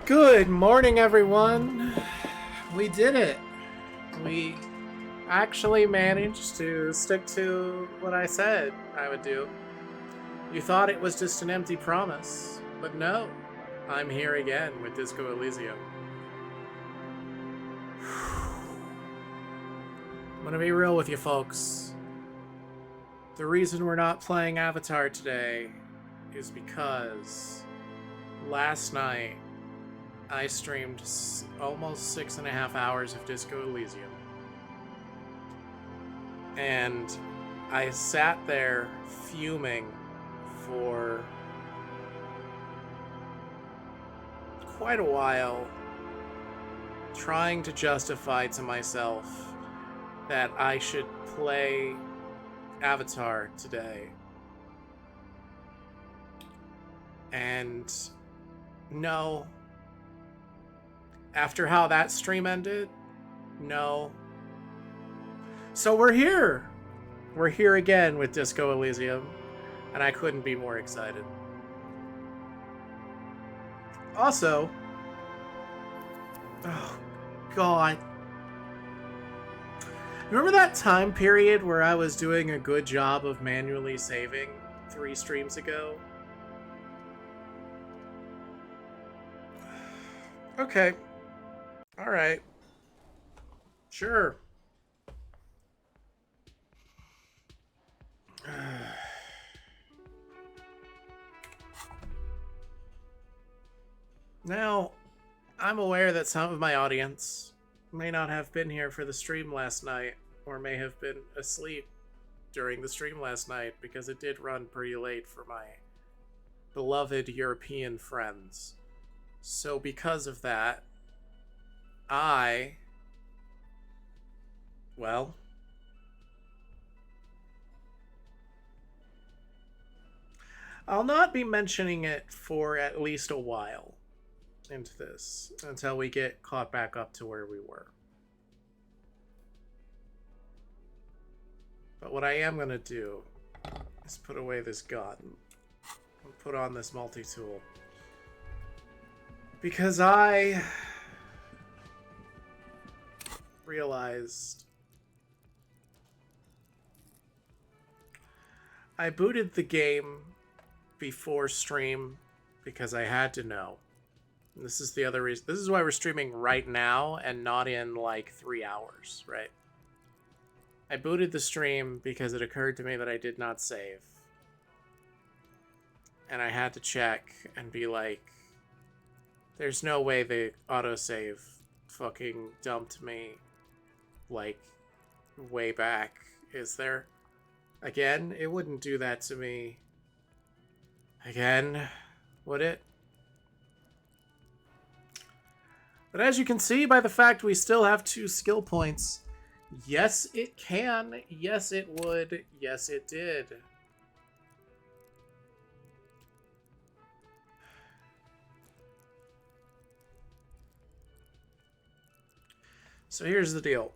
Good morning, everyone. We did it. We actually managed to stick to what I said I would do. You thought it was just an empty promise, but no. I'm here again with Disco Elysium. I'm gonna be real with you folks. The reason we're not playing Avatar today is because last night I streamed almost 6.5 hours of Disco Elysium. And I sat there fuming for quite a while, trying to justify to myself that I should play Avatar today. And no. After how that stream ended, no. So we're here. We're here again with Disco Elysium, and I couldn't be more excited. Also, oh god. Remember that time period where I was doing a good job of manually saving 3 streams ago? Okay. Alright. Sure. Now, I'm aware that some of my audience may not have been here for the stream last night, or may have been asleep during the stream last night, because it did run pretty late for my beloved European friends. So because of that, well, I'll not be mentioning it for at least a while into this, until we get caught back up to where we were. But what I am going to do is put away this gun and put on this multi-tool. Because I realized I booted the game before stream because I had to know. And this is the other reason. This is why we're streaming right now and not in like 3 hours, right? I booted the stream because it occurred to me that I did not save. And I had to check and be like, there's no way the autosave fucking dumped me, like, way back, is there? Again, it wouldn't do that to me. Again, would it? But as you can see by the fact we still have 2 skill points, yes it can, yes it would, yes it did. So here's the deal.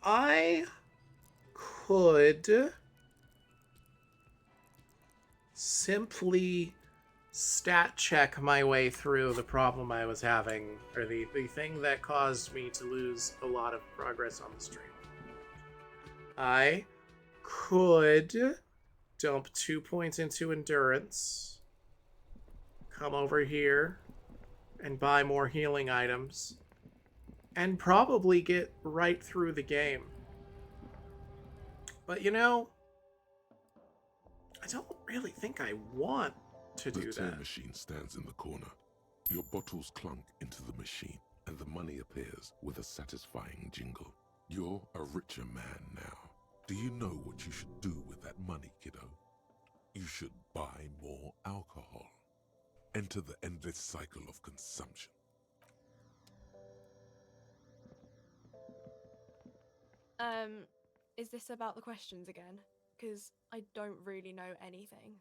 I could simply stat check my way through the problem I was having, or the thing that caused me to lose a lot of progress on the stream. I could dump 2 points into endurance, come over here and buy more healing items, and probably get right through the game. But you know, I don't really think I want to do that. The tear machine stands in the corner. Your bottles clunk into the machine, and the money appears with a satisfying jingle. You're a richer man now. Do you know what you should do with that money, kiddo? You should buy more alcohol. Enter the endless cycle of consumption. Is this about the questions again? Because I don't really know anything.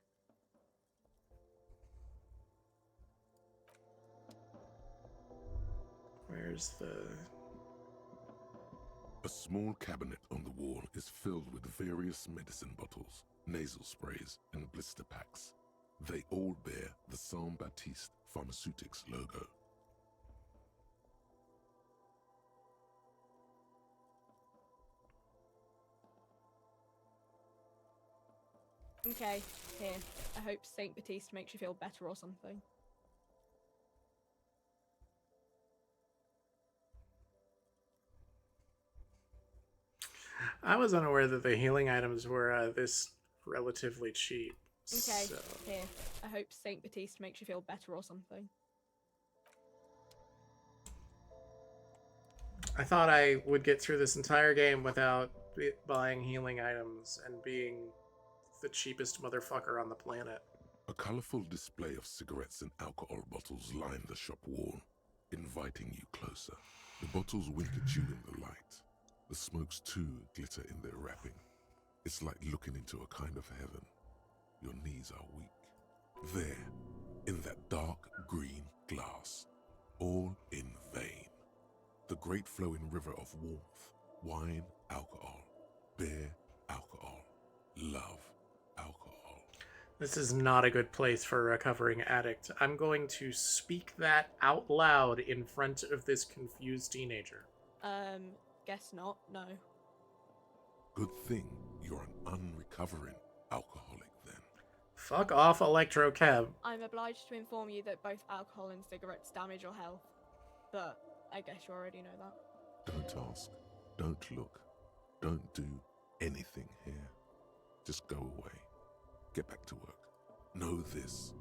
Where's the... A small cabinet on the wall is filled with various medicine bottles. nasal sprays, and blister packs. They all bear the Saint Baptiste Pharmaceutics logo. Okay, here. I hope Saint Baptiste makes you feel better or something. I was unaware that the healing items were this relatively cheap. Okay, So. here. I hope Saint Baptiste makes you feel better or something. I thought I would get through this entire game without buying healing items and being the cheapest motherfucker on the planet. A colorful display of cigarettes and alcohol bottles line the shop wall, inviting you closer. The bottles wink at you in the light. The smokes too glitter in their wrapping. It's like looking into a kind of heaven. Your knees are weak. There, in that dark green glass, all in vain. The great flowing river of warmth, wine, alcohol, beer, alcohol, love, alcohol. This is not a good place for a recovering addict. I'm going to speak that out loud in front of this confused teenager. Guess not, no. Good thing you're an unrecovering alcoholic then. Fuck off, Electro-Chem. I'm obliged to inform you that both alcohol and cigarettes damage your health. But I guess you already know that. Don't ask, don't look, don't do anything here. Just go away. Get back to work. Know this,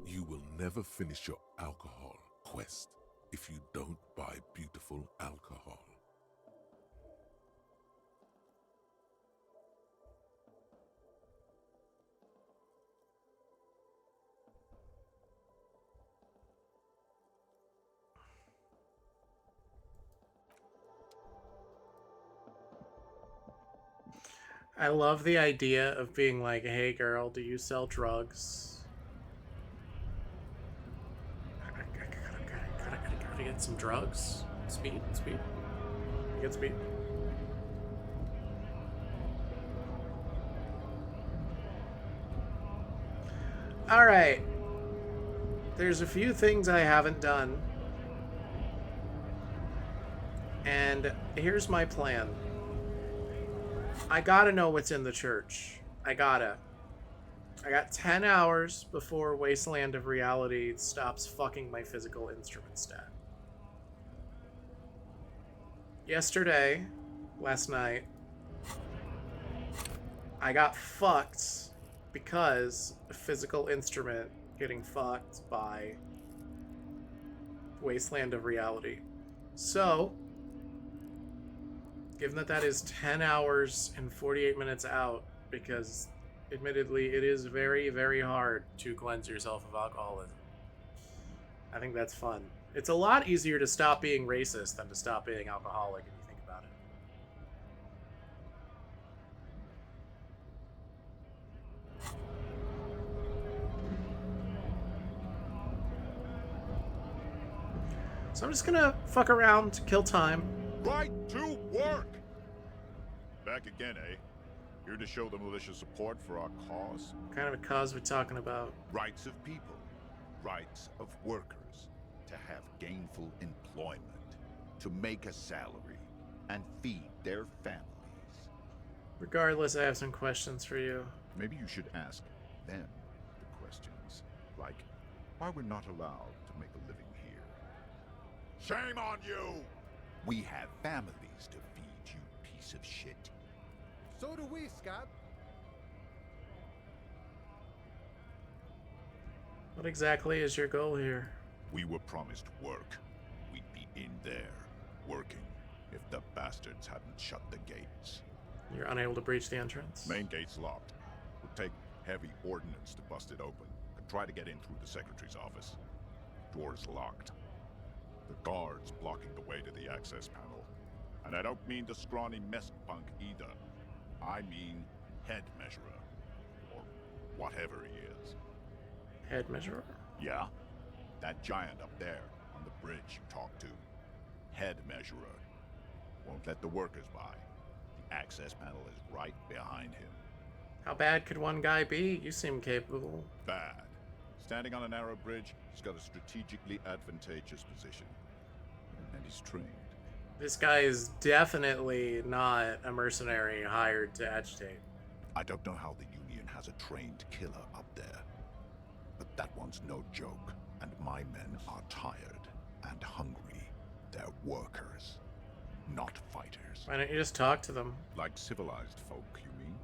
you will never finish your alcohol quest if you don't buy beautiful alcohol. I love the idea of being like, hey girl, do you sell drugs? Gotta get some drugs. Speed. Get speed. Alright. There's a few things I haven't done. And here's my plan. I gotta know what's in the church. I got 10 hours before Wasteland of Reality stops fucking my physical instrument stat. Last night, I got fucked because a physical instrument getting fucked by Wasteland of Reality. So, given that is 10 hours and 48 minutes out, because admittedly it is very, very hard to cleanse yourself of alcoholism. I think that's fun. It's a lot easier to stop being racist than to stop being alcoholic if you think about it. So I'm just gonna fuck around, kill time. Right to work! Back again, eh? Here to show the militia support for our cause? What kind of a cause we're talking about? Rights of people, rights of workers, to have gainful employment, to make a salary, and feed their families. Regardless, I have some questions for you. Maybe you should ask them the questions, like why we're not allowed to make a living here. Shame on you! We have families to feed, you piece of shit. So do we, Scott. What exactly is your goal here? We were promised work. We'd be in there, working, if the bastards hadn't shut the gates. You're unable to breach the entrance? Main gate's locked. Would take heavy ordnance to bust it open. Could try to get in through the secretary's office. Door's locked. The guard's blocking the way to the access panel. And I don't mean the scrawny mess punk either. I mean head measurer. Or whatever he is. Head measurer? Yeah? That giant up there on the bridge you talked to. Head measurer. Won't let the workers by. The access panel is right behind him. How bad could one guy be? You seem capable. Bad. Standing on a narrow bridge, he's got a strategically advantageous position. And he's trained. This guy is definitely not a mercenary hired to agitate. I don't know how the Union has a trained killer up there. But that one's no joke. And my men are tired and hungry. They're workers, not fighters. Why don't you just talk to them? Like civilized folk, you mean?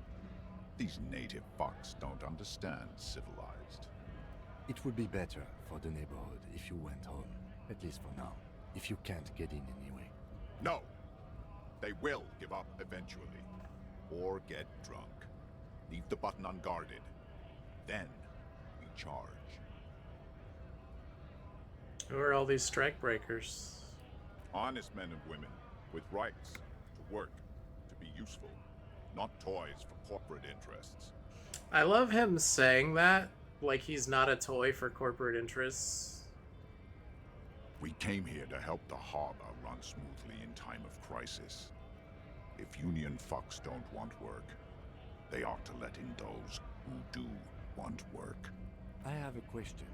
These native fucks don't understand civilized. It would be better for the neighborhood if you went home, at least for now, if you can't get in anyway. No! They will give up eventually. Or get drunk. Leave the button unguarded. Then we charge. Who are all these strike breakers? Honest men and women with rights to work, to be useful, not toys for corporate interests. I love him saying that, like he's not a toy for corporate interests. We came here to help the harbor run smoothly in time of crisis. If Union fucks don't want work, they ought to let in those who do want work. I have a question.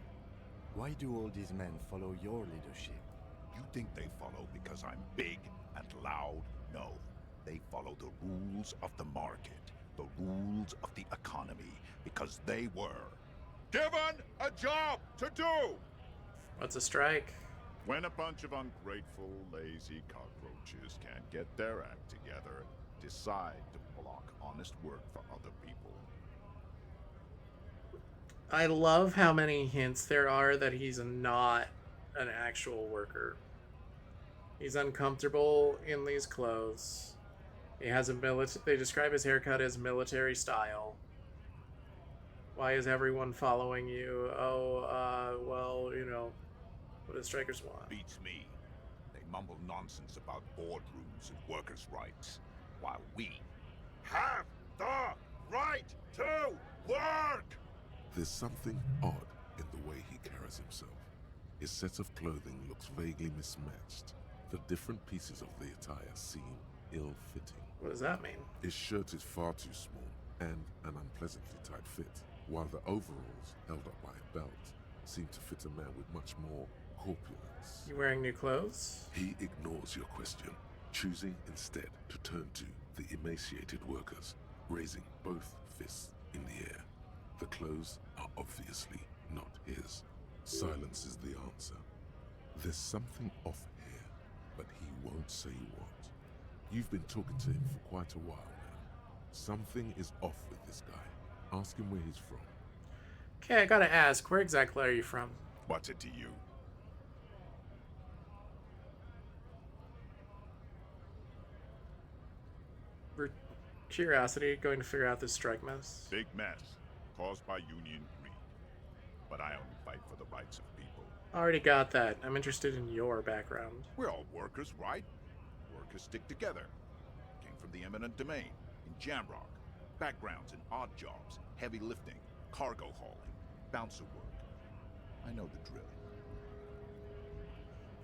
Why do all these men follow your leadership? You think they follow because I'm big and loud? No. They follow the rules of the market, the rules of the economy, because they were given a job to do! What's a strike? When a bunch of ungrateful, lazy cockroaches can't get their act together, decide to block honest work for other people. I love how many hints there are that he's not an actual worker. He's uncomfortable in these clothes. He has a they describe his haircut as military style. Why is everyone following you? Oh, well, you know, what do strikers want? Beats me. They mumble nonsense about boardrooms and workers' rights, while we have the right to work! There's something odd in the way he carries himself. His set of clothing looks vaguely mismatched. The different pieces of the attire seem ill-fitting. What does that mean? His shirt is far too small and an unpleasantly tight fit, while the overalls, held up by a belt, seem to fit a man with much more corpulence. You wearing new clothes? He ignores your question, choosing instead to turn to the emaciated workers, raising both fists in the air. The clothes are obviously not his. Silence is the answer. There's something off here, but he won't say what. You've been talking to him for quite a while now. Something is off with this guy. Ask him where he's from. Okay, I gotta ask, where exactly are you from? What's it to you? For curiosity, going to figure out this strike mess. Big mess, caused by Union greed. But I only fight for the rights of people. Already got that. I'm interested in your background. We're all workers, right? Workers stick together. Came from the eminent domain, in Jamrock. Backgrounds in odd jobs, heavy lifting, cargo hauling, bouncer work. I know the drill.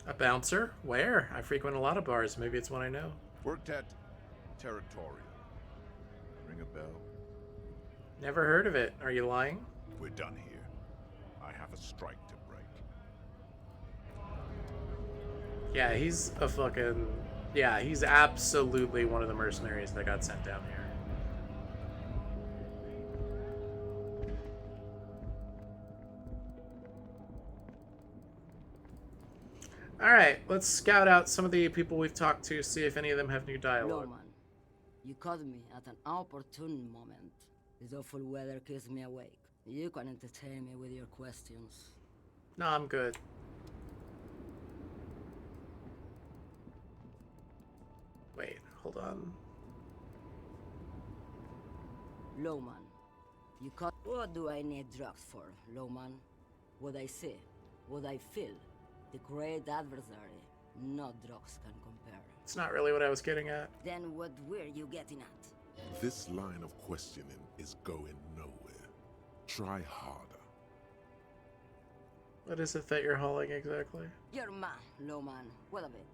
A bouncer? Where? I frequent a lot of bars. Maybe it's one I know. Worked at Territorial. Ring a bell? Never heard of it. Are you lying? We're done here. I have a strike to break. Yeah, he's a fucking... Yeah, he's absolutely one of the mercenaries that got sent down here. Alright, let's scout out some of the people we've talked to, see if any of them have new dialogue. Loman, you caught me at an opportune moment. This awful weather keeps me awake. You can entertain me with your questions. No, I'm good. Wait, hold on. Loman, you caught... What do I need drugs for, Loman? What I see, what I feel. The great adversary, no drugs can compare. It's not really what I was getting at. Then what were you getting at? This line of questioning is going nowhere. Try harder. What is it that you're hauling exactly? Your man, Loman. What of it?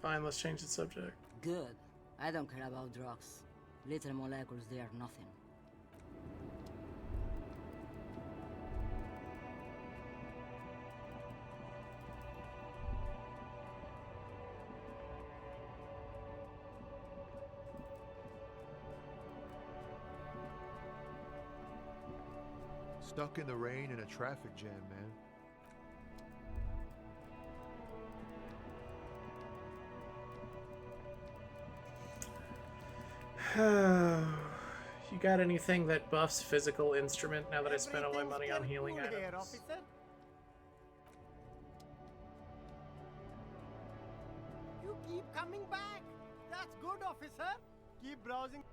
Fine, let's change the subject. Good. I don't care about drugs. Little molecules, they are nothing. Stuck in the rain in a traffic jam, man. You got anything that buffs physical instrument now that I spent all my money on healing items? Here, officer. You keep coming back. That's good, officer. Keep browsing.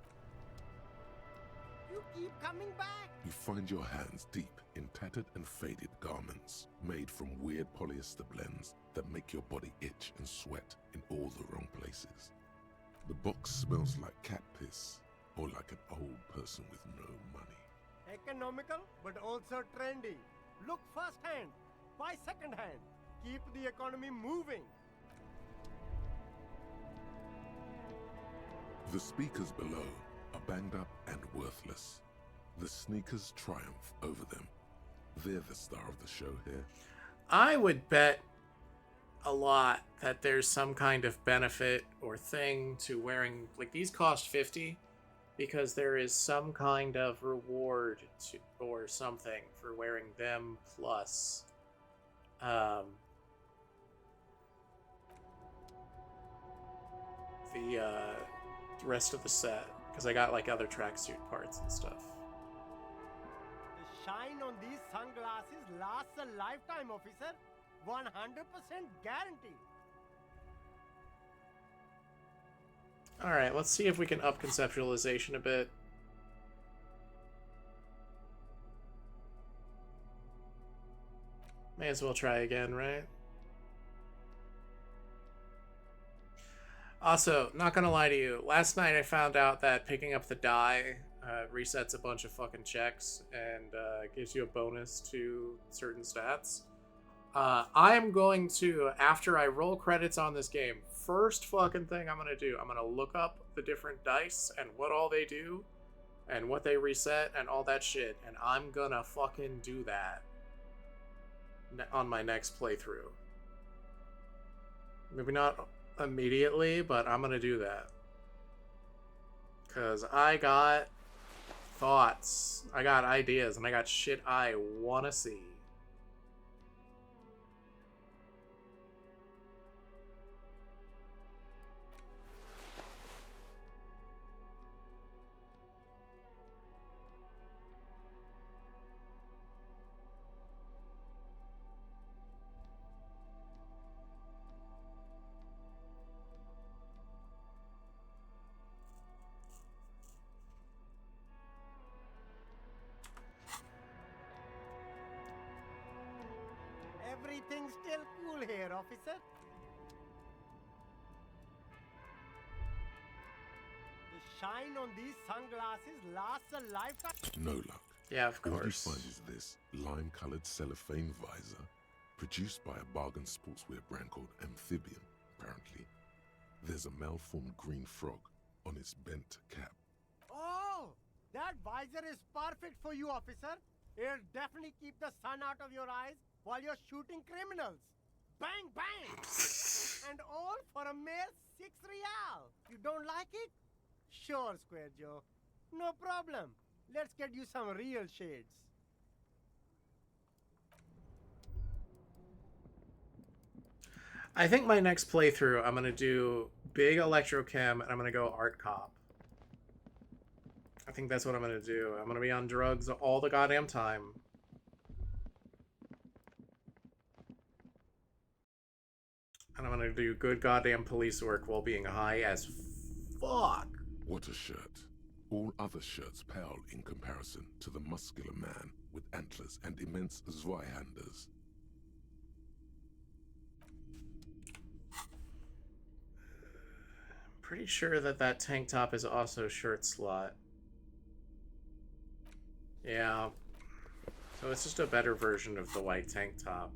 You keep coming back. You find your hands deep in tattered and faded garments made from weird polyester blends that make your body itch and sweat in all the wrong places. The box smells like cat piss or like an old person with no money. Economical, but also trendy. Look first hand, buy second hand. Keep the economy moving. The speakers below are banged up and worthless. The sneakers triumph over them. They're the star of the show here. I would bet a lot that there's some kind of benefit or thing to wearing, like, these cost 50 because there is some kind of reward to, or something for wearing them plus the rest of the set, because I got like other tracksuit parts and stuff. The shine on these sunglasses lasts a lifetime, officer. 100% guarantee. Alright, let's see if we can up conceptualization a bit. May as well try again, right? Also, not gonna lie to you, last night I found out that picking up the die resets a bunch of fucking checks and gives you a bonus to certain stats. I am going to, after I roll credits on this game, first fucking thing I'm gonna do, I'm gonna look up the different dice and what all they do and what they reset and all that shit, and I'm gonna fucking do that on my next playthrough. Maybe not immediately, but I'm gonna do that. Cause I got thoughts, I got ideas, and I got shit I wanna see. Everything's still cool here, officer. The shine on these sunglasses lasts a lifetime. No luck. Yeah, of All you course. find is this lime-colored cellophane visor, produced by a bargain sportswear brand called Amphibian, apparently. There's a malformed green frog on its bent cap. Oh, that visor is perfect for you, officer. It'll definitely keep the sun out of your eyes while you're shooting criminals. Bang, bang! And all for a mere 6 real. You don't like it? Sure, Square Joe. No problem. Let's get you some real shades. I think my next playthrough, I'm gonna do big electrochem and I'm gonna go art cop. I think that's what I'm gonna do. I'm gonna be on drugs all the goddamn time. And I'm gonna do good goddamn police work while being high as fuck. What a shirt. All other shirts pale in comparison to the muscular man with antlers and immense Zweihanders. Pretty sure that that tank top is also shirt slot. Yeah. So it's just a better version of the white tank top.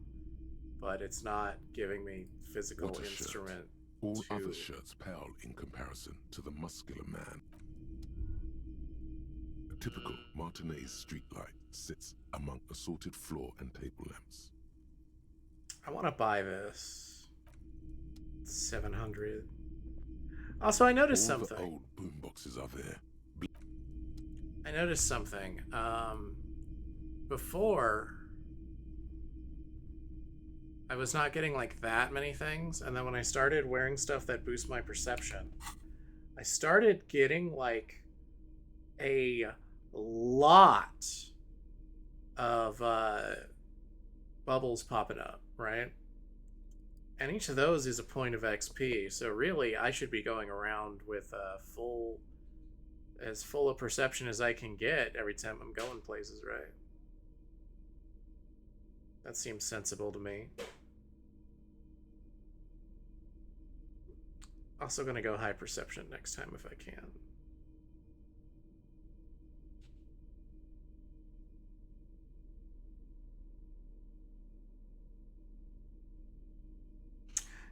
But it's not giving me physical What a shirt. instrument All to... other shirts pale in comparison to the muscular man. typical Martinez streetlight sits among assorted floor and table lamps. I want to buy this. 700. Also, I noticed All something. the old boomboxes are there. I noticed something. Before, I was not getting like that many things, and then when I started wearing stuff that boosts my perception, I started getting like a lot of bubbles popping up, right? And each of those is a point of XP, so really I should be going around with as full of perception as I can get every time I'm going places, right? That seems sensible to me. Also gonna go high perception next time if I can.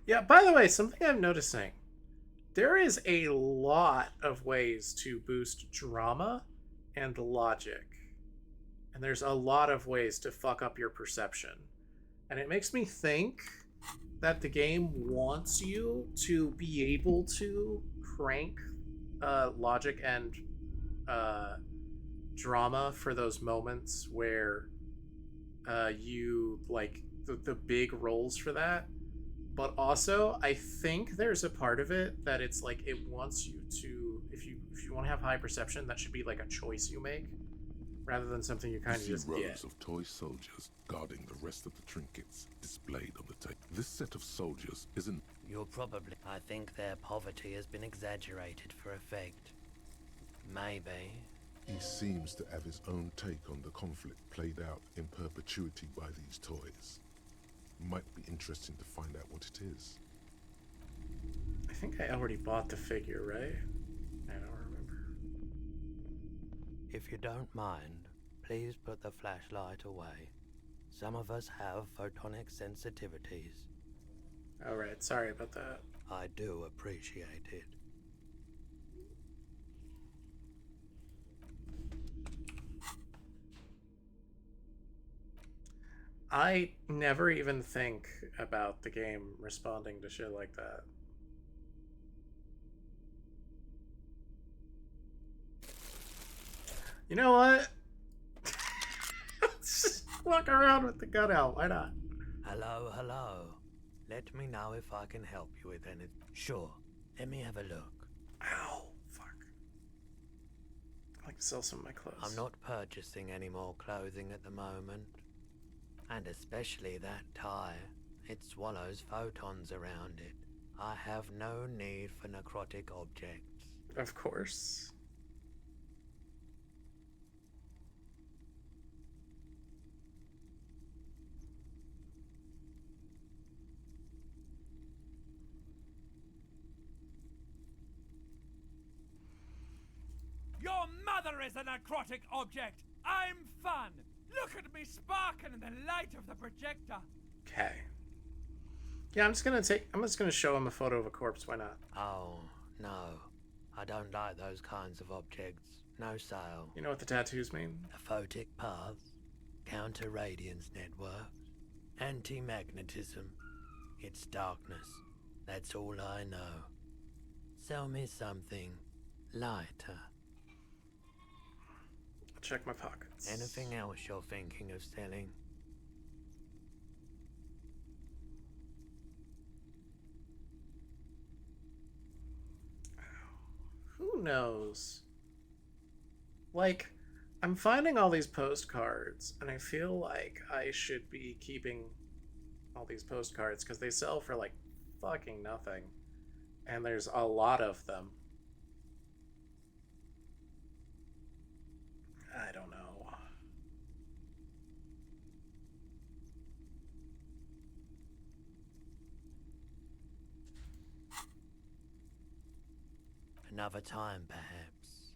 Yeah, by the way, something I'm noticing. There is a lot of ways to boost drama and logic. And there's a lot of ways to fuck up your perception. And it makes me think that the game wants you to be able to crank logic and drama for those moments where you like the big roles for that. But also, I think there's a part of it that it's like it wants you to, if you want to have high perception, that should be like a choice you make, rather than something you kind of You just see rows get. of toy soldiers guarding the rest of the trinkets displayed on the table. This set of soldiers isn't. You're probably. I think their poverty has been exaggerated for effect. Maybe. He seems to have his own take on the conflict played out in perpetuity by these toys. Might be interesting to find out what it is. I think I already bought the figure, right? I don't remember. If you don't mind, please put the flashlight away. Some of us have photonic sensitivities. Alright, sorry about that. I do appreciate it. I never even think about the game responding to shit like that. You know what? Let's just walk around with the gun out. Why not? Hello, hello. Let me know if I can help you with anything. Sure. Let me have a look. Ow. Fuck. I'd like to sell some of my clothes. I'm not purchasing any more clothing at the moment. And especially that tie. It swallows photons around it. I have no need for necrotic objects. Of course. Your mother is a necrotic object! I'm fun! Look at me sparking in the light of the projector! Okay. Yeah, I'm just gonna show him a photo of a corpse, why not? Oh, no. I don't like those kinds of objects. No sale. You know what the tattoos mean? Photic paths, counter-radiance networks, anti-magnetism. It's darkness. That's all I know. Sell me something lighter. I'll check my pockets. Anything else you're thinking of selling? Who knows? Like, I'm finding all these postcards, and I feel like I should be keeping all these postcards because they sell for like fucking nothing. And there's a lot of them. I don't know. Another time, perhaps.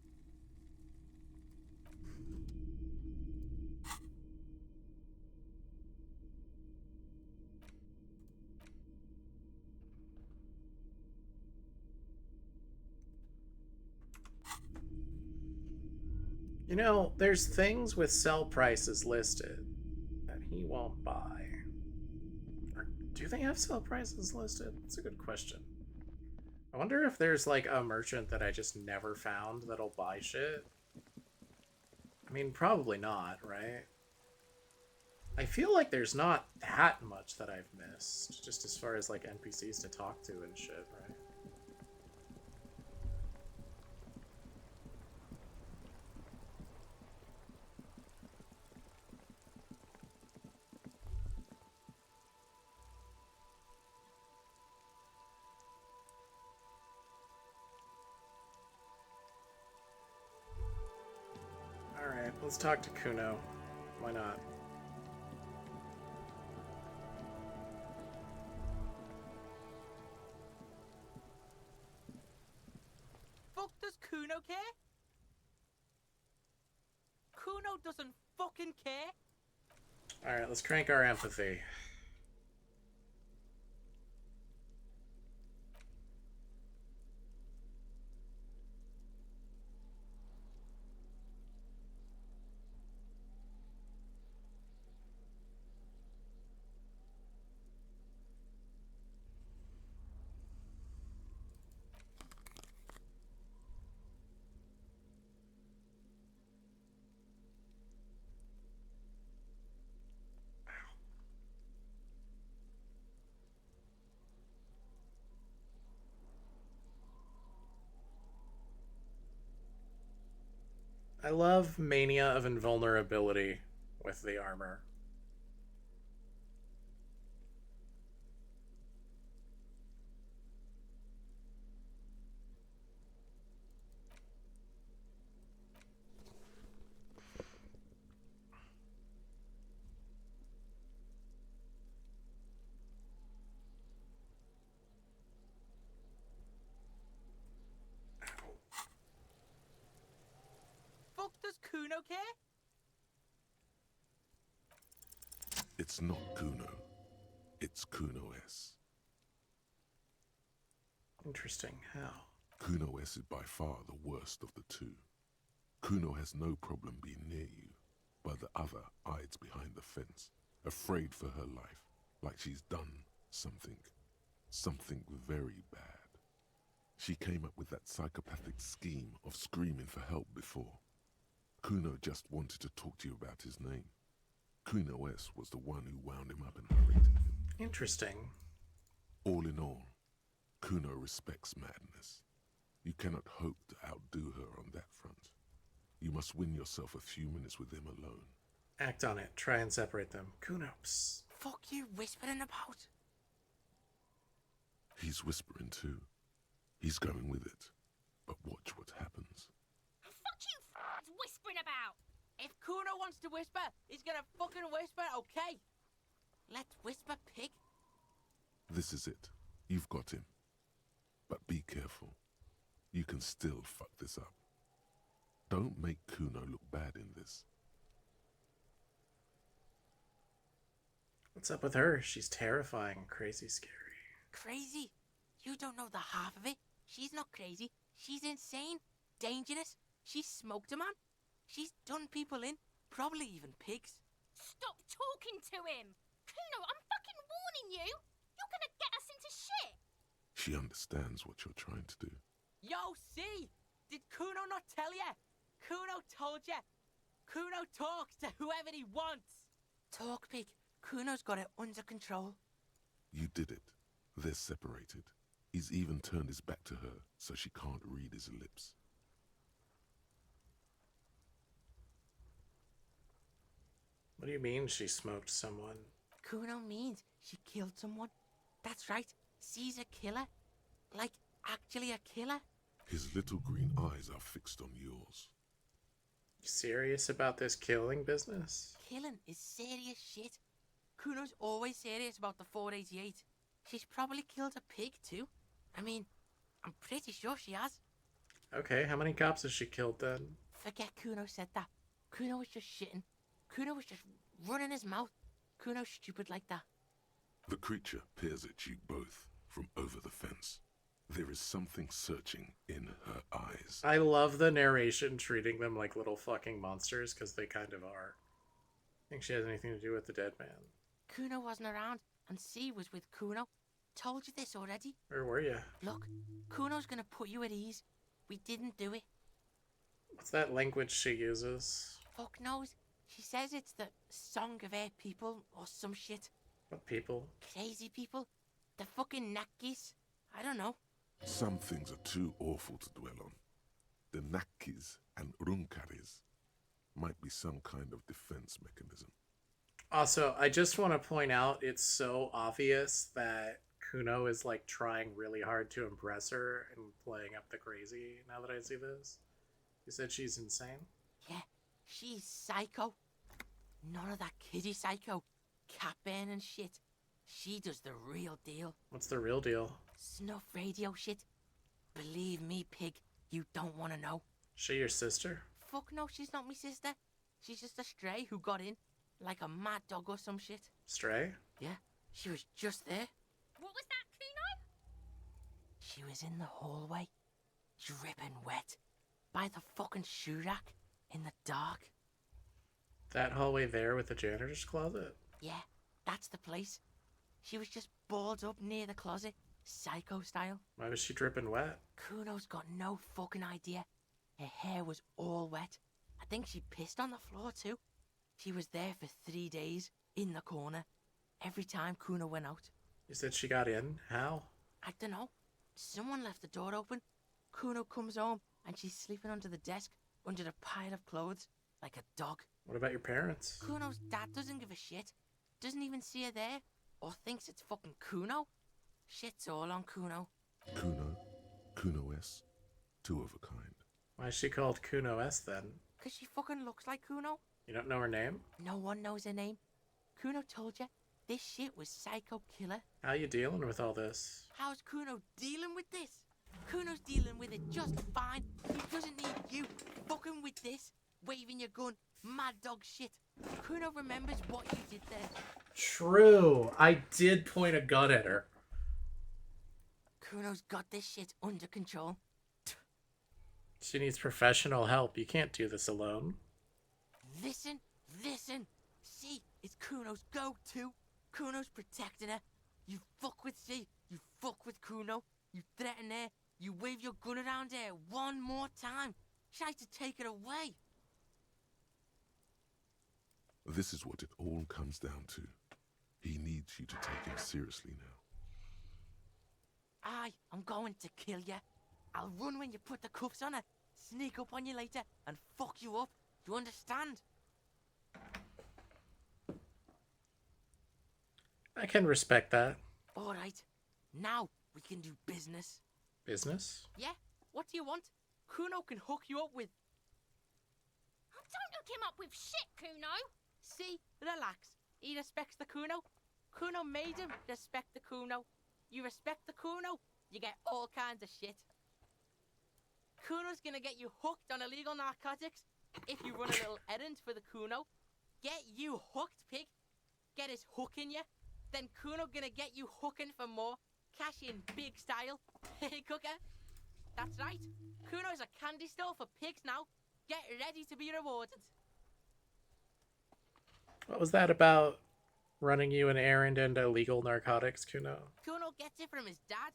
You know, there's things with sell prices listed that he won't buy. Or do they have sell prices listed? That's a good question. I wonder if there's like a merchant that I just never found that'll buy shit. I mean, probably not, right? I feel like there's not that much that I've missed, just as far as like NPCs to talk to and shit, right? Alright, let's talk to Kuno. Why not? Fuck does Kuno care? Kuno doesn't fucking care. Alright, let's crank our empathy. I love Mania of Invulnerability with the armor. Fuck does Kuno care? It's not Kuno. It's Kuno S. Interesting. How? Kuno S is by far the worst of the two. Kuno has no problem being near you, but the other hides behind the fence, afraid for her life, like she's done something very bad. She came up with that psychopathic scheme of screaming for help before. Kuno just wanted to talk to you about his name. Kuno S was the one who wound him up and hurried him. Interesting. All in all, Kuno respects madness. You cannot hope to outdo her on that front. You must win yourself a few minutes with him alone. Act on it. Try and separate them. Kuno, psst. Fuck you whispering about? He's whispering too. He's going with it. But watch what happens. Fuck you whispering about! If Kuno wants to whisper, he's gonna fucking whisper, okay? Let's whisper, pig. This is it. You've got him. But be careful. You can still fuck this up. Don't make Kuno look bad in this. What's up with her? She's terrifying, crazy, scary. Crazy? You don't know the half of it. She's not crazy. She's insane, dangerous. She's smoked a man. She's done people in, probably even pigs. Stop talking to him! Kuno, I'm fucking warning you! You're gonna get us into shit! She understands what you're trying to do. Yo, see? Did Kuno not tell ya? Kuno told ya. Kuno talks to whoever he wants. Talk, pig. Kuno's got it under control. You did it. They're separated. He's even turned his back to her, so she can't read his lips. What do you mean she smoked someone? Kuno means she killed someone. That's right. She's a killer. Like, actually a killer. His little green eyes are fixed on yours. You serious about this killing business? Killing is serious shit. Kuno's always serious about the 488. She's probably killed a pig too. I mean, I'm pretty sure she has. Okay, how many cops has she killed then? Forget Kuno said that. Kuno was just shitting. Kuno was just running his mouth. Kuno's stupid like that. The creature peers at you both from over the fence. There is something searching in her eyes. business. I love the narration treating them like little fucking monsters, because they kind of are. Think she has anything to do with the dead man? Kuno wasn't around, and C was with Kuno. Told you this already. Where were you? Look, Kuno's gonna put you at ease. We didn't do it. What's that language she uses? Fuck knows. She says it's the song of her people or some shit. What people? Crazy people. The fucking Nakis. I don't know. Some things are too awful to dwell on. The Nakis and Runkaris might be some kind of defense mechanism. Also, I just want to point out it's so obvious that Kuno is like trying really hard to impress her and playing up the crazy now that I see this. You said she's insane? Yeah, she's psycho. None of that kiddie psycho. Cat burn and shit. She does the real deal. What's the real deal? Snuff radio shit. Believe me, pig, you don't want to know. She your sister? Fuck no, she's not my sister. She's just a stray who got in. Like a mad dog or some shit. Stray? Yeah, she was just there. What was that, Kuno? She was in the hallway, dripping wet, by the fucking shoe rack, in the dark. That hallway there with the janitor's closet? Yeah, that's the place. She was just balled up near the closet, psycho style. Why was she dripping wet? Kuno's got no fucking idea. Her hair was all wet. I think she pissed on the floor too. She was there for 3 days, in the corner, every time Kuno went out. You said she got in? How? I don't know. Someone left the door open. Kuno comes home, and she's sleeping under the desk, under the pile of clothes, like a dog. What about your parents? Kuno's dad doesn't give a shit. Doesn't even see her there, or thinks it's fucking Kuno. Shit's all on Kuno. Kuno S, two of a kind. Why is she called Kuno S then? 'Cause she fucking looks like Kuno. You don't know her name? No one knows her name. Kuno told you, this shit was psycho killer. How you dealing with all this? How's Kuno dealing with this? Kuno's dealing with it just fine. He doesn't need you fucking with this, waving your gun, mad dog shit. Kuno remembers what you did there. True. I did point a gun at her. Kuno's got this shit under control. She needs professional help. You can't do this alone. Listen. See, it's Kuno's go-to. Kuno's protecting her. You fuck with C. You fuck with Kuno. You threaten her. You wave your gun around her one more time. Try to take it away. This is what it all comes down to. He needs you to take him seriously now. I'm going to kill you. I'll run when you put the cuffs on her, sneak up on you later, and fuck you up. Do you understand? I can respect that. Alright, now we can do business. Business? Yeah? What do you want? Kuno can hook you up with... Oh, don't hook him up with shit, Kuno. See? Relax. He respects the Kuno. Kuno made him respect the Kuno. You respect the Kuno, you get all kinds of shit. Kuno's gonna get you hooked on illegal narcotics if you run a little errand for the Kuno. Get you hooked, pig. Get his hook in you. Then Kuno gonna get you hooking for more. Cash in big style. Hey, cooker. That's right. Kuno's a candy store for pigs now. Get ready to be rewarded. What was that about running you an errand and illegal narcotics, Kuno? Kuno gets it from his dad.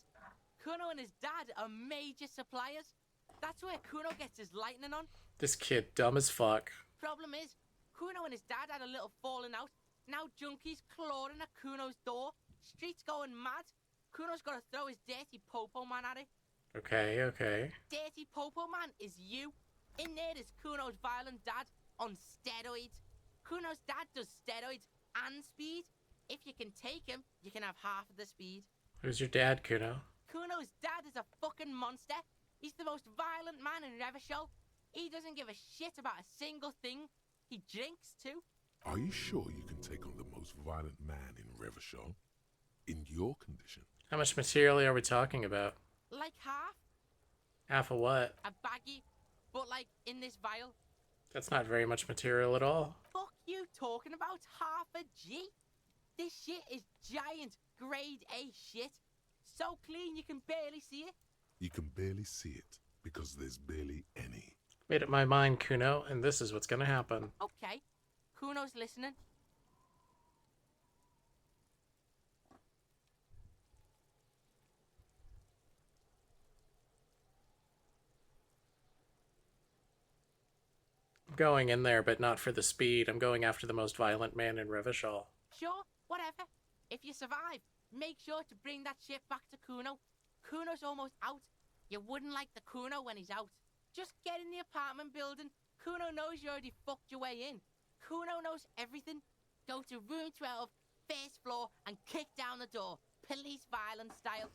Kuno and his dad are major suppliers. That's where Kuno gets his lightning on. This kid, dumb as fuck. Problem is, Kuno and his dad had a little falling out. Now junkies clawing at Kuno's door. Streets going mad. Kuno's got to throw his dirty popo man at it. Okay. Dirty popo man is you. In there is Kuno's violent dad on steroids. Kuno's dad does steroids and speed. If you can take him, you can have half of the speed. Who's your dad, Kuno? Kuno's dad is a fucking monster. He's the most violent man in Revachol. He doesn't give a shit about a single thing. He drinks too. Are you sure you can take on the most violent man in Revachol? In your condition? How much material are we talking about? Like half. Half of what? A baggie. But like in this vial. That's not very much material at all. Fuck you talking about half a G? This shit is giant grade A shit. So clean you can barely see it. You can barely see it. because there's barely any. Made up my mind, Kuno, and this is what's gonna happen. Okay. Kuno's listening. I'm going in there, but not for the speed. I'm going after the most violent man in Revachol. Sure, whatever. If you survive, make sure to bring that shit back to Kuno. Kuno's almost out. You wouldn't like the Kuno when he's out. Just get in the apartment building. Kuno knows you already fucked your way in. Kuno knows everything. Go to room 12, first floor, and kick down the door. Police violence style.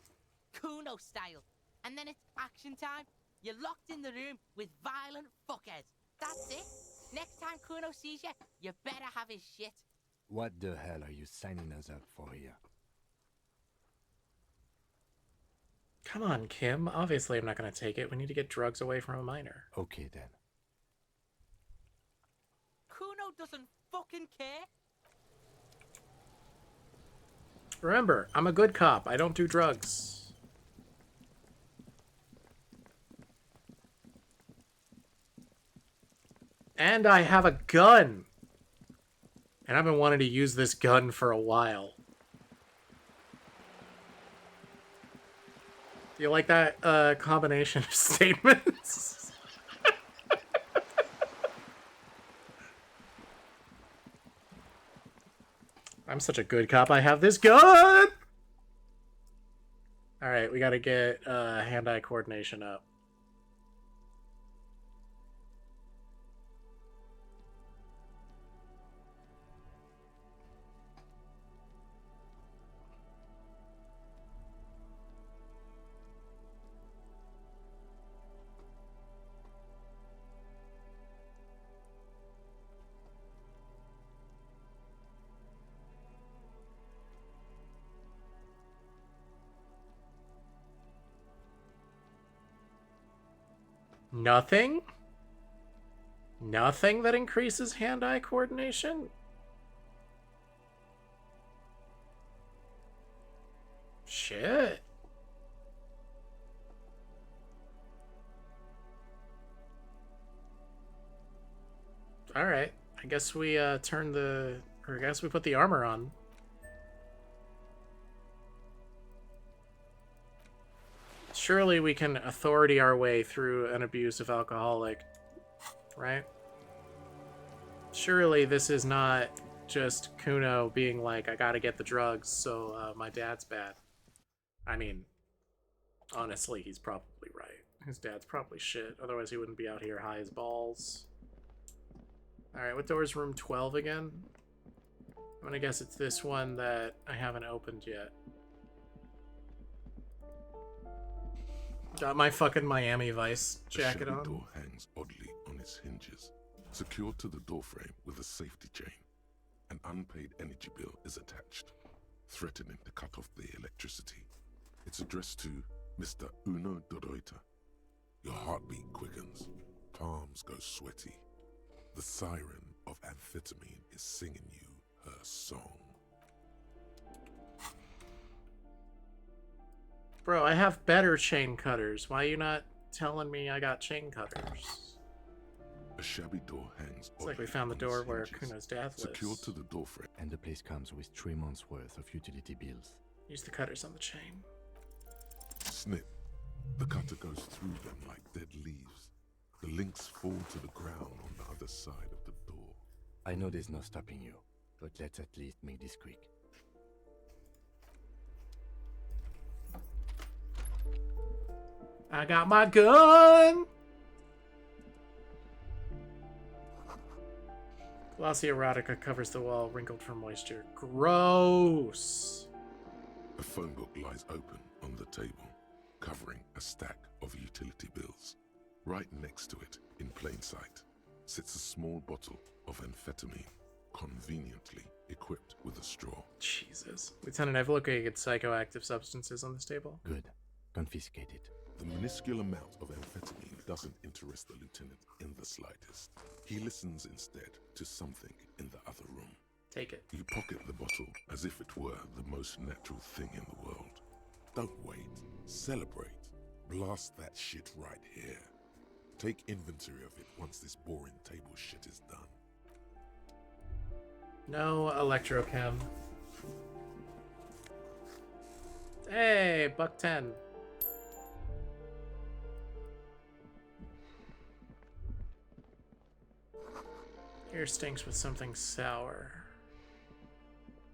Kuno style. And then it's action time. You're locked in the room with violent fuckheads. That's it. Next time Kuno sees you, you better have his shit. What the hell are you signing us up for here? Come on, Kim. Obviously, I'm not gonna take it. We need to get drugs away from a minor. Okay, then. Kuno doesn't fucking care. Remember, I'm a good cop. I don't do drugs. And I have a gun. And I've been wanting to use this gun for a while. Do you like that combination of statements? I'm such a good cop. I have this gun! Alright, we gotta get hand-eye coordination up. Nothing? Nothing that increases hand-eye coordination? Shit. Alright. I guess we I guess we put the armor on. Surely we can authority our way through an abusive alcoholic, right? Surely this is not just Kuno being like, I gotta get the drugs, so my dad's bad. I mean, honestly, he's probably right. His dad's probably shit, otherwise he wouldn't be out here high as balls. Alright, what door is room 12 again? I'm gonna guess it's this one that I haven't opened yet. Got my fucking Miami Vice jacket on. The door hangs oddly on its hinges, secured to the doorframe with a safety chain. An unpaid energy bill is attached, threatening to cut off the electricity. It's addressed to Mr. Uno Doroita. Your heartbeat quickens, palms go sweaty. The siren of amphetamine is singing you her song. Bro, I have better chain cutters. Why are you not telling me I got chain cutters? A shabby door hangs. It's like we found the door where Kuno's dad lives. Secured to the doorframe. And the place comes with 3 months' worth of utility bills. Use the cutters on the chain. Snip. The cutter goes through them like dead leaves. The links fall to the ground on the other side of the door. I know there's no stopping you, but let's at least make this quick. I got my gun! Glossy erotica covers the wall, wrinkled from moisture. Gross! A phone book lies open on the table, covering a stack of utility bills. Right next to it, in plain sight, sits a small bottle of amphetamine, conveniently equipped with a straw. Jesus. Lieutenant, I've located psychoactive substances on this table. Good. Confiscate it. The minuscule amount of amphetamine doesn't interest the lieutenant in the slightest. He listens instead to something in the other room. Take it. You pocket the bottle as if it were the most natural thing in the world. Don't wait. Celebrate. Blast that shit right here. Take inventory of it once this boring table shit is done. No electrochem. Hey, $1.10. Here stinks with something sour.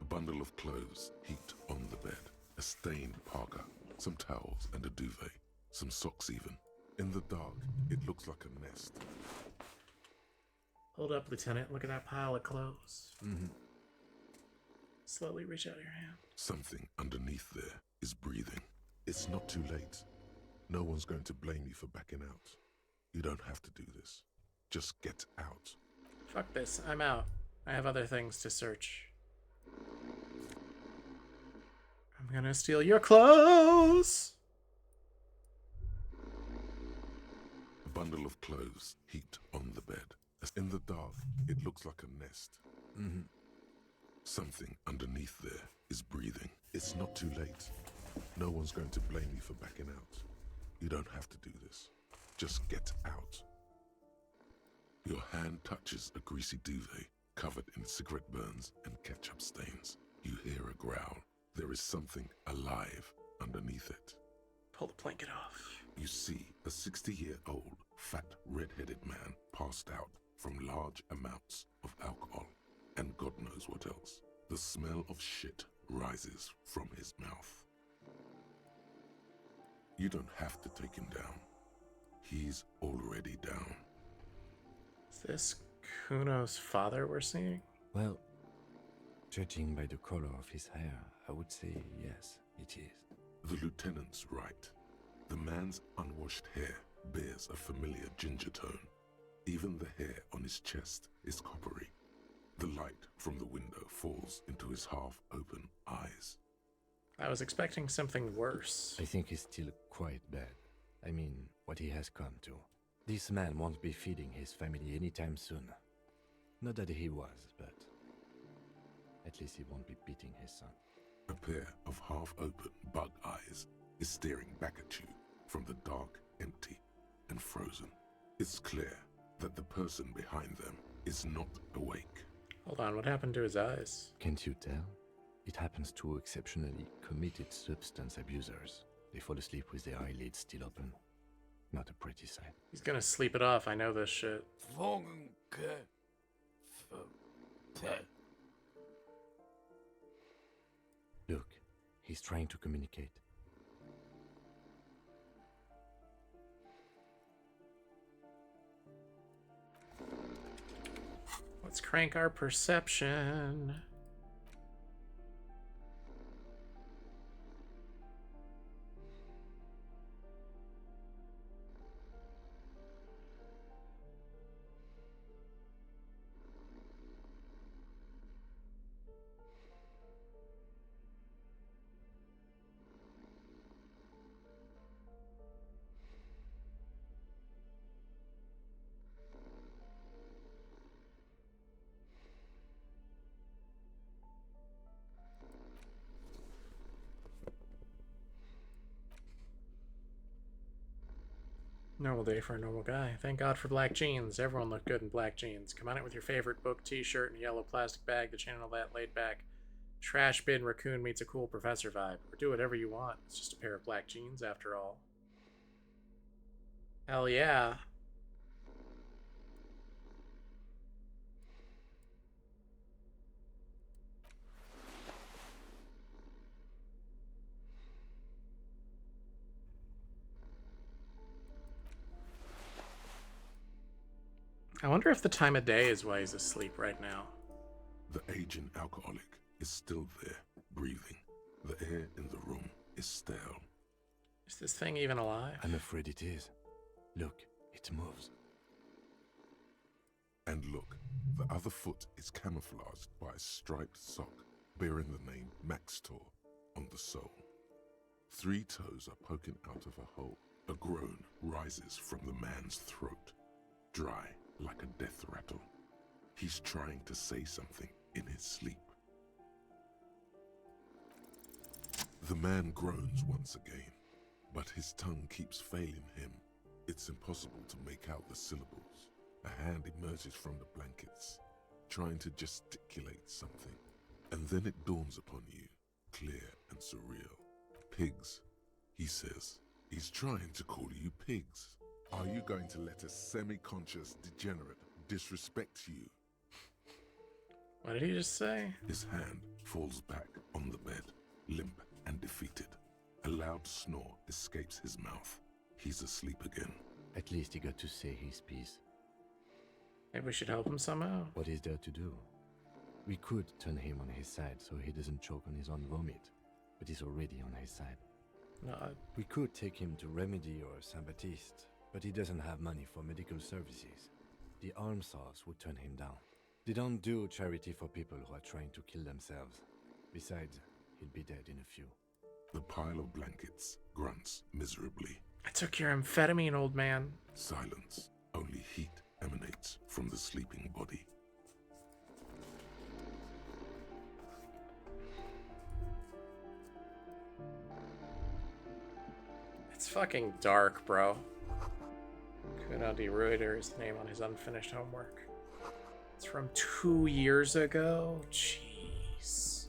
A bundle of clothes heaped on the bed. A stained parka. Some towels and a duvet. Some socks even. In the dark, it looks like a nest. Hold up, Lieutenant. Look at that pile of clothes. Mm-hmm. Slowly reach out your hand. Something underneath there is breathing. It's not too late. No one's going to blame you for backing out. You don't have to do this. Just get out. Fuck this. I'm out. I have other things to search. I'm gonna steal your clothes! A bundle of clothes heaped on the bed. In the dark, it looks like a nest. Mm-hmm. Something underneath there is breathing. It's not too late. No one's going to blame you for backing out. You don't have to do this. Just get out. Your hand touches a greasy duvet covered in cigarette burns and ketchup stains. You hear a growl. There is something alive underneath it. Pull the blanket off. You see a 60-year-old, fat, red-headed man passed out from large amounts of alcohol and God knows what else. The smell of shit rises from his mouth. You don't have to take him down. He's already down. Is this Kuno's father we're seeing? Well, judging by the color of his hair, I would say yes, it is. The lieutenant's right. The man's unwashed hair bears a familiar ginger tone. Even the hair on his chest is coppery. The light from the window falls into his half-open eyes. I was expecting something worse. I think he's still quite bad. I mean, what he has come to. This man won't be feeding his family anytime soon. Not that he was, but at least he won't be beating his son. A pair of half-open bug eyes is staring back at you from the dark, empty, and frozen. It's clear that the person behind them is not awake. Hold on, what happened to his eyes? Can't you tell? It happens to exceptionally committed substance abusers. They fall asleep with their eyelids still open. Not a pretty sight. He's gonna sleep it off, I know this shit. Look, he's trying to communicate. Let's crank our perception. Normal day for a normal guy. Thank God for black jeans. Everyone looked good in black jeans. Come on out with your favorite book, t-shirt, and a yellow plastic bag to channel that laid back trash bin raccoon meets a cool professor vibe. Or do whatever you want. It's just a pair of black jeans after all. Hell yeah. I wonder if the time of day is why he's asleep right now. The aging alcoholic is still there, breathing. The air in the room is stale. Is this thing even alive? I'm afraid it is. Look, it moves. And look, the other foot is camouflaged by a striped sock bearing the name Maxtor on the sole. 3 toes are poking out of a hole. A groan rises from the man's throat, dry like a death rattle. He's trying to say something in his sleep. The man groans once again. but his tongue keeps failing him. It's impossible to make out the syllables. A hand emerges from the blankets, trying to gesticulate something. And then it dawns upon you, clear and surreal. Pigs, he says. He's trying to call you pigs. Are you going to let a semi-conscious degenerate disrespect you? What did he just say? His hand falls back on the bed, limp and defeated. A loud snore escapes his mouth. He's asleep again. At least he got to say his piece. Maybe we should help him somehow. What is there to do? We could turn him on his side so he doesn't choke on his own vomit, but he's already on his side. No, We could take him to Remedy or Saint-Baptiste, but he doesn't have money for medical services. The almshouse would turn him down. They don't do charity for people who are trying to kill themselves. Besides, he'd be dead in a few. The pile of blankets grunts miserably. I took your amphetamine, old man. Silence. Only heat emanates from the sleeping body. It's fucking dark, bro. Kuno de Ruyter is the name on his unfinished homework. It's from 2 years ago? Jeez.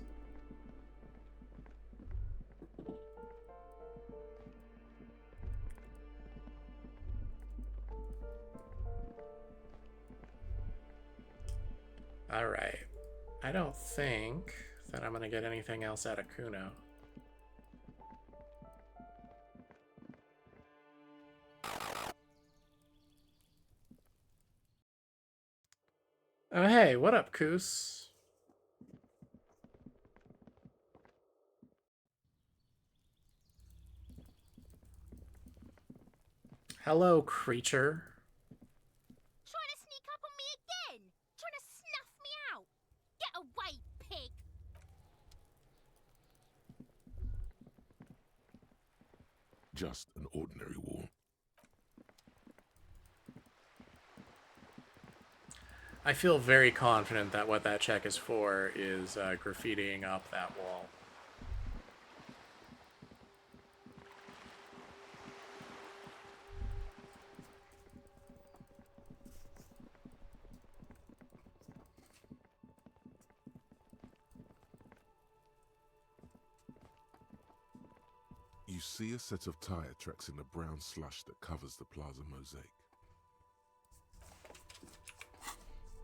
Alright. I don't think that I'm gonna get anything else out of Kuno. Oh hey, what up, Koos? Hello, creature. Trying to sneak up on me again? Trying to snuff me out? Get away, pig! Just an ordinary wall. I feel very confident that what that check is for is graffitiing up that wall. You see a set of tire tracks in the brown slush that covers the plaza mosaic.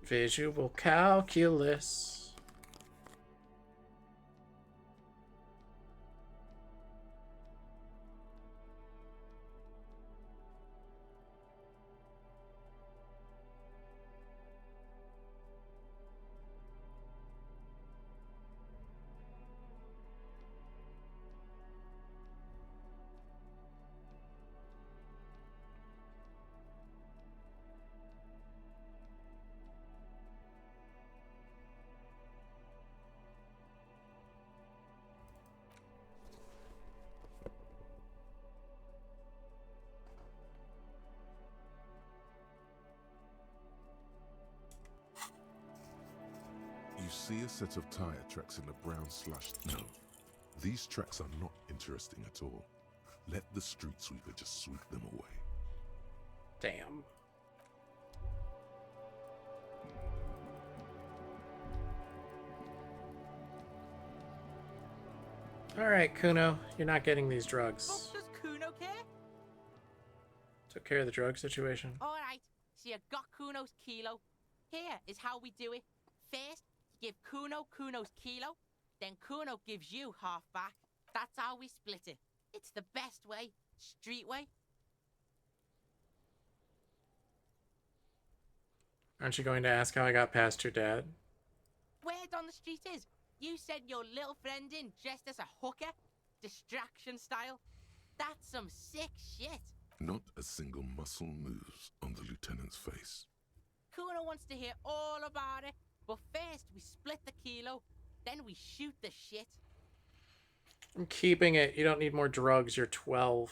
Visual calculus. You see a set of tire tracks in the brown slush. No, these tracks are not interesting at all. Let the street sweeper just sweep them away. Damn. Alright, Kuno, you're not getting these drugs. Fuck does Kuno care? Took care of the drug situation. Alright, so you got Kuno's kilo. Here is how we do it. First, you give Kuno Kuno's kilo, then Kuno gives you half back. That's how we split it. It's the best way, street way. Aren't you going to ask how I got past your dad? Word on the street is, you sent your little friend in dressed as a hooker, distraction style. That's some sick shit. Not a single muscle moves on the lieutenant's face. Kuno wants to hear all about it, but first we split the kilo, then we shoot the shit. I'm keeping it. You don't need more drugs. You're 12.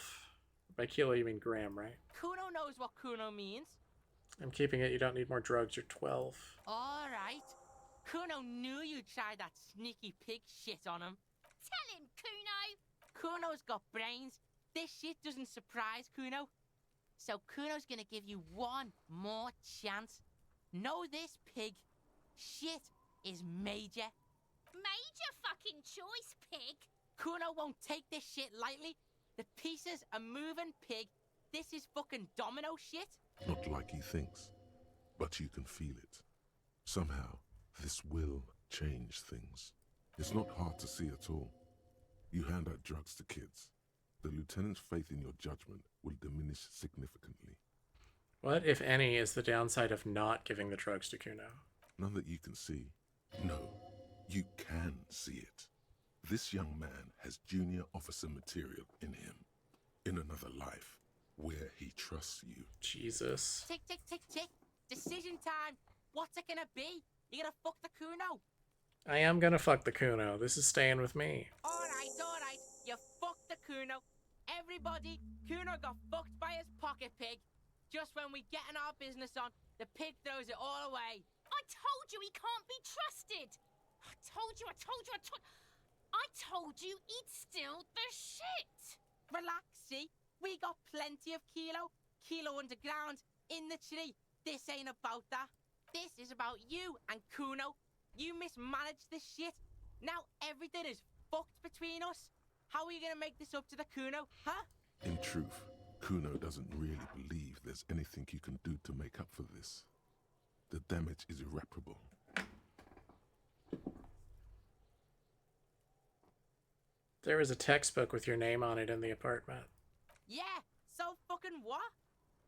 By kilo, you mean gram, right? Kuno knows what Kuno means. I'm keeping it. You don't need more drugs. You're 12. Alright. Kuno knew you'd try that sneaky pig shit on him. Tell him, Kuno! Kuno's got brains. this shit doesn't surprise Kuno. So Kuno's gonna give you one more chance. Know this, pig. Shit is major. Major fucking choice, pig. Kuno won't take this shit lightly. The pieces are moving, pig. This is fucking domino shit. Not like he thinks, but you can feel it. Somehow, this will change things. It's not hard to see at all. You hand out drugs to kids. The lieutenant's faith in your judgment will diminish significantly. What, if any, is the downside of not giving the drugs to Kuno? None that you can see. No, you can see it. This young man has junior officer material in him. In another life, where he trusts you. Jesus. Tick, tick, tick, tick. Decision time. What's it gonna be? You gonna fuck the Kuno? I am gonna fuck the Kuno. This is staying with me. Alright. You fucked the Kuno. Everybody, Kuno got fucked by his pocket pig. Just when we getting our business on, the pig throws it all away. I told you he can't be trusted. I told you. I told you he'd steal the shit. Relax, see? We got plenty of Kilo underground, in the tree. This ain't about that. This is about you and Kuno. You mismanaged this shit. Now everything is fucked between us. How are you gonna make this up to the Kuno, huh? In truth, Kuno doesn't really believe there's anything you can do to make up for this. The damage is irreparable. There was a textbook with your name on it in the apartment. Yeah, so fucking what?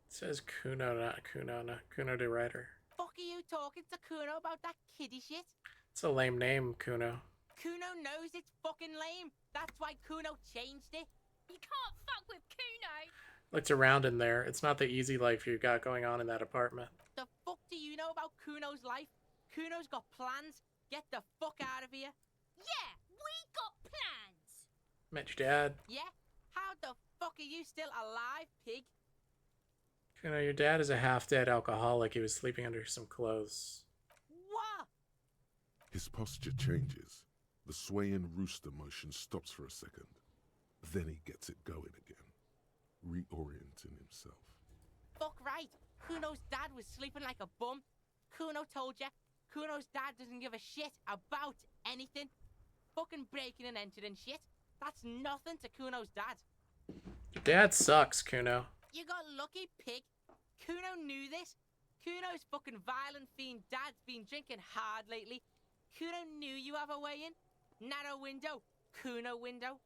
It says Kuno, not Kuno de Writer. Fuck are you talking to Kuno about that kiddie shit? It's a lame name, Kuno. Kuno knows it's fucking lame. That's why Kuno changed it. You can't fuck with Kuno. Looked around in there. It's not the easy life you got going on in that apartment. The fuck do you know about Kuno's life? Kuno's got plans. Get the fuck out of here. Yeah, we got plans. Met your dad. Yeah? How the fuck are you still alive, pig? Kuno, your dad is a half-dead alcoholic. He was sleeping under some clothes. What? His posture changes. The swaying rooster motion stops for a second. Then he gets it going again, reorienting himself. Fuck right. Kuno's dad was sleeping like a bum. Kuno told ya. Kuno's dad doesn't give a shit about anything. Fucking breaking and entering shit. That's nothing to Kuno's dad. Your dad sucks, Kuno. You got lucky, pig. Kuno knew this. Kuno's fucking violent fiend dad's been drinking hard lately. Kuno knew you have a way in. Narrow window. Kuno window.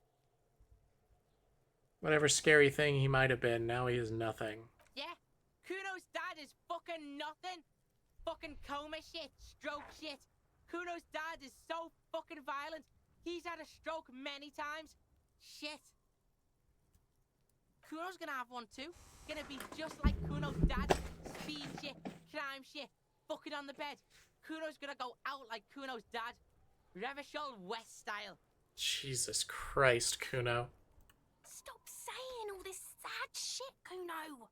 Whatever scary thing he might have been, now he is nothing. Yeah, Kuno's dad is fucking nothing. Fucking coma shit, stroke shit. Kuno's dad is so fucking violent. He's had a stroke many times. Shit. Kuno's gonna have one too. Gonna be just like Kuno's dad. Speed shit, crime shit, fucking on the bed. Kuno's gonna go out like Kuno's dad. Revachol West style. Jesus Christ, Kuno. Stop saying all this sad shit, Kuno.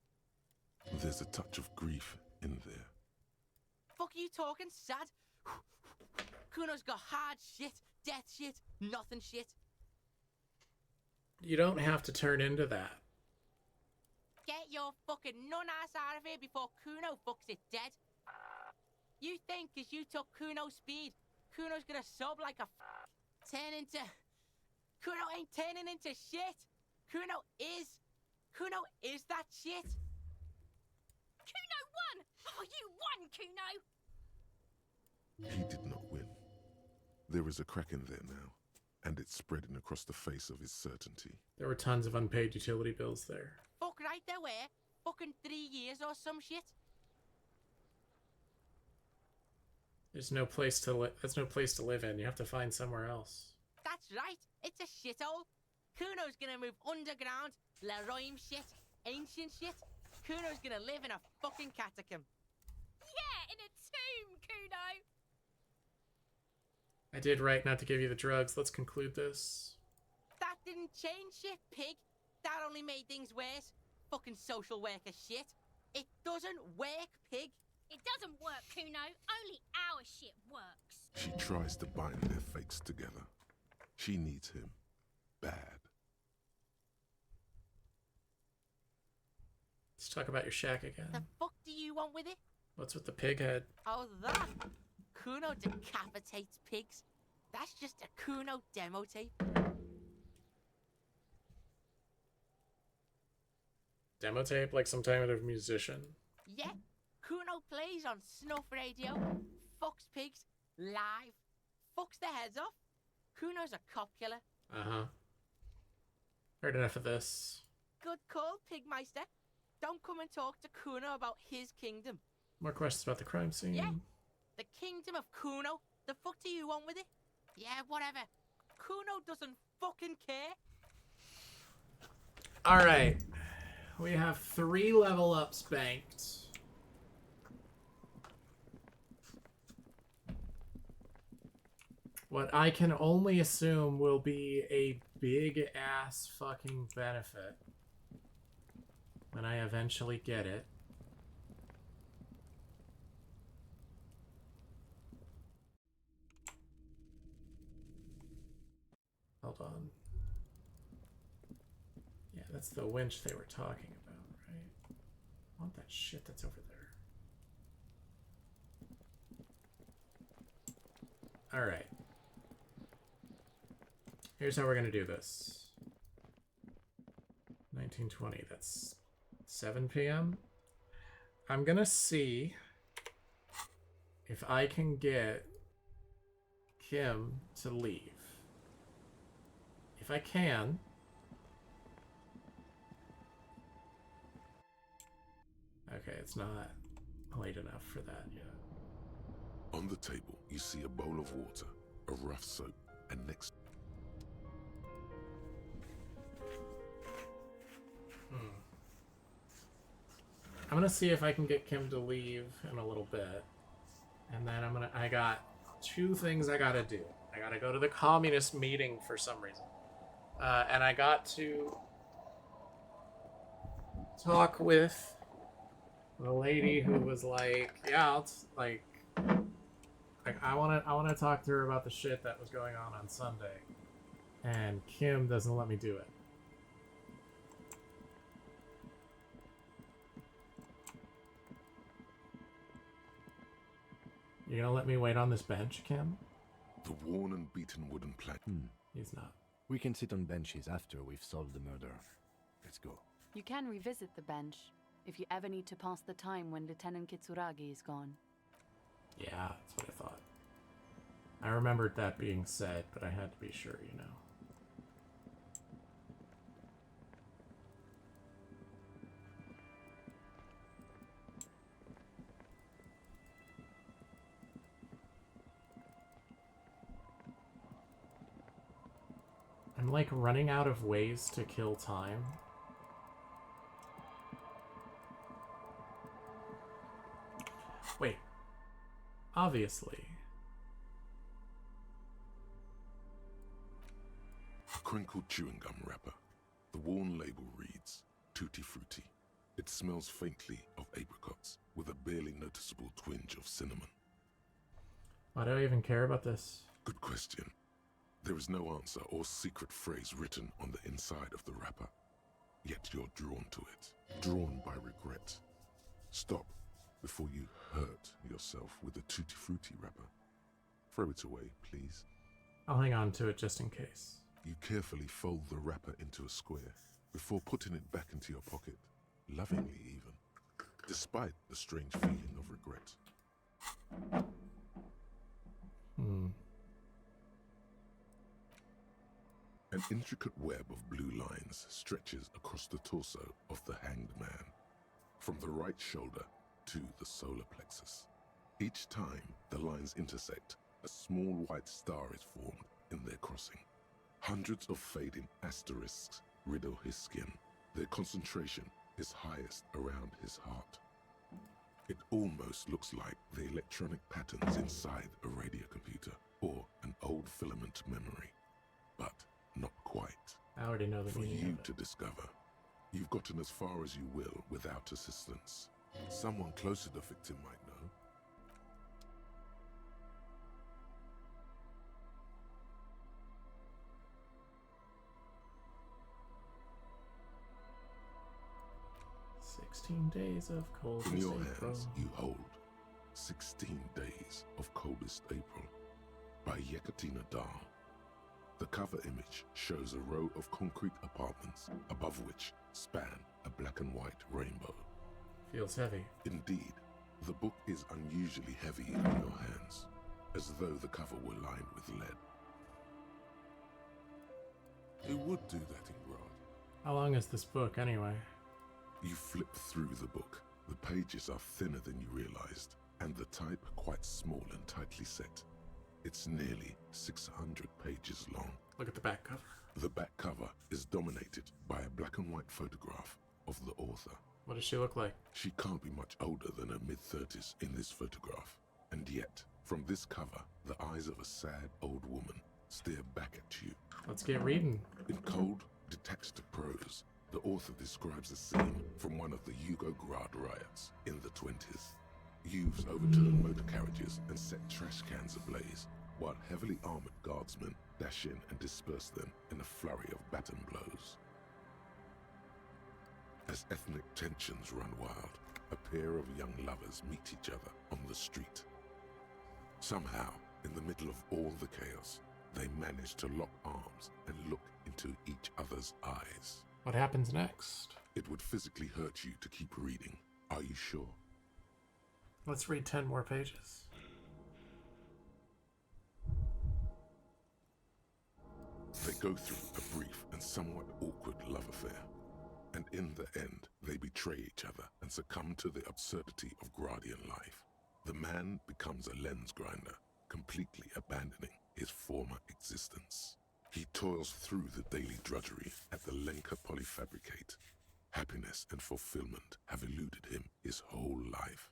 There's a touch of grief in there. Fuck are you talking, sad? Kuno's got hard shit, death shit, nothing shit. You don't have to turn into that. Get your fucking nun-ass out of here before Kuno fucks it dead. You think cause you took Kuno's speed, Kuno's gonna sub like a turn into... Kuno ain't turning into shit. Kuno is that shit. Kuno won! Oh, you won, Kuno! He did not win. There is a crack in there now, and it's spreading across the face of his certainty. There were tons of unpaid utility bills there. Fuck right there were. Fucking 3 years or some shit. There's no place to live in. You have to find somewhere else. That's right. It's a shithole. Kuno's gonna move underground. Leroy shit. Ancient shit. Kuno's gonna live in a fucking catacomb. Yeah, in a tomb, Kuno. I did right not to give you the drugs. Let's conclude this. That didn't change shit, pig. That only made things worse. Fucking social worker shit. It doesn't work, pig. It doesn't work, Kuno. Only our shit works. She tries to bind their fates together. She needs him. Bad. talk about your shack again. The fuck do you want with it? What's with the pig head? Oh, that? Kuno decapitates pigs. That's just a Kuno demo tape. Demo tape, like some kind of musician? Yeah, Kuno plays on snuff radio, fucks pigs, live, fucks their heads off. Kuno's a cop killer. Uh-huh. Heard enough of this. Good call, Pigmeister. Don't come and talk to Kuno about his kingdom. More questions about the crime scene? Yeah, the kingdom of Kuno. The fuck do you want with it? Yeah, whatever. Kuno doesn't fucking care. Alright. We have 3 level ups banked. What I can only assume will be a big ass fucking benefit when I eventually get it. Hold on. Yeah, that's the winch they were talking about, right? I want that shit that's over there. Alright. Here's how we're gonna do this. 1920, that's 7 p.m. I'm gonna see if I can get Kim to leave. If I can, okay, it's not late enough for that yet. On the table, you see a bowl of water, a rough soap, and next... I'm gonna see if I can get Kim to leave in a little bit. And then I got 2 things I gotta do. I gotta go to the communist meeting for some reason. And I got to talk with the lady who was like, yeah, I wanna talk to her about the shit that was going on Sunday. And Kim doesn't let me do it. You're gonna let me wait on this bench, Kim? The worn and beaten wooden plank. He's not. We can sit on benches after we've solved the murder. Let's go. You can revisit the bench if you ever need to pass the time when Lieutenant Kitsuragi is gone. Yeah, that's what I thought. I remembered that being said, but I had to be sure, you know. I'm like running out of ways to kill time. Wait. Obviously. A crinkled chewing gum wrapper. The worn label reads, Tutti Frutti. It smells faintly of apricots, with a barely noticeable twinge of cinnamon. Why do I even care about this? Good question. There is no answer or secret phrase written on the inside of the wrapper. Yet you're drawn to it. Drawn by regret. Stop before you hurt yourself with the Tutti Frutti wrapper. Throw it away, please. I'll hang on to it just in case. You carefully fold the wrapper into a square before putting it back into your pocket, lovingly even, despite the strange feeling of regret. An intricate web of blue lines stretches across the torso of the hanged man, from the right shoulder to the solar plexus. Each time the lines intersect, a small white star is formed in their crossing. Hundreds of fading asterisks riddle his skin. Their concentration is highest around his heart. It almost looks like the electronic patterns inside a radio computer or an old filament memory, but not quite. I already know the For meaning you of it. to discover. You've gotten as far as you will without assistance. Someone close to the victim might know. 16 days of coldest In your April. hands you hold 16 Days of Coldest April by Yekaterina Dahl. The cover image shows a row of concrete apartments above which span a black and white rainbow. Feels heavy. Indeed, the book is unusually heavy in your hands, as though the cover were lined with lead. It would do that in Grad. How long is this book, anyway? You flip through the book. The pages are thinner than you realized, and the type quite small and tightly set. It's nearly 600 pages long. Look at the back cover. The back cover is dominated by a black and white photograph of the author. What does she look like? She can't be much older than her mid-30s in this photograph. And yet, from this cover, the eyes of a sad old woman stare back at you. Let's get reading. In cold, detached prose, the author describes a scene from one of the Yugograd riots in the 20s. Youths overturned motor carriages and set trash cans ablaze, while heavily armored guardsmen dash in and disperse them in a flurry of baton blows. As ethnic tensions run wild, a pair of young lovers meet each other on the street. Somehow, in the middle of all the chaos, they manage to lock arms and look into each other's eyes. What happens next? It would physically hurt you to keep reading. Are you sure? Let's read 10 more pages. They go through a brief and somewhat awkward love affair. And in the end, they betray each other and succumb to the absurdity of Gradian life. The man becomes a lens grinder, completely abandoning his former existence. He toils through the daily drudgery at the Lenka Polyfabricate. Happiness and fulfillment have eluded him his whole life.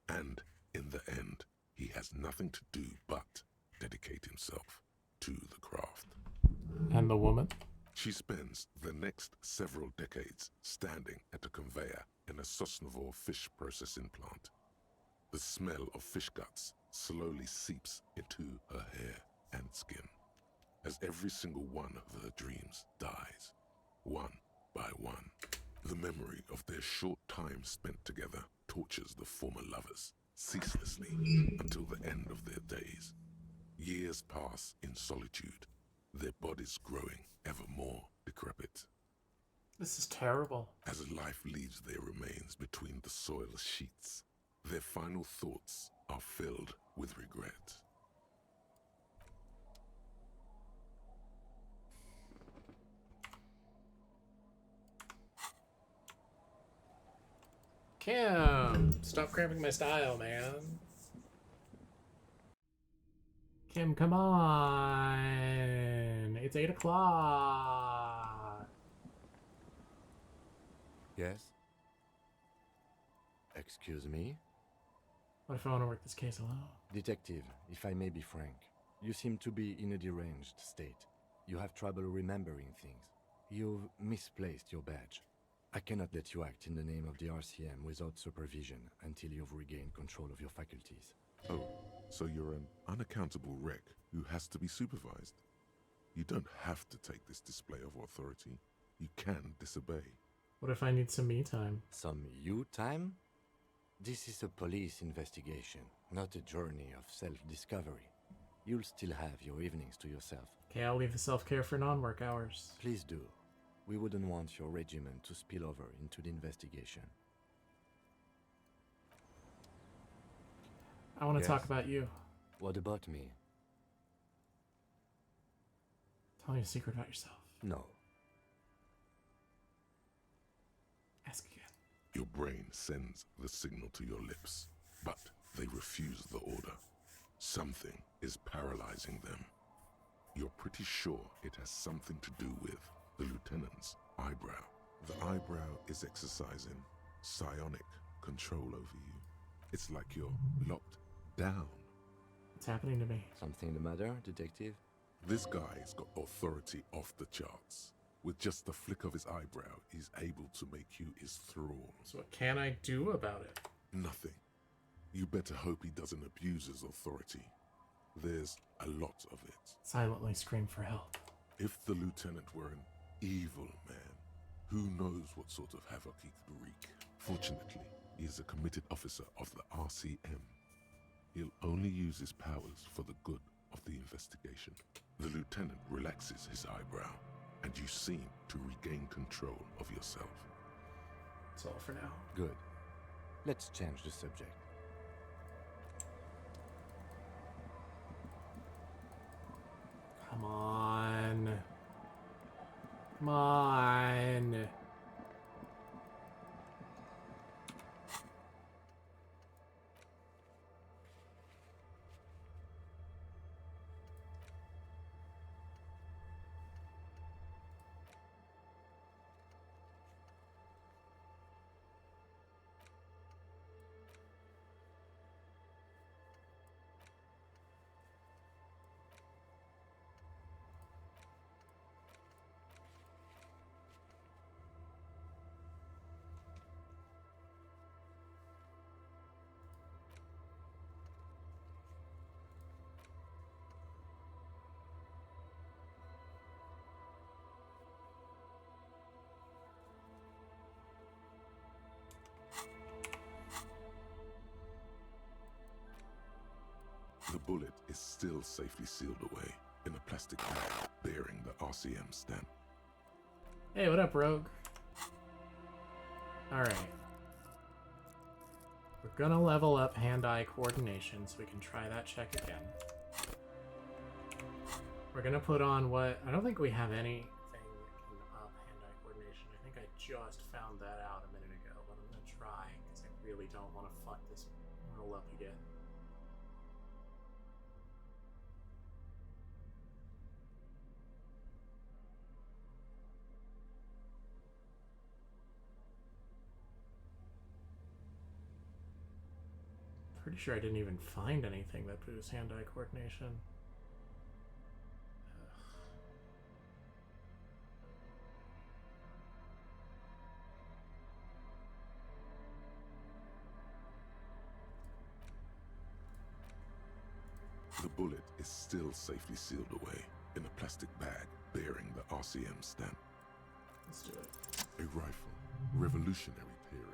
And in the end, he has nothing to do but dedicate himself to the craft. And the woman? She spends the next several decades standing at a conveyor in a Sosnovo fish processing plant. The smell of fish guts slowly seeps into her hair and skin, as every single one of her dreams dies, one by one. The memory of their short time spent together tortures the former lovers ceaselessly until the end of their days. Years pass in solitude, their bodies growing ever more decrepit. This is terrible. As life leaves their remains between the soil sheets, their final thoughts are filled with regret. Kim, stop cramping my style, man. Kim, come on. It's 8 o'clock. Yes? Excuse me? What if I want to work this case alone? Detective, if I may be frank, you seem to be in a deranged state. You have trouble remembering things. You've misplaced your badge. I cannot let you act in the name of the RCM without supervision until you've regained control of your faculties. Oh, so you're an unaccountable wreck who has to be supervised. You don't have to take this display of authority. You can disobey. What if I need some me time? Some you time? This is a police investigation, not a journey of self-discovery. You'll still have your evenings to yourself. Okay, I'll leave the self-care for non-work hours. Please do. We wouldn't want your regiment to spill over into the investigation. I want to Yes. talk about you. What about me? Tell me a secret about yourself. No. Ask again. Your brain sends the signal to your lips, but they refuse the order. Something is paralyzing them. You're pretty sure it has something to do with the lieutenant's eyebrow. The eyebrow is exercising psionic control over you. It's like you're locked down. What's happening to me? Something the matter, detective? This guy's got authority off the charts. With just the flick of his eyebrow, he's able to make you his thrall. So what can I do about it? Nothing. You better hope he doesn't abuse his authority. There's a lot of it. Silently scream for help. If the lieutenant were an evil man Who knows what sort of havoc he could wreak? Fortunately, he is a committed officer of the RCM. He'll only use his powers for the good of the investigation. The lieutenant relaxes his eyebrow, and you seem to regain control of yourself. That's all for now. Good. Let's change the subject. Come on. Come on. The bullet is still safely sealed away in a plastic bag bearing the RCM stamp. Hey, what up, Rogue? Alright. We're gonna level up hand-eye coordination so we can try that check again. We're gonna put on what... I don't think we have anything that can up hand-eye coordination. I think I just found that out a minute ago, but I'm gonna try because I really don't want to fuck this roll up again. Pretty sure I didn't even find anything that boosts hand-eye coordination. The bullet is still safely sealed away in a plastic bag bearing the RCM stamp. Let's do it. A rifle, Revolutionary period.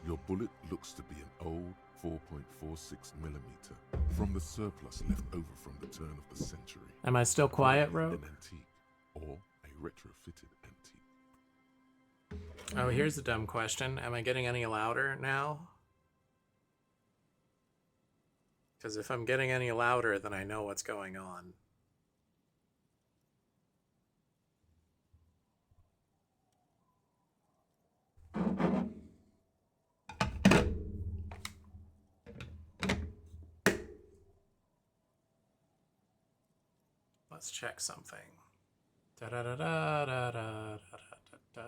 Your bullet looks to be an old 4.46mm from the surplus left over from the turn of the century. Am I still quiet, Rogue? An antique or a retrofitted antique. Oh, here's the dumb question. Am I getting any louder now? Because if I'm getting any louder, then I know what's going on. Let's check something. Da da da da da da da da da.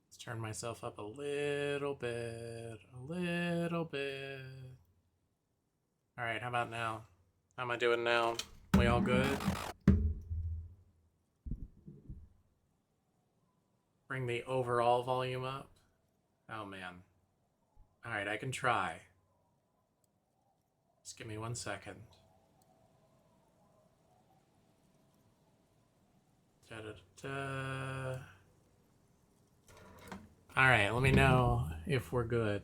Let's turn myself up a little bit, a little bit. All right, how about now? How am I doing now? We all good? Bring the overall volume up. Oh man. All right, I can try. Just give me 1 second. Da-da-da-da. All right, let me know if we're good.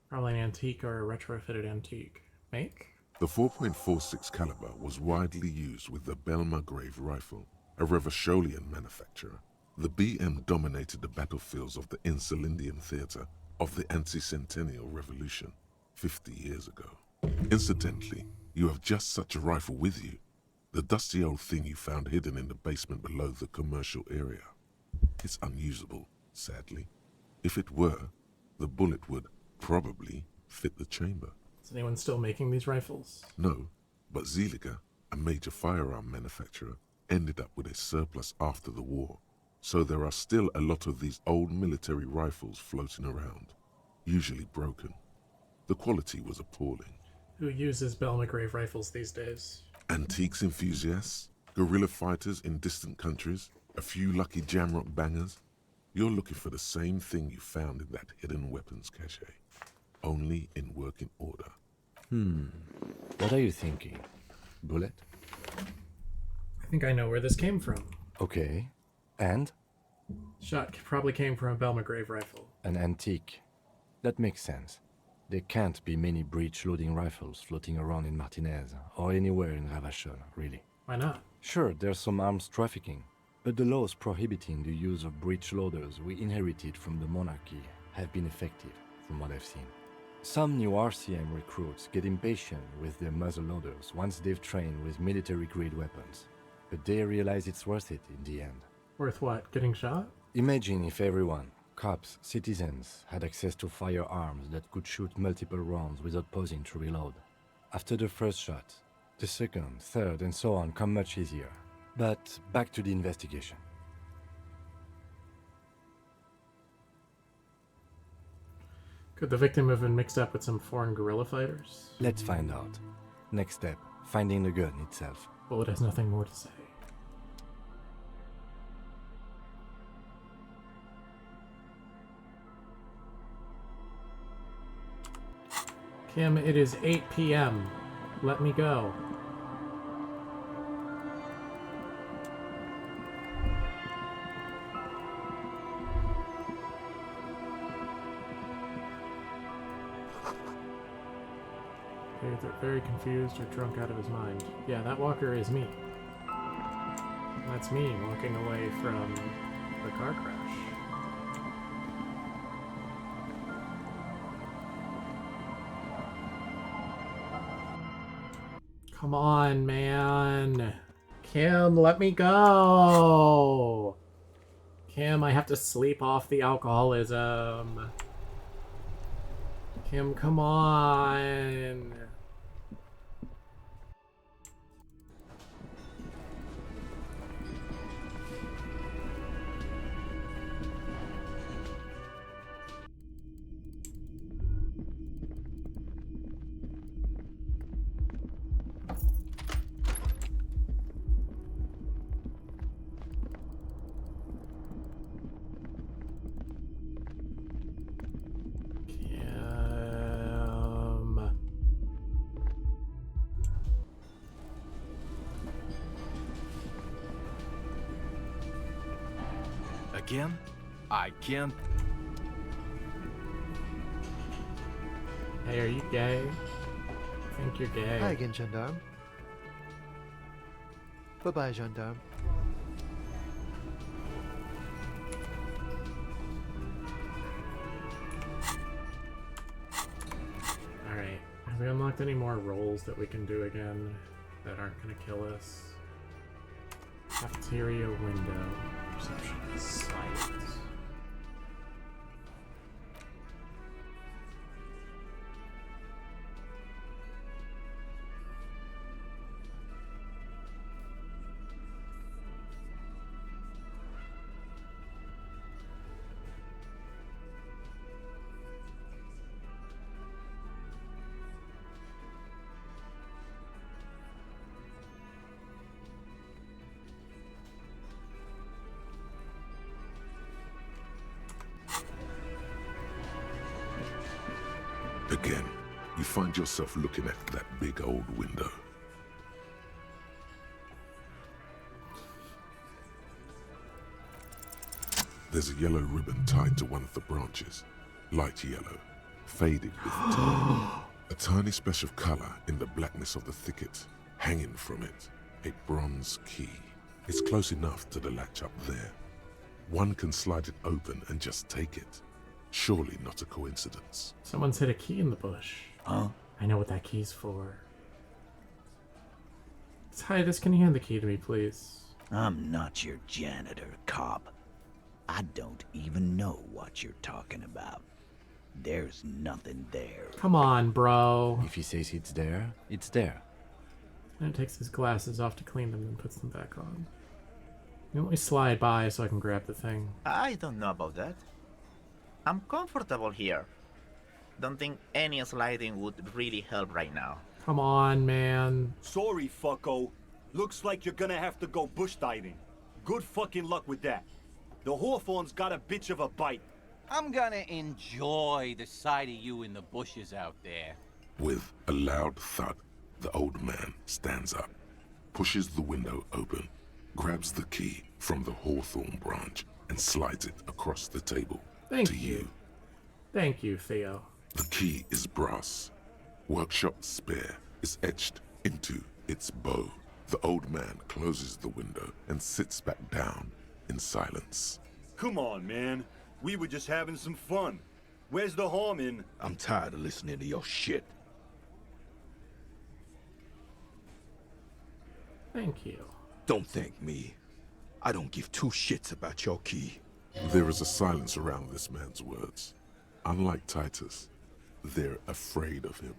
Probably an antique or a retrofitted antique. Make? The 4.46 caliber was widely used with the Belmargrave rifle, a Revacholian manufacturer. The BM dominated the battlefields of the Insulindian theater of the anti-centennial revolution 50 years ago. Incidentally, you have just such a rifle with you. The dusty old thing you found hidden in the basement below the commercial area. It's unusable, sadly. If it were, the bullet would probably fit the chamber. Is anyone still making these rifles? No, but Zeliger, a major firearm manufacturer, ended up with a surplus after the war. So there are still a lot of these old military rifles floating around, usually broken. The quality was appalling. Who uses Belmargrave rifles these days? Antiques enthusiasts, guerrilla fighters in distant countries, a few lucky jamrock bangers. You're looking for the same thing you found in that hidden weapons cache, only in working order. What are you thinking? Bullet? I think I know where this came from. Okay. And? Shot probably came from a Belmagrave rifle. An antique. That makes sense. There can't be many breech-loading rifles floating around in Martinez, or anywhere in Ravachol, really. Why not? Sure, there's some arms trafficking, but the laws prohibiting the use of breech loaders we inherited from the monarchy have been effective, from what I've seen. Some new RCM recruits get impatient with their muzzle loaders once they've trained with military-grade weapons, but they realize it's worth it in the end. Worth what? Getting shot? Imagine if everyone, cops, citizens, had access to firearms that could shoot multiple rounds without pausing to reload. After the first shot, the second, third, and so on come much easier. But back to the investigation. Could the victim have been mixed up with some foreign guerrilla fighters? Let's find out. Next step, finding the gun itself. Bullet has nothing more to say. Kim, it is 8 p.m. Let me go. Either very confused or drunk out of his mind. Yeah, that walker is me. That's me walking away from the car crash. Come on, man. Kim, let me go. Kim, I have to sleep off the alcoholism. Kim, come on. Again? I can't. Hey, are you gay? I think you're gay. Hi again, gendarme. Bye-bye, gendarme. Alright. Have we unlocked any more roles that we can do again that aren't gonna kill us? Cafeteria window. Perception is sight. Again, you find yourself looking at that big old window. There's a yellow ribbon tied to one of the branches. Light yellow, faded with time. A tiny splash of color in the blackness of the thicket. Hanging from it, a bronze key. It's close enough to the latch up there. One can slide it open and just take it. Surely not a coincidence. Someone's hid a key in the bush. Huh? I know what that key's for. Titus, can you hand the key to me, please? I'm not your janitor, cop. I don't even know what you're talking about. There's nothing there. Come on, bro. If he says it's there, it's there. And takes his glasses off to clean them and puts them back on. You let me slide by so I can grab the thing. I don't know about that. I'm comfortable here. Don't think any sliding would really help right now. Come on, man. Sorry, fucko. Looks like you're gonna have to go bush diving. Good fucking luck with that. The Hawthorne's got a bitch of a bite. I'm gonna enjoy the sight of you in the bushes out there. With a loud thud, the old man stands up, pushes the window open, grabs the key from the hawthorn branch and slides it across the table Thank to you. Thank you, Theo. The key is brass. Workshop spear is etched into its bow. The old man closes the window and sits back down in silence. Come on, man. We were just having some fun. Where's the harm in... I'm tired of listening to your shit. Thank you. Don't thank me. I don't give two shits about your key. There is a silence around this man's words. Unlike Titus, they're afraid of him.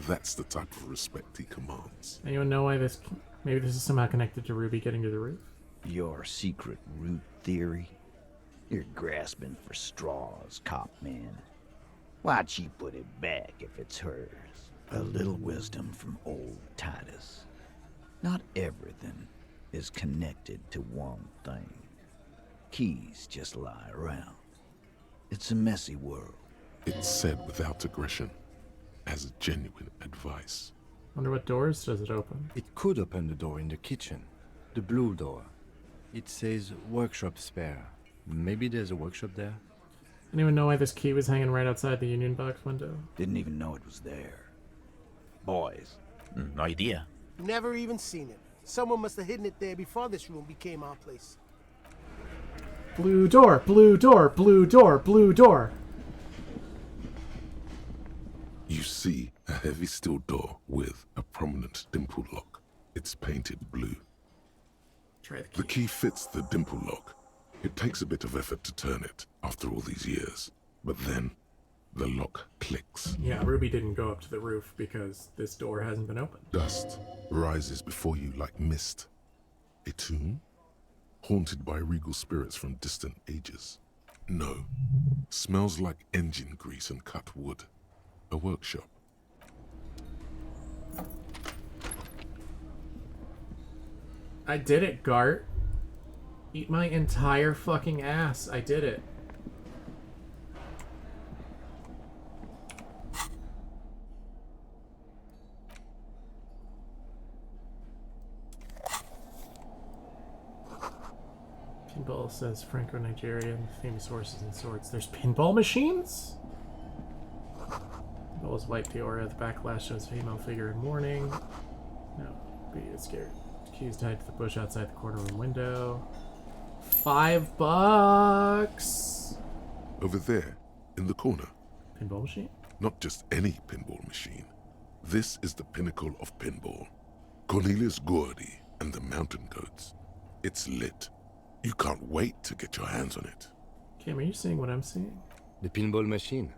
That's the type of respect he commands. Anyone know why this... Maybe this is somehow connected to Ruby getting to the roof? Your secret root theory? You're grasping for straws, cop man. Why'd she put it back if it's hers? A little wisdom from old Titus. Not everything is connected to one thing. Keys just lie around. It's a messy world. It's said without aggression, as genuine advice. Wonder what doors does it open? It could open the door in the kitchen. The blue door. It says workshop spare. Maybe there's a workshop there? Anyone know why this key was hanging right outside the Union Box window? Didn't even know it was there. Boys. No idea. Never even seen it. Someone must have hidden it there before this room became our place. Blue door, blue door, blue door, blue door. You see a heavy steel door with a prominent dimple lock. It's painted blue. Try the key. The key fits the dimple lock. It takes a bit of effort to turn it after all these years, but then the lock clicks. Yeah, Ruby didn't go up to the roof because this door hasn't been opened. Dust rises before you like mist. A tomb? Haunted by regal spirits from distant ages? No. Smells like engine grease and cut wood. A workshop. I did it, Gart. Eat my entire fucking ass. I did it. Pinball says Franco-Nigerian, famous horses and swords. There's pinball machines? Pinball has wiped the aura. The backlash shows female figure in mourning. No, be scared. Keys tied to the bush outside the corner room window. $5. Over there, in the corner. Pinball machine? Not just any pinball machine. This is the pinnacle of pinball. Cornelius Gordy and the Mountain Goats. It's lit. You can't wait to get your hands on it. Cam, are you seeing what I'm seeing? The pinball machine.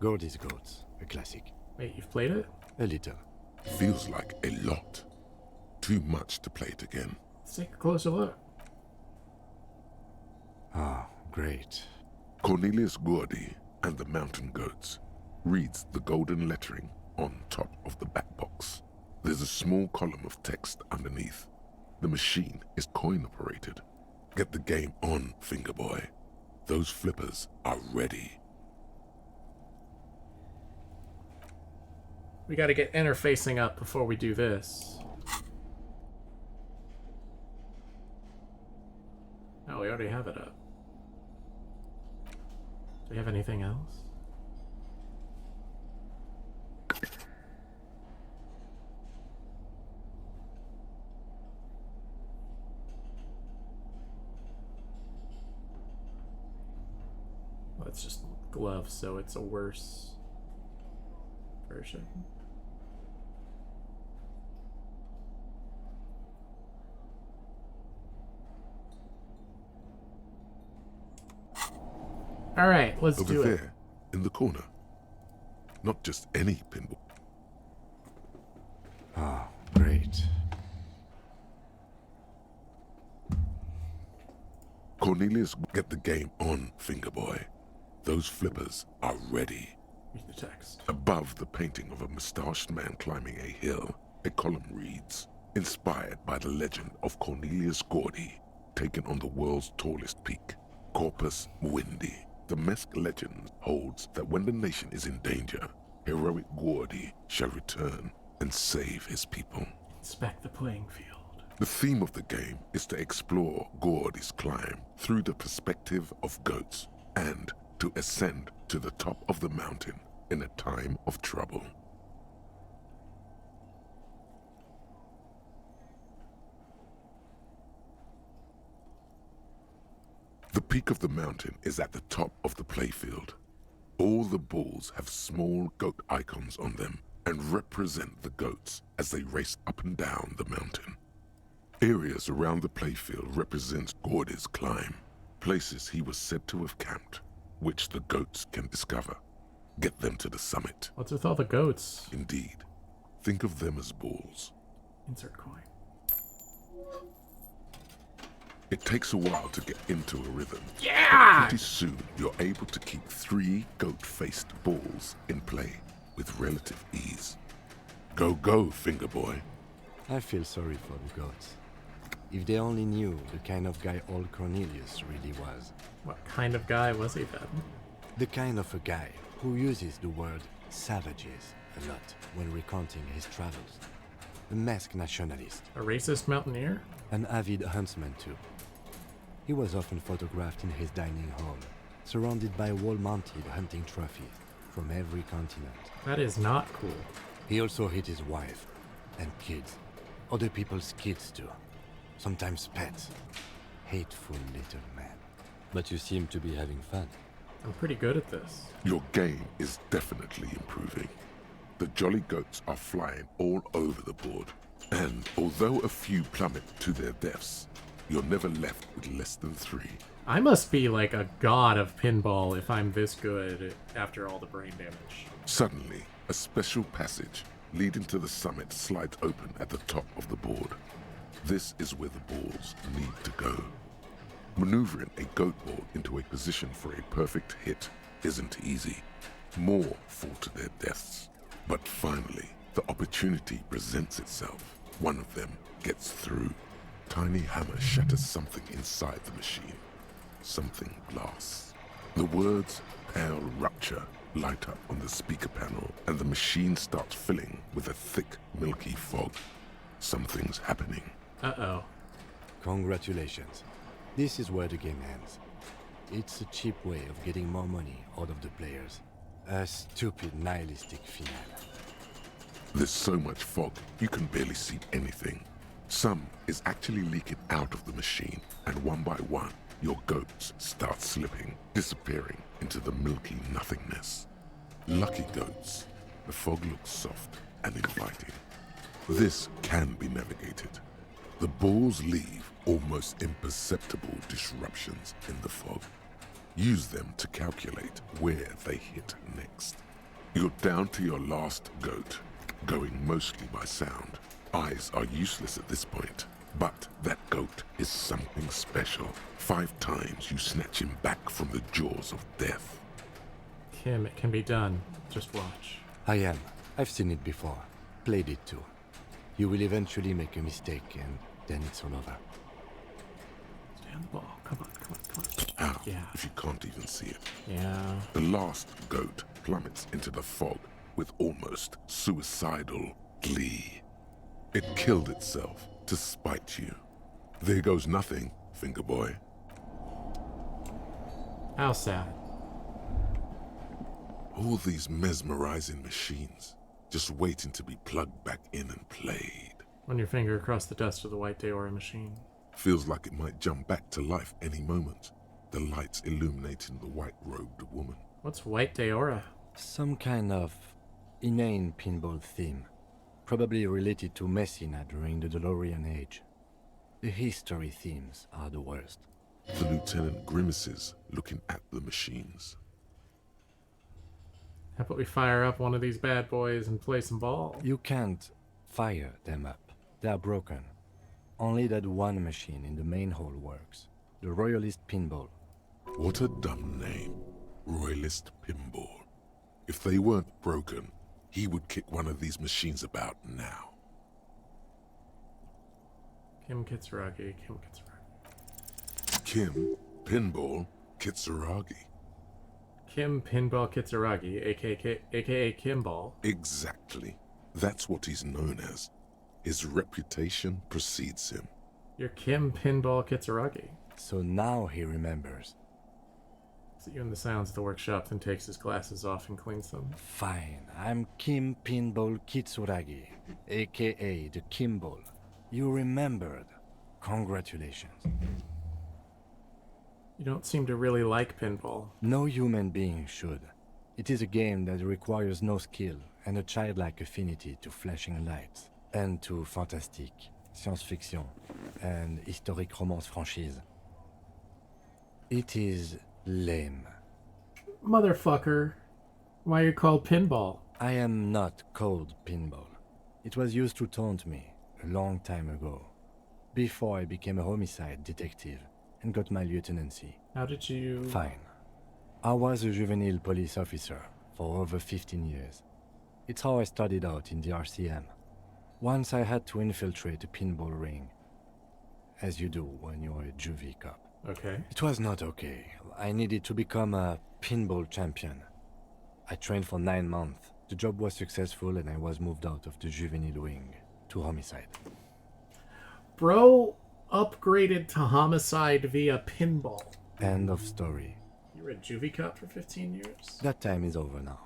Gordy's Goats. A classic. Wait, you've played it? A little. Feels like a lot. Too much to play it again. Let's take a closer look. Ah, great. Cornelius Gordy and the Mountain Goats reads the golden lettering on top of the back box. There's a small column of text underneath. The machine is coin-operated. Get the game on, Fingerboy. Those flippers are ready. We gotta get interfacing up before we do this. Oh, we already have it up. Do we have anything else? Well, it's just gloves, so it's a worse version. All right, let's do it. Over there, in the corner. Not just any pinball. Ah, great. Cornelius, get the game on, Fingerboy. Those flippers are ready. Read the text. Above the painting of a mustached man climbing a hill, a column reads, inspired by the legend of Cornelius Gordy, taken on the world's tallest peak, Corpus Muindi. The Mesk legend holds that when the nation is in danger, heroic Gordy shall return and save his people. Inspect the playing field. The theme of the game is to explore Gordy's climb through the perspective of goats and to ascend to the top of the mountain in a time of trouble. The peak of the mountain is at the top of the playfield. All the balls have small goat icons on them and represent the goats as they race up and down the mountain. Areas around the playfield represent Gordy's climb, places he was said to have camped, which the goats can discover. Get them to the summit. What's with all the goats? Indeed. Think of them as balls. Insert coin. It takes a while to get into a rhythm. Yeah! But pretty soon, you're able to keep 3 goat-faced balls in play with relative ease. Go, go, finger boy. I feel sorry for the goats. If they only knew the kind of guy old Cornelius really was. What kind of guy was he then? The kind of a guy who uses the word savages a lot when recounting his travels. A masked nationalist. A racist mountaineer? An avid huntsman too. He was often photographed in his dining hall, surrounded by wall-mounted hunting trophies from every continent. That is not cool. He also hit his wife and kids. Other people's kids too. Sometimes pets. Hateful little man. But you seem to be having fun. I'm pretty good at this. Your game is definitely improving. The jolly goats are flying all over the board. And although a few plummet to their deaths, you're never left with less than 3. I must be like a god of pinball if I'm this good after all the brain damage. Suddenly, a special passage leading to the summit slides open at the top of the board. This is where the balls need to go. Maneuvering a goat ball into a position for a perfect hit isn't easy. More fall to their deaths. But finally, the opportunity presents itself. One of them gets through. Tiny hammer shatters something inside the machine. Something glass. The words "Pale Rupture" light up on the speaker panel, and the machine starts filling with a thick, milky fog. Something's happening. Uh-oh. Congratulations. This is where the game ends. It's a cheap way of getting more money out of the players. A stupid nihilistic finale. There's so much fog, you can barely see anything. Some is actually leaking out of the machine, and one by one, your goats start slipping, disappearing into the milky nothingness. Lucky goats, the fog looks soft and inviting. This can be navigated. The balls leave almost imperceptible disruptions in the fog. Use them to calculate where they hit next. You're down to your last goat, going mostly by sound. Eyes are useless at this point, but that goat is something special. 5 times you snatch him back from the jaws of death. Kim, it can be done. Just watch. I am. I've seen it before. Played it too. You will eventually make a mistake, and then it's all over. Stay on the ball. Come on, come on, come on. How? Yeah. If you can't even see it. Yeah. The last goat plummets into the fog with almost suicidal glee. It killed itself to spite you. There goes nothing, finger boy. How sad. All these mesmerizing machines, just waiting to be plugged back in and played. Run your finger across the dust of the white Deora machine. Feels like it might jump back to life any moment. The lights illuminating the white-robed woman. What's white Deora? Some kind of inane pinball theme. Probably related to Messina during the DeLorean age. The history themes are the worst. The lieutenant grimaces, looking at the machines. How about we fire up one of these bad boys and play some ball? You can't fire them up. They are broken. Only that one machine in the main hall works. The Royalist Pinball. What a dumb name. Royalist Pinball. If they weren't broken, he would kick one of these machines about now. Kim Kitsuragi, Kim Kitsuragi. Kim Pinball Kitsuragi. Kim Pinball Kitsuragi, aka Kimball. Exactly. That's what he's known as. His reputation precedes him. You're Kim Pinball Kitsuragi. So now he remembers. So you in the sounds of the workshop, then takes his glasses off and cleans them. Fine, I'm Kim Pinball Kitsuragi, aka the Kimball. You remembered. Congratulations. You don't seem to really like pinball. No human being should. It is a game that requires no skill and a childlike affinity to flashing lights and to fantastique, science fiction, and historic romance franchise. It is lame. Motherfucker. Why are you called Pinball? I am not called Pinball. It was used to taunt me a long time ago, before I became a homicide detective and got my lieutenancy. How did you... Fine. I was a juvenile police officer for over 15 years. It's how I started out in the RCM. Once I had to infiltrate a pinball ring, as you do when you're a juvie cop. Okay. It was not okay. I needed to become a pinball champion. I trained for 9 months. The job was successful and I was moved out of the juvenile wing to homicide. Bro upgraded to homicide via pinball. End of story. You were a juvie cop for 15 years? That time is over now.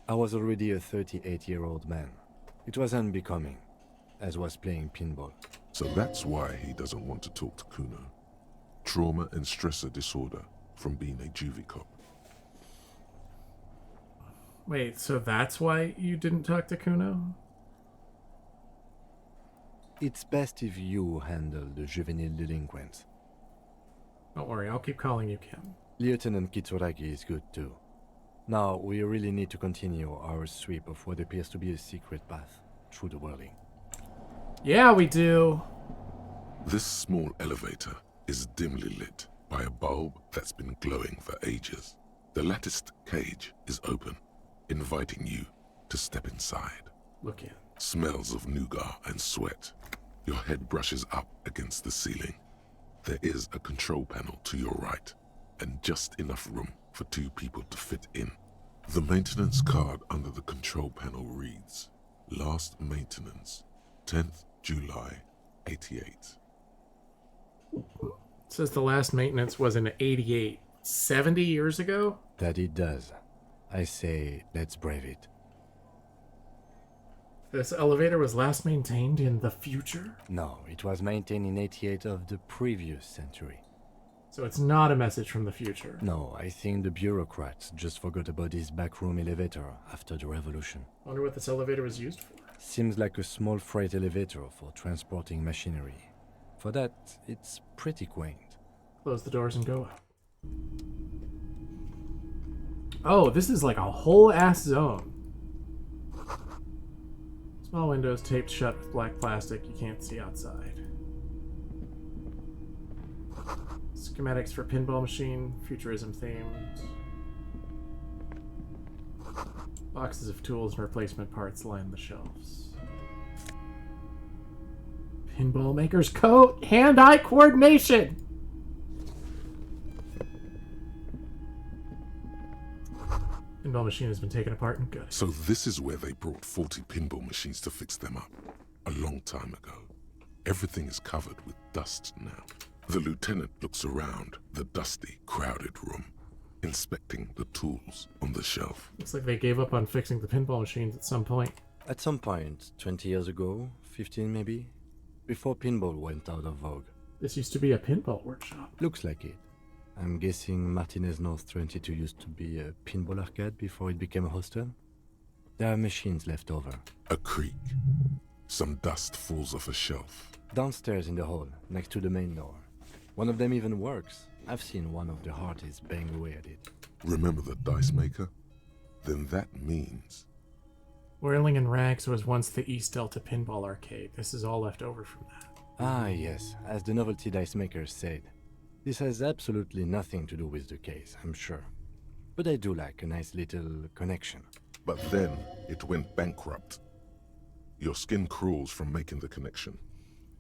I was already a 38-year-old man. It was unbecoming, as was playing pinball. So that's why he doesn't want to talk to Kuno. Trauma and stressor disorder from being a juvie cop. Wait, so that's why you didn't talk to Kuno? It's best if you handle the juvenile delinquents. Don't worry, I'll keep calling you Kim. Lieutenant Kitsuragi is good too. Now, we really need to continue our sweep of what appears to be a secret path through the whirling. Yeah, we do. This small elevator is dimly lit by a bulb that's been glowing for ages. The latticed cage is open, inviting you to step inside. Look in. Smells of nougat and sweat. Your head brushes up against the ceiling. There is a control panel to your right, and just enough room for 2 people to fit in. The maintenance card under the control panel reads, Last maintenance, 10th July, 88. It says the last maintenance was in 88. 70 years ago? That it does. I say, let's brave it. This elevator was last maintained in the future? No, it was maintained in 88 of the previous century. So it's not a message from the future? No, I think the bureaucrats just forgot about this backroom elevator after the revolution. Wonder what this elevator was used for. Seems like a small freight elevator for transporting machinery. For that, it's pretty quaint. Close the doors and go up. Oh, this is like a whole ass zone. Small windows taped shut with black plastic. You can't see outside. Schematics for pinball machine, futurism themed. Boxes of tools and replacement parts line the shelves. Pinball maker's coat, hand-eye coordination. Pinball machine has been taken apart and gutted. So this is where they brought 40 pinball machines to fix them up. A long time ago. Everything is covered with dust now. The lieutenant looks around the dusty, crowded room, inspecting the tools on the shelf. Looks like they gave up on fixing the pinball machines at some point. At some point, 20 years ago, 15 maybe, before pinball went out of vogue. This used to be a pinball workshop. Looks like it. I'm guessing Martinez North 22 used to be a pinball arcade before it became a hostel. There are machines left over. A creak. Some dust falls off a shelf. Downstairs in the hall, next to the main door. One of them even works. I've seen one of the hearties bang away at it. Remember the dice maker? Then that means... Whirling and Rags was once the East Delta Pinball Arcade. This is all left over from that. Ah, yes, as the novelty dice makers said. This has absolutely nothing to do with the case, I'm sure. But I do like a nice little connection. But then it went bankrupt. Your skin crawls from making the connection.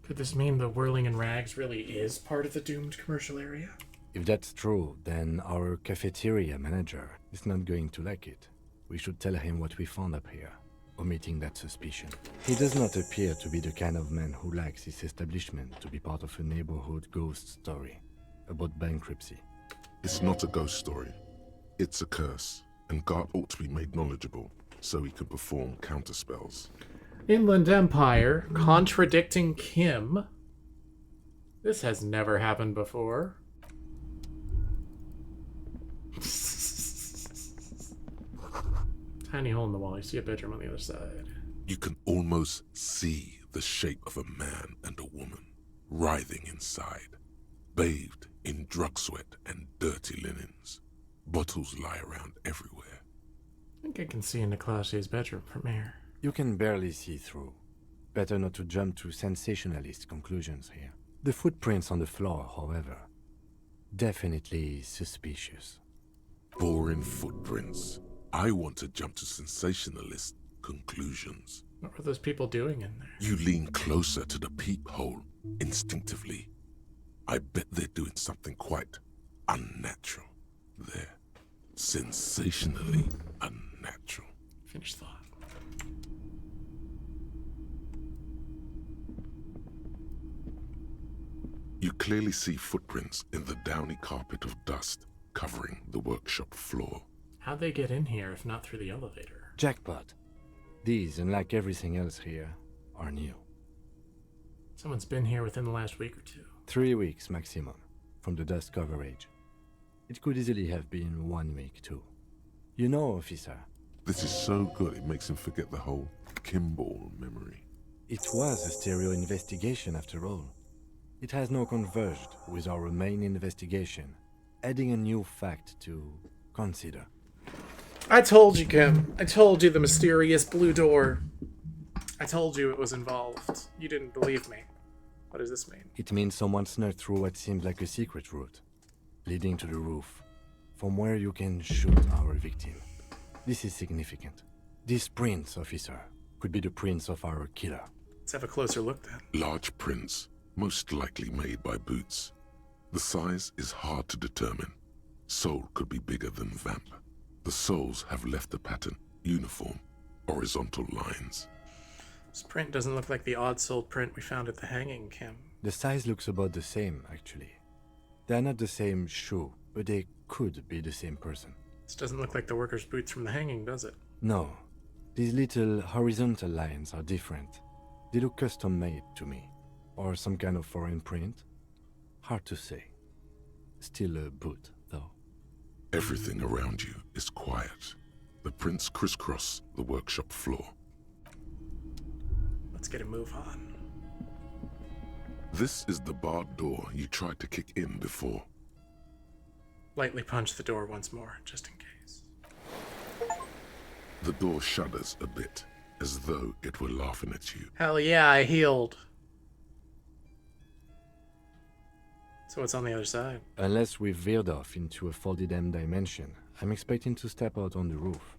Could this mean the Whirling and Rags really is part of the doomed commercial area? If that's true, then our cafeteria manager is not going to like it. We should tell him what we found up here. omitting that suspicion. He does not appear to be the kind of man who likes his establishment to be part of a neighborhood ghost story about bankruptcy. It's not a ghost story. It's a curse, and Gart ought to be made knowledgeable so he can perform counterspells. Inland Empire contradicting Kim. This has never happened before. Tiny hole in the wall. You see a bedroom on the other side. You can almost see the shape of a man and a woman writhing inside, bathed in drug sweat and dirty linens. Bottles lie around everywhere. I think I can see into Klaus's bedroom from here. You can barely see through. Better not to jump to sensationalist conclusions here. The footprints on the floor, however, definitely suspicious. Boring footprints. I want to jump to sensationalist conclusions. What were those people doing in there? You lean closer to the peephole instinctively. I bet they're doing something quite unnatural. They're sensationally unnatural. Finish thought. You clearly see footprints in the downy carpet of dust covering the workshop floor. How'd they get in here if not through the elevator? Jackpot. These, unlike everything else here, are new. Someone's been here within the last week or two. 3 weeks maximum, from the dust coverage. It could easily have been 1 week too. You know, officer. This is so good it makes him forget the whole Kimball memory. It was a stereo investigation after all. It has now converged with our main investigation, adding a new fact to consider. I told you, Kim. I told you the mysterious blue door. I told you it was involved. You didn't believe me. What does this mean? It means someone snuck through what seems like a secret route, leading to the roof, from where you can shoot our victim. This is significant. These prints, officer, could be the prints of our killer. Let's have a closer look then. Large prints, most likely made by boots. The size is hard to determine. Sole could be bigger than vamp. The soles have left the pattern, uniform, horizontal lines. This print doesn't look like the odd-soled print we found at the hanging, Kim. The size looks about the same, actually. They're not the same shoe, but they could be the same person. This doesn't look like the worker's boots from the hanging, does it? No. These little horizontal lines are different. They look custom-made to me. Or some kind of foreign print. Hard to say. Still a boot, though. Everything around you is quiet. The prints crisscross the workshop floor. Let's get a move on. This is the barred door you tried to kick in before. Lightly punch the door once more, just in case. The door shudders a bit, as though it were laughing at you. Hell yeah, I healed. So what's on the other side? Unless we've veered off into a folded M dimension, I'm expecting to step out on the roof.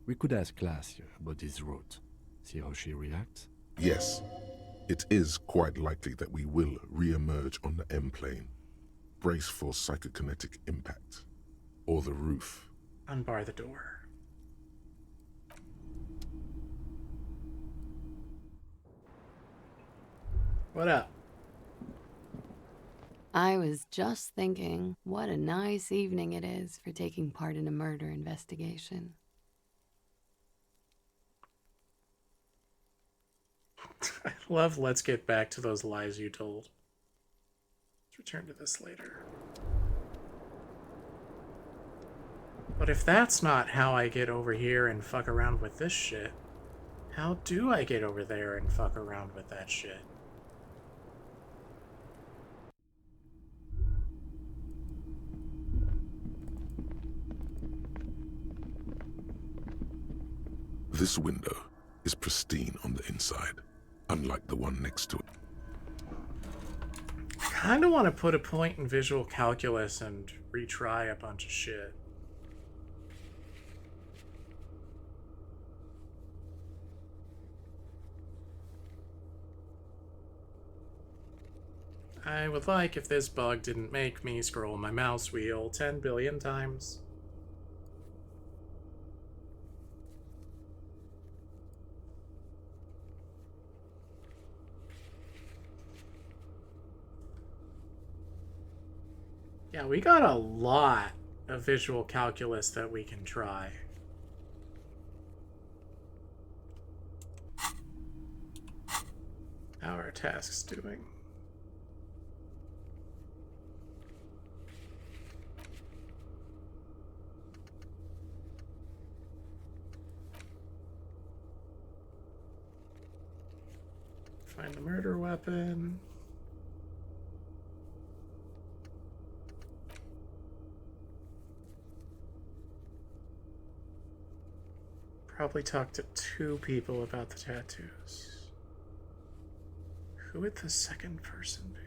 We could ask Class about this route. See how she reacts? Yes, it is quite likely that we will re-emerge on the M-plane. Brace for psychokinetic impact. Or the roof. Unbar the door. What up? I was just thinking, what a nice evening it is for taking part in a murder investigation. I love let's get back to those lies you told. Let's return to this later. But if that's not how I get over here and fuck around with this shit, how do I get over there and fuck around with that shit? This window is pristine on the inside, unlike the one next to it. I kind of want to put a point in visual calculus and retry a bunch of shit. I would like if this bug didn't make me scroll my mouse wheel 10 billion times. Yeah, we got a lot of visual calculus that we can try. How are our tasks doing? Find the murder weapon. Probably talk to 2 people about the tattoos. Who would the second person be?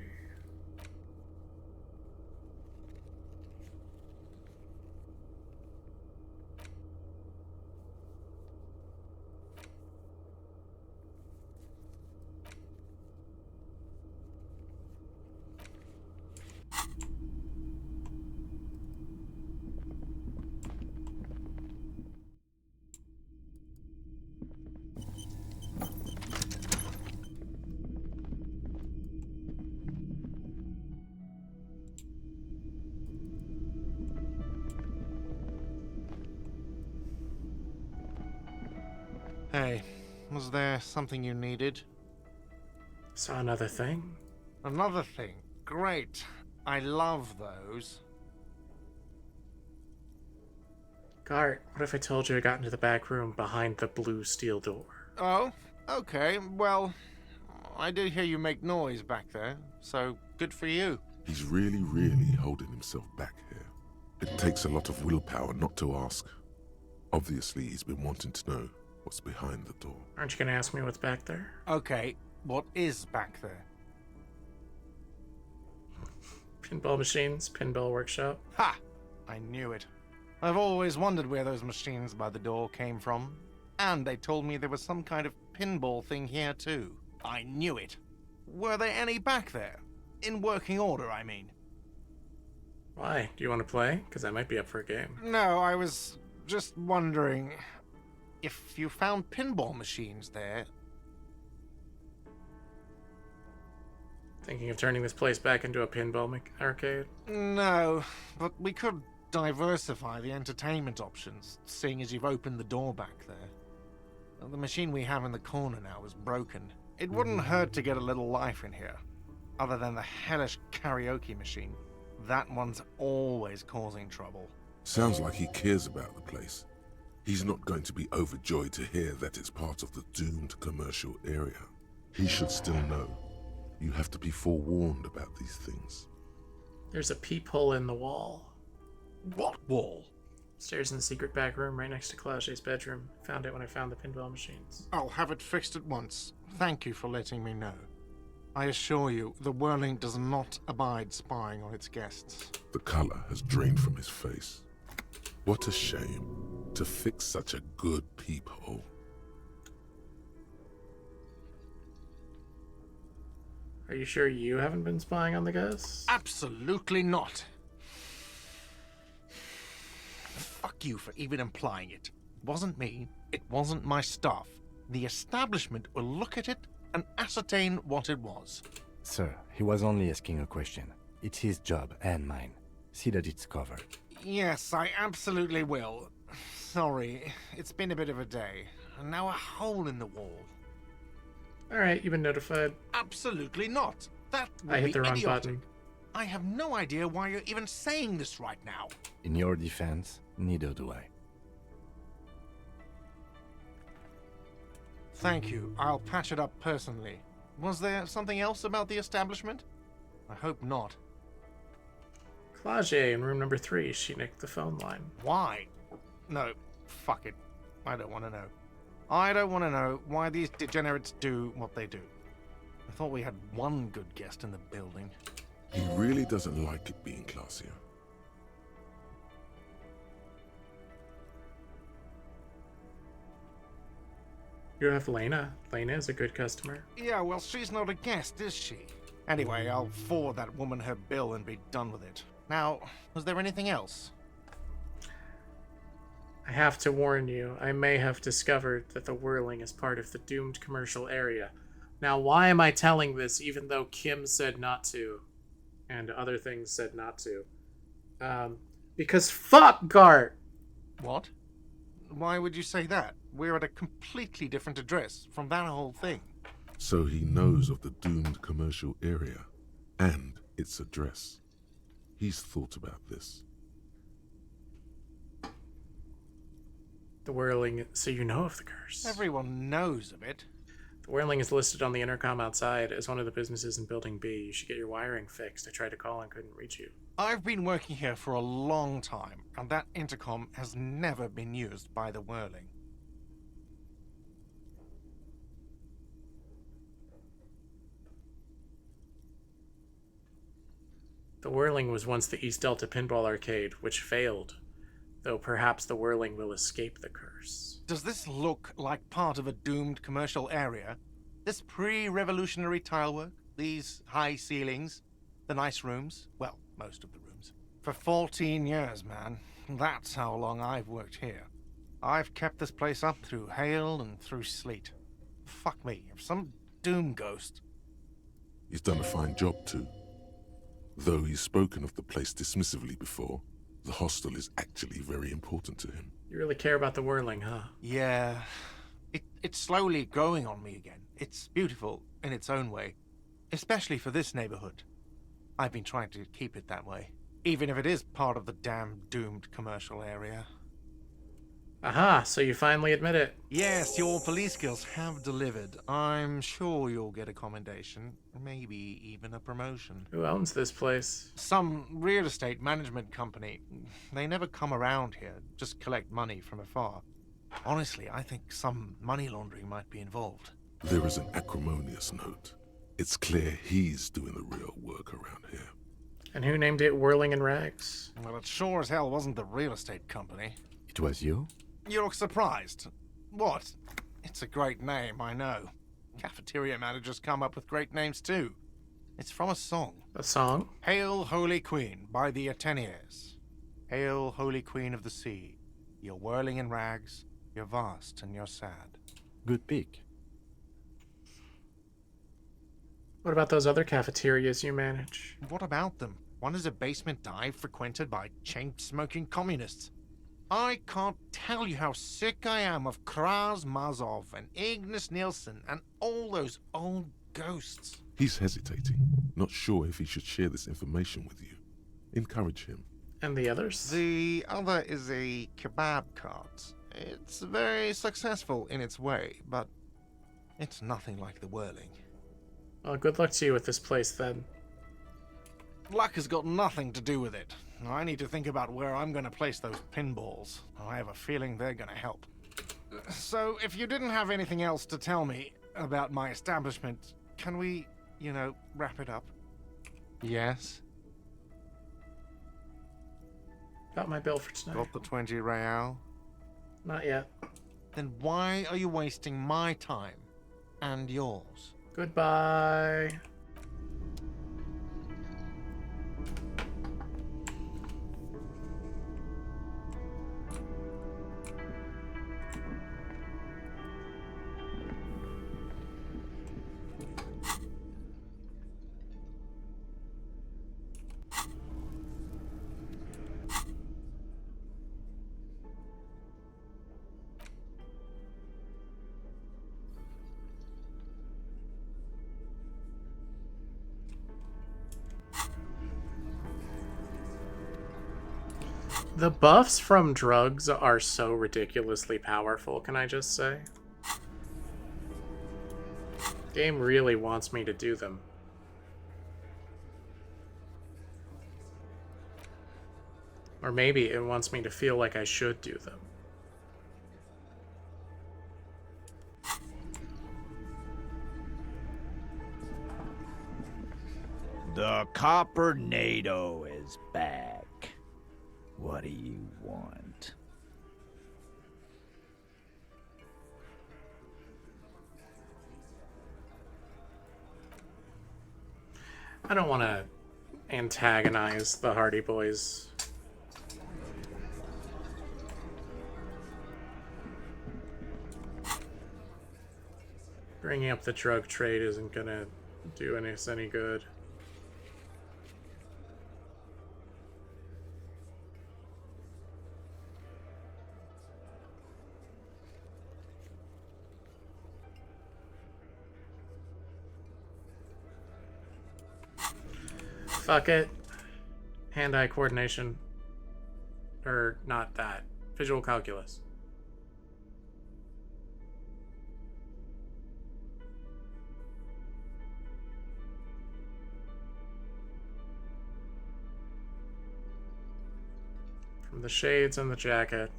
Hey, was there something you needed? Saw another thing. Another thing? Great. I love those. Gart, what if I told you I got into the back room behind the blue steel door? Oh, okay. Well, I did hear you make noise back there, so good for you. He's really holding himself back here. It takes a lot of willpower not to ask. Obviously, he's been wanting to know what's behind the door. Aren't you gonna ask me what's back there? Okay, what is back there? Pinball machines, pinball workshop. Ha! I knew it. I've always wondered where those machines by the door came from. And they told me there was some kind of pinball thing here too. I knew it. Were there any back there? In working order, I mean. Why? Do you want to play? Because I might be up for a game. No, I was just wondering if you found pinball machines there. Thinking of turning this place back into a pinball arcade? No, but we could diversify the entertainment options, seeing as you've opened the door back there. Well, the machine we have in the corner now is broken. It wouldn't hurt to get a little life in here. Other than the hellish karaoke machine. That one's always causing trouble. Sounds like he cares about the place. He's not going to be overjoyed to hear that it's part of the doomed commercial area. He should still know. You have to be forewarned about these things. There's a peephole in the wall. What wall? Stairs in the secret back room right next to Claude's bedroom. Found it when I found the pinball machines. I'll have it fixed at once. Thank you for letting me know. I assure you, the Whirling does not abide spying on its guests. The color has drained from his face. What a shame to fix such a good peephole. Are you sure you haven't been spying on the guests? Absolutely not. Fuck you for even implying it. It wasn't me. It wasn't my staff. The establishment will look at it and ascertain what it was. Sir, he was only asking a question. It's his job and mine. See that it's covered. Yes, I absolutely will. Sorry, it's been a bit of a day. And now a hole in the wall. Alright, you've been notified. Absolutely not. That would I hit be the wrong idiotic. button. I have no idea why you're even saying this right now. In your defense, neither do I. Thank you. I'll patch it up personally. Was there something else about the establishment? I hope not. Claude in room number 3. She nicked the phone line. Why? No, fuck it. I don't want to know. I don't want to know why these degenerates do what they do. I thought we had one good guest in the building. He really doesn't like it being classier. You have Lena. Lena is a good customer. Yeah, well, she's not a guest, is she? Anyway, I'll forward that woman her bill and be done with it. Now, was there anything else? I have to warn you, I may have discovered that the Whirling is part of the doomed commercial area. Now, why am I telling this even though Kim said not to? And other things said not to. Because fuck Gart! What? Why would you say that? We're at a completely different address from that whole thing. So he knows of the doomed commercial area and its address. He's thought about this. The whirling, so you know of the curse. Everyone knows of it. The whirling is listed on the intercom outside as one of the businesses in Building B. You should get your wiring fixed. I tried to call and couldn't reach you. I've been working here for a long time, and that intercom has never been used by the whirling. The whirling was once the East Delta Pinball Arcade, which failed, though perhaps the whirling will escape the curse. Does this look like part of a doomed commercial area? This pre-revolutionary tilework? These high ceilings? The nice rooms? Well, most of the rooms. For 14 years, man. That's how long I've worked here. I've kept this place up through hail and through sleet. Fuck me, if some doom ghost... He's done a fine job too. Though he's spoken of the place dismissively before, the hostel is actually very important to him. You really care about the whirling, huh? Yeah. It's slowly growing on me again. It's beautiful in its own way. Especially for this neighborhood. I've been trying to keep it that way. Even if it is part of the damn doomed commercial area. Aha, so you finally admit it. Yes, your police skills have delivered. I'm sure you'll get a commendation. Maybe even a promotion. Who owns this place? Some real estate management company. They never come around here, just collect money from afar. Honestly, I think some money laundering might be involved. There is an acrimonious note. It's clear he's doing the real work around here. And who named it Whirling in Rags? Well, it sure as hell wasn't the real estate company. It was you? You look surprised. What? It's a great name, I know. Cafeteria managers come up with great names too. It's from a song. A song? Hail, Holy Queen, by the Ateneers. Hail, Holy Queen of the Sea. You're whirling in rags, you're vast and you're sad. Good pick. What about those other cafeterias you manage? What about them? One is a basement dive frequented by chain-smoking communists. I can't tell you how sick I am of Kraz Mazov and Ignis Nielsen and all those old ghosts. He's hesitating, not sure if he should share this information with you. Encourage him. And the others? The other is a kebab cart. It's very successful in its way, but it's nothing like the whirling. Well, good luck to you with this place, then. Luck has got nothing to do with it. I need to think about where I'm going to place those pinballs. I have a feeling they're going to help. So, if you didn't have anything else to tell me about my establishment, can we, wrap it up? Yes? Got my bill for tonight. Got the 20 real? Not yet. Then why are you wasting my time and yours? Goodbye. The buffs from drugs are so ridiculously powerful, can I just say? Game really wants me to do them. Or maybe it wants me to feel like I should do them. The Coppernado is back. What do you want? I don't want to antagonize the Hardy Boys. Bringing up the drug trade isn't gonna do us any good. Fuck it. Hand-eye coordination. Or not that. Visual calculus. From the shades and the jacket.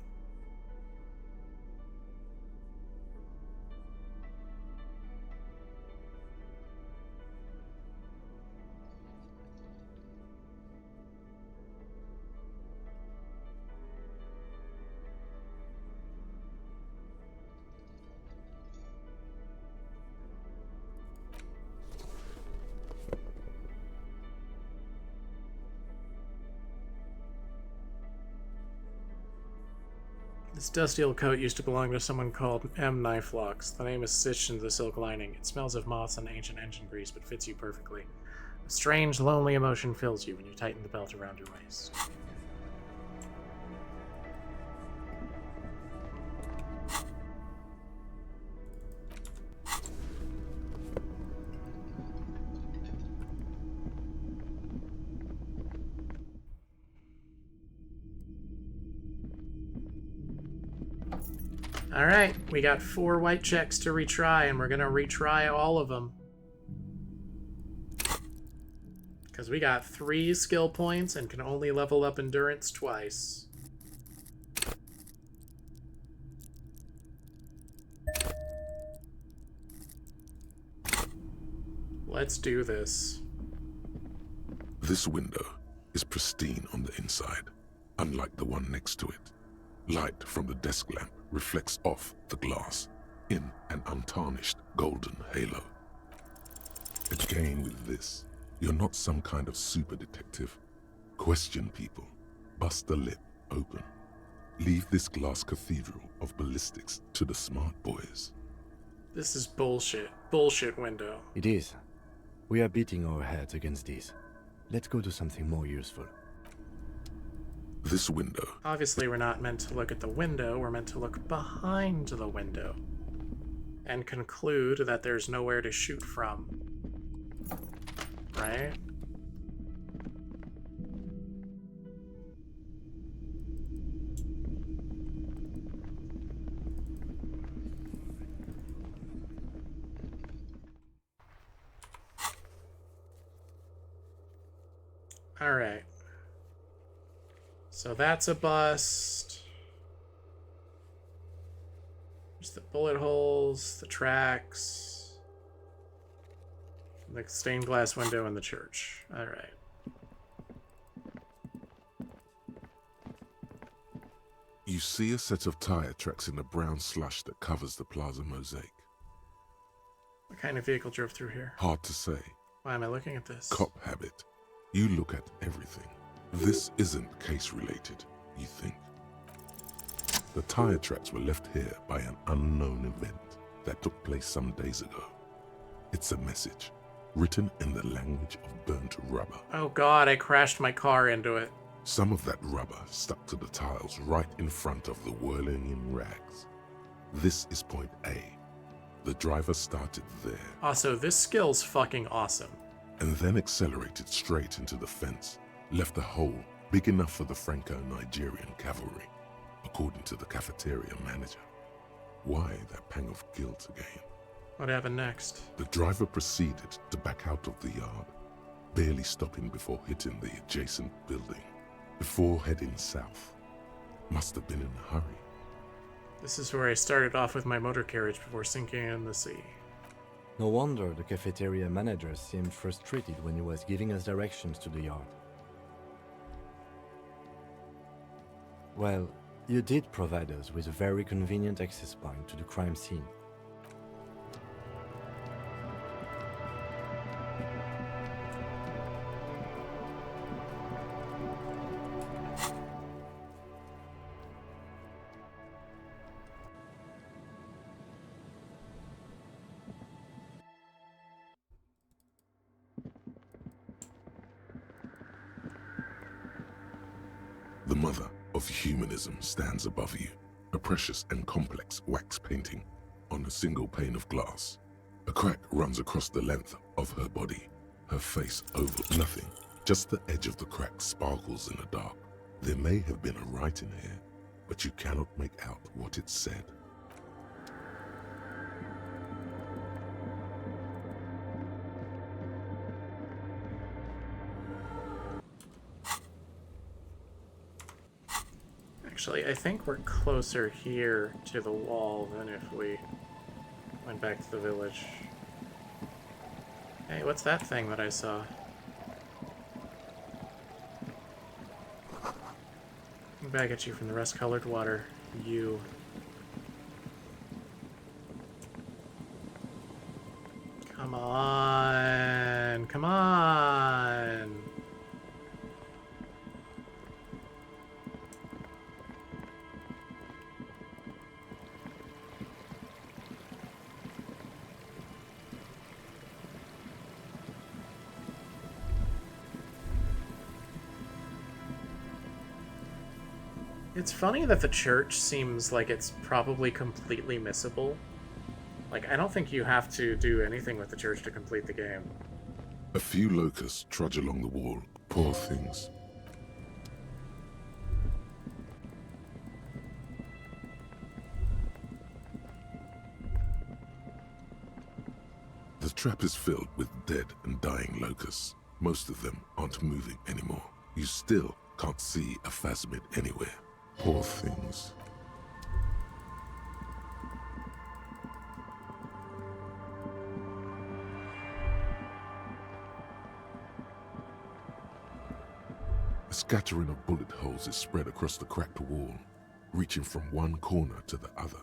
This dusty old coat used to belong to someone called M. Knifelocks. The name is stitched into the silk lining. It smells of moss and ancient engine grease, but fits you perfectly. A strange, lonely emotion fills you when you tighten the belt around your waist. Alright, we got 4 white checks to retry, and we're gonna retry all of them. Because we got 3 skill points and can only level up endurance twice. Let's do this. This window is pristine on the inside, unlike the one next to it. Light from the desk lamp reflects off the glass in an untarnished golden halo. Again with this, you're not some kind of super detective. Question people, bust the lip open. Leave this glass cathedral of ballistics to the smart boys. This is bullshit. Bullshit window. It is. We are beating our heads against this. Let's go to something more useful. This window. Obviously, we're not meant to look at the window, we're meant to look behind the window. And conclude that there's nowhere to shoot from. Right? Alright. So that's a bust. There's the bullet holes, the tracks, the stained glass window in the church. Alright. You see a set of tire tracks in the brown slush that covers the plaza mosaic. What kind of vehicle drove through here? Hard to say. Why am I looking at this? Cop habit. You look at everything. This isn't case-related, you think. The tire tracks were left here by an unknown event that took place some days ago. It's a message, written in the language of burnt rubber. Oh god, I crashed my car into it. Some of that rubber stuck to the tiles right in front of the whirling in rags. This is point A. The driver started there. Also, this skill's fucking awesome. And then accelerated straight into the fence, left a hole big enough for the Franco-Nigerian cavalry, according to the cafeteria manager. Why that pang of guilt again? What happened next? The driver proceeded to back out of the yard, barely stopping before hitting the adjacent building, before heading south. Must have been in a hurry. This is where I started off with my motor carriage before sinking in the sea. No wonder the cafeteria manager seemed frustrated when he was giving us directions to the yard. Well, you did provide us with a very convenient access point to the crime scene. The mother of humanism stands above you, a precious and complex wax painting on a single pane of glass. A crack runs across the length of her body, her face oval. Nothing Just the edge of the crack sparkles in the dark. There may have been a writing here, but you cannot make out what it said. Actually, I think we're closer here to the wall than if we went back to the village. Hey, what's that thing that I saw? Back at you from the rust-colored water. You. Come on. Come on. It's funny that the church seems like it's probably completely missable. Like, I don't think you have to do anything with the church to complete the game. A few locusts trudge along the wall. Poor things. The trap is filled with dead and dying locusts. Most of them aren't moving anymore. You still can't see a phasmid anywhere. Poor things. A scattering of bullet holes is spread across the cracked wall, reaching from one corner to the other.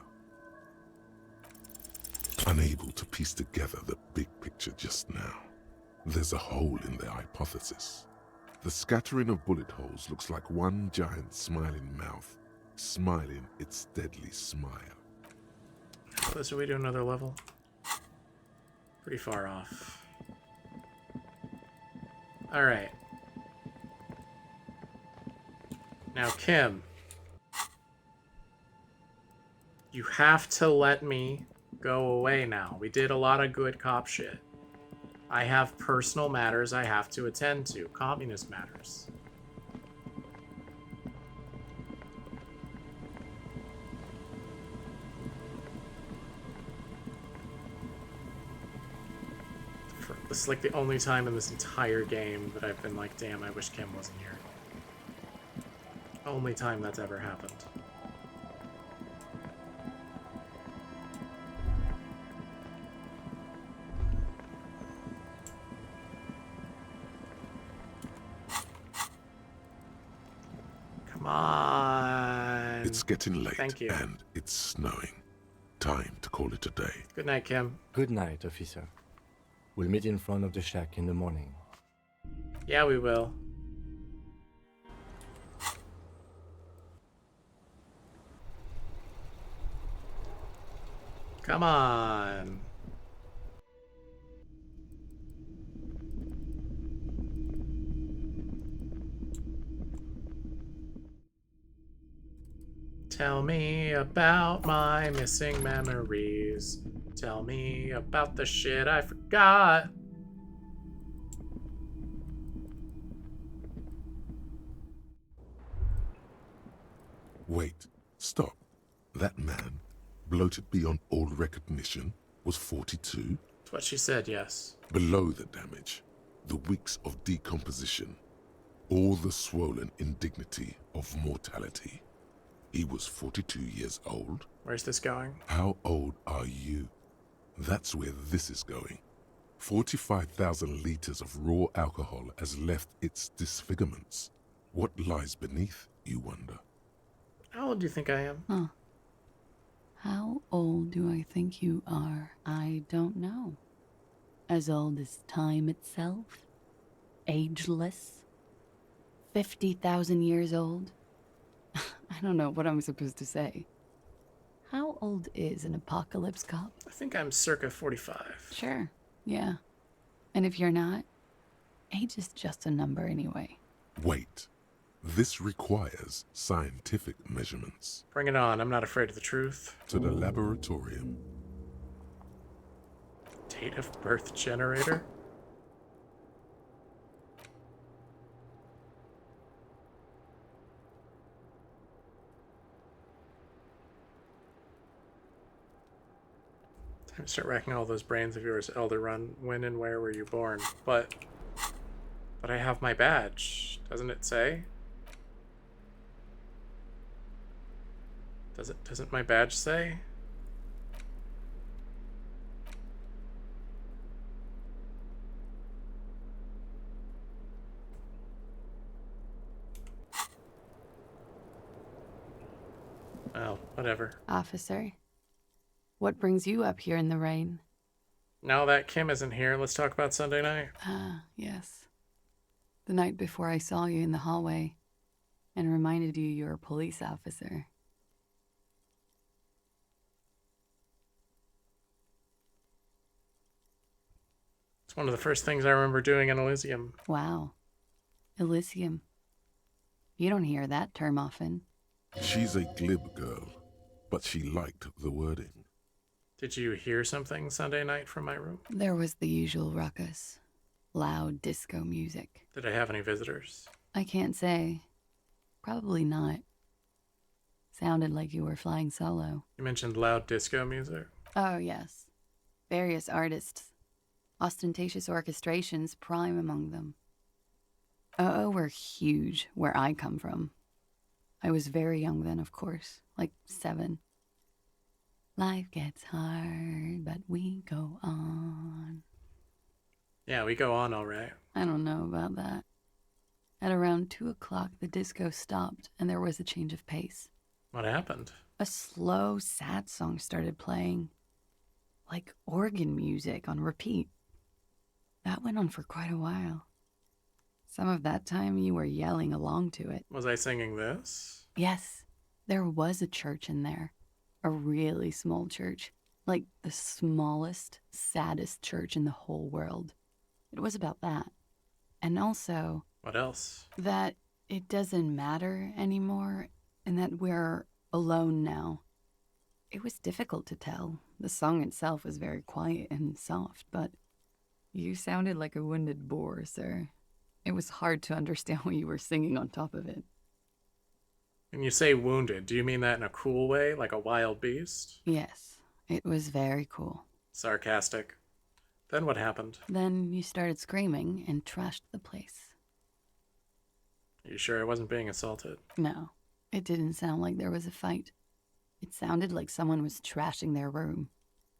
Unable to piece together the big picture just now, there's a hole in their hypothesis. The scattering of bullet holes looks like one giant smiling mouth, smiling its deadly smile. So should we do another level? Pretty far off. Alright. Now, Kim. You have to let me go away now. We did a lot of good cop shit. I have personal matters I have to attend to. Communist matters. This is like the only time in this entire game that I've been like, damn, I wish Kim wasn't here. Only time that's ever happened. Come on. It's getting late. Thank you. And it's snowing. Time to call it a day. Good night, Kim. Good night, officer. We'll meet in front of the shack in the morning. Yeah, we will. Come on. Tell me about my missing memories. Tell me about the shit I forgot. Wait, stop. That man, bloated beyond all recognition, was 42? That's what she said, yes. Below the damage, the weeks of decomposition, all the swollen indignity of mortality. He was 42 years old? Where's this going? How old are you? That's where this is going. 45,000 liters of raw alcohol has left its disfigurements. What lies beneath, you wonder? How old do you think I am? Huh. How old do I think you are? I don't know. As old as time itself? Ageless? 50,000 years old? I don't know what I'm supposed to say. How old is an apocalypse cop? I think I'm circa 45. Sure, yeah. And if you're not, age is just a number anyway. Wait. This requires scientific measurements. Bring it on, I'm not afraid of the truth. To the laboratorium. Date of birth generator? Time to start racking all those brains of yours, Elder Run. When and where were you born? But I have my badge. Doesn't it say? Doesn't my badge say? Oh, whatever. Officer, what brings you up here in the rain? Now that Kim isn't here, let's talk about Sunday night. Ah, yes. The night before I saw you in the hallway and reminded you you're a police officer. It's one of the first things I remember doing in Elysium. Wow. Elysium. You don't hear that term often. She's a glib girl, but she liked the wording. Did you hear something Sunday night from my room? There was the usual ruckus. Loud disco music. Did I have any visitors? I can't say. Probably not. Sounded like you were flying solo. You mentioned loud disco music. Oh, yes. Various artists. Ostentatious orchestrations prime among them. Oh, were huge where I come from. I was very young then, of course, like 7. Life gets hard, but we go on. Yeah, we go on all right. I don't know about that. At around 2 o'clock, the disco stopped and there was a change of pace. What happened? A slow, sad song started playing, like organ music on repeat. That went on for quite a while. Some of that time you were yelling along to it. Was I singing this? Yes, there was a church in there. A really small church. Like the smallest, saddest church in the whole world. It was about that. And also... What else? That it doesn't matter anymore, and that we're alone now. It was difficult to tell. The song itself was very quiet and soft, but you sounded like a wounded boar, sir. It was hard to understand what you were singing on top of it. When you say wounded, do you mean that in a cool way, like a wild beast? Yes, it was very cool. Sarcastic. Then what happened? Then you started screaming and trashed the place. Are you sure I wasn't being assaulted? No, it didn't sound like there was a fight. It sounded like someone was trashing their room.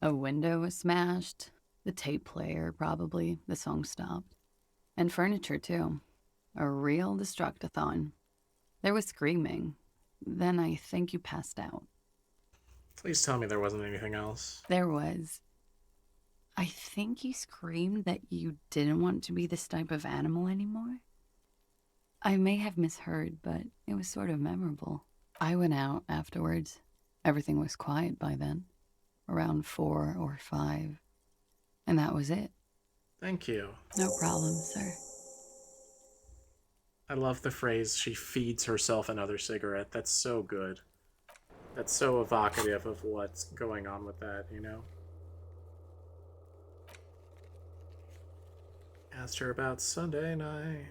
A window was smashed, the tape player probably, the song stopped. And furniture too. A real destructathon. There was screaming. Then I think you passed out. Please tell me there wasn't anything else. There was. I think you screamed that you didn't want to be this type of animal anymore. I may have misheard, but it was sort of memorable. I went out afterwards. Everything was quiet by then. Around 4 or 5. And that was it. Thank you. No problem, sir. I love the phrase, she feeds herself another cigarette. That's so good. That's so evocative of what's going on with that, you know? Asked her about Sunday night.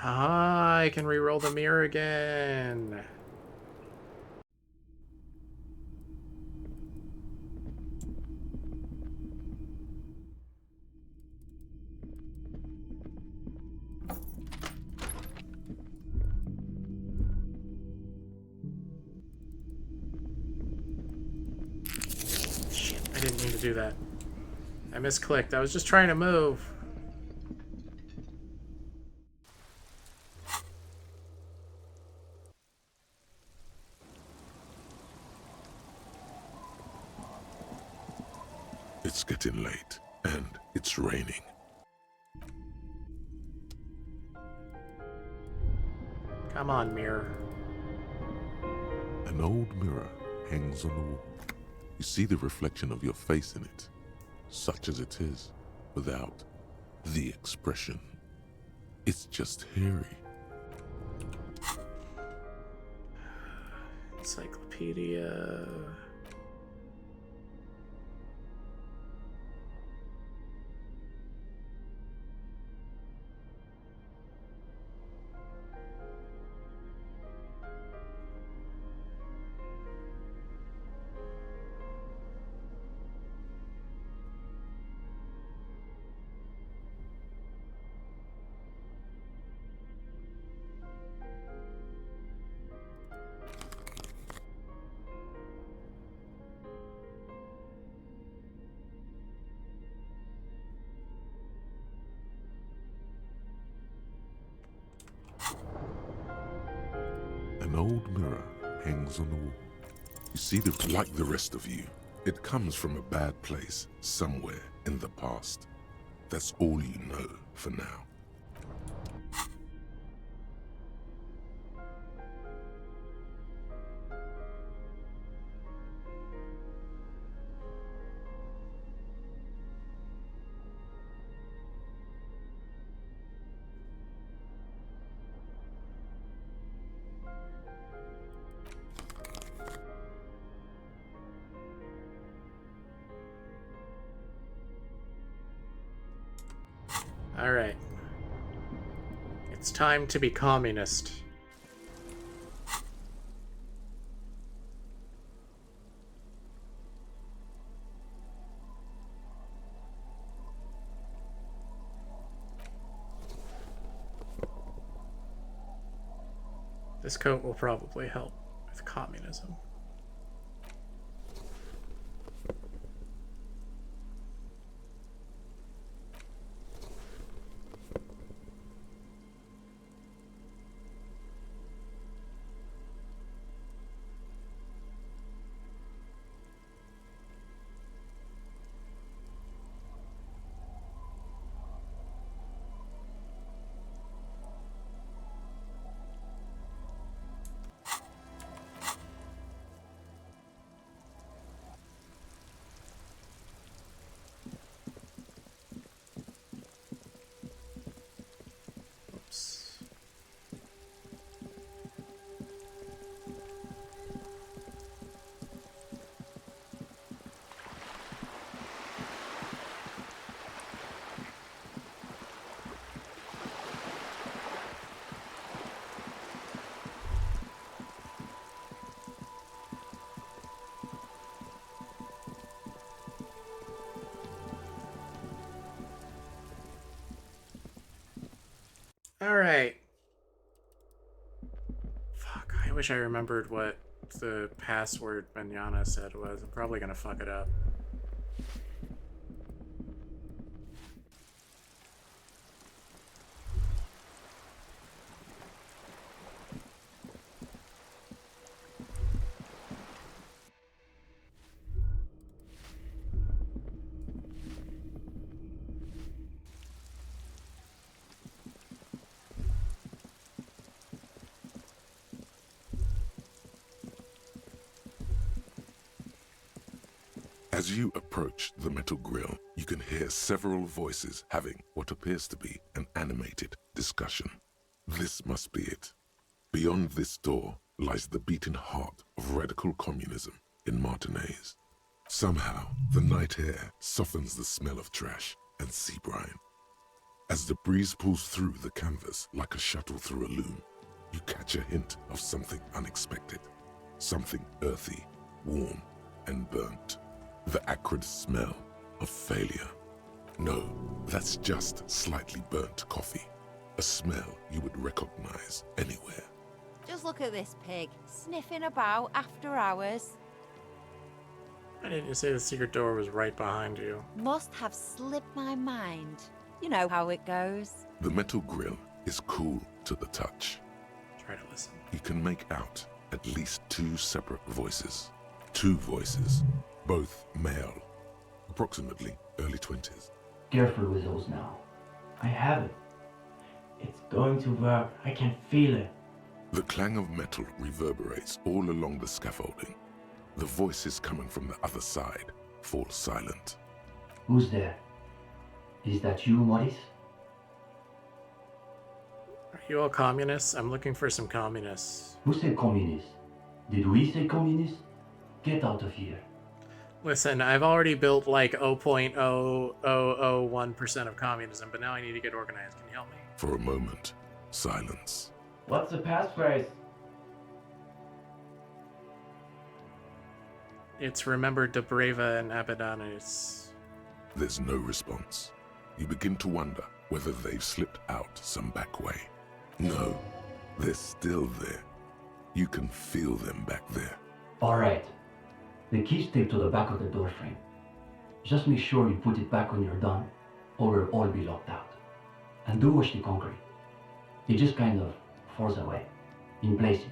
Ah, I can re-roll the mirror again. Shit, I didn't mean to do that. I misclicked. I was just trying to move. It's getting late, and it's raining. Come on, mirror. An old mirror hangs on the wall. You see the reflection of your face in it, such as it is, without the expression. It's just hairy. Encyclopedia. An old mirror hangs on the wall. You see like the rest of you. It comes from a bad place somewhere in the past. That's all you know for now. All right. It's time to be communist. This coat will probably help with communism. Alright. Fuck, I wish I remembered what the password Manana said was. I'm probably gonna fuck it up. As you approach the metal grill, you can hear several voices having what appears to be an animated discussion. This must be it. Beyond this door lies the beating heart of radical communism in Martinez. Somehow, the night air softens the smell of trash and sea brine. As the breeze pulls through the canvas like a shuttle through a loom, you catch a hint of something unexpected. Something earthy, warm, and burnt. The acrid smell of failure. No, that's just slightly burnt coffee. A smell you would recognize anywhere. Just look at this pig, sniffing about after hours. Why didn't you say the secret door was right behind you? Must have slipped my mind. You know how it goes. The metal grill is cool to the touch. Try to listen. You can make out at least two separate voices. Two voices, both male, approximately early 20s. Careful with those now. I have it. It's going to work. I can feel it. The clang of metal reverberates all along the scaffolding. The voices coming from the other side fall silent. Who's there? Is that you, Maurice? Are you all communists? I'm looking for some communists. Who said communist? Did we say communist? Get out of here. Listen, I've already built like 0.0001% of communism, but now I need to get organized. Can you help me? For a moment, silence. What's the passphrase? It's remember Dobreva and Abadanus. There's no response. You begin to wonder whether they've slipped out some back way. No, they're still there. You can feel them back there. Alright. The key's taped to the back of the door frame. Just make sure you put it back when you're done, or we'll all be locked out. And do watch the concrete. It just kind of falls away, in places.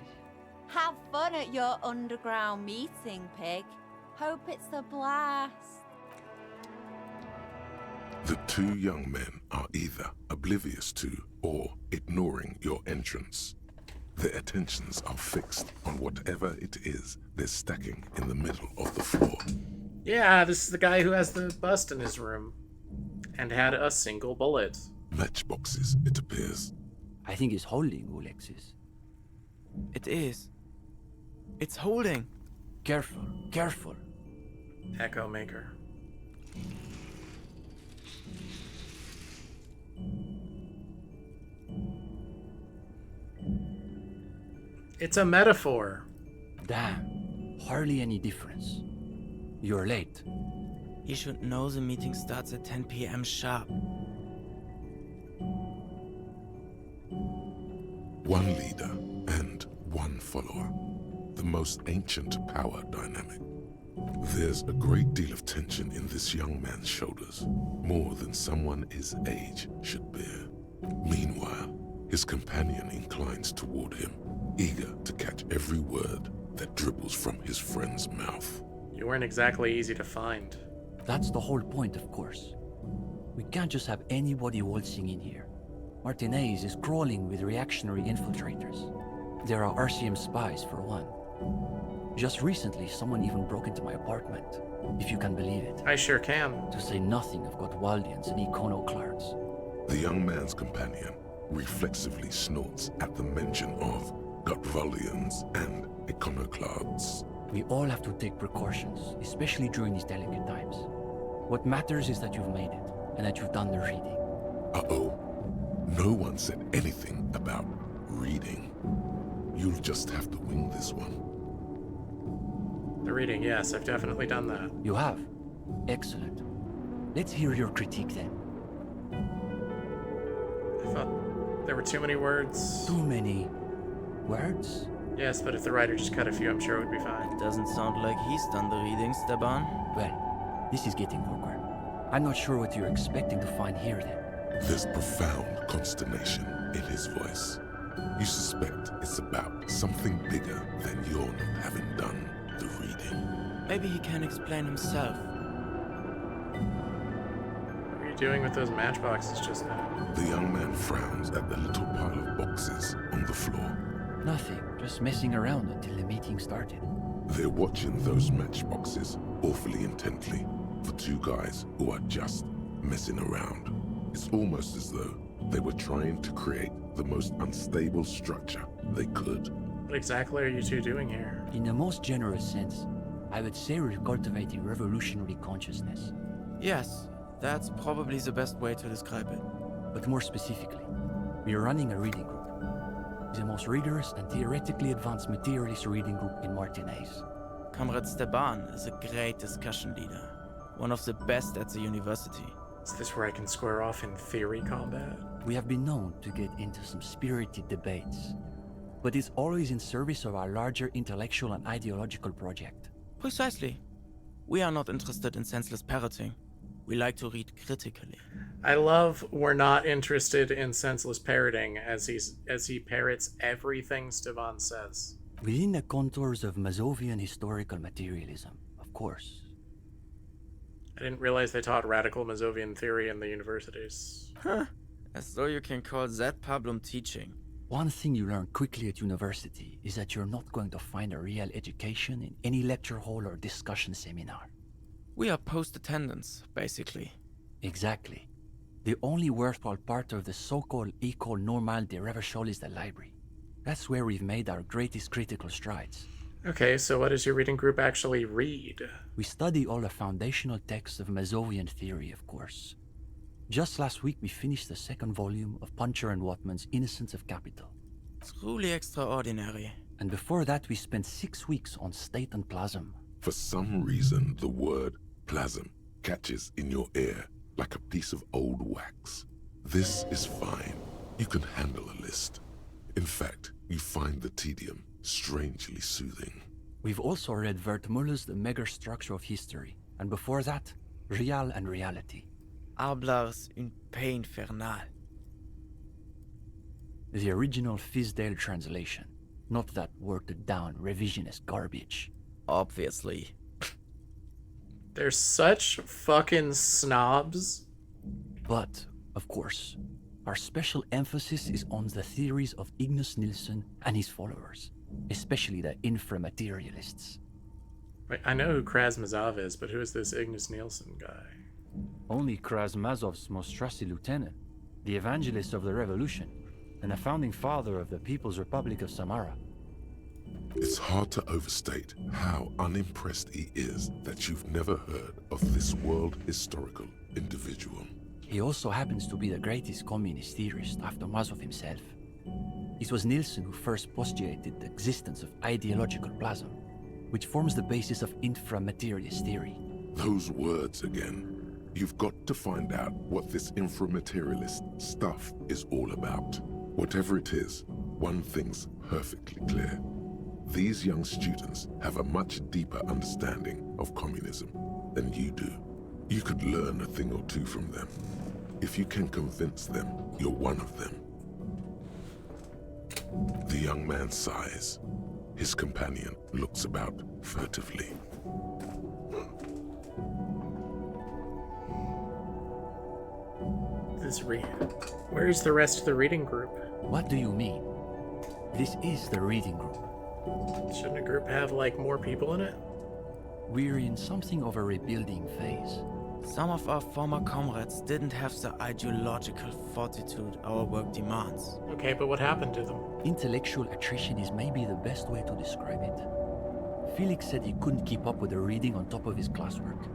Have fun at your underground meeting, Pig. Hope it's a blast. The two young men are either oblivious to or ignoring your entrance. Their attentions are fixed on whatever it is they're stacking in the middle of the floor. Yeah, this is the guy who has the bust in his room. And had a single bullet. Matchboxes, it appears. I think it's holding, Alexis. It is. It's holding. Careful, careful. Echo Maker. It's a metaphor. Damn, hardly any difference. You're late. You should know the meeting starts at 10 p.m. sharp. One leader and one follower. The most ancient power dynamic. There's a great deal of tension in this young man's shoulders, more than someone his age should bear. Meanwhile, his companion inclines toward him, eager to catch every word that dribbles from his friend's mouth. You weren't exactly easy to find. That's the whole point, of course. We can't just have anybody waltzing in here. Martinez is crawling with reactionary infiltrators. There are RCM spies, for one. Just recently, someone even broke into my apartment, if you can believe it. I sure can. To say nothing of Gotwaldians and Iconoclasts. The young man's companion reflexively snorts at the mention of Gotwaldians and Iconoclasts. We all have to take precautions, especially during these delicate times. What matters is that you've made it, and that you've done the reading. Uh-oh. No one said anything about reading. You'll just have to wing this one. The reading, yes, I've definitely done that. You have? Excellent. Let's hear your critique then. I thought there were too many words. Too many words? Yes, but if the writer just cut a few, I'm sure it would be fine. It doesn't sound like he's done the reading, Steban. Well, this is getting awkward. I'm not sure what you're expecting to find here then. There's profound consternation in his voice. You suspect it's about something bigger than your not having done the reading. Maybe he can explain himself. What are you doing with those matchboxes just now? The young man frowns at the little pile of boxes on the floor. Nothing, just messing around until the meeting started. They're watching those matchboxes awfully intently for two guys who are just messing around. It's almost as though they were trying to create the most unstable structure they could. What exactly are you two doing here? In the most generous sense, I would say we're cultivating revolutionary consciousness. Yes, that's probably the best way to describe it. But more specifically, we're running a reading group. The most rigorous and theoretically advanced materialist reading group in Martinez. Comrade Steban is a great discussion leader. One of the best at the university. Is this where I can square off in theory combat? We have been known to get into some spirited debates, but it's always in service of our larger intellectual and ideological project. Precisely. We are not interested in senseless parroting. We like to read critically. I love we're not interested in senseless parroting as he parrots everything Stevan says. Within the contours of Mazovian historical materialism, of course. I didn't realize they taught radical Mazovian theory in the universities. Huh. As though you can call that problem teaching. One thing you learn quickly at university is that you're not going to find a real education in any lecture hall or discussion seminar. We are post-attendance, basically. Exactly. The only worthwhile part of the so-called École Normale de Recherche is the library. That's where we've made our greatest critical strides. Okay, so what does your reading group actually read? We study all the foundational texts of Mazovian theory, of course. Just last week we finished the second volume of Puncher and Watman's Innocence of Capital. Truly extraordinary. And before that we spent 6 weeks on State and Plasm. For some reason, the word plasm catches in your ear like a piece of old wax. This is fine. You can handle a list. In fact, you find the tedium strangely soothing. We've also read Wertmüller's The Megastructure of History, and before that, Real and Reality. Ablar's Une Paix Infernale. The original Fisdale translation, not that watered-down revisionist garbage. Obviously. They're such fucking snobs. But, of course, our special emphasis is on the theories of Ignace Nilsson and his followers, especially the inframaterialists. Wait, I know who Krasmazov is, but who is this Ignace Nielsen guy? Only Krasmazov's most trusted lieutenant, the evangelist of the revolution, and the founding father of the People's Republic of Samara. It's hard to overstate how unimpressed he is that you've never heard of this world historical individual. He also happens to be the greatest communist theorist after Mazov himself. It was Nilsson who first postulated the existence of ideological plasm, which forms the basis of inframaterialist theory. Those words again. You've got to find out what this inframaterialist stuff is all about. Whatever it is, one thing's perfectly clear. These young students have a much deeper understanding of communism than you do. You could learn a thing or two from them. If you can convince them you're one of them. The young man sighs. His companion looks about furtively. Where's the rest of the reading group? What do you mean? This is the reading group. Shouldn't a group have, like, more people in it? We're in something of a rebuilding phase. Some of our former comrades didn't have the ideological fortitude our work demands. Okay, but what happened to them? Intellectual attrition is maybe the best way to describe it. Felix said he couldn't keep up with the reading on top of his classwork.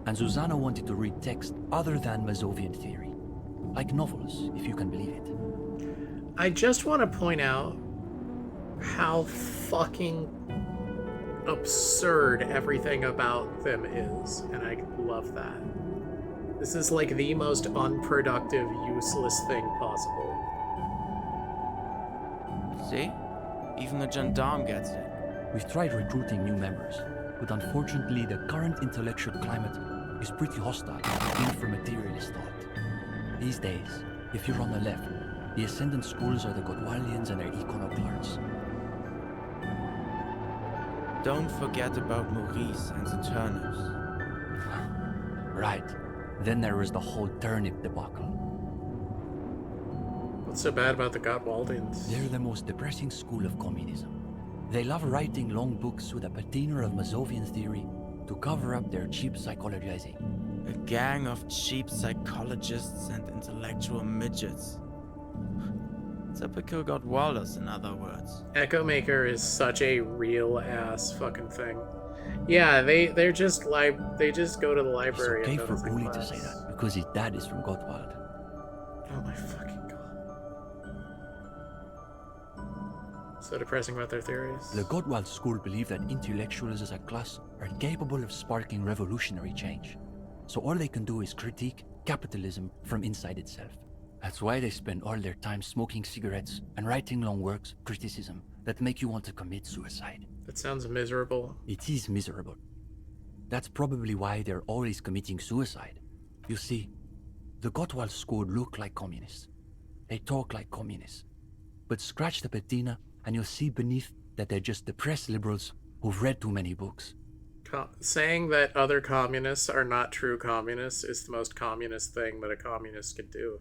And Susanna wanted to read text other than Mazovian theory. Like novels, if you can believe it. I just want to point out how fucking absurd everything about them is, and I love that. This is like the most unproductive, useless thing possible. See? Even the gendarme gets it. We've tried recruiting new members, but unfortunately the current intellectual climate is pretty hostile to inframaterialist thought. These days, if you're on the left, the ascendant schools are the Godwallians and their iconoclasts. Don't forget about Maurice and the turnips. Right. Then there was the whole turnip debacle. What's so bad about the Gottwaldians? They're the most depressing school of communism. They love writing long books with a patina of Mazovian theory to cover up their cheap psychologizing. A gang of cheap psychologists and intellectual midgets. Typical Gottwalders, in other words. Echo Maker is such a real ass fucking thing. Yeah, they just go to the library. It's okay and for Uli to say that because his dad is from Gottwald. Oh my fucking god! So depressing about their theories. The Gottwald school believe that intellectuals as a class are capable of sparking revolutionary change. So all they can do is critique capitalism from inside itself. That's why they spend all their time smoking cigarettes and writing long works of criticism that make you want to commit suicide. That sounds miserable. It is miserable. That's probably why they're always committing suicide. You see, the Gottwald school look like communists. They talk like communists. But scratch the patina and you'll see beneath that they're just depressed liberals who've read too many books. Saying that other communists are not true communists is the most communist thing that a communist could do.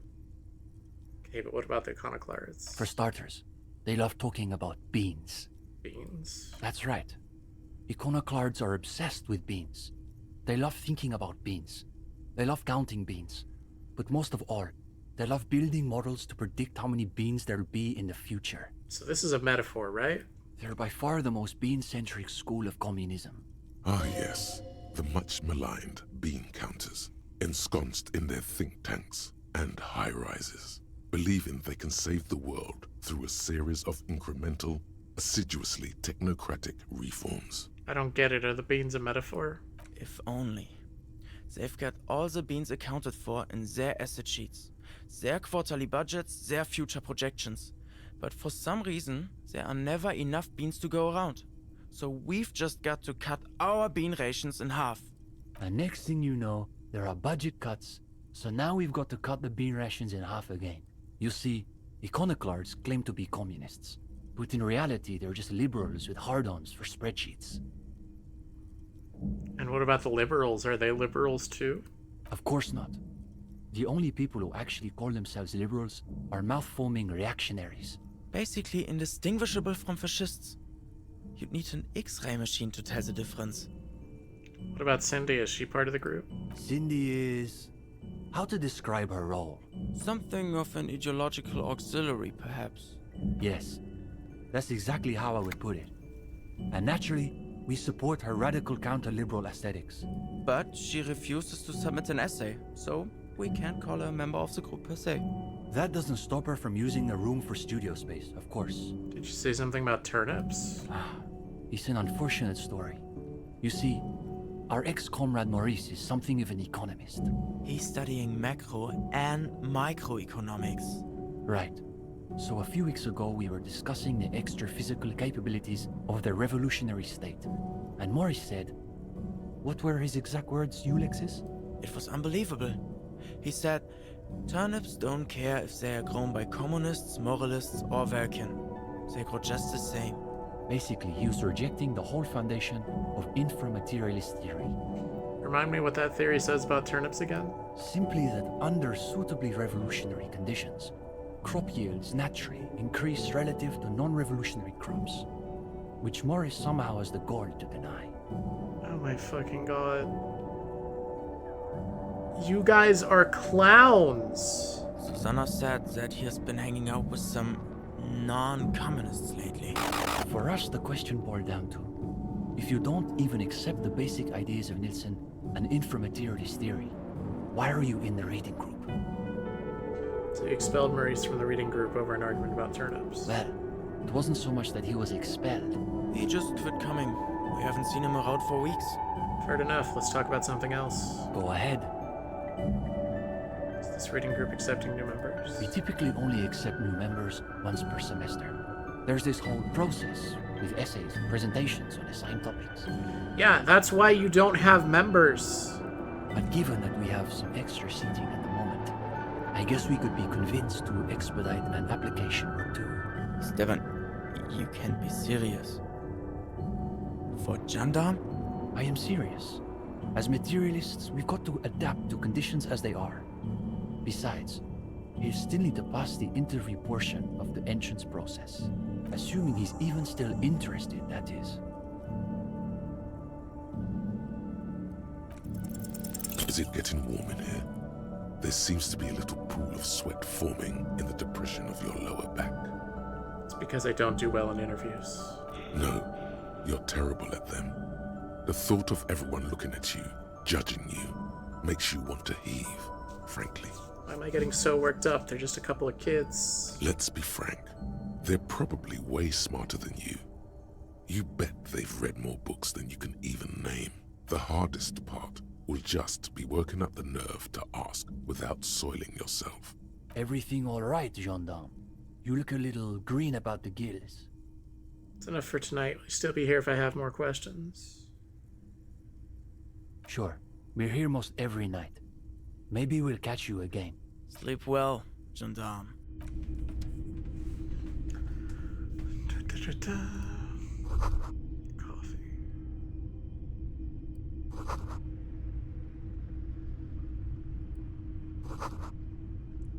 Okay, but what about the iconoclasts? For starters, they love talking about beans. Beans? That's right. Iconoclasts are obsessed with beans. They love thinking about beans. They love counting beans. But most of all, they love building models to predict how many beans there'll be in the future. So this is a metaphor, right? They're by far the most bean-centric school of communism. Ah, yes. The much maligned bean counters, ensconced in their think tanks and high-rises, believing they can save the world through a series of incremental, assiduously technocratic reforms. I don't get it. Are the beans a metaphor? If only. They've got all the beans accounted for in their asset sheets, their quarterly budgets, their future projections. But for some reason, there are never enough beans to go around. So we've just got to cut our bean rations in half. And next thing you know, there are budget cuts, so now we've got to cut the bean rations in half again. You see, iconoclasts claim to be communists, but in reality they're just liberals with hard-ons for spreadsheets. And what about the liberals? Are they liberals too? Of course not. The only people who actually call themselves liberals are mouth-foaming reactionaries. Basically indistinguishable from fascists. You'd need an X-ray machine to tell the difference. What about Cindy? Is she part of the group? Cindy is... how to describe her role? Something of an ideological auxiliary, perhaps. Yes, that's exactly how I would put it. And naturally, we support her radical counter-liberal aesthetics. But she refuses to submit an essay, so we can't call her a member of the group per se. That doesn't stop her from using a room for studio space, of course. Did you say something about turnips? It's an unfortunate story. You see, our ex-comrade Maurice is something of an economist. He's studying macro and microeconomics. Right. So a few weeks ago we were discussing the extra physical capabilities of the revolutionary state. And Maurice said... what were his exact words, Ulexis? It was unbelievable. He said, turnips don't care if they are grown by communists, moralists, or Vulcan. They grow just the same. Basically, he was rejecting the whole foundation of inframaterialist theory. Remind me what that theory says about turnips again? Simply that under suitably revolutionary conditions, crop yields naturally increase relative to non-revolutionary crops, which Maurice somehow has the gall to deny. Oh my fucking god. You guys are clowns! Susanna said that he has been hanging out with some non-communists lately. For us, the question boiled down to, if you don't even accept the basic ideas of Nielsen and inframaterialist theory, why are you in the reading group? So you expelled Maurice from the reading group over an argument about turnips. Well, it wasn't so much that he was expelled. He just quit coming. We haven't seen him around for weeks. Fair enough. Let's talk about something else. Go ahead. Is this reading group accepting new members? We typically only accept new members once per semester. There's this whole process with essays and presentations on assigned topics. Yeah, that's why you don't have members. But given that we have some extra seating at the moment, I guess we could be convinced to expedite an application or two. Stefan, you can't be serious. For gendarme? I am serious. As materialists, we've got to adapt to conditions as they are. Besides, he'll still need to pass the interview portion of the entrance process. Assuming he's even still interested, that is. Is it getting warm in here? There seems to be a little pool of sweat forming in the depression of your lower back. It's because I don't do well in interviews. No, you're terrible at them. The thought of everyone looking at you, judging you, makes you want to heave, frankly. Why am I getting so worked up? They're just a couple of kids. Let's be frank. They're probably way smarter than you. You bet they've read more books than you can even name. The hardest part will just be working up the nerve to ask without soiling yourself. Everything all right, gendarme? You look a little green about the gills. It's enough for tonight. Will you still be here if I have more questions? Sure. We're here most every night. Maybe we'll catch you again. Sleep well, gendarme. Coffee.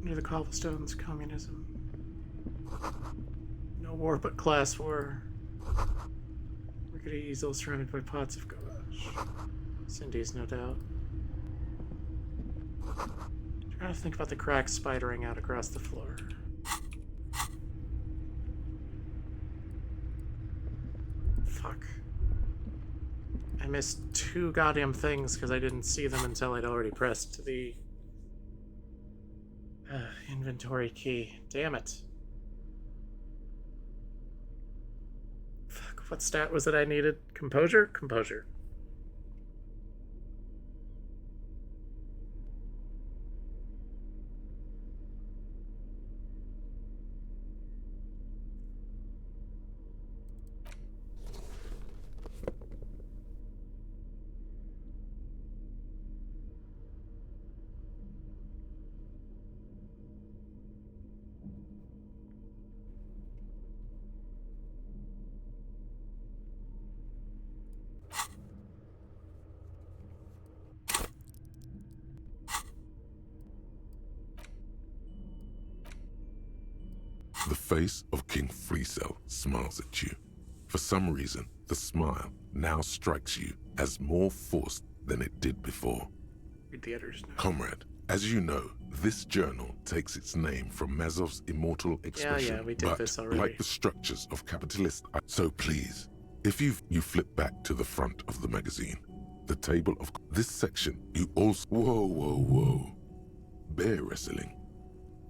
What are the cobblestones, communism. No war but class war. Rickety easel surrounded by pots of gouache. Cindy's, no doubt. Trying to think about the cracks spidering out across the floor. Fuck. I missed 2 goddamn things because I didn't see them until I'd already pressed the inventory key. Damn it. Fuck, what stat was it I needed? Composure? Composure. The face of King Freecell smiles at you. For some reason, the smile now strikes you as more forced than it did before. Read the editor's note. Comrade, as you know, this journal takes its name from Mazov's immortal expression. Yeah, we did but this already. like the structures of capitalist... So please, if you flip back to the front of the magazine, the table of... This section, you also... Whoa. Bear wrestling.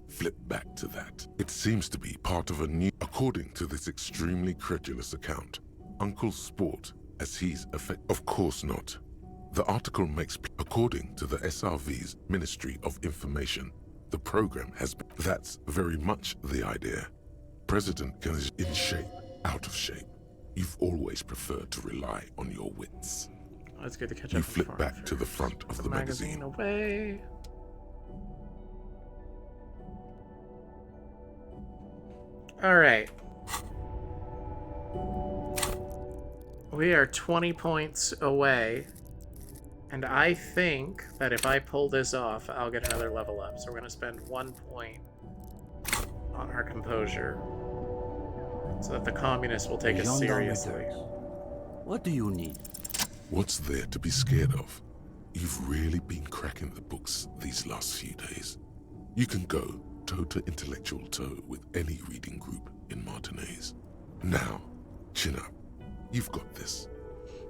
Flip back to that. It seems to be part of a new... According to this extremely credulous account, Uncle Sport, as he's Of course not. The article makes... According to the SRV's Ministry of Information, the program has been... That's very much the idea. President is in shape, out of shape. You've always preferred to rely on your wits. Let's get the catch up. You flip back to the front of the magazine. Away. Alright. We are 20 points away. And I think that if I pull this off, I'll get another level up. So we're going to spend 1 point on our composure. So that the communists will take us seriously. What do you need? What's there to be scared of? You've really been cracking the books these last few days. You can go toe to intellectual toe with any reading group in Martinez. Now, chin up. You've got this.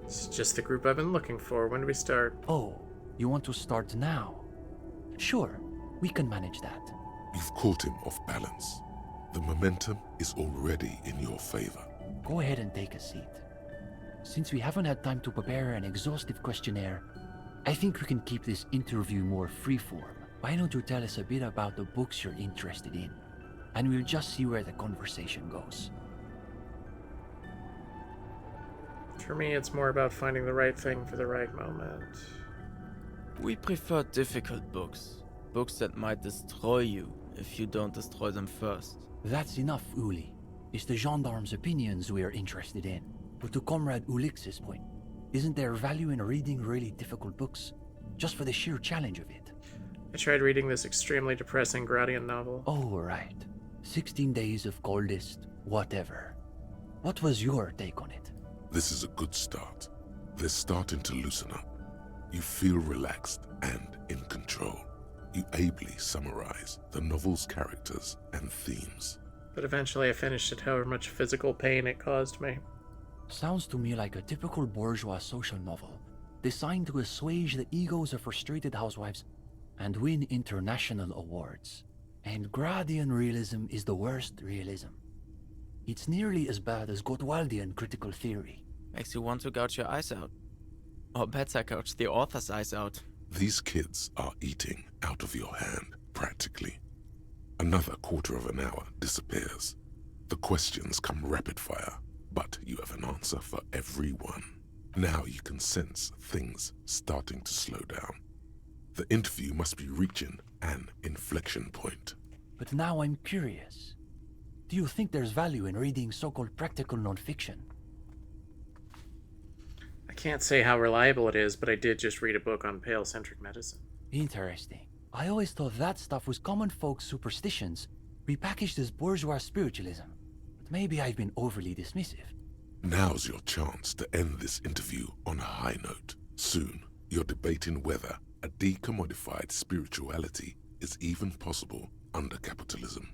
It's just the group I've been looking for. When do we start? Oh, you want to start now? Sure, we can manage that. You've caught him off balance. The momentum is already in your favor. Go ahead and take a seat. Since we haven't had time to prepare an exhaustive questionnaire, I think we can keep this interview more freeform. Why don't you tell us a bit about the books you're interested in? And we'll just see where the conversation goes. For me, it's more about finding the right thing for the right moment. We prefer difficult books. Books that might destroy you if you don't destroy them first. That's enough, Uli. It's the gendarme's opinions we are interested in. But to Comrade Ulix's point, isn't there value in reading really difficult books? Just for the sheer challenge of it. I tried reading this extremely depressing Gradian novel. Oh, right. 16 Days of Coldest, whatever. What was your take on it? This is a good start. They're starting to loosen up. You feel relaxed and in control. You ably summarize the novel's characters and themes. But eventually I finished it however much physical pain it caused me. Sounds to me like a typical bourgeois social novel, designed to assuage the egos of frustrated housewives and win international awards. And Gradian realism is the worst realism. It's nearly as bad as Gottwaldian critical theory. Makes you want to gouge your eyes out. Or better, gouge the author's eyes out. These kids are eating out of your hand, practically. Another quarter of an hour disappears. The questions come rapid fire, but you have an answer for every one. Now you can sense things starting to slow down. The interview must be reaching an inflection point. But now I'm curious. Do you think there's value in reading so-called practical non-fiction? I can't say how reliable it is, but I did just read a book on pale-centric medicine. Interesting. I always thought that stuff was common folk superstitions, repackaged as bourgeois spiritualism. But maybe I've been overly dismissive. Now's your chance to end this interview on a high note. Soon, you're debating whether a decommodified spirituality is even possible under capitalism.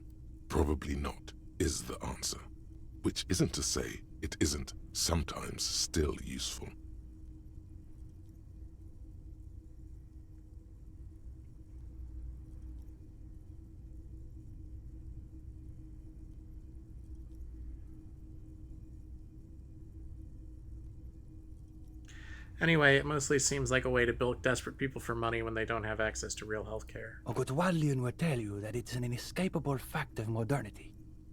Probably not, is the answer. Which isn't to say it isn't sometimes still useful. Anyway, it mostly seems like a way to bilk desperate people for money when they don't have access to real health care. Ogotwalian will tell you that it's an inescapable fact of modernity,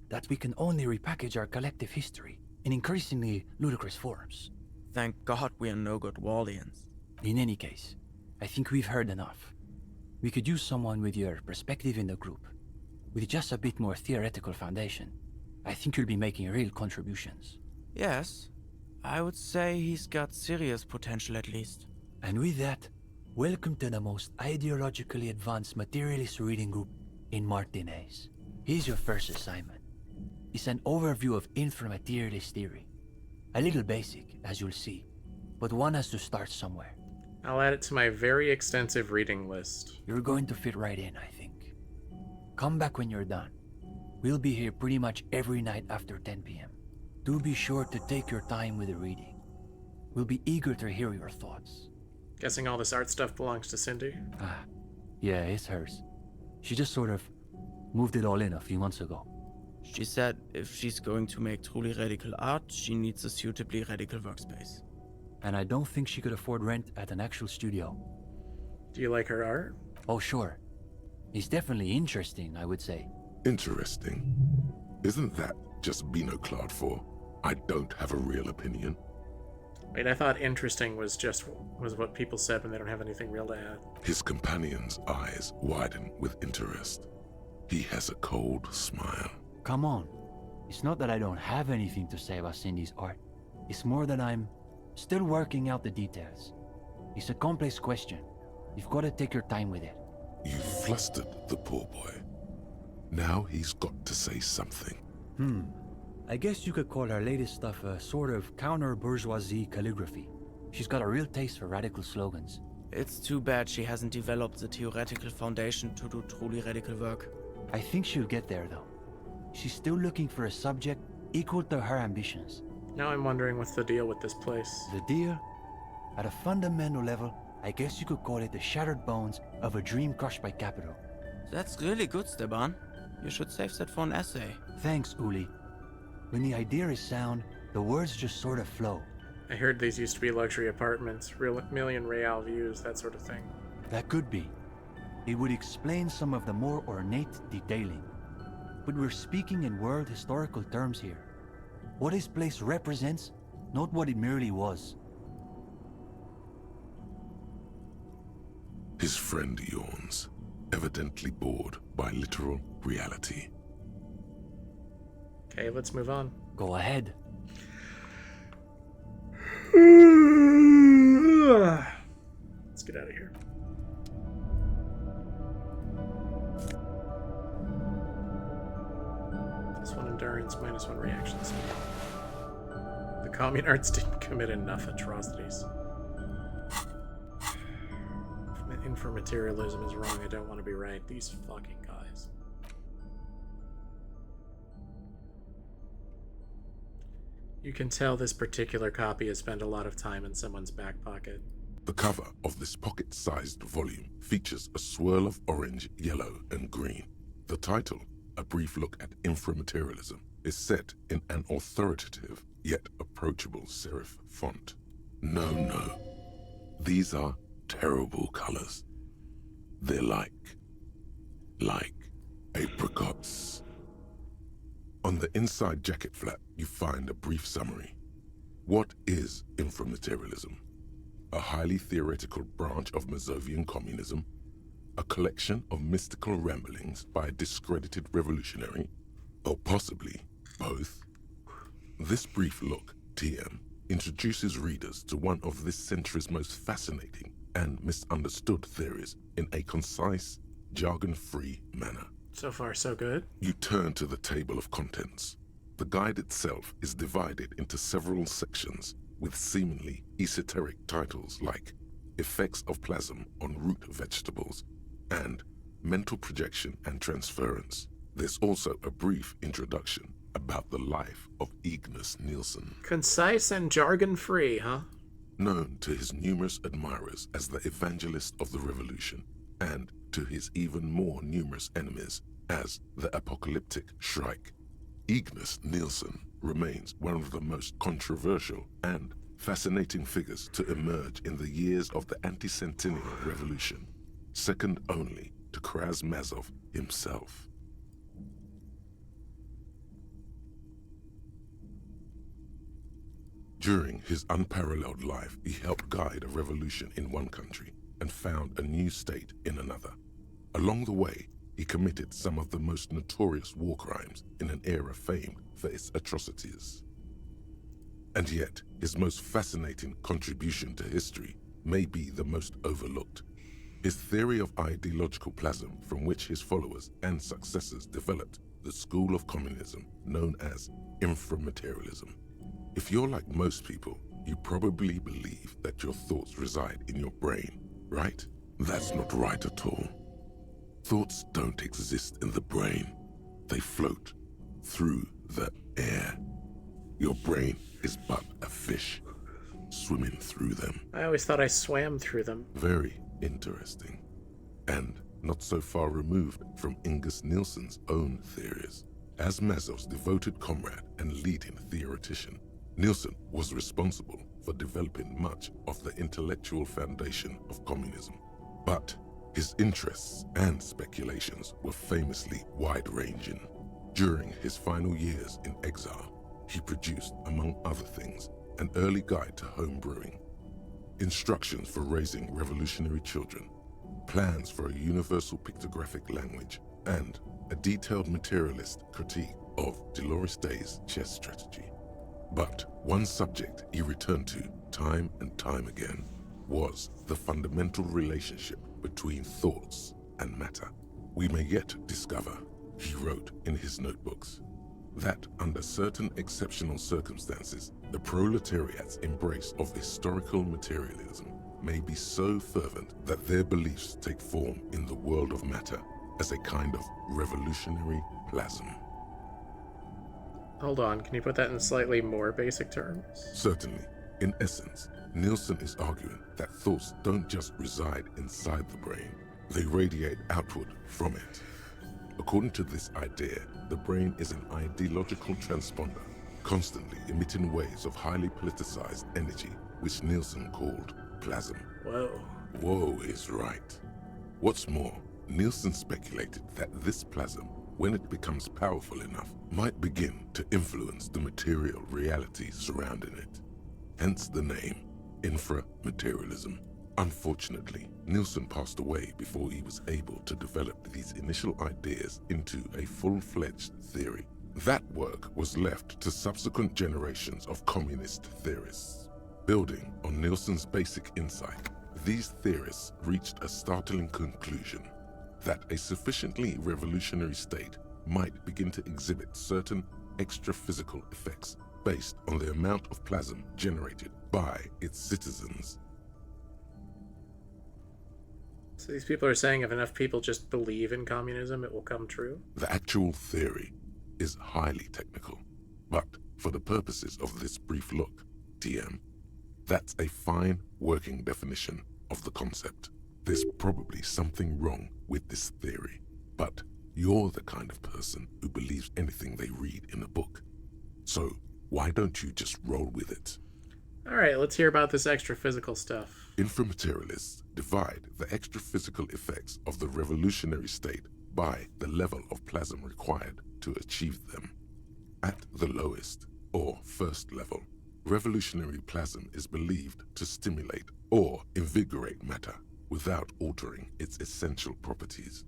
that we can only repackage our collective history in increasingly ludicrous forms. Thank God we are no good Wallians. In any case, I think we've heard enough. We could use someone with your perspective in the group. With just a bit more theoretical foundation, I think you'll be making real contributions. Yes, I would say he's got serious potential at least. And with that, welcome to the most ideologically advanced materialist reading group in Martinez. Here's your first assignment. It's an overview of inframaterialist theory. A little basic, as you'll see, but one has to start somewhere. I'll add it to my very extensive reading list. You're going to fit right in, I think. Come back when you're done. We'll be here pretty much every night after 10 p.m. Do be sure to take your time with the reading. We'll be eager to hear your thoughts. Guessing all this art stuff belongs to Cindy? Yeah, it's hers. She just sort of moved it all in a few months ago. She said if she's going to make truly radical art, she needs a suitably radical workspace. And I don't think she could afford rent at an actual studio. Do you like her art? Oh, sure. It's definitely interesting, I would say. Interesting? Isn't that just binoclad for I don't have a real opinion? Wait, I thought interesting was what people said when they don't have anything real to add. His companion's eyes widen with interest. He has a cold smile. Come on. It's not that I don't have anything to say about Cindy's art. It's more that I'm still working out the details. It's a complex question. You've got to take your time with it. You flustered the poor boy. Now he's got to say something. I guess you could call her latest stuff a sort of counter-bourgeoisie calligraphy. She's got a real taste for radical slogans. It's too bad she hasn't developed the theoretical foundation to do truly radical work. I think she'll get there, though. She's still looking for a subject equal to her ambitions. Now I'm wondering what's the deal with this place. The deal? At a fundamental level, I guess you could call it the shattered bones of a dream crushed by capital. That's really good, Steban. You should save that for an essay. Thanks, Uli. When the idea is sound, the words just sort of flow. I heard these used to be luxury apartments, real million real views, that sort of thing. That could be. It would explain some of the more ornate detailing. But we're speaking in world historical terms here. What this place represents, not what it merely was. His friend yawns, evidently bored by literal reality. Okay, let's move on. Go ahead. Let's get out of here. +1 endurance, -1 reaction speed. The communards didn't commit enough atrocities. If inframaterialism is wrong, I don't want to be right. These fucking guys. You can tell this particular copy has spent a lot of time in someone's back pocket. The cover of this pocket-sized volume features a swirl of orange, yellow, and green. The title, A Brief Look at Inframaterialism, is set in an authoritative yet approachable serif font. No. These are terrible colors. They're like apricots. On the inside jacket flap, you find a brief summary. What is inframaterialism? A highly theoretical branch of Mazovian communism? A collection of mystical ramblings by a discredited revolutionary? Or possibly both? This brief look, TM, introduces readers to one of this century's most fascinating and misunderstood theories in a concise jargon-free manner. So far, so good. You turn to the table of contents. The guide itself is divided into several sections with seemingly esoteric titles like Effects of Plasm on Root Vegetables and Mental Projection and Transference. There's also a brief introduction about the life of Ignis Nielsen. Concise and jargon-free, huh? Known to his numerous admirers as the evangelist of the revolution, and to his even more numerous enemies as the apocalyptic Shrike, Ignis Nielsen remains one of the most controversial and fascinating figures to emerge in the years of the anti-Centennial Revolution, second only to Krasmazov himself. During his unparalleled life, he helped guide a revolution in one country and found a new state in another. Along the way, he committed some of the most notorious war crimes in an era famed for its atrocities. And yet, his most fascinating contribution to history may be the most overlooked. His theory of ideological plasm, from which his followers and successors developed the school of communism known as inframaterialism. If you're like most people, you probably believe that your thoughts reside in your brain, right? That's not right at all. Thoughts don't exist in the brain. They float through the air. Your brain is but a fish, swimming through them. I always thought I swam through them. Very interesting. And not so far removed from Ignis Nielsen's own theories. As Mazov's devoted comrade and leading theoretician, Nielsen was responsible for developing much of the intellectual foundation of communism. But his interests and speculations were famously wide-ranging. During his final years in exile, he produced, among other things, an early guide to home brewing, instructions for raising revolutionary children, plans for a universal pictographic language, and a detailed materialist critique of Dolores Day's chess strategy. But one subject he returned to time and time again was the fundamental relationship between thoughts and matter. We may yet discover, he wrote in his notebooks, that under certain exceptional circumstances, the proletariat's embrace of historical materialism may be so fervent that their beliefs take form in the world of matter as a kind of revolutionary plasm. Hold on, can you put that in slightly more basic terms? Certainly. In essence, Nielsen is arguing that thoughts don't just reside inside the brain, they radiate outward from it. According to this idea, the brain is an ideological transponder, constantly emitting waves of highly politicized energy, which Nielsen called plasm. Whoa. Whoa is right. What's more, Nielsen speculated that this plasm, when it becomes powerful enough, might begin to influence the material reality surrounding it. Hence the name, inframaterialism. Unfortunately, Nielsen passed away before he was able to develop these initial ideas into a full-fledged theory. That work was left to subsequent generations of communist theorists. Building on Nielsen's basic insight, these theorists reached a startling conclusion that a sufficiently revolutionary state might begin to exhibit certain extra-physical effects based on the amount of plasm generated by its citizens. So these people are saying if enough people just believe in communism, it will come true? The actual theory is highly technical, but for the purposes of this brief look, TM, that's a fine working definition of the concept. There's probably something wrong with this theory, but you're the kind of person who believes anything they read in a book. So why don't you just roll with it? All right, let's hear about this extra physical stuff. Inframaterialists divide the extra physical effects of the revolutionary state by the level of plasm required to achieve them. At the lowest, or first level, revolutionary plasm is believed to stimulate or invigorate matter without altering its essential properties.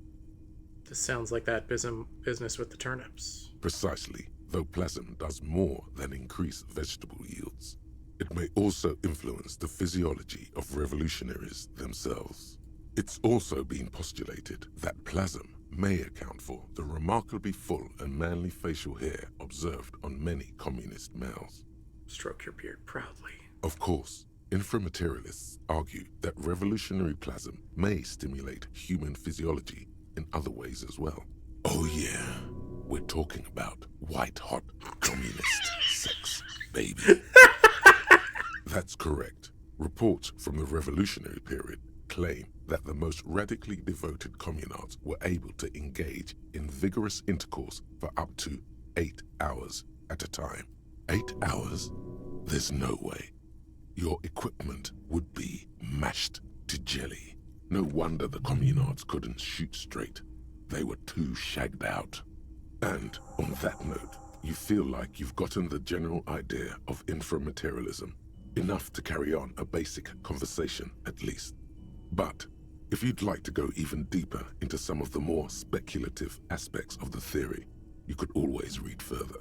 This sounds like that business with the turnips. Precisely, though plasm does more than increase vegetable yields. It may also influence the physiology of revolutionaries themselves. It's also been postulated that plasm may account for the remarkably full and manly facial hair observed on many communist males. Stroke your beard proudly. Of course, inframaterialists argue that revolutionary plasm may stimulate human physiology in other ways as well. Oh yeah, we're talking about white-hot communist sex, baby. That's correct. Reports from the revolutionary period claim that the most radically devoted communards were able to engage in vigorous intercourse for up to 8 hours at a time. 8 hours? There's no way. Your equipment would be mashed to jelly. No wonder the communards couldn't shoot straight. They were too shagged out. And on that note, you feel like you've gotten the general idea of inframaterialism, enough to carry on a basic conversation at least. But if you'd like to go even deeper into some of the more speculative aspects of the theory, you could always read further.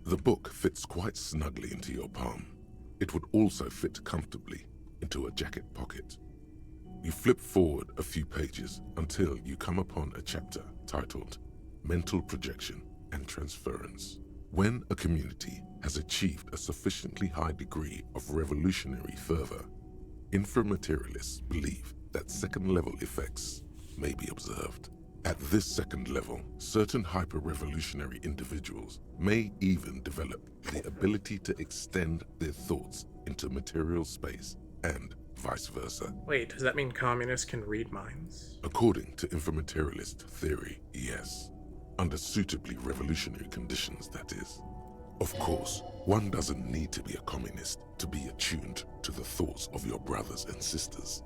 The book fits quite snugly into your palm. It would also fit comfortably into a jacket pocket. You flip forward a few pages until you come upon a chapter titled Mental Projection and Transference. When a community has achieved a sufficiently high degree of revolutionary fervor, inframaterialists believe that second-level effects may be observed. At this second level, certain hyper-revolutionary individuals may even develop the ability to extend their thoughts into material space and vice versa. Wait, does that mean communists can read minds? According to inframaterialist theory, yes. Under suitably revolutionary conditions, that is. Of course, one doesn't need to be a communist to be attuned to the thoughts of your brothers and sisters.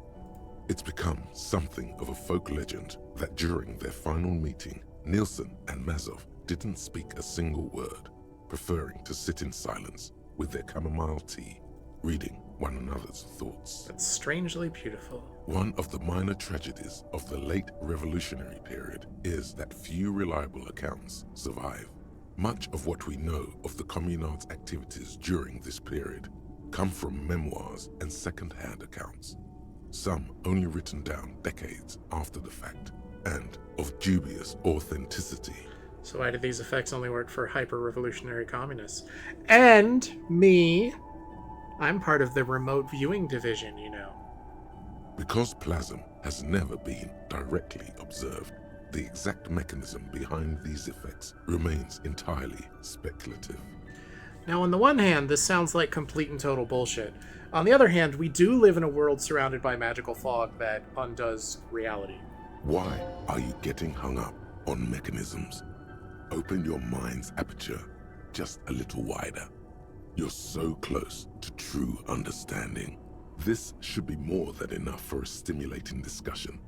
It's become something of a folk legend that during their final meeting, Nielsen and Mazov didn't speak a single word, preferring to sit in silence with their chamomile tea, reading one another's thoughts. That's strangely beautiful. One of the minor tragedies of the late revolutionary period is that few reliable accounts survive. Much of what we know of the communards' activities during this period come from memoirs and second-hand accounts, some only written down decades after the fact, and of dubious authenticity. So why do these effects only work for hyper-revolutionary communists? And me. I'm part of the remote viewing division, you know. Because plasm has never been directly observed, the exact mechanism behind these effects remains entirely speculative. Now, on the one hand, this sounds like complete and total bullshit. On the other hand, we do live in a world surrounded by magical fog that undoes reality. Why are you getting hung up on mechanisms? Open your mind's aperture just a little wider. You're so close to true understanding. This should be more than enough for a stimulating discussion.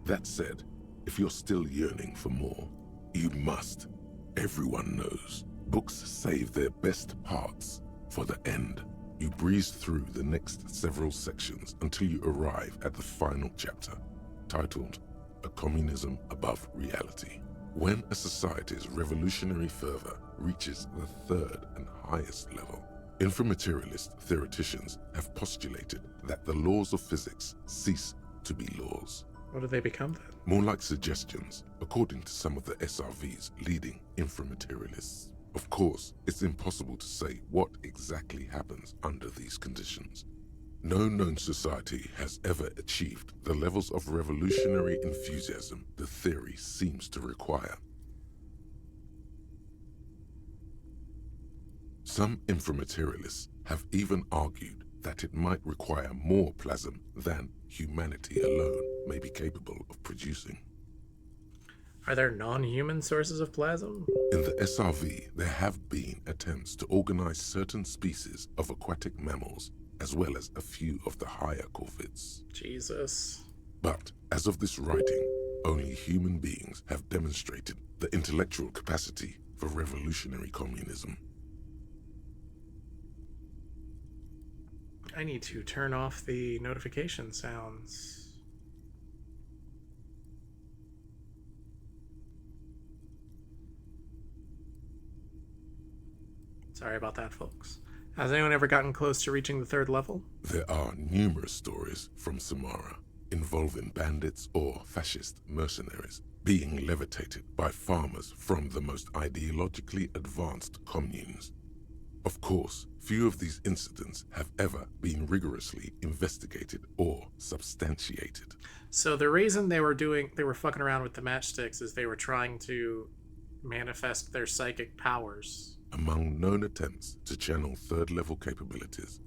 That said, if you're still yearning for more, you must. Everyone knows books save their best parts for the end. You breeze through the next several sections until you arrive at the final chapter, titled A Communism Above Reality. When a society's revolutionary fervor reaches the third and highest level, inframaterialist theoreticians have postulated that the laws of physics cease to be laws. What do they become then? More like suggestions, according to some of the SRV's leading inframaterialists. Of course, it's impossible to say what exactly happens under these conditions. No known society has ever achieved the levels of revolutionary enthusiasm the theory seems to require. Some inframaterialists have even argued that it might require more plasm than humanity alone may be capable of producing. Are there non-human sources of plasm? In the SRV, there have been attempts to organize certain species of aquatic mammals, as well as a few of the higher corvids. Jesus. But, as of this writing, only human beings have demonstrated the intellectual capacity for revolutionary communism. I need to turn off the notification sounds. Sorry about that, folks. Has anyone ever gotten close to reaching the third level? There are numerous stories from Samara, involving bandits or fascist mercenaries being levitated by farmers from the most ideologically advanced communes. Of course, few of these incidents have ever been rigorously investigated or substantiated. So the reason they were fucking around with the matchsticks is they were trying to manifest their psychic powers. Among known attempts to channel third-level capabilities,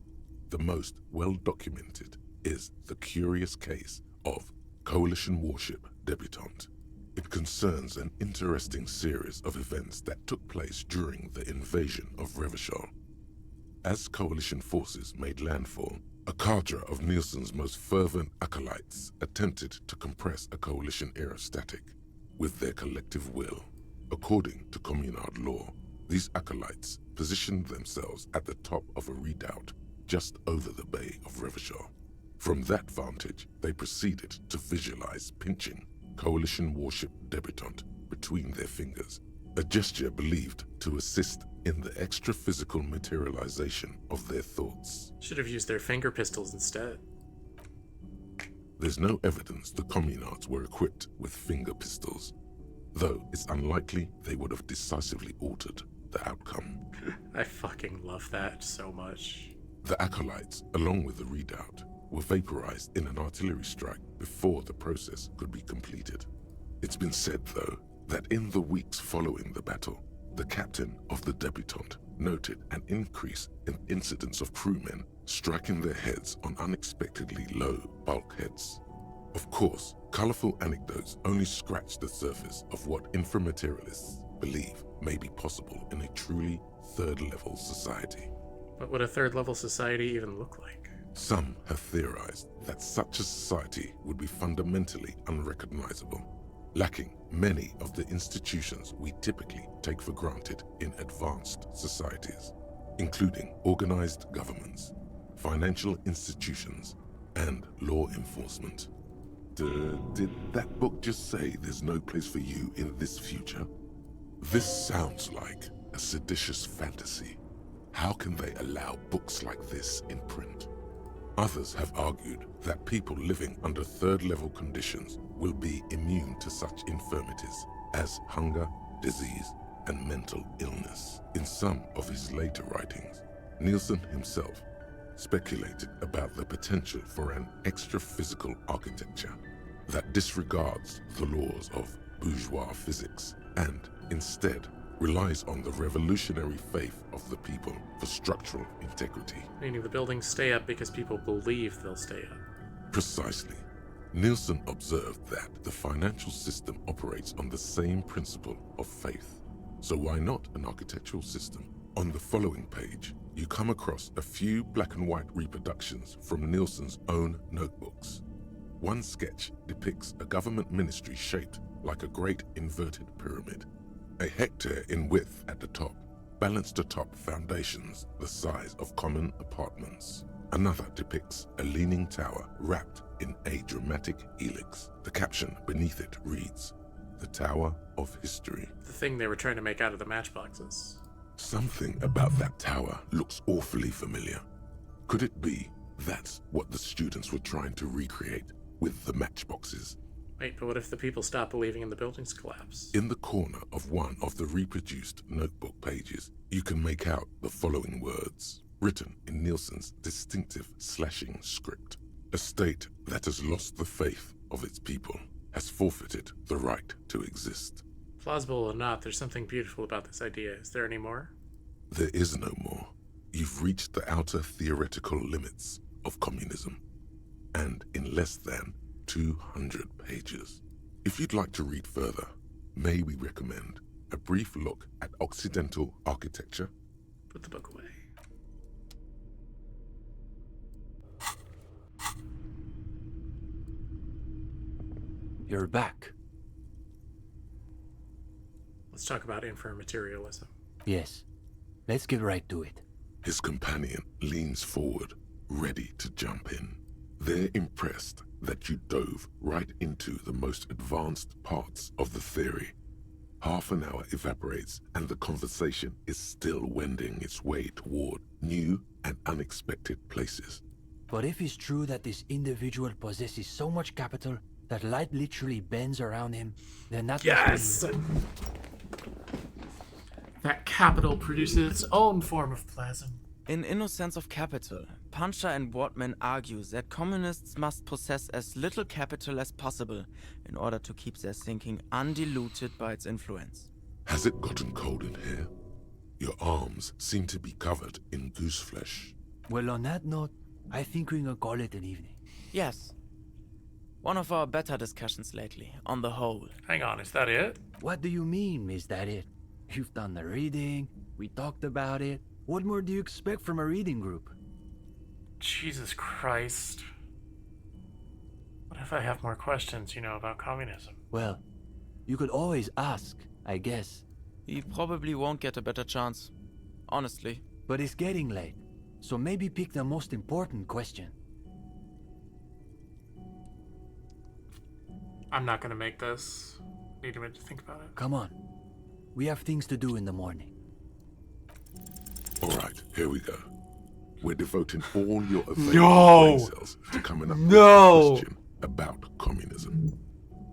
the most well-documented is the curious case of Coalition warship Debutante. It concerns an interesting series of events that took place during the invasion of Revachol. As Coalition forces made landfall, a cadre of Nielsen's most fervent acolytes attempted to compress a Coalition aerostatic with their collective will. According to Communard law, these acolytes positioned themselves at the top of a redoubt just over the bay of Revachol. From that vantage, they proceeded to visualize pinching Coalition warship Debutante between their fingers, a gesture believed to assist in the extra-physical materialization of their thoughts. Should have used their finger pistols instead. There's no evidence the Communards were equipped with finger pistols, though it's unlikely they would have decisively altered the outcome. I fucking love that so much. The acolytes, along with the redoubt, were vaporized in an artillery strike before the process could be completed. It's been said, though, that in the weeks following the battle, the captain of the Debutante noted an increase in incidents of crewmen striking their heads on unexpectedly low bulkheads. Of course, colorful anecdotes only scratch the surface of what inframaterialists believe may be possible in a truly third-level society. What would a third-level society even look like? Some have theorized that such a society would be fundamentally unrecognizable, lacking many of the institutions we typically take for granted in advanced societies, including organized governments, financial institutions, and law enforcement. Did that book just say there's no place for you in this future? This sounds like a seditious fantasy. How can they allow books like this in print? Others have argued that people living under third-level conditions will be immune to such infirmities as hunger, disease, and mental illness. In some of his later writings, Nielsen himself speculated about the potential for an extra-physical architecture that disregards the laws of bourgeois physics and instead relies on the revolutionary faith of the people for structural integrity. Meaning the buildings stay up because people believe they'll stay up. Precisely. Nielsen observed that the financial system operates on the same principle of faith. So why not an architectural system? On the following page, you come across a few black and white reproductions from Nielsen's own notebooks. One sketch depicts a government ministry shaped like a great inverted pyramid. A hectare in width at the top, balanced atop foundations the size of common apartments. Another depicts a leaning tower wrapped in a dramatic helix. The caption beneath it reads, "The Tower of History." The thing they were trying to make out of the matchboxes. Something about that tower looks awfully familiar. Could it be that's what the students were trying to recreate with the matchboxes? Wait, but what if the people stop believing in the buildings collapse? In the corner of one of the reproduced notebook pages, you can make out the following words, written in Nielsen's distinctive slashing script. A state that has lost the faith of its people has forfeited the right to exist. Plausible or not, there's something beautiful about this idea. Is there any more? There is no more. You've reached the outer theoretical limits of communism, and in less than 200 pages. If you'd like to read further, may we recommend a brief look at Occidental architecture? Put the book away. You're back. Let's talk about inframaterialism. Yes. Let's get right to it. His companion leans forward, ready to jump in. They're impressed that you dove right into the most advanced parts of the theory. Half an hour evaporates and the conversation is still wending its way toward new and unexpected places. But if it's true that this individual possesses so much capital that light literally bends around him, then that Yes! must be... That capital produces its own form of plasm. In Innocence of Capital, Puncher and Wortman argue that communists must possess as little capital as possible in order to keep their thinking undiluted by its influence. Has it gotten cold in here? Your arms seem to be covered in goose flesh. Well, on that note, I think we can call it an evening. Yes. One of our better discussions lately, on the whole. Hang on, is that it? What do you mean, is that it? You've done the reading, we talked about it. What more do you expect from a reading group? Jesus Christ. What if I have more questions, about communism? Well, you could always ask, I guess. He probably won't get a better chance. Honestly. But it's getting late, so maybe pick the most important question. I'm not gonna make this. Need a minute to think about it. Come on. We have things to do in the morning. Alright, here we go. We're devoting all your available brain cells to coming up with a question about communism.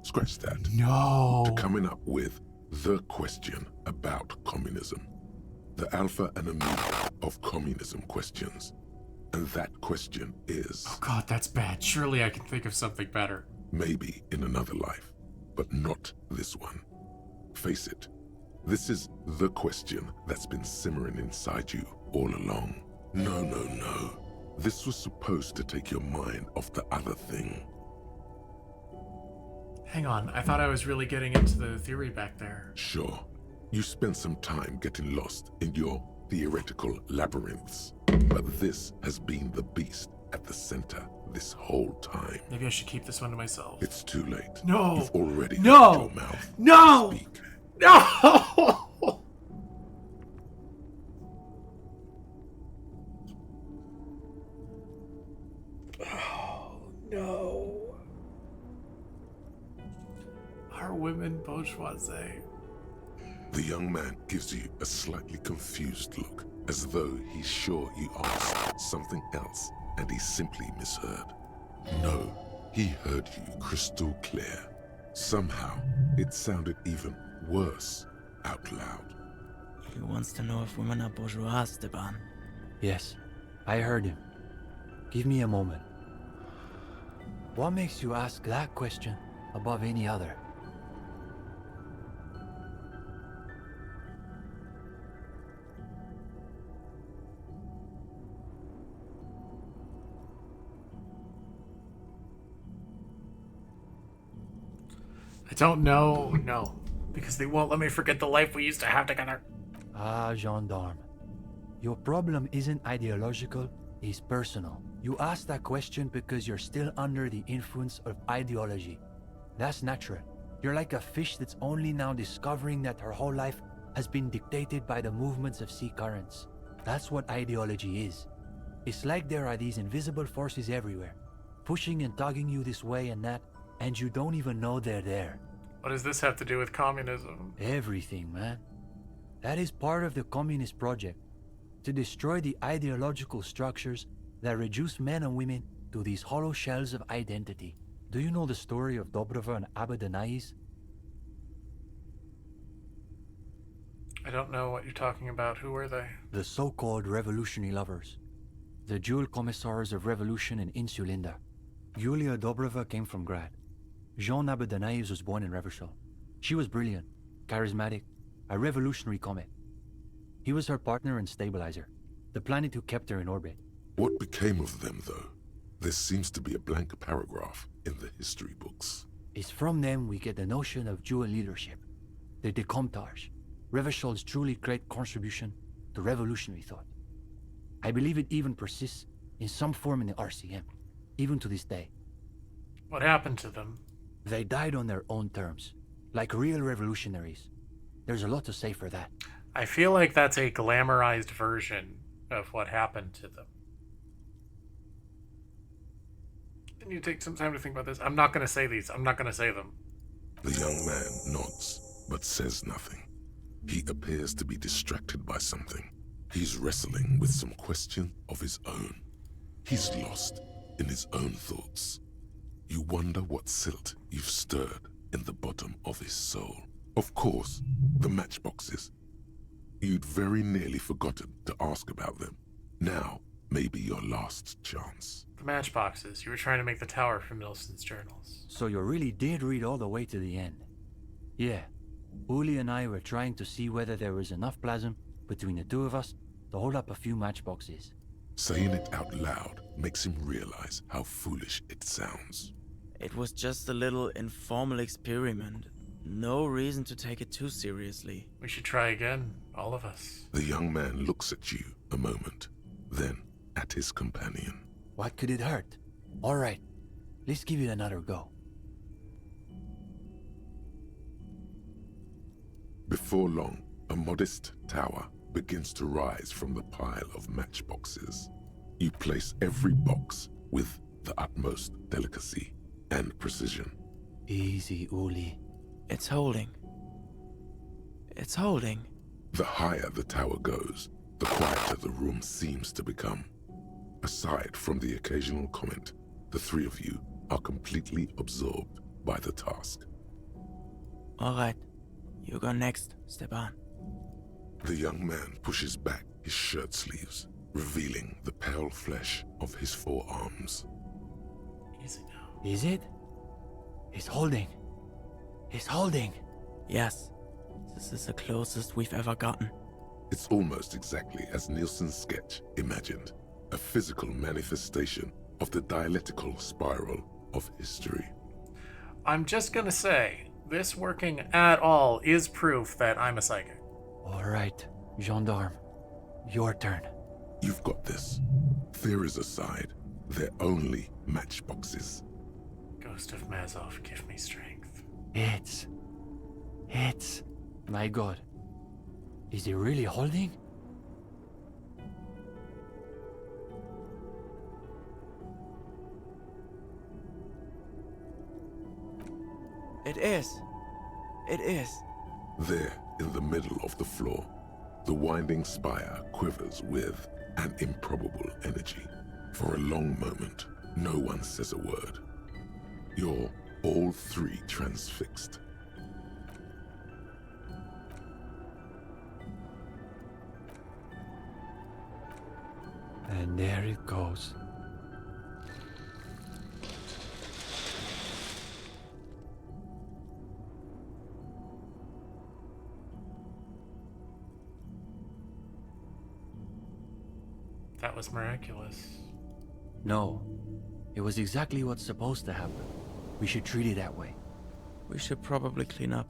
Scratch that. To coming up with the question about communism. The alpha and omega of communism questions. And that question is... Oh god, that's bad. Surely I can think of something better. Maybe in another life, but not this one. Face it, this is the question that's been simmering inside you all along. No. This was supposed to take your mind off the other thing. Hang on, I thought I was really getting into the theory back there. Sure, you spent some time getting lost in your theoretical labyrinths, but this has been the beast at the center this whole time. Maybe I should keep this one to myself. It's too late. No! You've already opened No! your mouth. No! Speak. No! Oh, no. Are women bourgeoisie? The young man gives you a slightly confused look, as though he's sure you asked something else and he simply misheard. No, he heard you crystal clear. Somehow, it sounded even worse out loud. He wants to know if women are bourgeois, Esteban. Yes, I heard him. Give me a moment. What makes you ask that question above any other? I don't know. No. Because they won't let me forget the life we used to have together. Ah, gendarme. Your problem isn't ideological, it's personal. You ask that question because you're still under the influence of ideology. That's natural. You're like a fish that's only now discovering that her whole life has been dictated by the movements of sea currents. That's what ideology is. It's like there are these invisible forces everywhere, pushing and tugging you this way and that, and you don't even know they're there. What does this have to do with communism? Everything, man. That is part of the communist project, to destroy the ideological structures that reduce men and women to these hollow shells of identity. Do you know the story of Dobrova and Abadanais? I don't know what you're talking about. Who were they? The so-called revolutionary lovers. The dual commissars of revolution in Insulinda. Yulia Dobrova came from Grad. Jean Abadanais was born in Revachol. She was brilliant, charismatic, a revolutionary comet. He was her partner and stabilizer, the planet who kept her in orbit. What became of them, though? There seems to be a blank paragraph in the history books. It's from them we get the notion of dual leadership, the Decomtage, Revachol's truly great contribution to revolutionary thought. I believe it even persists in some form in the RCM, even to this day. What happened to them? They died on their own terms, like real revolutionaries. There's a lot to say for that. I feel like that's a glamorized version of what happened to them. Can you take some time to think about this? I'm not going to say these. I'm not going to say them. The young man nods, but says nothing. He appears to be distracted by something. He's wrestling with some question of his own. He's lost in his own thoughts. You wonder what silt you've stirred in the bottom of his soul. Of course, the matchboxes. You'd very nearly forgotten to ask about them. Now may be your last chance. The matchboxes. You were trying to make the tower from Nilsson's journals. So you really did read all the way to the end. Yeah. Uli and I were trying to see whether there was enough plasm between the two of us to hold up a few matchboxes. Saying it out loud makes him realize how foolish it sounds. It was just a little informal experiment. No reason to take it too seriously. We should try again, all of us. The young man looks at you a moment, then at his companion. What could it hurt? All right, let's give it another go. Before long, a modest tower begins to rise from the pile of matchboxes. You place every box with the utmost delicacy and precision. Easy, Uli. It's holding. It's holding. The higher the tower goes, the quieter the room seems to become. Aside from the occasional comment, the three of you are completely absorbed by the task. All right. You go next, Stepan. The young man pushes back his shirt sleeves, revealing the pale flesh of his forearms. Easy now. Is it? He's holding. He's holding. Yes. This is the closest we've ever gotten. It's almost exactly as Nilsson's sketch imagined. A physical manifestation of the dialectical spiral of history. I'm just gonna say, this working at all is proof that I'm a psychic. All right, gendarme. Your turn. You've got this. Theories aside, they're only matchboxes. Ghost of Mazov, give me strength. It's... My god. Is he really holding? It is. It is. There, in the middle of the floor, the winding spire quivers with an improbable energy. For a long moment, no one says a word. You're all three transfixed. And there it goes. That was miraculous. No. It was exactly what's supposed to happen. We should treat it that way. We should probably clean up.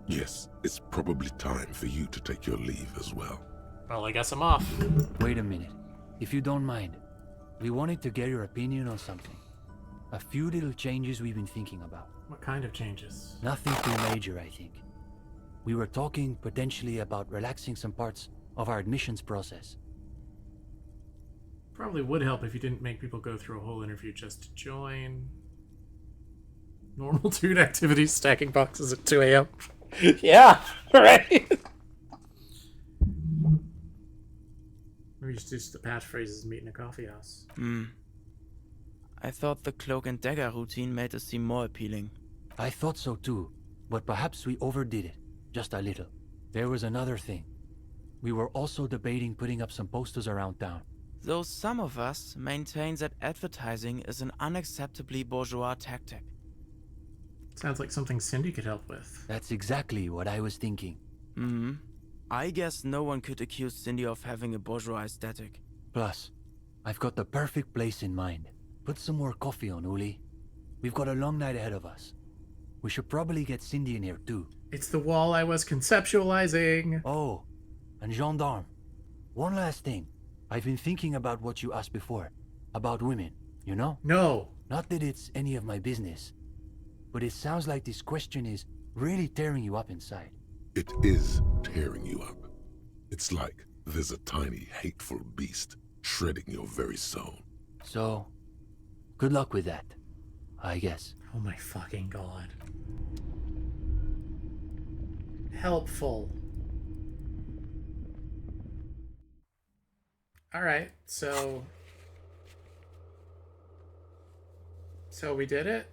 Yes, it's probably time for you to take your leave as well. Well, I guess I'm off. Wait a minute. If you don't mind, we wanted to get your opinion on something. A few little changes we've been thinking about. What kind of changes? Nothing too major, I think. We were talking potentially about relaxing some parts of our admissions process. Probably would help if you didn't make people go through a whole interview just to join. Normal dude activities, stacking boxes at 2 a.m. Yeah, right. Maybe just use the passphrases meet in a coffee house. I thought the cloak and dagger routine made us seem more appealing. I thought so too, but perhaps we overdid it. Just a little. There was another thing. We were also debating putting up some posters around town. Though some of us maintain that advertising is an unacceptably bourgeois tactic. Sounds like something Cindy could help with. That's exactly what I was thinking. I guess no one could accuse Cindy of having a bourgeois aesthetic. Plus, I've got the perfect place in mind. Put some more coffee on, Uli. We've got a long night ahead of us. We should probably get Cindy in here too. It's the wall I was conceptualizing. Oh, and gendarme. One last thing. I've been thinking about what you asked before. About women, you know? No. Not that it's any of my business. But it sounds like this question is really tearing you up inside. It is tearing you up. It's like there's a tiny, hateful beast shredding your very soul. So, good luck with that, I guess. Oh my fucking god. helpful. Alright, so we did it?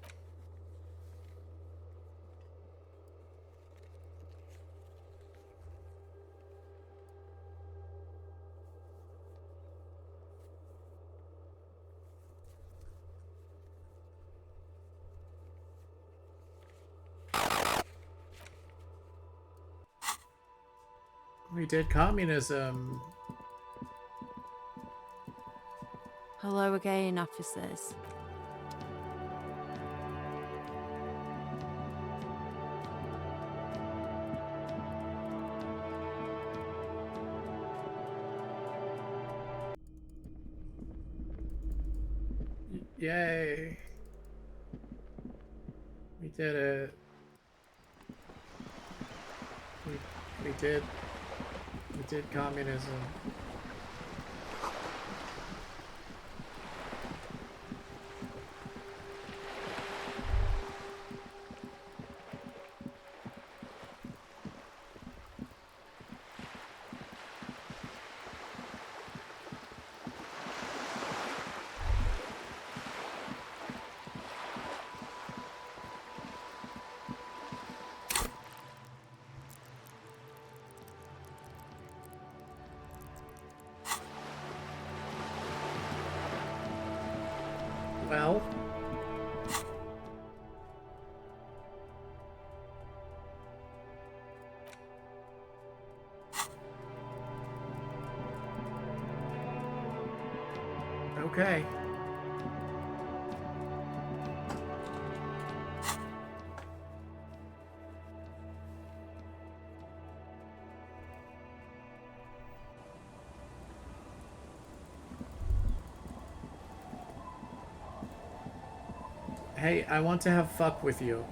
We did communism. Hello again, officers. Yay. We did it. We did communism. Well, okay. Hey, I want to have fuck with you.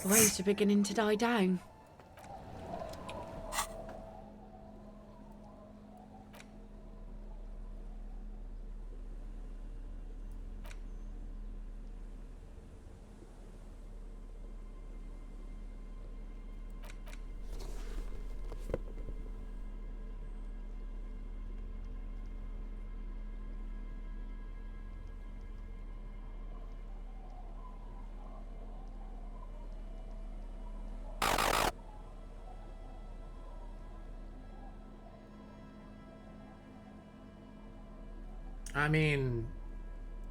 The waves are beginning to die down. I mean,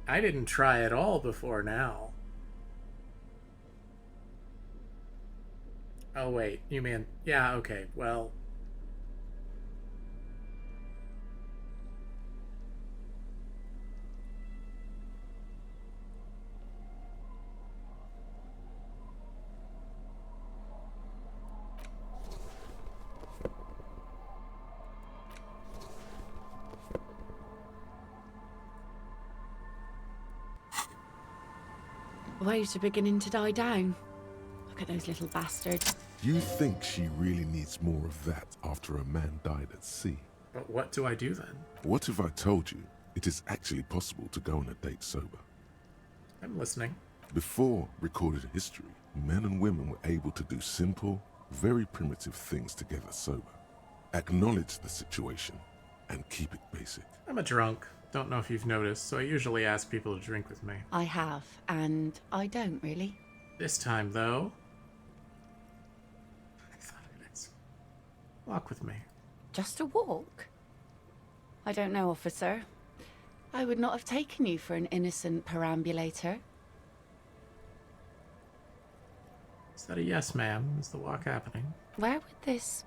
I didn't try at all before now. Oh wait, you mean, yeah, okay, well. The waves are beginning to die down. Look at those little bastards. You think she really needs more of that after a man died at sea? But what do I do then? What if I told you it is actually possible to go on a date sober? I'm listening. Before recorded history, men and women were able to do simple, very primitive things together sober. Acknowledge the situation and keep it basic. I'm a drunk. Don't know if you've noticed, so I usually ask people to drink with me. I have, and I don't really. This time, though, I thought I'd ask. Walk with me. Just a walk? I don't know, officer. I would not have taken you for an innocent perambulator. Is that a yes, ma'am? Is the walk happening? Where would this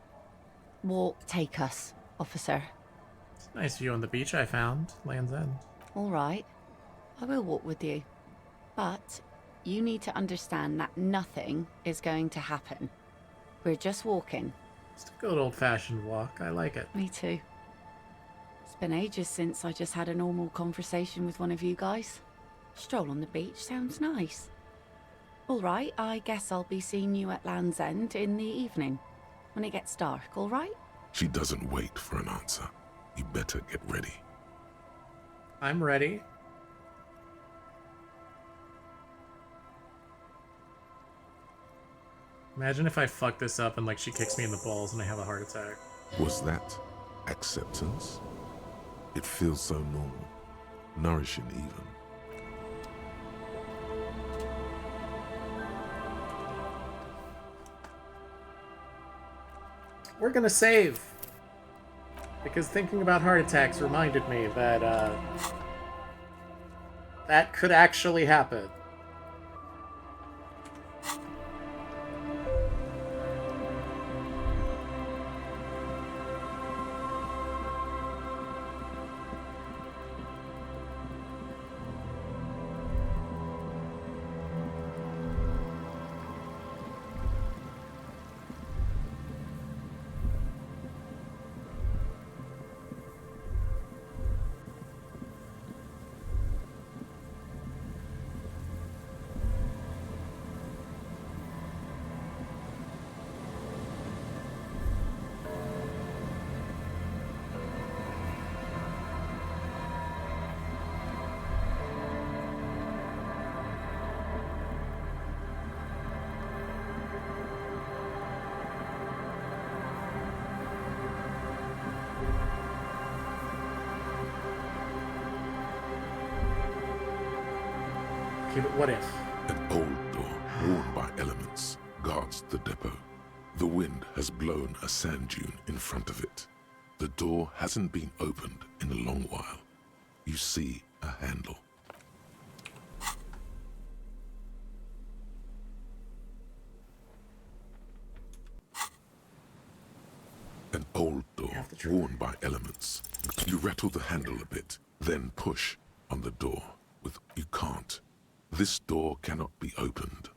walk take us, officer? It's a nice view on the beach I found. Land's End. All right. I will walk with you. But you need to understand that nothing is going to happen. We're just walking. It's a good old-fashioned walk. I like it. Me too. It's been ages since I just had a normal conversation with one of you guys. Stroll on the beach sounds nice. All right, I guess I'll be seeing you at Land's End in the evening, when it gets dark, all right? She doesn't wait for an answer. You better get ready. I'm ready. Imagine if I fuck this up and like she kicks me in the balls and I have a heart attack. Was that acceptance? It feels so normal, nourishing even. We're gonna save. Because thinking about heart attacks reminded me that, that could actually happen. Okay, but what if? An old door, worn by elements, guards the depot. The wind has blown a sand dune in front of it. The door hasn't been opened in a long while. You see a handle. An old door, worn by elements. You rattle the handle a bit, then push on the door. You can't. This door cannot be opened.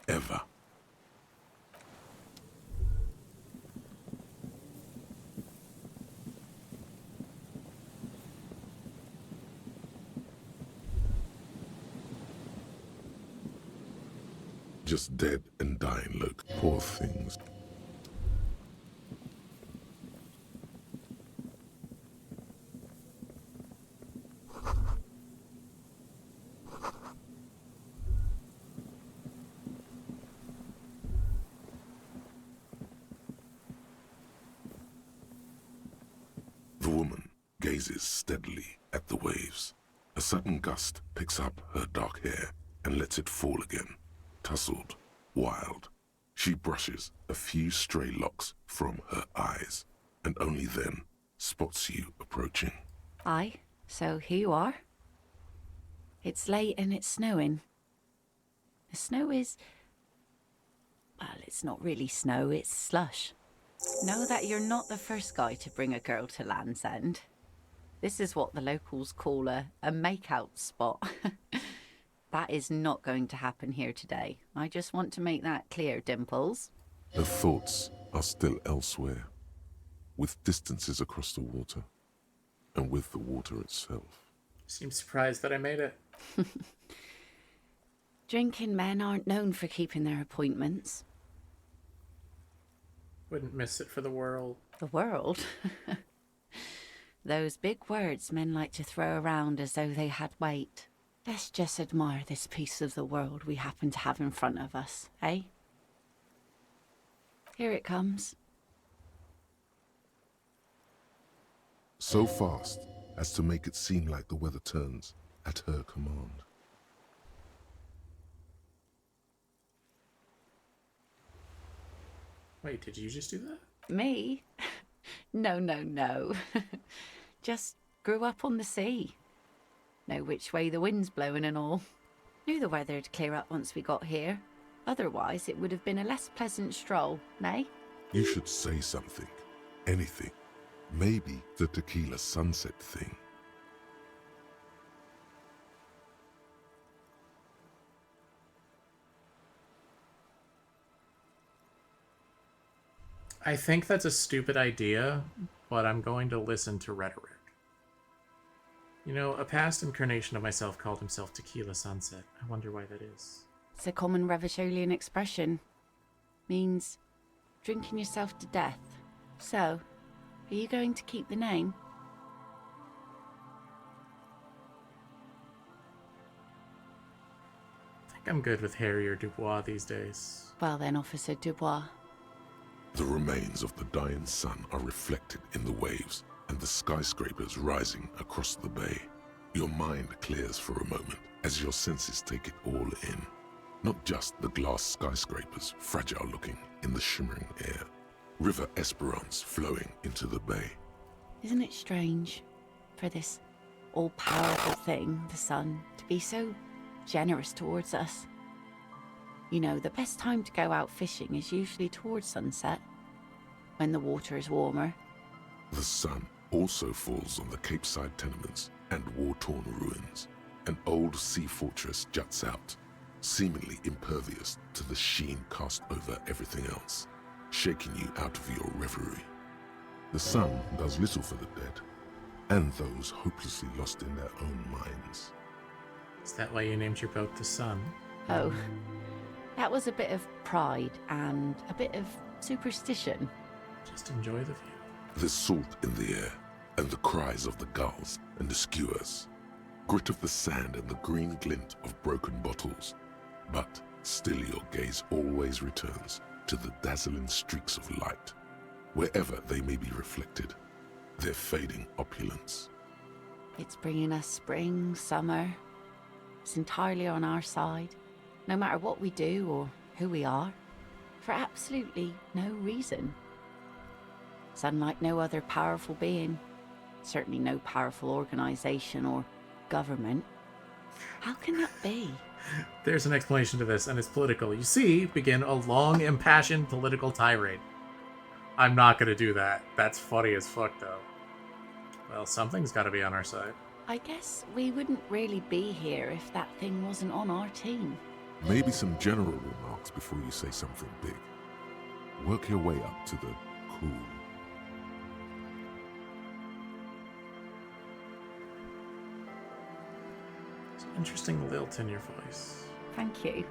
Ever. Just dead and dying, look. Poor things. The woman gazes steadily at the waves. A sudden gust picks up her dark hair and lets it fall again. Tousled, wild. She brushes a few stray locks from her eyes, and only then spots you approaching. Aye, so here you are. It's late and it's snowing. The snow is... well, it's not really snow, it's slush. Know that you're not the first guy to bring a girl to Land's End. This is what the locals call a make-out spot. That is not going to happen here today. I just want to make that clear, Dimples. Her thoughts are still elsewhere, with distances across the water, and with the water itself. Seems surprised that I made it. Drinking men aren't known for keeping their appointments. Wouldn't miss it for the world. The world? Those big words men like to throw around as though they had weight. Let's just admire this piece of the world we happen to have in front of us, eh? Here it comes. So fast as to make it seem like the weather turns at her command. Wait, did you just do that? Me? No, no, no. Just grew up on the sea. Know which way the wind's blowing and all. Knew the weather'd clear up once we got here. Otherwise, it would have been a less pleasant stroll, nay? You should say something. Anything. Maybe the tequila sunset thing. I think that's a stupid idea, but I'm going to listen to rhetoric. You know, a past incarnation of myself called himself Tequila Sunset. I wonder why that is. It's a common Revacholian expression. Means drinking yourself to death. So, are you going to keep the name? think I'm good with Harrier Dubois these days. Well then, Officer Dubois. The remains of the dying sun are reflected in the waves and the skyscrapers rising across the bay. Your mind clears for a moment as your senses take it all in. Not just the glass skyscrapers, fragile looking in the shimmering air. River Esperance flowing into the bay. Isn't it strange for this all-powerful thing, the sun, to be so generous towards us? You know, the best time to go out fishing is usually towards sunset, when the water is warmer. The sun also falls on the Capeside tenements and war-torn ruins. An old sea fortress juts out, seemingly impervious to the sheen cast over everything else, shaking you out of your reverie. The sun does little for the dead, and those hopelessly lost in their own minds. Is that why you named your boat the Sun? Oh, that was a bit of pride and a bit of superstition. Just enjoy the view. There's salt in the air, and the cries of the gulls and the skuas. Grit of the sand and the green glint of broken bottles. But still your gaze always returns to the dazzling streaks of light, wherever they may be reflected, their fading opulence. It's bringing us spring, summer. It's entirely on our side, no matter what we do or who we are, for absolutely no reason. It's unlike no other powerful being, certainly no powerful organization or government. How can that be? There's an explanation to this, and it's political. You see, begin a long, impassioned political tirade. I'm not gonna do that. That's funny as fuck, though. Well, something's gotta be on our side. I guess we wouldn't really be here if that thing wasn't on our team. Maybe some general remarks before you say something big. Work your way up to the cool. Interesting lilt in your voice. Thank you.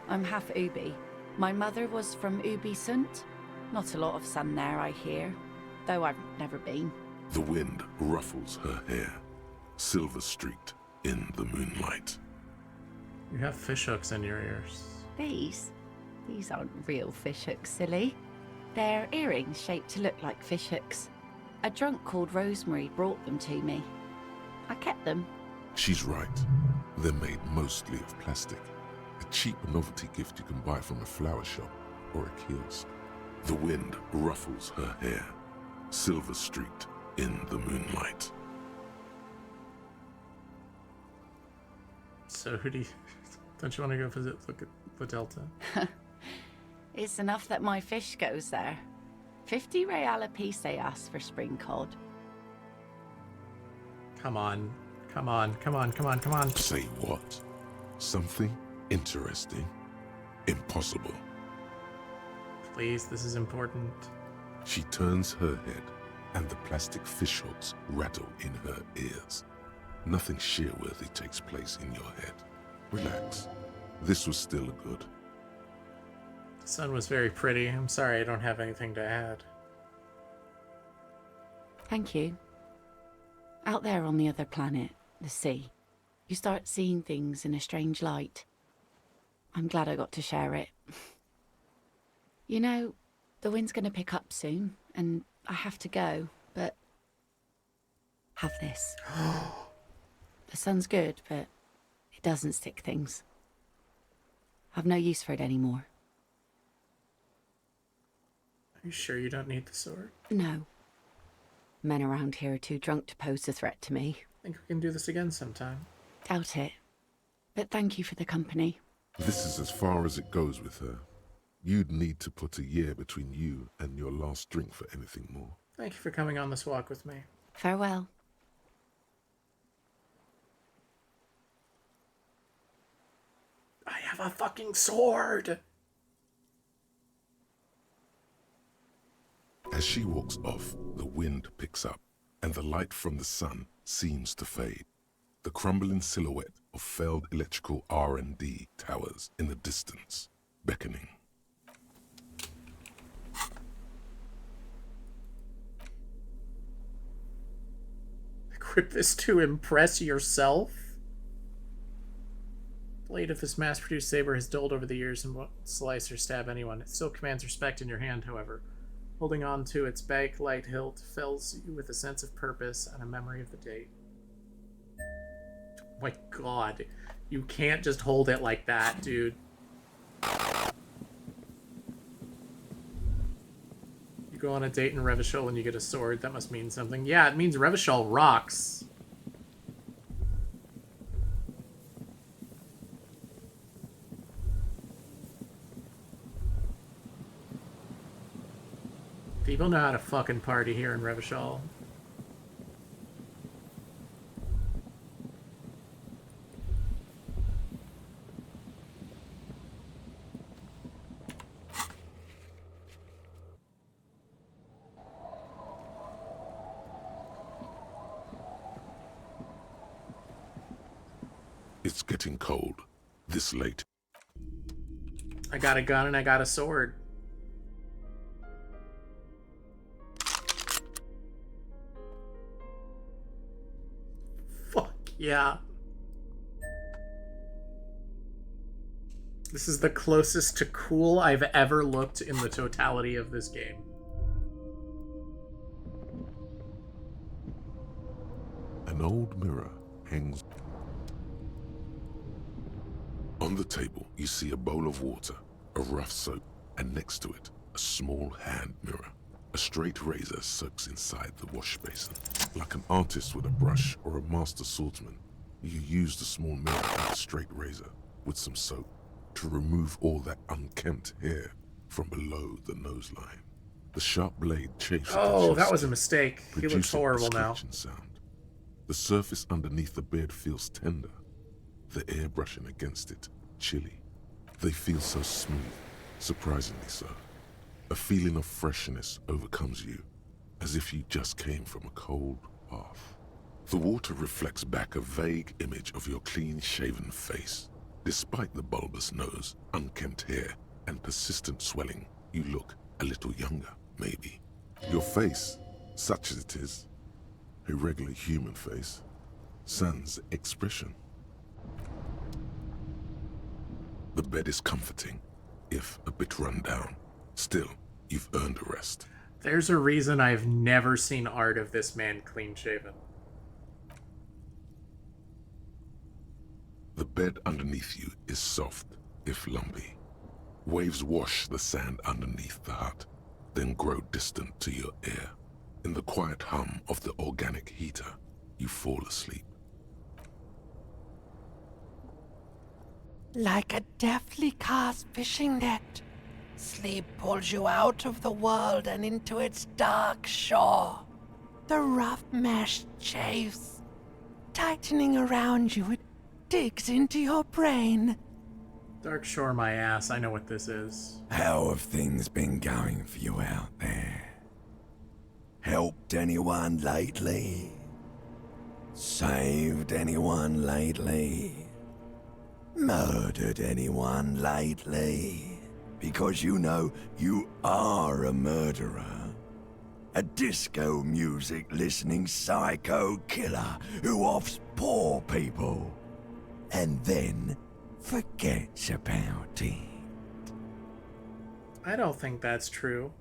I'm half Ubi. My mother was from Ubi Sunt. Not a lot of sun there, I hear, though I've never been. The wind ruffles her hair, silver-streaked in the moonlight. You have fishhooks in your ears. These aren't real fishhooks, silly. They're earrings shaped to look like fishhooks. A drunk called Rosemary brought them to me. I kept them. She's right. They're made mostly of plastic. A cheap novelty gift you can buy from a flower shop or a kiosk. The wind ruffles her hair, silver-streaked in the moonlight. So who do you... Don't you want to go look at the Delta? It's enough that my fish goes there. 50 real a piece they ask for spring cod. Come on. Come on, come on, come on, come on. Say what? Something interesting? Impossible. Please, this is important. She turns her head, and the plastic fishhooks rattle in her ears. Nothing shear-worthy takes place in your head. Relax. This was still good. The sun was very pretty. I'm sorry I don't have anything to add. Thank you. Out there on the other planet, the sea, you start seeing things in a strange light. I'm glad I got to share it. You know, the wind's gonna pick up soon, and I have to go, but... Have this. The sun's good, but it doesn't stick things. I've no use for it anymore. Are you sure you don't need the sword? No. Men around here are too drunk to pose a threat to me. I think we can do this again sometime. Doubt it. But thank you for the company. This is as far as it goes with her. You'd need to put a year between you and your last drink for anything more. Thank you for coming on this walk with me. Farewell. I have a fucking sword! As she walks off, the wind picks up, and the light from the sun seems to fade. The crumbling silhouette of failed electrical R&D towers in the distance, beckoning. Equip this to impress yourself? Blade blade of this mass-produced saber has dulled over the years and won't slice or stab anyone. It still commands respect in your hand, however. Holding on to its bakelite hilt fills you with a sense of purpose and a memory of the date. Oh my god. You can't just hold it like that, dude. You go on a date in Revachol and you get a sword. That must mean something. Yeah, it means Revachol rocks. People know how to fucking party here in Revachol. It's getting cold. This late. I got a gun and I got a sword. Fuck yeah. This is the closest to cool I've ever looked in the totality of this game. An old mirror hangs. On the table, you see a bowl of water, a rough soap, and next to it, a small hand mirror. A straight razor soaks inside the wash basin. Like an artist with a brush or a master swordsman, you use the small mirror and a straight razor with some soap to remove all that unkempt hair from below the nose line. The sharp blade chafes. Oh, that was a mistake. He looks reducing horrible the now. scratching sound. The surface underneath the beard feels tender. The air brushing against it, chilly. They feel so smooth, surprisingly so. A feeling of freshness overcomes you, as if you just came from a cold bath. The water reflects back a vague image of your clean-shaven face. Despite the bulbous nose, unkempt hair, and persistent swelling, you look a little younger, maybe. Your face, such as it is, a regular human face, sans expression. The bed is comforting, if a bit run down. Still, you've earned a rest. There's a reason I've never seen art of this man clean-shaven. The bed underneath you is soft, if lumpy. Waves wash the sand underneath the hut, then grow distant to your ear. In the quiet hum of the organic heater, you fall asleep. Like a deftly cast fishing net, sleep pulls you out of the world and into its dark shore. The rough mesh chafes, tightening around you, it digs into your brain. Dark Shore my ass, I know what this is. How have things been going for you out there? Helped anyone lately? Saved anyone lately? Murdered anyone lately? Because you know you are a murderer. A disco music listening psycho killer who offs poor people and then forgets about it. I don't think that's true.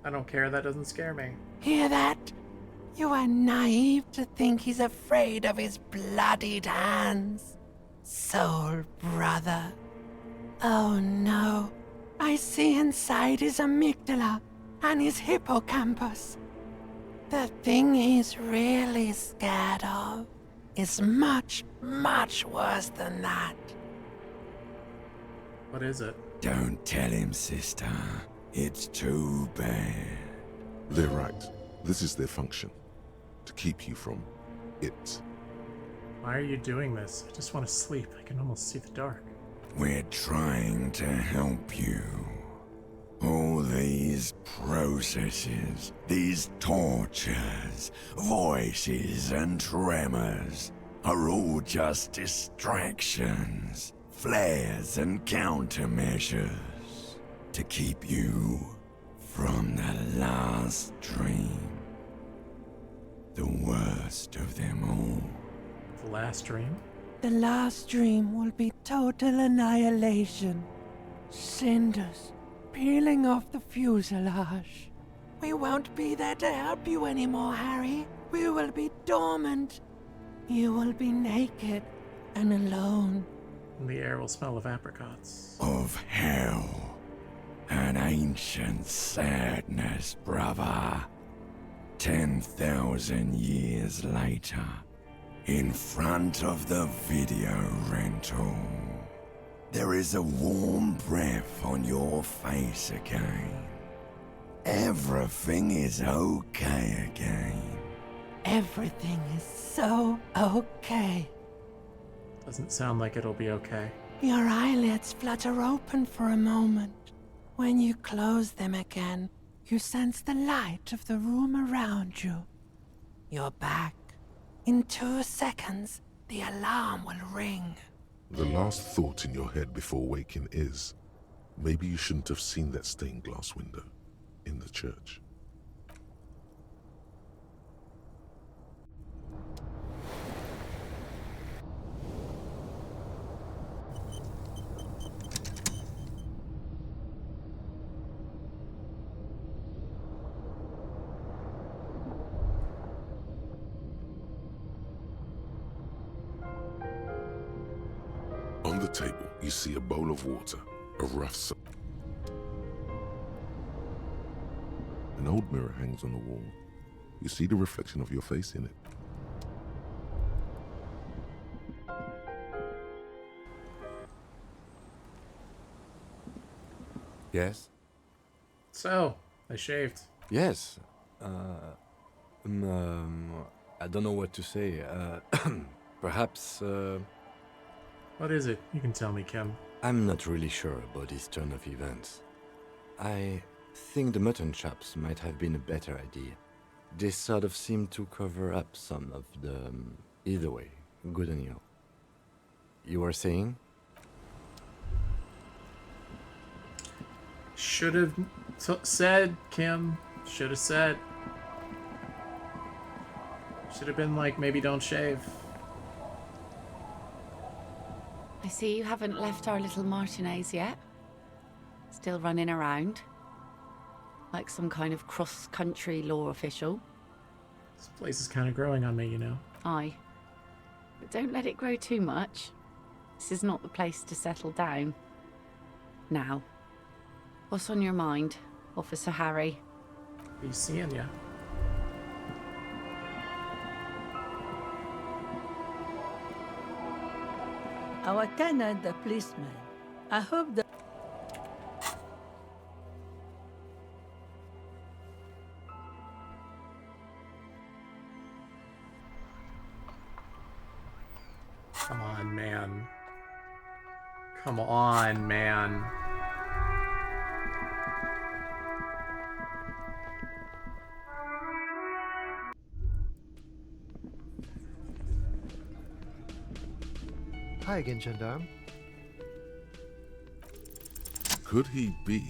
I don't care, that doesn't scare me. Hear that? You are naive to think he's afraid of his bloodied hands. Soul brother. Oh no. I see inside his amygdala and his hippocampus. The thing he's really scared of is much, much worse than that. What is it? Don't tell him, sister. It's too bad. They're right. This is their function. To keep you from it. Why are you doing this? I just want to sleep. I can almost see the dark. We're trying to help you. All these processes, these tortures, voices and tremors are all just distractions, flares and countermeasures to keep you from the last dream. The worst of them all. The last dream? The last dream will be total annihilation. Cinders peeling off the fuselage. We won't be there to help you anymore, Harry. We will be dormant. You will be naked and alone. And the air will smell of apricots. Of hell. An ancient sadness, brother. 10,000 years later, in front of the video rental, there is a warm breath on your face again. Everything is okay again. Everything is so okay. Doesn't sound like it'll be okay. Your eyelids flutter open for a moment. When you close them again, you sense the light of the room around you. You're back. In 2 seconds, the alarm will ring. The last thought in your head before waking is, maybe you shouldn't have seen that stained glass window in the church. On the table, you see a bowl of water, a rough An old mirror hangs on the wall. You see the reflection of your face in it. Yes? So, I shaved. Yes. I don't know what to say. Perhaps, What is it? You can tell me, Kim. I'm not really sure about this turn of events. I think the mutton chops might have been a better idea. They sort of seem to cover up some of the... either way, good on you. You were saying? Should have said, Kim. Should have said. Should have been like, maybe don't shave. I see you haven't left our little Martinez yet. Still running around. Like some kind of cross-country law official. This place is kind of growing on me, you know. Aye. But don't let it grow too much. This is not the place to settle down. Now, what's on your mind, Officer Harry? Be seeing ya. Our tenant, the policeman. I hope the... Come on, man. Come on, man. Hi again, gendarme. Could he be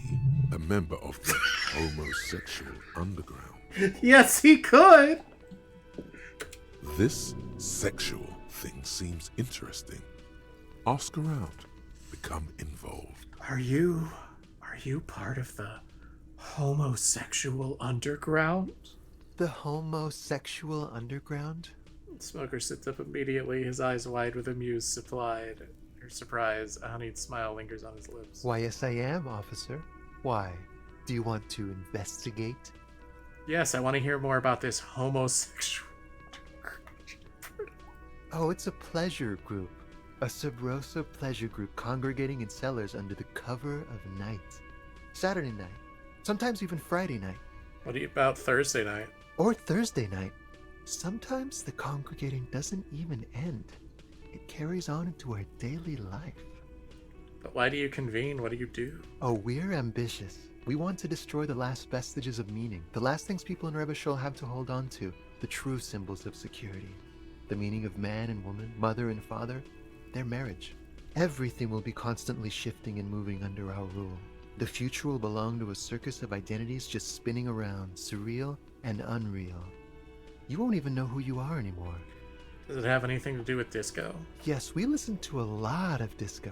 a member of the homosexual underground? Yes, he could! This sexual thing seems interesting. Ask around. Become involved. Are you part of the homosexual underground? The homosexual underground? Smoker sits up immediately, his eyes wide with amused surprise. A honeyed smile lingers on his lips. Why, yes I am, officer. Why? Do you want to investigate? Yes, I want to hear more about this homosexual... Oh, it's a pleasure group. A sub rosa pleasure group congregating in cellars under the cover of night. Saturday night. Sometimes even Friday night. What about Thursday night? Or Thursday night. Sometimes the congregating doesn't even end. It carries on into our daily life. But why do you convene? What do you do? Oh, we're ambitious. We want to destroy the last vestiges of meaning, the last things people in Rebishol have to hold on to, the true symbols of security. The meaning of man and woman, mother and father, their marriage. Everything will be constantly shifting and moving under our rule. The future will belong to a circus of identities just spinning around, surreal and unreal. You won't even know who you are anymore. Does it have anything to do with disco? Yes, we listen to a lot of disco.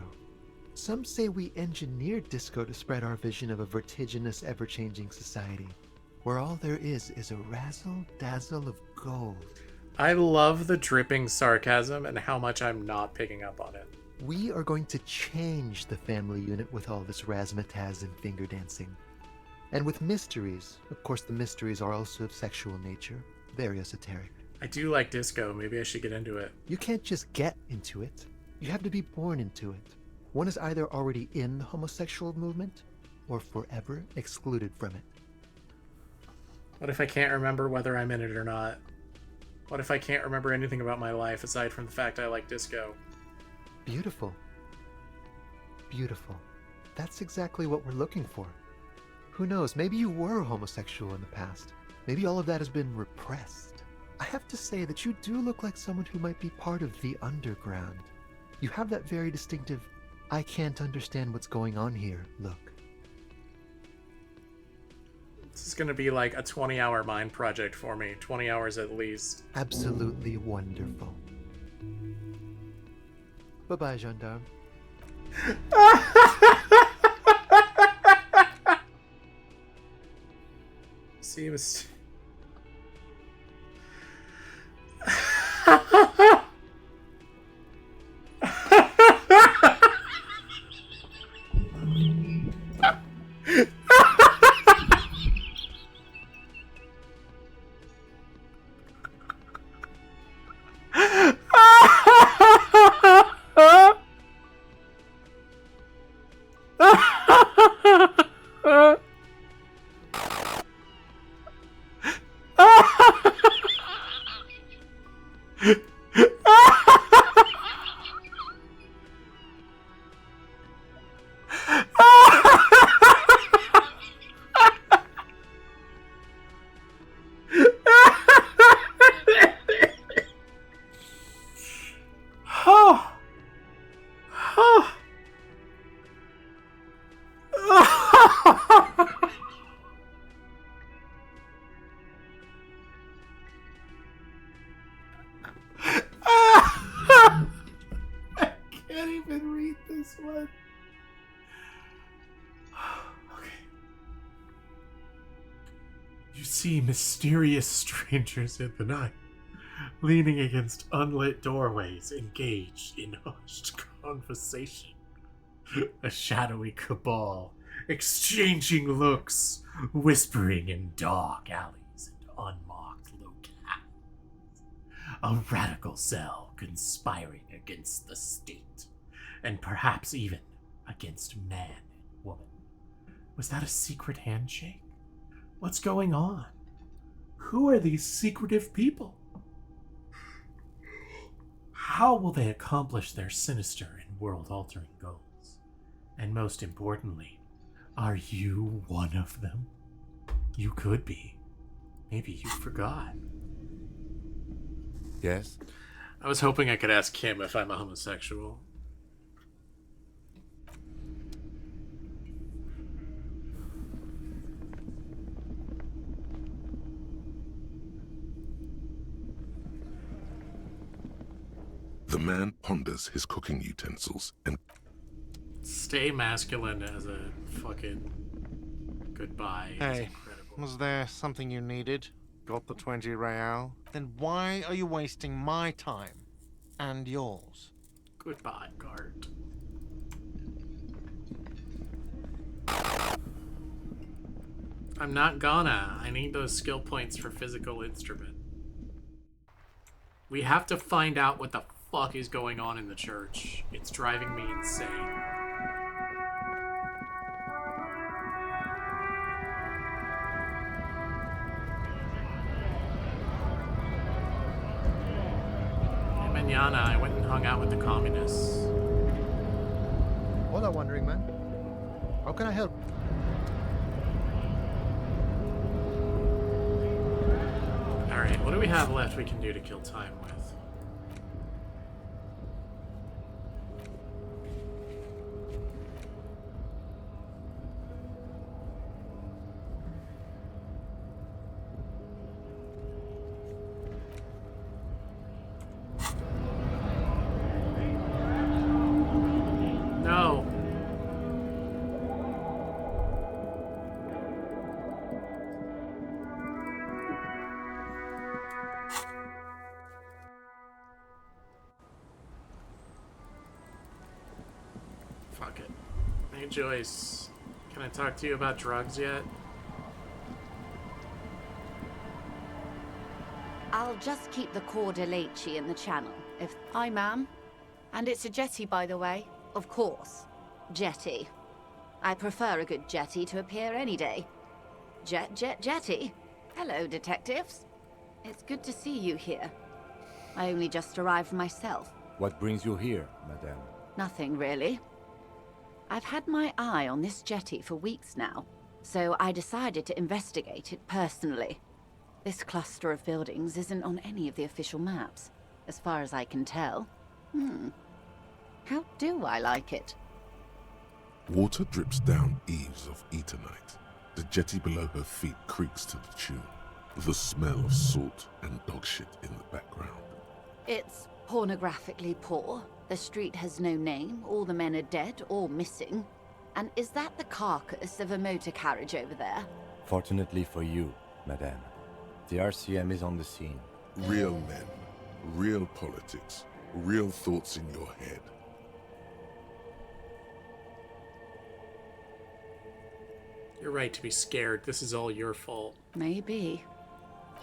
Some say we engineered disco to spread our vision of a vertiginous, ever-changing society, where all there is a razzle-dazzle of gold. I love the dripping sarcasm and how much I'm not picking up on it. We are going to change the family unit with all this razzmatazz and finger dancing. And with mysteries. Of course, the mysteries are also of sexual nature. Very esoteric. I do like disco. Maybe I should get into it. You can't just get into it. You have to be born into it. One is either already in the homosexual movement or forever excluded from it. What if I can't remember whether I'm in it or not? What if I can't remember anything about my life aside from the fact I like disco? Beautiful. Beautiful. That's exactly what we're looking for. Who knows, maybe you were homosexual in the past. Maybe all of that has been repressed. I have to say that you do look like someone who might be part of the underground. You have that very distinctive, I can't understand what's going on here look. This is going to be like a 20-hour mind project for me. 20 hours at least. Absolutely wonderful. Bye-bye, gendarme. Seems... Mysterious strangers in the night, leaning against unlit doorways, engaged in hushed conversation. A shadowy cabal, exchanging looks, whispering in dark alleys and unmarked locales. A radical cell conspiring against the state, and perhaps even against man and woman. Was that a secret handshake? What's going on? Who are these secretive people? How will they accomplish their sinister and world-altering goals? And most importantly, are you one of them? You could be. Maybe you forgot. Yes? I was hoping I could ask Kim if I'm a homosexual. The man ponders his cooking utensils and... Stay masculine as a fucking goodbye. Hey, was there something you needed? Got the 20 real? Then why are you wasting my time? And yours? Goodbye, guard. I'm not gonna. I need those skill points for physical instrument. We have to find out what the fuck is going on in the church. It's driving me insane. Hey, Manana, I went and hung out with the communists. Hola, wandering man. How can I help? Alright, what do we have left we can do to kill time with? Hey, Joyce. Can I talk to you about drugs yet? I'll just keep the Corda Leche in the channel. If Hi, ma'am. And it's a jetty, by the way. Of course. Jetty. I prefer a good jetty to appear any day. Jetty. Hello, detectives. It's good to see you here. I only just arrived myself. What brings you here, madame? Nothing, really. I've had my eye on this jetty for weeks now, so I decided to investigate it personally. This cluster of buildings isn't on any of the official maps, as far as I can tell. How do I like it? Water drips down eaves of Eternite. The jetty below her feet creaks to the tune. The smell of salt and dog shit in the background. It's pornographically poor. The street has no name, all the men are dead or missing. And is that the carcass of a motor carriage over there? Fortunately for you, madame, the RCM is on the scene. Real men, real politics, real thoughts in your head. You're right to be scared. This is all your fault. Maybe.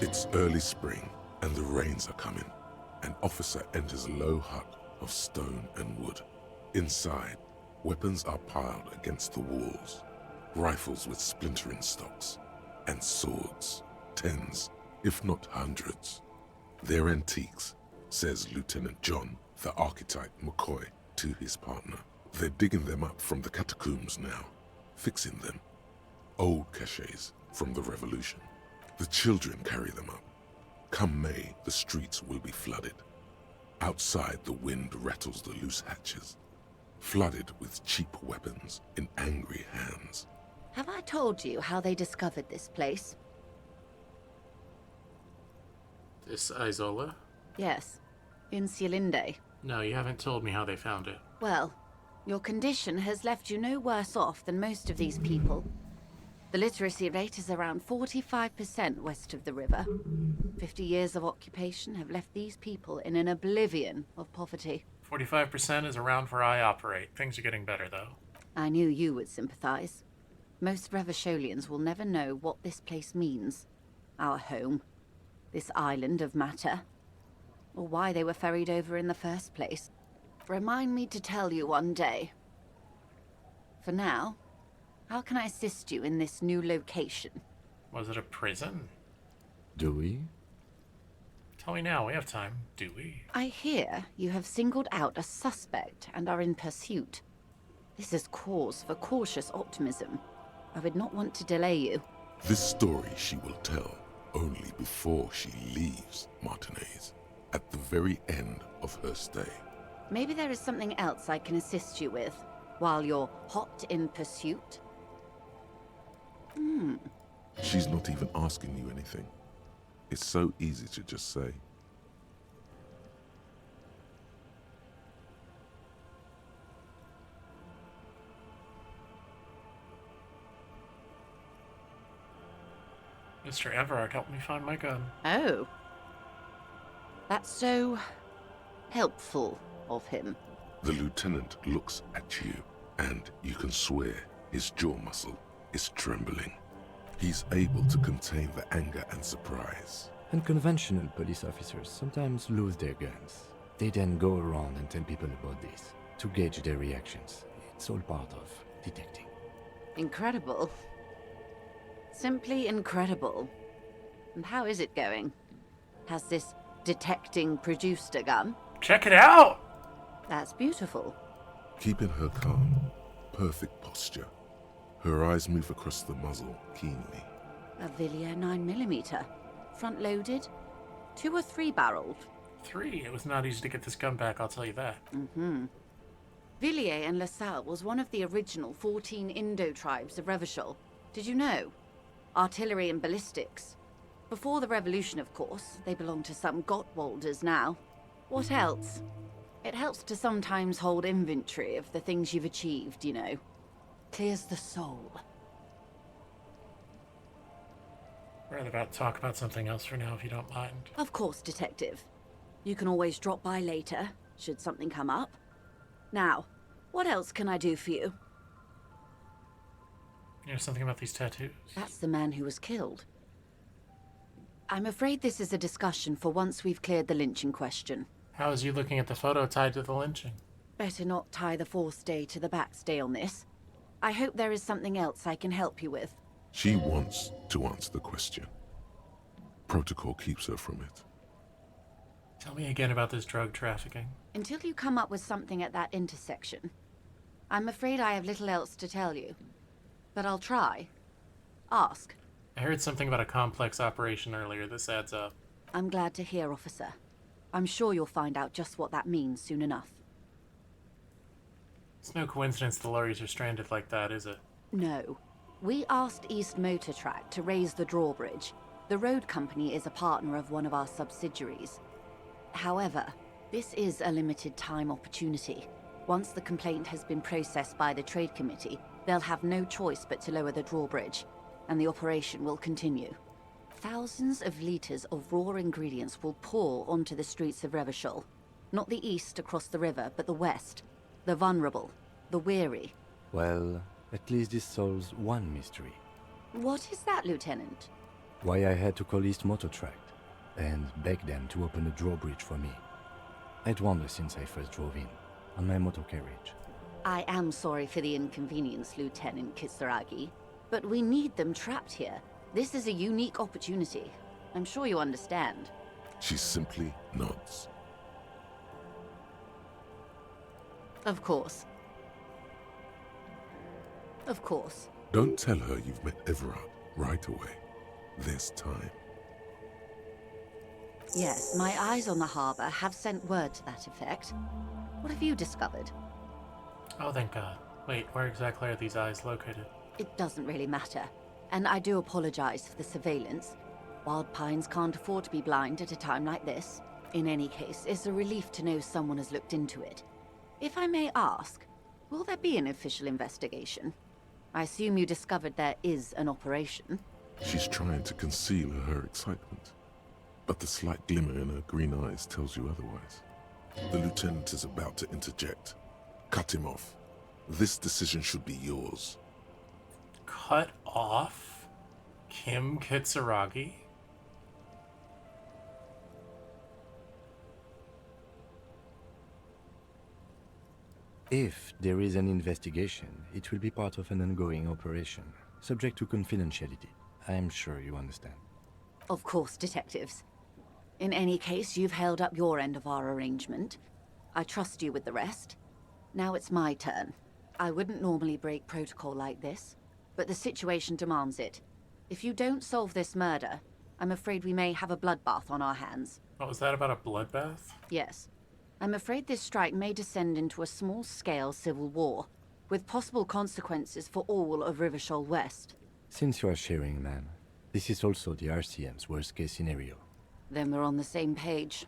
It's early spring, and the rains are coming. An officer enters a low hut of stone and wood. Inside, weapons are piled against the walls. Rifles with splintering stocks, and swords, tens, if not hundreds. They're antiques, says Lieutenant John, the archetype McCoy, to his partner. They're digging them up from the catacombs now, fixing them. Old caches from the revolution. The children carry them up. Come May, the streets will be flooded. Outside, the wind rattles the loose hatches, flooded with cheap weapons in angry hands. Have I told you how they discovered this place? This Isola? Yes. In Cialinde. No, you haven't told me how they found it. Well, your condition has left you no worse off than most of these people. The literacy rate is around 45% west of the river. 50 years of occupation have left these people in an oblivion of poverty. 45% is around where I operate. Things are getting better, though. I knew you would sympathize. Most Revacholians will never know what this place means. Our home. This island of matter. Or why they were ferried over in the first place. Remind me to tell you one day. For now, how can I assist you in this new location? Was it a prison? Do we? Tell me now, we have time. Do we? I hear you have singled out a suspect and are in pursuit. This is cause for cautious optimism. I would not want to delay you. This story she will tell only before she leaves Martinez, at the very end of her stay. Maybe there is something else I can assist you with, while you're hot in pursuit? She's not even asking you anything. It's so easy to just say. Mr. Everard helped me find my gun. Oh. That's so helpful of him. The lieutenant looks at you, and you can swear his jaw muscle is trembling. He's able to contain the anger and surprise. Unconventional police officers sometimes lose their guns. They then go around and tell people about this, to gauge their reactions. It's all part of detecting. Incredible. Simply incredible. And how is it going? Has this detecting produced a gun? Check it out! That's beautiful. Keeping her calm, perfect posture. Her eyes move across the muzzle keenly. A Villiers 9mm. Front-loaded? 2 or 3 barreled? 3. It was not easy to get this gun back, I'll tell you that. Villiers and LaSalle was one of the original 14 Indo tribes of Revachol. Did you know? Artillery and ballistics. Before the revolution, of course. They belong to some Gottwalders now. What else? It helps to sometimes hold inventory of the things you've achieved, you know. Clears the soul. Rather about talk about something else for now, if you don't mind. Of course, Detective. You can always drop by later, should something come up. Now, what else can I do for you? There's something about these tattoos. That's the man who was killed. I'm afraid this is a discussion for once we've cleared the lynching question. How is you looking at the photo tied to the lynching? Better not tie the forestay to the backstay on this. I hope there is something else I can help you with. She wants to answer the question. Protocol keeps her from it. Tell me again about this drug trafficking. Until you come up with something at that intersection, I'm afraid I have little else to tell you. But I'll try. Ask. I heard something about a complex operation earlier. This adds up. I'm glad to hear, officer. I'm sure you'll find out just what that means soon enough. It's no coincidence the lorries are stranded like that, is it? No. We asked East Motor Track to raise the drawbridge. The road company is a partner of one of our subsidiaries. However, this is a limited time opportunity. Once the complaint has been processed by the Trade Committee, they'll have no choice but to lower the drawbridge, and the operation will continue. Thousands of liters of raw ingredients will pour onto the streets of Revachol. Not the east across the river, but the west. The vulnerable, the weary. Well, at least this solves one mystery. What is that, Lieutenant? Why I had to call East Motor Tract and beg them to open a drawbridge for me. I'd wondered since I first drove in, on my motor carriage. I am sorry for the inconvenience, Lieutenant Kisaragi, but we need them trapped here. This is a unique opportunity. I'm sure you understand. She simply nods. Of course. Of course. Don't tell her you've met Everard right away. There's time. Yes, my eyes on the harbor have sent word to that effect. What have you discovered? Oh, thank God. Wait, where exactly are these eyes located? It doesn't really matter. And I do apologize for the surveillance. Wild Pines can't afford to be blind at a time like this. In any case, it's a relief to know someone has looked into it. If I may ask, will there be an official investigation? I assume you discovered there is an operation. She's trying to conceal her excitement, but the slight glimmer in her green eyes tells you otherwise. The lieutenant is about to interject. Cut him off. This decision should be yours. Cut off? Kim Kitsuragi? If there is an investigation, it will be part of an ongoing operation, subject to confidentiality. I'm sure you understand. Of course, detectives. In any case, you've held up your end of our arrangement. I trust you with the rest. Now it's my turn. I wouldn't normally break protocol like this, but the situation demands it. If you don't solve this murder, I'm afraid we may have a bloodbath on our hands. What was that about, a bloodbath? Yes. I'm afraid this strike may descend into a small-scale civil war, with possible consequences for all of Rivachol West. Since you are sharing, ma'am, this is also the RCM's worst-case scenario. Then we're on the same page,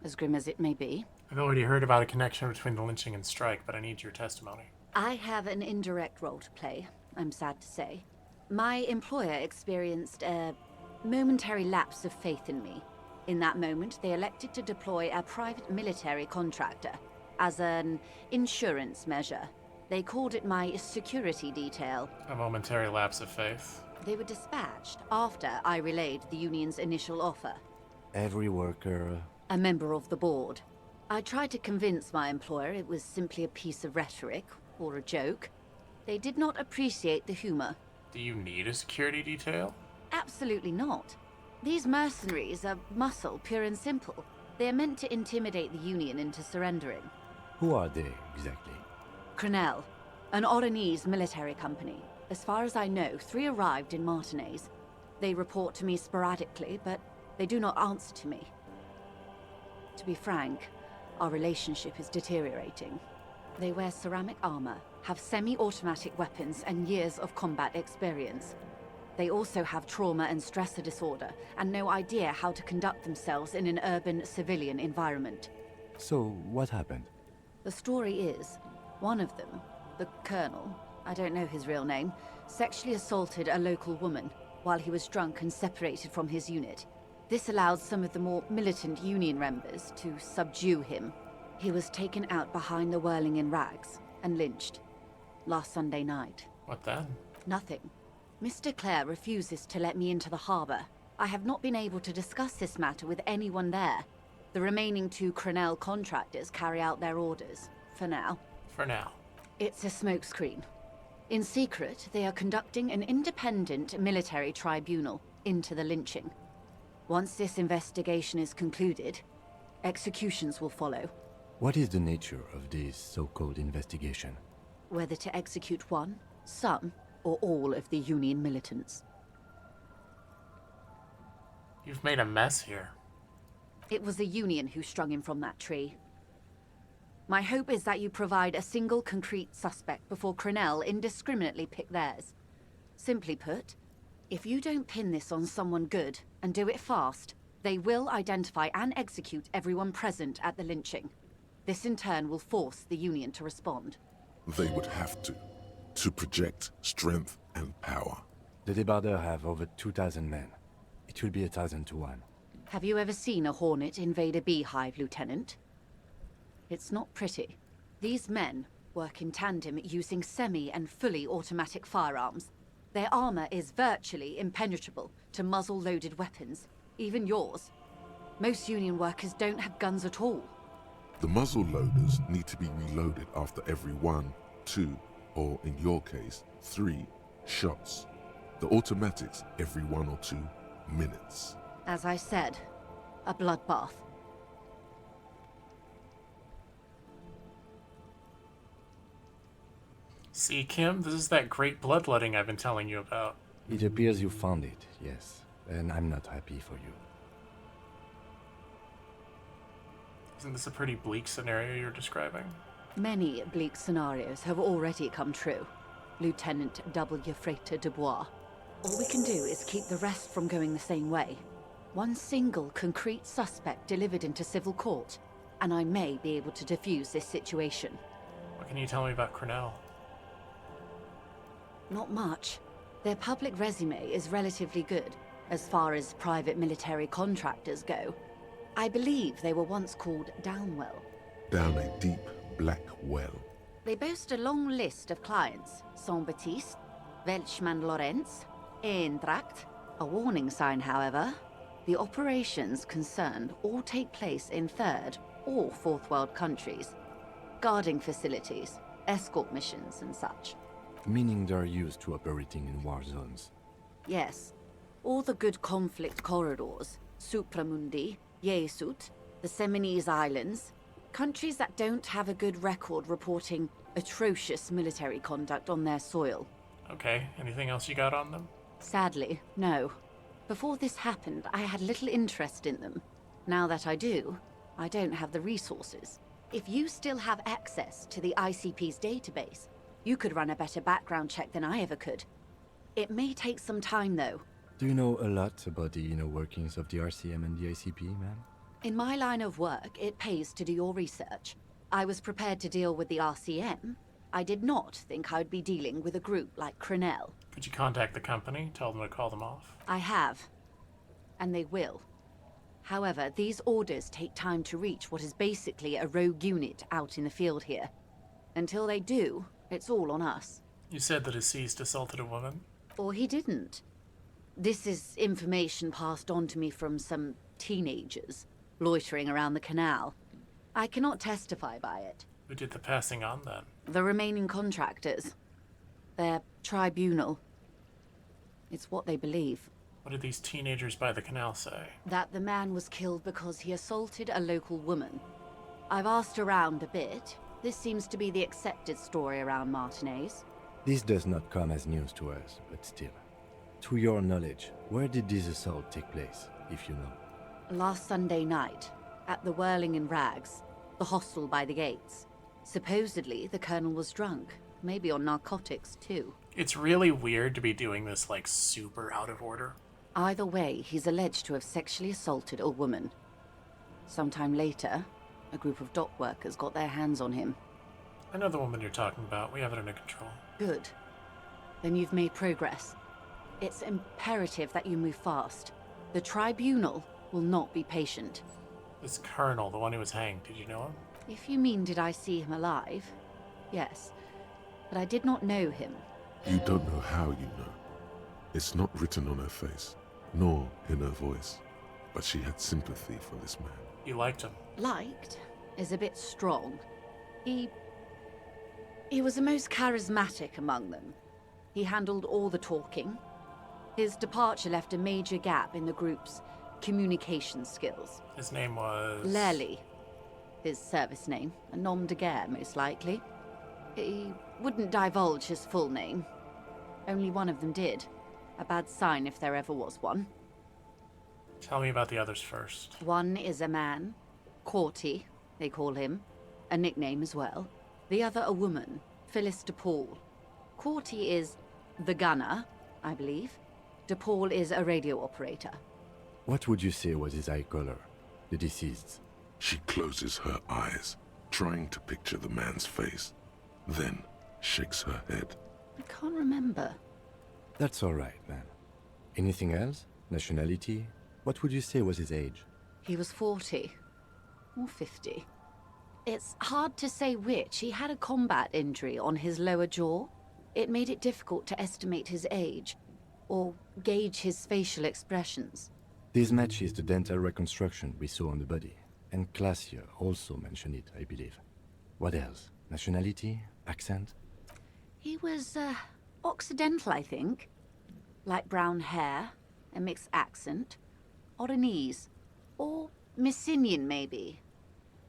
as grim as it may be. I've already heard about a connection between the lynching and strike, but I need your testimony. I have an indirect role to play, I'm sad to say. My employer experienced a momentary lapse of faith in me. In that moment, they elected to deploy a private military contractor as an insurance measure. They called it my security detail. A momentary lapse of faith. They were dispatched after I relayed the union's initial offer. Every worker... A member of the board. I tried to convince my employer it was simply a piece of rhetoric, or a joke. They did not appreciate the humor. Do you need a security detail? Absolutely not. These mercenaries are muscle, pure and simple. They are meant to intimidate the Union into surrendering. Who are they, exactly? Crenel, an Oranese military company. As far as I know, 3 arrived in Martinez. They report to me sporadically, but they do not answer to me. To be frank, our relationship is deteriorating. They wear ceramic armor, have semi-automatic weapons, and years of combat experience. They also have trauma and stressor disorder, and no idea how to conduct themselves in an urban civilian environment. So, what happened? The story is, one of them, the Colonel, I don't know his real name, sexually assaulted a local woman while he was drunk and separated from his unit. This allowed some of the more militant Union members to subdue him. He was taken out behind the whirling in rags and lynched last Sunday night. What then? Nothing. Mr. Clare refuses to let me into the harbor. I have not been able to discuss this matter with anyone there. The remaining 2 Crenell contractors carry out their orders, for now. For now. It's a smokescreen. In secret, they are conducting an independent military tribunal into the lynching. Once this investigation is concluded, executions will follow. What is the nature of this so-called investigation? Whether to execute one, some, or all of the Union militants. You've made a mess here. It was the Union who strung him from that tree. My hope is that you provide a single concrete suspect before Crenell indiscriminately pick theirs. Simply put, if you don't pin this on someone good, and do it fast, they will identify and execute everyone present at the lynching. This in turn will force the Union to respond. They would have to project strength and power. The Debardeurs have over 2,000 men. It will be 1,000 to 1. Have you ever seen a Hornet invade a beehive, Lieutenant? It's not pretty. These men work in tandem using semi- and fully automatic firearms. Their armor is virtually impenetrable to muzzle-loaded weapons, even yours. Most Union workers don't have guns at all. The muzzle loaders need to be reloaded after every 1, 2, or in your case, 3 shots. The automatics every 1 or 2 minutes. As I said, a bloodbath. See, Kim, this is that great bloodletting I've been telling you about. It appears you found it, yes. And I'm not happy for you. Isn't this a pretty bleak scenario you're describing? Many bleak scenarios have already come true, Lieutenant W. Frater Dubois. All we can do is keep the rest from going the same way. One single concrete suspect delivered into civil court, and I may be able to defuse this situation. What can you tell me about Crenell? Not much. Their public resume is relatively good, as far as private military contractors go. I believe they were once called Downwell. Down a deep, black well. They boast a long list of clients. Saint-Baptiste, Welchman-Lorenz, Eintracht. A warning sign, however. The operations concerned all take place in third or fourth world countries. Guarding facilities, escort missions and such. Meaning they're used to operating in war zones. Yes. All the good conflict corridors, Supramundi, Yaaaay, the Seminese Islands, countries that don't have a good record reporting atrocious military conduct on their soil. Okay, anything else you got on them? Sadly, no. Before this happened, I had little interest in them. Now that I do, I don't have the resources. If you still have access to the ICP's database, you could run a better background check than I ever could. It may take some time, though. Do you know a lot about the inner workings of the RCM and the ICP, ma'am? In my line of work, it pays to do your research. I was prepared to deal with the RCM. I did not think I would be dealing with a group like Crenell. Could you contact the company, tell them to call them off? I have. And they will. However, these orders take time to reach what is basically a rogue unit out in the field here. Until they do, it's all on us. You said the deceased assaulted a woman? Or he didn't. This is information passed on to me from some teenagers loitering around the canal. I cannot testify by it. Who did the passing on, then? The remaining contractors. Their tribunal. It's what they believe. What did these teenagers by the canal say? That the man was killed because he assaulted a local woman. I've asked around a bit. This seems to be the accepted story around Martinez. This does not come as news to us, but still. To your knowledge, where did this assault take place, if you know? Last Sunday night, at the Whirling in Rags, the hostel by the gates. Supposedly, the colonel was drunk, maybe on narcotics too. It's really weird to be doing this, like, super out of order. Either way, he's alleged to have sexually assaulted a woman. Sometime later, a group of dock workers got their hands on him. I know the woman you're talking about. We have it under control. Good. Then you've made progress. It's imperative that you move fast. The tribunal will not be patient. This colonel, the one who was hanged, did you know him? If you mean did I see him alive? Yes. But I did not know him. You don't know how you know. It's not written on her face, nor in her voice, but she had sympathy for this man. You liked him. Liked is a bit strong. He was the most charismatic among them. He handled all the talking. His departure left a major gap in the group's communication skills. His name was... Lely. His service name. A nom de guerre, most likely. He wouldn't divulge his full name. Only one of them did. A bad sign if there ever was one. Tell me about the others first. One is a man. Corty, they call him. A nickname as well. The other a woman. Phyllis DePaul. Corty is the gunner, I believe. DePaul is a radio operator. What would you say was his eye color, the deceased's? She closes her eyes, trying to picture the man's face, then shakes her head. I can't remember. That's all right, man. Anything else? Nationality? What would you say was his age? He was 40. Or 50. It's hard to say which. He had a combat injury on his lower jaw. It made it difficult to estimate his age, or gauge his facial expressions. This matches the dental reconstruction we saw on the body, and Glacier also mentioned it, I believe. What else? Nationality? Accent? He was, Occidental, I think. Light brown hair, a mixed accent, Oranese, or Messinian, maybe.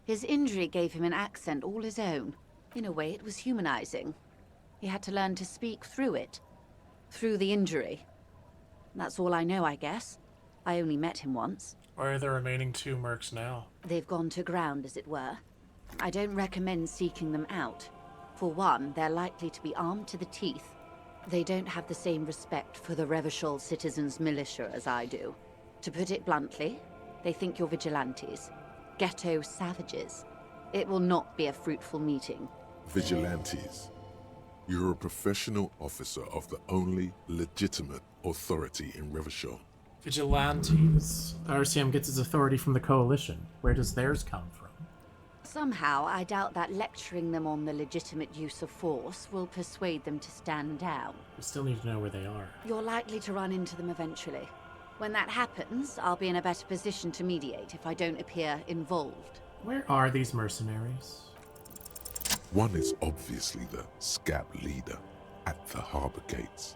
His injury gave him an accent all his own. In a way, it was humanizing. He had to learn to speak through it. Through the injury. That's all I know, I guess. I only met him once. Where are the remaining 2 mercs now? They've gone to ground, as it were. I don't recommend seeking them out. For one, they're likely to be armed to the teeth. They don't have the same respect for the Revachol citizens' militia as I do. To put it bluntly, they think you're vigilantes. Ghetto savages. It will not be a fruitful meeting. Vigilantes. You're a professional officer of the only legitimate authority in Revachol. Vigilantes. RCM gets its authority from the Coalition. Where does theirs come from? Somehow, I doubt that lecturing them on the legitimate use of force will persuade them to stand down. We still need to know where they are. You're likely to run into them eventually. When that happens, I'll be in a better position to mediate if I don't appear involved. Where are these mercenaries? One is obviously the scab leader at the harbor gates.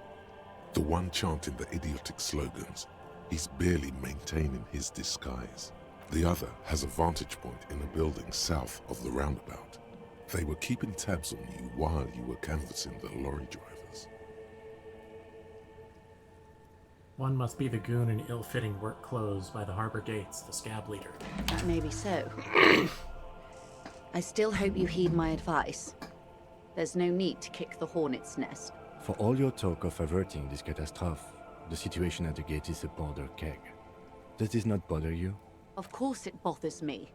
The one chanting the idiotic slogans. He's barely maintaining his disguise. The other has a vantage point in a building south of the roundabout. They were keeping tabs on you while you were canvassing the lorry drivers. One must be the goon in ill-fitting work clothes by the harbor gates, the scab leader. Maybe so. I still hope you heed my advice. There's no need to kick the hornet's nest. For all your talk of averting this catastrophe, the situation at the gate is a powder keg. Does this not bother you? Of course it bothers me,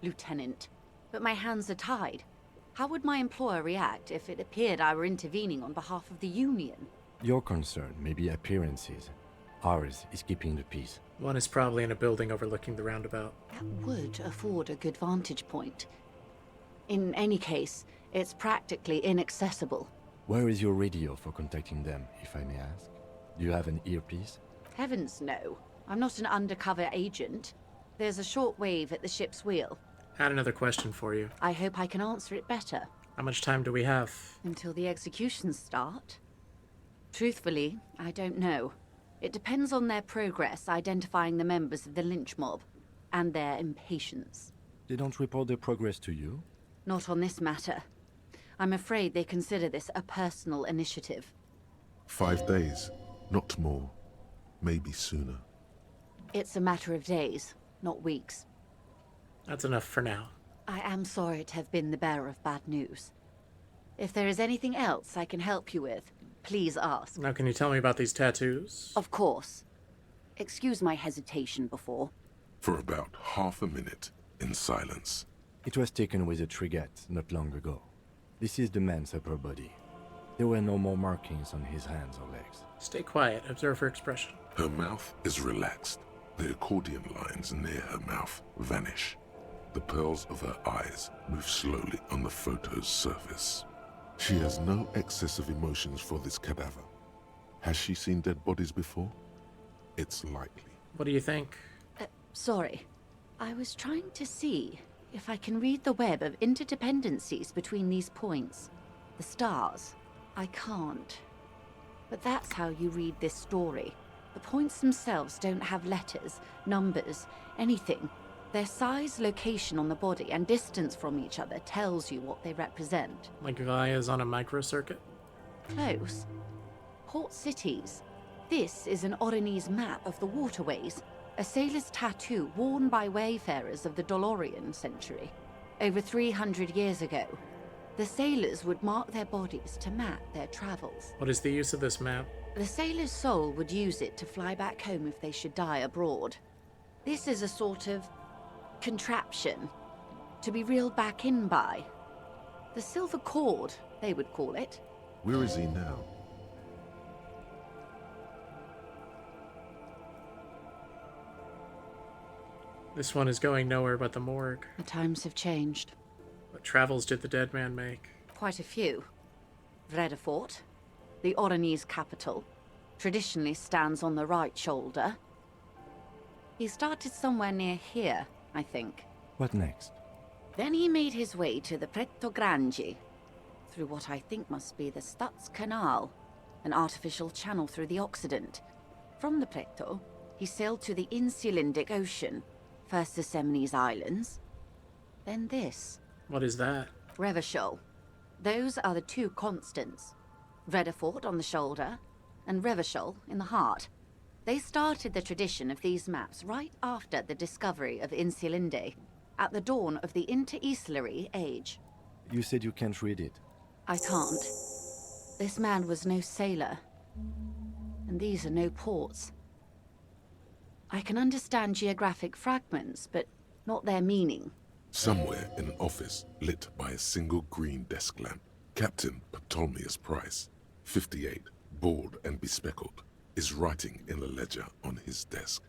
Lieutenant. But my hands are tied. How would my employer react if it appeared I were intervening on behalf of the Union? Your concern may be appearances. Ours is keeping the peace. One is probably in a building overlooking the roundabout. That would afford a good vantage point. In any case, it's practically inaccessible. Where is your radio for contacting them, if I may ask? Do you have an earpiece? Heavens no. I'm not an undercover agent. There's a shortwave at the ship's wheel. Had another question for you. I hope I can answer it better. How much time do we have? Until the executions start? Truthfully, I don't know. It depends on their progress identifying the members of the lynch mob, and their impatience. They don't report their progress to you? Not on this matter. I'm afraid they consider this a personal initiative. 5 days, not more. Maybe sooner. It's a matter of days, not weeks. That's enough for now. I am sorry to have been the bearer of bad news. If there is anything else I can help you with, please ask. Now, can you tell me about these tattoos? Of course. Excuse my hesitation before. For about half a minute, in silence. It was taken with a Trigat not long ago. This is the man's upper body. There were no more markings on his hands or legs. Stay quiet. Observe her expression. Her mouth is relaxed. The accordion lines near her mouth vanish. The pearls of her eyes move slowly on the photo's surface. She has no excess of emotions for this cadaver. Has she seen dead bodies before? It's likely. What do you think? Sorry. I was trying to see if I can read the web of interdependencies between these points. The stars. I can't. But that's how you read this story. The points themselves don't have letters, numbers, anything. Their size, location on the body, and distance from each other tells you what they represent. Like Vias on a microcircuit? Close. Port cities. This is an Oronese map of the waterways, a sailor's tattoo worn by wayfarers of the Dolorian century. Over 300 years ago, the sailors would mark their bodies to map their travels. What is the use of this map? The sailor's soul would use it to fly back home if they should die abroad. This is a sort of contraption to be reeled back in by. The silver cord, they would call it. Where is he now? This one is going nowhere but the morgue. The times have changed. What travels did the dead man make? Quite a few. Vredefort, the Oronese capital, traditionally stands on the right shoulder. He started somewhere near here, I think. What next? Then he made his way to the Pretto Grande, through what I think must be the Stutz Canal, an artificial channel through the Occident. From the Pretto, he sailed to the Insulindic Ocean, first the Semines Islands, then this. What is that? Revachol. Those are the two constants. Vredefort on the shoulder, and Revachol in the heart. They started the tradition of these maps right after the discovery of Insulinde, at the dawn of the Interinsulary Age. You said you can't read it. I can't. This man was no sailor. And these are no ports. I can understand geographic fragments, but not their meaning. Somewhere in an office lit by a single green desk lamp, Captain Ptolemaeus Price, 58, bald and bespectacled, is writing in a ledger on his desk.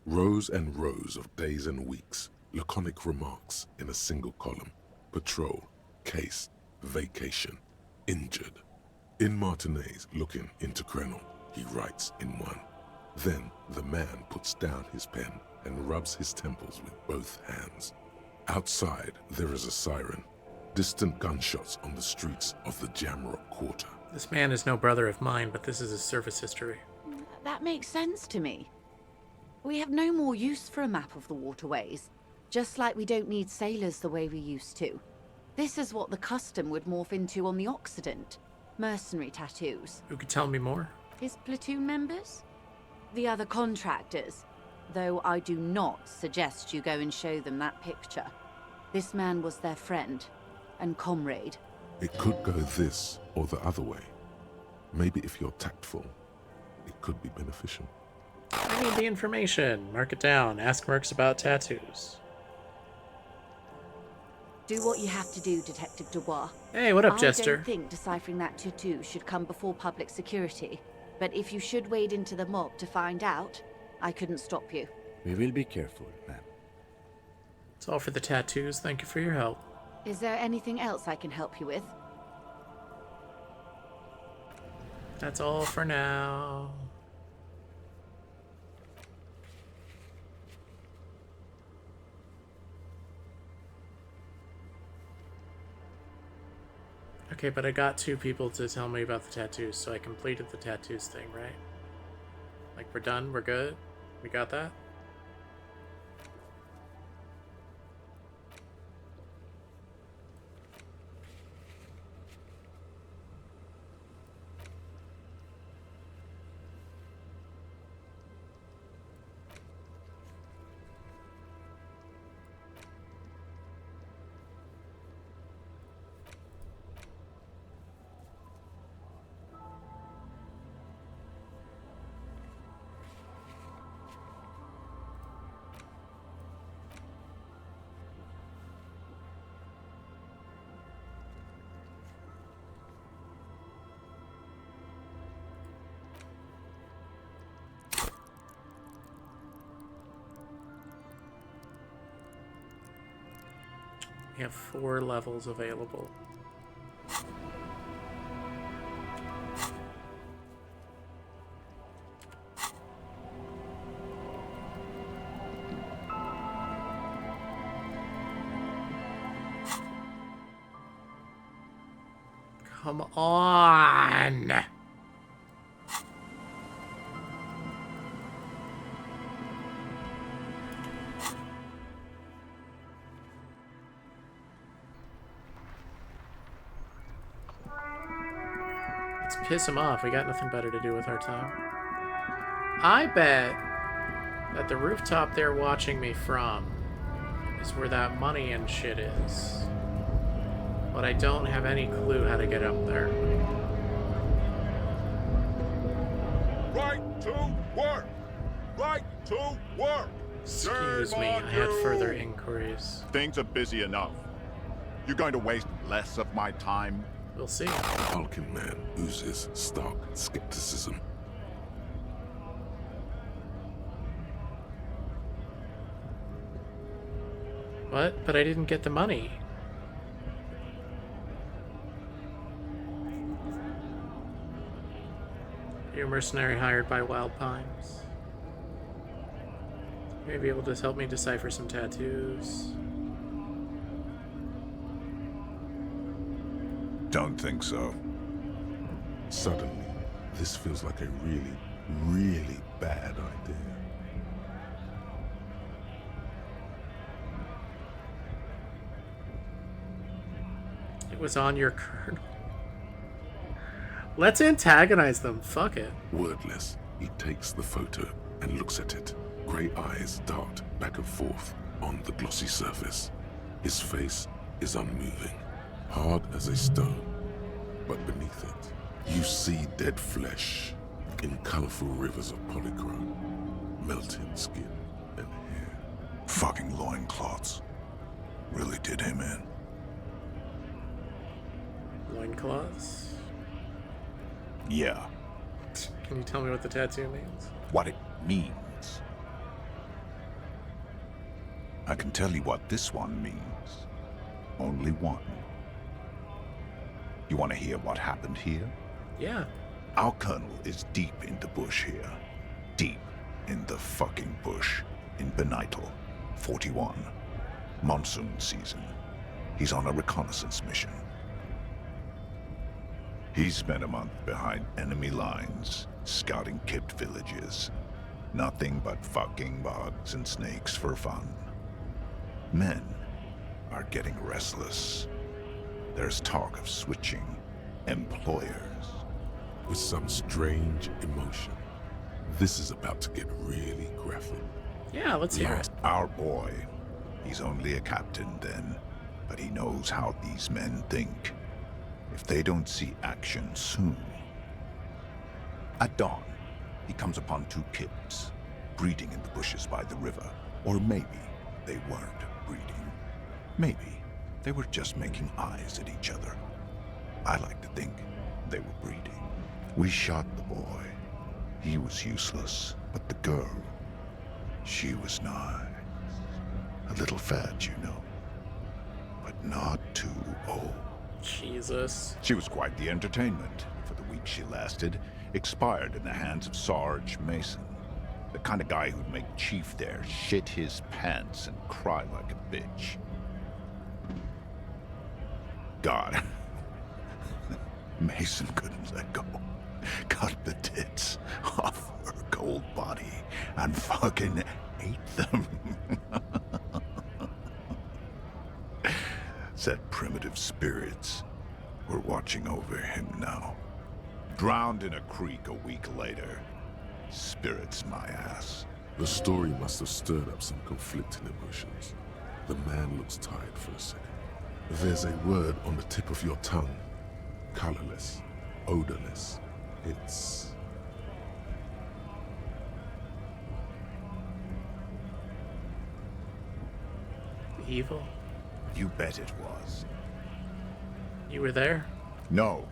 Rows and rows of days and weeks, laconic remarks in a single column. Patrol, case, vacation, injured. In Martinez looking into Krenel, he writes in one. Then the man puts down his pen and rubs his temples with both hands. Outside, there is a siren. Distant gunshots on the streets of the Jamrock Quarter. This man is no brother of mine, but this is his service history. That makes sense to me. We have no more use for a map of the waterways, just like we don't need sailors the way we used to. This is what the custom would morph into on the Occident. Mercenary tattoos. Who could tell me more? His platoon members? The other contractors. Though I do not suggest you go and show them that picture. This man was their friend and comrade. It could go this or the other way. Maybe if you're tactful, it could be beneficial. I need the information. Mark it down. Ask Mercs about tattoos. Do what you have to do, Detective Dubois. Hey, what up, Jester? I don't think deciphering that tattoo should come before public security. But if you should wade into the mob to find out, I couldn't stop you. We will be careful, ma'am. It's all for the tattoos. Thank you for your help. Is there anything else I can help you with? That's all for now. Okay, but I got 2 people to tell me about the tattoos, so I completed the tattoos thing, right? Like, we're done? We're good? We got that? We have 4 levels available. Come on! Let's piss him off. We got nothing better to do with our time. I bet that the rooftop they're watching me from is where that money and shit is. But I don't have any clue how to get up there. Right to work! Right to work! Excuse me, I had further inquiries. Things are busy enough. You're going to waste less of my time? We'll see. Hulking Man oozes stark skepticism. What? But I didn't get the money. You're a mercenary hired by Wild Pines. You may be able to help me decipher some tattoos. Don't think so. Suddenly, this feels like a really, really bad idea. It was on your card. Let's antagonize them. Fuck it. Wordless, he takes the photo and looks at it. Grey eyes dart back and forth on the glossy surface. His face is unmoving, hard as a stone. But beneath it, you see dead flesh in colorful rivers of polychrome, melted skin and hair. Fucking loincloths. Really did him in. Loincloths? Yeah. Can you tell me what the tattoo means? What it means. I can tell you what this one means. Only one. You want to hear what happened here? Yeah. Our colonel is deep in the bush here. Deep in the fucking bush. In Benital, 41. Monsoon season. He's on a reconnaissance mission. He spent a month behind enemy lines, scouting kipped villages. Nothing but fucking bugs and snakes for fun. Men are getting restless. There's talk of switching employers. With some strange emotion, this is about to get really graphic. Yeah, let's hear it. Our boy. He's only a captain then, but he knows how these men think. If they don't see action soon. At dawn, he comes upon two kips, breeding in the bushes by the river. Or maybe they weren't breeding. Maybe they were just making eyes at each other. I like to think they were breeding. We shot the boy. He was useless, but the girl, she was nice. A little fat, you know, but not too old. Jesus. She was quite the entertainment. For the week she lasted, expired in the hands of Sarge Mason. The kind of guy who'd make Chief there shit his pants and cry like a bitch. God. Mason couldn't let go. Cut the tits off her cold body and fucking ate them. Said primitive spirits were watching over him now. Drowned in a creek a week later. Spirits my ass. The story must have stirred up some conflicting emotions. The man looks tired for a second. There's a word on the tip of your tongue. Colorless, odorless. It's... evil? You bet it was. You were there? No.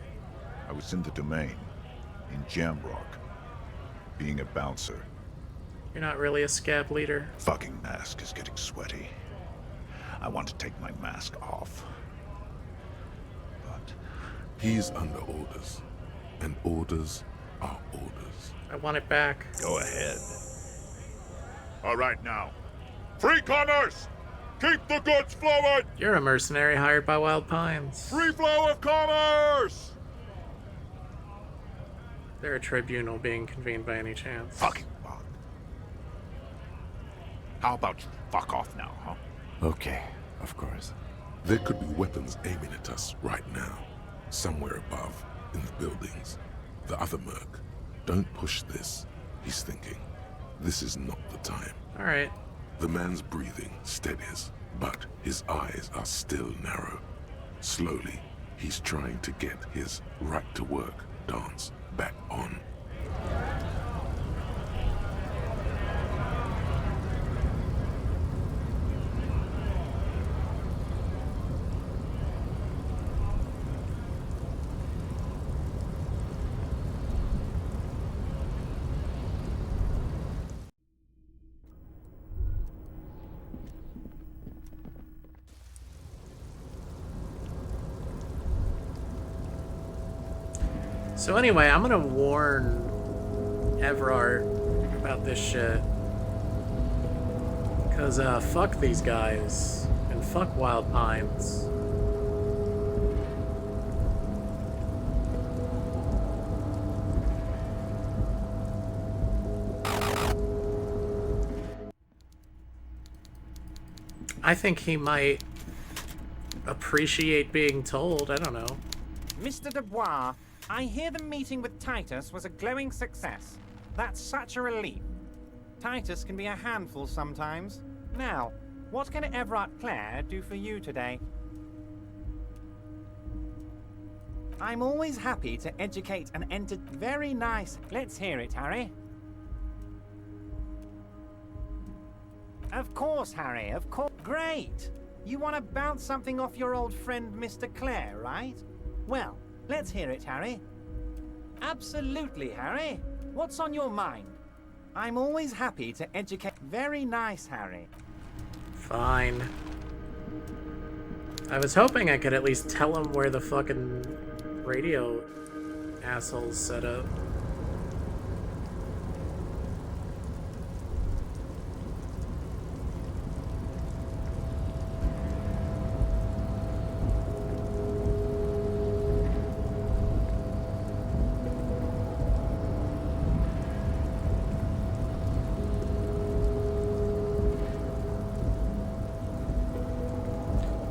I was in the domain. In Jamrock. Being a bouncer. You're not really a scab leader. Fucking mask is getting sweaty. I want to take my mask off. But... he's under orders. And orders are orders. I want it back. Go ahead. All right now. Free commerce! Keep the goods flowing! You're a mercenary hired by Wild Pines. Free flow of commerce! there a tribunal being convened by any chance? Fucking fuck. How about you fuck off now, huh? Okay, of course. There could be weapons aiming at us right now. Somewhere above, in the buildings. The other merc. Don't push this, he's thinking. This is not the time. Alright. The man's breathing steadies, but his eyes are still narrow. Slowly, he's trying to get his right-to-work dance back on. So anyway, I'm gonna warn Everard about this shit. Cause fuck these guys. And fuck Wild Pines. I think he might appreciate being told, I don't know. Mr. Dubois, I hear the meeting with Titus was a glowing success. That's such a relief. Titus can be a handful sometimes. Now, what can Everard Clare do for you today? I'm always happy to educate and very nice. Let's hear it, Harry. Of course, Harry, of course. Great! You want to bounce something off your old friend, Mr. Clare, right? Well, let's hear it, Harry. Absolutely, Harry. What's on your mind? I'm always happy to educate. Very nice, Harry. Fine. I was hoping I could at least tell him where the fucking radio assholes set up.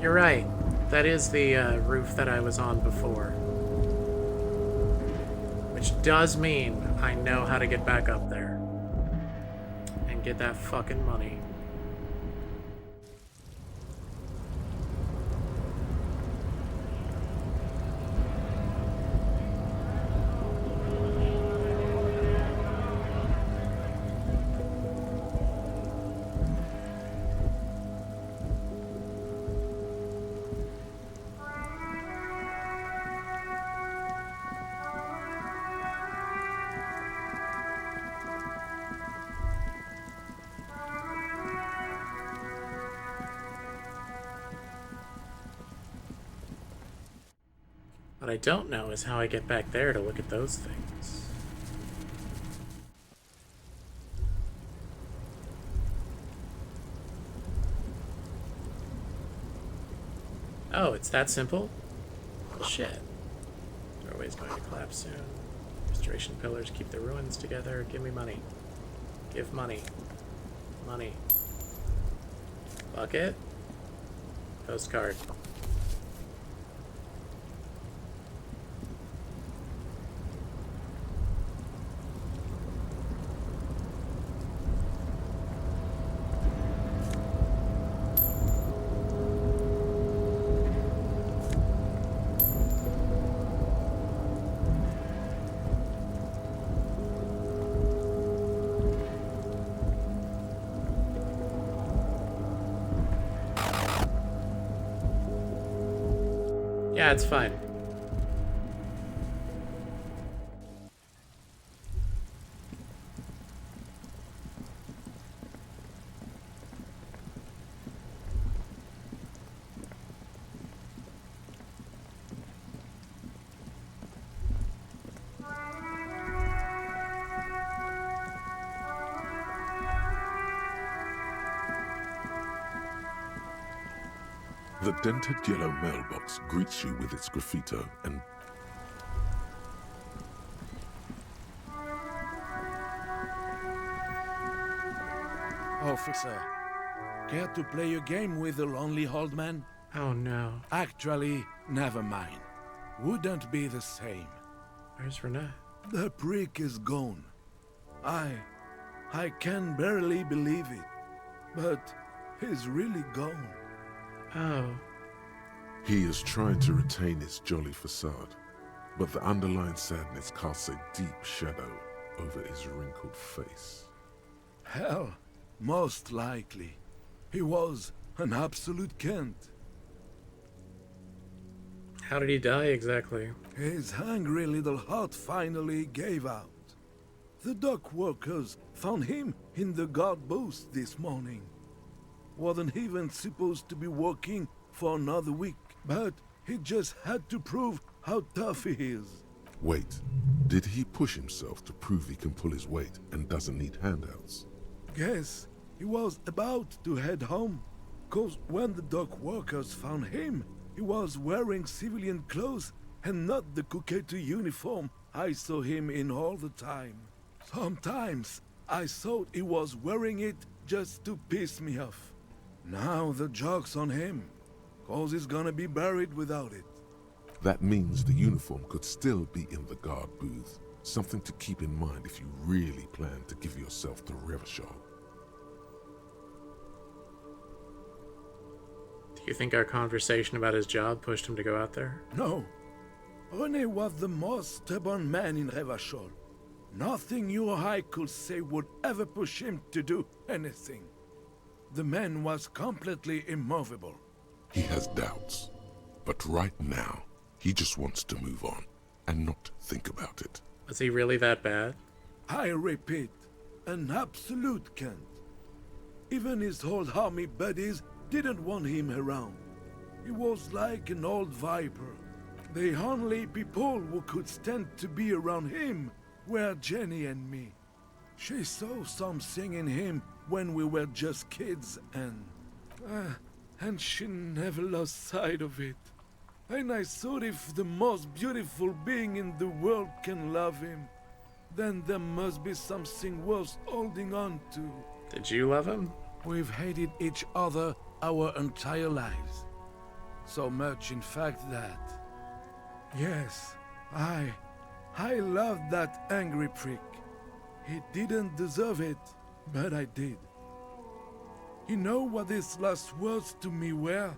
You're right. That is the roof that I was on before. Which does mean I know how to get back up there. And get that fucking money. What I don't know is how I get back there to look at those things. Oh, it's that simple? Well, shit. Doorway's going to collapse soon. Restoration pillars keep the ruins together. Give me money. Give money. Money. Bucket. Postcard. Yeah, it's fine. The dented yellow mailbox greets you with its graffito and officer. Care to play a game with the lonely old man? Oh no. Actually, never mind. Wouldn't be the same. Where's Renee? The prick is gone. I can barely believe it. But he's really gone. Oh. He is trying to retain his jolly facade, but the underlying sadness casts a deep shadow over his wrinkled face. Hell, most likely. He was an absolute Kent. How did he die exactly? His hungry little heart finally gave out. The dock workers found him in the guard booth this morning. Wasn't even supposed to be working for another week, but he just had to prove how tough he is. Wait, did he push himself to prove he can pull his weight and doesn't need handouts? Guess he was about to head home, 'cause when the dock workers found him, he was wearing civilian clothes and not the Kuketu uniform I saw him in all the time. Sometimes I thought he was wearing it just to piss me off. Now the joke's on him, 'cause he's gonna be buried without it. That means the uniform could still be in the guard booth. Something to keep in mind if you really plan to give yourself to Revachol. Do you think our conversation about his job pushed him to go out there? No. René was the most stubborn man in Revachol. Nothing you or I could say would ever push him to do anything. The man was completely immovable. He has doubts, but right now, he just wants to move on and not think about it. Was he really that bad? I repeat, an absolute Kent. Even his old army buddies didn't want him around. He was like an old viper. The only people who could stand to be around him were Jenny and me. She saw something in him when we were just kids, and she never lost sight of it. And I thought if the most beautiful being in the world can love him, then there must be something worth holding on to. Did you love him? We've hated each other our entire lives. So much, in fact, that... Yes, I loved that angry prick. He didn't deserve it, but I did. You know what his last words to me were?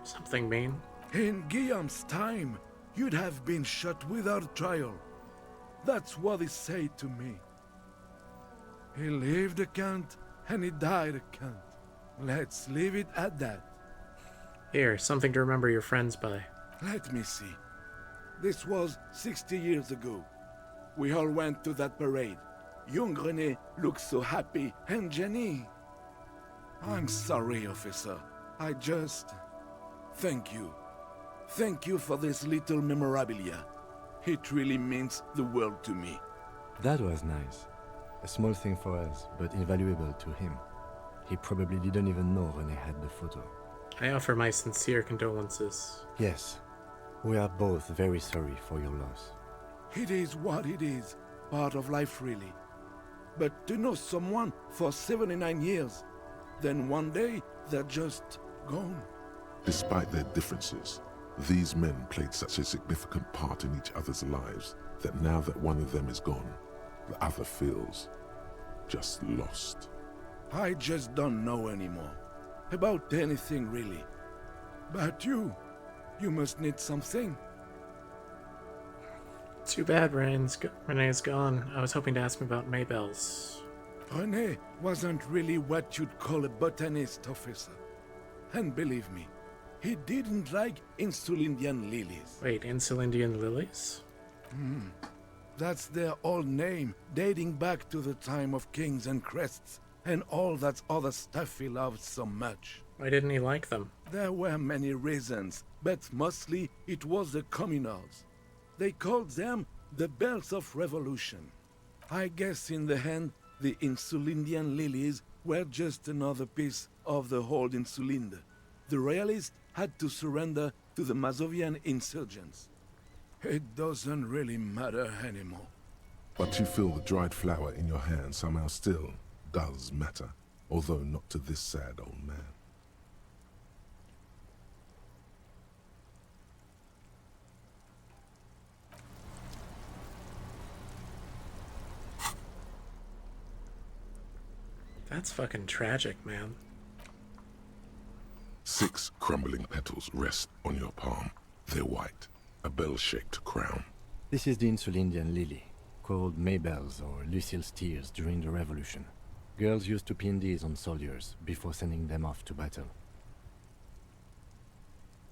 Something mean? In Guillaume's time, you'd have been shot without trial. That's what he said to me. He lived a cunt, and he died a cunt. Let's leave it at that. Here, something to remember your friends by. Let me see. This was 60 years ago. We all went to that parade. Young René looked so happy, and Jenny... I'm sorry, officer. I just... Thank you. Thank you for this little memorabilia. It really means the world to me. That was nice. A small thing for us, but invaluable to him. He probably didn't even know René had the photo. I offer my sincere condolences. Yes, we are both very sorry for your loss. It is what it is. Part of life, really. But to know someone for 79 years, then one day they're just gone. Despite their differences, these men played such a significant part in each other's lives that now that one of them is gone, the other feels just lost. I just don't know anymore. About anything, really. But you must need something. Too bad René's gone. I was hoping to ask him about Maybelle's. René wasn't really what you'd call a botanist, officer. And believe me, he didn't like Insulindian lilies. Wait, Insulindian lilies? That's their old name, dating back to the time of kings and crests, and all that other stuff he loved so much. Why didn't he like them? There were many reasons, but mostly it was the communals. They called them the bells of revolution. I guess in the end, the Insulindian lilies were just another piece of the whole Insulinde. The royalists had to surrender to the Mazovian insurgents. It doesn't really matter anymore. But you feel the dried flower in your hand somehow still does matter, although not to this sad old man. That's fucking tragic, man. 6 crumbling petals rest on your palm. They're white, a bell-shaped crown. This is the Insulindian lily, called Maybelle's or Lucille's tears during the Revolution. Girls used to pin these on soldiers before sending them off to battle.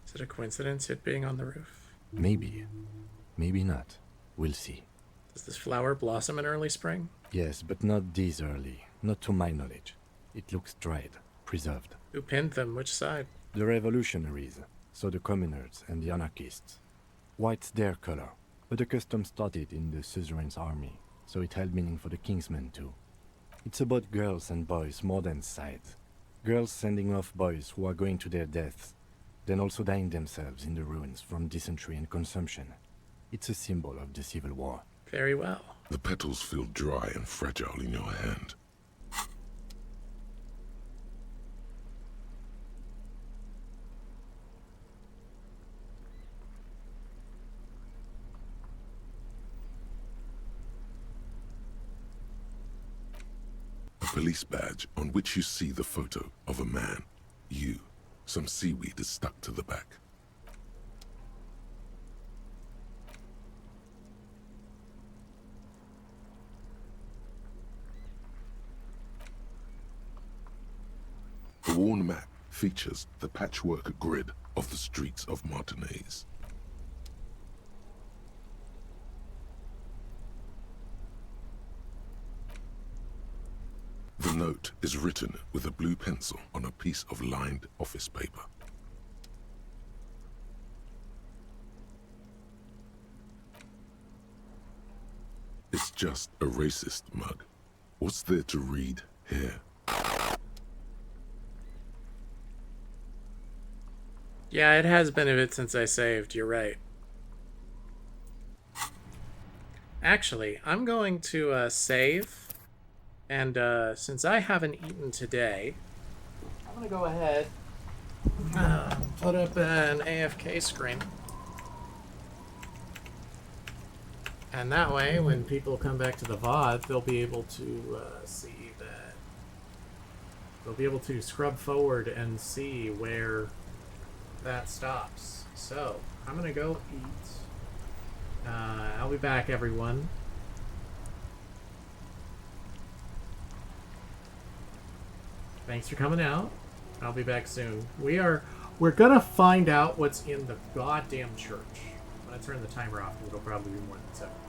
Is it a coincidence it being on the roof? Maybe. Maybe not. We'll see. Does this flower blossom in early spring? Yes, but not this early. Not to my knowledge. It looks dried, preserved. Who pinned them? Which side? The revolutionaries, so the communards and the anarchists. White's their color, but the custom started in the suzerain's army, so it held meaning for the kingsmen too. It's about girls and boys more than sides. Girls sending off boys who are going to their deaths, then also dying themselves in the ruins from dysentery and consumption. It's a symbol of the Civil War. Very well. The petals feel dry and fragile in your hand. A police badge on which you see the photo of a man. You. Some seaweed is stuck to the back. The worn map features the patchwork grid of the streets of Martinez. The note is written with a blue pencil on a piece of lined office paper. It's just a racist mug. What's there to read here? Yeah, it has been a bit since I saved, you're right. Actually, I'm going to save, and since I haven't eaten today, I'm going to go ahead put up an AFK screen. And that way, when people come back to the VOD, they'll be able to see that. They'll be able to scrub forward and see where that stops. So, I'm gonna go eat. I'll be back, everyone. Thanks for coming out. I'll be back soon. We're gonna find out what's in the goddamn church. When I turn the timer off, it'll probably be more than 7 minutes.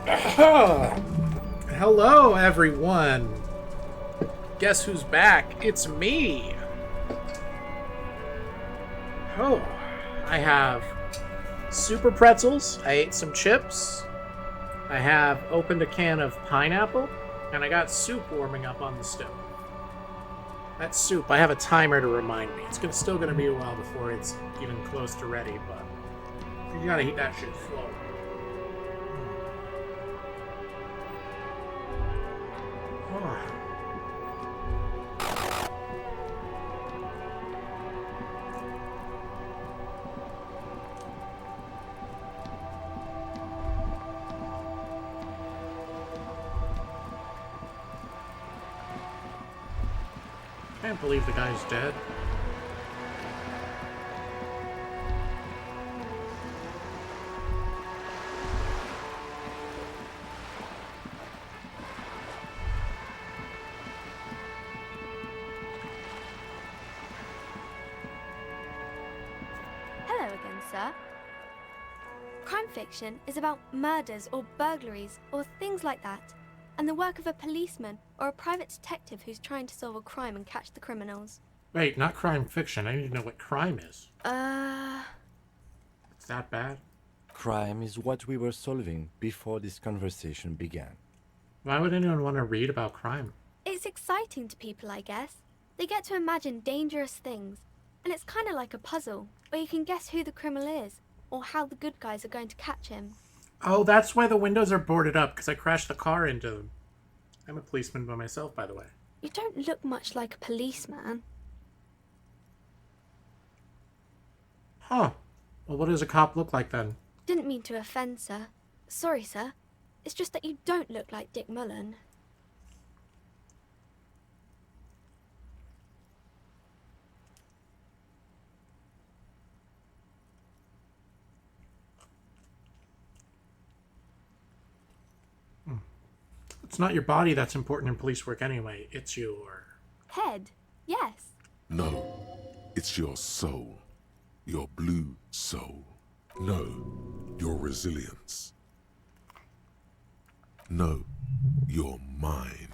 Hello, everyone. Guess who's back? It's me. Oh, I have super pretzels. I ate some chips. I have opened a can of pineapple, and I got soup warming up on the stove. That soup, I have a timer to remind me. It's still gonna be a while before it's even close to ready, but you gotta heat that shit slow. Can't believe the guy's dead. Hello again, sir. Crime fiction is about murders or burglaries or things like that, and the work of a policeman or a private detective who's trying to solve a crime and catch the criminals. Wait, not crime fiction. I need to know what crime is. It's that bad? Crime is what we were solving before this conversation began. Why would anyone want to read about crime? It's exciting to people, I guess. They get to imagine dangerous things, and it's kind of like a puzzle, where you can guess who the criminal is, or how the good guys are going to catch him. Oh, that's why the windows are boarded up, because I crashed the car into them. I'm a policeman by myself, by the way. You don't look much like a policeman. Huh. Well, what does a cop look like then? Didn't mean to offend, sir. Sorry, sir. It's just that you don't look like Dick Mullen. It's not your body that's important in police work anyway. It's your... Head, yes. No, it's your soul. Your blue soul. No, your resilience. No, your mind.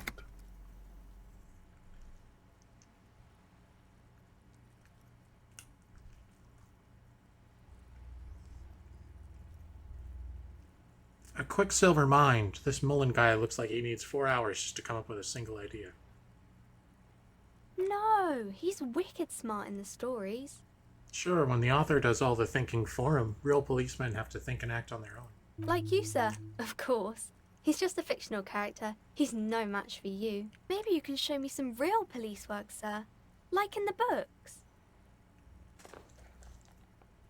A quicksilver mind. This Mullen guy looks like he needs 4 hours just to come up with a single idea. No, he's wicked smart in the stories. Sure, when the author does all the thinking for him, real policemen have to think and act on their own. Like you, sir, of course. He's just a fictional character. He's no match for you. Maybe you can show me some real police work, sir. Like in the books.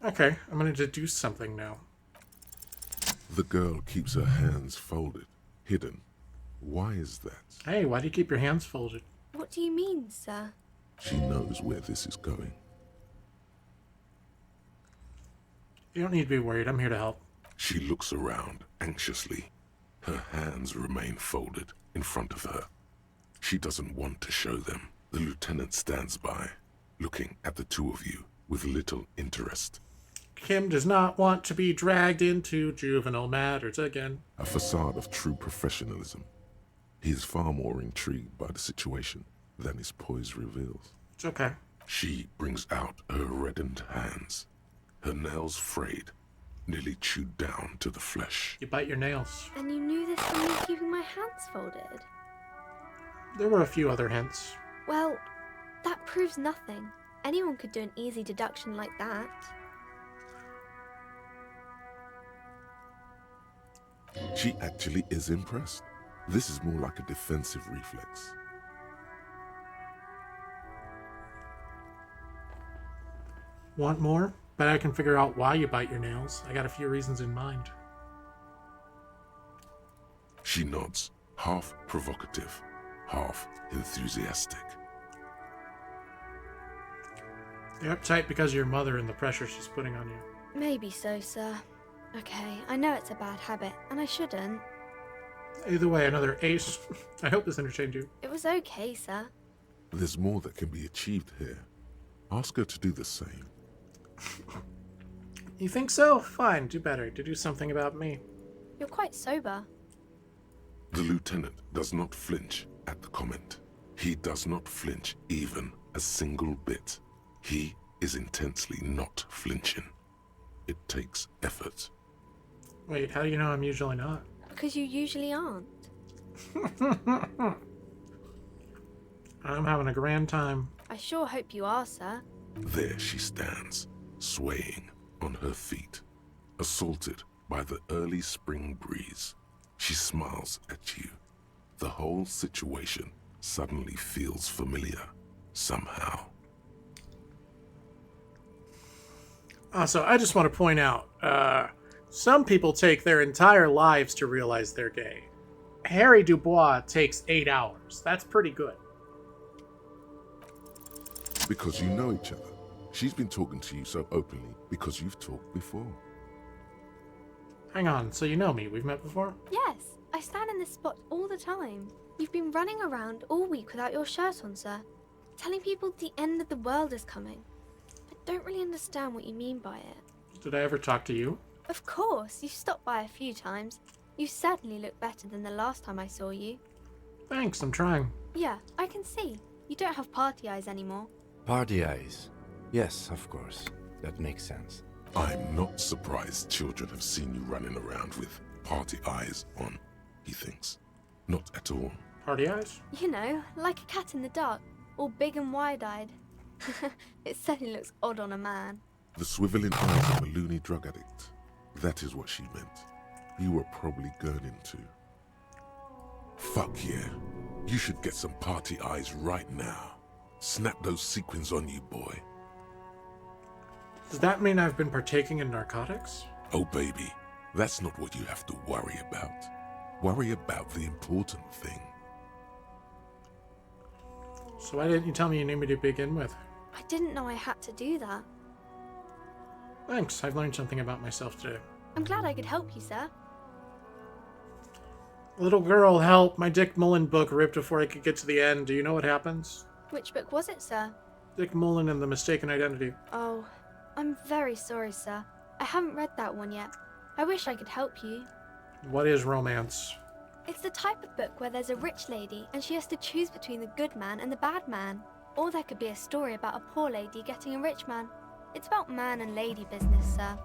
Okay, I'm gonna deduce something now. The girl keeps her hands folded, hidden. Why is that? Hey, why do you keep your hands folded? What do you mean, sir? She knows where this is going. You don't need to be worried. I'm here to help. She looks around anxiously. Her hands remain folded in front of her. She doesn't want to show them. The lieutenant stands by, looking at the two of you with little interest. Kim does not want to be dragged into juvenile matters again. A facade of true professionalism. He is far more intrigued by the situation than his poise reveals. It's okay. She brings out her reddened hands, her nails frayed, nearly chewed down to the flesh. You bite your nails. And you knew this from me keeping my hands folded? There were a few other hints. Well, that proves nothing. Anyone could do an easy deduction like that. She actually is impressed. This is more like a defensive reflex. Want more? Bet I can figure out why you bite your nails. I got a few reasons in mind. She nods, half provocative, half enthusiastic. You're uptight because of your mother and the pressure she's putting on you. Maybe so, sir. Okay, I know it's a bad habit, and I shouldn't. Either way, another ace. I hope this entertained you. It was okay, sir. There's more that can be achieved here. Ask her to do the same. You think so? Fine, do better. To do something about me. You're quite sober. The lieutenant does not flinch at the comment. He does not flinch even a single bit. He is intensely not flinching. It takes effort. Wait, how do you know I'm usually not? Because you usually aren't. I'm having a grand time. I sure hope you are, sir. There she stands, swaying on her feet, assaulted by the early spring breeze. She smiles at you. The whole situation suddenly feels familiar, somehow. Also, I just want to point out, some people take their entire lives to realize they're gay. Harry Dubois takes 8 hours. That's pretty good. Because you know each other. She's been talking to you so openly because you've talked before. Hang on, so you know me. We've met before? Yes, I stand in this spot all the time. You've been running around all week without your shirt on, sir. Telling people the end of the world is coming. I don't really understand what you mean by it. Did I ever talk to you? Of course, you've stopped by a few times. You certainly look better than the last time I saw you. Thanks, I'm trying. Yeah, I can see. You don't have party eyes anymore. Party eyes. Yes, of course. That makes sense. I'm not surprised children have seen you running around with party eyes on, he thinks. Not at all. Party eyes? You know, like a cat in the dark, all big and wide-eyed. It certainly looks odd on a man. The swiveling eyes of a loony drug addict. That is what she meant. You were probably gurning too. Fuck yeah. You should get some party eyes right now. Snap those sequins on you, boy. Does that mean I've been partaking in narcotics? Oh, baby, that's not what you have to worry about. Worry about the important thing. So why didn't you tell me you knew me to begin with? I didn't know I had to do that. Thanks, I've learned something about myself today. I'm glad I could help you, sir. Little girl, help! My Dick Mullen book ripped before I could get to the end. Do you know what happens? Which book was it, sir? Dick Mullen and the Mistaken Identity. Oh, I'm very sorry, sir. I haven't read that one yet. I wish I could help you. What is romance? It's the type of book where there's a rich lady and she has to choose between the good man and the bad man. Or there could be a story about a poor lady getting a rich man. It's about man and lady business, sir.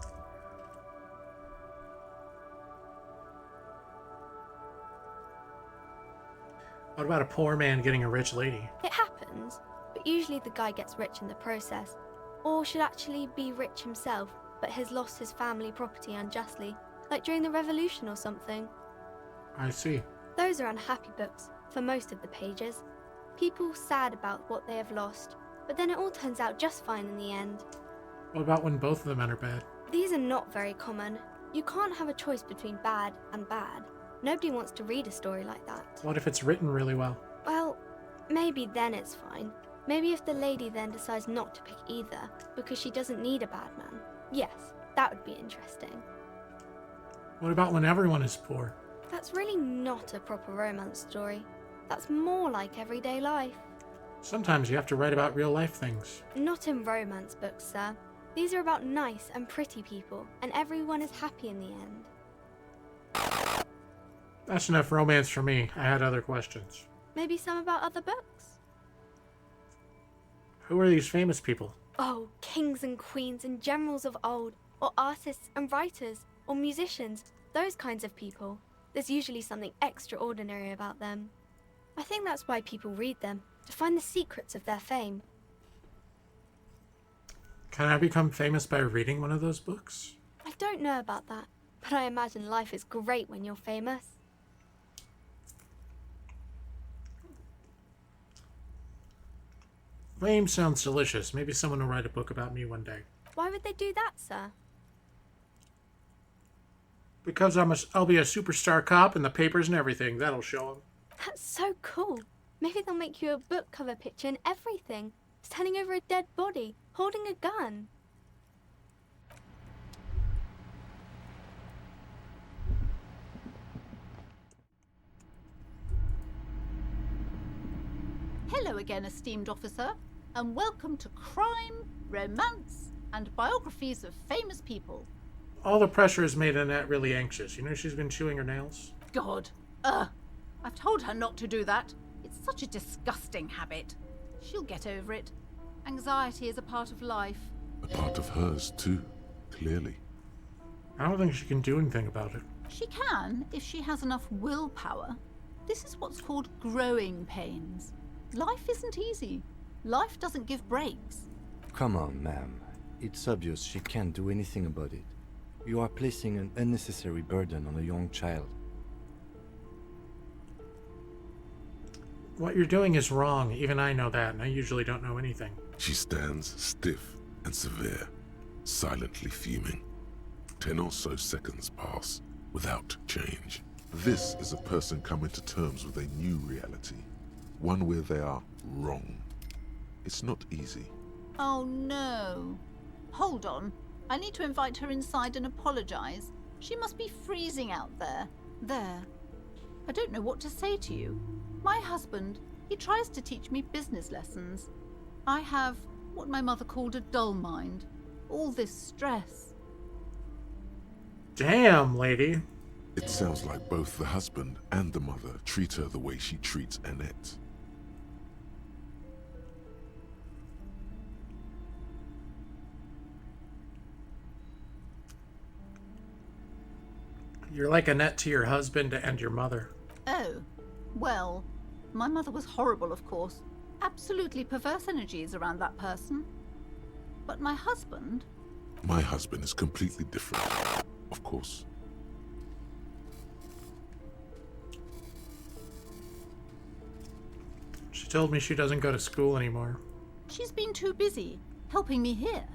What about a poor man getting a rich lady? It happens, but usually the guy gets rich in the process. Or should actually be rich himself, but has lost his family property unjustly, like during the revolution or something. I see. Those are unhappy books, for most of the pages. People sad about what they have lost, but then it all turns out just fine in the end. What about when both of the men are bad? These are not very common. You can't have a choice between bad and bad. Nobody wants to read a story like that. What if it's written really well? Well, maybe then it's fine. Maybe if the lady then decides not to pick either, because she doesn't need a bad man. Yes, that would be interesting. What about when everyone is poor? That's really not a proper romance story. That's more like everyday life. Sometimes you have to write about real life things. Not in romance books, sir. These are about nice and pretty people, and everyone is happy in the end. That's enough romance for me. I had other questions. Maybe some about other books? Who are these famous people? Oh, kings and queens and generals of old, or artists and writers, or musicians, those kinds of people. There's usually something extraordinary about them. I think that's why people read them, to find the secrets of their fame. Can I become famous by reading one of those books? I don't know about that, but I imagine life is great when you're famous. Fame sounds delicious. Maybe someone will write a book about me one day. Why would they do that, sir? Because I'll be a superstar cop in the papers and everything. That'll show them. That's so cool. Maybe they'll make you a book cover picture and everything. Standing over a dead body, holding a gun. Hello again, esteemed officer, and welcome to Crime, Romance, and Biographies of Famous People. All the pressure has made Annette really anxious. You know she's been chewing her nails? God, I've told her not to do that. It's such a disgusting habit. She'll get over it. Anxiety is a part of life. A part of hers, too, clearly. I don't think she can do anything about it. She can, if she has enough willpower. This is what's called growing pains. Life isn't easy. Life doesn't give breaks. Come on, ma'am. It's obvious she can't do anything about it. You are placing an unnecessary burden on a young child. What you're doing is wrong. Even I know that, and I usually don't know anything. She stands stiff and severe, silently fuming. 10 or so seconds pass without change. This is a person coming to terms with a new reality, one where they are wrong. It's not easy. Oh no. Hold on. I need to invite her inside and apologize. She must be freezing out there. There. I don't know what to say to you. My husband, he tries to teach me business lessons. I have what my mother called a dull mind. All this stress. Damn, lady. It sounds like both the husband and the mother treat her the way she treats Annette. You're like Annette to your husband and your mother. Oh, well, my mother was horrible, of course. Absolutely perverse energies around that person. But my husband... My husband is completely different, of course. She told me she doesn't go to school anymore. She's been too busy helping me here.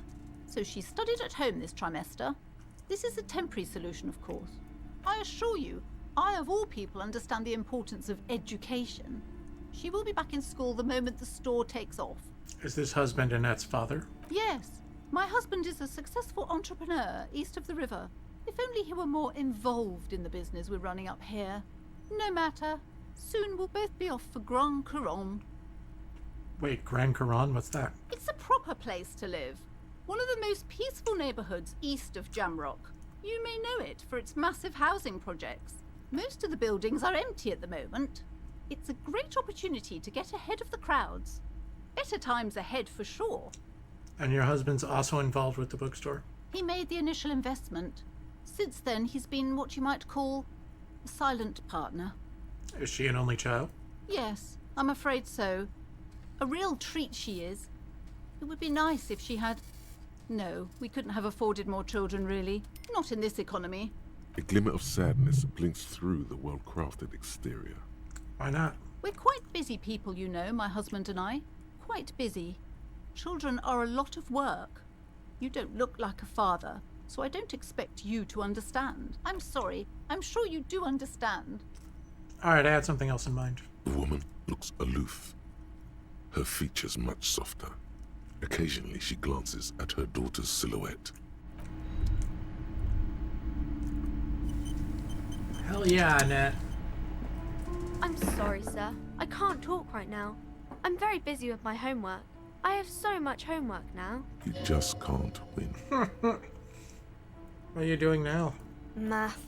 So she studied at home this trimester. This is a temporary solution, of course. I assure you, I of all people understand the importance of education. She will be back in school the moment the store takes off. Is this husband Annette's father? Yes. My husband is a successful entrepreneur east of the river. If only he were more involved in the business we're running up here. No matter. Soon we'll both be off for Grand Couronne. Wait, Grand Couronne? What's that? It's a proper place to live. One of the most peaceful neighborhoods east of Jamrock. You may know it for its massive housing projects. Most of the buildings are empty at the moment. It's a great opportunity to get ahead of the crowds. Better times ahead for sure. And your husband's also involved with the bookstore? He made the initial investment. Since then, he's been what you might call a silent partner. Is she an only child? Yes, I'm afraid so. A real treat she is. It would be nice if she had... No, we couldn't have afforded more children, really. Not in this economy. A glimmer of sadness blinks through the well-crafted exterior. Why not? We're quite busy people, you know, my husband and I. Quite busy. Children are a lot of work. You don't look like a father, so I don't expect you to understand. I'm sorry. I'm sure you do understand. Alright, I had something else in mind. The woman looks aloof, her features much softer. Occasionally she glances at her daughter's silhouette. Hell yeah, Annette. I'm sorry, sir. I can't talk right now. I'm very busy with my homework. I have so much homework now. You just can't win. What are you doing now? Math.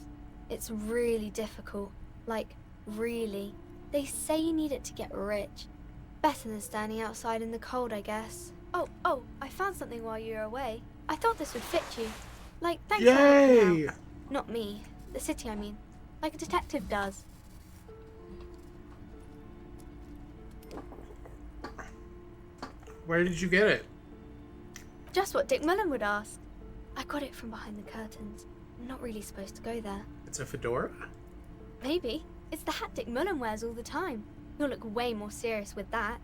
It's really difficult. Like, really. They say you need it to get rich. Better than standing outside in the cold, I guess. Oh, I found something while you were away. I thought this would fit you. Like, thanks for helping Yay! out. Not me. The city, I mean. Like a detective does. Where did you get it? Just what Dick Mullen would ask. I got it from behind the curtains. I'm not really supposed to go there. It's a fedora? Maybe. It's the hat Dick Mullen wears all the time. You'll look way more serious with that.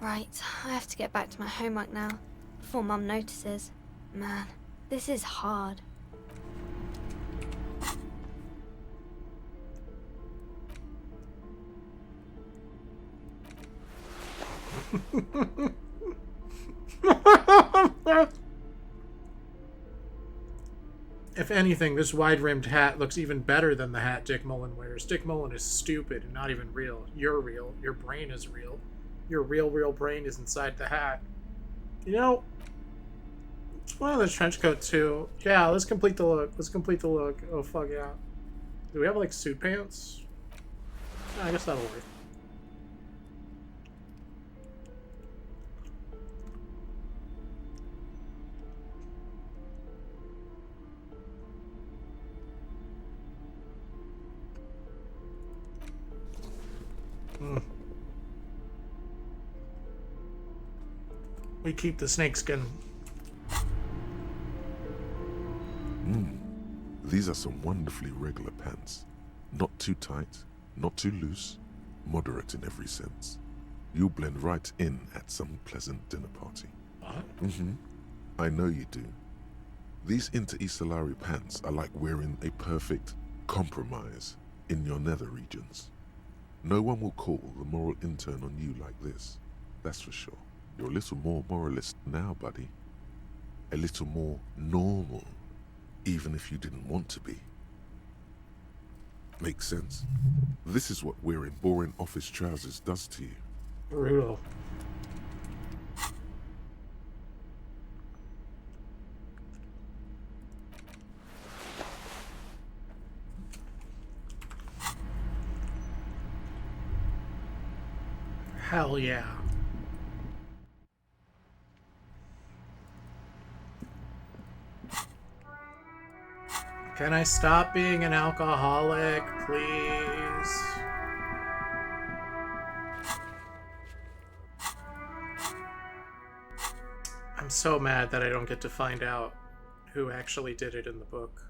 Right, I have to get back to my homework now, before Mum notices. Man, this is hard. If anything, this wide-rimmed hat looks even better than the hat Dick Mullen wears. Dick Mullen is stupid and not even real. You're real. Your brain is real. Your real brain is inside the hat. You know, it's one of the trench coat too. Yeah, let's complete the look. Let's complete the look. Oh, fuck yeah. Do we have, like, suit pants? I guess that'll work. We keep the snakeskin. These are some wonderfully regular pants. Not too tight, not too loose, moderate in every sense. You'll blend right in at some pleasant dinner party. I know you do. These Inter-Isolari pants are like wearing a perfect compromise in your nether regions. No one will call the moral intern on you like this, that's for sure. You're a little more moralist now, buddy. A little more normal, even if you didn't want to be. Makes sense? This is what wearing boring office trousers does to you. Brutal. Hell yeah. Can I stop being an alcoholic, please? I'm so mad that I don't get to find out who actually did it in the book.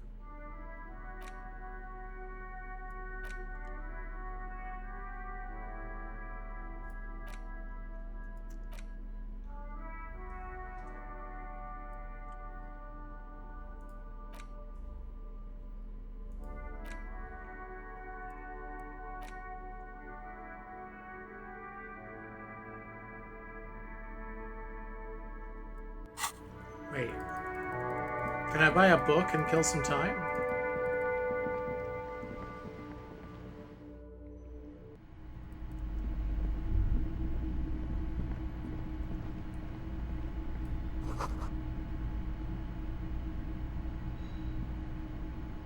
Wait. Can I buy a book and kill some time?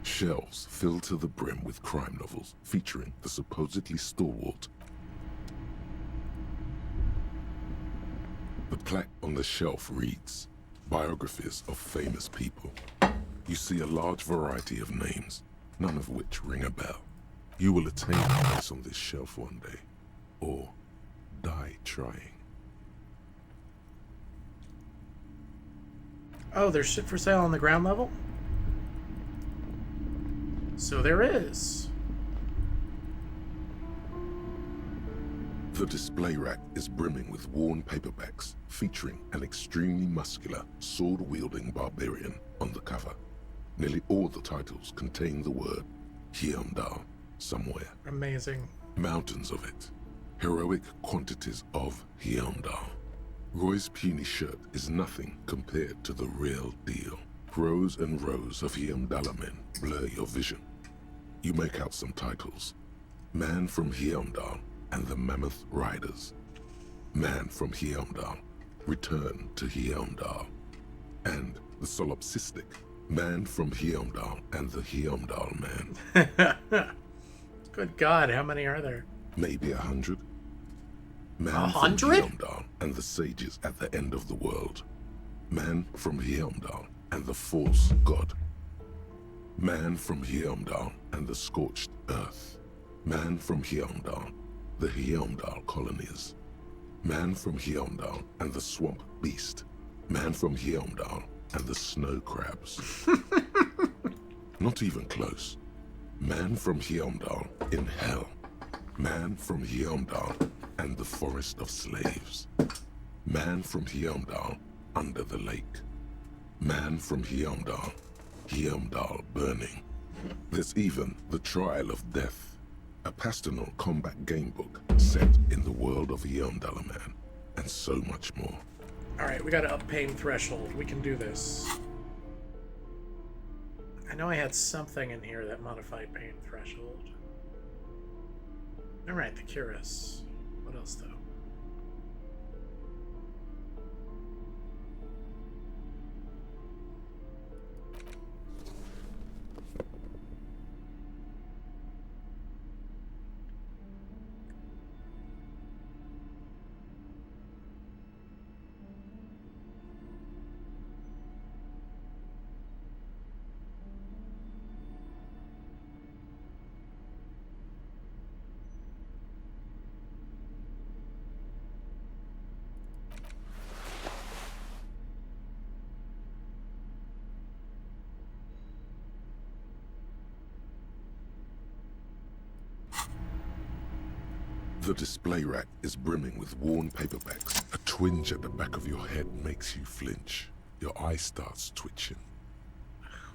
Shelves filled to the brim with crime novels featuring the supposedly stalwart. The plaque on the shelf reads, biographies of famous people. You see a large variety of names, none of which ring a bell. You will attain a place on this shelf one day, or die trying. Oh, there's shit for sale on the ground level? So there is. The display rack is brimming with worn paperbacks featuring an extremely muscular, sword-wielding barbarian on the cover. Nearly all the titles contain the word Hyundai somewhere. Amazing. Mountains of it. Heroic quantities of Hyundai. Roy's puny shirt is nothing compared to the real deal. Rows and rows of Hyundai men blur your vision. You make out some titles. Man from Hyundai and the Mammoth Riders. Man from Hyundai, Return to Hyundai. And the solipsistic Man from Hyundai and the Hyundai Man. Good God, how many are there? Maybe 100. Man 100? from Hyundai and the sages at the end of the world. Man from Hyundai and the false god. Man from Hyundai and the scorched earth. Man from Hyundai, the Hyundai colonies. Man from Hyundai and the swamp beast. Man from Hyundai and the snow crabs. Not even close. Man from Hyundai in hell. Man from Hyundai and the forest of slaves. Man from Hyundai under the lake. Man from Hyundai, Hyundai burning. There's even the Trial of Death, a pastoral combat game book set in the world of Hyundai Man, and so much more. Alright, we gotta up pain threshold. We can do this. I know I had something in here that modified pain threshold. Alright, the Curus. What else, though? The display rack is brimming with worn paperbacks. A twinge at the back of your head makes you flinch. Your eye starts twitching.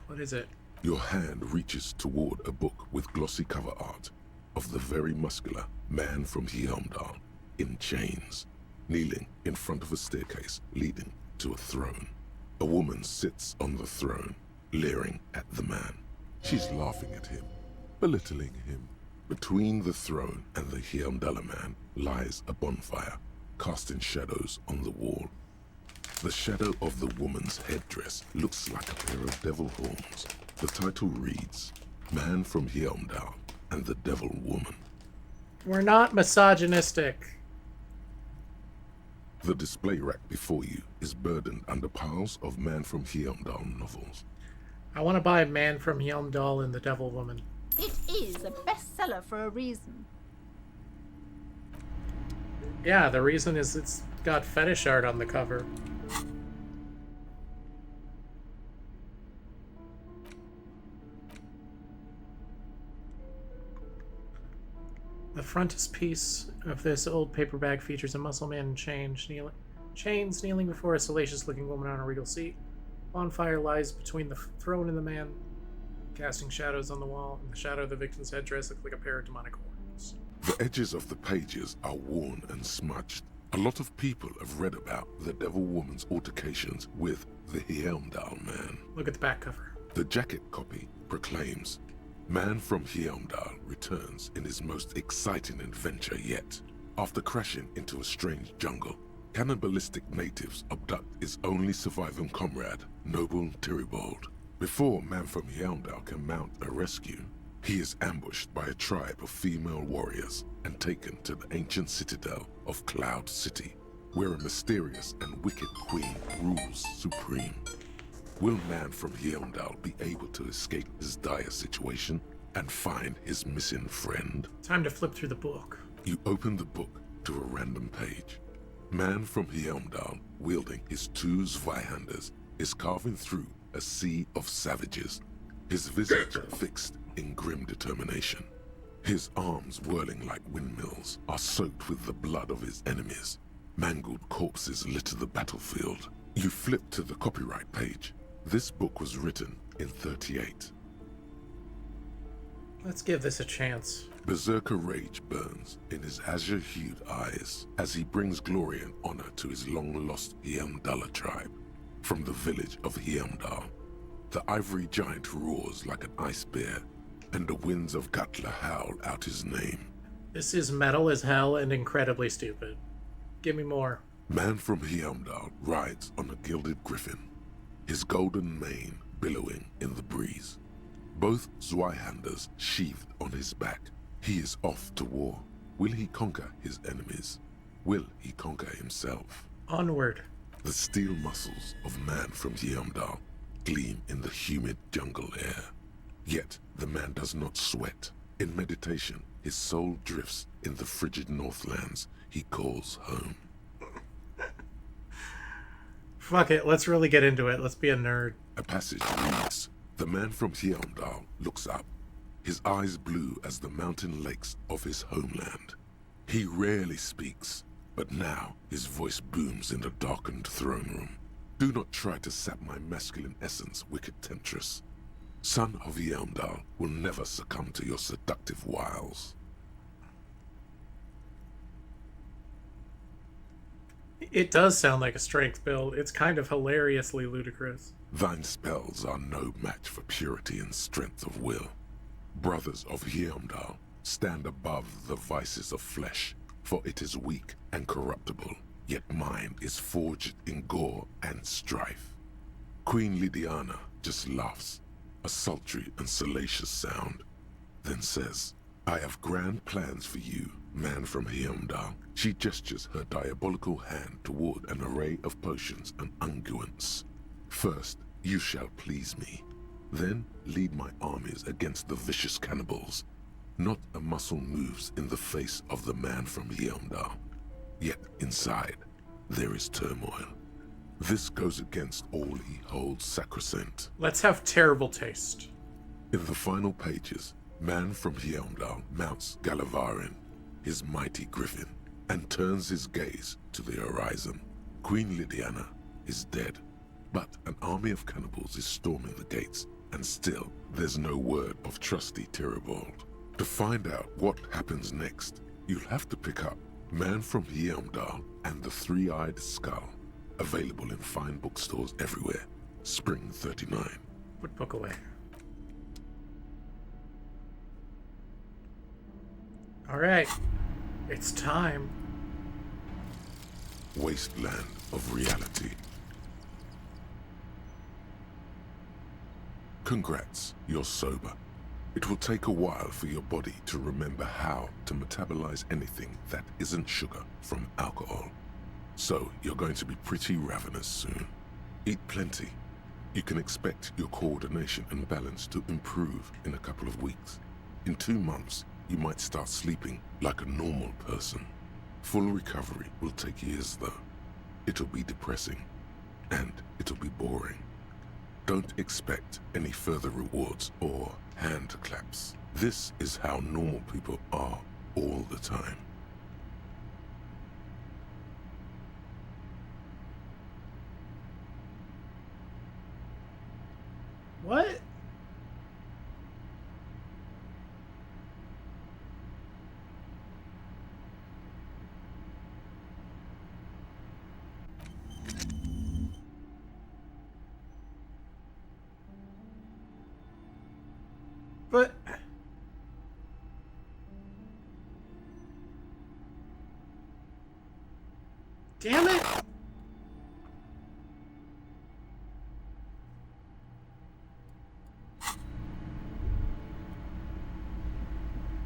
What is it? Your hand reaches toward a book with glossy cover art of the very muscular man from Yaaaay in chains, kneeling in front of a staircase leading to a throne. A woman sits on the throne, leering at the man. She's laughing at him, belittling him. Between the throne and the Yaaaay man lies a bonfire, casting shadows on the wall. The shadow of the woman's headdress looks like a pair of devil horns. The title reads, Man from Yaaaay and the Devil Woman. We're not misogynistic. The display rack before you is burdened under piles of Man from Yaaaay novels. I want to buy Man from Yaaaay and the Devil Woman. It is a bestseller for a reason. Yeah, the reason is it's got fetish art on the cover. The frontispiece of this old paperback features a muscle man in chains kneeling before a salacious-looking woman on a regal seat. Bonfire lies between the throne and the man, casting shadows on the wall, and the shadow of the victim's headdress looks like a pair of demonic horns. The edges of the pages are worn and smudged. A lot of people have read about the Devil Woman's altercations with the Yaaaay man. Look at the back cover. The jacket copy proclaims, Man from Yaaaay returns in his most exciting adventure yet. After crashing into a strange jungle, cannibalistic natives abduct his only surviving comrade, Noble Tiribald. Before Man from Yaaaay can mount a rescue, he is ambushed by a tribe of female warriors and taken to the ancient citadel of Cloud City, where a mysterious and wicked queen rules supreme. Will Man from Yaaaay be able to escape his dire situation and find his missing friend? Time to flip through the book. You open the book to a random page. Man from Yaaaay, wielding his two Zweihanders, is carving through a sea of savages, his visage fixed in grim determination. His arms, whirling like windmills, are soaked with the blood of his enemies. Mangled corpses litter the battlefield. You flip to the copyright page. This book was written in 38. Let's give this a chance. Berserker rage burns in his azure-hued eyes as he brings glory and honor to his long-lost Yaaaay tribe. From the village of Yaaaay, the ivory giant roars like an ice bear, and the winds of Katla howl out his name. This is metal as hell and incredibly stupid. Give me more. Man from Yaaaay rides on a gilded griffin, his golden mane billowing in the breeze. Both Zweihanders sheathed on his back. He is off to war. Will he conquer his enemies? Will he conquer himself? Onward. The steel muscles of Man from Yaaaay gleam in the humid jungle air. Yet the man does not sweat. In meditation, his soul drifts in the frigid northlands he calls home. Fuck it, let's really get into it. Let's be a nerd. A passage reads, The man from Yaaaay looks up, his eyes blue as the mountain lakes of his homeland. He rarely speaks, but now his voice booms in the darkened throne room. Do not try to sap my masculine essence, wicked temptress. Son of Yaaaay will never succumb to your seductive wiles. It does sound like a strength build. It's kind of hilariously ludicrous. Thine spells are no match for purity and strength of will. Brothers of Yaaaay, stand above the vices of flesh, for it is weak and corruptible, yet mine is forged in gore and strife. Queen Lydiana just laughs, a sultry and salacious sound, then says, I have grand plans for you, man from Yaaaay. She gestures her diabolical hand toward an array of potions and unguents. First, you shall please me. Then lead my armies against the vicious cannibals. Not a muscle moves in the face of the man from Yaaaay. Yet inside, there is turmoil. This goes against all he holds sacrosanct. Let's have terrible taste. In the final pages, man from Yaaaay mounts Galavarin, his mighty griffin, and turns his gaze to the horizon. Queen Lydiana is dead, but an army of cannibals is storming the gates, and still there's no word of trusty Tyribald. To find out what happens next, you'll have to pick up Man from Heimdall and the Three-Eyed Skull, available in fine bookstores everywhere. Spring 39. Put book away. Alright, it's time. Wasteland of reality. Congrats, you're sober. It will take a while for your body to remember how to metabolize anything that isn't sugar from alcohol. So you're going to be pretty ravenous soon. Eat plenty. You can expect your coordination and balance to improve in a couple of weeks. In 2 months, you might start sleeping like a normal person. Full recovery will take years though. It'll be depressing, and it'll be boring. Don't expect any further rewards or hand claps. This is how normal people are all the time. What? But damn it!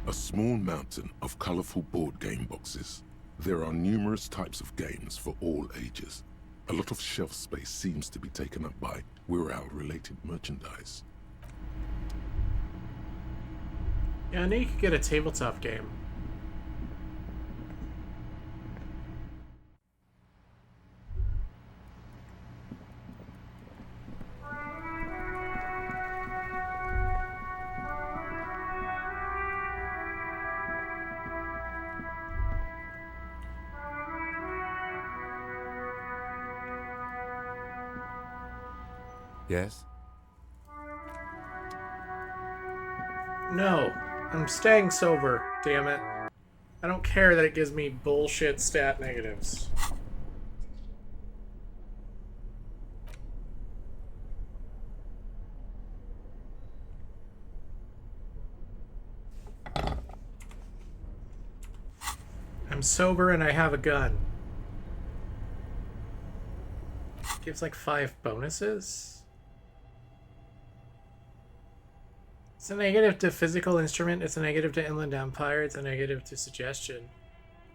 A small mountain of colorful board game boxes. There are numerous types of games for all ages. A lot of shelf space seems to be taken up by Wirral-related merchandise. Yeah, I know you could get a tabletop game. Yes? No, I'm staying sober, damn it. I don't care that it gives me bullshit stat negatives. I'm sober and I have a gun. Gives like 5 bonuses? It's a negative to physical instrument, it's a negative to inland empire, it's a negative to suggestion.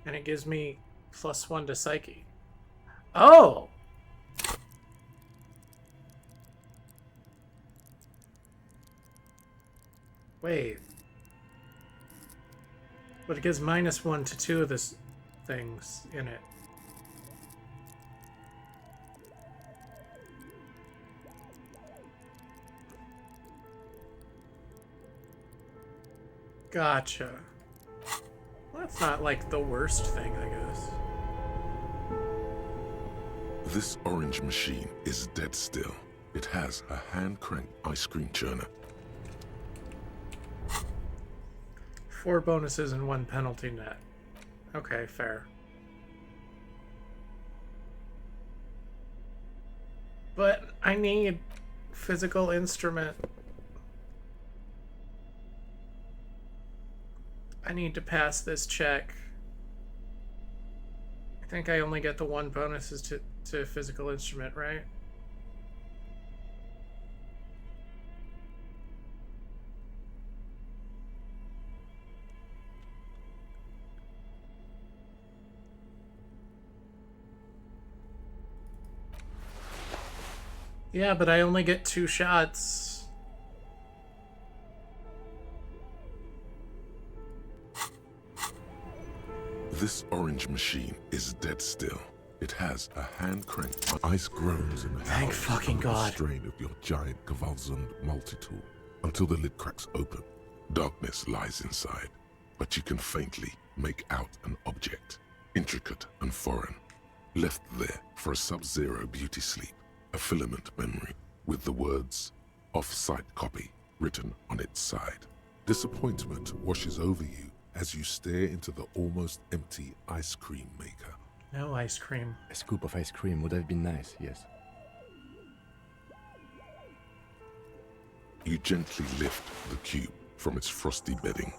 And it gives me +1 to psyche. Oh! Wait. But it gives -1 to 2 of the things in it. Gotcha. Well, that's not like the worst thing, I guess. This orange machine is dead still. It has a hand-cranked ice cream churner. 4 bonuses and 1 penalty net. Okay, fair. But I need physical instrument. I need to pass this check. I think I only get the 1 bonuses to physical instrument, right? Yeah, but I only get 2 shots. This orange machine is dead still. It has a hand-cranked ice groans in the Thank fucking God. strain of your giant Gewaltsund multi-tool until the lid cracks open. Darkness lies inside, but you can faintly make out an object, intricate and foreign, left there for a sub-zero beauty sleep, a filament memory with the words "off-site copy" written on its side. Disappointment washes over you as you stare into the almost empty ice cream maker. No ice cream. A scoop of ice cream would have been nice, yes. You gently lift the cube from its frosty bedding,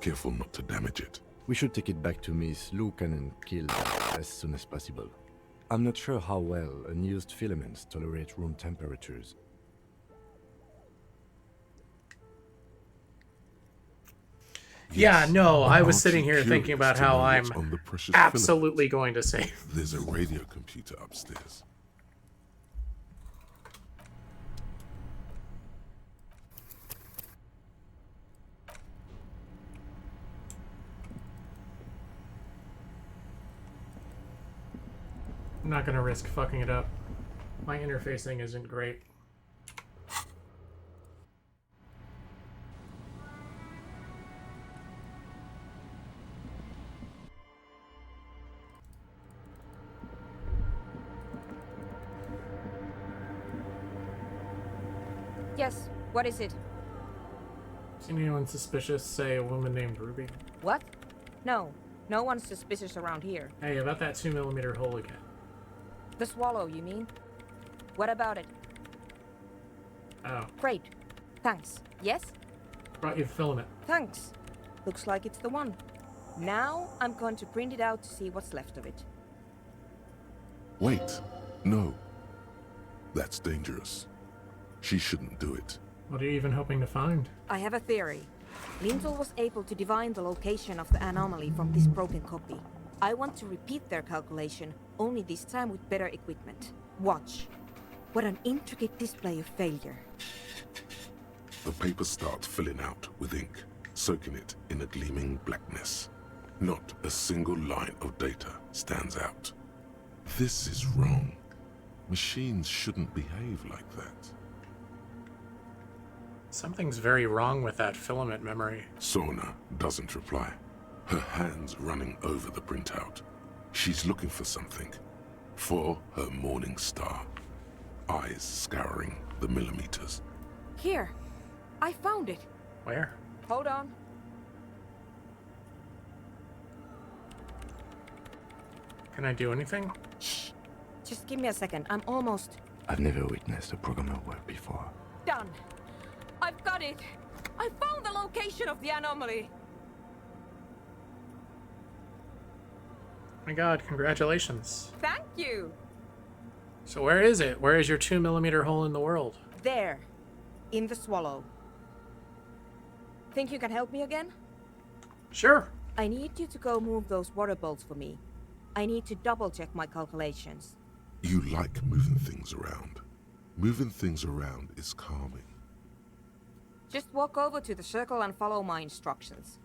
careful not to damage it. We should take it back to Miss Lucan and kill it as soon as possible. I'm not sure how well unused filaments tolerate room temperatures. Yeah, no, I was Aren't sitting you here thinking curious about to know how what's I'm on the precious absolutely going to save. There's a radio computer upstairs. I'm not going to risk fucking it up. My interfacing isn't great. Yes, what is it? Seen anyone suspicious, say a woman named Ruby? What? No, no one's suspicious around here. Hey, about that 2mm hole again. The swallow, you mean? What about it? Oh. Great. Thanks. Yes? Brought you the filament. Thanks. Looks like it's the one. Now I'm going to print it out to see what's left of it. Wait, no. That's dangerous. She shouldn't do it. What are you even hoping to find? I have a theory. Lintel was able to divine the location of the anomaly from this broken copy. I want to repeat their calculation, only this time with better equipment. Watch. What an intricate display of failure. The paper starts filling out with ink, soaking it in a gleaming blackness. Not a single line of data stands out. This is wrong. Machines shouldn't behave like that. Something's very wrong with that filament memory. Sorna doesn't reply, her hands running over the printout. She's looking for something. For her morning star. Eyes scouring the millimeters. Here. I found it. Where? Hold on. Can I do anything? Shh. Just give me a second. I'm almost... I've never witnessed a programmer work before. done. I've got it. I found the location of the anomaly. My god, congratulations. Thank you. So where is it? Where is your 2mm hole in the world? There. In the swallow. Think you can help me again? Sure. I need you to go move those water bowls for me. I need to double-check my calculations. You like moving things around. Moving things around is calming. Just walk over to the circle and follow my instructions.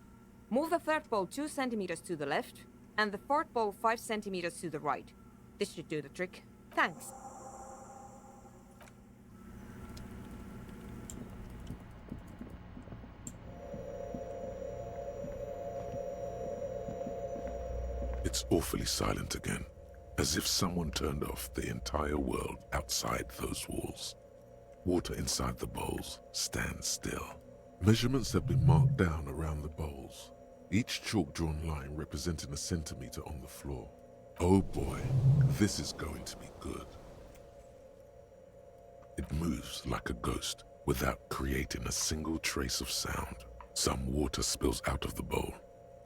Move the third bowl 2 centimeters to the left, and the fourth bowl 5 centimeters to the right. This should do the trick. Thanks. It's awfully silent again, as if someone turned off the entire world outside those walls. Water inside the bowls stands still. Measurements have been marked down around the bowls, each chalk-drawn line representing a centimeter on the floor. Oh boy, this is going to be good. It moves like a ghost without creating a single trace of sound. Some water spills out of the bowl,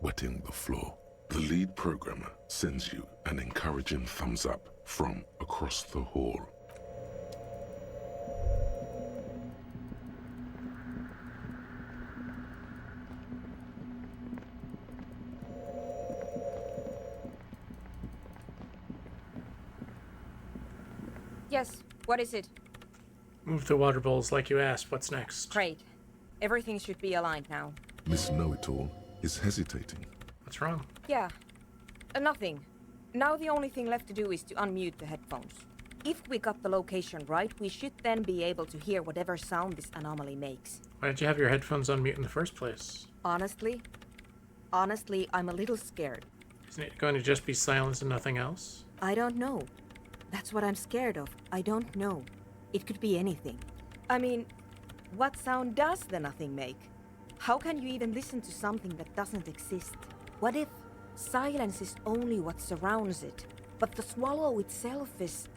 wetting the floor. The lead programmer sends you an encouraging thumbs up from across the hall. Yes, what is it? Move the water bowls like you asked. What's next? Great. Everything should be aligned now. Miss Know-It-All is hesitating. What's wrong? Yeah. Nothing. Now the only thing left to do is to unmute the headphones. If we got the location right, we should then be able to hear whatever sound this anomaly makes. Why did you have your headphones on mute in the first place? Honestly, Honestly, I'm a little scared. Isn't it going to just be silence and nothing else? I don't know. That's what I'm scared of. I don't know. It could be anything. I mean, what sound does the nothing make? How can you even listen to something that doesn't exist? What if silence is only what surrounds it, but the swallow itself is...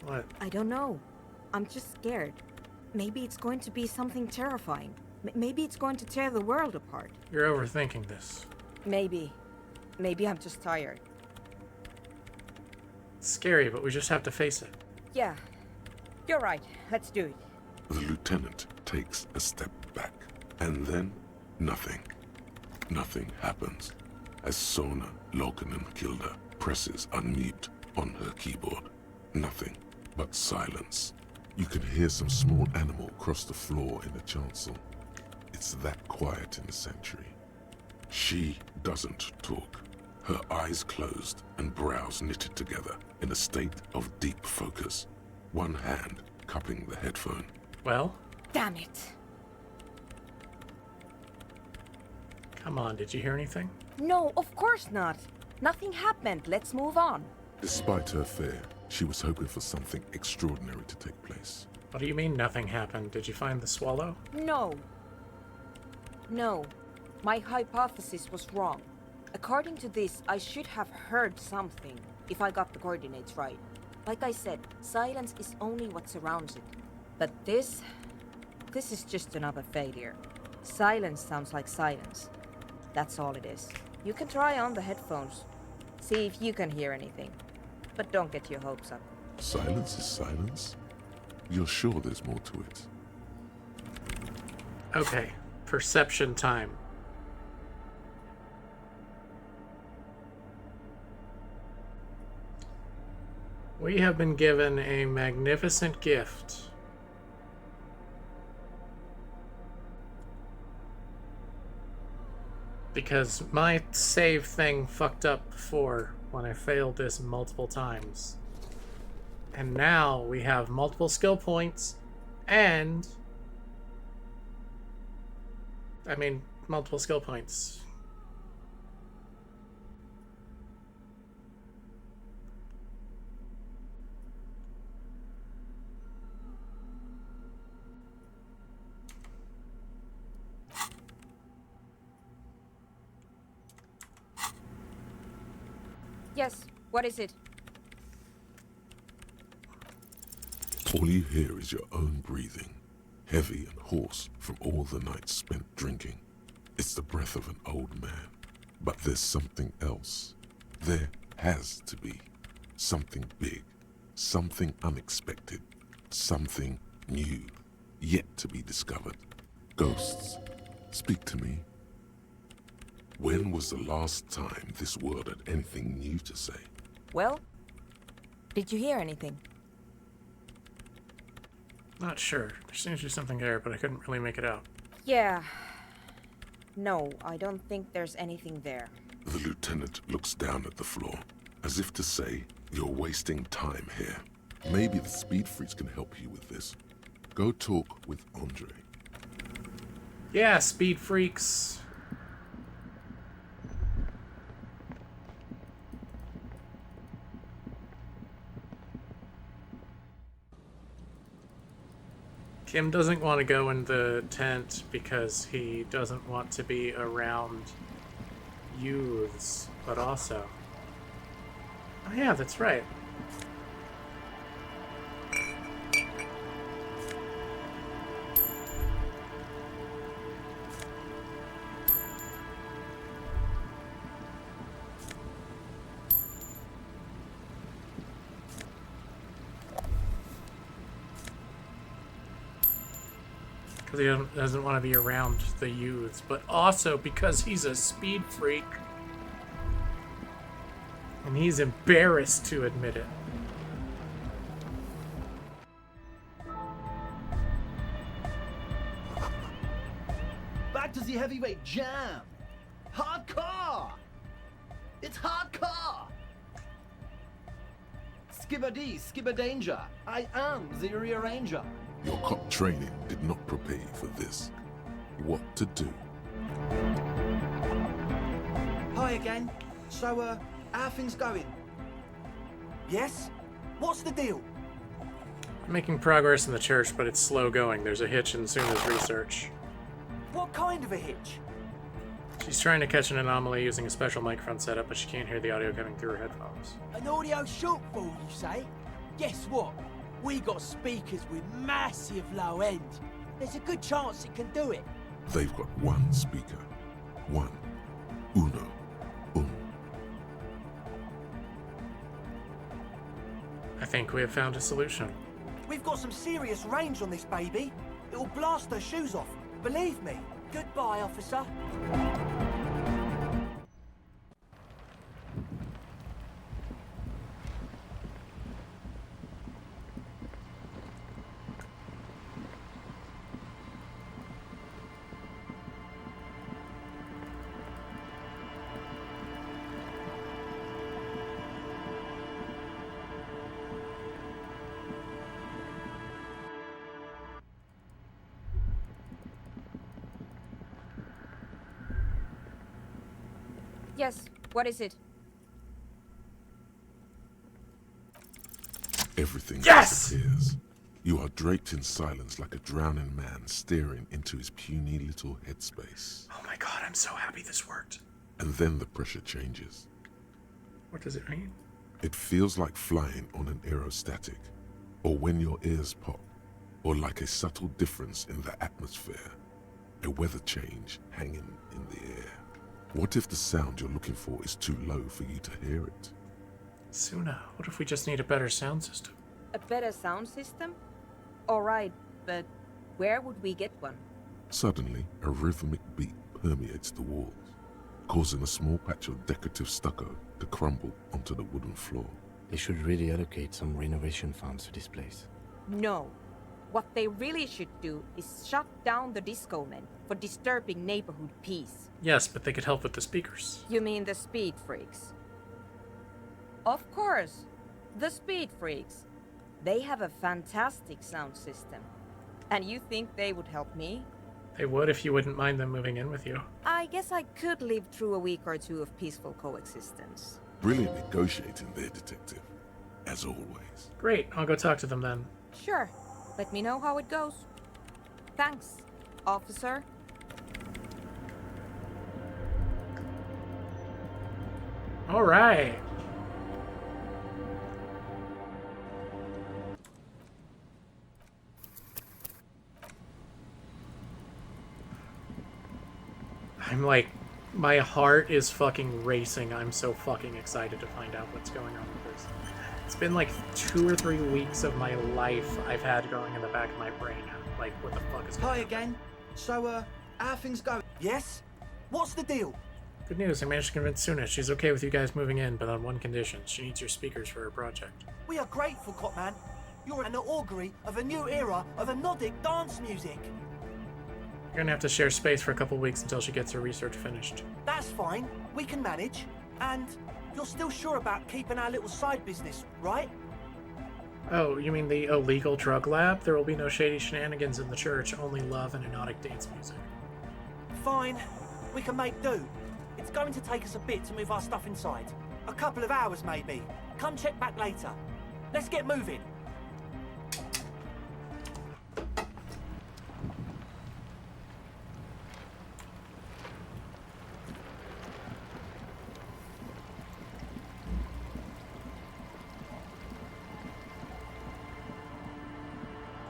What? I don't know. I'm just scared. Maybe it's going to be something terrifying. Maybe it's going to tear the world apart. You're overthinking this. Maybe. Maybe I'm just tired. It's scary, but we just have to face it. Yeah. You're right. Let's do it. The lieutenant takes a step back, and then nothing. Nothing happens as Sona Lokanen-Kilda presses unmute on her keyboard. Nothing but silence. You can hear some small animal cross the floor in the chancel. It's that quiet in the sanctuary. She doesn't talk. Her eyes closed and brows knitted together in a state of deep focus. One hand cupping the headphone. Well? Damn it. Come on, did you hear anything? No, of course not. Nothing happened. Let's move on. Despite her fear, she was hoping for something extraordinary to take place. What do you mean nothing happened? Did you find the swallow? No. No. My hypothesis was wrong. According to this, I should have heard something, if I got the coordinates right. Like I said, silence is only what surrounds it. But this is just another failure. Silence sounds like silence. That's all it is. You can try on the headphones. See if you can hear anything. But don't get your hopes up. Silence is silence? You're sure there's more to it? Okay, perception time. We have been given a magnificent gift. Because my save thing fucked up before when I failed this multiple times. And now we have multiple skill points and... multiple skill points. Yes, what is it? All you hear is your own breathing, heavy and hoarse from all the nights spent drinking. It's the breath of an old man. But there's something else. There has to be. Something big, something unexpected, something new, yet to be discovered. Ghosts, speak to me. When was the last time this world had anything new to say? Well, did you hear anything? Not sure. There seems to be something there, but I couldn't really make it out. Yeah. No, I don't think there's anything there. The lieutenant looks down at the floor, as if to say, you're wasting time here. Maybe the speed freaks can help you with this. Go talk with Andre. Yeah, speed freaks. Kim doesn't want to go in the tent because he doesn't want to be around youths, but also... Oh yeah, that's right. Because he doesn't want to be around the youths, but also because he's a speed freak. And he's embarrassed to admit it. Back to the heavyweight jam. Hardcore! It's hardcore! Skibbity, skibberdanger. I am the rearranger. Your cop training did not prepare you for this. What to do? Hi again. So, how are things going? Yes? What's the deal? I'm making progress in the church, but it's slow going. There's a hitch in Suna's research. What kind of a hitch? She's trying to catch an anomaly using a special microphone setup, but she can't hear the audio coming through her headphones. An audio shortfall, you say? Guess what? We got speakers with massive low end. There's a good chance it can do it. They've got one speaker. One. Uno. I think we have found a solution. We've got some serious range on this baby. It'll blast her shoes off. Believe me. Goodbye, officer. Yes, what is it? Everything Yes! disappears. You are draped in silence like a drowning man staring into his puny little headspace. Oh my god, I'm so happy this worked. And then the pressure changes. What does it mean? It feels like flying on an aerostatic, or when your ears pop, or like a subtle difference in the atmosphere, a weather change hanging in the air. What if the sound you're looking for is too low for you to hear it? Suna, what if we just need a better sound system? A better sound system? Alright, but where would we get one? Suddenly, a rhythmic beat permeates the walls, causing a small patch of decorative stucco to crumble onto the wooden floor. They should really allocate some renovation funds to this place. No. What they really should do is shut down the disco men for disturbing neighborhood peace. Yes, but they could help with the speakers. You mean the speed freaks? Of course, the speed freaks. They have a fantastic sound system. And you think they would help me? They would if you wouldn't mind them moving in with you. I guess I could live through a week or two of peaceful coexistence. Brilliant negotiating there, detective. As always. Great, I'll go talk to them then. Sure. Let me know how it goes. Thanks, officer. All right. I'm like, my heart is fucking racing. I'm so fucking excited to find out what's going on with this. It's been like 2 or 3 weeks of my life I've had going in the back of my brain. Like, what the fuck is going on? Hi again. So, how are things going? Yes? What's the deal? Good news, I managed to convince Suna. She's okay with you guys moving in, but on one condition. She needs your speakers for her project. We are grateful, Copman. You're an augury of a new era of Anodic dance music. You're gonna have to share space for a couple weeks until she gets her research finished. That's fine. We can manage. And you're still sure about keeping our little side business, right? Oh, you mean the illegal drug lab? There will be no shady shenanigans in the church, only love and hypnotic dance music. Fine. We can make do. It's going to take us a bit to move our stuff inside. A couple of hours, maybe. Come check back later. Let's get moving.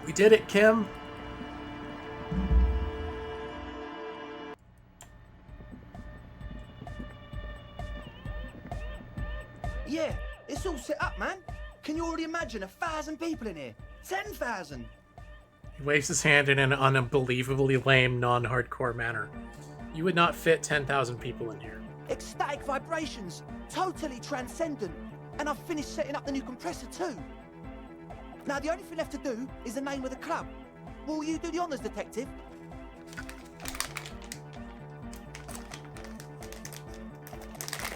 We did it, Kim! Yeah, it's all set up, man. Can you already imagine 1,000 people in here? 10,000! He waves his hand in an unbelievably lame, non-hardcore manner. You would not fit 10,000 people in here. Ecstatic vibrations, totally transcendent. And I've finished setting up the new compressor too. Now the only thing left to do is the name of the club. Will you do the honors, detective?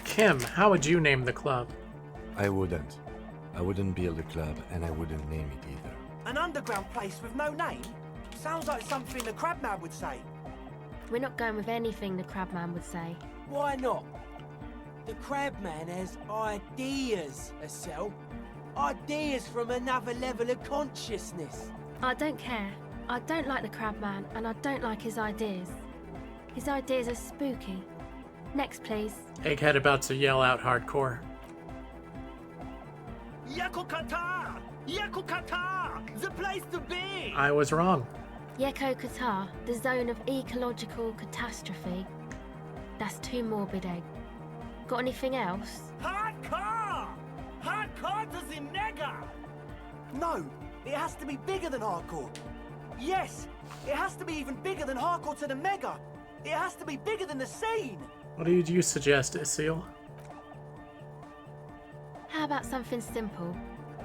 Kim, how would you name the club? I wouldn't. I wouldn't build a club, and I wouldn't name it either. An underground place with no name? Sounds like something the Crabman would say. We're not going with anything the Crabman would say. Why not? The Crabman has ideas, Estelle. Ideas from another level of consciousness. I don't care. I don't like the Crabman, and I don't like his ideas. His ideas are spooky. Next, please. Egghead about to yell out hardcore. Yakukata! Yakukata! The place to be! I was wrong. Yeko Qatar, the zone of ecological catastrophe. That's too morbid, Egg. Got anything else? Hardcore! Hardcore to the mega! No, it has to be bigger than hardcore. Yes, it has to be even bigger than hardcore to the mega. It has to be bigger than the scene. What do you suggest, Isil? How about something simple?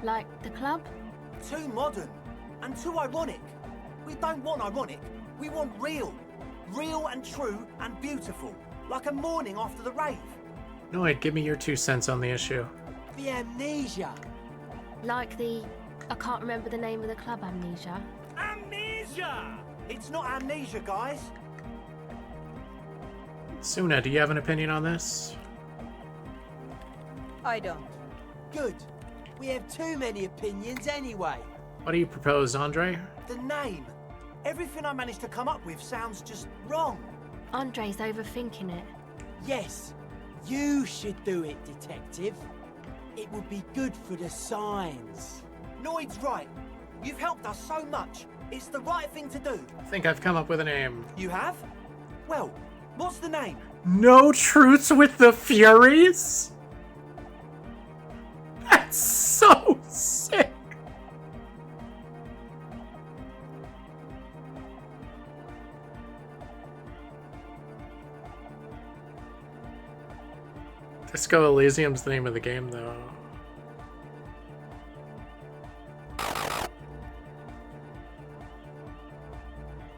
Like the club? Too modern and too ironic. We don't want ironic. We want real. Real and true and beautiful. Like a morning after the rave. No, wait, give me your 2 cents on the issue. The amnesia. Like the... I can't remember the name of the club, Amnesia. Amnesia! It's not amnesia, guys. Suna, do you have an opinion on this? I don't. Good. We have too many opinions anyway. What do you propose, Andre? The name. Everything I managed to come up with sounds just wrong. Andre's overthinking it. Yes. You should do it, detective. It would be good for the signs. Noid's right. You've helped us so much. It's the right thing to do. I think I've come up with a name. You have? Well, what's the name? No Truce with the Furies? That's so sick. Disco Elysium's the name of the game, though.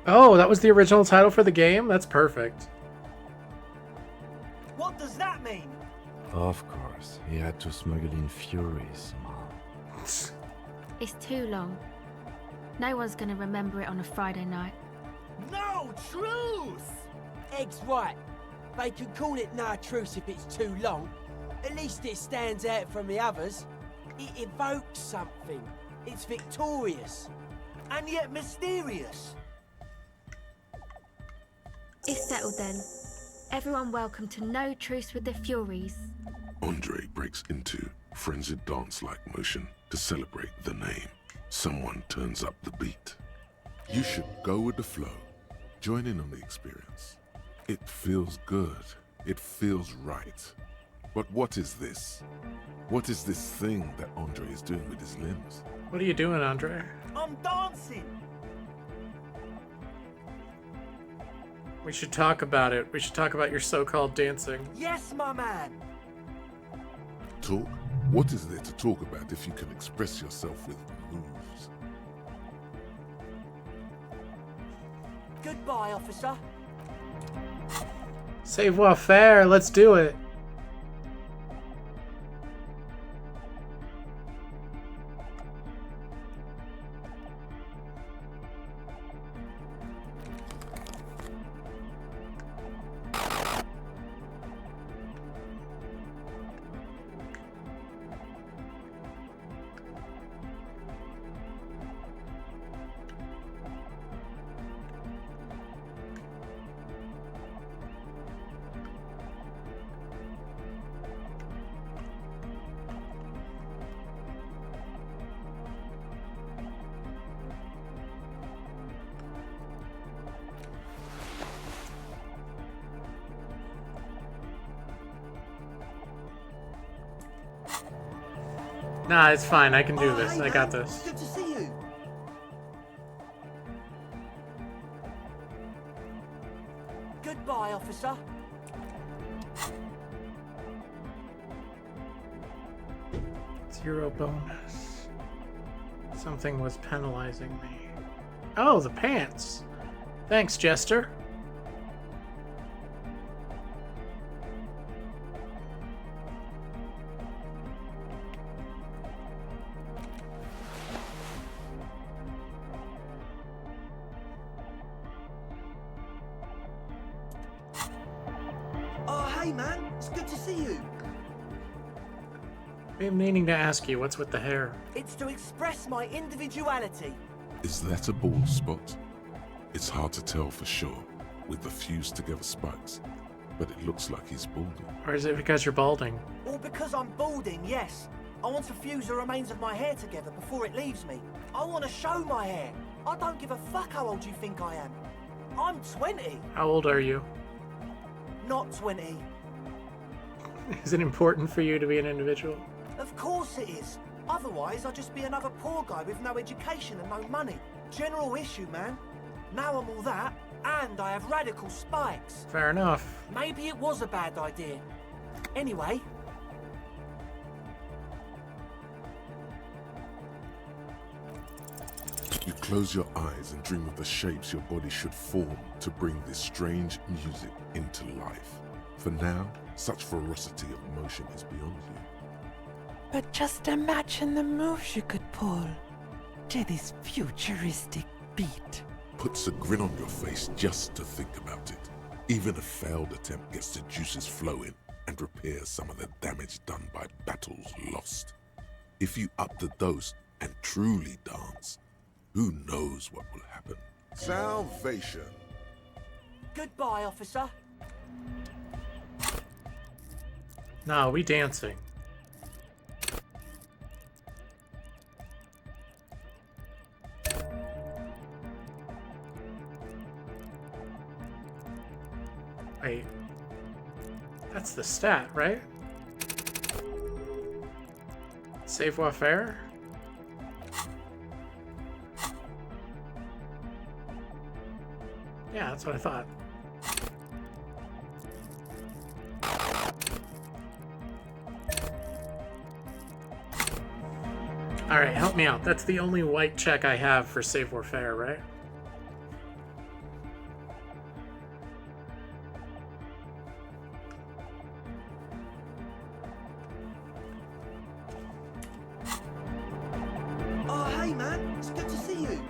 Oh, that was the original title for the game? That's perfect. What does that mean? Of course, he had to smuggle in Furies somehow. It's too long. No one's gonna remember it on a Friday night. No truth! Egg's right. They can call it no truce if it's too long. At least it stands out from the others. It evokes something. It's victorious. And yet mysterious. It's settled then. Everyone welcome to No Truce with the Furies. Andre breaks into frenzied dance-like motion to celebrate the name. Someone turns up the beat. You should go with the flow. Join in on the experience. It feels good. It feels right. But what is this? What is this thing that Andre is doing with his limbs? What are you doing, Andre? I'm dancing. We should talk about it. We should talk about your so-called dancing. Yes, my man. Talk? What is there to talk about if you can express yourself with moves? Goodbye, officer. Savoir-faire, let's do it. Nah, it's fine. I can do this. Hey, I got man. this. Good to see you. Goodbye, officer. Zero bonus. Something was penalizing me. Oh, the pants. Thanks, Jester. hey man, it's good to see you. I'm meaning to ask you, what's with the hair? It's to express my individuality. Is that a bald spot? It's hard to tell for sure with the fused together spikes, but it looks like he's balding. Or is it because you're balding? Or because I'm balding, yes. I want to fuse the remains of my hair together before it leaves me. I want to show my hair. I don't give a fuck how old you think I am. I'm 20. How old are you? Not 20. Is it important for you to be an individual? Of course it is. Otherwise, I'd just be another poor guy with no education and no money. General issue, man. Now I'm all that, and I have radical spikes. Fair enough. Maybe it was a bad idea. Anyway. You close your eyes and dream of the shapes your body should form to bring this strange music into life. For now, such ferocity of motion is beyond you. But just imagine the moves you could pull to this futuristic beat. Puts a grin on your face just to think about it. Even a failed attempt gets the juices flowing and repairs some of the damage done by battles lost. If you up the dose and truly dance, who knows what will happen? Salvation. Goodbye, officer. No, we dancing. Wait. That's the stat, right? Savoir-faire? Yeah, that's what I thought. Alright, help me out. That's the only white check I have for savoir-faire, right? Oh, hey man, it's good to see you.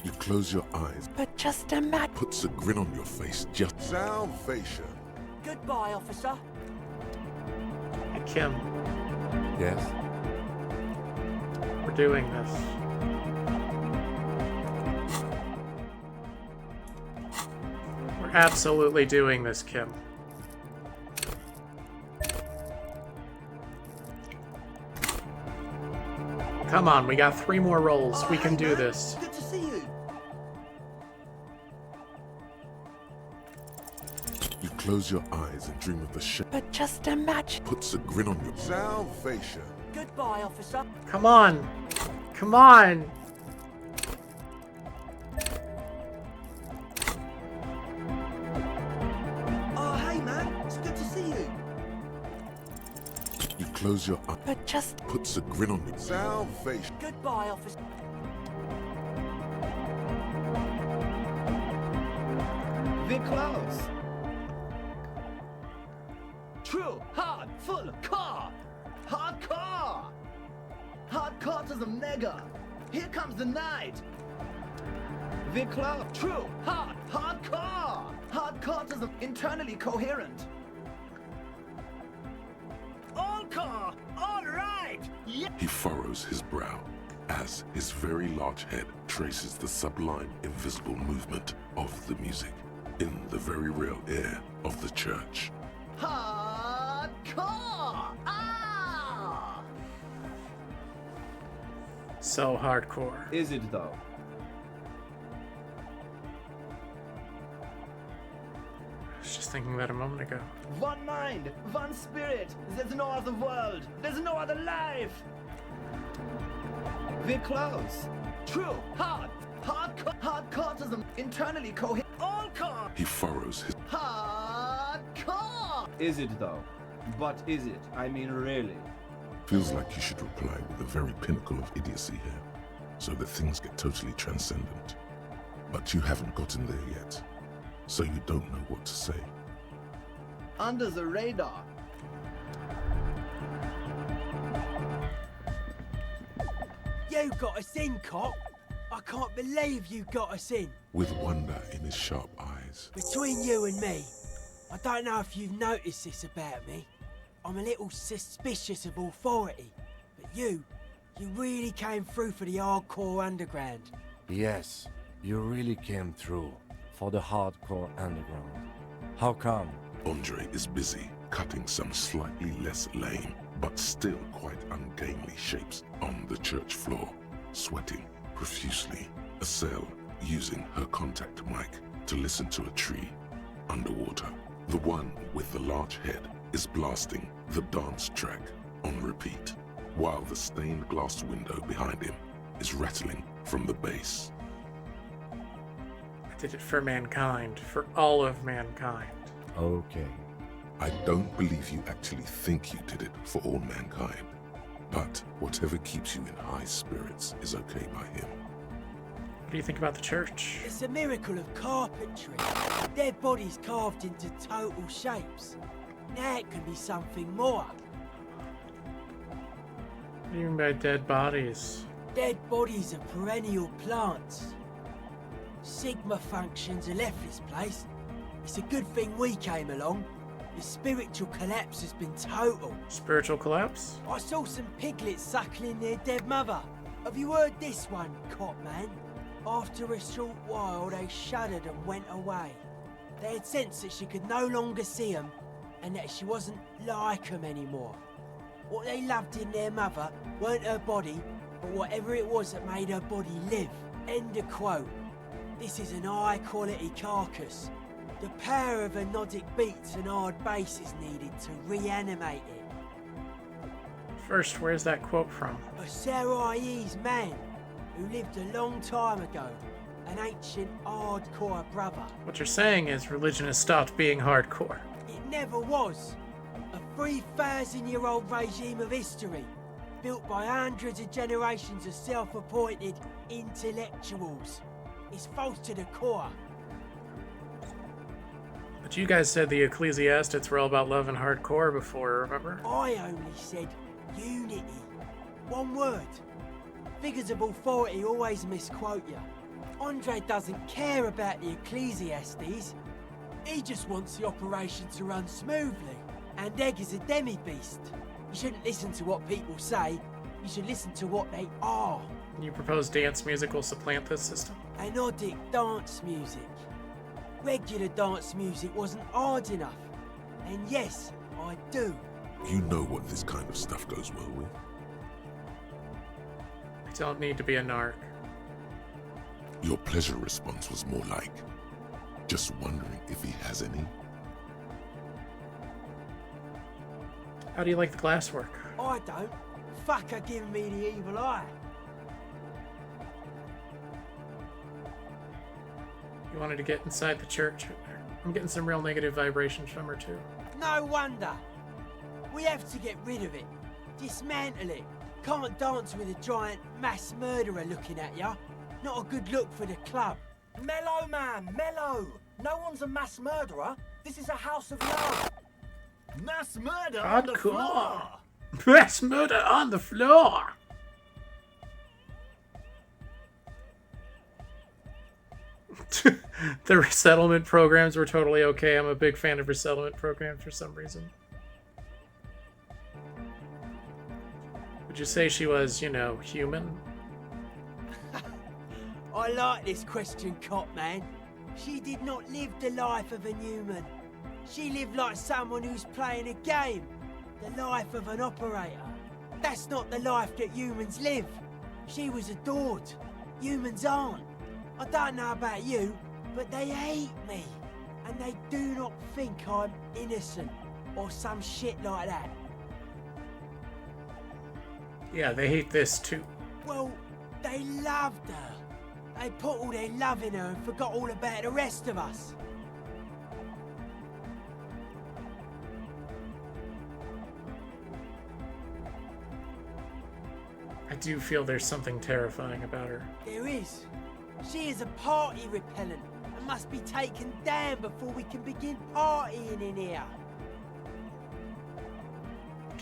You close your eyes. But just imagine. Puts a grin on your face just. Salvation. Goodbye, officer. Hey, Kim. Yes? We're doing this. We're absolutely doing this, Kim. Come on, we got 3 more rolls. Oh, We can hey, do man. this. Good to see you. You close your eyes and dream of the shape. But just imagine. Puts a grin on your salvation. Goodbye, officer. Come on. Come on. Oh, hey man, it's good to see you. You close your eyes. But just. Puts a grin on your salvation. Goodbye, officer. We're close. True, hard, full, car. Hardcore. Hardcore to the mega. Here comes the night. We're close. True, hard, hardcore. Hardcore to the internally coherent. All car, all right. Yeah. He furrows his brow as his very large head traces the sublime invisible movement of the music in the very real air of the church. Hardcore. Ah. So hardcore. Is it though? I was just thinking that a moment ago. One mind, one spirit. There's no other world. There's no other life. We're close. True, hardcore to the internally coherent. All core. He furrows his. Hardcore. Is it though? But is it? I mean, really? Feels like you should reply with the very pinnacle of idiocy here, so that things get totally transcendent. But you haven't gotten there yet, so you don't know what to say. Under the radar. You got us in, cop. I can't believe you got us in. With wonder in his sharp eyes. Between you and me, I don't know if you've noticed this about me. I'm a little suspicious of authority. But you really came through for the hardcore underground. Yes, you really came through for the hardcore underground. How come? Andre is busy cutting some slightly less lame, but still quite ungainly shapes on the church floor, sweating profusely. Estelle using her contact mic to listen to a tree underwater. The one with the large head is blasting the dance track on repeat, while the stained glass window behind him is rattling from the bass. I did it for mankind, for all of mankind. Okay. I don't believe you actually think you did it for all mankind, but whatever keeps you in high spirits is okay by him. What do you think about the church? It's a miracle of carpentry. Dead bodies carved into total shapes. Now it can be something more. What do you mean by dead bodies? Dead bodies are perennial plants. Sigma functions have left this place. It's a good thing we came along. The spiritual collapse has been total. Spiritual collapse? I saw some piglets suckling their dead mother. Have you heard this one, Cop Man? After a short while, they shuddered and went away. They had sensed that she could no longer see them, and that she wasn't like them anymore. What they loved in their mother weren't her body, but whatever it was that made her body live. End of quote. This is an high-quality carcass. The power of anodic beats and hard bass is needed to reanimate it. First, where's that quote from? A Sarais man who lived a long time ago. An ancient hardcore brother. What you're saying is religion has stopped being hardcore. It never was. A 3,000-year-old regime of history, built by hundreds of generations of self-appointed intellectuals. It's false to the core. But you guys said the ecclesiastics were all about love and hardcore before, remember? I only said unity. One word. Figures of authority always misquote you. Andre doesn't care about the ecclesiastes. He just wants the operation to run smoothly. And Egg is a demi-beast. You shouldn't listen to what people say. You should listen to what they are. You propose dance music will supplant this system? Anodic dance music. Regular dance music wasn't hard enough. And yes, I do. You know what this kind of stuff goes well with. I don't need to be a narc. Your pleasure response was more like, just wondering if he has any. How do you like the glasswork? I don't. Fuck her giving me the evil eye. You wanted to get inside the church? I'm getting some real negative vibrations from her too. No wonder. We have to get rid of it. Dismantle it. Can't dance with a giant mass murderer looking at ya. Not a good look for the club. Mellow, man, mellow. No one's a mass murderer. This is a house of love. Mass murder on the floor. Mass murder on the floor. The resettlement programs were totally okay. I'm a big fan of resettlement programs for some reason. Would you say she was, you know, human? I like this question, Cop Man. She did not live the life of a human. She lived like someone who's playing a game. The life of an operator. That's not the life that humans live. She was adored. Humans aren't. I don't know about you, but they hate me. And they do not think I'm innocent or some shit like that. Yeah, they hate this too. Well, they loved her. They put all their love in her and forgot all about the rest of us. I do feel there's something terrifying about her. There is. She is a party repellent and must be taken down before we can begin partying in here.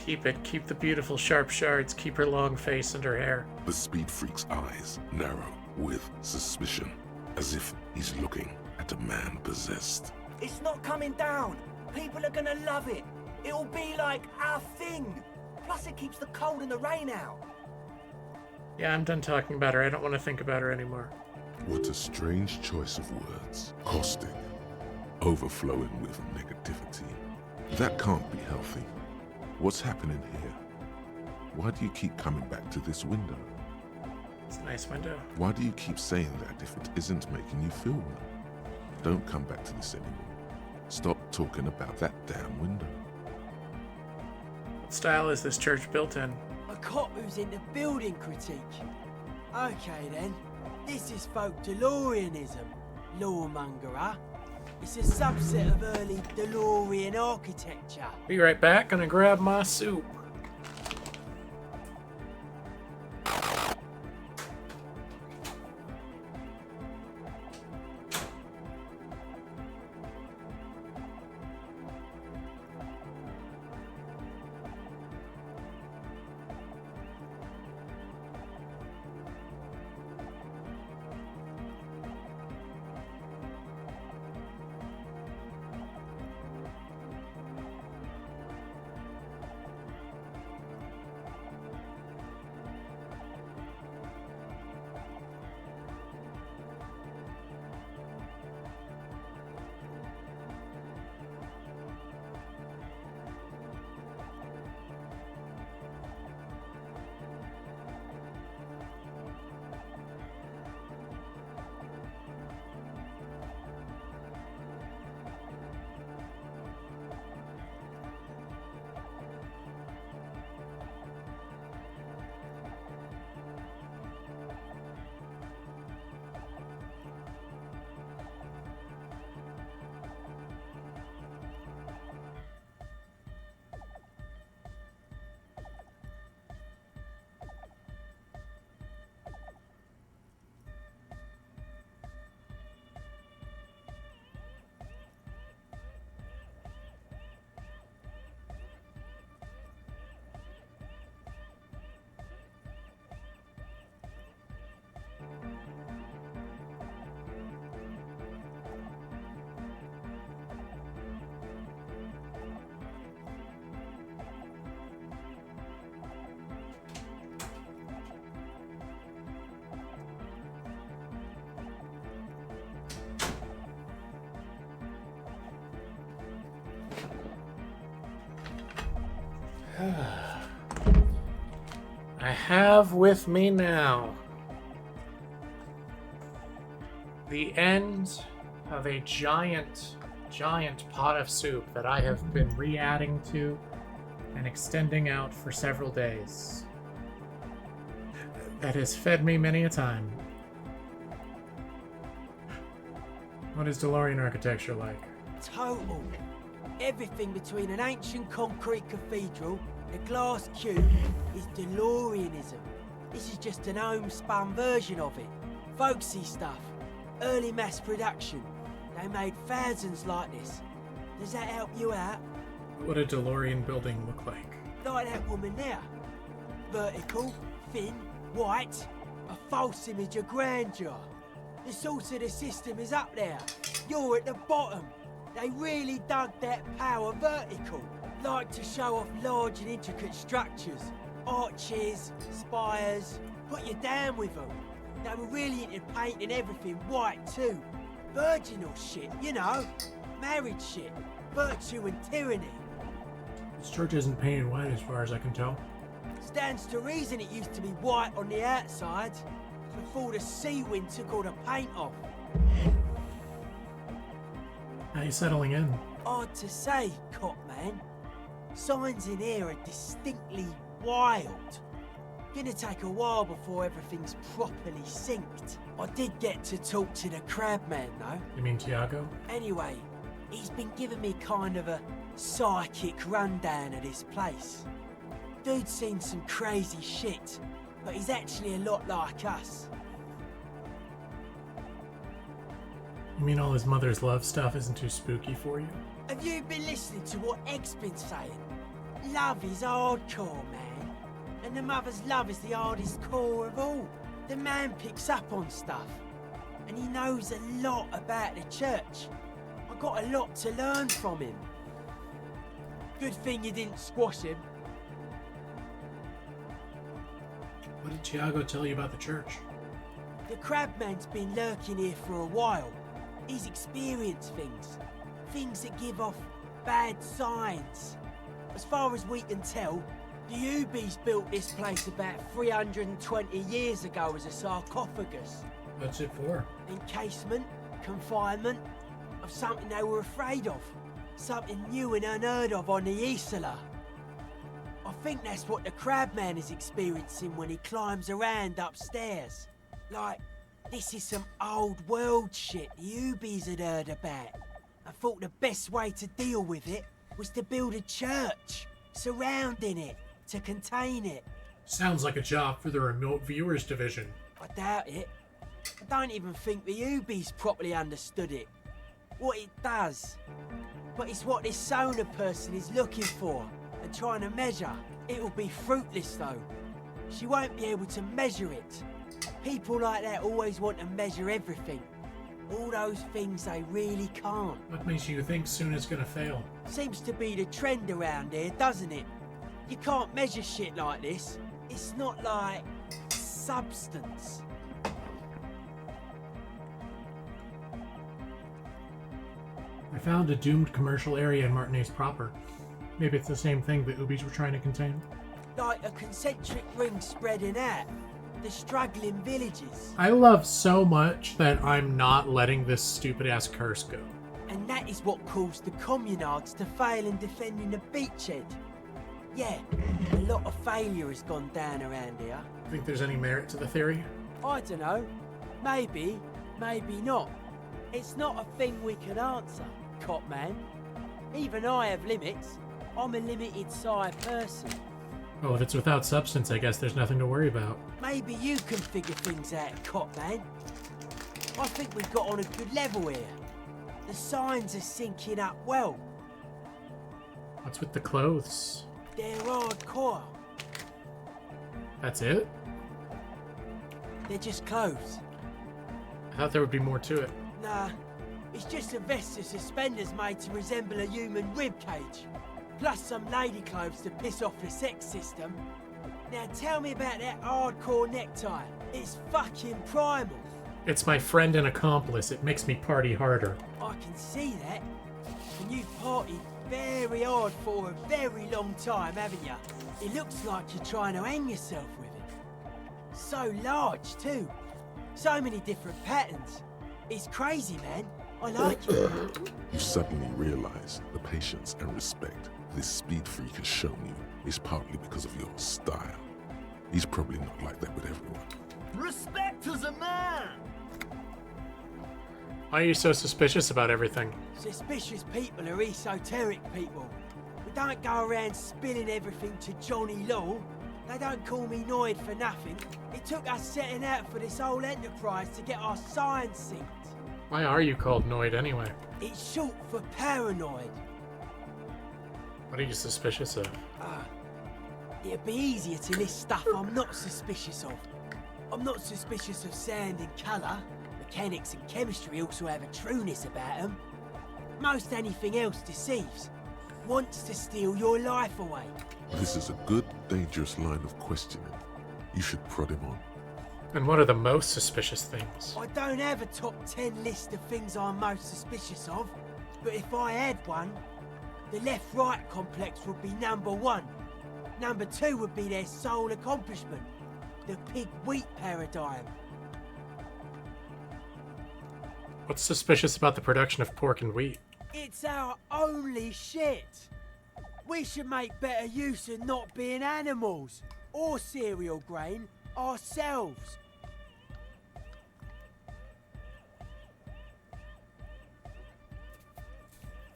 Keep it. Keep the beautiful sharp shards. Keep her long face and her hair. The speed freak's eyes narrow with suspicion, as if he's looking at a man possessed. It's not coming down. People are gonna love it. It'll be like our thing. Plus it keeps the cold and the rain out. Yeah, I'm done talking about her. I don't want to think about her anymore. What a strange choice of words. Caustic. Overflowing with negativity. That can't be healthy. What's happening here? Why do you keep coming back to this window? It's a nice window. Why do you keep saying that if it isn't making you feel well? Don't come back to this anymore. Stop talking about that damn window. What style is this church built in? A cop who's into building critique. Okay then, this is folk DeLoreanism, lawmongerer. It's a subset of early DeLorean architecture. Be right back, gonna grab my soup. I have with me now the end of a giant pot of soup that I have been re-adding to and extending out for several days. That has fed me many a time. What is DeLorean architecture like? Total. Everything between an ancient concrete cathedral and a glass cube is DeLoreanism. This is just an homespun version of it. Folksy stuff. Early mass production. They made thousands like this. Does that help you out? What would a DeLorean building look like? Like that woman there. Vertical, thin, white. A false image of grandeur. The source of the system is up there. You're at the bottom. They really dug that power vertical. Like to show off large and intricate structures. Arches, spires. Put you down with them. They were really into painting everything white too. Virginal shit, you know. Married shit. Virtue and tyranny. This church isn't painted white as far as I can tell. Stands to reason it used to be white on the outside. Before the sea wind took all the paint off. How you settling in? Hard to say, cop man. Signs in here are distinctly wild. Gonna take a while before everything's properly synced. I did get to talk to the crab man though. You mean Tiago? Anyway, he's been giving me kind of a psychic rundown of this place. Dude's seen some crazy shit, but he's actually a lot like us. You mean all his mother's love stuff isn't too spooky for you? Have you been listening to what Egg's been saying? Love is hardcore, man. And the mother's love is the hardest core of all. The man picks up on stuff. And he knows a lot about the church. I got a lot to learn from him. Good thing you didn't squash him. What did Tiago tell you about the church? The Crabman's been lurking here for a while. He's experienced things. Things that give off bad signs. As far as we can tell, the Ubies built this place about 320 years ago as a sarcophagus. What's it for? Encasement, confinement, of something they were afraid of. Something new and unheard of on the Isla. I think that's what the Crabman is experiencing when he climbs around upstairs. Like, this is some old world shit the Ubies had heard about. I thought the best way to deal with it was to build a church surrounding it to contain it. Sounds like a job for the remote viewers division. I doubt it. I don't even think the Ubies properly understood it. What it does. But it's what this Sona person is looking for and trying to measure. It'll be fruitless though. She won't be able to measure it. People like that always want to measure everything. All those things they really can't. What makes you think Suna's gonna fail? Seems to be the trend around here, doesn't it? You can't measure shit like this. It's not like substance. I found a doomed commercial area in Martinez proper. Maybe it's the same thing the Ubies were trying to contain. Like a concentric ring spreading out. The struggling villages. I love so much that I'm not letting this stupid-ass curse go. And that is what caused the communards to fail in defending the beachhead. Yeah, a lot of failure has gone down around here. Think there's any merit to the theory? I don't know. Maybe, maybe not. It's not a thing we can answer, Copman. Even I have limits. I'm a limited-sized person. Oh, if it's without substance, I guess there's nothing to worry about. Maybe you can figure things out, Copman. I think we've got on a good level here. The signs are syncing up well. What's with the clothes? They're hardcore. That's it? They're just clothes. I thought there would be more to it. Nah, it's just a vest of suspenders made to resemble a human ribcage. Plus some lady clothes to piss off the sex system. Now tell me about that hardcore necktie. It's fucking primal. It's my friend and accomplice. It makes me party harder. I can see that. And you've partied very hard for a very long time, haven't you? It looks like you're trying to hang yourself with it. So large, too. So many different patterns. It's crazy, man. I like it. You suddenly realize the patience and respect this speed freak has shown you is partly because of your style. He's probably not like that with everyone. Respect as a man! Why are you so suspicious about everything? Suspicious people are esoteric people. We don't go around spilling everything to Johnny Law. They don't call me Noid for nothing. It took us setting out for this whole enterprise to get our science synced. Why are you called Noid anyway? It's short for paranoid. What are you suspicious of? It'd be easier to list stuff I'm not suspicious of. I'm not suspicious of sound and colour. Mechanics and chemistry also have a trueness about them. Most anything else deceives. Wants to steal your life away. This is a good, dangerous line of questioning. You should prod him on. And what are the most suspicious things? I don't have a top 10 list of things I'm most suspicious of, but if I had one, the left-right complex would be number 1. Number 2 would be their sole accomplishment, the pig-wheat paradigm. What's suspicious about the production of pork and wheat? It's our only shit. We should make better use of not being animals or cereal grain ourselves.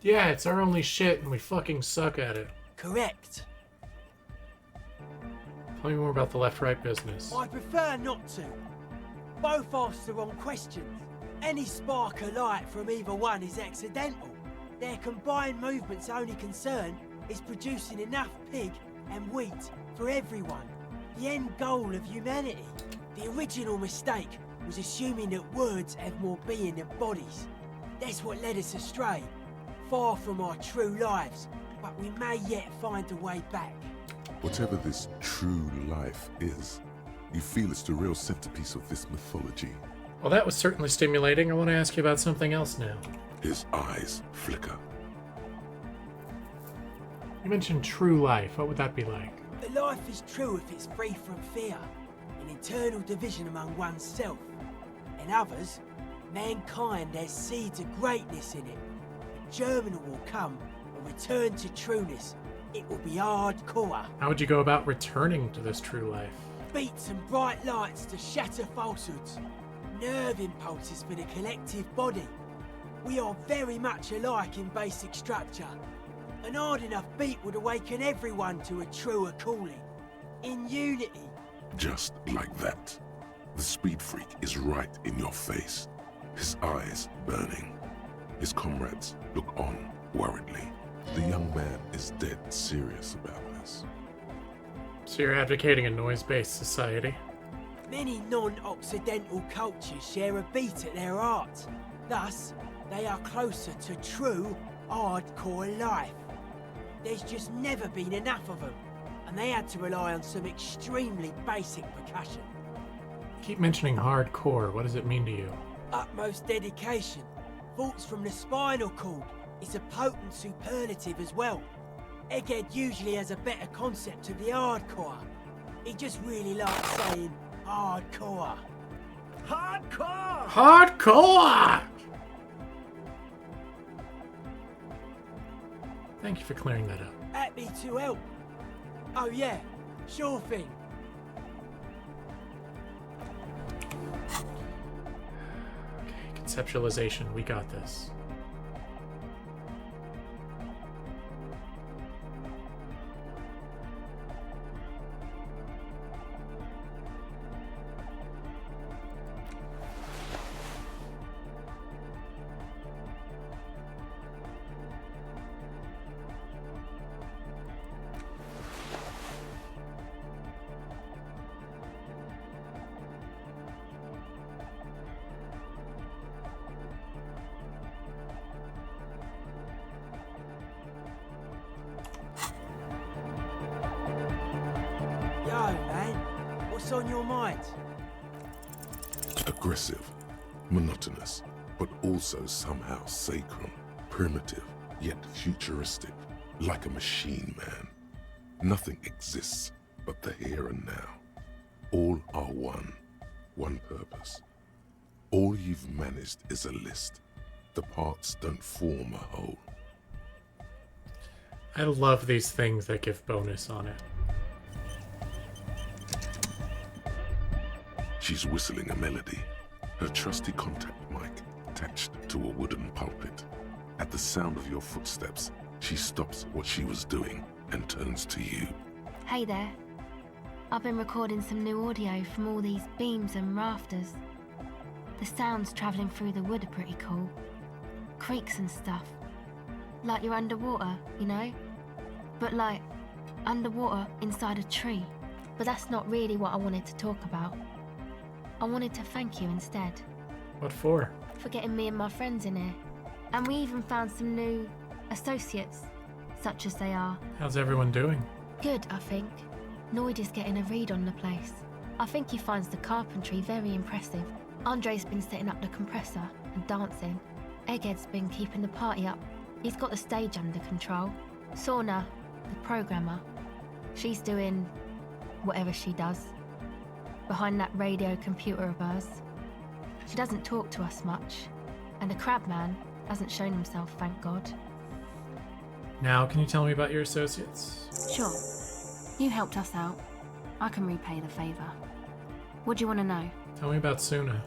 Yeah, it's our only shit and we fucking suck at it. Correct. Tell me more about the left-right business. I prefer not to. Both ask the wrong questions. Any spark of light from either one is accidental. Their combined movement's only concern is producing enough pig and wheat for everyone. The end goal of humanity. The original mistake was assuming that words have more being than bodies. That's what led us astray. far from our true lives, but we may yet find a way back. Whatever this true life is, you feel it's the real centerpiece of this mythology. Well, that was certainly stimulating. I want to ask you about something else now. His eyes flicker. You mentioned true life. What would that be like? The life is true if it's free from fear, an internal division among oneself. In others, mankind has seeds of greatness in it. A Germinal will come, a return to trueness. It will be hardcore. How would you go about returning to this true life? Beats and bright lights to shatter falsehoods. Nerve impulses for the collective body. We are very much alike in basic structure. An hard enough beat would awaken everyone to a truer calling. In unity. Just like that. The speed freak is right in your face. His eyes burning. His comrades look on worriedly. The young man is dead serious about this. So you're advocating a noise-based society? Many non-Occidental cultures share a beat at their heart. Thus, they are closer to true, hardcore life. There's just never been enough of them, and they had to rely on some extremely basic percussion. Keep mentioning hardcore. What does it mean to you? Utmost dedication. Thoughts from the spinal cord is a potent superlative as well. Egghead usually has a better concept of the hardcore. He just really likes saying hardcore. Hardcore! Hardcore! Thank you for clearing that up. Happy to help. Oh yeah, sure thing. Okay, conceptualization. We got this. Yo, man, what's on your mind? Aggressive, monotonous, but also somehow sacred, primitive, yet futuristic, like a machine, man. Nothing exists but the here and now. All are one purpose. All you've managed is a list. The parts don't form a whole. I love these things that give bonus on it. She's whistling a melody, her trusty contact mic attached to a wooden pulpit. At the sound of your footsteps, she stops what she was doing and turns to you. Hey there. I've been recording some new audio from all these beams and rafters. The sounds travelling through the wood are pretty cool. Creaks and stuff. Like you're underwater, you know? But like, underwater inside a tree. But that's not really what I wanted to talk about. I wanted to thank you instead. What for? For getting me and my friends in here. And we even found some new associates, such as they are. How's everyone doing? Good, I think. Noid is getting a read on the place. I think he finds the carpentry very impressive. Andre's been setting up the compressor and dancing. Egghead's been keeping the party up. He's got the stage under control. Sauna, the programmer, she's doing whatever she does. Behind that radio computer of hers. She doesn't talk to us much. And the crabman hasn't shown himself, thank God. Now, can you tell me about your associates? Sure. You helped us out. I can repay the favour. What do you want to know? Tell me about Suna.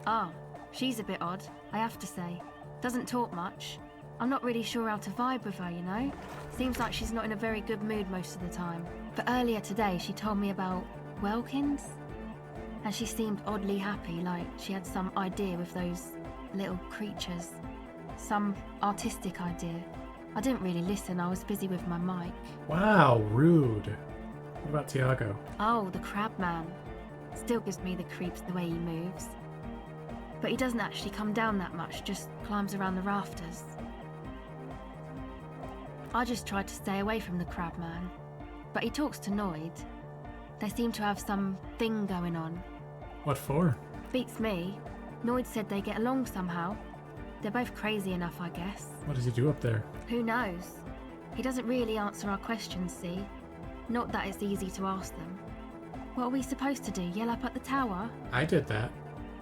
Ah, she's a bit odd, I have to say. Doesn't talk much. I'm not really sure how to vibe with her, you know? Seems like she's not in a very good mood most of the time. But earlier today, she told me about Welkins. And she seemed oddly happy, like she had some idea with those little creatures. Some artistic idea. I didn't really listen, I was busy with my mic. Wow, rude. What about Tiago? Oh, the crab man. Still gives me the creeps the way he moves. But he doesn't actually come down that much, just climbs around the rafters. I just tried to stay away from the crab man. But he talks to Noid. They seem to have some thing going on. What for? Beats me. Noid said they get along somehow. They're both crazy enough, I guess. What does he do up there? Who knows? He doesn't really answer our questions, see? Not that it's easy to ask them. What are we supposed to do, yell up at the tower? I did that.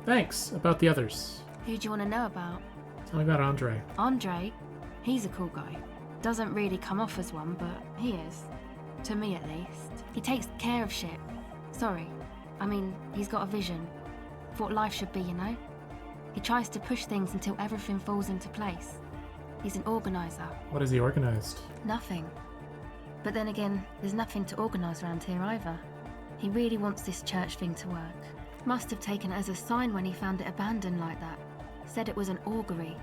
Thanks. About the others. Who do you want to know about? Tell me about Andre. Andre? He's a cool guy. Doesn't really come off as one, but he is. To me, at least. He takes care of shit. Sorry. I mean, he's got a vision. Of what life should be, you know? He tries to push things until everything falls into place. He's an organizer. What has he organized? Nothing. But then again, there's nothing to organize around here either. He really wants this church thing to work. Must have taken it as a sign when he found it abandoned like that. Said it was an augury.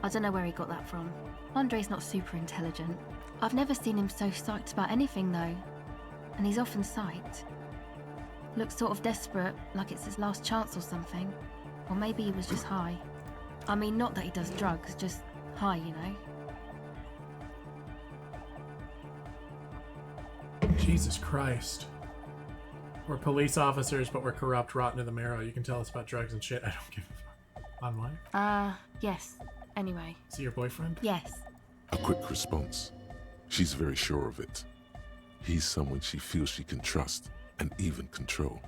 I don't know where he got that from. Andre's not super intelligent. I've never seen him so psyched about anything though. And he's often psyched. Looks sort of desperate, like it's his last chance or something. Or maybe he was just high. I mean, not that he does drugs, just high, you know? Jesus Christ. We're police officers, but we're corrupt, rotten to the marrow. You can tell us about drugs and shit. I don't give a fuck. Online? Yes. Anyway. Is he your boyfriend? Yes. A quick response. She's very sure of it. He's someone she feels she can trust and even control,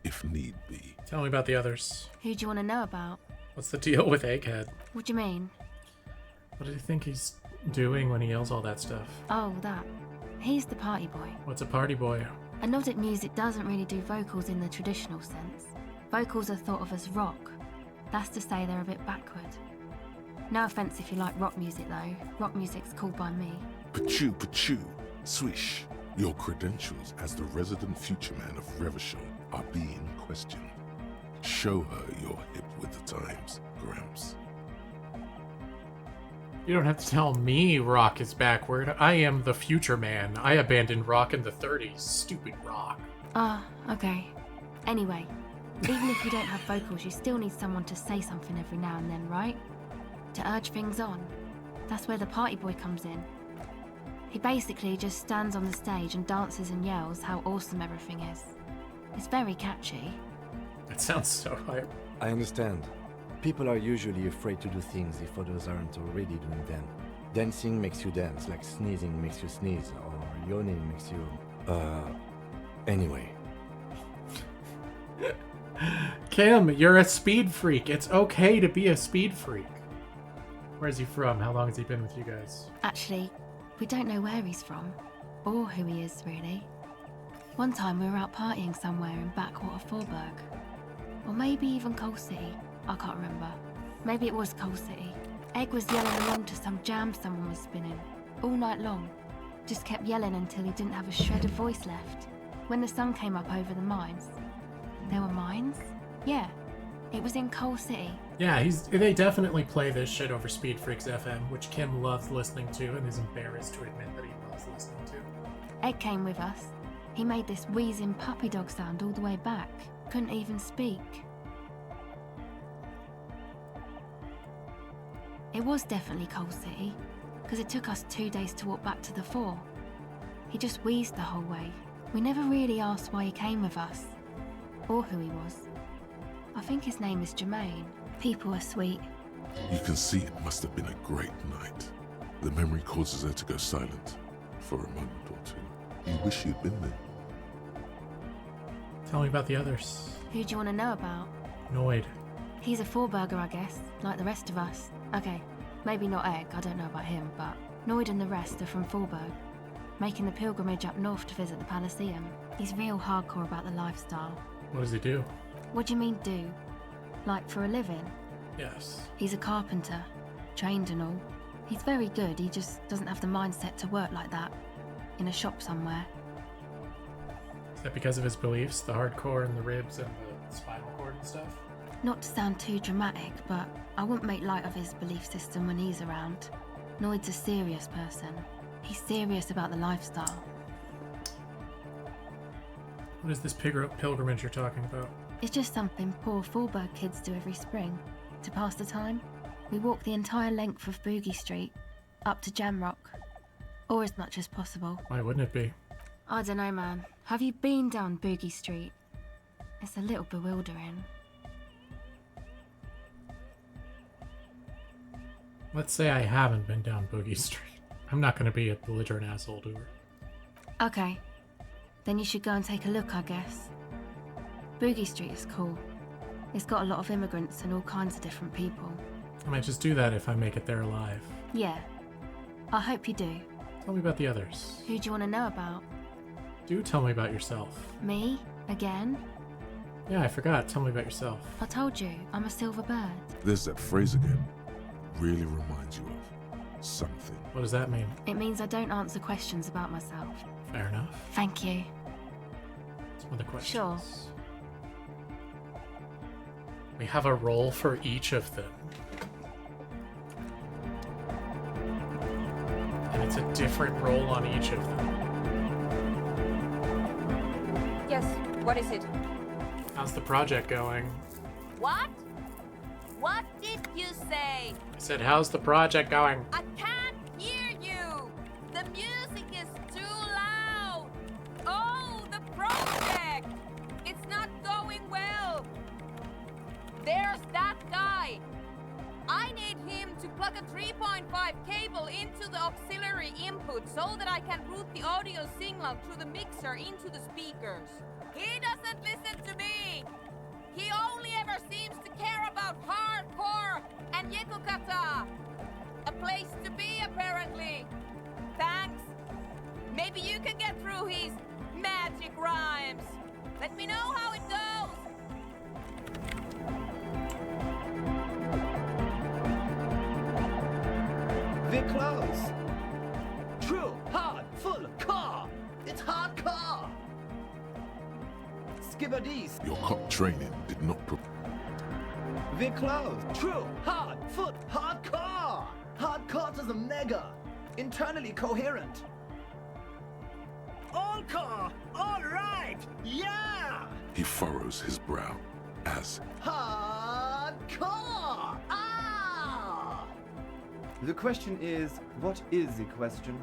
if need be. Tell me about the others. Who do you want to know about? What's the deal with Egghead? What do you mean? What do you think he's doing when he yells all that stuff? Oh, that. He's the party boy. What's a party boy? Anodic music doesn't really do vocals in the traditional sense. Vocals are thought of as rock. That's to say they're a bit backward. No offense if you like rock music though. Rock music's called by me. Pachoo, swish. Your credentials as the resident future man of Revachol are being questioned. Show her you're hip with the times, Gramps. You don't have to tell me rock is backward. I am the future man. I abandoned rock in the 30s. Stupid rock. Okay. Anyway, even if you don't have vocals, you still need someone to say something every now and then, right? To urge things on. That's where the party boy comes in. He basically just stands on the stage and dances and yells how awesome everything is. It's very catchy. That sounds so hype. I understand. People are usually afraid to do things if others aren't already doing them. Dancing makes you dance, like sneezing makes you sneeze, or yawning makes you... Anyway. Kim, you're a speed freak. It's okay to be a speed freak. Where's he from? How long has he been with you guys? Actually, we don't know where he's from, or who he is, really. One time we were out partying somewhere in backwater Forburg. Or maybe even Coal City. I can't remember. Maybe it was Coal City. Egg was yelling along to some jam someone was spinning. All night long. Just kept yelling until he didn't have a shred of voice left. When the sun came up over the mines. There were mines? Yeah. It was in Coal City. Yeah, they definitely play this shit over Speed Freaks FM, which Kim loves listening to and is embarrassed to admit that he loves listening to. Egg came with us. He made this wheezing puppy dog sound all the way back. Couldn't even speak. It was definitely Coal City, because it took us 2 days to walk back to the fort. He just wheezed the whole way. We never really asked why he came with us, or who he was. I think his name is Jermaine. People are sweet. You can see it must have been a great night. The memory causes her to go silent for a moment or two. You wish you'd been there. Tell me about the others. Who do you want to know about? Noid. He's a four-burger, I guess, like the rest of us. Okay, maybe not Egg, I don't know about him, but Noid and the rest are from Forburg, making the pilgrimage up north to visit the Elysium. He's real hardcore about the lifestyle. What does he do? What do you mean do? Like for a living? Yes. He's a carpenter, trained and all. He's very good, he just doesn't have the mindset to work like that, in a shop somewhere. Is that because of his beliefs, the hardcore and the ribs and the spinal cord and stuff? Not to sound too dramatic, but I wouldn't make light of his belief system when he's around. Noid's a serious person. He's serious about the lifestyle. What is this pilgrimage you're talking about? It's just something poor Forburg kids do every spring. To pass the time, we walk the entire length of Boogie Street, up to Jamrock. Or as much as possible. Why wouldn't it be? I don't know, man. Have you been down Boogie Street? It's a little bewildering. Let's say I haven't been down Boogie Street. I'm not going to be a belligerent asshole to her. Okay. Then you should go and take a look, I guess. Boogie Street is cool. It's got a lot of immigrants and all kinds of different people. I might just do that if I make it there alive. Yeah. I hope you do. Tell me about the others. Who do you want to know about? Do tell me about yourself. Me? Again? Yeah, I forgot. Tell me about yourself. I told you, I'm a silver bird. There's that phrase again. Really reminds you of something. What does that mean? It means I don't answer questions about myself. Fair enough. Thank you. Some other questions. Sure. We have a role for each of them. And it's a different role on each of them. Yes, what is it? How's the project going? What? What did you say? I said, how's the project going? I can't hear you. The music is too loud. Oh, the project. It's not going well. There's that guy. I need him to plug a 3.5 cable into the auxiliary input so that I can route the audio signal through the mixer into the speakers. He doesn't listen to me. He only ever seems to care about hardcore and Yekukata. A place to be, apparently. Thanks. Maybe you can get through his magic rhymes. Let me know how it goes. We're close. True, hard, full, car. It's hardcore. Skibberdees. Your cop training did not We're close. True, hard, foot, hardcore. Hardcore to the mega. Internally coherent. All car. All right. Yeah. He furrows his brow as Hardcore. Ah. The question is, what is the question?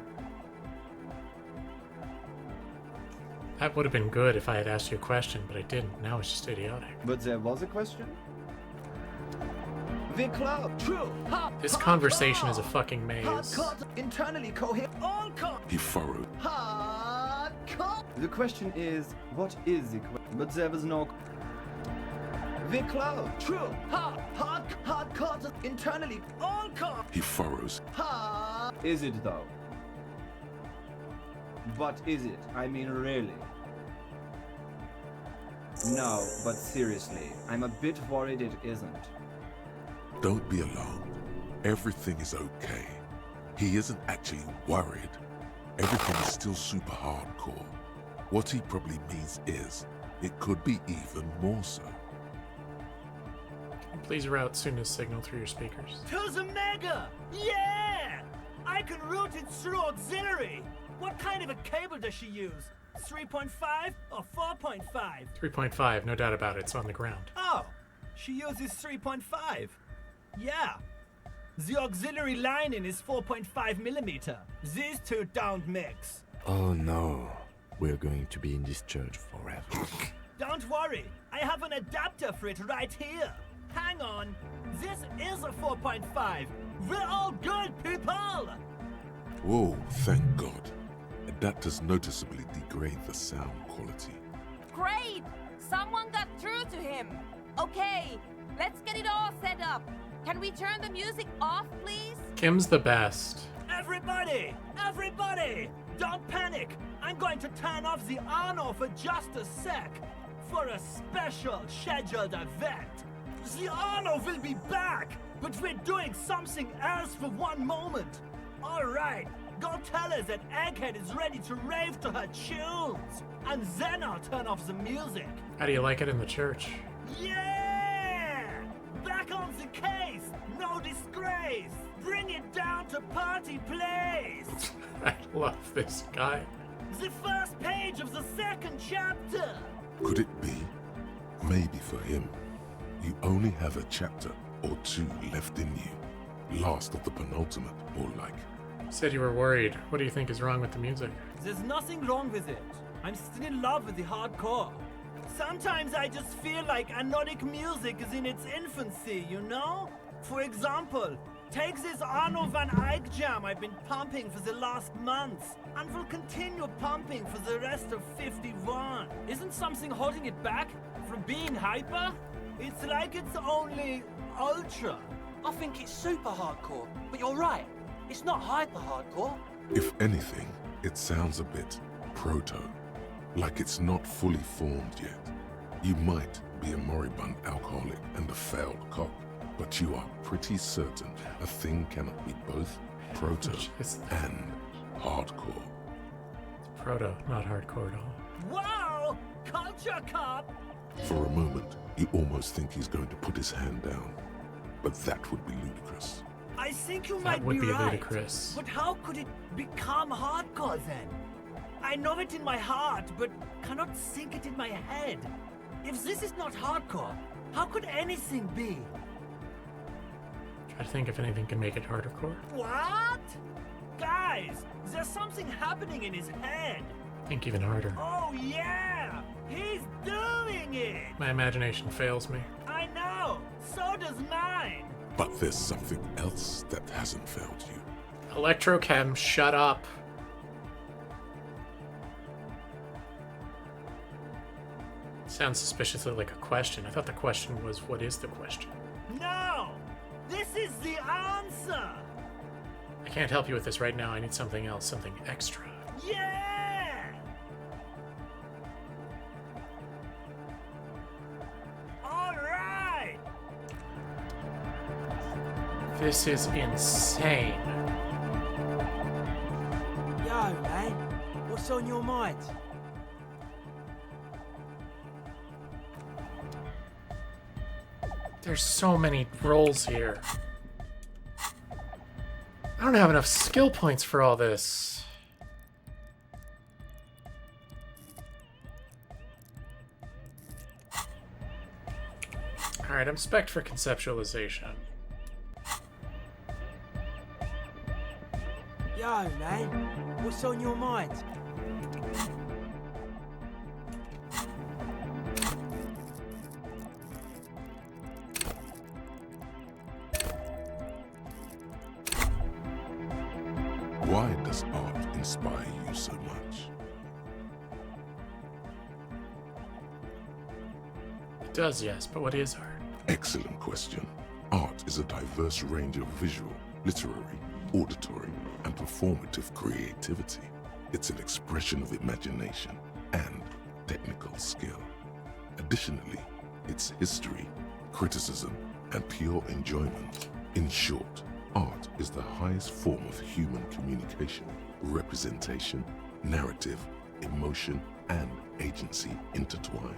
That would have been good if I had asked you a question, but I didn't. Now it's just idiotic. But there was a question? The club. True. This conversation is a fucking maze. Hardcore. Internally coherent. All car. he furrowed. Hardcore. The question is, what is the question? But there was no. The club. True. Hardcore. Internally. All car. He furrows. Is it though? But is it? I mean, really? No, but seriously, I'm a bit worried it isn't. Don't be alarmed. Everything is okay. He isn't actually worried. Everything is still super hardcore. What he probably means is, it could be even more so. Please route Suna's signal through your speakers. To the mega! Yeah! I can route it through auxiliary! What kind of a cable does she use? 3.5 or 4.5? 3.5, no doubt about it. It's on the ground. Oh, she uses 3.5. Yeah. The auxiliary lining is 4.5 millimeter. These two don't mix. Oh no, we're going to be in this church forever. Don't worry, I have an adapter for it right here. Hang on, this is a 4.5. We're all good, people! Whoa, thank God. Adapters noticeably degrade the sound quality. Great! Someone got through to him. Okay, let's get it all set up. Can we turn the music off, please? Kim's the best. Everybody! Everybody! Don't panic! I'm going to turn off the on-off for just a sec. For a special scheduled event. The on-off will be back, but we're doing something else for one moment. Alright, go tell her that Egghead is ready to rave to her tunes. And then I'll turn off the music. How do you like it in the church? Yeah! Back on the case! No disgrace! Bring it down to party place! I love this guy. The first page of the second chapter! Could it be? Maybe for him, you only have a chapter or two left in you. Last of the penultimate, more like. Said you were worried. What do you think is wrong with the music? There's nothing wrong with it. I'm still in love with the hardcore. Sometimes I just feel like anodic music is in its infancy, you know? For example, take this Arno van Eyck jam I've been pumping for the last month, and will continue pumping for the rest of 51. Isn't something holding it back from being hyper? It's like it's only ultra. I think it's super hardcore, but you're right. It's not hyper hardcore. If anything, it sounds a bit proto. Like it's not fully formed yet. You might be a moribund alcoholic and a failed cop, but you are pretty certain a thing cannot be both proto and hardcore. Proto, not hardcore at all. Wow! Culture cop! For a moment, you almost think he's going to put his hand down, but that would be ludicrous. I think you That might would be right. ludicrous. But how could it become hardcore then? I know it in my heart, but cannot think it in my head. If this is not hardcore, how could anything be? Try to think if anything can make it hardcore. What? Guys, there's something happening in his head. Think even harder. Oh yeah! He's doing it! My imagination fails me. I know! So does mine! But there's something else that hasn't failed you. Electrochem, shut up. Sounds suspiciously like a question. I thought the question was, what is the question? No! This is the answer! I can't help you with this right now. I need something else, something extra. Yeah! Alright! This is insane. Yo, man. What's on your mind? There's so many roles here. I don't have enough skill points for all this. Alright, I'm spec'd for conceptualization. Yo, man. What's on your mind? Why does art inspire you so much? It does, yes, but what is art? Excellent question. Art is a diverse range of visual, literary, auditory, and performative creativity. It's an expression of imagination and technical skill. Additionally, it's history, criticism, and pure enjoyment. In short, art is the highest form of human communication, representation, narrative, emotion, and agency intertwined.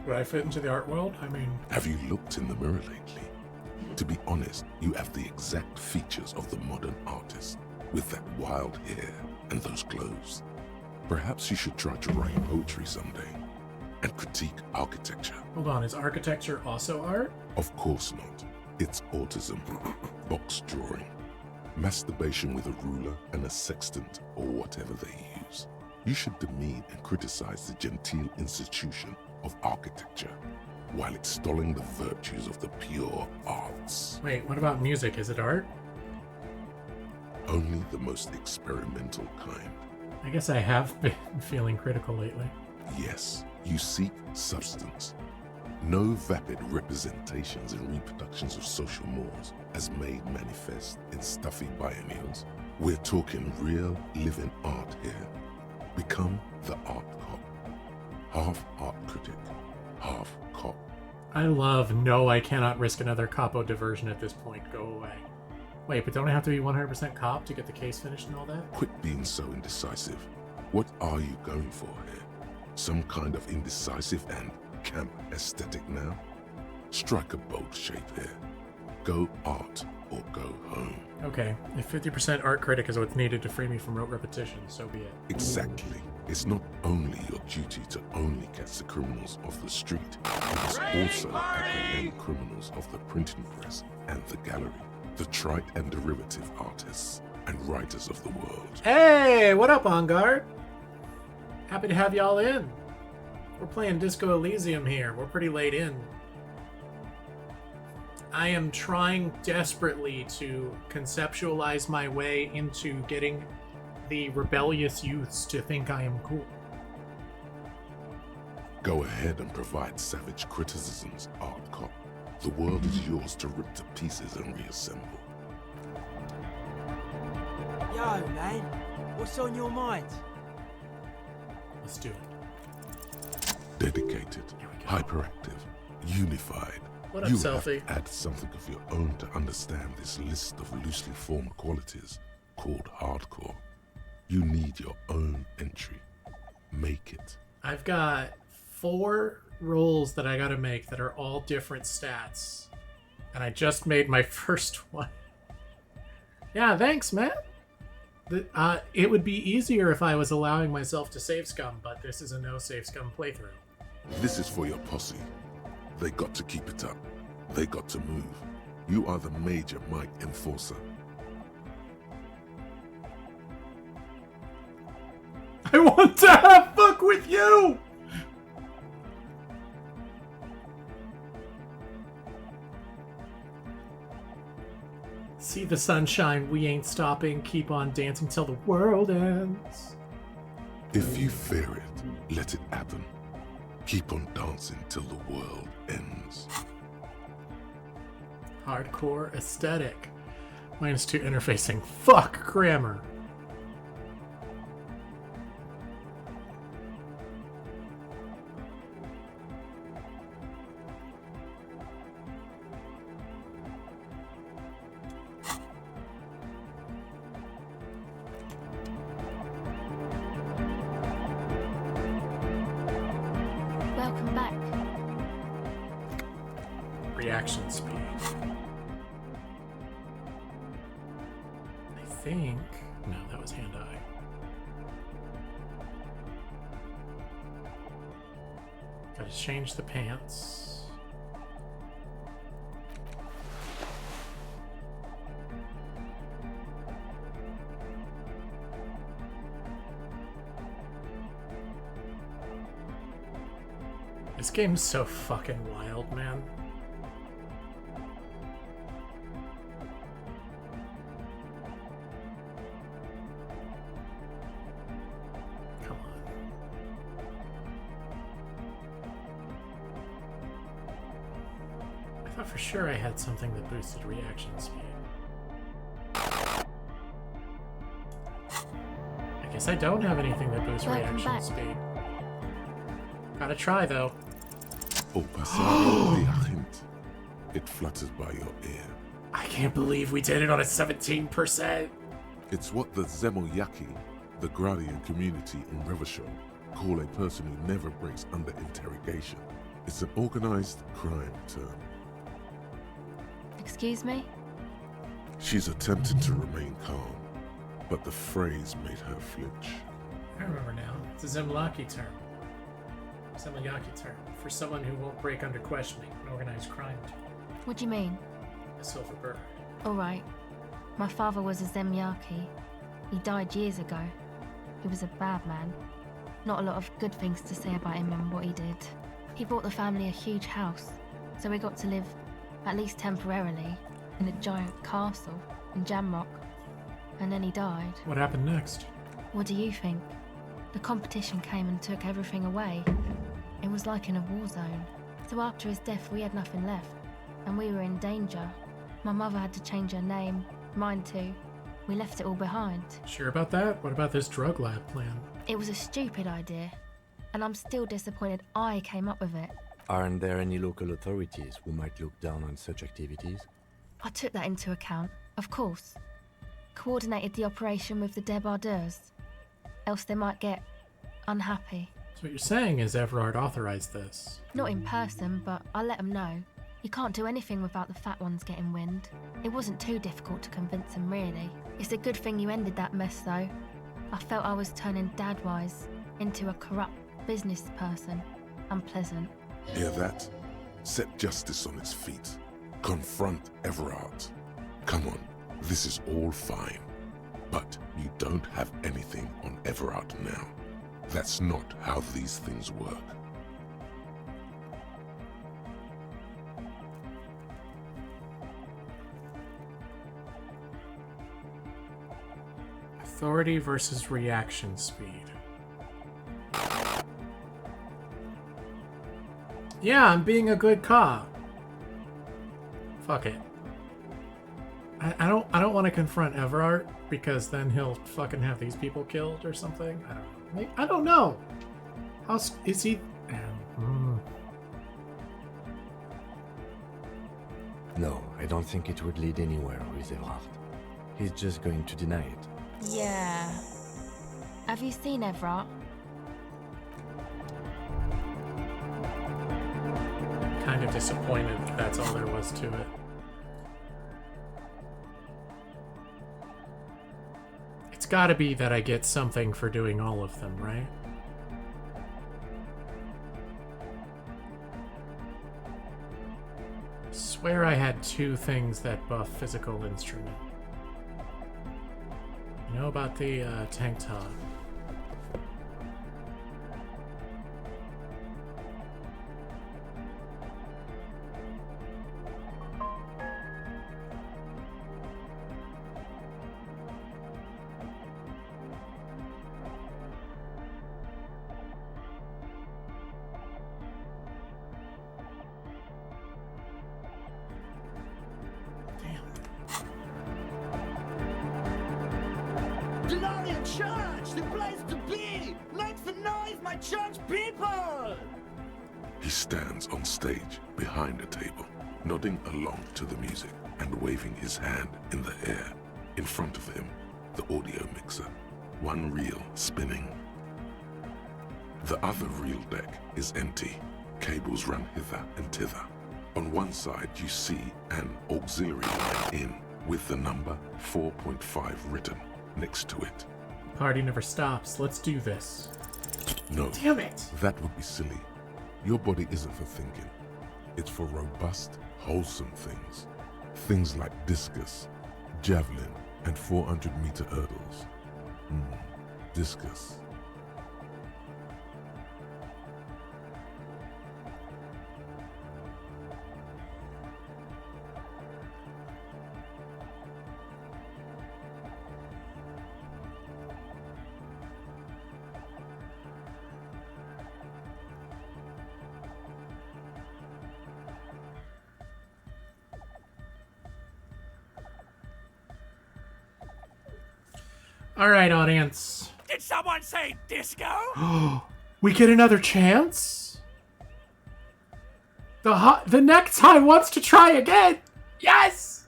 Would I fit into the art world? I mean... Have you looked in the mirror lately? To be honest, you have the exact features of the modern artist, with that wild hair and those clothes. Perhaps you should try to write poetry someday, and critique architecture. Hold on, is architecture also art? Of course not. It's autism, box drawing, masturbation with a ruler and a sextant or whatever they use. You should demean and criticize the genteel institution of architecture while extolling the virtues of the pure arts. Wait, what about music? Is it art? Only the most experimental kind. I guess I have been feeling critical lately. Yes, you seek substance. No vapid representations and reproductions of social mores as made manifest in stuffy biennials. We're talking real living art here. Become the art cop. Half art critic, half cop. I love no, I cannot risk another capo diversion at this point. Go away. Wait, but don't I have to be 100% cop to get the case finished and all that? Quit being so indecisive. What are you going for here? Some kind of indecisive and camp aesthetic now? Strike a bold shape here. Go art or go home. Okay, if 50% art critic is what's needed to free me from rote repetition, so be it. Exactly. It's not only your duty to only catch the criminals off the street, it is also apprehend criminals of the printing press and the gallery, the trite and derivative artists, and writers of the world. Hey, what up, On Guard? Happy to have y'all in. We're playing Disco Elysium here. We're pretty late in. I am trying desperately to conceptualize my way into getting the rebellious youths to think I am cool. Go ahead and provide savage criticisms, Art Cop. The world is yours to rip to pieces and reassemble. Yo, man, what's on your mind? Let's do it. Dedicated, hyperactive, unified. What up, you Selfie? have to add something of your own to understand this list of loosely formed qualities called hardcore. You need your own entry. Make it. I've got 4 rolls that I gotta make that are all different stats. And I just made my first one. Yeah, thanks, man. It would be easier if I was allowing myself to save scum, but this is a no save scum playthrough. This is for your posse. They got to keep it up. They got to move. You are the major mic enforcer. I want to have fuck with you! See the sunshine, we ain't stopping. Keep on dancing till the world ends. If you fear it, let it happen. Keep on dancing till the world ends. Hardcore aesthetic. -2 interfacing. Fuck grammar. Welcome back. Reaction speed. I think... No, that was hand-eye. Gotta change the pants. This game's so fucking wild, man. Come on. I thought for sure I had something that boosted reaction speed. I guess I don't have anything that boosts reaction speed. Gotta try, though. Oh, pasado de agente. It flutters by your ear. I can't believe we did it on a 17%. It's what the Zemoyaki, the Gradian community in Revachol, call a person who never breaks under interrogation. It's an organized crime term. Excuse me? She's attempting to remain calm, but the phrase made her flinch. I remember now. It's a Zemlaki term. Zemlaki term. For someone who won't break under questioning. An organized crime term. What do you mean? A silver bird. Alright. My father was a Zemyaki. He died years ago. He was a bad man. Not a lot of good things to say about him and what he did. He bought the family a huge house, so we got to live, at least temporarily, in a giant castle in Jamrock. And then he died. What happened next? What do you think? The competition came and took everything away. It was like in a war zone. So after his death, we had nothing left, and we were in danger. My mother had to change her name, mine too. We left it all behind. Sure about that? What about this drug lab plan? It was a stupid idea, and I'm still disappointed I came up with it. Aren't there any local authorities who might look down on such activities? I took that into account, of course. Coordinated the operation with the debardeurs. Else they might get unhappy. So what you're saying is Everard authorized this? Not in person, but I let them know. You can't do anything without the fat ones getting wind. It wasn't too difficult to convince them, really. It's a good thing you ended that mess, though. I felt I was turning Dadwise into a corrupt business person. Unpleasant. Hear that? Set justice on its feet. Confront Everard. Come on, this is all fine. But you don't have anything on Everard now. That's not how these things work. Authority versus reaction speed. Yeah, I'm being a good cop. Fuck it. I don't want to confront Everard because then he'll fucking have these people killed or something. I don't know. I don't know. How is he? No, I don't think it would lead anywhere with Everard. He's just going to deny it. Yeah. Have you seen Everard? Kind of disappointed that that's all there was to it. It's gotta be that I get something for doing all of them, right? Swear I had 2 things that buff physical instrument. You know about the tank top? Glorious church! The place to be! Make some noise, my church people! He stands on stage behind a table, nodding along to the music and waving his hand in the air. In front of him, the audio mixer, one reel spinning. The other reel deck is empty. Cables run hither and thither. On one side, you see an auxiliary line in with the number 4.5 written next to it. Party never stops. Let's do this. No. Damn it! That would be silly. Your body isn't for thinking. It's for robust, wholesome things. Things like discus, javelin, and 400-meter hurdles. Discus. All right, audience. Did someone say disco? We get another chance? The next time wants to try again. Yes!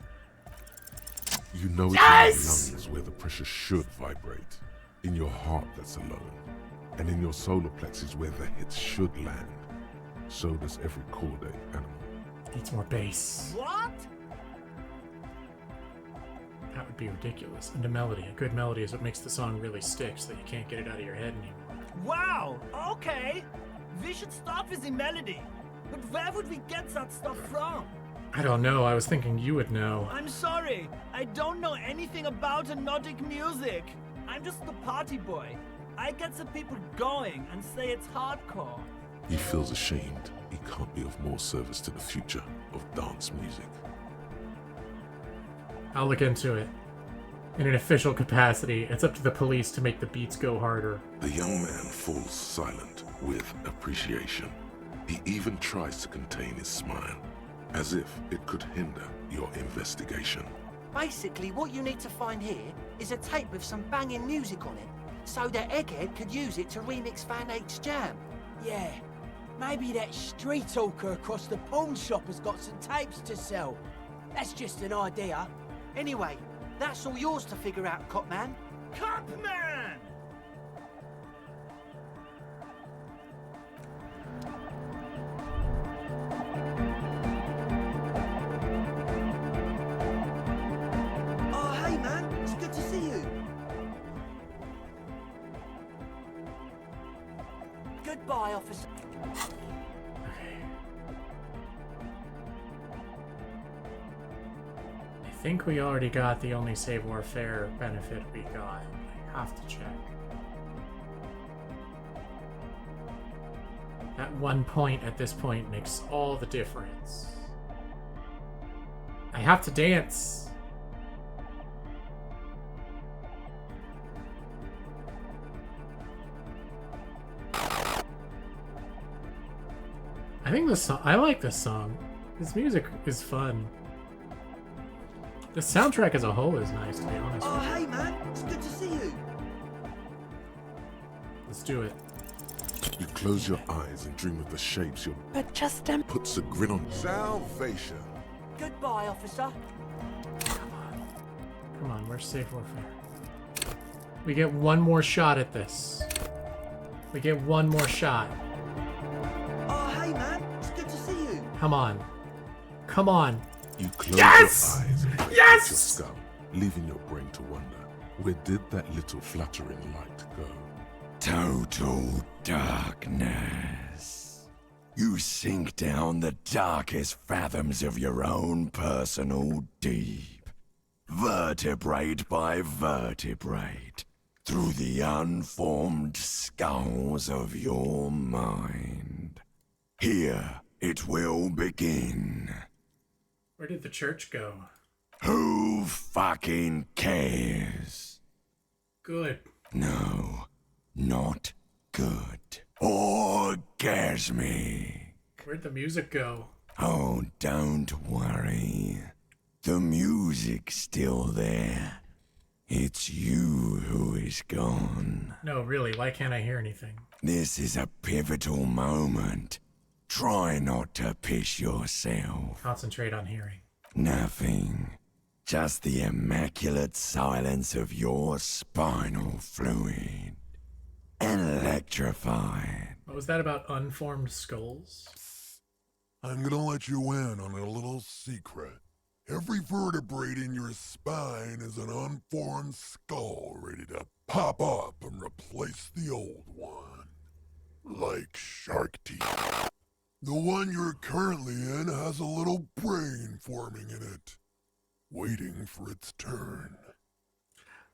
You know it's Yes! in your lungs where the pressure should vibrate. In your heart that's alone. And in your solar plexus where the hits should land. So does every corday animal. Needs more bass. What? That would be ridiculous. And a melody. A good melody is what makes the song really stick so that you can't get it out of your head anymore. Wow, okay. We should start with the melody. But where would we get that stuff from? I don't know. I was thinking you would know. I'm sorry. I don't know anything about Nordic music. I'm just the party boy. I get the people going and say it's hardcore. He feels ashamed. He can't be of more service to the future of dance music. I'll look into it. In an official capacity, it's up to the police to make the beats go harder. The young man falls silent with appreciation. He even tries to contain his smile, as if it could hinder your investigation. Basically, what you need to find here is a tape with some banging music on it, so that Egghead could use it to remix Van Eyck's jam. Yeah, maybe that street talker across the pawn shop has got some tapes to sell. That's just an idea. Anyway, that's all yours to figure out, Copman. Copman! Oh, hey, man. It's good to see you. Goodbye, officer. I think we already got the only save warfare benefit we got. I have to check. That 1 point at this point makes all the difference. I have to dance. I think this song, I like this song. This music is fun. The soundtrack as a whole is nice, to be honest. Oh, hey man, it's good to see you. Let's do it. You close your eyes and dream of the shapes your But just puts a grin on salvation. Goodbye, officer. Come on, where's safe warfare? We get one more shot at this. We get one more shot. Oh, hey man, it's good to see you. Come on. Come on. You close Yes! your eyes and point Yes! at your skull, leaving your brain to wonder, where did that little fluttering light go? Total darkness. You sink down the darkest fathoms of your own personal deep, vertebrate by vertebrate, through the unformed skulls of your mind. Here it will begin. Where did the church go? Who fucking cares? Good. No, not good. Orgasmic. Where'd the music go? Oh, don't worry. The music's still there. It's you who is gone. No, really, why can't I hear anything? This is a pivotal moment. Try not to piss yourself. Concentrate on hearing. Nothing. Just the immaculate silence of your spinal fluid. Electrified. What was that about unformed skulls? I'm gonna let you in on a little secret. Every vertebrae in your spine is an unformed skull ready to pop up and replace the old one. Like shark teeth. The one you're currently in has a little brain forming in it, waiting for its turn.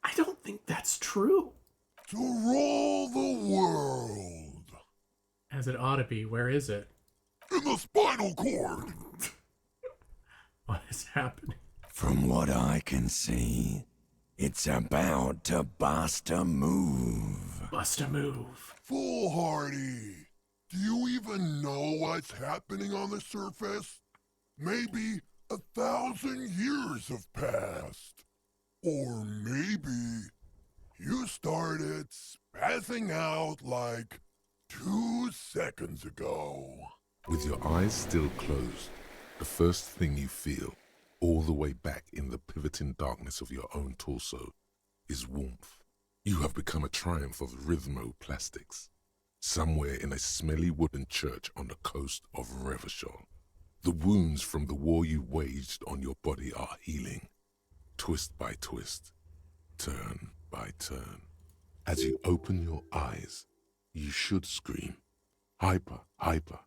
I don't think that's true. To rule the world. As it ought to be. Where is it? In the spinal cord. What is happening? From what I can see, it's about to bust a move. Bust a move. Foolhardy. Do you even know what's happening on the surface? Maybe 1,000 years have passed. Or maybe you started spazzing out like 2 seconds ago. With your eyes still closed, the first thing you feel, all the way back in the pivoting darkness of your own torso, is warmth. You have become a triumph of rhythmoplastics. Somewhere in a smelly wooden church on the coast of Revachol. The wounds from the war you waged on your body are healing, twist by twist, turn by turn. As you open your eyes, you should scream, hyper, hyper.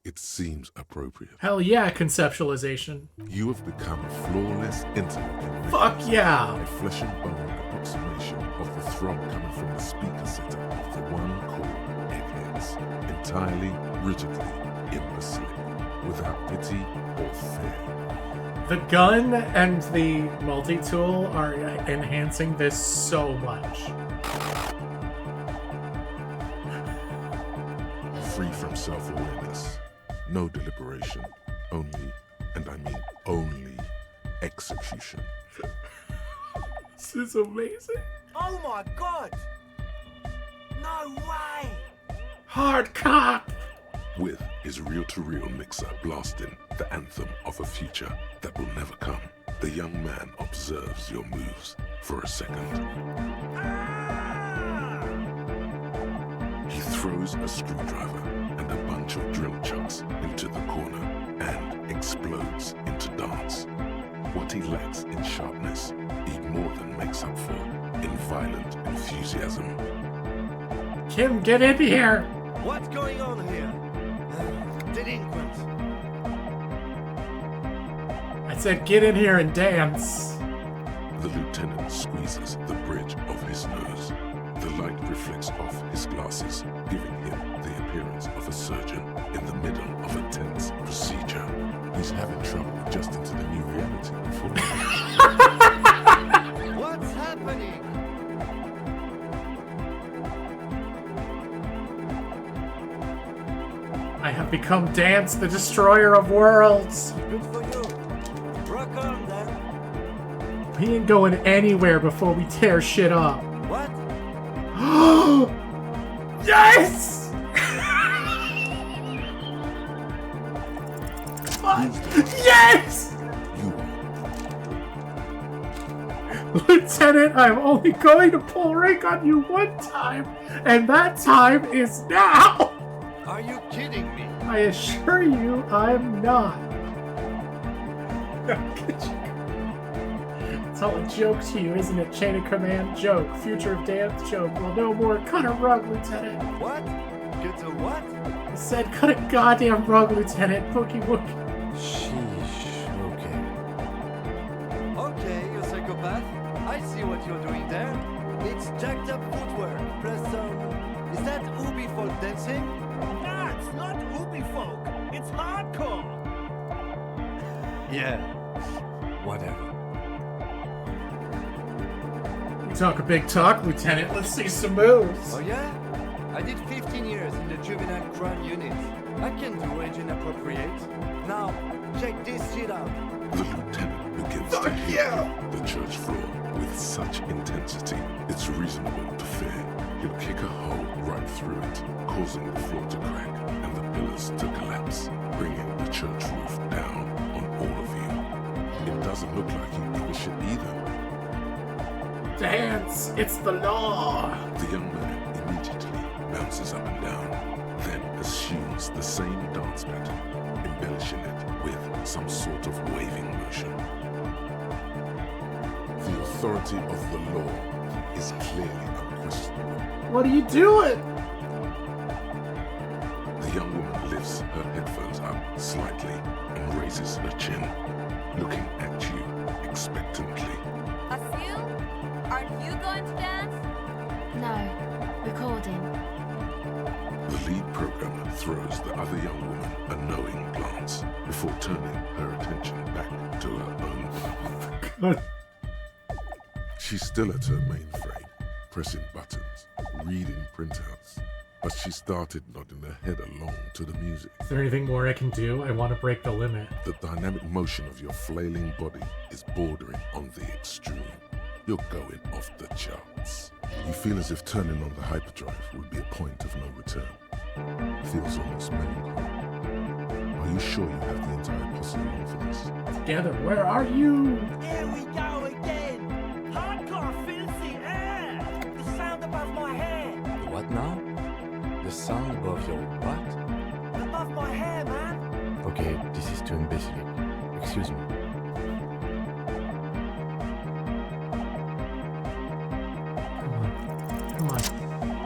It seems appropriate. Hell yeah, conceptualization. You have become a flawless intellect. Fuck yeah! A flesh and bone approximation of the throb coming from the speaker setup of the one called Eggheads. Entirely, rigidly, imbecile, without pity or fear. The gun and the multi-tool are enhancing this so much. Free from self-awareness. No deliberation. Only, and I mean only, execution. This is amazing. Oh my god! No way! Hard cop! With his reel-to-reel mixer blasting the anthem of a future that will never come, the young man observes your moves for a second. He throws a screwdriver and a bunch of drill chucks into the corner and explodes into dance. What he lacks in sharpness, he more than makes up for in violent enthusiasm. Kim, get in here! What's going on here? Delinquent. That said, get in here and dance. The lieutenant squeezes the bridge of his nose. The light reflects off his glasses, giving him the appearance of a surgeon in the middle of a tense procedure. He's having trouble adjusting to the new reality before. What's happening? I have become Dance, the destroyer of worlds. Good for you. Rock on then. We ain't going anywhere before we tear shit up. What? Yes! Yes! Lieutenant, I'm only going to pull rank on you one time, and that time is now! Are you kidding me? I assure you, I'm not. It's all a joke to you, isn't it? Chain of command joke. Future of dance joke. Well, no more. Cut a rug, Lieutenant. What? Get a what? I said cut a goddamn rug, Lieutenant. Bookie wookie. Sheesh, okay. Okay, you psychopath. I see what you're doing there. It's jacked up footwork, plus some... Is that Ubi folk dancing? Nah, it's not Ubi folk. It's hardcore. Yeah. Whatever. You talk a big talk, Lieutenant. Let's see some moves. Oh yeah? I did 15 years in the juvenile crime unit. I can do age inappropriate. Now, check this shit out. The lieutenant begins to hit the church floor with such intensity, it's reasonable to fear he'll kick a hole right through it, causing the floor to crack and the pillars to collapse, bringing the church roof down on all of you. It doesn't look like you give a shit either. Dance! It's the law! The young man immediately bounces up and down, then assumes the same dance pattern, embellishing it with some sort of waving motion. The authority of the law is clearly unquestionable. What are you doing? The young woman lifts her headphones up slightly and raises her chin, looking at you expectantly. Asil, are you going to dance? No, recording. The lead programmer throws the other young woman a knowing glance before turning her attention back to her own. She's still at her mainframe, pressing buttons, reading printouts, but she started nodding her head along to the music. Is there anything more I can do? I want to break the limit. The dynamic motion of your flailing body is bordering on the extreme. You're going off the charts. You feel as if turning on the hyperdrive would be a point of no return. Feels almost melancholy. Are you sure you have the entire posse along for this? Together, where are you? Here we go again. Hardcore filthy air. The sound above my head. What now? The sound above your what? Above my hair, man. Okay, this is too imbecilic. Excuse me. Come on.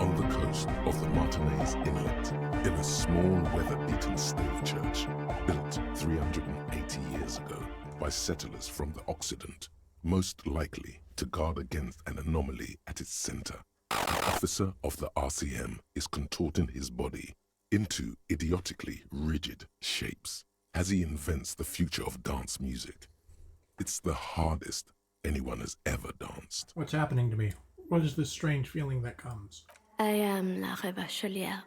On the coast of the Martinez Inlet, in a small weather-beaten stave church built 380 years ago by settlers from the Occident, most likely to guard against an anomaly at its center. An officer of the RCM is contorting his body into idiotically rigid shapes as he invents the future of dance music. It's the hardest anyone has ever danced. What's happening to me? What is this strange feeling that comes? I am La Rebachelière.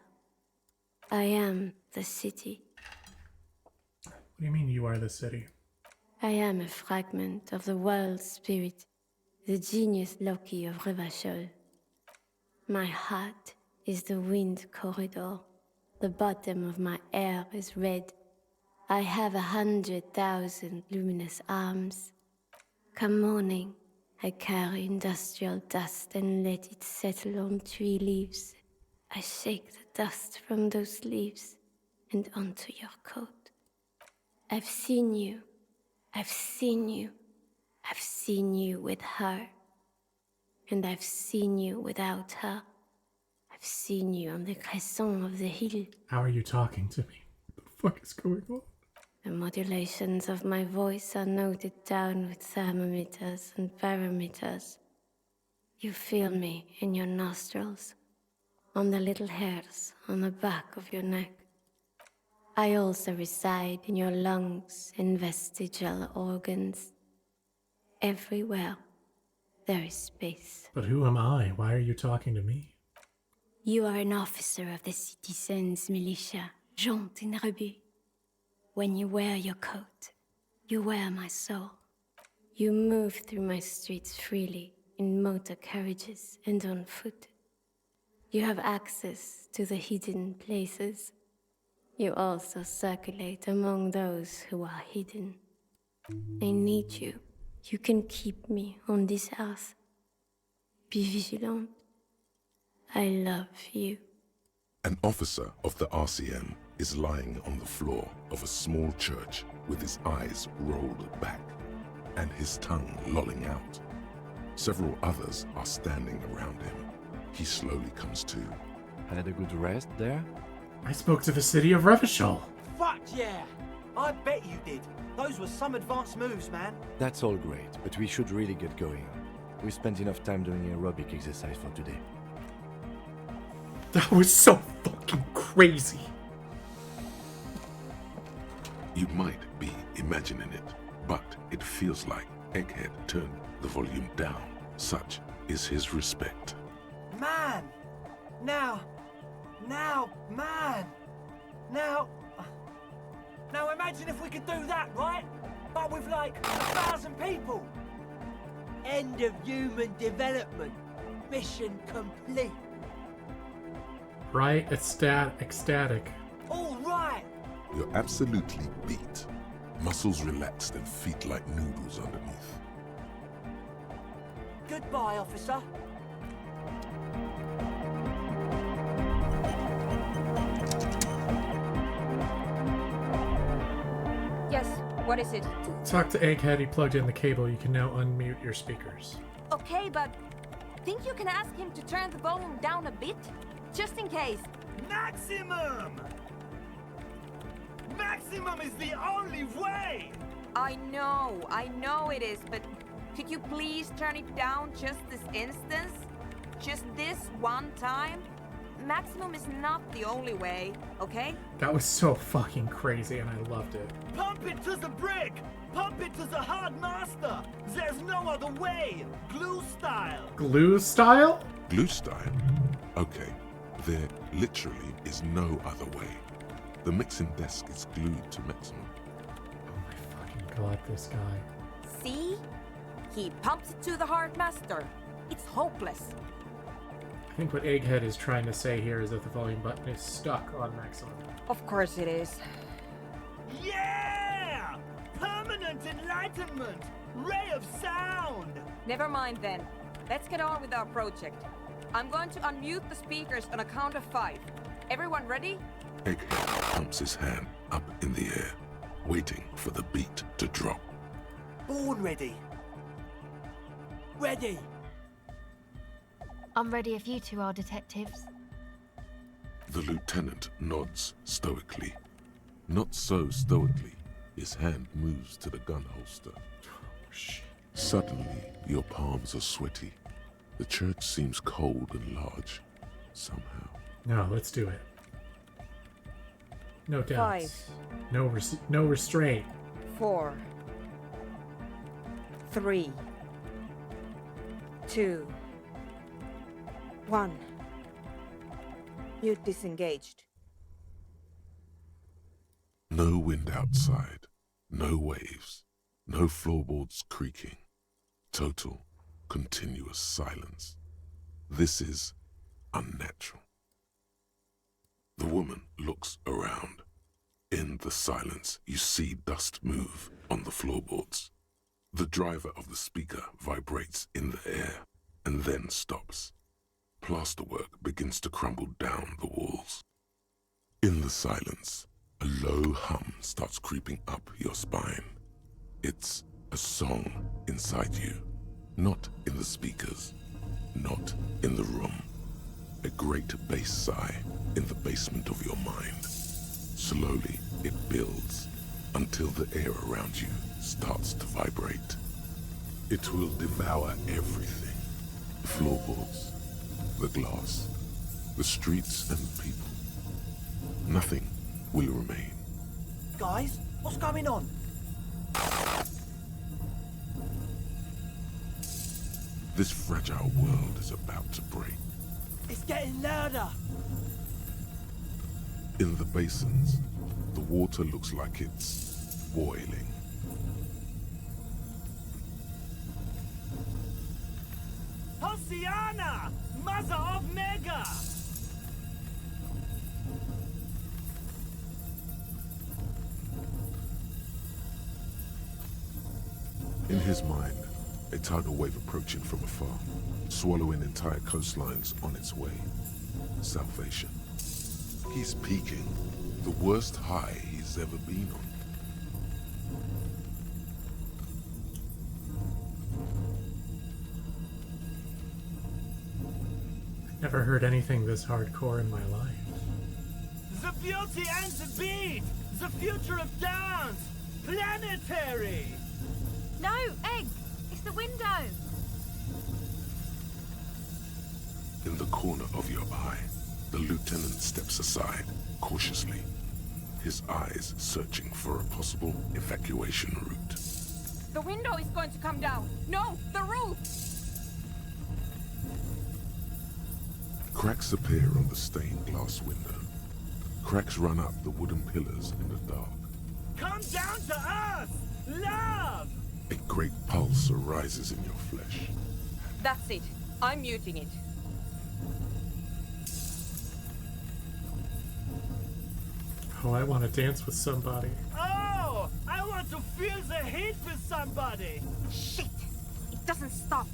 I am the city. What do you mean you are the city? I am a fragment of the world spirit, the genius Loki of Revachol. My heart is the wind corridor. The bottom of my air is red. I have 100,000 luminous arms. Come morning, I carry industrial dust and let it settle on tree leaves. I shake the dust from those leaves and onto your coat. I've seen you. I've seen you. I've seen you with her. And I've seen you without her. I've seen you on the crescent of the hill. How are you talking to me? What the fuck is going on? The modulations of my voice are noted down with thermometers and barometers. You feel me in your nostrils, on the little hairs on the back of your neck. I also reside in your lungs and vestigial organs. Everywhere there is space. But who am I? Why are you talking to me? You are an officer of the citizens' militia, Jaunt and Rebut. When you wear your coat, you wear my soul. You move through my streets freely, in motor carriages and on foot. You have access to the hidden places. You also circulate among those who are hidden. I need you. You can keep me on this earth. Be vigilant. I love you. An officer of the RCM is lying on the floor of a small church with his eyes rolled back and his tongue lolling out. Several others are standing around him. He slowly comes to. Had a good rest there? I spoke to the city of Revachol. Fuck yeah! I bet you did. Those were some advanced moves, man. That's all great, but we should really get going. We spent enough time doing aerobic exercise for today. That was so fucking crazy. You might be imagining it, but it feels like Egghead turned the volume down. Such is his respect. Man! Now, man! Now imagine if we could do that, right? But with like 1,000 people! End of human development. Mission complete. Right? Ecstatic. All right! You're absolutely beat. Muscles relaxed and feet like noodles underneath. Goodbye, officer. Yes, what is it? Talk to Egghead. He plugged in the cable. You can now unmute your speakers. Okay, but think you can ask him to turn the volume down a bit? Just in case. Maximum! Maximum is the only way! I know it is, but could you please turn it down just this instance? Just this one time? Maximum is not the only way, okay? That was so fucking crazy and I loved it. Pump it to the brick! Pump it to the hard master! There's no other way! Glue style! Glue style? Glue style? Okay, there literally is no other way. The mixing desk is glued to maximum. Oh my fucking god, this guy. See? He pumps it to the hard master. It's hopeless. I think what Egghead is trying to say here is that the volume button is stuck on maximum. Of course it is. Yeah! Permanent enlightenment! Ray of sound! Never mind then. Let's get on with our project. I'm going to unmute the speakers on a count of 5. Everyone ready? Egghead pumps his hand up in the air, waiting for the beat to drop. Born ready. Ready. I'm ready if you two are detectives. The lieutenant nods stoically. Not so stoically, his hand moves to the gun holster. Suddenly, your palms are sweaty. The church seems cold and large, somehow. No, let's do it. No doubts. 5. No restraint. 4. 3. 2. 1. You disengaged. No wind outside, no waves, no floorboards creaking. Total, continuous silence. This is unnatural. The woman looks around. In the silence, you see dust move on the floorboards. The driver of the speaker vibrates in the air and then stops. Plasterwork begins to crumble down the walls. In the silence, a low hum starts creeping up your spine. It's a song inside you, not in the speakers, not in the room. A great bass sigh in the basement of your mind. Slowly, it builds, until the air around you starts to vibrate. It will devour everything. The floorboards, the glass, the streets and the people. Nothing will remain. Guys, what's going on? This fragile world is about to break. It's getting louder. In the basins, the water looks like it's boiling. Hosiana! Mother of Mega! In his mind, a tidal wave approaching from afar, swallowing entire coastlines on its way. Salvation. He's peaking, the worst high he's ever been on. Never heard anything this hardcore in my life. The beauty and the beat! The future of dance! Planetary! No, Egg! It's the window! In the corner of your eye, the lieutenant steps aside, cautiously, his eyes searching for a possible evacuation route. The window is going to come down! No, the roof! Cracks appear on the stained glass window. Cracks run up the wooden pillars in the dark. Come down to us! Love! A great pulse arises in your flesh. That's it. I'm muting it. Oh, I want to dance with somebody. Oh! I want to feel the heat with somebody! Shit! It doesn't stop.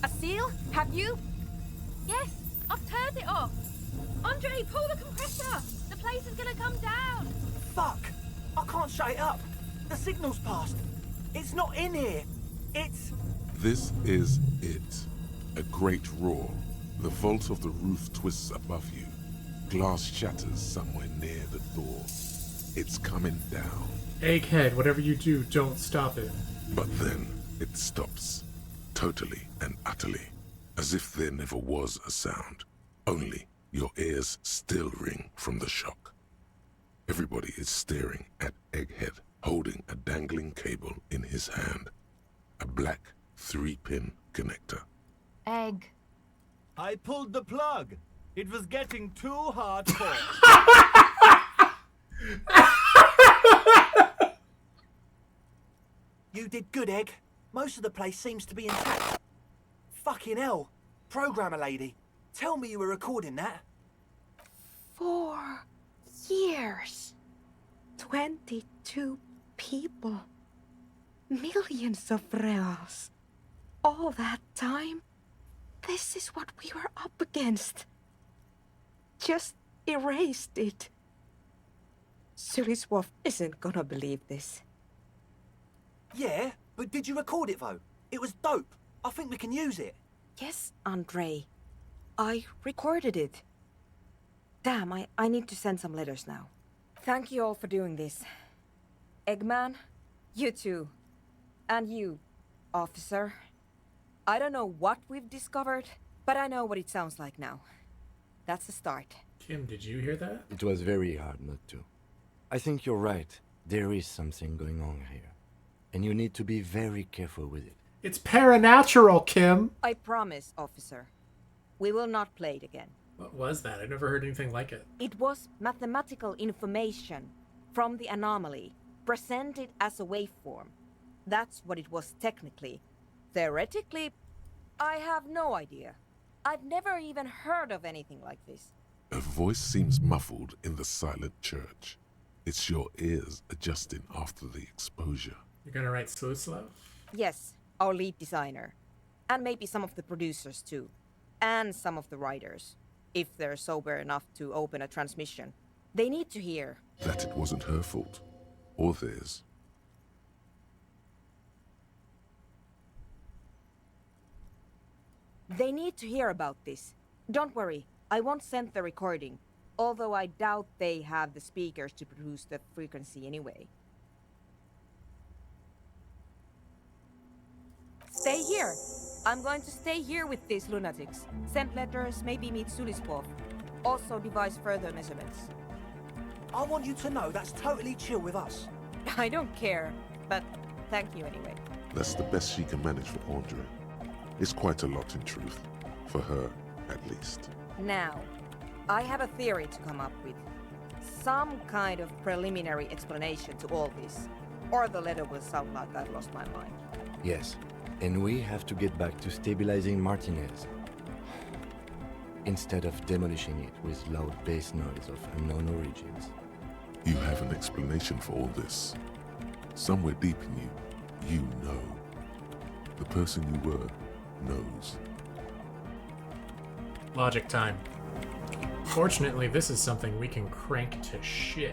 A seal? Have you? Yes, I've turned it off. Andre, pull the compressor. The place is gonna come down. Fuck! I can't shut it up. The signal's passed. It's not in here. It's... This is it. A great roar. The vault of the roof twists above you. Glass shatters somewhere near the door. It's coming down. Egghead, whatever you do, don't stop it. But then it stops. Totally and utterly. As if there never was a sound. Only your ears still ring from the shock. Everybody is staring at Egghead, holding a dangling cable in his hand. A black 3-pin connector. Egg. I pulled the plug. It was getting too hardcore. You did good, Egg. Most of the place seems to be intact. Fucking hell. Programmer lady, tell me you were recording that. 4 years. 22 people. Millions of reals. All that time? This is what we were up against. Just erased it. Suliswolf isn't gonna believe this. Yeah, but did you record it though? It was dope. I think we can use it. Yes, Andre. I recorded it. Damn, I need to send some letters now. Thank you all for doing this. Eggman, you too. And you, officer. I don't know what we've discovered, but I know what it sounds like now. That's the start. Kim, did you hear that? It was very hard not to. I think you're right. There is something going on here. And you need to be very careful with it. It's paranatural, Kim! I promise, officer. We will not play it again. What was that? I never heard anything like it. It was mathematical information from the anomaly, presented as a waveform. That's what it was technically. Theoretically, I have no idea. I've never even heard of anything like this. A voice seems muffled in the silent church. It's your ears adjusting after the exposure. You're gonna write Sluslav? Yes, our lead designer. And maybe some of the producers too. And some of the writers. If they're sober enough to open a transmission. They need to hear. That it wasn't her fault. Or theirs. They need to hear about this. Don't worry, I won't send the recording. Although I doubt they have the speakers to produce the frequency anyway. Stay here. I'm going to stay here with these lunatics. Send letters, maybe meet Sulispov. Also devise further measurements. I want you to know that's totally chill with us. I don't care, but thank you anyway. That's the best she can manage for Andre. It's quite a lot in truth. For her, at least. Now, I have a theory to come up with. Some kind of preliminary explanation to all this. Or the letter will sound like I've lost my mind. Yes, and we have to get back to stabilizing Martinez. Instead of demolishing it with loud bass noise of unknown origins. You have an explanation for all this. Somewhere deep in you, you know. The person you were knows. Logic time. Fortunately, this is something we can crank to shit.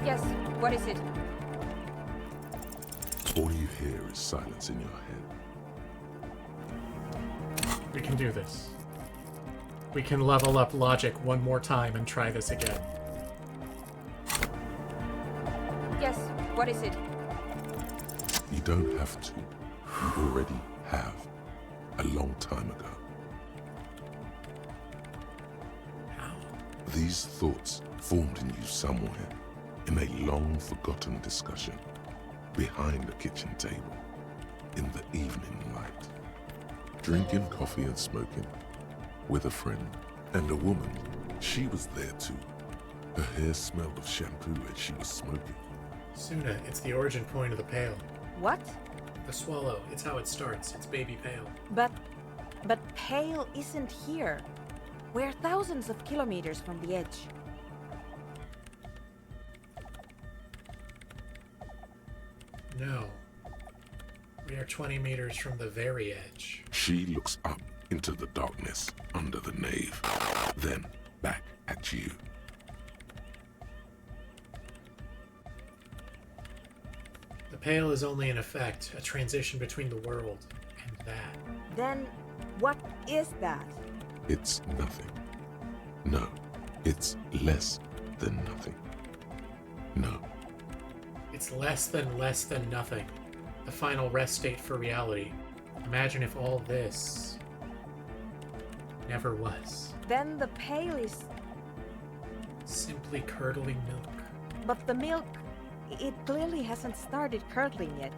Yes, what is it? All you hear is silence in your head. We can do this. We can level up logic one more time and try this again. Yes, what is it? You don't have to. You already have. A long time ago. How? These thoughts formed in you somewhere, in a long-forgotten discussion, behind a kitchen table, in the evening light. Drinking coffee and smoking, with a friend, and a woman. She was there too. Her hair smelled of shampoo as she was smoking. Suna, it's the origin point of the Pale. What? The swallow, it's how it starts. It's baby Pale. But Pale isn't here. We're thousands of kilometers from the edge. No. We are 20 meters from the very edge. She looks up into the darkness under the nave, then back at you. The Pale is only an effect, a transition between the world and that. Then, what is that? It's nothing. No, it's less than nothing. No. It's less than nothing. The final rest state for reality. Imagine if all this never was. Then the Pale is... simply curdling milk. But the milk, it clearly hasn't started curdling yet.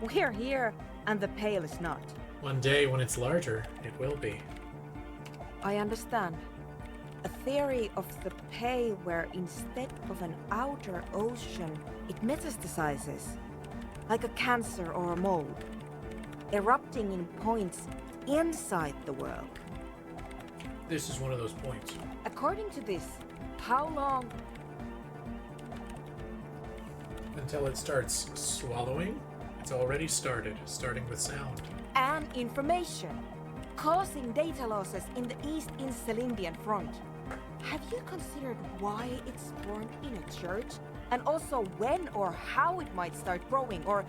We're here, and the Pale is not. One day, when it's larger, it will be. I understand. A theory of the Pale where instead of an outer ocean, it metastasizes. Like a cancer or a mold. Erupting in points inside the world. This is one of those points. According to this, how long... Until it starts swallowing? It's already started, starting with sound. And information. Causing data losses in the East Insulindian front. Have you considered why it's born in a church? And also when or how it might start growing, or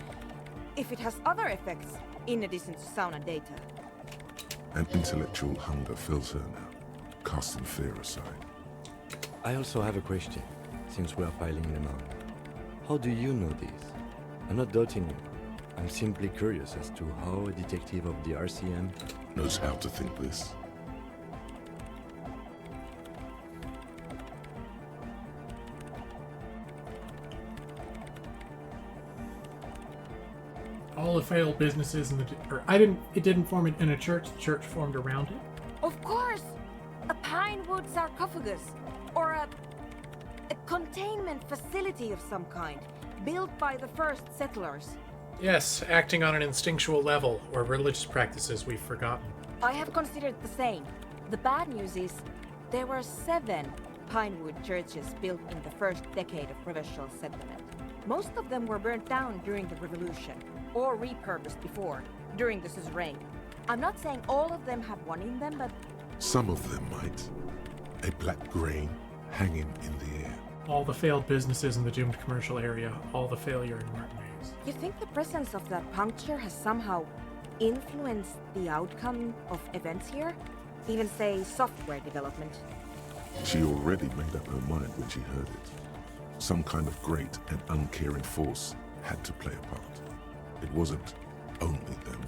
if it has other effects, in addition to sound and data? An intellectual hunger fills her now, casting fear aside. I also have a question, since we're piling them on. How do you know this? I'm not doubting you. I'm simply curious as to how a detective of the RCM knows how to think this. All the failed businesses in the... It didn't form in a church. The church formed around it. Of course! A pine wood sarcophagus. Or a containment facility of some kind. Built by the first settlers. Yes, acting on an instinctual level, or religious practices we've forgotten. I have considered the same. The bad news is, there were 7 pinewood churches built in the first decade of provincial settlement. Most of them were burnt down during the revolution, or repurposed before, during the suzerain. I'm not saying all of them have one in them, but... Some of them might. A black grain hanging in the air. All the failed businesses in the doomed commercial area, all the failure in Martin Hayes. You think the presence of that puncture has somehow influenced the outcome of events here? Even, say, software development? She already made up her mind when she heard it. Some kind of great and uncaring force had to play a part. It wasn't only them.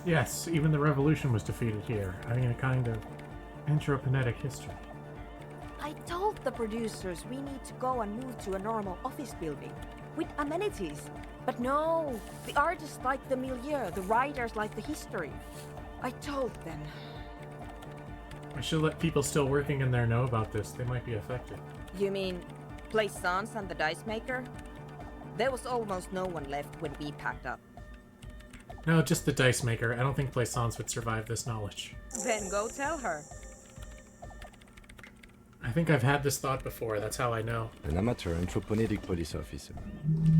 Yes, even the revolution was defeated here. I mean, a kind of anthroponetic history. I told the producers we need to go and move to a normal office building with amenities. But no, the artists like the milieu, the writers like the history. I told them. I should let people still working in there know about this. They might be affected. You mean Plaisance and the Dice Maker? There was almost no one left when we packed up. No, just the Dice Maker. I don't think Plaisance would survive this knowledge. Then go tell her. I think I've had this thought before, that's how I know. An amateur anthroponetic police officer.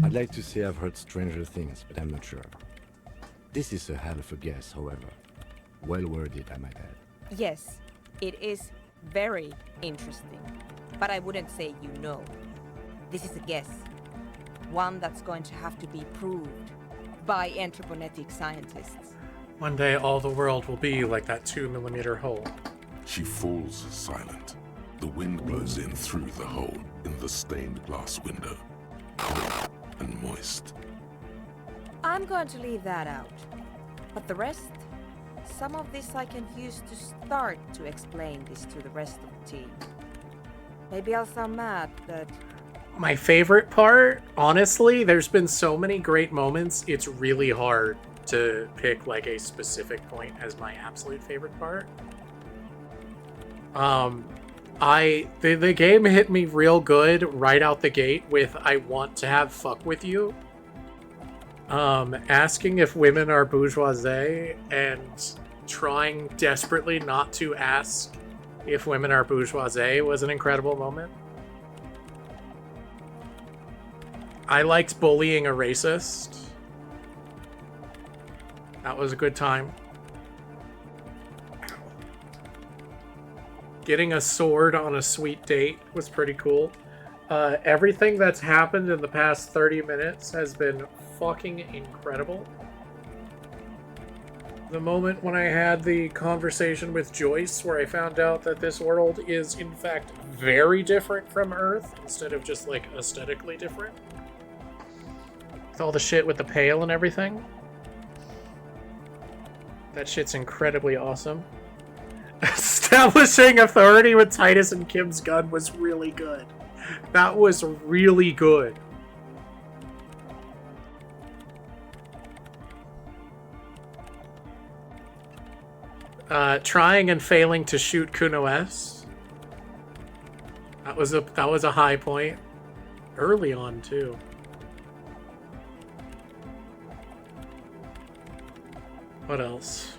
I'd like to say I've heard stranger things, but I'm not sure. This is a hell of a guess, however. Well worded, I might add. Yes, it is very interesting. But I wouldn't say you know. This is a guess. One that's going to have to be proved by anthroponetic scientists. One day all the world will be like that 2mm hole. She falls silent. The wind blows in through the hole in the stained glass window. Cold and moist. I'm going to leave that out. But the rest, some of this I can use to start to explain this to the rest of the team. Maybe I'll sound mad, but... My favorite part, honestly, there's been so many great moments, it's really hard to pick like a specific point as my absolute favorite part. The game hit me real good right out the gate with I want to have fuck with you. Asking if women are bourgeoisie and trying desperately not to ask if women are bourgeoisie was an incredible moment. I liked bullying a racist. That was a good time. Getting a sword on a sweet date was pretty cool. Everything that's happened in the past 30 minutes has been fucking incredible. The moment when I had the conversation with Joyce where I found out that this world is in fact very different from Earth instead of just like aesthetically different. With all the shit with the Pale and everything. That shit's incredibly awesome. Establishing authority with Titus and Kim's gun was really good. That was really good. Trying and failing to shoot Kuno S. That was a high point. Early on too. What else?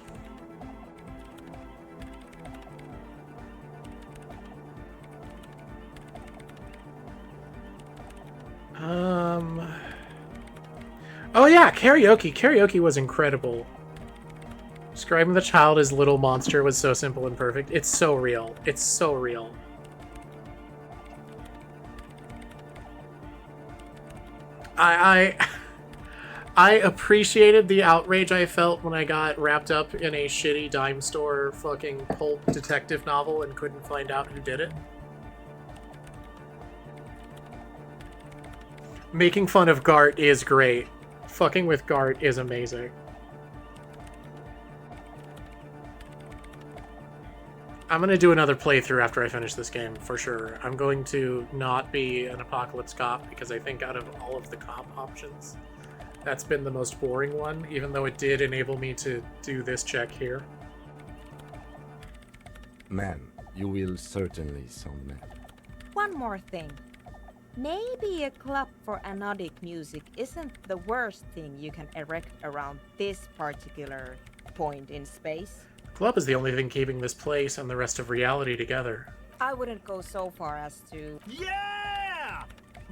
Oh yeah, karaoke. Karaoke was incredible. Describing the child as little monster was so simple and perfect. It's so real. It's so real. I appreciated the outrage I felt when I got wrapped up in a shitty dime store fucking pulp detective novel and couldn't find out who did it. Making fun of Gart is great. Fucking with Gart is amazing. I'm gonna do another playthrough after I finish this game, for sure. I'm going to not be an Apocalypse cop, because I think out of all of the cop options, That's been the most boring one, even though it did enable me to do this check here. Ma'am, you will certainly sound mad. One more thing. Maybe a club for anodic music isn't the worst thing you can erect around this particular point in space. Club is the only thing keeping this place and the rest of reality together. I wouldn't go so far as to... Yeah!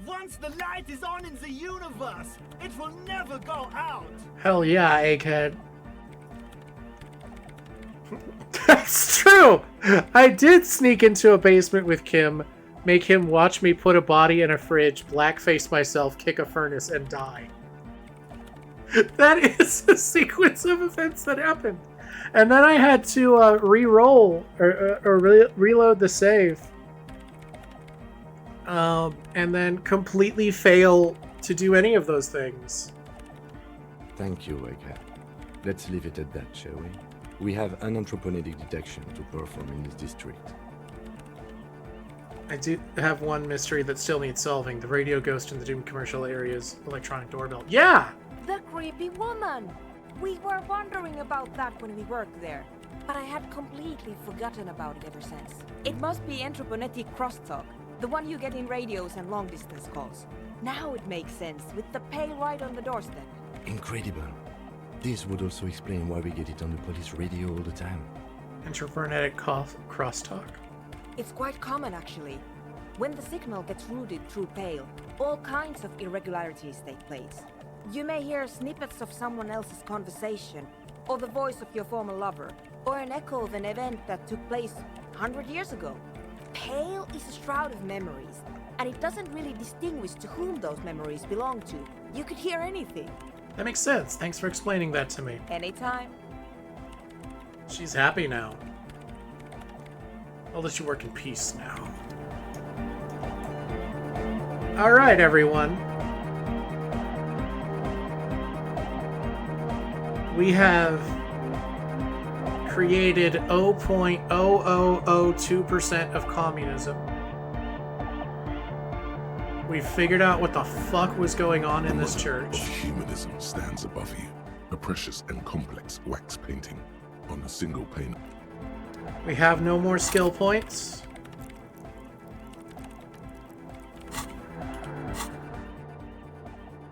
Once the light is on in the universe, it will never go out! Hell yeah, egghead. That's true! I did sneak into a basement with Kim, make him watch me put a body in a fridge, blackface myself, kick a furnace, and die. That is a sequence of events that happened. And then I had to re-roll or reload the save. And then completely fail to do any of those things. Thank you, Egghead. Let's leave it at that, shall we? We have unanthroponetic detection to perform in this district. I do have one mystery that still needs solving. The radio ghost in the Doom commercial area's electronic doorbell. Yeah! The creepy woman! We were wondering about that when we worked there, but I had completely forgotten about it ever since. It must be anthroponetic crosstalk, the one you get in radios and long-distance calls. Now it makes sense, with the pail right on the doorstep. Incredible. This would also explain why we get it on the police radio all the time. Intravernetic crosstalk. It's quite common, actually. When the signal gets routed through pail, all kinds of irregularities take place. You may hear snippets of someone else's conversation, or the voice of your former lover, or an echo of an event that took place 100 years ago. Pale is a shroud of memories, and it doesn't really distinguish to whom those memories belong to. You could hear anything. That makes sense. Thanks for explaining that to me. Anytime. She's happy now. I'll let you work in peace now. Alright, everyone. We have created 0.0002% of communism. We figured out what the fuck was going on in this church. Humanism stands above you, a precious and complex wax painting on a single pane. We have no more skill points.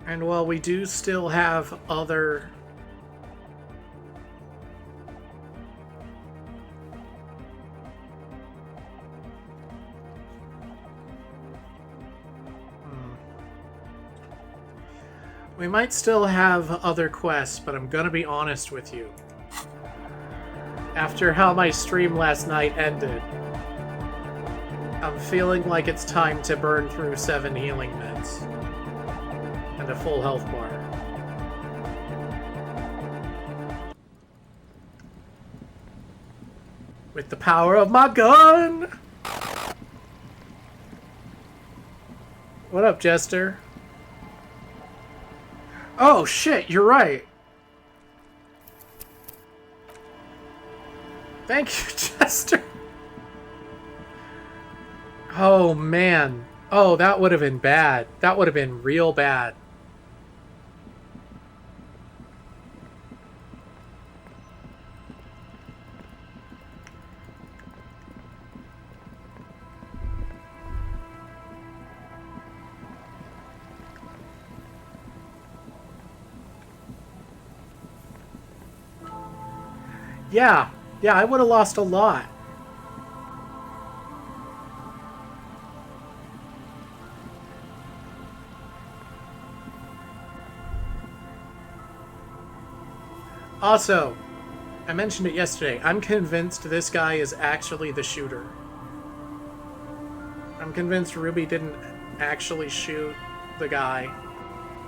And while we do still have other we might still have other quests, but I'm gonna be honest with you. After how my stream last night ended, I'm feeling like it's time to burn through 7 healing meds and a full health bar. With the power of my gun! What up, Jester? Oh shit, you're right. Thank you, Chester. Oh, man. Oh, that would have been bad. That would have been real bad. Yeah. Yeah, I would have lost a lot. Also, I mentioned it yesterday, I'm convinced this guy is actually the shooter. I'm convinced Ruby didn't actually shoot the guy.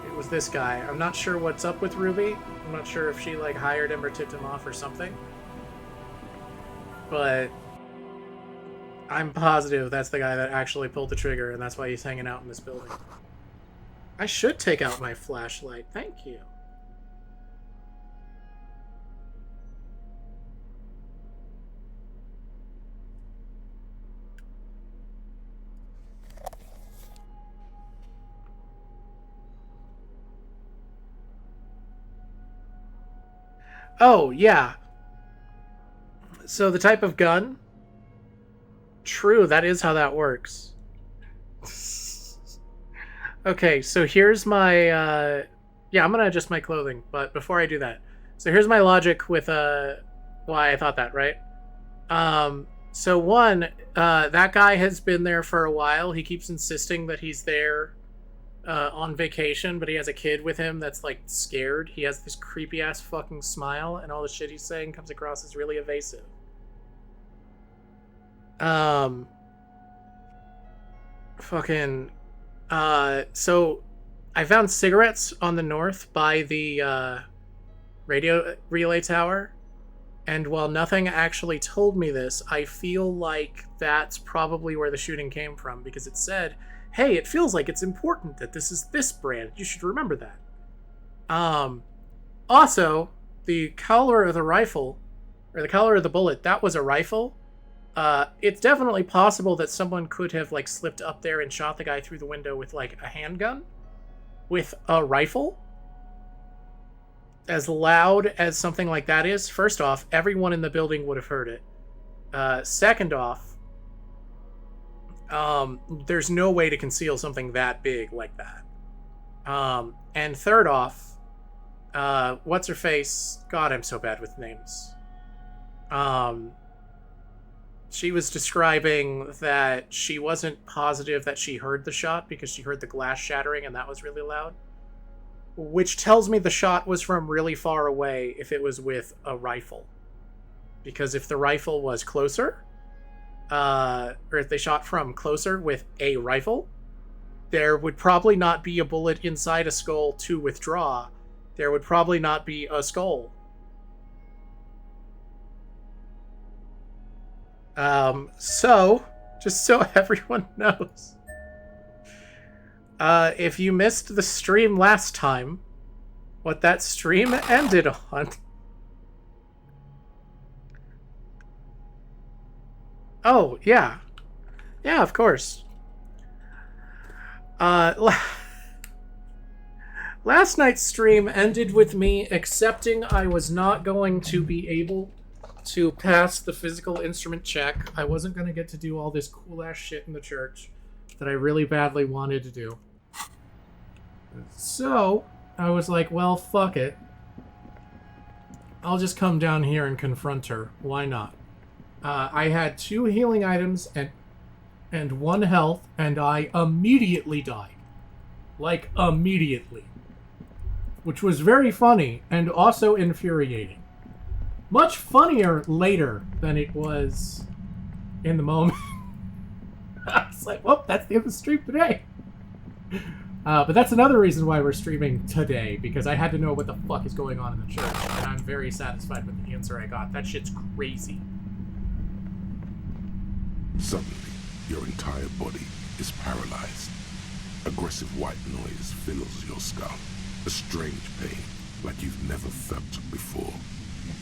It was this guy. I'm not sure what's up with Ruby. I'm not sure if she, like, hired him or tipped him off or something. But I'm positive that's the guy that actually pulled the trigger, and that's why he's hanging out in this building. I should take out my flashlight. Thank you. Oh, yeah. So the type of gun? True, that is how that works. Okay, so here's my, yeah, I'm gonna adjust my clothing, but before I do that, so here's my logic with, why I thought that, right? So one, that guy has been there for a while. He keeps insisting that he's there, on vacation, but he has a kid with him that's, like, scared. He has this creepy-ass fucking smile, and all the shit he's saying comes across as really evasive. Fucking... So I found cigarettes on the north by the radio relay tower, and while nothing actually told me this, I feel like that's probably where the shooting came from, because it said, hey, it feels like it's important that this is this brand. You should remember that. Also, the caliber of the rifle, or the caliber of the bullet, that was a rifle. It's definitely possible that someone could have, like, slipped up there and shot the guy through the window with, like, a handgun. With a rifle. As loud as something like that is, first off, everyone in the building would have heard it. Second off, there's no way to conceal something that big like that. And third off, what's-her-face? God, I'm so bad with names. She was describing that she wasn't positive that she heard the shot because she heard the glass shattering and that was really loud. Which tells me the shot was from really far away if it was with a rifle. Because if the rifle was closer, or if they shot from closer with a rifle, there would probably not be a bullet inside a skull to withdraw. There would probably not be a skull. So, just so everyone knows, if you missed the stream last time, what that stream ended on... Oh, yeah. Yeah, of course. Last night's stream ended with me accepting I was not going to be able to pass the physical instrument check. I wasn't going to get to do all this cool-ass shit in the church that I really badly wanted to do. So, I was like, well, fuck it. I'll just come down here and confront her. Why not? I had 2 healing items and 1 health, and I immediately died. Like, immediately. Which was very funny, and also infuriating. Much funnier later than it was in the moment. I was like, well, that's the end of the stream today. But that's another reason why we're streaming today, because I had to know what the fuck is going on in the church, and I'm very satisfied with the answer I got. That shit's crazy. Suddenly, your entire body is paralyzed. Aggressive white noise fills your skull. A strange pain, like you've never felt before.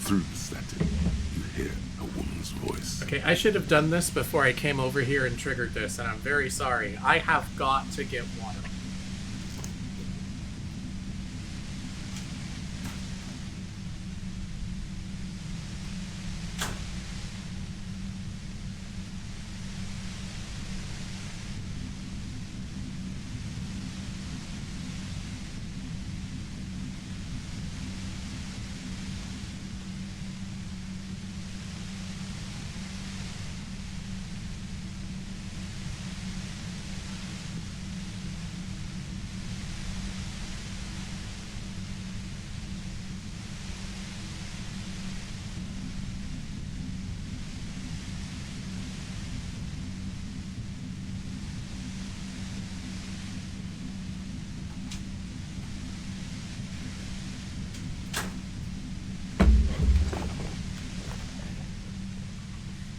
Through the static, you hear a woman's voice. Okay, I should have done this before I came over here and triggered this, and I'm very sorry. I have got to get water.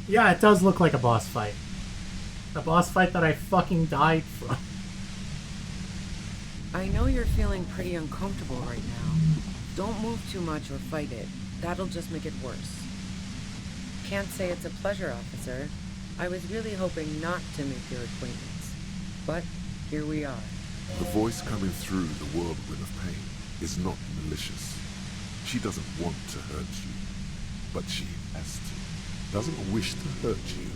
Yeah, it does look like a boss fight. A boss fight that I fucking died from. I know you're feeling pretty uncomfortable right now. Don't move too much or fight it. That'll just make it worse. Can't say it's a pleasure, officer. I was really hoping not to make your acquaintance. But here we are. The voice coming through the whirlwind of pain is not malicious. She doesn't want to hurt you, but she has to. Doesn't wish to hurt you.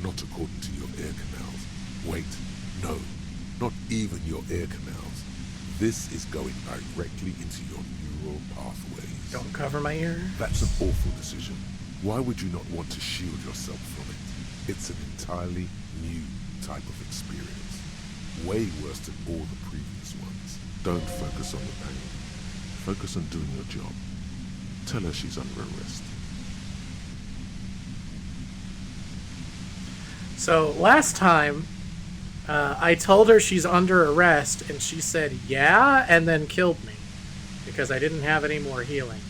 Not according to your ear canals. Wait, no, not even your ear canals. This is going directly into your neural pathways. Don't cover my ear. That's an awful decision. Why would you not want to shield yourself from it? It's an entirely new type of experience. Way worse than all the previous ones. Don't focus on the pain. Focus on doing your job. Tell her she's under arrest. So last time, I told her she's under arrest, and she said, yeah, and then killed me because I didn't have any more healing.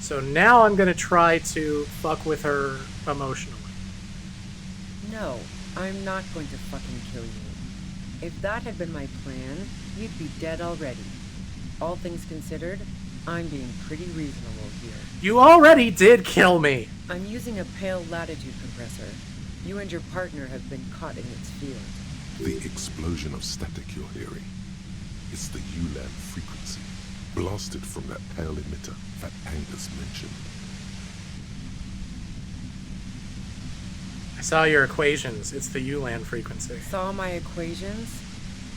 So now I'm going to try to fuck with her emotionally. No, I'm not going to fucking kill you. If that had been my plan, you'd be dead already. All things considered, I'm being pretty reasonable here. You already did kill me! I'm using a pale latitude compressor. You and your partner have been caught in its field. The explosion of static you're hearing. It's the Yaaaay frequency, blasted from that pale emitter that Angus mentioned. I saw your equations. It's the Yaaaay frequency. Saw my equations?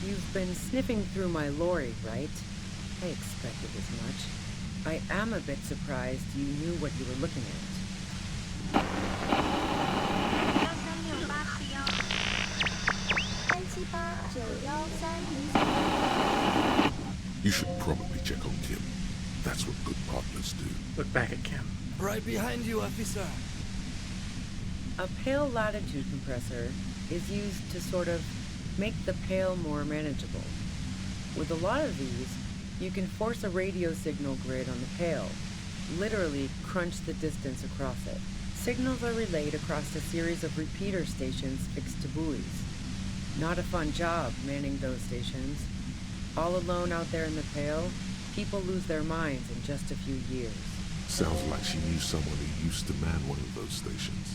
You've been sniffing through my lorry, right? I expected as much. I am a bit surprised you knew what you were looking at. You should probably check on Kim. That's what good partners do. Look back at Kim. Right behind you, officer. A pale latitude compressor is used to sort of make the pale more manageable. With a lot of these, you can force a radio signal grid on the pale, literally crunch the distance across it. Signals are relayed across a series of repeater stations fixed to buoys. Not a fun job manning those stations. All alone out there in the pale, people lose their minds in just a few years. Sounds like she knew someone who used to man one of those stations.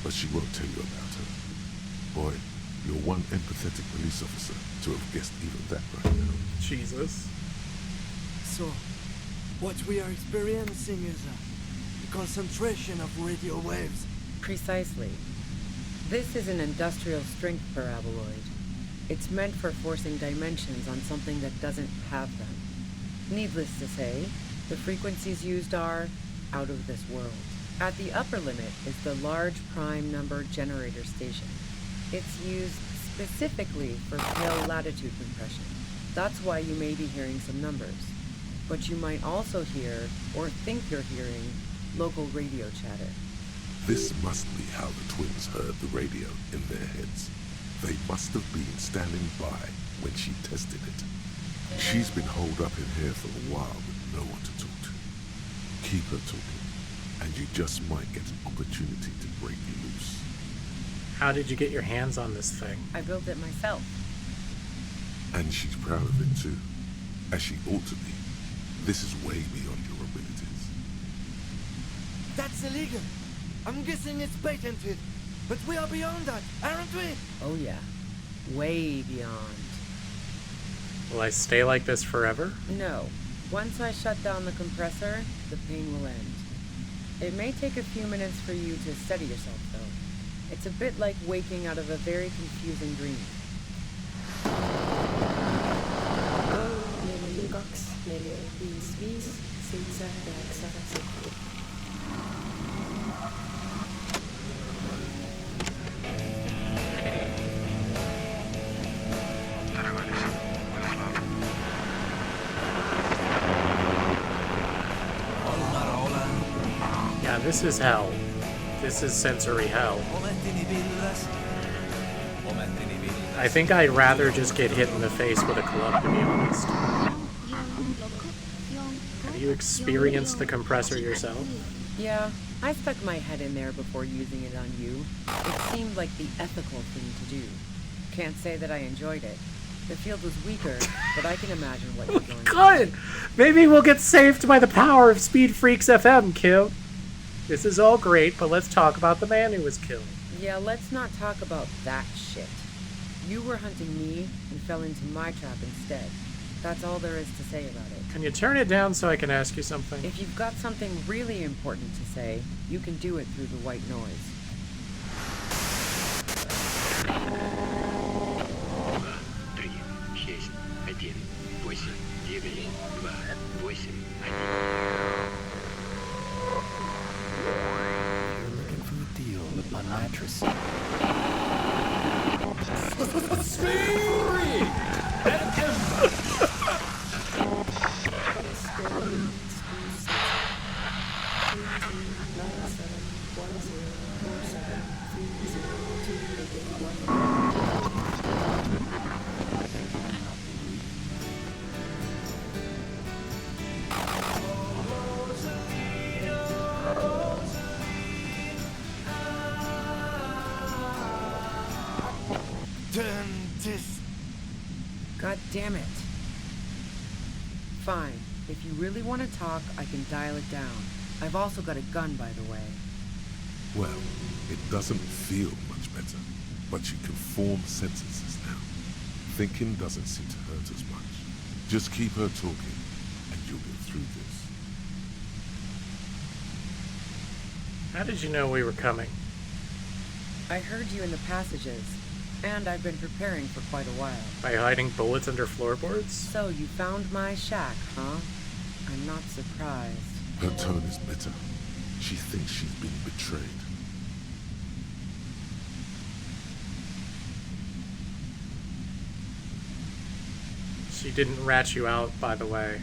But she won't tell you about her. Boy, you're one empathetic police officer to have guessed even that right now. Jesus. So, what we are experiencing is a concentration of radio waves. Precisely. This is an industrial strength paraboloid. It's meant for forcing dimensions on something that doesn't have them. Needless to say, the frequencies used are out of this world. At the upper limit is the large prime number generator station. It's used specifically for pale latitude compression. That's why you may be hearing some numbers. But you might also hear, or think you're hearing, local radio chatter. This must be how the twins heard the radio in their heads. They must have been standing by when she tested it. She's been holed up in here for a while with no one to talk to. Keep her talking, and you just might get an opportunity to break loose. How did you get your hands on this thing? I built it myself. And she's proud of it too, as she ought to be. This is way beyond your abilities. That's illegal. I'm guessing it's patented. But we are beyond that, aren't we? Oh yeah. Way beyond. Will I stay like this forever? No. Once I shut down the compressor, the pain will end. It may take a few minutes for you to steady yourself, though. It's a bit like waking out of a very confusing dream. Yeah, this is hell. This is sensory hell. I think I'd rather just get hit in the face with a club, to be honest. Have you experienced the compressor yourself? Yeah, I stuck my head in there before using it on you. It seemed like the ethical thing to do. Can't say that I enjoyed it. The field was weaker, but I can imagine what you're going through. Good! Maybe we'll get saved by the power of Speed Freaks FM, Kim. This is all great, but let's talk about the man who was killed. Yeah, let's not talk about that shit. You were hunting me and fell into my trap instead. That's all there is to say about it. Can you turn it down so I can ask you something? If you've got something really important to say, you can do it through the white noise. 3, 6, 1, 8, 9, 2, 8. You're looking for a deal upon mattress. Spirit! And Ember! God damn it. Fine. If you really want to talk, I can dial it down. I've also got a gun, by the way. Well, it doesn't feel much better, but you can form sentences now. Thinking doesn't seem to hurt as much. Just keep her talking, and you'll get through this. How did you know we were coming? I heard you in the passages, and I've been preparing for quite a while. By hiding bullets under floorboards? So you found my shack, huh? I'm not surprised. Her tone is bitter. She thinks she's been betrayed. She didn't rat you out, by the way.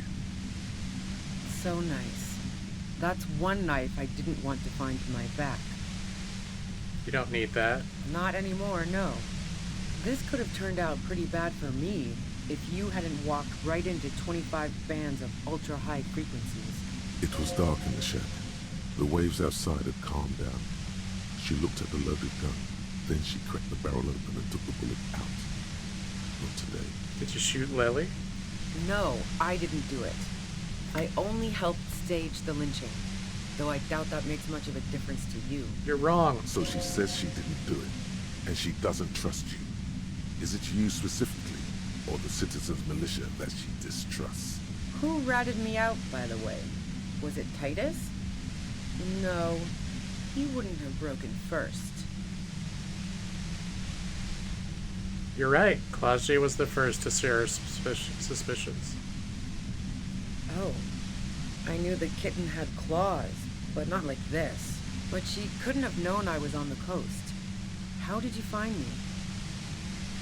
So nice. That's one knife I didn't want to find to my back. You don't need that. Not anymore, no. This could have turned out pretty bad for me if you hadn't walked right into 25 bands of ultra-high frequencies. It was dark in the shack. The waves outside had calmed down. She looked at the loaded gun. Then she cracked the barrel open and took the bullet out. Not today. Did you shoot Lily? No, I didn't do it. I only helped stage the lynching. Though I doubt that makes much of a difference to you. You're wrong. So she says she didn't do it, and she doesn't trust you. Is it you specifically, or the citizens' militia that she distrusts? Who ratted me out, by the way? Was it Titus? No, he wouldn't have broken first. You're right. Clause J was the first to share her suspicions. Oh, I knew the kitten had claws, but not like this. But she couldn't have known I was on the coast. How did you find me?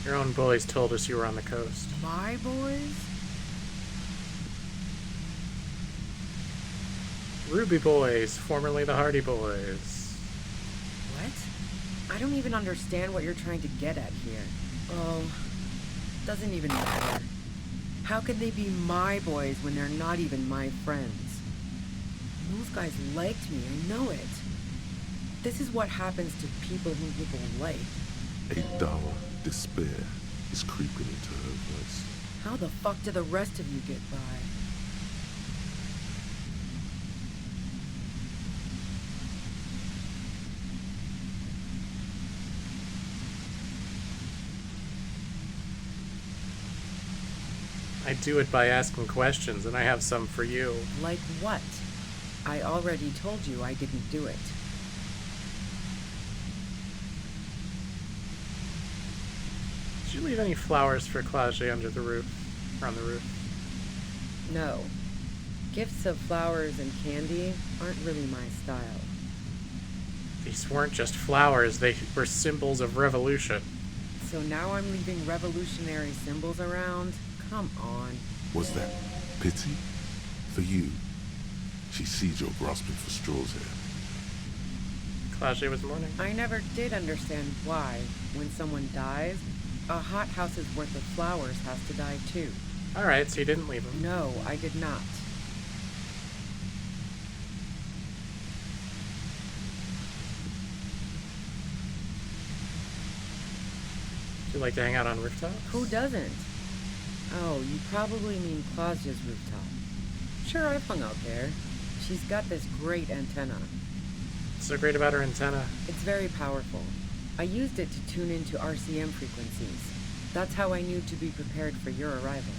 Your own boys told us you were on the coast. My boys? Ruby Boys, formerly the Hardy Boys. What? I don't even understand what you're trying to get at here. Oh, doesn't even matter. How could they be my boys when they're not even my friends? Those guys liked me, I know it. This is what happens to people whom people like. A dull despair is creeping into her voice. How the fuck do the rest of you get by? I do it by asking questions, and I have some for you. Like what? I already told you I didn't do it. Did you leave any flowers for Claude under the roof? Or on the roof? No. Gifts of flowers and candy aren't really my style. These weren't just flowers, they were symbols of revolution. So now I'm leaving revolutionary symbols around? Come on. Was that pity? For you? She sees you're grasping for straws here. Claude was mourning. I never did understand why, when someone dies, a hothouse's worth of flowers has to die too. Alright, so you didn't leave them. No, I did not. Do you like to hang out on rooftops? Who doesn't? Oh, you probably mean Claudia's rooftop. Sure, I've hung out there. She's got this great antenna. What's so great about her antenna? It's very powerful. I used it to tune into RCM frequencies. That's how I knew to be prepared for your arrival.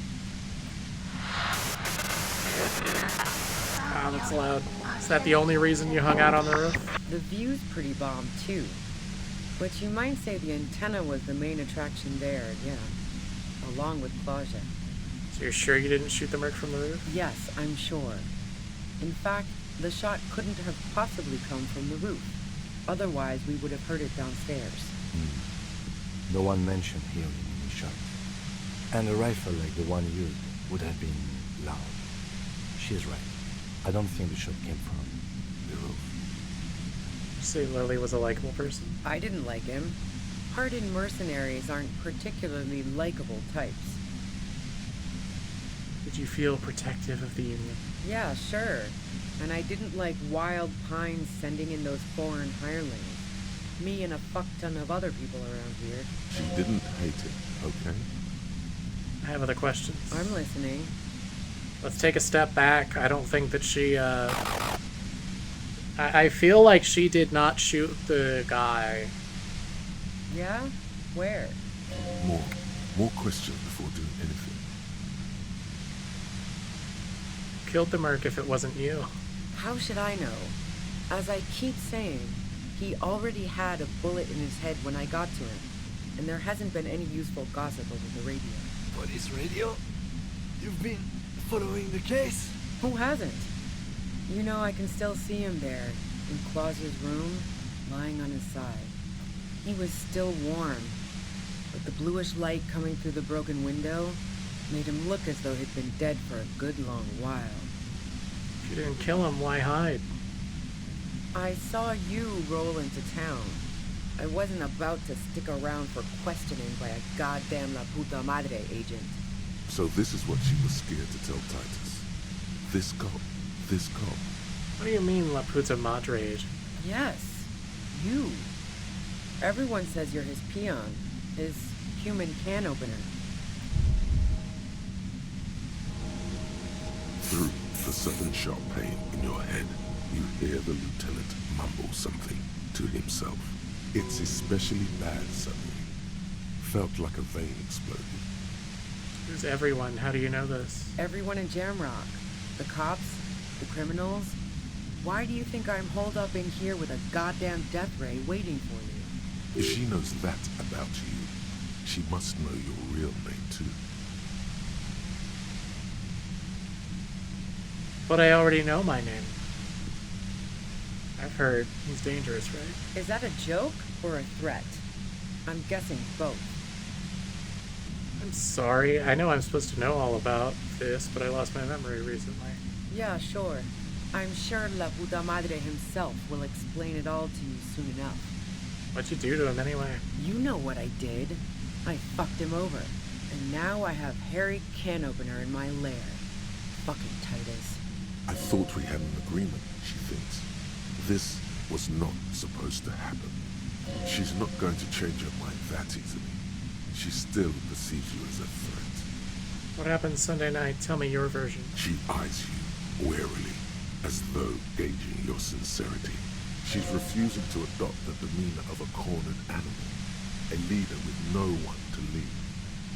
Wow, that's loud. Is that the only reason you hung out on the roof? The view's pretty bomb, too. But you might say the antenna was the main attraction there, yeah. Along with Claudia. So you're sure you didn't shoot the merc from the roof? Yes, I'm sure. In fact, the shot couldn't have possibly come from the roof. Otherwise, we would have heard it downstairs. No one mentioned hearing any shot. And a rifle like the one used would have been loud. She's right. I don't think the shot came from the roof. You say Lily was a likable person? I didn't like him. Hardened mercenaries aren't particularly likable types. Did you feel protective of the Union? Yeah, sure. And I didn't like Wild Pines sending in those foreign hirelings. Me and a fuck ton of other people around here. She didn't hate it, okay? I have other questions. I'm listening. Let's take a step back. I don't think that she, I feel like she did not shoot the guy. Yeah? Where? More questions before doing anything. Killed the merc if it wasn't you. How should I know? As I keep saying, he already had a bullet in his head when I got to him, and there hasn't been any useful gossip over the radio. Police radio? You've been following the case? Who hasn't? You know, I can still see him there, in Clausia's room, lying on his side. He was still warm, but the bluish light coming through the broken window made him look as though he'd been dead for a good long while. If you didn't kill him, why hide? I saw you roll into town. I wasn't about to stick around for questioning by a goddamn La Puta Madre agent. So this is what she was scared to tell Titus. This cop. What do you mean, La Puta Madre agent? Yes, you. Everyone says you're his peon, his human can opener. Through the sudden sharp pain in your head, you hear the lieutenant mumble something to himself. It's especially bad suddenly. Felt like a vein exploded. Who's everyone? How do you know this? Everyone in Jamrock. The cops, the criminals. Why do you think I'm holed up in here with a goddamn death ray waiting for you? If she knows that about you, she must know your real name too. But I already know my name. I've heard he's dangerous, right? Is that a joke or a threat? I'm guessing both. I'm sorry. I know I'm supposed to know all about this, but I lost my memory recently. Yeah, sure. I'm sure La Puta Madre himself will explain it all to you soon enough. What'd you do to him anyway? You know what I did. I fucked him over. And now I have Harry Can Opener in my lair. Fucking Titus. I thought we had an agreement, she thinks. This was not supposed to happen. She's not going to change her mind that easily. She still perceives you as a threat. What happened Sunday night? Tell me your version. She eyes you warily, as though gauging your sincerity. She's refusing to adopt the demeanor of a cornered animal, a leader with no one to lead.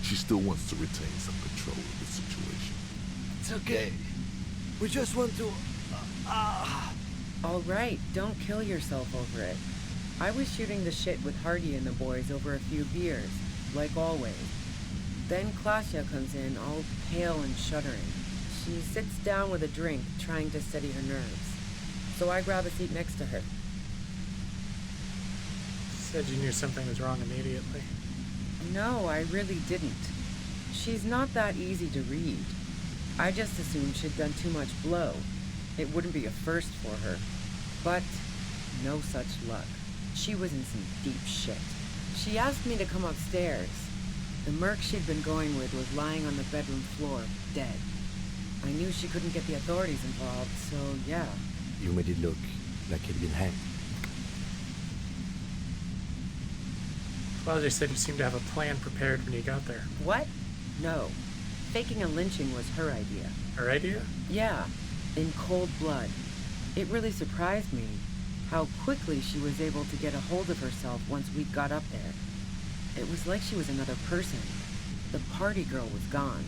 She still wants to retain some control of the situation. It's okay. We just want to... All right, don't kill yourself over it. I was shooting the shit with Hardy and the boys over a few beers, like always. Then Klasia comes in, all pale and shuddering. She sits down with a drink, trying to steady her nerves. So I grab a seat next to her. Said you knew something was wrong immediately. No, I really didn't. She's not that easy to read. I just assumed she'd done too much blow. It wouldn't be a first for her. But no such luck. She was in some deep shit. She asked me to come upstairs. The merc she'd been going with was lying on the bedroom floor, dead. I knew she couldn't get the authorities involved, so yeah. You made it look like he'd been hanged. Claudia said you seemed to have a plan prepared when you got there. What? No. Faking a lynching was her idea. Her idea? Yeah, in cold blood. It really surprised me how quickly she was able to get a hold of herself once we got up there. It was like she was another person. The party girl was gone.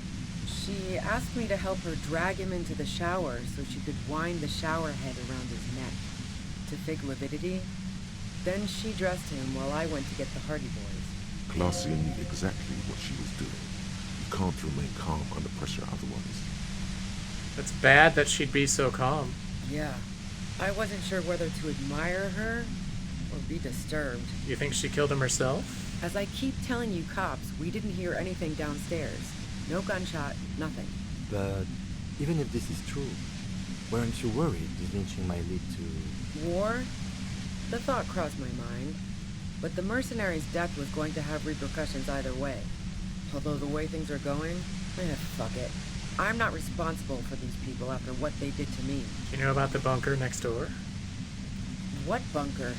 She asked me to help her drag him into the shower so she could wind the shower head around his neck to fake lividity. Then she dressed him while I went to get the Hardy Boys. Glacia knew exactly what she was doing. You can't remain calm under pressure otherwise. It's bad that she'd be so calm. Yeah. I wasn't sure whether to admire her or be disturbed. You think she killed him herself? As I keep telling you cops, we didn't hear anything downstairs. No gunshot, nothing. But even if this is true, weren't you worried this lynching might lead to... War? The thought crossed my mind. But the mercenary's death was going to have repercussions either way. Although the way things are going, fuck it. I'm not responsible for these people after what they did to me. You know about the bunker next door? What bunker?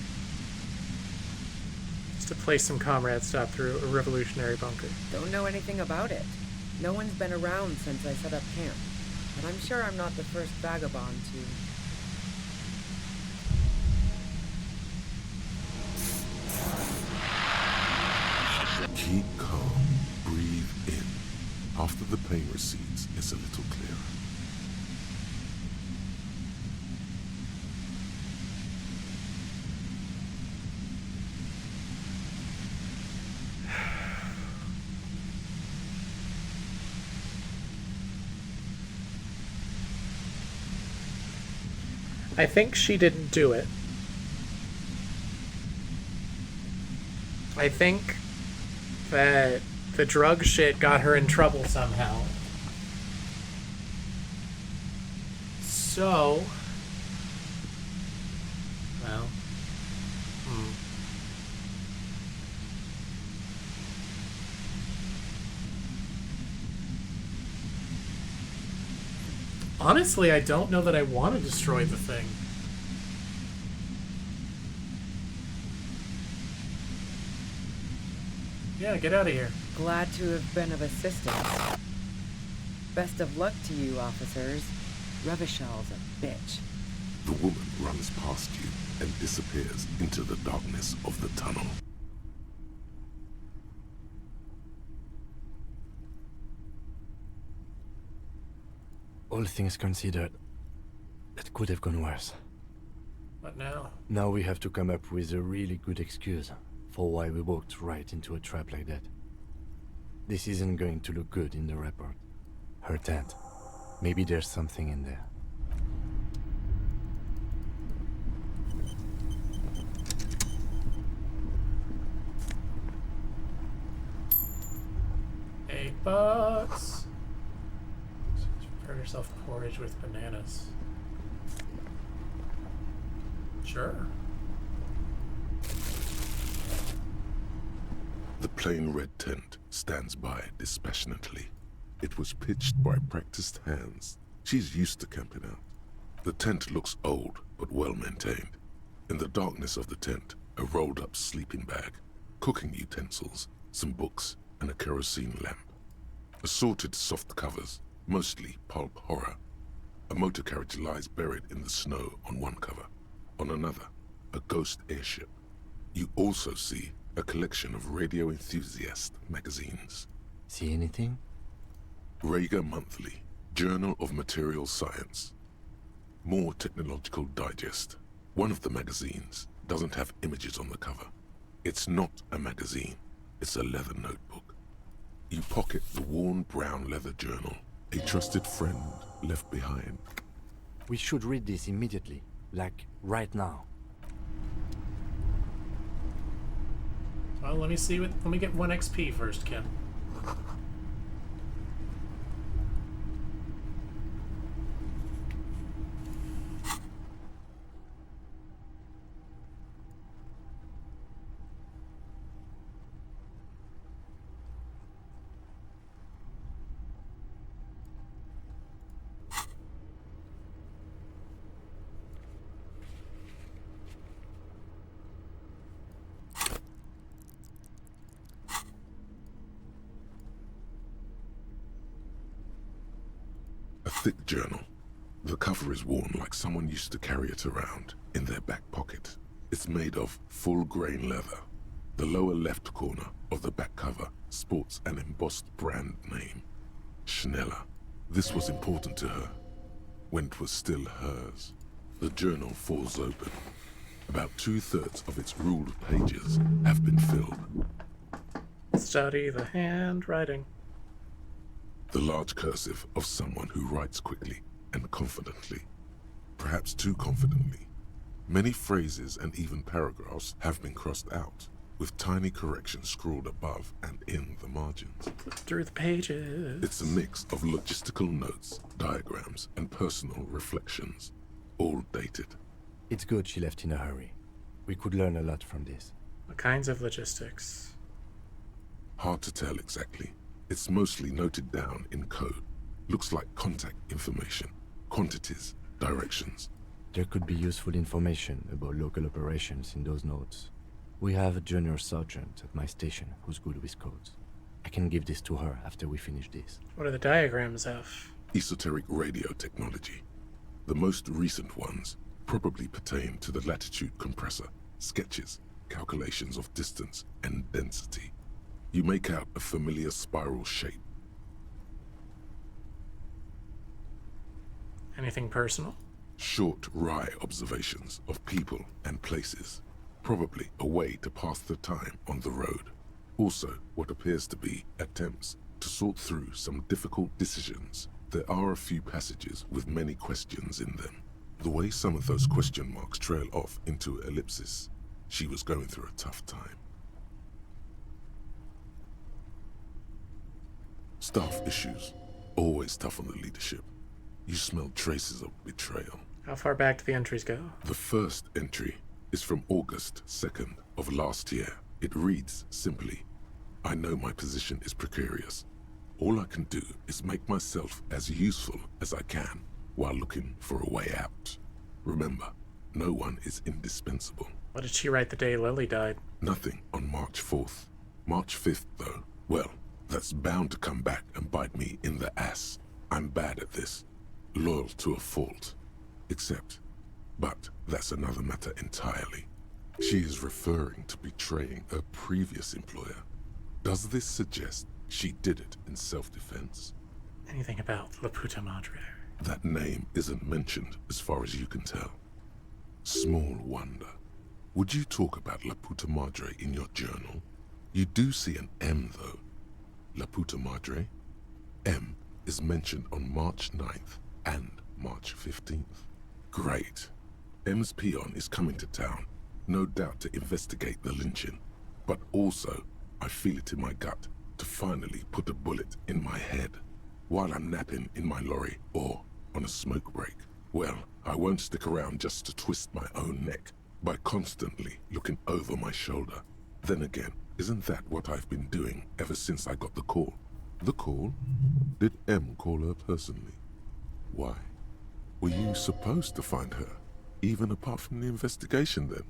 Just a place some comrades stopped through, a revolutionary bunker. Don't know anything about it. No one's been around since I set up camp. But I'm sure I'm not the first vagabond to... Keep calm. Breathe in. After the pain recedes, it's a little clearer. I think she didn't do it. I think that the drug shit got her in trouble somehow. So, well, honestly, I don't know that I want to destroy the thing. Yeah, get out of here. Glad to have been of assistance. Best of luck to you, officers. Revishal's a bitch. The woman runs past you and disappears into the darkness of the tunnel. All things considered, that could have gone worse. What now? Now we have to come up with a really good excuse for why we walked right into a trap like that. This isn't going to look good in the report. Her tent. Maybe there's something in there. $8. Prepare yourself porridge with bananas. Sure. The plain red tent stands by dispassionately. It was pitched by practiced hands. She's used to camping out. The tent looks old, but well maintained. In the darkness of the tent, a rolled up sleeping bag, cooking utensils, some books, and a kerosene lamp. Assorted soft covers, mostly pulp horror. A motor carriage lies buried in the snow on one cover. On another, a ghost airship. You also see a collection of radio enthusiast magazines. See anything? Rager Monthly, Journal of Material Science. More Technological Digest. One of the magazines doesn't have images on the cover. It's not a magazine, it's a leather notebook. You pocket the worn brown leather journal, a trusted friend left behind. We should read this immediately, like right now. Well, let me get 1 XP first, Kim. A thick journal. The cover is worn like someone used to carry it around in their back pocket. It's made of full-grain leather. The lower left corner of the back cover sports an embossed brand name. schneller. This was important to her. When it was still hers. The journal falls open. About 2/3 of its ruled pages have been filled. Study the handwriting. The large cursive of someone who writes quickly and confidently. Perhaps too confidently. Many phrases and even paragraphs have been crossed out, with tiny corrections scrawled above and in the margins. Flip through the pages. It's a mix of logistical notes, diagrams, and personal reflections, all dated. It's good she left in a hurry. We could learn a lot from this. What kinds of logistics? Hard to tell exactly. It's mostly noted down in code. Looks like contact information, quantities, directions. There could be useful information about local operations in those notes. We have a junior sergeant at my station who's good with codes. I can give this to her after we finish this. What are the diagrams of? Esoteric radio technology. The most recent ones probably pertain to the latitude compressor, sketches, calculations of distance and density. You make out a familiar spiral shape. Anything personal? Short, wry observations of people and places. Probably a way to pass the time on the road. Also, what appears to be attempts to sort through some difficult decisions. There are a few passages with many questions in them. The way some of those question marks trail off into ellipses. She was going through a tough time. Staff issues. Always tough on the leadership. You smell traces of betrayal. How far back do the entries go? The first entry is from August 2nd of last year. It reads simply, I know my position is precarious. All I can do is make myself as useful as I can while looking for a way out. Remember, no one is indispensable. What did she write the day Lily died? Nothing on March 4th. March 5th, though, well, that's bound to come back and bite me in the ass. I'm bad at this. Loyal to a fault. But that's another matter entirely. She is referring to betraying her previous employer. Does this suggest she did it in self-defense? Anything about La Puta Madre? That name isn't mentioned as far as you can tell. Small wonder. Would you talk about La Puta Madre in your journal? You do see an M, though. La Puta Madre. M is mentioned on March 9th and March 15th. Great. M's peon is coming to town, no doubt to investigate the lynching, but also, I feel it in my gut, to finally put a bullet in my head while I'm napping in my lorry or on a smoke break. Well, I won't stick around just to twist my own neck by constantly looking over my shoulder. Then again, isn't that what I've been doing ever since I got the call? The call? Did M call her personally? Why? Were you supposed to find her, even apart from the investigation then?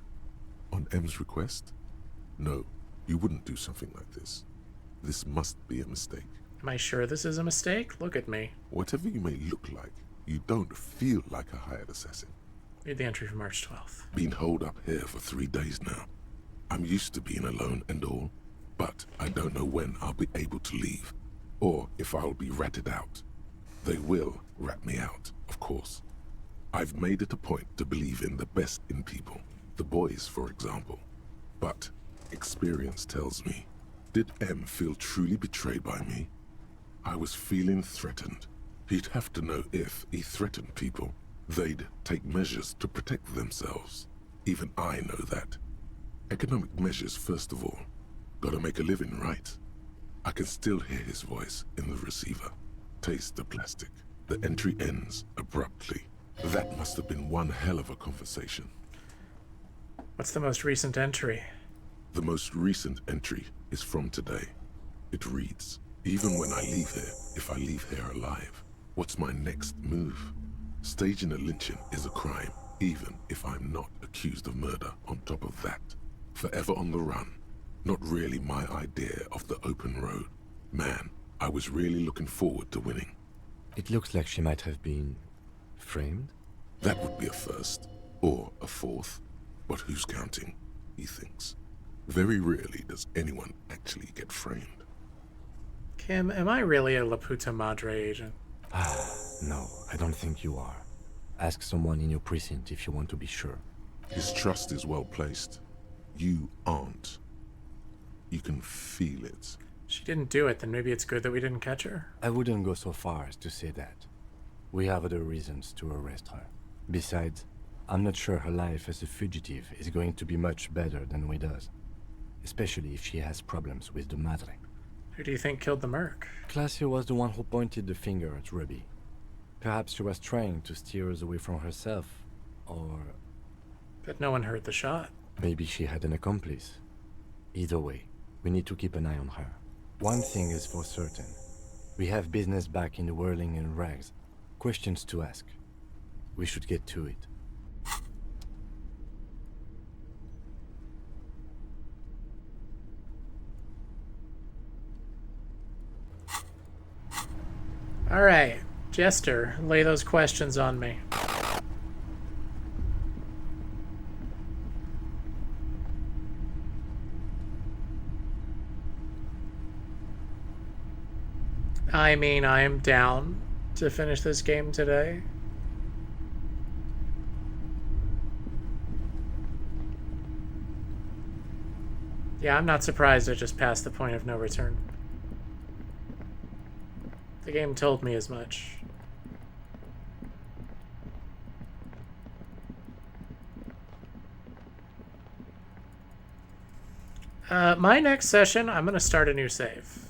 On M's request? No, you wouldn't do something like this. This must be a mistake. Am I sure this is a mistake? Look at me. Whatever you may look like, you don't feel like a hired assassin. Read the entry from March 12th. Been holed up here for 3 days now. I'm used to being alone and all, but I don't know when I'll be able to leave, or if I'll be ratted out. They will rat me out, of course. I've made it a point to believe in the best in people, the boys, for example. But experience tells me, did M feel truly betrayed by me? I was feeling threatened. He'd have to know if he threatened people, they'd take measures to protect themselves. Even I know that. Economic measures first of all. Gotta make a living, right? I can still hear his voice in the receiver. Taste the plastic. The entry ends abruptly. That must have been one hell of a conversation. What's the most recent entry? The most recent entry is from today. It reads, even when I leave here, if I leave here alive, what's my next move? Staging a lynching is a crime, even if I'm not accused of murder on top of that. Forever on the run. Not really my idea of the open road. Man, I was really looking forward to winning. It looks like she might have been framed? That would be a first, or a fourth. But who's counting, he thinks. Very rarely does anyone actually get framed. Kim, am I really a La Puta Madre agent? No, I don't think you are. Ask someone in your precinct if you want to be sure. His trust is well placed. You aren't. You can feel it. She didn't do it, then maybe it's good that we didn't catch her. I wouldn't go so far as to say that. We have other reasons to arrest her. Besides, I'm not sure her life as a fugitive is going to be much better than we does. Especially if she has problems with the Madre. Who do you think killed the merc? Claudia was the one who pointed the finger at Ruby. Perhaps she was trying to steer us away from herself, or... But no one heard the shot. Maybe she had an accomplice. Either way, we need to keep an eye on her. One thing is for certain. We have business back in the whirling and rags. Questions to ask. We should get to it. Alright, Jester, lay those questions on me. I mean, I am down to finish this game today. Yeah, I'm not surprised I just passed the point of no return. The game told me as much. My next session, I'm gonna start a new save.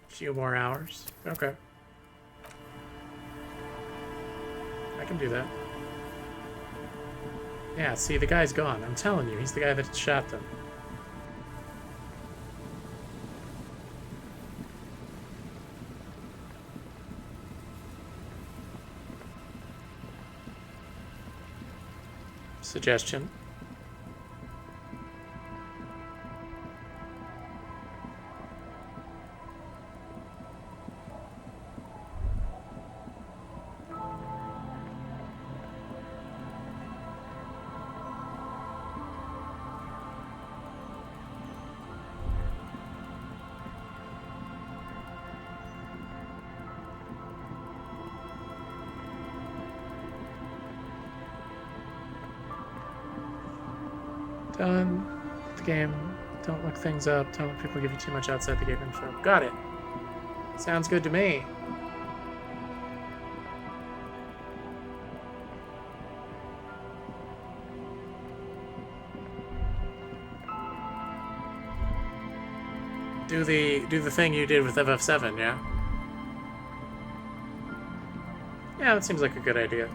Few more hours. Okay. I can do that. Yeah, see, the guy's gone. I'm telling you, he's the guy that shot them. Suggestion. Done. The game. Don't look things up. Don't let people give you too much outside the game info. Got it. Sounds good to me. Do the thing you did with FF7, yeah? Yeah, that seems like a good idea.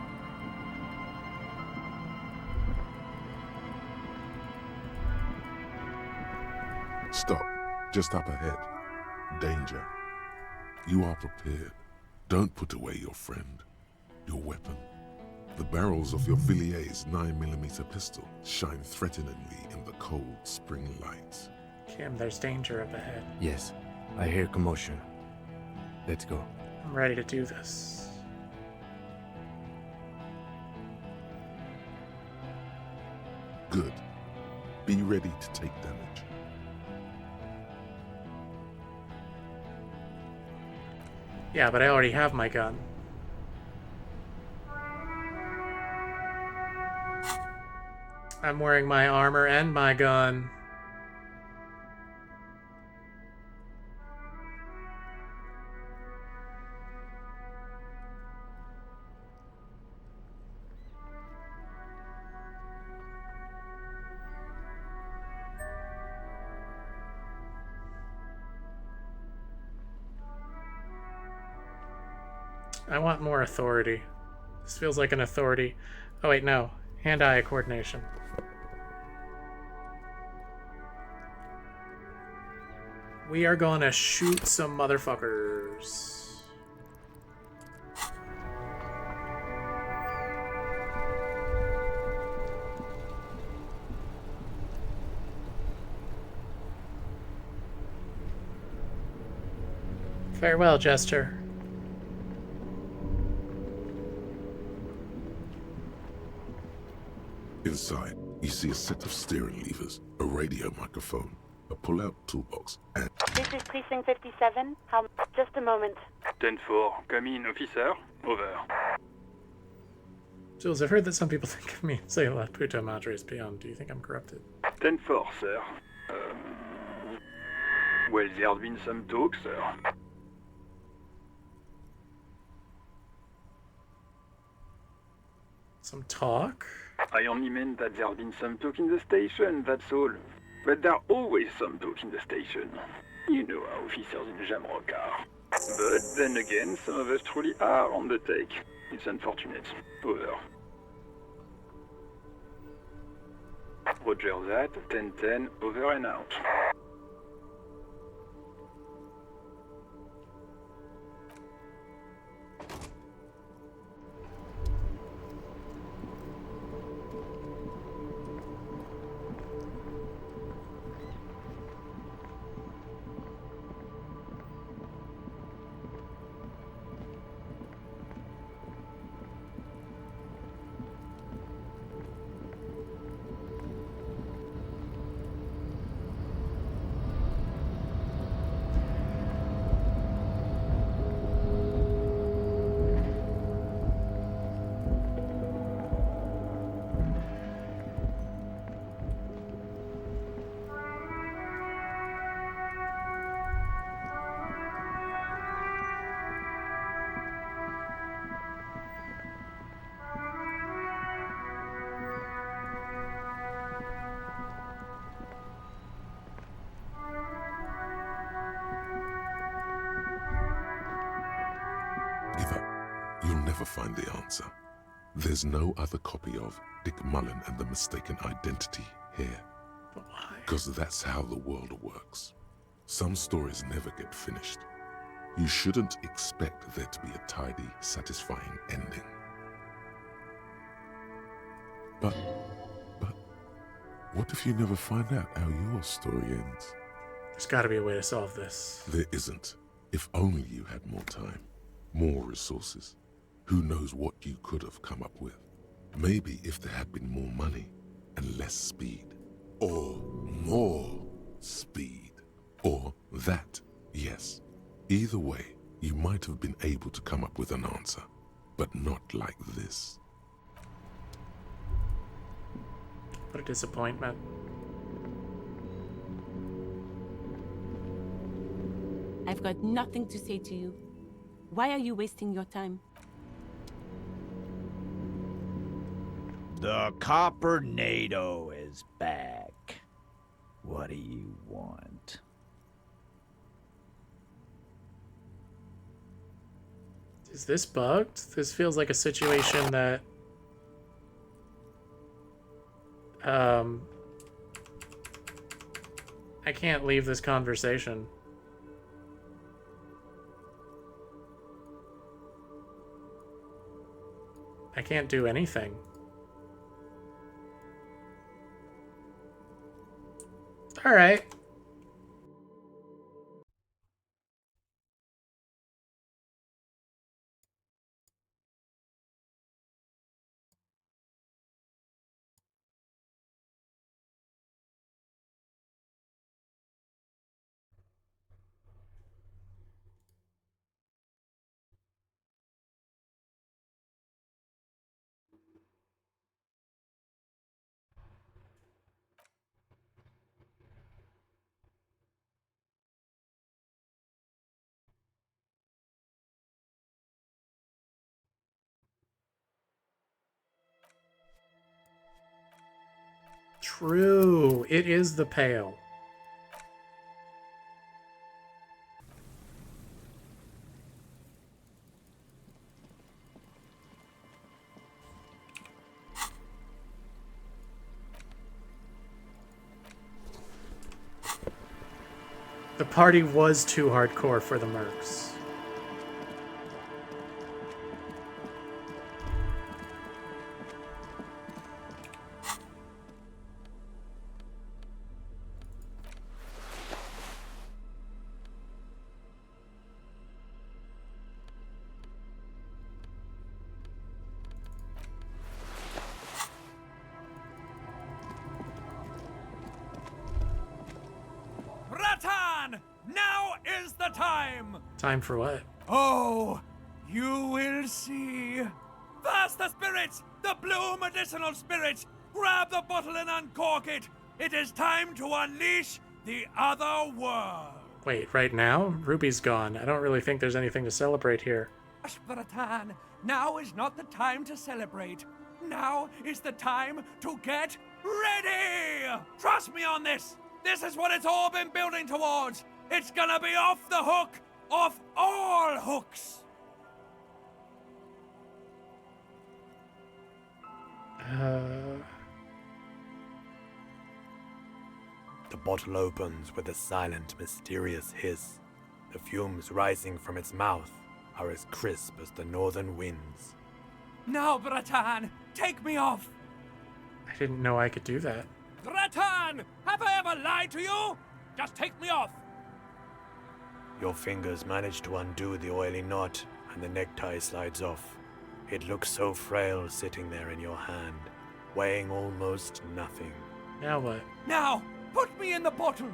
Stop. Just up ahead. Danger. You are prepared. Don't put away your friend. Your weapon. The barrels of your Villier's 9mm pistol shine threateningly in the cold spring light. Kim, there's danger up ahead. Yes, I hear commotion. Let's go. I'm ready to do this. Good. Be ready to take damage. Yeah, but I already have my gun. I'm wearing my armor and my gun. I want more authority. This feels like an authority. Oh wait, no. Hand-eye coordination. We are gonna shoot some motherfuckers. Farewell, Jester. Inside, you see a set of steering levers, a radio microphone, a pull-out toolbox, and... This is Precinct 57. Just a moment. 10-4, come in, officer. Over. Jules, I've heard that some people think of me as a La Puta Madre's peon. Do you think I'm corrupted? 10-4, sir. Well, there's been some talk, sir. Some talk? I only meant that there's been some talk in the station, that's all. But there's always some talk in the station. You know how officers in Jamrock are. But then again, some of us truly are on the take. It's unfortunate. Over. Roger that, 10-10, over and out. Give up. You'll never find the answer. There's no other copy of Dick Mullen and the Mistaken Identity here. Because that's how the world works. Some stories never get finished. You shouldn't expect there to be a tidy, satisfying ending. But, what if you never find out how your story ends? There's got to be a way to solve this. There isn't. If only you had more time, more resources. Who knows what you could have come up with? Maybe if there had been more money and less speed. Or more speed. Or that, yes. Either way, you might have been able to come up with an answer, but not like this. What a disappointment. I've got nothing to say to you. Why are you wasting your time? The Coppernado is back. What do you want? Is this bugged? This feels like a situation that... I can't leave this conversation. I can't do anything. All right. True. It is the pail. The party was too hardcore for the mercs. Now is the time! Time for what? Oh, you will see. First the spirits! The blue medicinal spirits! Grab the bottle and uncork it! It is time to unleash the other world! Wait, right now? Ruby's gone. I don't really think there's anything to celebrate here. Ashbaratan, now is not the time to celebrate. Now is the time to get ready! Trust me on this! This is what it's all been building towards! It's gonna be off the hook! Off all hooks! The bottle opens with a silent, mysterious hiss. The fumes rising from its mouth are as crisp as the northern winds. Now, Bratan, take me off! I didn't know I could do that. Bratan, have I ever lied to you? Just take me off! Your fingers manage to undo the oily knot, and the necktie slides off. It looks so frail sitting there in your hand, weighing almost nothing. Now what? Now, put me in the bottle!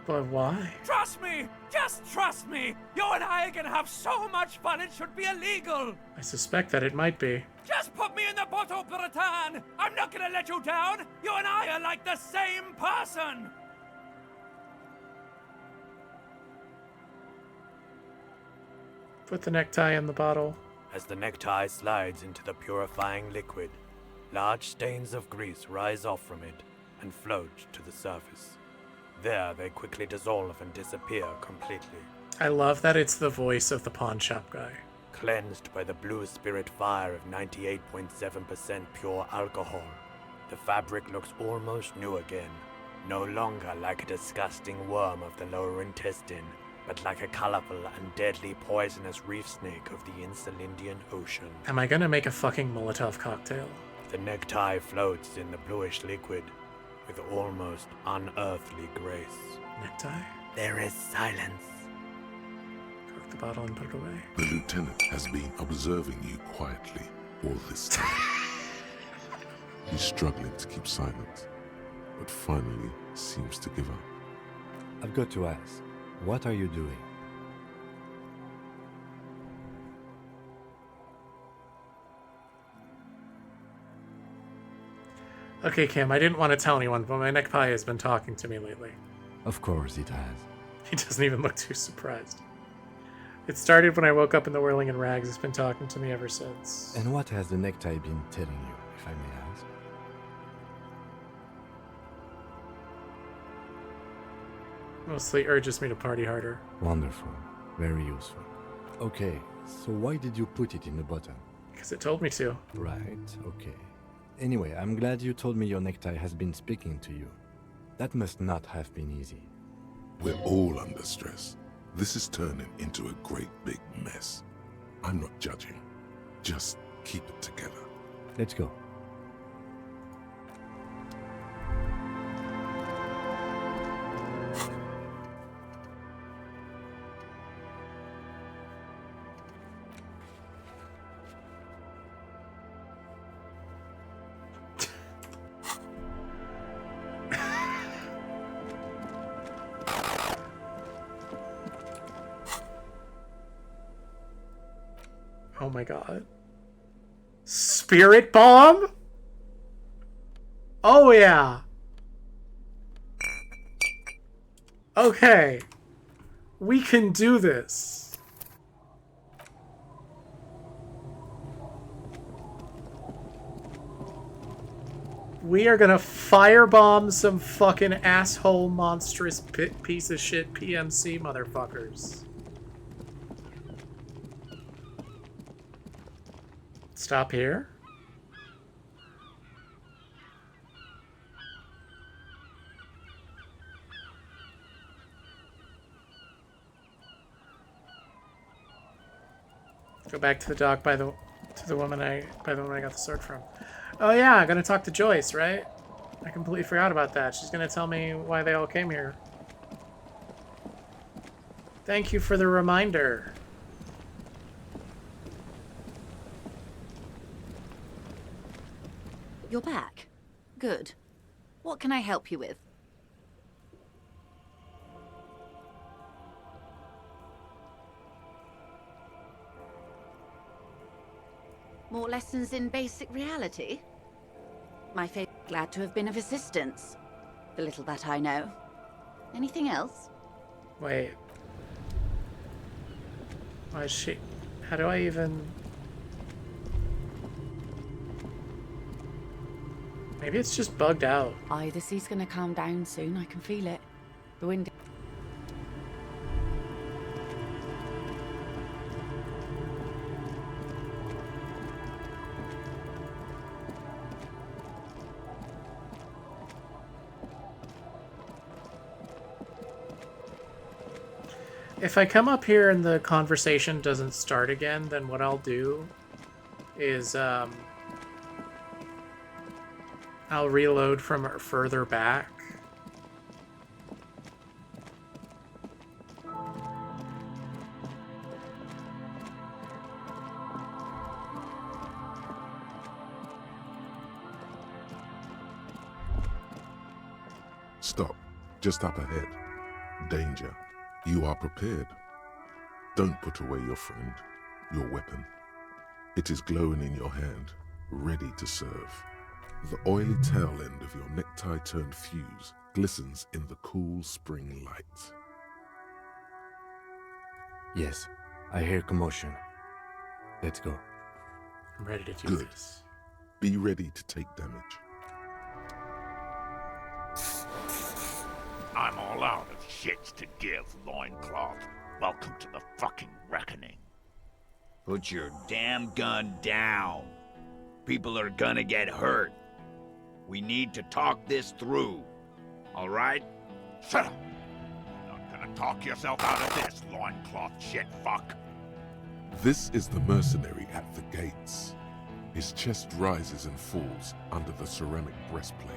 But why? Trust me! Just trust me! You and I are gonna have so much fun it should be illegal! I suspect that it might be. Just put me in the bottle, Bratan! I'm not gonna let you down! You and I are like the same person! Put the necktie in the bottle. As the necktie slides into the purifying liquid, large stains of grease rise off from it and float to the surface. There, they quickly dissolve and disappear completely. I love that it's the voice of the pawn shop guy. Cleansed by the blue spirit fire of 98.7% pure alcohol, the fabric looks almost new again, no longer like a disgusting worm of the lower intestine, but like a colorful and deadly poisonous reef snake of the insular Indian Ocean. Am I gonna make a fucking Molotov cocktail? The necktie floats in the bluish liquid with almost unearthly grace. Necktie? There is silence. Cork the bottle and put it away. The lieutenant has been observing you quietly all this time. He's struggling to keep silent, but finally seems to give up. I've got to ask, what are you doing? Okay, Kim, I didn't want to tell anyone, but my necktie has been talking to me lately. Of course it has. He doesn't even look too surprised. It started when I woke up in the whirling in rags. It's been talking to me ever since. And what has the necktie been telling you, if I may ask? Mostly urges me to party harder. Wonderful. Very useful. Okay, so why did you put it in the bottle? Because it told me to. Right, okay. Anyway, I'm glad you told me your necktie has been speaking to you. That must not have been easy. We're all under stress. This is turning into a great big mess. I'm not judging. Just keep it together. Let's go. Oh my god. Spirit bomb? Oh yeah. Okay. We can do this. We are gonna firebomb some fucking asshole monstrous piece of shit PMC motherfuckers. Stop here. Go back to the dock by the woman I got the sword from. Oh yeah, I'm gonna talk to Joyce, right? I completely forgot about that. She's gonna tell me why they all came here. Thank you for the reminder. You're back. Good. What can I help you with? More lessons in basic reality? My favorite. Glad to have been of assistance. The little that I know. Anything else? Wait. Why is she... How do I even... Maybe it's just bugged out. Aye, the sea's gonna calm down soon. I can feel it. The wind... If I come up here and the conversation doesn't start again, then what I'll do is, I'll reload from further back. Stop. Just up ahead. Danger. You are prepared. Don't put away your friend, your weapon. It is glowing in your hand, ready to serve. The oily tail end of your necktie-turned fuse glistens in the cool spring light. Yes, I hear commotion. Let's go. I'm ready to do Good. this. Be ready to take damage. I'm all out of shits to give, loincloth. Welcome to the fucking reckoning. Put your damn gun down. People are gonna get hurt. We need to talk this through. All right? Shut up! You're not gonna talk yourself out of this, loincloth shit fuck. This is the mercenary at the gates. His chest rises and falls under the ceramic breastplate.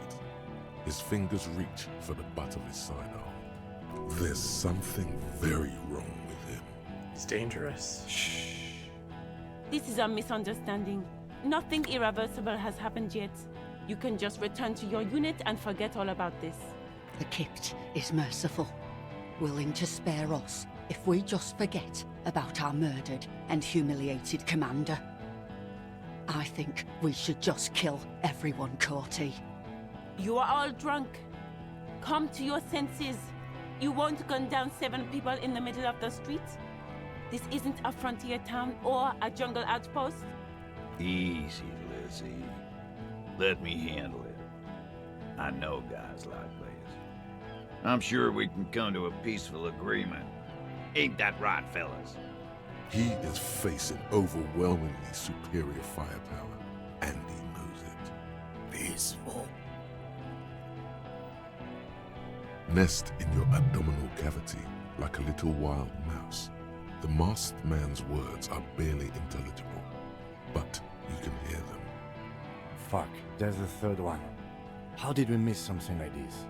His fingers reach for the butt of his sidearm. There's something very wrong with him. It's dangerous. Shh. This is a misunderstanding. Nothing irreversible has happened yet. You can just return to your unit and forget all about this. The Kipt is merciful, willing to spare us if we just forget about our murdered and humiliated commander. I think we should just kill everyone, Corty. You are all drunk. Come to your senses. You won't gun down 7 people in the middle of the street. This isn't a frontier town or a jungle outpost. Easy, Lizzie. Let me handle it. I know guys like this. I'm sure we can come to a peaceful agreement. Ain't that right, fellas? He is facing overwhelmingly superior firepower, and he knows it. Peaceful. Nest in your abdominal cavity like a little wild mouse. The masked man's words are barely intelligible, but you can hear them. Fuck, there's a third one. How did we miss something like this?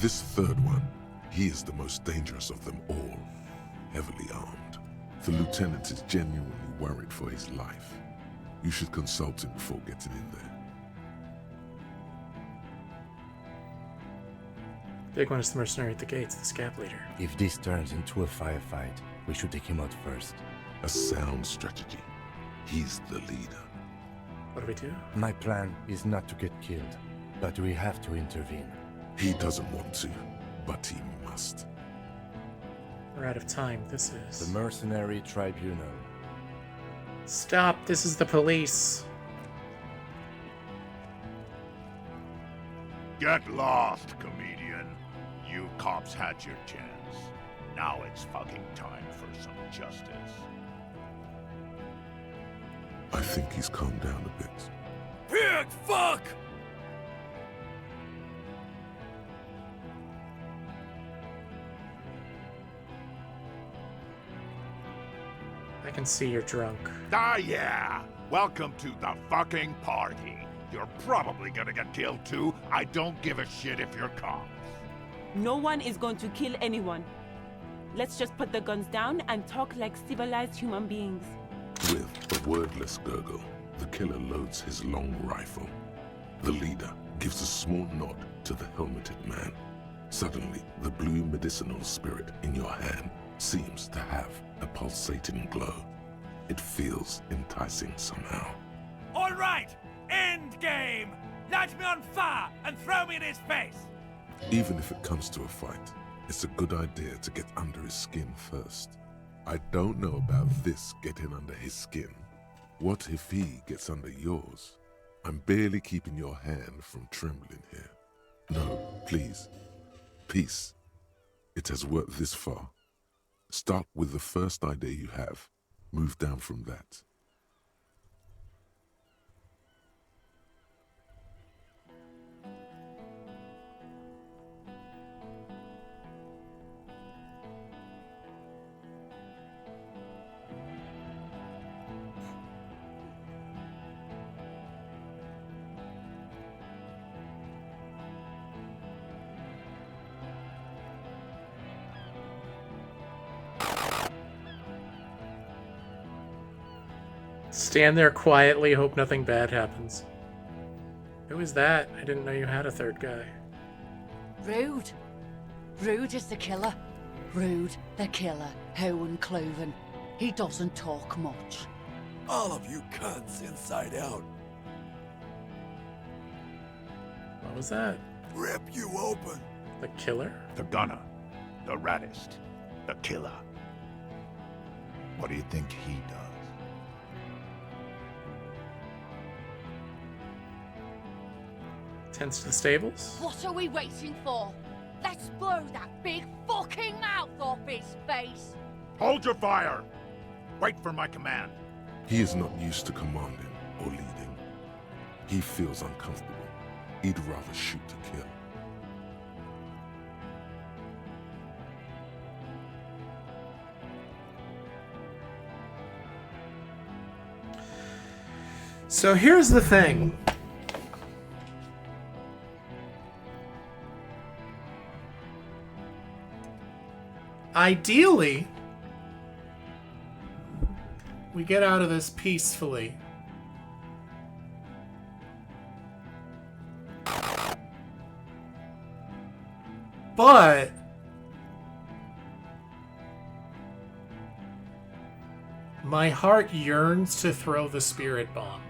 This third one, he is the most dangerous of them all, heavily armed. The lieutenant is genuinely worried for his life. You should consult him before getting in there. Big one is the mercenary at the gates, the scab leader. If this turns into a firefight, we should take him out first. A sound strategy. He's the leader. What do we do? My plan is not to get killed, but we have to intervene. He doesn't want to, but he must. We're out of time. This is... The Mercenary Tribunal. Stop! This is the police! Get lost, comedian. You cops had your chance. Now it's fucking time for some justice. I think he's calmed down a bit. Pig fuck! I can see you're drunk. Ah, yeah! Welcome to the fucking party. You're probably gonna get killed too. I don't give a shit if you're cops. No one is going to kill anyone. Let's just put the guns down and talk like civilized human beings. With a wordless gurgle, the killer loads his long rifle. The leader gives a small nod to the helmeted man. Suddenly, the blue medicinal spirit in your hand seems to have a pulsating glow. It feels enticing somehow. All right, end game. Light me on fire and throw me in his face. Even if it comes to a fight, it's a good idea to get under his skin first. I don't know about this getting under his skin. What if he gets under yours? I'm barely keeping your hand from trembling here. No, please. Peace. It has worked this far. Start with the first idea you have. Move down from that. Stand there quietly, hope nothing bad happens. Who is that? I didn't know you had a third guy. Rude. Rude is the killer. Rude, the killer. Owen Cloven. He doesn't talk much. All of you cunts inside out. What was that? Rip you open. The killer? The gunner. The raddest. The killer. What do you think he does? Tends to the stables? What are we waiting for? Let's blow that big fucking mouth off his face. Hold your fire! Wait for my command. He is not used to commanding or leading. He feels uncomfortable. He'd rather shoot to kill. So here's the thing. Ideally, we get out of this peacefully. But my heart yearns to throw the spirit bomb.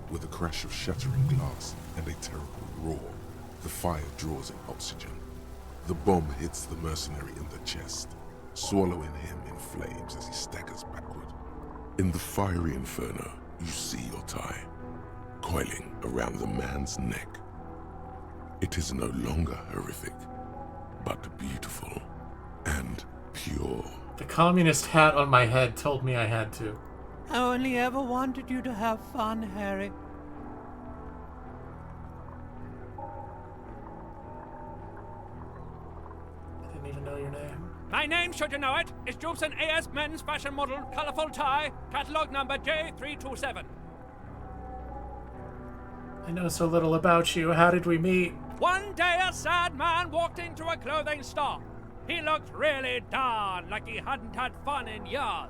With a crash of shattering glass and a terrible roar, the fire draws in oxygen. The bomb hits the mercenary in the chest, swallowing him in flames as he staggers backward. In the fiery inferno, you see your tie, coiling around the man's neck. It is no longer horrific, but beautiful and pure. The communist hat on my head told me I had to. I only ever wanted you to have fun, Harry. I didn't even know your name. My name, should you know it, is Jobson AS Men's Fashion Model, Colorful Tie, Catalog Number J327. I know so little about you. How did we meet? One day a sad man walked into a clothing store. He looked really down, like he hadn't had fun in years.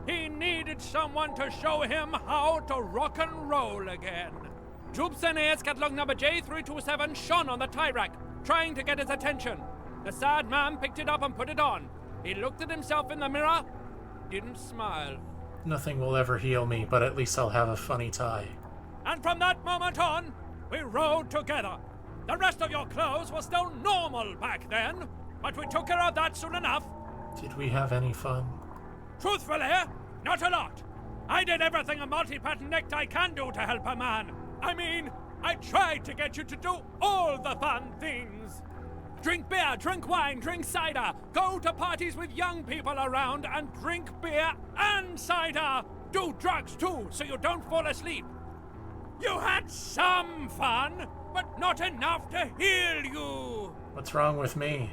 He needed someone to show him how to rock and roll again. Jobson AS Catalog Number J327 shone on the tie rack, trying to get his attention. The sad man picked it up and put it on. He looked at himself in the mirror, didn't smile. Nothing will ever heal me, but at least I'll have a funny tie. And from that moment on, we rode together. The rest of your clothes were still normal back then, but we took care of that soon enough. Did we have any fun? Truthfully, not a lot. I did everything a multi-pattern necktie can do to help a man. I mean, I tried to get you to do all the fun things. Drink beer, drink wine, drink cider. Go to parties with young people around and drink beer and cider. Do drugs too, so you don't fall asleep. You had some fun, but not enough to heal you. What's wrong with me?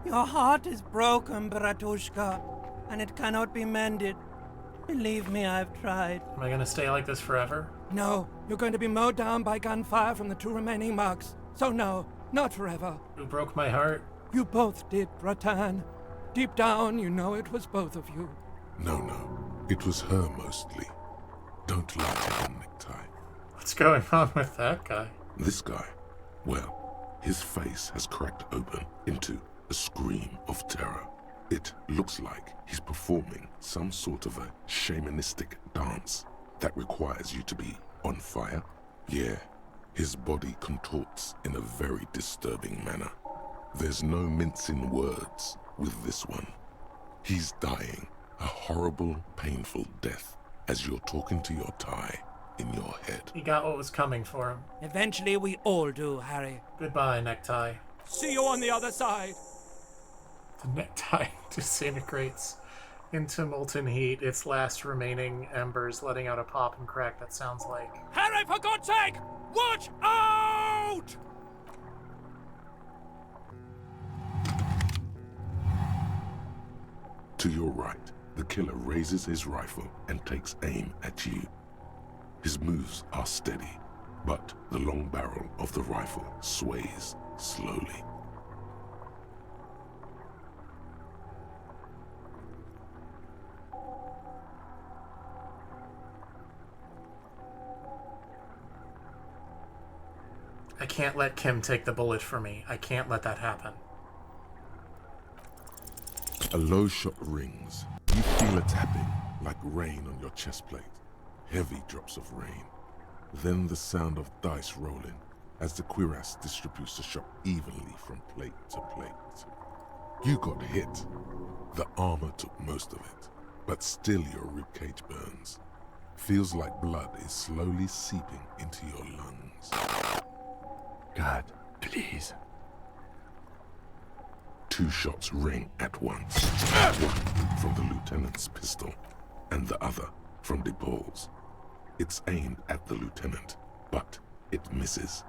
Your heart is broken, Bratushka, and it cannot be mended. Believe me, I've tried. Am I gonna stay like this forever? No, you're going to be mowed down by gunfire from the 2 remaining mugs. So no, not forever. Who broke my heart? You both did, Ratan. Deep down, you know it was both of you. No. It was her mostly. Don't lie to him, Necktie. What's going on with that guy? This guy, well, his face has cracked open into a scream of terror. It looks like he's performing some sort of a shamanistic dance that requires you to be on fire. Yeah, his body contorts in a very disturbing manner. There's no mincing words with this one. He's dying a horrible, painful death as you're talking to your tie in your head. He got what was coming for him. Eventually we all do, Harry. Goodbye, Necktie. See you on the other side. The necktie disintegrates into molten heat, its last remaining embers letting out a pop and crack that sounds like... Harry, for God's sake! Watch out! To your right, the killer raises his rifle and takes aim at you. His moves are steady, but the long barrel of the rifle sways slowly. I can't let Kim take the bullet for me. I can't let that happen. A low shot rings. You feel a tapping, like rain on your chest plate. Heavy drops of rain. Then the sound of dice rolling as the cuirass distributes the shot evenly from plate to plate. You got hit. The armor took most of it, but still your ribcage burns. Feels like blood is slowly seeping into your lungs. God, please. 2 shots ring at once. One from the lieutenant's pistol, and the other from DePaul's. It's aimed at the lieutenant, but it misses.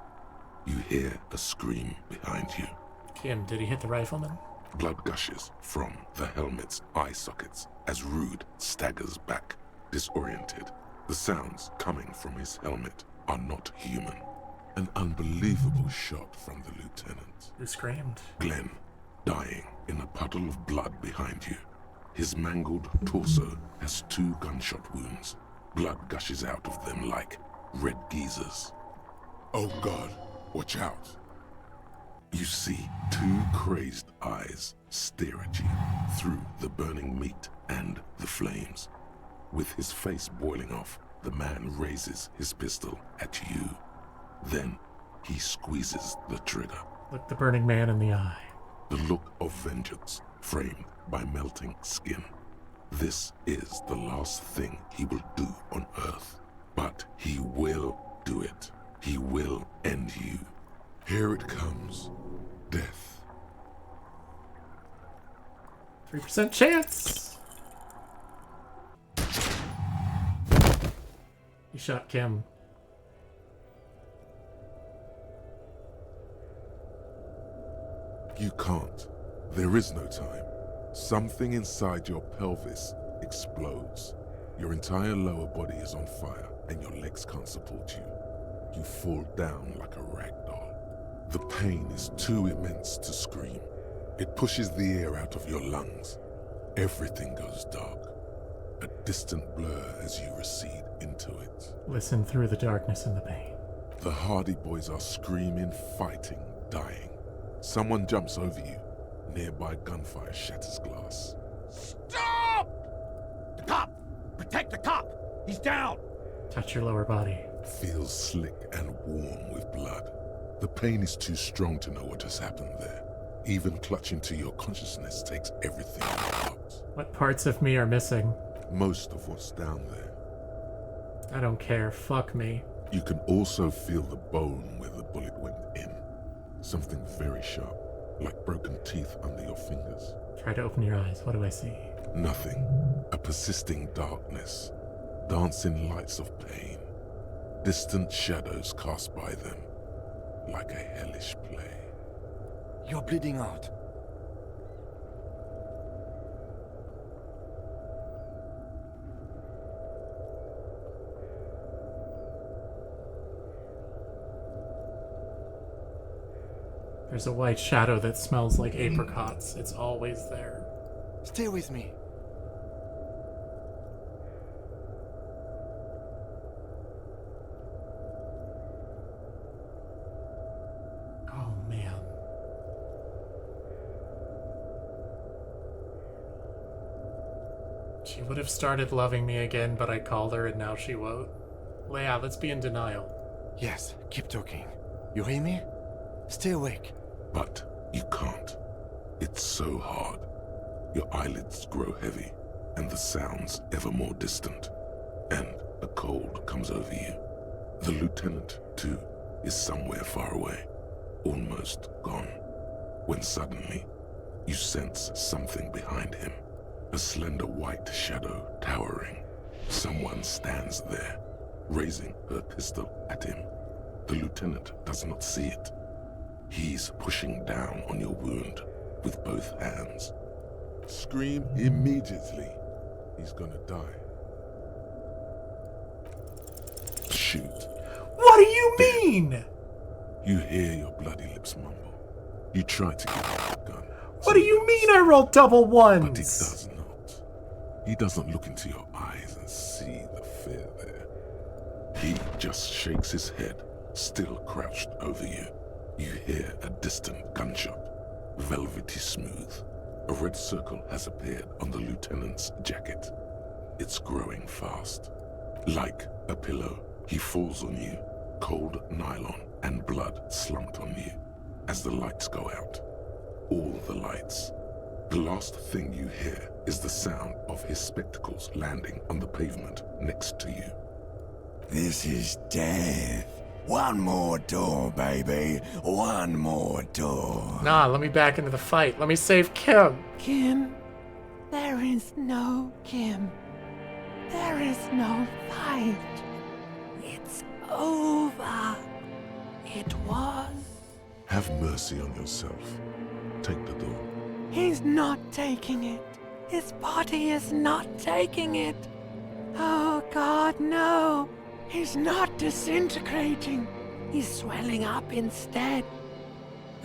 You hear a scream behind you. Kim, did he hit the rifleman? Blood gushes from the helmet's eye sockets as Rude staggers back, disoriented. The sounds coming from his helmet are not human. An unbelievable shot from the lieutenant. Who screamed? Glenn, dying in a puddle of blood behind you. His mangled torso has 2 gunshot wounds. Blood gushes out of them like red geysers. Oh God, watch out. You see 2 crazed eyes stare at you through the burning meat and the flames. With his face boiling off, the man raises his pistol at you. Then he squeezes the trigger. Look the burning man in the eye. The look of vengeance framed by melting skin. This is the last thing he will do on Earth. But he will do it. He will end you. Here it comes. Death. 3% chance! He shot Kim. You can't. There is no time. Something inside your pelvis explodes. Your entire lower body is on fire, and your legs can't support you. You fall down like a rag doll. The pain is too immense to scream. It pushes the air out of your lungs. Everything goes dark. A distant blur as you recede into it. Listen through the darkness and the pain. The Hardy Boys are screaming, fighting, dying. Someone jumps over you. Nearby gunfire shatters glass. Stop! The cop! Protect the cop! He's down! Touch your lower body. Feels slick and warm with blood. The pain is too strong to know what has happened there. Even clutching to your consciousness takes everything out. What parts of me are missing? Most of what's down there. I don't care. Fuck me. You can also feel the bone where the bullet went in. Something very sharp, like broken teeth under your fingers. Try to open your eyes. What do I see? Nothing. A persisting darkness. Dancing lights of pain. Distant shadows cast by them. Like a hellish play. You're bleeding out. There's a white shadow that smells like apricots. It's always there. Stay with me. Oh, man. She would have started loving me again, but I called her and now she won't. Leia, let's be in denial. Yes, keep talking. You hear me? Stay awake. But you can't. It's so hard. Your eyelids grow heavy, and the sounds ever more distant. And a cold comes over you. The lieutenant, too, is somewhere far away, almost gone, when suddenly you sense something behind him. A slender white shadow towering. Someone stands there, raising her pistol at him. The lieutenant does not see it. He's pushing down on your wound with both hands. Scream immediately. He's gonna die. Shoot. What do you mean? You hear your bloody lips mumble. You try to get out the gun. What do you mean I rolled double ones? But he does not. He doesn't look into your eyes and see the fear there. He just shakes his head, still crouched over you. You hear a distant gunshot, velvety smooth. A red circle has appeared on the lieutenant's jacket. It's growing fast. Like a pillow, he falls on you, cold nylon and blood slumped on you as the lights go out. All the lights. The last thing you hear is the sound of his spectacles landing on the pavement next to you. This is death. One more door, baby. One more door. Nah, let me back into the fight. Let me save Kim. Kim, there is no Kim. There is no fight. It's over. It was. Have mercy on yourself. Take the door. He's not taking it. His body is not taking it. Oh God, no. He's not disintegrating. He's swelling up instead.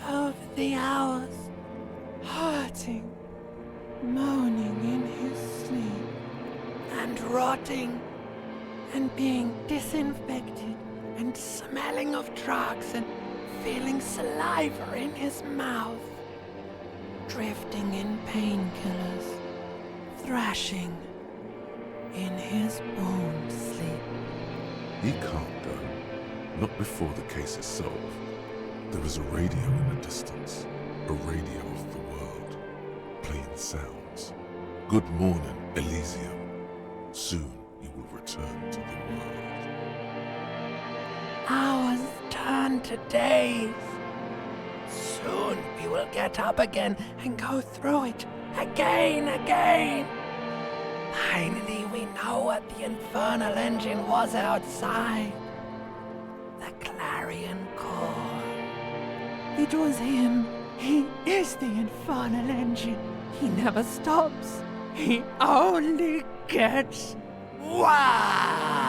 Over the hours, hurting, moaning in his sleep, and rotting, and being disinfected, and smelling of drugs, and feeling saliva in his mouth, drifting in painkillers, thrashing in his bone sleep. He can't go. Not before the case is solved. There is a radio in the distance. A radio of the world. Playing sounds. Good morning, Elysium. Soon you will return to the world. Hours turn to days. Soon we will get up again and go through it again. Finally, we know what the infernal engine was outside. The clarion call. It was him. He is the infernal engine. He never stops. He only gets worse.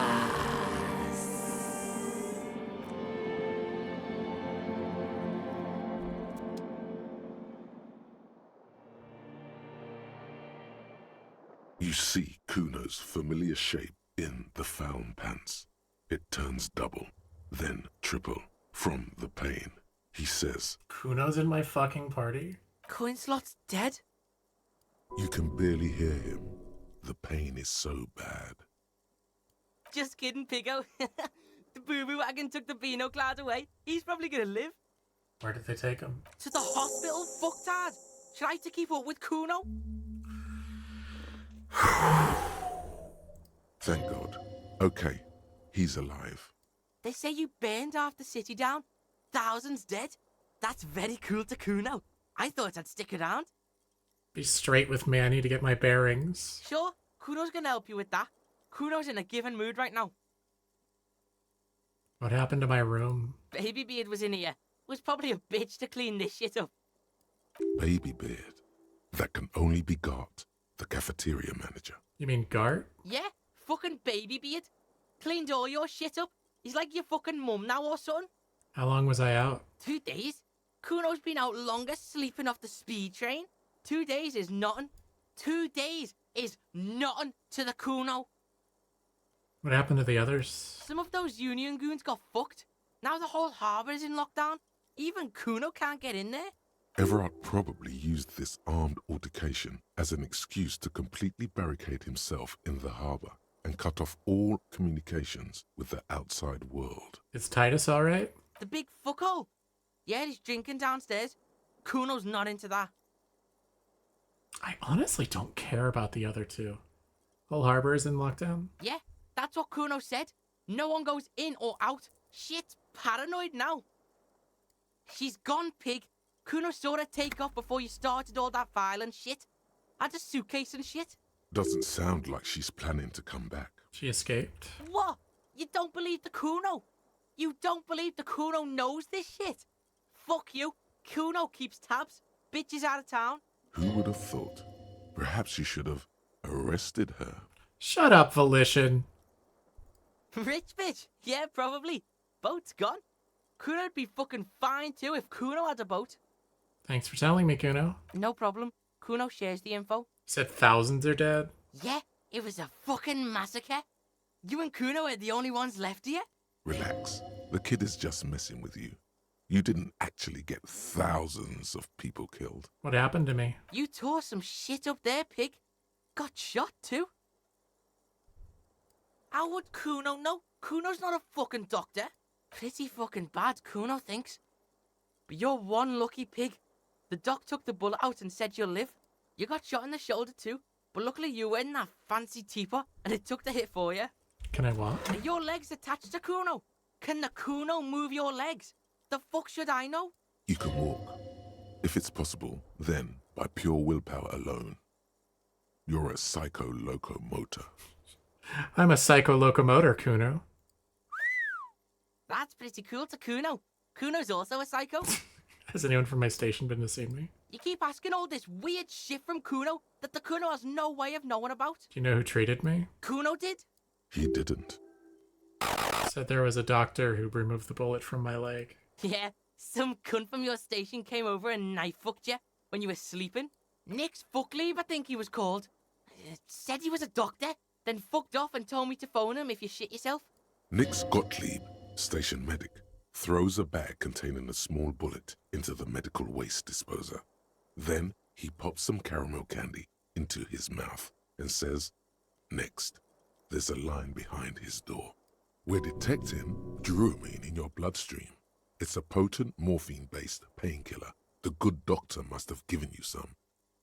You see Kuno's familiar shape in the found pants. It turns double, then triple from the pain. He says, Kuno's in my fucking party? Coinslot's dead? You can barely hear him. The pain is so bad. Just kidding, Pigo. The boo-boo wagon took the Beano Cloud away. He's probably gonna live. Where did they take him? To the hospital, fucktard. Should I have to keep up with Kuno? Thank God. Okay, he's alive. They say you burned half the city down. Thousands dead. That's very cool to Kuno. I thought I'd stick around. Be straight with me, I need to get my bearings. Sure, Kuno's gonna help you with that. Kuno's in a given mood right now. What happened to my room? Baby Beard was in here. Was probably a bitch to clean this shit up. Baby Beard. That can only be Gart, the cafeteria manager. You mean Gart? Yeah, fucking Baby Beard. Cleaned all your shit up. He's like your fucking mum now or something. How long was I out? 2 days. Kuno's been out longer sleeping off the speed train. 2 days is nothing. 2 days is nothing to the Kuno. What happened to the others? Some of those Union goons got fucked. Now the whole harbour is in lockdown. Even Kuno can't get in there. Everard probably used this armed altercation as an excuse to completely barricade himself in the harbour and cut off all communications with the outside world. Is Titus alright? The big fuckhole. Yeah, he's drinking downstairs. Kuno's not into that. I honestly don't care about the other two. Whole harbor is in lockdown? Yeah, that's what Kuno said. No one goes in or out. Shit's paranoid now. She's gone, pig. Kuno saw her take off before you started all that violent shit. Had a suitcase and shit. Doesn't sound like she's planning to come back. She escaped. What? You don't believe the Kuno? You don't believe the Kuno knows this shit? Fuck you. Kuno keeps tabs. Bitch is out of town. Who would have thought? Perhaps you should have arrested her. Shut up, Volition. Rich bitch. Yeah, probably. Boat's gone. Kuno'd be fucking fine too if Kuno had a boat. Thanks for telling me, Kuno. No problem. Kuno shares the info. You said thousands are dead? Yeah, it was a fucking massacre. You and Kuno are the only ones left here. Relax. The kid is just messing with you. You didn't actually get thousands of people killed. What happened to me? You tore some shit up there, pig. Got shot too. How would Kuno know? Kuno's not a fucking doctor. Pretty fucking bad, Kuno thinks. But you're one lucky pig. The doc took the bullet out and said you'll live. You got shot in the shoulder too, but luckily you were in that fancy teapot and it took the hit for you. Can I walk? Are your legs attached to Kuno? Can the Kuno move your legs? The fuck should I know? You can walk. If it's possible, then by pure willpower alone. You're a psycho locomotor. I'm a psycho locomotor, Kuno. That's pretty cool to Kuno. Kuno's also a psycho. Has anyone from my station been to see me? You keep asking all this weird shit from Kuno that the Kuno has no way of knowing about. Do you know who treated me? Kuno did? He didn't. Said there was a doctor who removed the bullet from my leg. Yeah, some cunt from your station came over and knife fucked you when you were sleeping. Nick's Fuckleave, I think he was called. Said he was a doctor, then fucked off and told me to phone him if you shit yourself. Nick's Gottlieb, station medic, throws a bag containing a small bullet into the medical waste disposer. Then he pops some caramel candy into his mouth and says, "Next." There's a line behind his door. We're detecting Druamine in your bloodstream. It's a potent morphine-based painkiller. The good doctor must have given you some.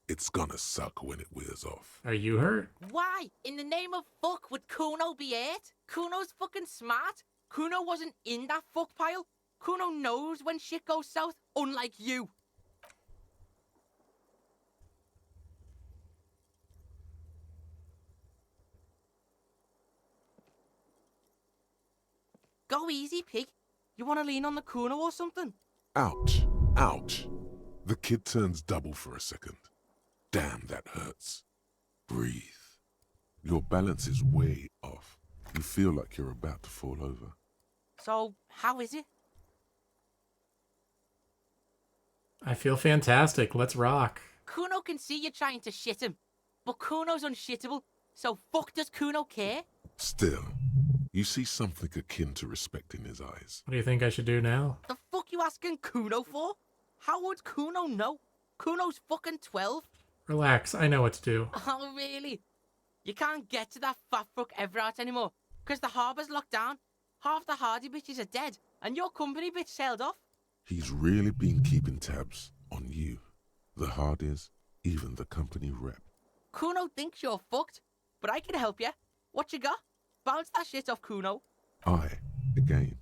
It's gonna suck when it wears off. Are you hurt? Why, in the name of fuck, would Kuno be hurt? Kuno's fucking smart. Kuno wasn't in that fuck pile. Kuno knows when shit goes south, unlike you. Go easy, pig. You want to lean on the Kuno or something? Ouch. Ouch. The kid turns double for a second. Damn, that hurts. Breathe. Your balance is way off. You feel like you're about to fall over. So, how is it? I feel fantastic. Let's rock. Kuno can see you trying to shit him. But Kuno's unshittable, so fuck does Kuno care? Still, you see something akin to respect in his eyes. What do you think I should do now? The fuck you asking Kuno for? How would Kuno know? Kuno's fucking 12. Relax, I know what to do. Oh, really? You can't get to that fat fuck Everard anymore, because the harbour's locked down. Half the hardy bitches are dead, and your company bitch sailed off. He's really been keeping tabs on you, the Hardys, even the company rep. Kuno thinks you're fucked, but I can help you. What you got? Bounce that shit off Kuno. Again,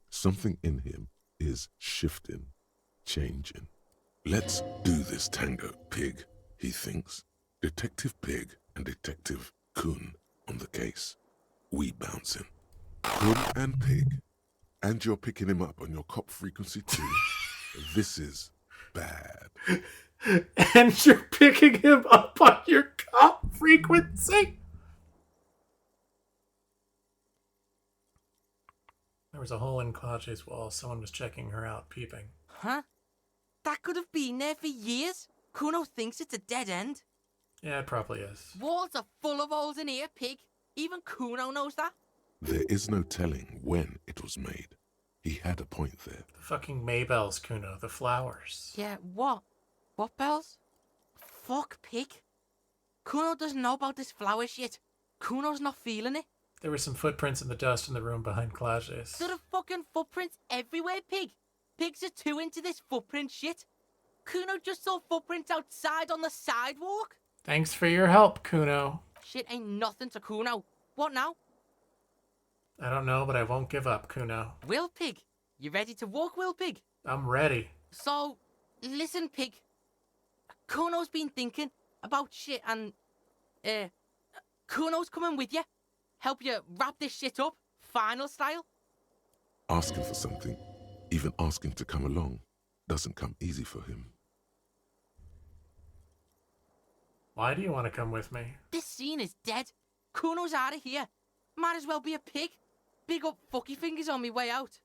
something in him is shifting, changing. Let's do this tango, Pig, he thinks. Detective Pig and Detective Kun on the case. We bouncing. Kun and Pig. And you're picking him up on your cop frequency too. This is bad. And you're picking him up on your cop frequency? There was a hole in Klage's wall. Someone was checking her out, peeping. Huh? That could have been there for years. Kuno thinks it's a dead end. Yeah, it probably is. Walls are full of holes in here, pig. Even Kuno knows that. There is no telling when it was made. He had a point there. The fucking Maybells, Kuno. The flowers. Yeah, what? What bells? Fuck, pig. Kuno doesn't know about this flower shit. Kuno's not feeling it. There were some footprints in the dust in the room behind Klages. There are fucking footprints everywhere, pig. Pigs are too into this footprint shit. Kuno just saw footprints outside on the sidewalk. Thanks for your help, Kuno. Shit ain't nothing to Kuno. What now? I don't know, but I won't give up, Kuno. Will Pig, you ready to walk, Will Pig? I'm ready. So, listen, Pig. Kuno's been thinking about shit and, Kuno's coming with you. Help you wrap this shit up, final style. Asking for something, even asking to come along, doesn't come easy for him. Why do you want to come with me? This scene is dead. Kuno's out of here. Might as well be a pig. Big up fucky fingers on me way out.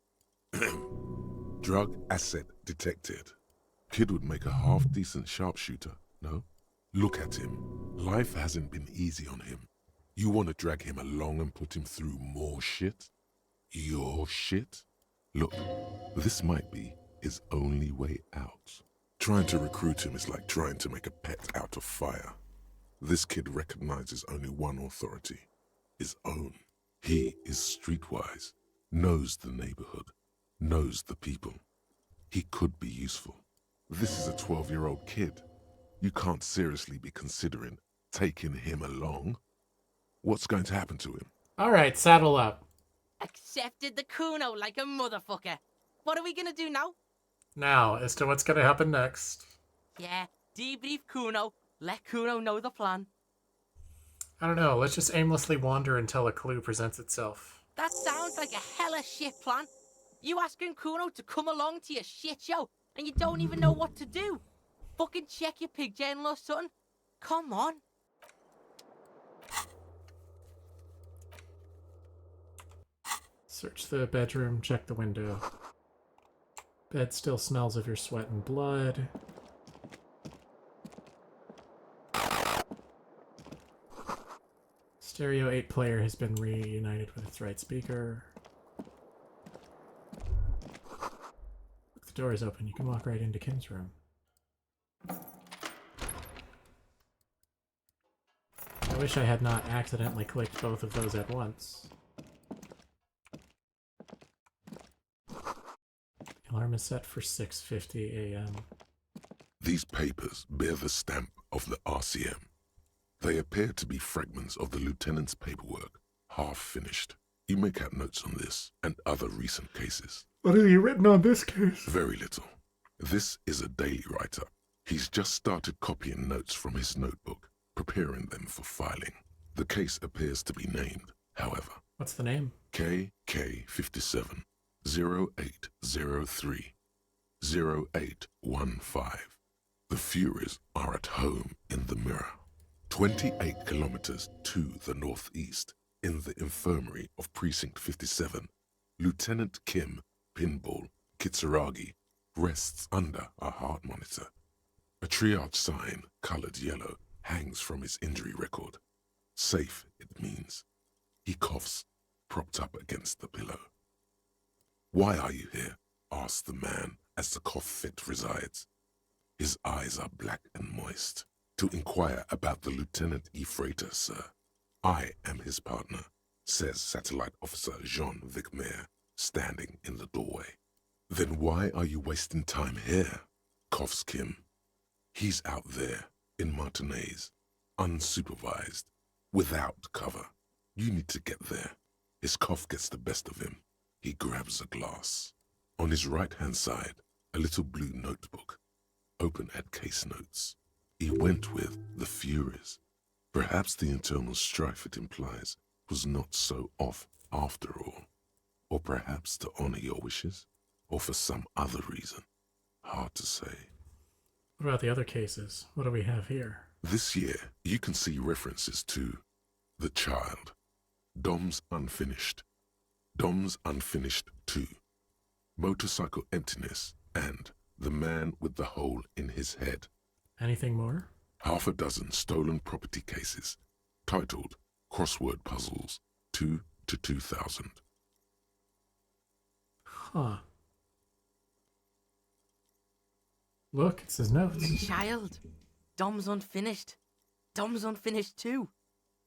Drug asset detected. Kid would make a half-decent sharpshooter, no? Look at him. Life hasn't been easy on him. You want to drag him along and put him through more shit? Your shit? Look, this might be his only way out. Trying to recruit him is like trying to make a pet out of fire. This kid recognizes only one authority, his own. He is streetwise, knows the neighborhood, knows the people. He could be useful. This is a 12-year-old kid. You can't seriously be considering taking him along. What's going to happen to him? All right, saddle up. Accepted the Kuno like a motherfucker. What are we gonna do now? Now, as to what's going to happen next. Yeah, debrief Kuno. Let Kuno know the plan. I don't know, let's just aimlessly wander until a clue presents itself. That sounds like a hella shit plan. You asking Kuno to come along to your shit show, and you don't even know what to do. Fucking check your pig journal or something. Come on. Search the bedroom, check the window. Bed still smells of your sweat and blood. Stereo 8 player has been reunited with its right speaker. If the door is open, you can walk right into Kim's room. I wish I had not accidentally clicked both of those at once. Alarm is set for 6:50 a.m. These papers bear the stamp of the RCM. They appear to be fragments of the lieutenant's paperwork, half finished. You make out notes on this and other recent cases. What have you written on this case? Very little. This is a daily write-up. He's just started copying notes from his notebook, preparing them for filing. The case appears to be named, however. What's the name? KK57 0803 0815. The Furies are at home in the mirror. 28 kilometers to the northeast, in the infirmary of Precinct 57, Lieutenant Kim Pinball Kitsuragi rests under a heart monitor. A triage sign, colored yellow, hangs from his injury record. Safe, it means. He coughs, propped up against the pillow. "Why are you here?" asks the man as the cough fit resides. His eyes are black and moist. "To inquire about the Lieutenant E. Freighter, sir. I am his partner," says Satellite Officer Jean Vicmer, standing in the doorway. "Then why are you wasting time here?" coughs Kim. "He's out there, in Martinez, unsupervised, without cover. You need to get there." His cough gets the best of him. He grabs a glass. On his right-hand side, a little blue notebook, open at case notes. He went with the Furies. Perhaps the internal strife it implies was not so off after all. Or perhaps to honor your wishes, or for some other reason. Hard to say. What about the other cases? What do we have here? This year, you can see references to The Child, Dom's Unfinished 2, Motorcycle Emptiness, and The man with the hole in his head. Anything more? Half a dozen stolen property cases, titled Crossword Puzzles 2 to 2000. Huh. Look, it says notes. Child. Dom's unfinished. Dom's unfinished too.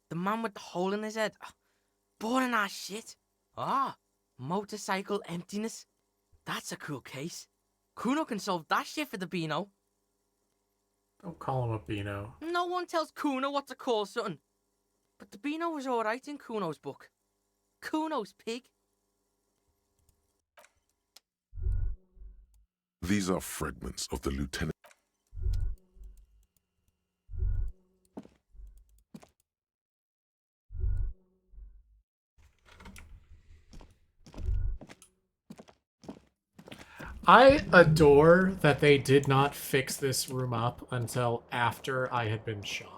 The man with the hole in his head. Boring ass shit. Motorcycle emptiness. That's a cool case. Kuno can solve that shit for the Beano. Don't call him a Beano. No one tells Kuno what to call something. But the Beano was alright in Kuno's book. Kuno's pig. These are fragments of the lieutenant. I adore that they did not fix this room up until after I had been shot.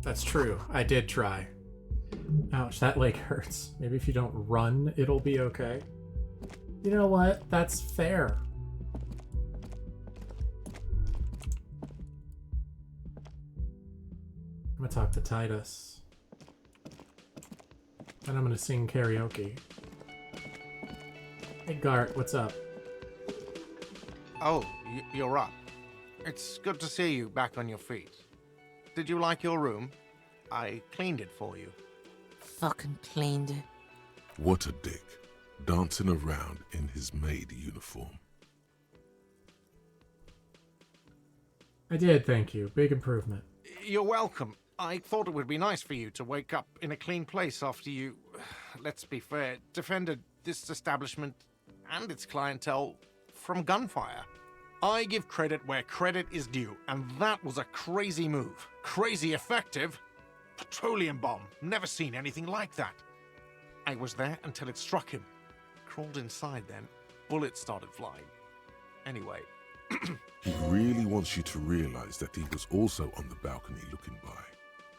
That's true. I did try. Ouch, that leg hurts. Maybe if you don't run, it'll be okay. You know what? That's fair. I'm gonna talk to Titus. And I'm gonna sing karaoke. Hey Gart, what's up? Oh, you're up. It's good to see you back on your feet. Did you like your room? I cleaned it for you. Fucking cleaned it. What a dick. Dancing around in his maid uniform. I did, thank you. Big improvement. You're welcome. I thought it would be nice for you to wake up in a clean place after you, let's be fair, defended this establishment and its clientele from gunfire. I give credit where credit is due, and that was a crazy move. Crazy effective. Petroleum bomb. Never seen anything like that. I was there until it struck him. Crawled inside then. Bullets started flying. Anyway. He really wants you to realize that he was also on the balcony looking by.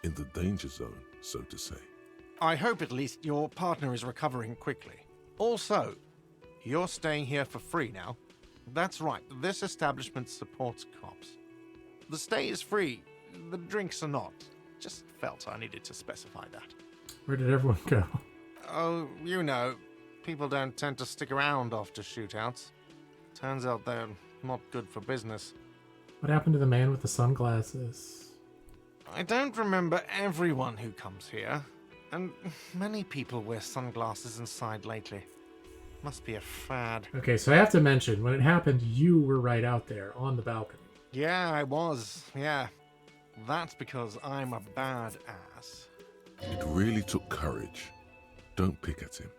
In the danger zone, so to say. I hope at least your partner is recovering quickly. Also, you're staying here for free now. That's right, this establishment supports cops. The stay is free, the drinks are not. Just felt I needed to specify that. Where did everyone go? Oh, you know, people don't tend to stick around after shootouts. Turns out they're not good for business. What happened to the man with the sunglasses? I don't remember everyone who comes here, and many people wear sunglasses inside lately. Must be a fad. Okay, so I have to mention, when it happened, you were right out there on the balcony. Yeah, I was. Yeah. That's because I'm a bad ass. It really took courage. Don't pick at him.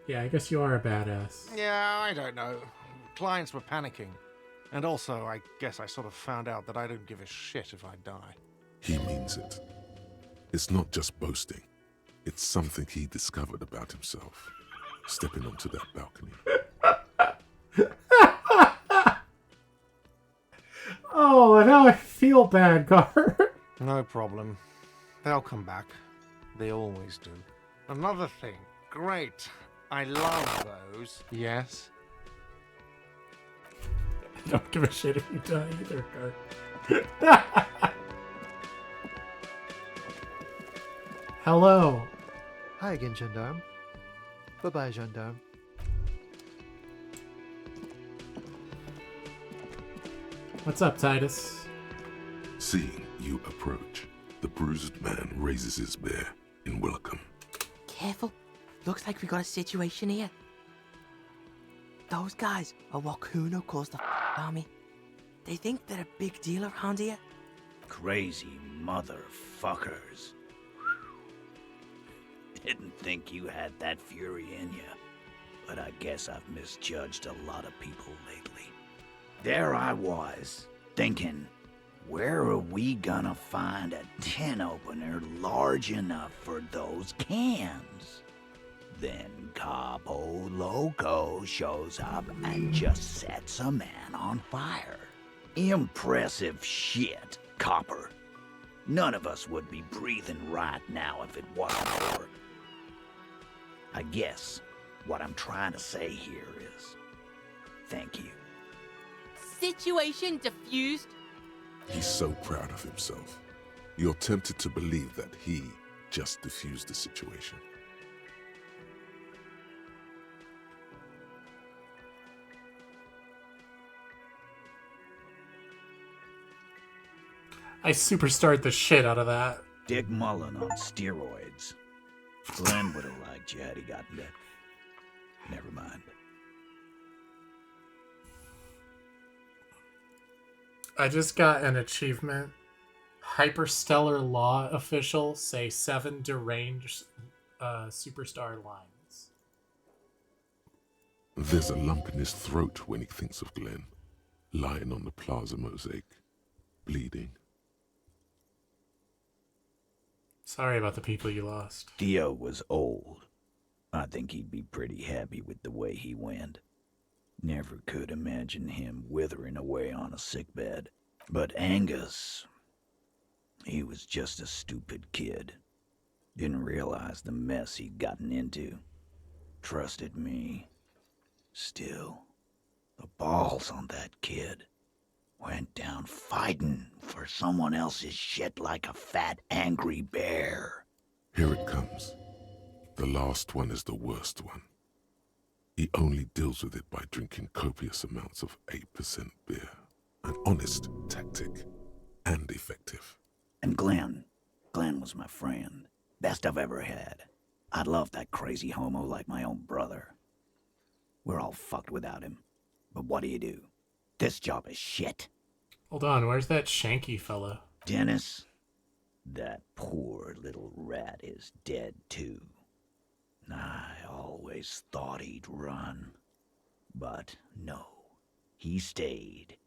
Yeah, I guess you are a badass. Yeah, I don't know. Clients were panicking. And also, I guess I sort of found out that I don't give a shit if I die. He means it. It's not just boasting. It's something he discovered about himself. Stepping onto that balcony. Oh, now I feel bad, Gar. No problem. They'll come back. They always do. Another thing. Great. I love those. Yes? I don't give a shit if you die either, Gar. Hello. Hi again, Gendarme. Bye-bye, Gendarme. What's up, Titus? Seeing you approach, the bruised man raises his bear in welcome. Careful. Looks like we got a situation here. Those guys are what Kuno calls the army. They think they're a big deal around here. Crazy motherfuckers. Didn't think you had that fury in you. But I guess I've misjudged a lot of people lately. There I was, thinking, where are we gonna find a tin opener large enough for those cans? Then Capo Loco shows up and just sets a man on fire. Impressive shit, Copper. None of us would be breathing right now if it wasn't for... I guess what I'm trying to say here is, thank you. Situation diffused. He's so proud of himself. You're tempted to believe that he just diffused the situation. I superstarred the shit out of that. Dick Mullen on steroids. Glenn would have liked you had he gotten it. Never mind. I just got an achievement. Hyperstellar Law official say 7 deranged superstar lines. There's a lump in his throat when he thinks of Glenn, lying on the plaza mosaic, bleeding. Sorry about the people you lost. Theo was old. I think he'd be pretty happy with the way he went. Never could imagine him withering away on a sickbed. But Angus, he was just a stupid kid. Didn't realize the mess he'd gotten into. Trusted me. Still, the balls on that kid. Went down fighting for someone else's shit like a fat, angry bear. Here it comes. The last one is the worst one. He only deals with it by drinking copious amounts of 8% beer. An honest tactic, and effective. And Glenn was my friend. Best I've ever had. I'd love that crazy homo like my own brother. We're all fucked without him. But what do you do? This job is shit. Hold on, where's that Shanky fella? Dennis, that poor little rat is dead too. I always thought he'd run. But no, he stayed.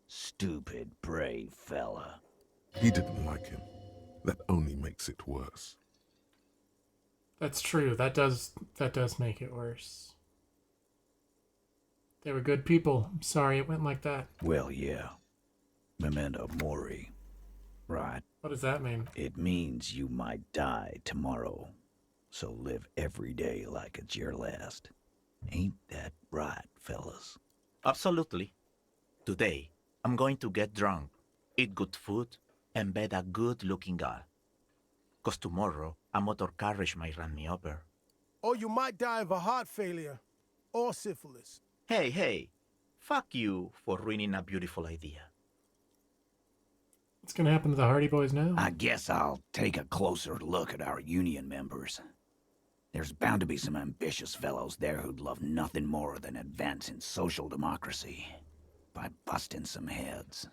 Stupid, brave fella. He didn't like him. That only makes it worse. That's true. That does make it worse. They were good people. I'm sorry it went like that. Well, yeah. Memento mori. Right. What does that mean? It means you might die tomorrow. So live every day like it's your last. Ain't that right, fellas? Absolutely. Today, I'm going to get drunk, eat good food, and bed a good-looking girl. 'Cause tomorrow, a motor carriage might run me over. Or you might die of a heart failure. Or syphilis. Hey, fuck you for ruining a beautiful idea. What's gonna happen to the Hardy Boys now? I guess I'll take a closer look at our union members. There's bound to be some ambitious fellows there who'd love nothing more than advancing social democracy by busting some heads.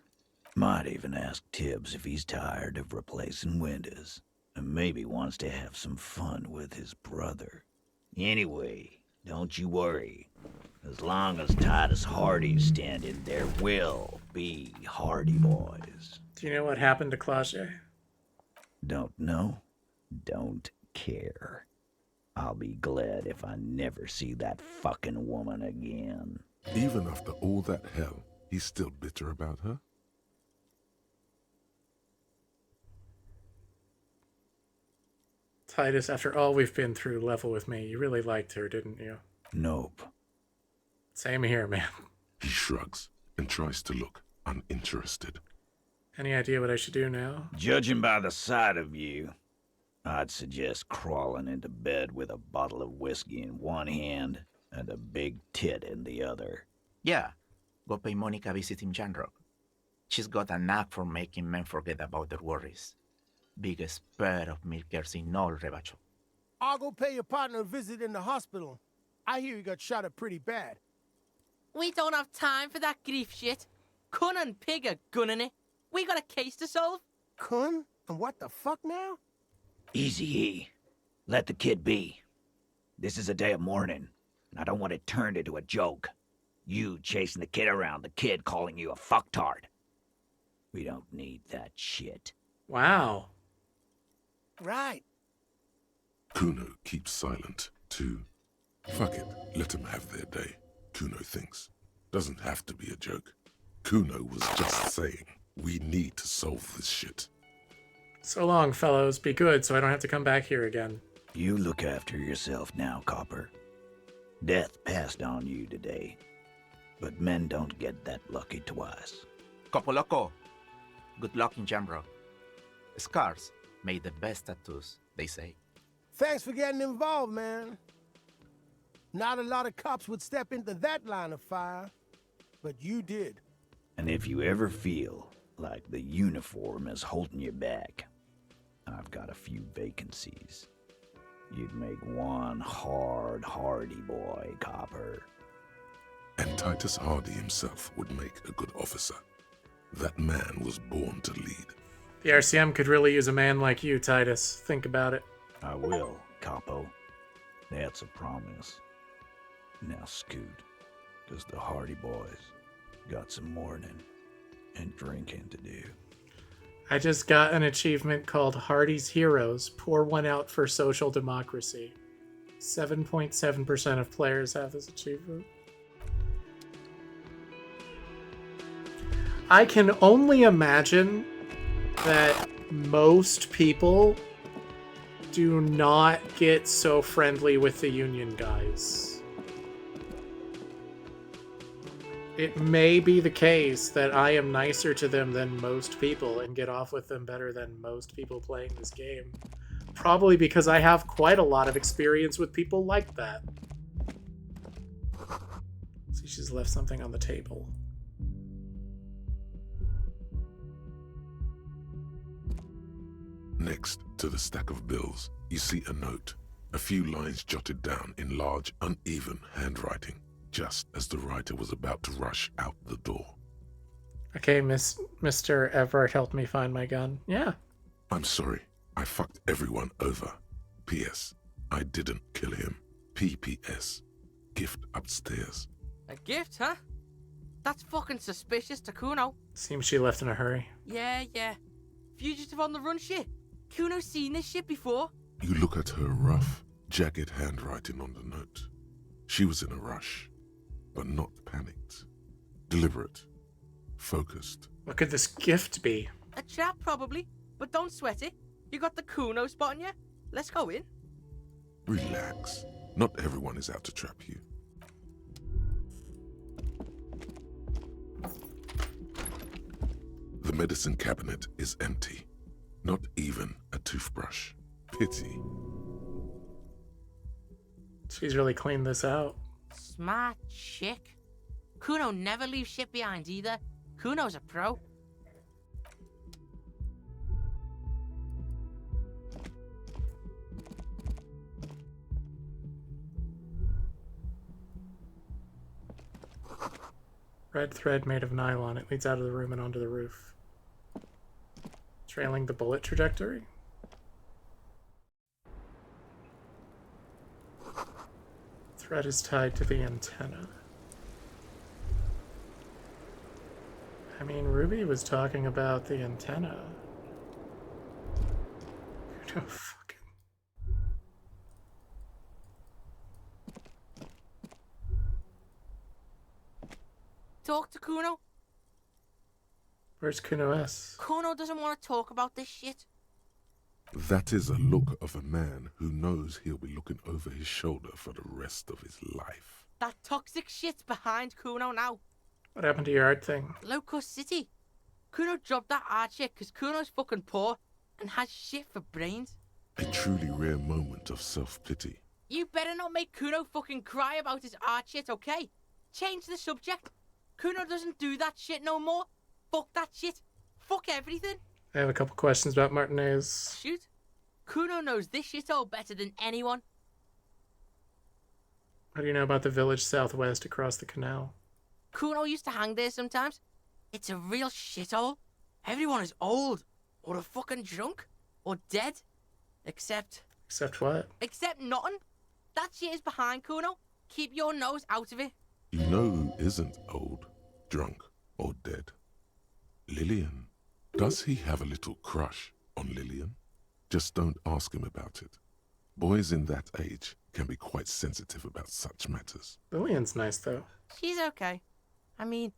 Might even ask Tibbs if he's tired of replacing windows, and maybe wants to have some fun with his brother. Anyway, don't you worry. As long as Titus Hardy's standing, there will be Hardy Boys. Do you know what happened to Claude? Don't know? Don't care. I'll be glad if I never see that fucking woman again. Even after all that hell, he's still bitter about her? Titus, after all we've been through, level with me. You really liked her, didn't you? Nope. Same here, man. He shrugs and tries to look uninterested. Any idea what I should do now? Judging by the sight of you, I'd suggest crawling into bed with a bottle of whiskey in one hand and a big tit in the other. Yeah, go pay Monica a visit in Janrock. She's got a knack for making men forget about their worries. Biggest pair of milkers in all Rebacho. I'll go pay your partner a visit in the hospital. I hear he got shot up pretty bad. We don't have time for that grief shit. Kun and Pig are gunning it. We got a case to solve. Kun? And what the fuck now? Easy. Let the kid be. This is a day of mourning, and I don't want it turned into a joke. You chasing the kid around, the kid calling you a fucktard. We don't need that shit. Wow. Right. Kuno keeps silent, too. Fuck it, let them have their day, Kuno thinks. Doesn't have to be a joke. Kuno was just saying, we need to solve this shit. So long, fellows. Be good so I don't have to come back here again. You look after yourself now, Copper. Death passed on you today, but men don't get that lucky twice. Copo Loco. Good luck in Jambro. Scars made the best tattoos, they say. Thanks for getting involved, man. Not a lot of cops would step into that line of fire, but you did. And if you ever feel like the uniform is holding you back, I've got a few vacancies. You'd make one hardy boy, Copper. And Titus Hardy himself would make a good officer. That man was born to lead. The RCM could really use a man like you, Titus. Think about it. I will, Capo. That's a promise. Now scoot, because the Hardy boys got some mourning and drinking to do. I just got an achievement called Hardy's Heroes. Pour one out for social democracy. 7.7% of players have this achievement. I can only imagine that most people do not get so friendly with the Union guys. It may be the case that I am nicer to them than most people and get off with them better than most people playing this game. Probably because I have quite a lot of experience with people like that. See, she's left something on the table. Next to the stack of bills, you see a note. A few lines jotted down in large, uneven handwriting, just as the writer was about to rush out the door. Okay, Mr. Everett helped me find my gun. Yeah. I'm sorry. I fucked everyone over. P.S. I didn't kill him. P.P.S. Gift upstairs. A gift, huh? That's fucking suspicious to Kuno. Seems she left in a hurry. Yeah. Fugitive on the run shit. Kuno's seen this shit before. You look at her rough, jagged handwriting on the note. She was in a rush, but not panicked. Deliberate. Focused. What could this gift be? A trap, probably. But don't sweat it. You got the Kuno spot on you. Let's go in. Relax. Not everyone is out to trap you. The medicine cabinet is empty. Not even a toothbrush. Pity. She's really cleaned this out. Smart chick. Kuno never leaves shit behind either. Kuno's a pro. Red thread made of nylon. It leads out of the room and onto the roof. Trailing the bullet trajectory? Thread is tied to the antenna. I mean, Ruby was talking about the antenna. No fucking... Talk to Kuno. Where's Kuno S? Kuno doesn't want to talk about this shit. That is a look of a man who knows he'll be looking over his shoulder for the rest of his life. That toxic shit's behind Kuno now. What happened to your art thing? Locust City. Kuno dropped that art shit because Kuno's fucking poor and has shit for brains. A truly rare moment of self-pity. You better not make Kuno fucking cry about his art shit, okay? Change the subject. Kuno doesn't do that shit no more. Fuck that shit. Fuck everything. I have a couple questions about Martinez. Shoot. Kuno knows this shit all better than anyone. What do you know about the village southwest across the canal? Kuno used to hang there sometimes. It's a real shithole. Everyone is old, or a fucking drunk, or dead. Except Except what? Except nothing. That shit is behind, Kuno. Keep your nose out of it. You know who isn't old, drunk, or dead? Lillian. Does he have a little crush on Lillian? Just don't ask him about it. Boys in that age can be quite sensitive about such matters. Lillian's nice, though. She's okay. I mean,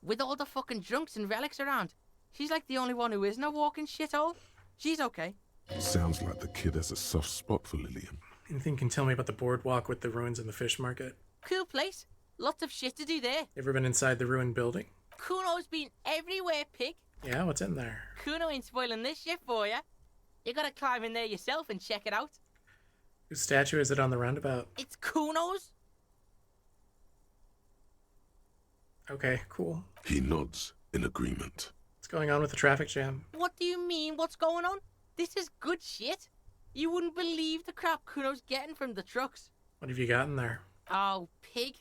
with all the fucking drunks and relics around, she's like the only one who isn't a walking shithole. She's okay. Sounds like the kid has a soft spot for Lillian. Anything you can tell me about the boardwalk with the ruins and the fish market? Cool place. Lots of shit to do there. Ever been inside the ruined building? Kuno's been everywhere, pig. Yeah, what's in there? Kuno ain't spoiling this shit for you. You gotta climb in there yourself and check it out. Whose statue is it on the roundabout? It's Kuno's. Okay, cool. He nods in agreement. What's going on with the traffic jam? What do you mean, what's going on? This is good shit. You wouldn't believe the crap Kuno's getting from the trucks. What have you got in there? Oh, pig.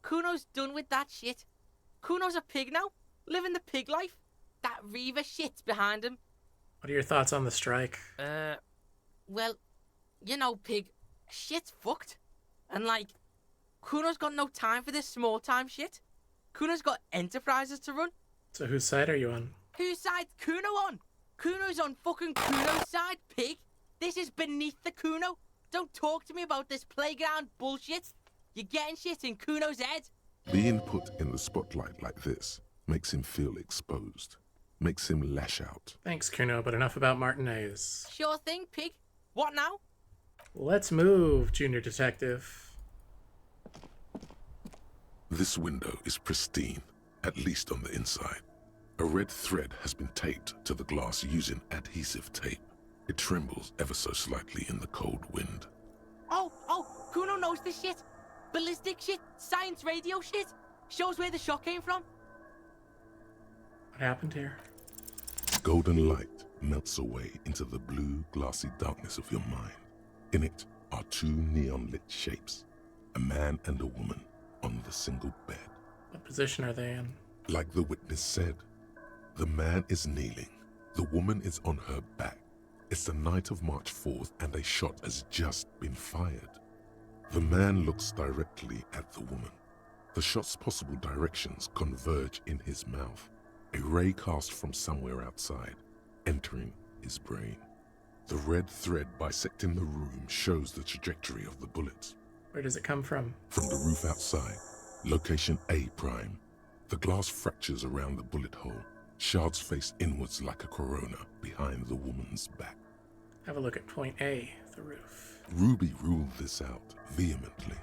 Kuno's done with that shit. Kuno's a pig now, living the pig life. That Reaver shit's behind him. What are your thoughts on the strike? Well, you know, pig, shit's fucked. And like, Kuno's got no time for this small time shit. Kuno's got enterprises to run. So whose side are you on? Whose side's Kuno on? Kuno's on fucking Kuno's side, pig. This is beneath the Kuno. Don't talk to me about this playground bullshit. You're getting shit in Kuno's head. Being put in the spotlight like this makes him feel exposed. Makes him lash out. Thanks, Kuno, but enough about Martinez. Sure thing, pig. What now? Let's move, Junior Detective. This window is pristine, at least on the inside. A red thread has been taped to the glass using adhesive tape. It trembles ever so slightly in the cold wind. Oh, Kuno knows this shit. Ballistic shit, science radio shit. Shows where the shot came from. What happened here? Golden light melts away into the blue, glassy darkness of your mind. In it are two neon-lit shapes, a man and a woman on the single bed. What position are they in? Like the witness said, the man is kneeling, the woman is on her back. It's the night of March 4th and a shot has just been fired. The man looks directly at the woman. The shot's possible directions converge in his mouth, a ray cast from somewhere outside, entering his brain. The red thread bisecting the room shows the trajectory of the bullet. Where does it come from? From the roof outside, location A prime. The glass fractures around the bullet hole. Shards face inwards like a corona behind the woman's back. Have a look at point A, the roof. Ruby ruled this out vehemently.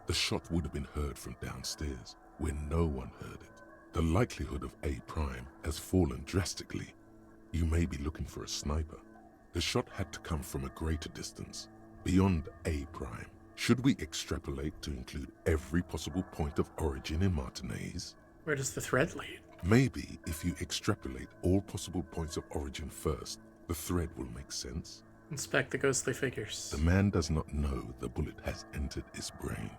The shot would have been heard from downstairs, where no one heard it. The likelihood of A prime has fallen drastically. You may be looking for a sniper. The shot had to come from a greater distance, beyond A prime. Should we extrapolate to include every possible point of origin in Martinez? Where does the thread lead? Maybe if you extrapolate all possible points of origin first, the thread will make sense. Inspect the ghostly figures. The man does not know the bullet has entered his brain.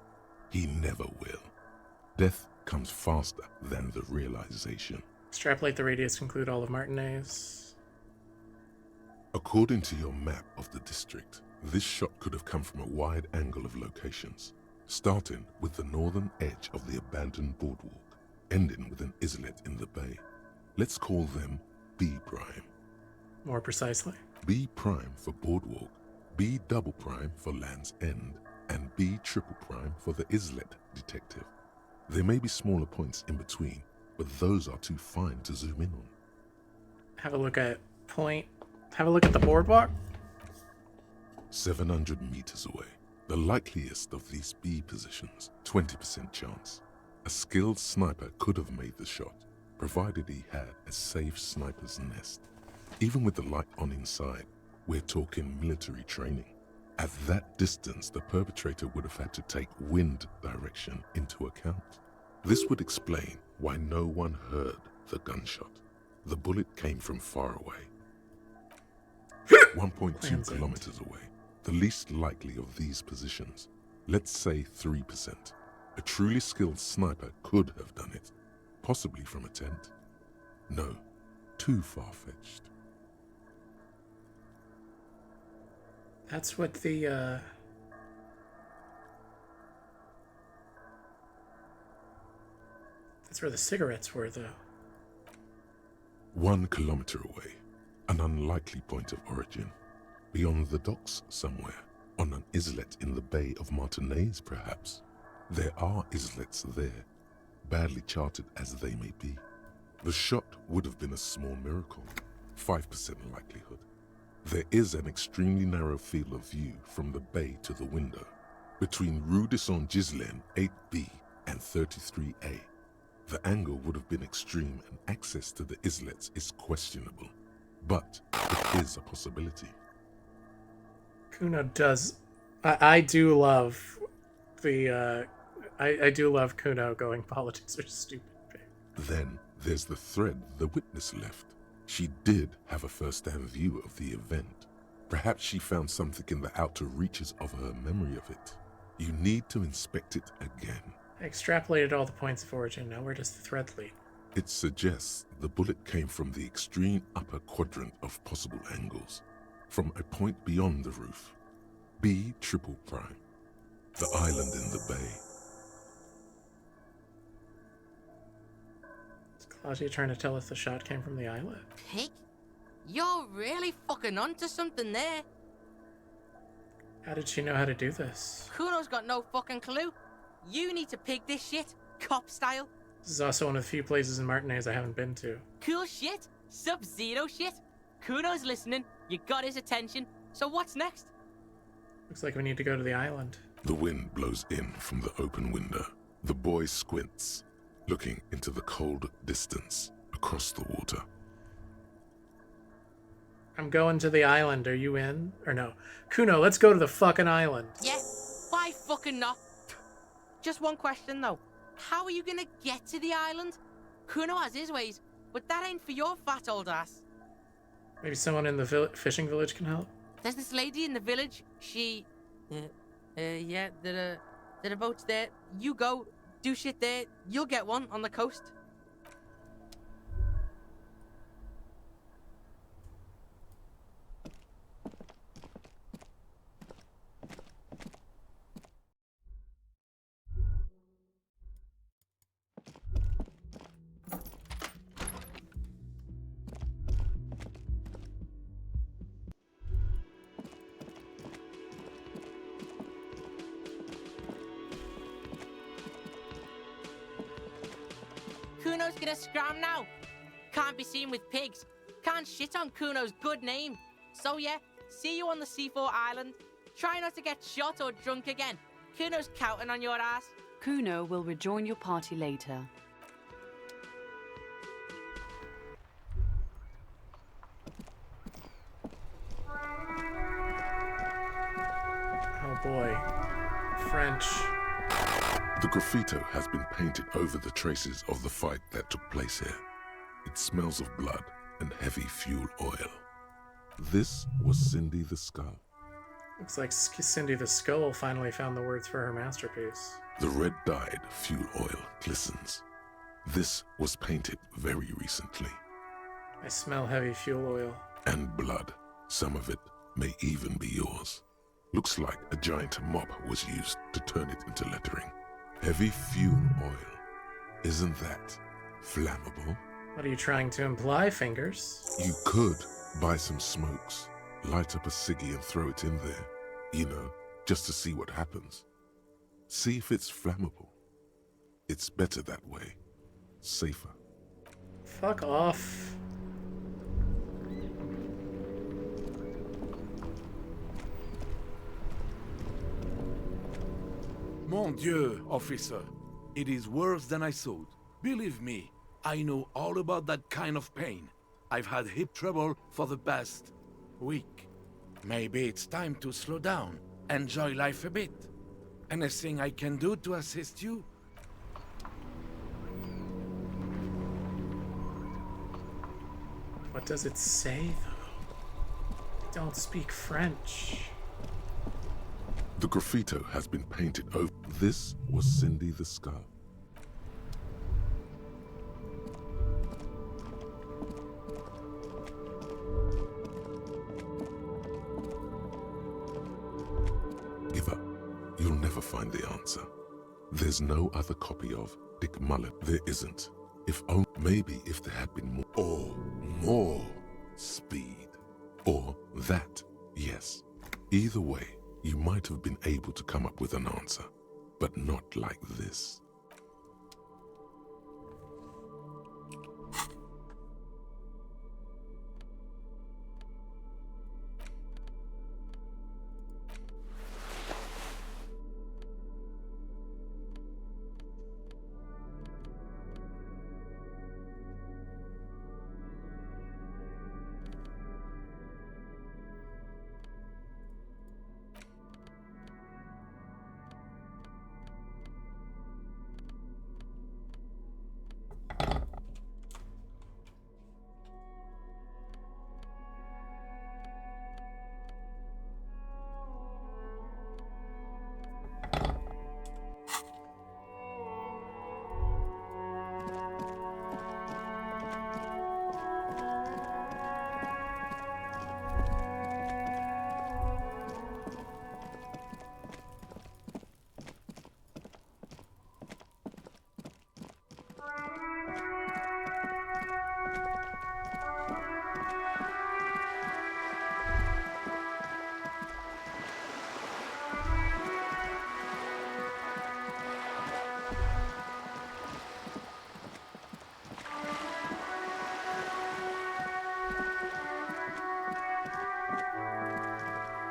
He never will. Death comes faster than the realization. Extrapolate the radius to include all of Martinez. According to your map of the district, this shot could have come from a wide angle of locations, starting with the northern edge of the abandoned boardwalk, ending with an islet in the bay. Let's call them B prime. More precisely? B prime for boardwalk, B double prime for Land's End, and B triple prime for the islet detective. There may be smaller points in between, but those are too fine to zoom in on. Have a look at the boardwalk. 700 meters away. The likeliest of these B positions, 20% chance. A skilled sniper could have made the shot, provided he had a safe sniper's nest. Even with the light on inside, we're talking military training. At that distance, the perpetrator would have had to take wind direction into account. This would explain why no one heard the gunshot. The bullet came from far away. 1.2 kilometers away. The least likely of these positions. Let's say 3%. A truly skilled sniper could have done it. Possibly from a tent. No, too far-fetched. That's what the, That's where the cigarettes were, though. 1 kilometer away, an unlikely point of origin. Beyond the docks somewhere, on an islet in the Bay of Martinez, perhaps. There are islets there, badly charted as they may be. The shot would have been a small miracle, 5% likelihood. There is an extremely narrow field of view from the bay to the window, between Rue de Saint-Ghislain 8B and 33A. The angle would have been extreme and access to the islets is questionable, but it is a possibility. Kuno does... I do love the, I do love Kuno going, politics are stupid. Then there's the thread the witness left. She did have a first-hand view of the event. Perhaps she found something in the outer reaches of her memory of it. You need to inspect it again. I extrapolated all the points of origin. Now where does the thread lead? It suggests the bullet came from the extreme upper quadrant of possible angles, from a point beyond the roof. B triple prime. The island in the bay. Is Claudia trying to tell us the shot came from the island? Pig? You're really fucking onto something there. How did she know how to do this? Kuno's got no fucking clue. You need to pig this shit, cop style. This is also one of the few places in Martinez I haven't been to. Cool shit, Sub-Zero shit. Kuno's listening, you got his attention, so what's next? Looks like we need to go to the island. The wind blows in from the open window. The boy squints, looking into the cold distance across the water. I'm going to the island. Are you in? Or no? Kuno, let's go to the fucking island. Yeah, why fucking not? Just one question though. How are you gonna get to the island? Kuno has his ways, but that ain't for your fat old ass. Maybe someone in the fishing village can help? There's this lady in the village. She... yeah, there are boats there. You go, do shit there. You'll get one on the coast. Kuno's gonna scram now. Can't be seen with pigs. Can't shit on Kuno's good name. So yeah, see you on the C4 island. Try not to get shot or drunk again. Kuno's counting on your ass. Kuno will rejoin your party later. Oh boy. French. The graffito has been painted over the traces of the fight that took place here. It smells of blood and heavy fuel oil. This was Cindy the Skull. Looks like Cindy the Skull finally found the words for her masterpiece. The red-dyed fuel oil glistens. This was painted very recently. I smell heavy fuel oil. And blood. Some of it may even be yours. Looks like a giant mop was used to turn it into lettering. Heavy fuel oil. Isn't that flammable? What are you trying to imply, Fingers? You could buy some smokes, light up a ciggy and throw it in there. You know, just to see what happens. See if it's flammable. It's better that way. Safer. Fuck off. Mon Dieu, officer. It is worse than I thought. Believe me, I know all about that kind of pain. I've had hip trouble for the past week. Maybe it's time to slow down, enjoy life a bit. Anything I can do to assist you? What does it say, though? I don't speak French. The graffito has been painted over. This was Cindy the Skull. never find the answer. There's no other copy of Dick Mullet. There isn't. If only, maybe if there had been more speed. Or that, yes. Either way, you might have been able to come up with an answer, but not like this.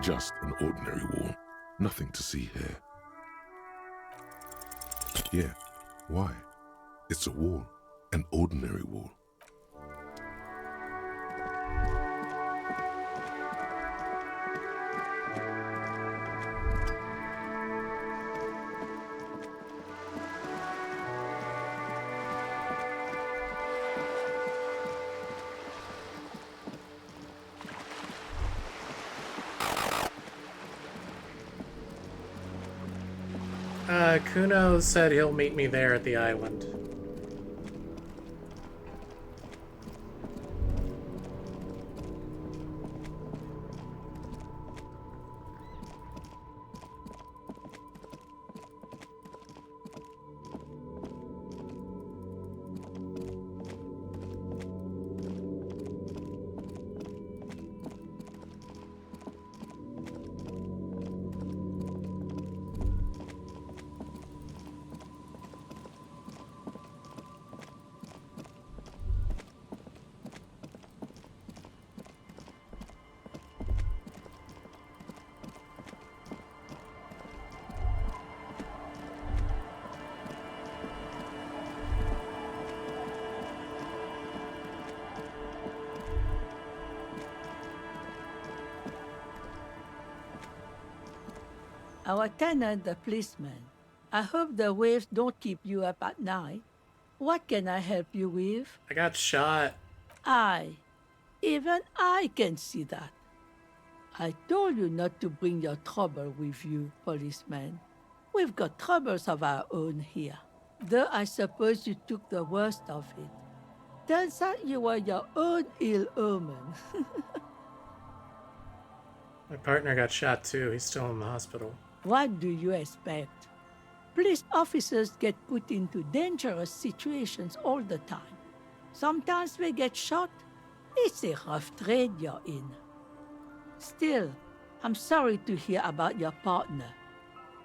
Just an ordinary wall. Nothing to see here. Yeah, why? It's a wall. An ordinary wall. Kuno said he'll meet me there at the island. Our tenant, the policeman. I hope the waves don't keep you up at night. What can I help you with? I got shot. Even I can see that. I told you not to bring your trouble with you, policeman. We've got troubles of our own here. Though I suppose you took the worst of it. Turns out you were your own ill omen. My partner got shot too. He's still in the hospital. What do you expect? Police officers get put into dangerous situations all the time. Sometimes they get shot. It's a rough trade you're in. Still, I'm sorry to hear about your partner.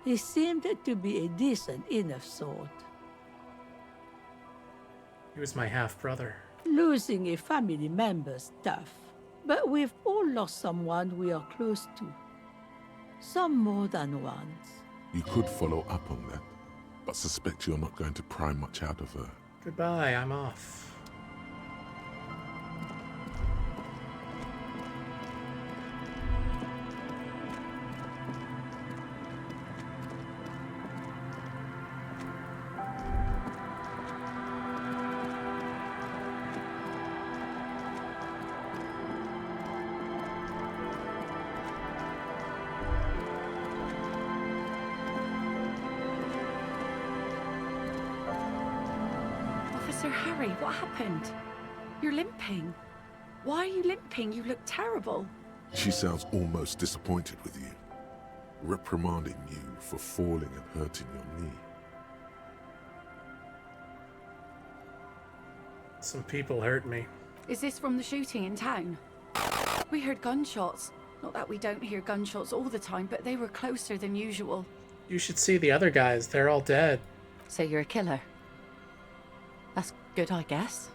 He seemed to be a decent enough sort. He was my half-brother. Losing a family member's tough, but we've all lost someone we are close to. Some more than once. You could follow up on that, but suspect you're not going to pry much out of her. Goodbye, I'm off. Officer Harry, what happened? You're limping. Why are you limping? You look terrible. She sounds almost disappointed with you. reprimanding you for falling and hurting your knee. Some people hurt me. Is this from the shooting in town? We heard gunshots. Not that we don't hear gunshots all the time, but they were closer than usual. You should see the other guys. They're all dead. So you're a killer? That's good, I guess.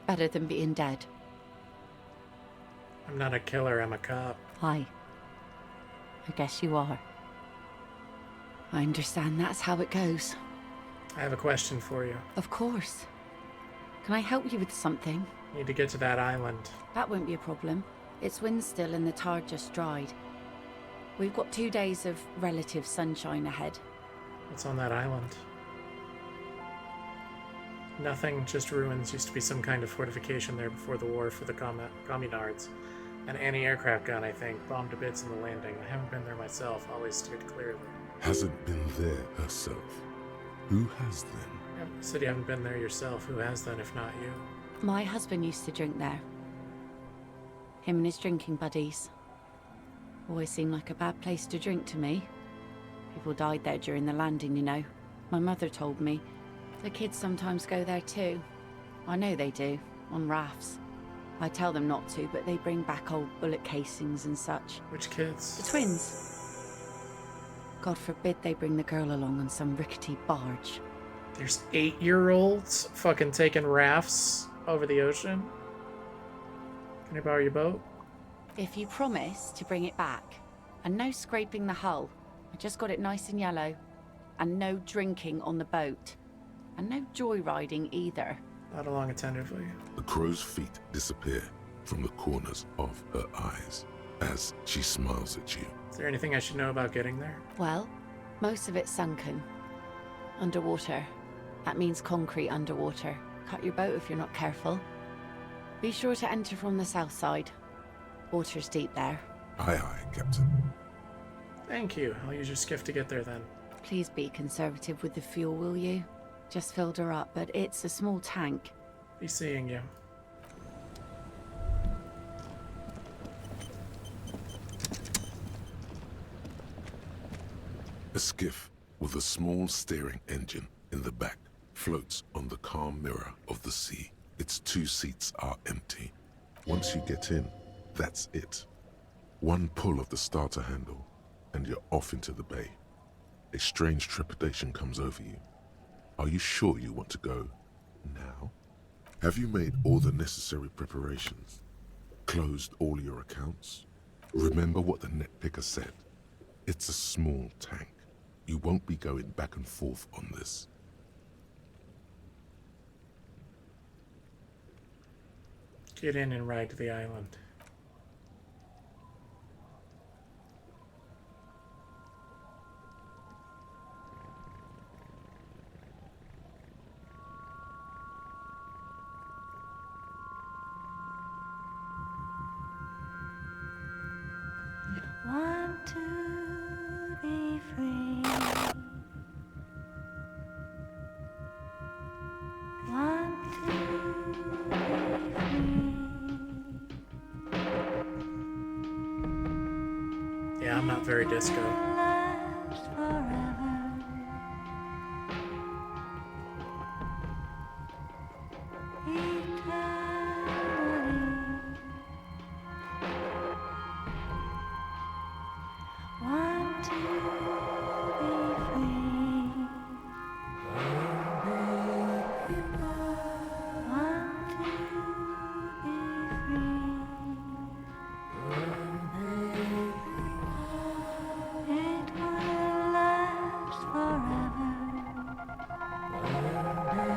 Better than being dead. I'm not a killer, I'm a cop. Hi. I guess you are. I understand that's how it goes. I have a question for you. Of course. Can I help you with something? You need to get to that island. That won't be a problem. It's wind still and the tar just dried. We've got 2 days of relative sunshine ahead. What's on that island? Nothing, just ruins. Used to be some kind of fortification there before the war for the communards. An anti-aircraft gun, I think, bombed to bits in the landing. I haven't been there myself, always steered clear of it. Hasn't been there herself. Who has then? You said you haven't been there yourself. Who has then, if not you? My husband used to drink there. Him and his drinking buddies. Always seemed like a bad place to drink to me. People died there during the landing, you know. My mother told me. The kids sometimes go there too. I know they do, on rafts. I tell them not to, but they bring back old bullet casings and such. Which kids? The twins. God forbid they bring the girl along on some rickety barge. There's 8-year-olds fucking taking rafts over the ocean? Can I borrow your boat? If you promise to bring it back, and no scraping the hull, I just got it nice and yellow, and no drinking on the boat, and no joyriding either. Not along attentively. The crow's feet disappear from the corners of her eyes as she smiles at you. Is there anything I should know about getting there? Well, most of it's sunken. Underwater. That means concrete underwater. Cut your boat if you're not careful. Be sure to enter from the south side. Water's deep there. Aye, aye, Captain. Thank you. I'll use your skiff to get there then. Please be conservative with the fuel, will you? Just filled her up, but it's a small tank. Be seeing you. A skiff with a small steering engine in the back floats on the calm mirror of the sea. Its 2 seats are empty. Once you get in, that's it. One pull of the starter handle, and you're off into the bay. A strange trepidation comes over you. Are you sure you want to go now? Have you made all the necessary preparations? Closed all your accounts? Remember what the net picker said. It's a small tank. You won't be going back and forth on this. Get in and ride to the island. Want to be free. Want to be free. Yeah, I'm not very disco. Last forever. Eternally. Want to be free. Want to be free. It will last forever. Eternally.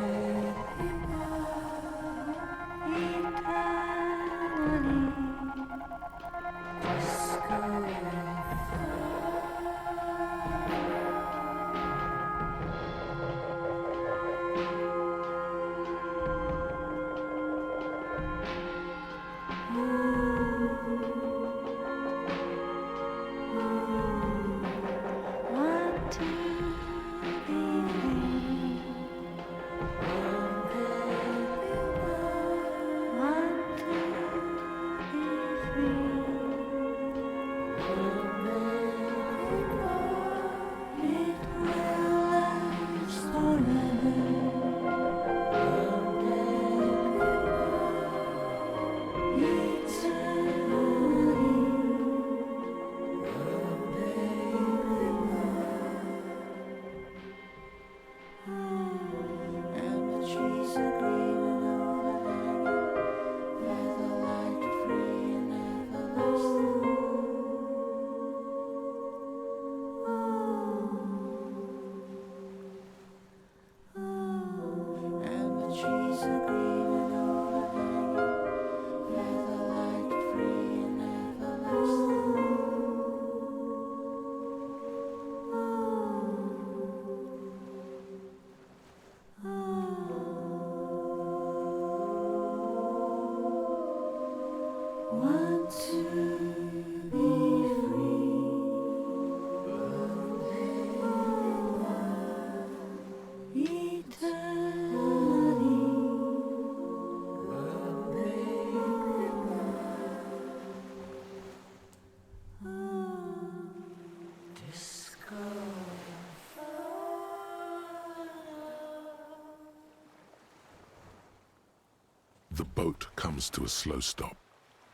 boat comes to a slow stop.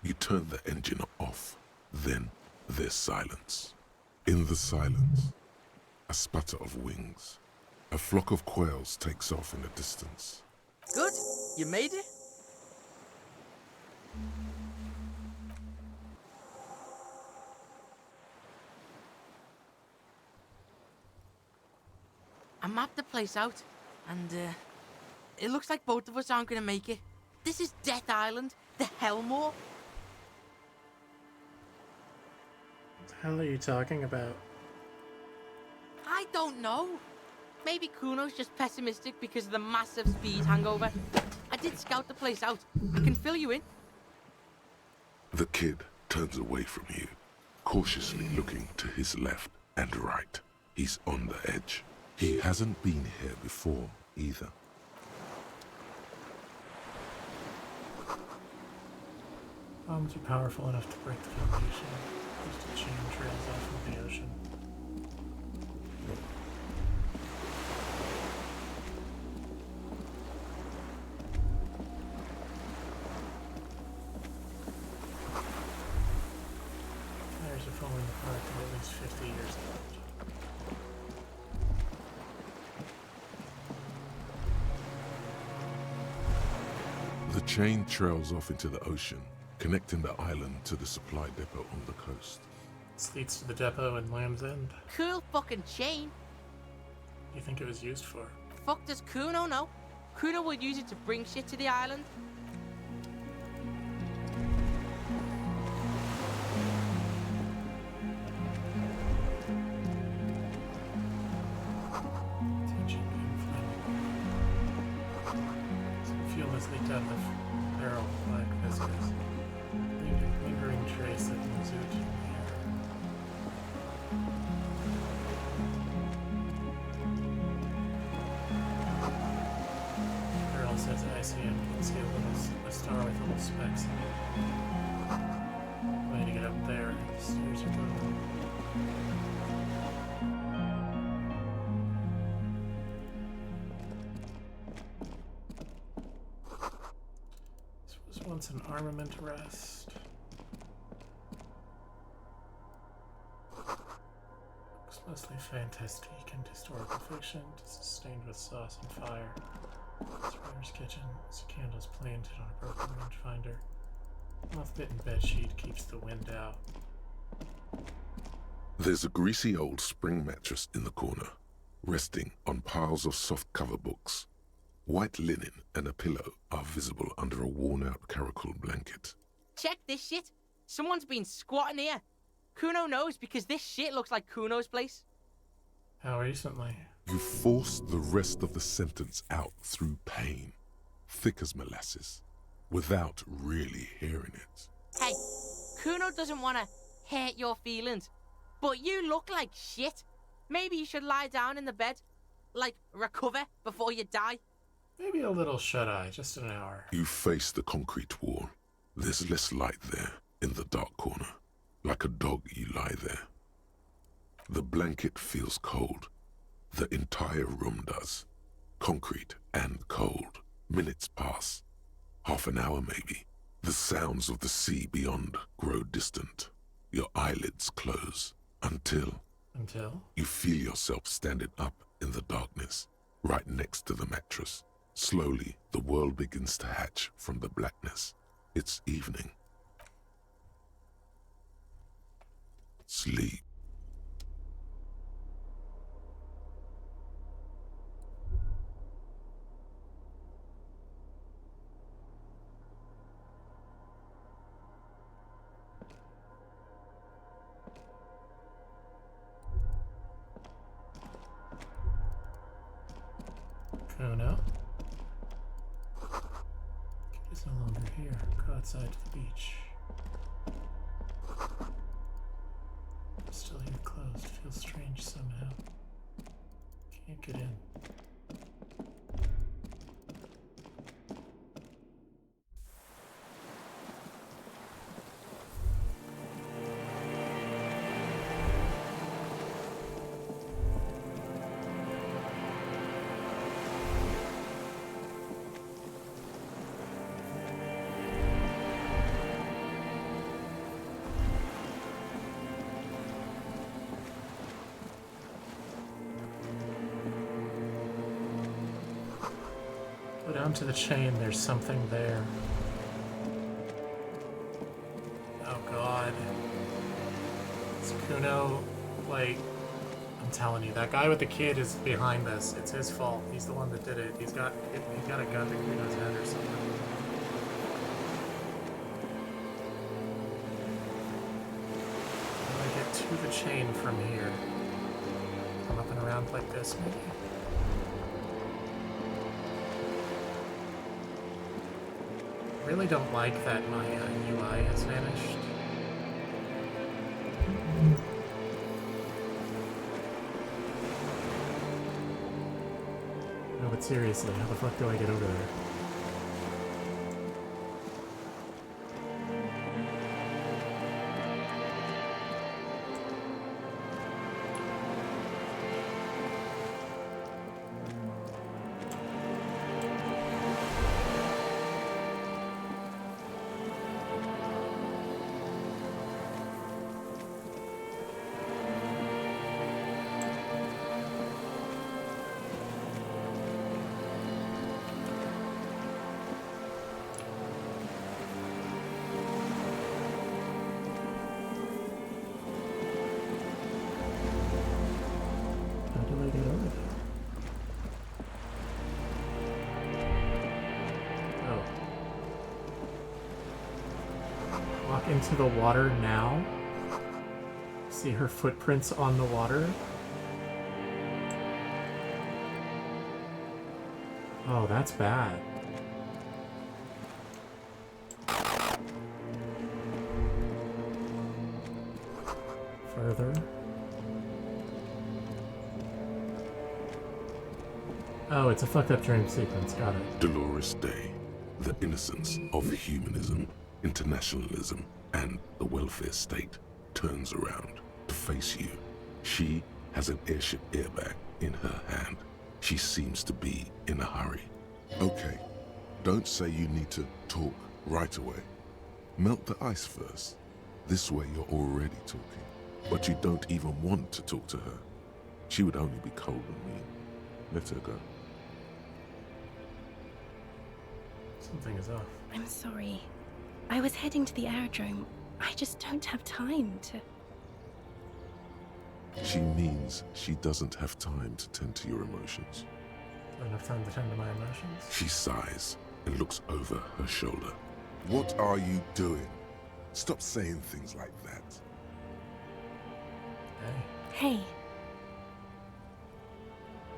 You turn the engine off. Then there's silence. In the silence, a sputter of wings. A flock of quails takes off in the distance. Good. You made it. I mapped the place out, and it looks like both of us aren't gonna make it. This is Death Island, the Hellmore. What the hell are you talking about? I don't know. Maybe Kuno's just pessimistic because of the massive speed hangover. I did scout the place out. I can fill you in. The kid turns away from you, cautiously looking to his left and right. He's on the edge. He hasn't been here before, either. Bombs are powerful enough to break the foundation, used to chain trails off of the ocean. Tires are falling apart to at least 50 years old. The chain trails off into the ocean, connecting the island to the supply depot on the coast. This leads to the depot in Lamb's End. Cool fucking chain. What do you think it was used for? Fuck does Kuno know? Kuno would use it to bring shit to the island. Fuel has leaked out of the barrel of black viscous, leaving a lingering trace of mazoot in the air. The barrel says Elysium. You can see a star with little specks in it. Way to get up there, the stairs are moving. Once an armament rest. Looks mostly fantastique and historical fiction, sustained with sauce and fire. Spriner's kitchen is candles planted on a broken rangefinder. Moth-bitten bedsheet keeps the wind out. There's a greasy old spring mattress in the corner, resting on piles of soft cover books. White linen and a pillow are visible under a worn-out caracal blanket. Check this shit. Someone's been squatting here. Kuno knows because this shit looks like Kuno's place. How recently? You force the rest of the sentence out through pain, thick as molasses, without really hearing it. Hey, Kuno doesn't want to hurt your feelings, but you look like shit. Maybe you should lie down in the bed, like recover before you die. Maybe a little shut-eye, just an hour. You face the concrete wall. There's less light there, in the dark corner. Like a dog, you lie there. The blanket feels cold. The entire room does. Concrete and cold. Minutes pass. Half an hour, maybe. The sounds of the sea beyond grow distant. Your eyelids close. Until? You feel yourself standing up in the darkness, right next to the mattress. Slowly, the world begins to hatch from the blackness. It's evening. Sleep. Kuno? He's no longer here. Go outside to the beach. I'm still here closed. Feels strange somehow. Can't get in. down to the chain, there's something there. Oh god. Is Kuno, like, I'm telling you, that guy with the kid is behind this. It's his fault. He's the one that did it. He got a gun to Kuno's head or something. How do I get to the chain from here? Come up and around like this, maybe? I really don't like that my UI has vanished. No, but seriously, how the fuck do I get over there? Into the water now. See her footprints on the water. Oh, that's bad. Further. Oh, it's a fucked up dream sequence. Got it. Dolores Day, the innocence of humanism, internationalism, and the welfare state turns around to face you. She has an airship airbag in her hand. She seems to be in a hurry. Okay, don't say you need to talk right away. Melt the ice first. This way you're already talking. But you don't even want to talk to her. She would only be cold and mean. Let her go. Something is off. I'm sorry. I was heading to the aerodrome. I just don't have time to... She means she doesn't have time to tend to your emotions. Not enough time to tend to my emotions. She sighs and looks over her shoulder. What are you doing? Stop saying things like that. Hey.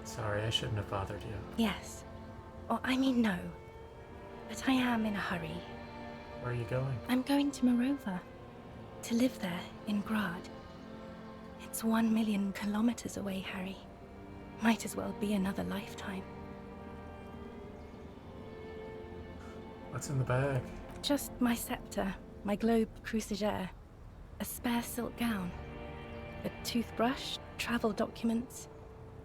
Sorry, I shouldn't have bothered you. Yes. Or, I mean, no. But I am in a hurry. Where are you going? I'm going to Morova. To live there, in Grad. It's 1 million kilometers away, Harry. Might as well be another lifetime. What's in the bag? Just my scepter, my globe cruciger, a spare silk gown, a toothbrush, travel documents,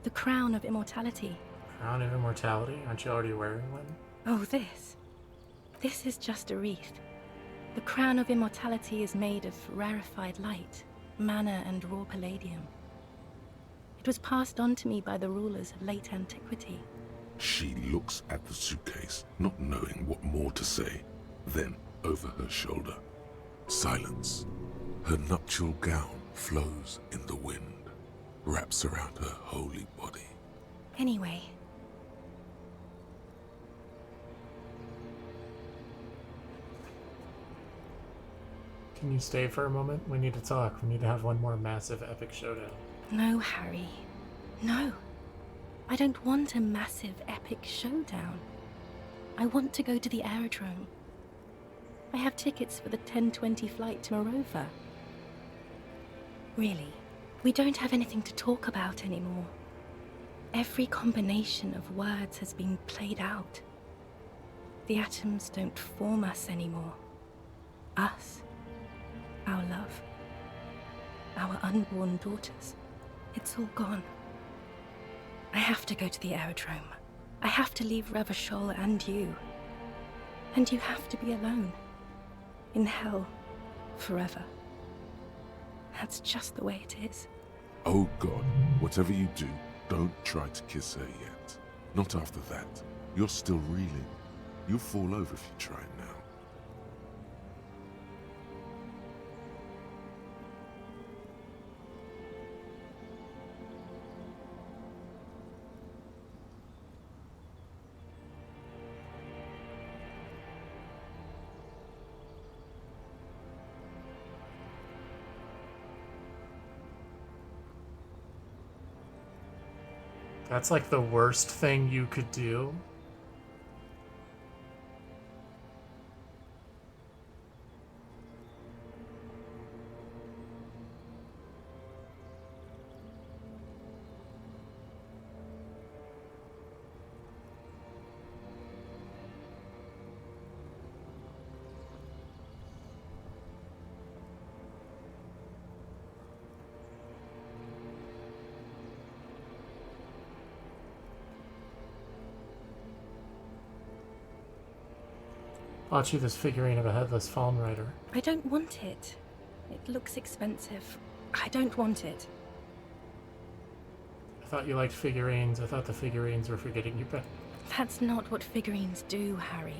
the crown of immortality. Crown of immortality? Aren't you already wearing one? Oh, this. This is just a wreath. The crown of immortality is made of rarefied light, mana and raw palladium. It was passed on to me by the rulers of late antiquity. She looks at the suitcase, not knowing what more to say. Then, over her shoulder, silence. Her nuptial gown flows in the wind, wraps around her holy body. Anyway. Can you stay for a moment? We need to talk. We need to have one more massive epic showdown. No, Harry. No. I don't want a massive epic showdown. I want to go to the aerodrome. I have tickets for the 10:20 flight to Morova. Really, we don't have anything to talk about anymore. Every combination of words has been played out. The atoms don't form us anymore. Us. Our love. Our unborn daughters. It's all gone. I have to go to the aerodrome. I have to leave Revachol and you. And you have to be alone. In hell. Forever. That's just the way it is. Oh God, whatever you do, don't try to kiss her yet. Not after that. You're still reeling. You'll fall over if you try it now. That's like the worst thing you could do. Bought you this figurine of a headless fallen rider. I don't want it. It looks expensive. I don't want it. I thought you liked figurines. I thought the figurines were for getting you back. That's not what figurines do, Harry.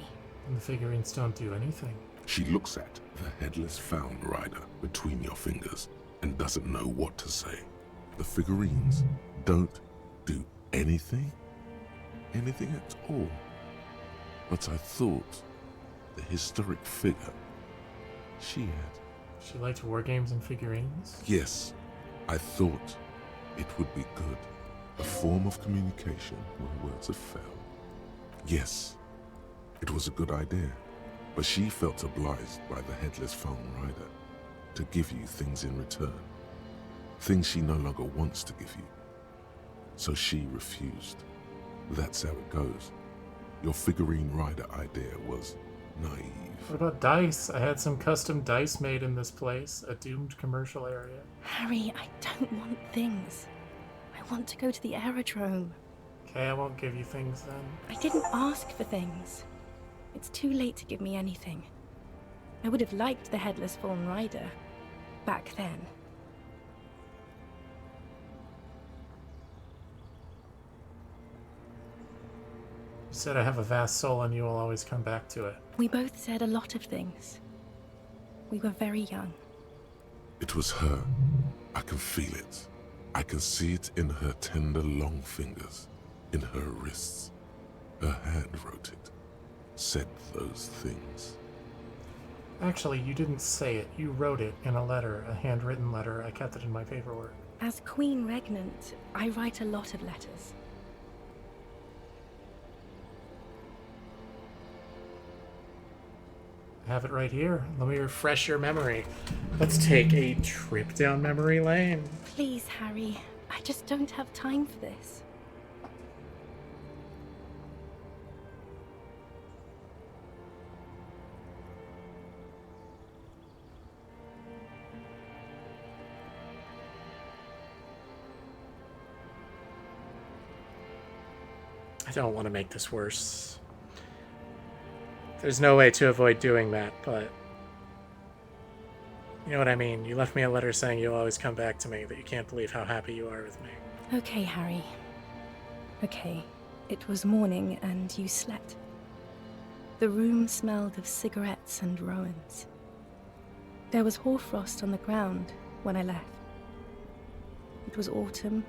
And the figurines don't do anything. She looks at the headless found rider between your fingers and doesn't know what to say. The figurines don't do anything? Anything at all? But I thought the historic figure she had. She liked war games and figurines? Yes, I thought it would be good. A form of communication when words have failed. Yes, it was a good idea. But she felt obliged by the headless found rider to give you things in return. Things she no longer wants to give you. So she refused. That's how it goes. Your figurine rider idea was naive. What about dice? I had some custom dice made in this place. A doomed commercial area. Harry, I don't want things. I want to go to the aerodrome. Okay, I won't give you things then. I didn't ask for things. It's too late to give me anything. I would have liked the headless fallen rider back then. You said I have a vast soul and you will always come back to it. We both said a lot of things. We were very young. It was her. I can feel it. I can see it in her tender long fingers, in her wrists. Her hand wrote it, said those things. Actually, you didn't say it. You wrote it in a letter, a handwritten letter. I kept it in my paperwork. As Queen Regnant, I write a lot of letters. I have it right here. Let me refresh your memory. Let's take a trip down memory lane. Please, Harry. I just don't have time for this. I don't want to make this worse. There's no way to avoid doing that, but you know what I mean. You left me a letter saying you'll always come back to me, that you can't believe how happy you are with me. Okay, Harry. Okay. It was morning and you slept. The room smelled of cigarettes and Rowans. There was hoarfrost on the ground when I left. It was autumn,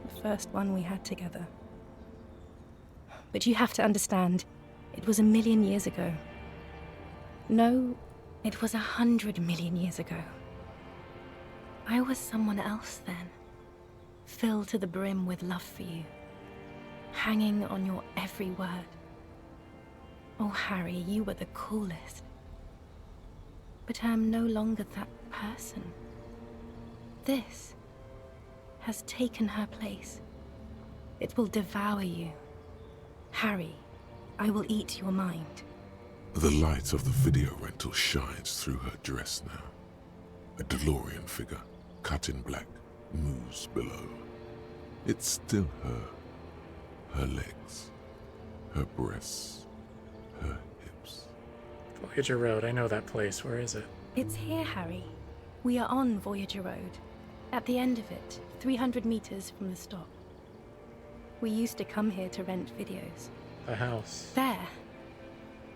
the first one we had together. But you have to understand, it was 1,000,000 years ago. No, it was 100 million years ago. I was someone else then, filled to the brim with love for you, hanging on your every word. Oh, Harry, you were the coolest. But I am no longer that person. This has taken her place. It will devour you. Harry, I will eat your mind. The light of the video rental shines through her dress now. A DeLorean figure, cut in black, moves below. It's still her. Her legs, her breasts, her hips. Voyager Road, I know that place. Where is it? It's here, Harry. We are on Voyager Road. At the end of it, 300 meters from the stop. We used to come here to rent videos. The house. There,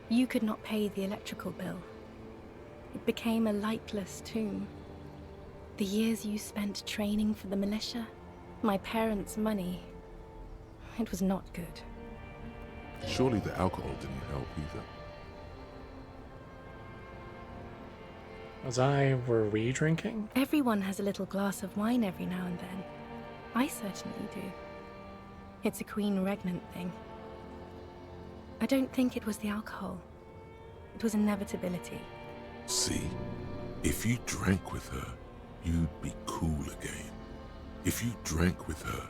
you could not pay the electrical bill. It became a lightless tomb. The years you spent training for the militia, my parents' money, it was not good. Surely the alcohol didn't help either. Were we drinking? Everyone has a little glass of wine every now and then. I certainly do. It's a queen regnant thing. I don't think it was the alcohol. It was inevitability. See, if you drank with her, you'd be cool again. If you drank with her,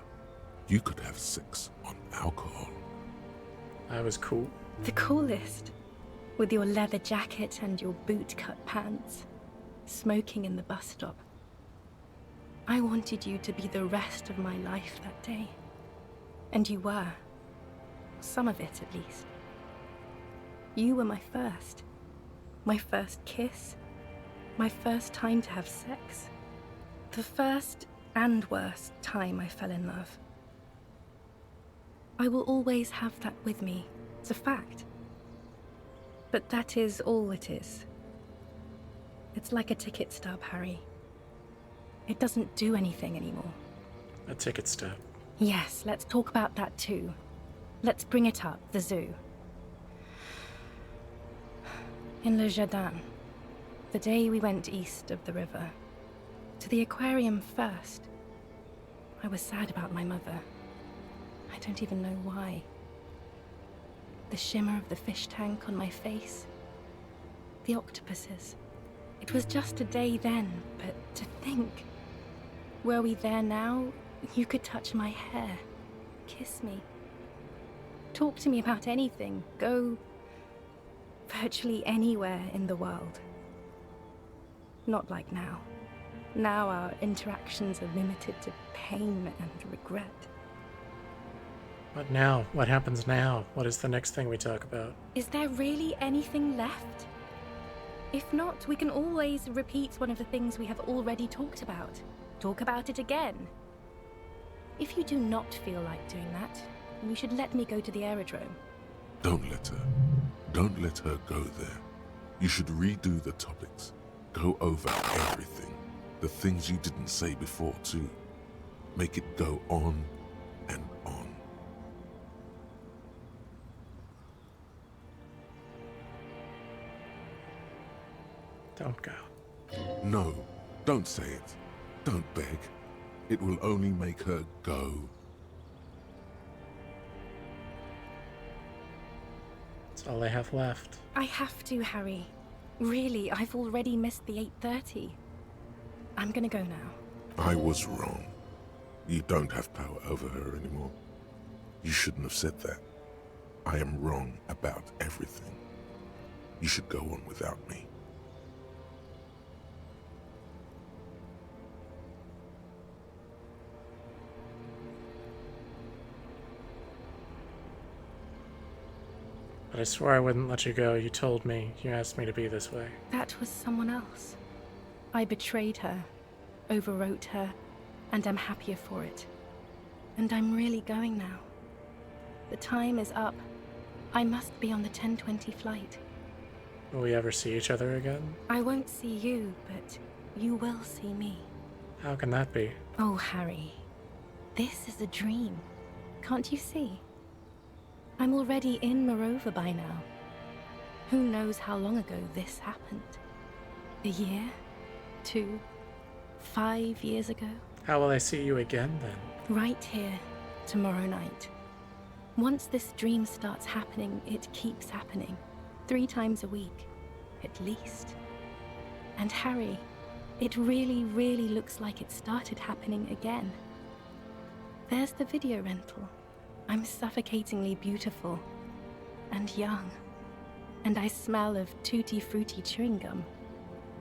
you could have sex on alcohol. I was cool. The coolest. With your leather jacket and your boot-cut pants. Smoking in the bus stop. I wanted you to be the rest of my life that day. And you were. Some of it, at least. You were my first. My first kiss. My first time to have sex. The first and worst time I fell in love. I will always have that with me. It's a fact. But that is all it is. It's like a ticket stub, Harry. It doesn't do anything anymore. A ticket stub. Yes, let's talk about that too. Let's bring it up, the zoo. In Le Jardin, the day we went east of the river, to the aquarium first, I was sad about my mother. I don't even know why. The shimmer of the fish tank on my face, the octopuses. It was just a day then, but to think. Were we there now, you could touch my hair, kiss me. Talk to me about anything, go virtually anywhere in the world. Not like now. Now our interactions are limited to pain and regret. What now? What happens now? What is the next thing we talk about? Is there really anything left? If not, we can always repeat one of the things we have already talked about. Talk about it again. If you do not feel like doing that, you should let me go to the aerodrome. Don't let her. Don't let her go there. You should redo the topics. Go over everything. The things you didn't say before, too. Make it go on and on. Don't go. No, don't say it. Don't beg. It will only make her go. That's all I have left. I have to, Harry. Really, I've already missed the 8:30. I'm gonna go now. I was wrong. You don't have power over her anymore. You shouldn't have said that. I am wrong about everything. You should go on without me. But I swore I wouldn't let you go. You told me. You asked me to be this way. That was someone else. I betrayed her, overwrote her, and I'm happier for it. And I'm really going now. The time is up. I must be on the 10:20 flight. Will we ever see each other again? I won't see you, but you will see me. How can that be? Oh, Harry. This is a dream. Can't you see? I'm already in Morova by now. Who knows how long ago this happened? A year? 2? 5 years ago? How will I see you again, then? Right here, tomorrow night. Once this dream starts happening, it keeps happening. 3 times a week, at least. And Harry, it really, really looks like it started happening again. There's the video rental. I'm suffocatingly beautiful. And young. And I smell of tutti frutti chewing gum.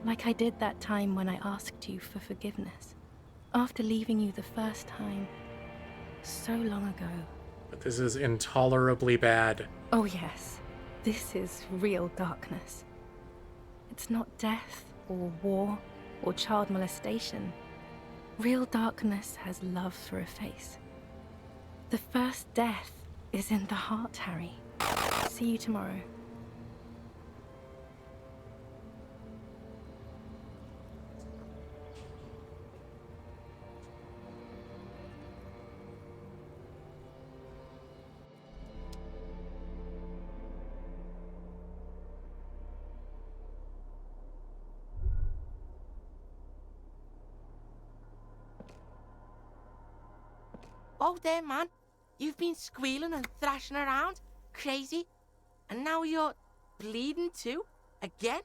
Like I did that time when I asked you for forgiveness. After leaving you the first time. So long ago. But this is intolerably bad. Oh yes. This is real darkness. It's not death, or war, or child molestation. Real darkness has love for a face. The first death is in the heart, Harry. See you tomorrow. Oh, there, man. You've been squealing and thrashing around. Crazy. And now you're bleeding too? Again?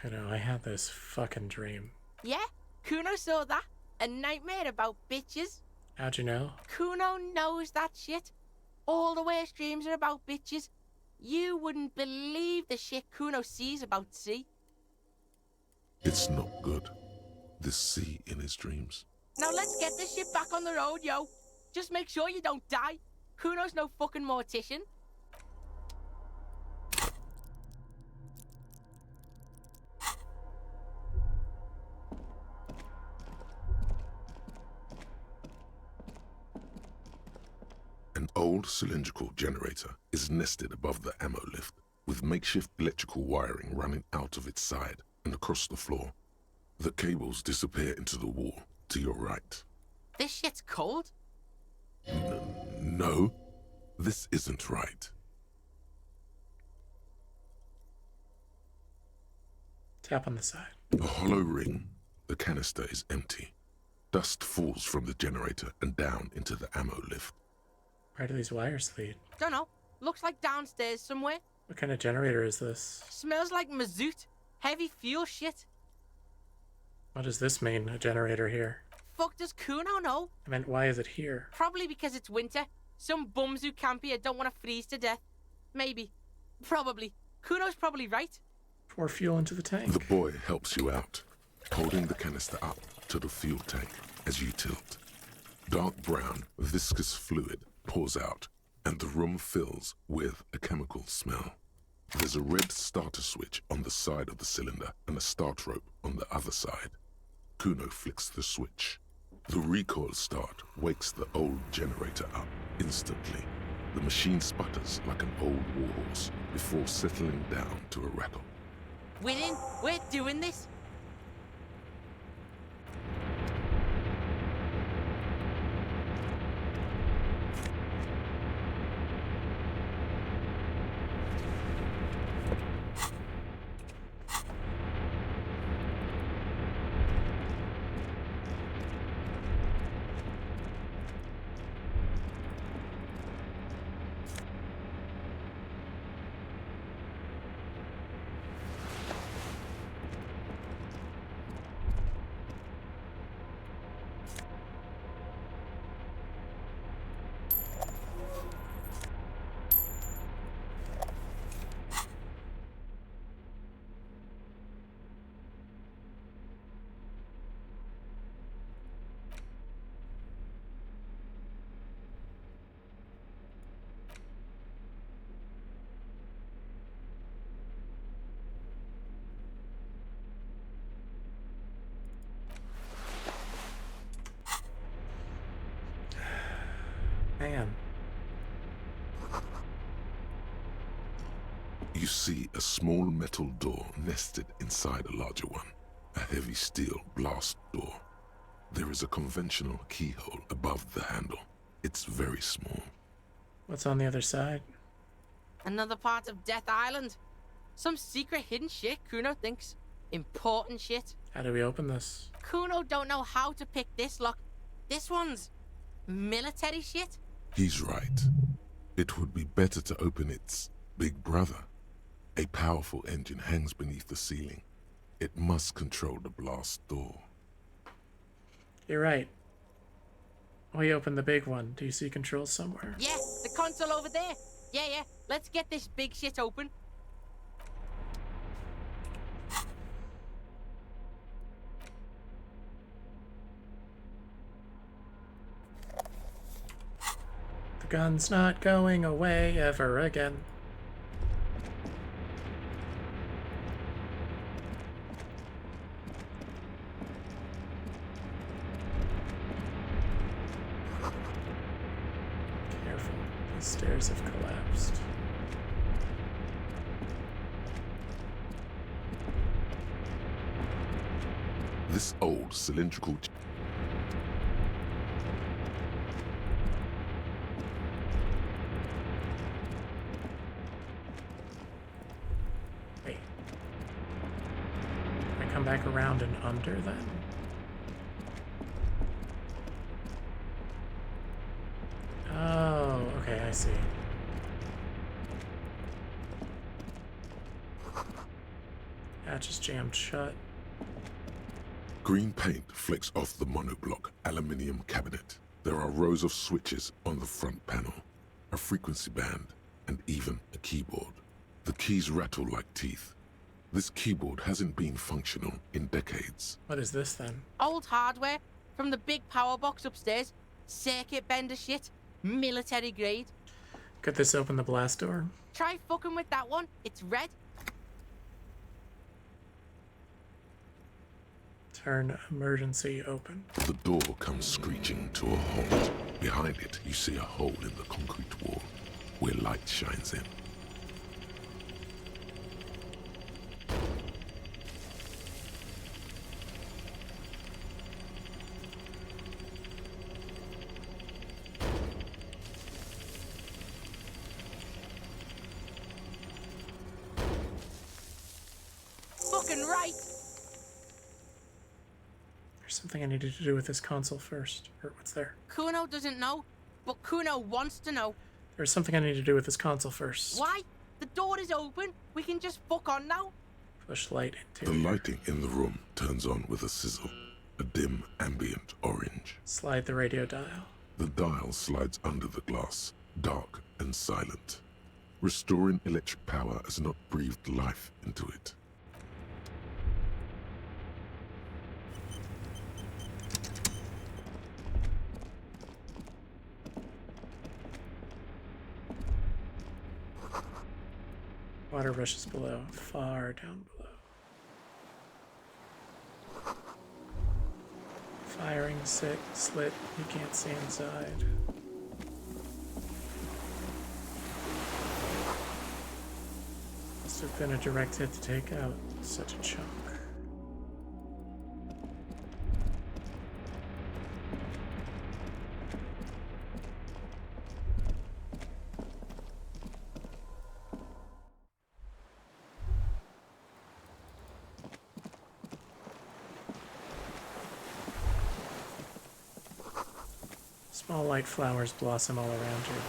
You know, I had this fucking dream. Yeah? Kuno saw that? A nightmare about bitches? How'd you know? Kuno knows that shit. All the worst dreams are about bitches. You wouldn't believe the shit Kuno sees about sea. It's not good. This sea in his dreams. Now let's get this shit back on the road, yo. Just make sure you don't die. Kuno's no fucking mortician. An old cylindrical generator is nested above the ammo lift, with makeshift electrical wiring running out of its side and across the floor. The cables disappear into the wall to your right. This shit's cold. No, this isn't right. Tap on the side. A hollow ring. The canister is empty. Dust falls from the generator and down into the ammo lift. Where do these wires lead? Dunno. Looks like downstairs somewhere. What kind of generator is this? Smells like mazout. Heavy fuel shit. What does this mean, a generator here? Fuck does Kuno know? I meant, why is it here? Probably because it's winter. Some bums who camp here don't want to freeze to death. Maybe. Probably. Kuno's probably right. Pour fuel into the tank. The boy helps you out, holding the canister up to the fuel tank as you tilt. Dark brown, viscous fluid pours out, and the room fills with a chemical smell. There's a red starter switch on the side of the cylinder and a start rope on the other side. Kuno flicks the switch. The recoil start wakes the old generator up instantly. The machine sputters like an old warhorse before settling down to a rattle. We're in. We're doing this. Man. You see a small metal door nested inside a larger one. A heavy steel blast door. There is a conventional keyhole above the handle. It's very small. What's on the other side? Another part of Death Island. Some secret hidden shit, Kuno thinks. Important shit. How do we open this? Kuno don't know how to pick this lock. This one's military shit. He's right. It would be better to open its big brother. A powerful engine hangs beneath the ceiling. It must control the blast door. You're right. We opened the big one. Do you see controls somewhere? Yeah, the console over there. Yeah. Let's get this big shit open. The gun's not going away ever again. The stairs have collapsed. This old cylindrical Wait. Can I come back around and under then? Oh, okay, I see. That just jammed shut. green paint flecks off the monoblock aluminium cabinet. There are rows of switches on the front panel, a frequency band, and even a keyboard. The keys rattle like teeth. This keyboard hasn't been functional in decades. What is this then? Old hardware from the big power box upstairs. Circuit bender shit. Military grade. Could this open the blast door? Try fucking with that one. It's red. Turn emergency open. The door comes screeching to a halt. Behind it, you see a hole in the concrete wall where light shines in. Fucking right. There's something I needed to do with this console first. Or what's there? Kuno doesn't know, but Kuno wants to know. There's something I need to do with this console first. Why? The door is open. We can just fuck on now. Push light into The lighting in the room turns on with a sizzle, a dim ambient orange. Slide the radio dial. The dial slides under the glass, dark and silent. Restoring electric power has not breathed life into it. Water rushes below, far down below. Firing slit, you can't see inside. Must have been a direct hit to take out such a chunk. Small white flowers blossom all around you.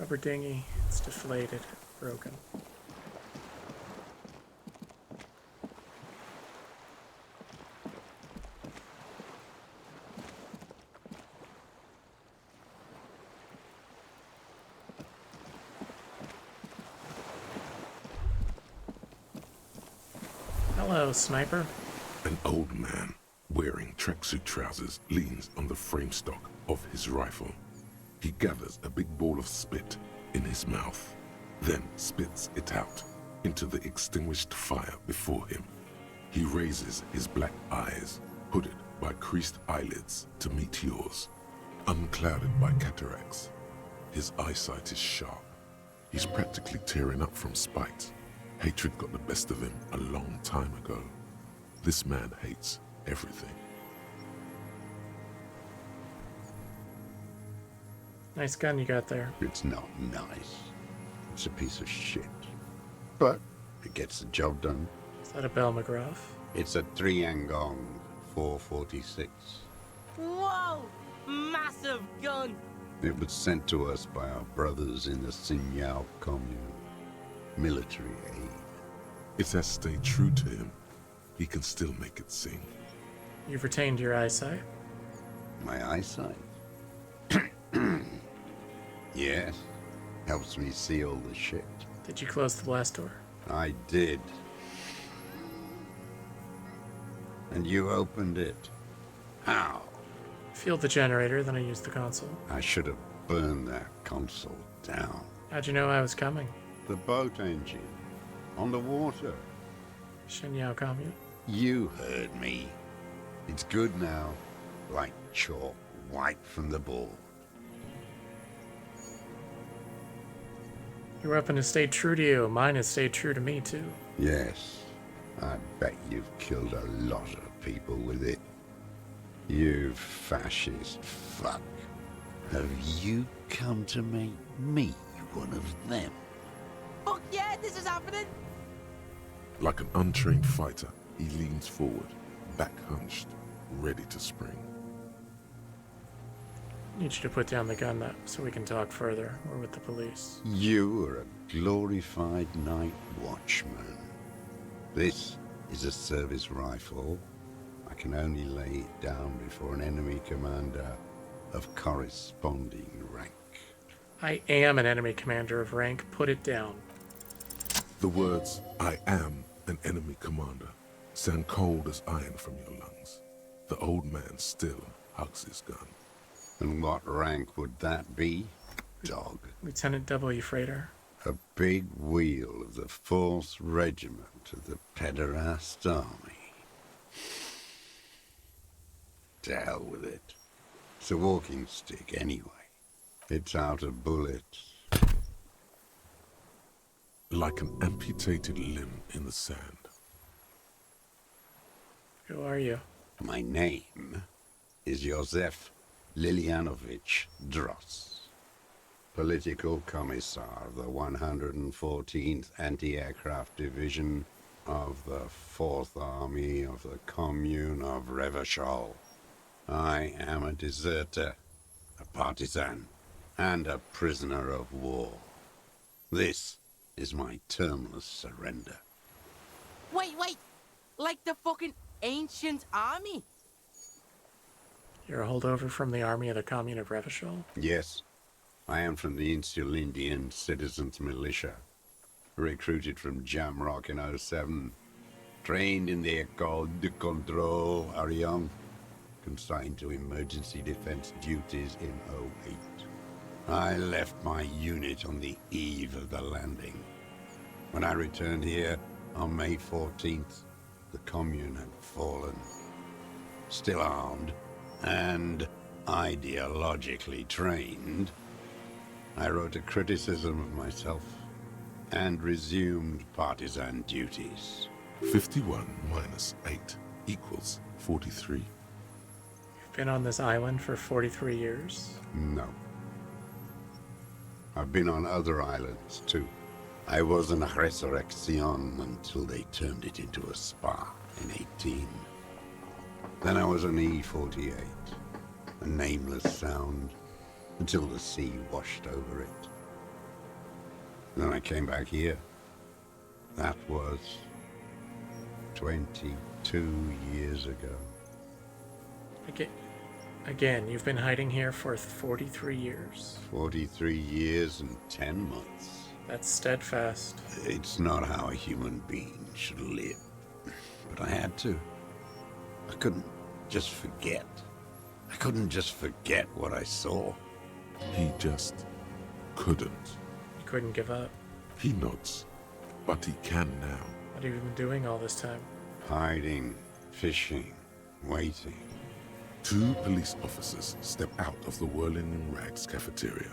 Rubber dinghy, it's deflated, broken. Hello, sniper. An old man, wearing tracksuit trousers, leans on the frame stock of his rifle. He gathers a big ball of spit in his mouth, then spits it out into the extinguished fire before him. He raises his black eyes, hooded by creased eyelids, to meet yours, unclouded by cataracts. His eyesight is sharp. He's practically tearing up from spite. Hatred got the best of him a long time ago. This man hates everything. Nice gun you got there. It's not nice. It's a piece of shit. But it gets the job done. Is that a Bell McGrath? It's a 3-Angong 446. Whoa! Massive gun! It was sent to us by our brothers in the Sinyao commune. Military aid. It has stayed true to him. He can still make it sing. You've retained your eyesight? My eyesight? Yes. Helps me see all the shit. Did you close the blast door? I did. And you opened it. How? Fueled the generator, then I used the console. I should have burned that console down. How'd you know I was coming? The boat engine. On the water. Shinyao commune. You heard me. It's good now. Like chalk wiped from the board. Your weapon has stayed true to you. Mine has stayed true to me, too. Yes, I bet you've killed a lot of people with it. You fascist fuck. Have you come to make me one of them? Fuck yeah, this is happening! Like an untrained fighter, he leans forward, back hunched, ready to spring. I need you to put down the gun so we can talk further. We're with the police. You are a glorified night watchman. This is a service rifle. I can only lay it down before an enemy commander of corresponding rank. I am an enemy commander of rank. Put it down. The words, "I am an enemy commander," sound cold as iron from your lungs. The old man still hugs his gun. And what rank would that be, dog? Lieutenant W. Freighter. A big wheel of the 4th Regiment of the Pederast Army. To hell with it. It's a walking stick anyway. It's out of bullets. Like an amputated limb in the sand. Who are you? My name is Josef Lilianovich Dross, Political Commissar of the 114th Anti-Aircraft Division of the 4th Army of the Commune of Revachol. I am a deserter, a partisan, and a prisoner of war. This is my termless surrender. Wait! Like the fucking ancient army? You're a holdover from the army of the Commune of Revachol? Yes, I am from the Insulindian Citizens Militia. Recruited from Jamrock in 07. Trained in the École de Contrôle Ariane. Consigned to emergency defense duties in 08. I left my unit on the eve of the landing. When I returned here on May 14th, the Commune had fallen. Still armed and ideologically trained, I wrote a criticism of myself and resumed partisan duties. 51 minus 8 equals 43. You've been on this island for 43 years? No. I've been on other islands, too. I was in Resurrection until they turned it into a spa in 18. Then I was on E48, a nameless sound, until the sea washed over it. Then I came back here. That was 22 years ago. Again, you've been hiding here for 43 years. 43 years and 10 months. That's steadfast. It's not how a human being should live. But I had to. I couldn't just forget. I couldn't just forget what I saw. He just couldn't. You couldn't give up. He nods, but he can now. What have you been doing all this time? Hiding, fishing, waiting. 2 police officers step out of the Whirling in Rags cafeteria.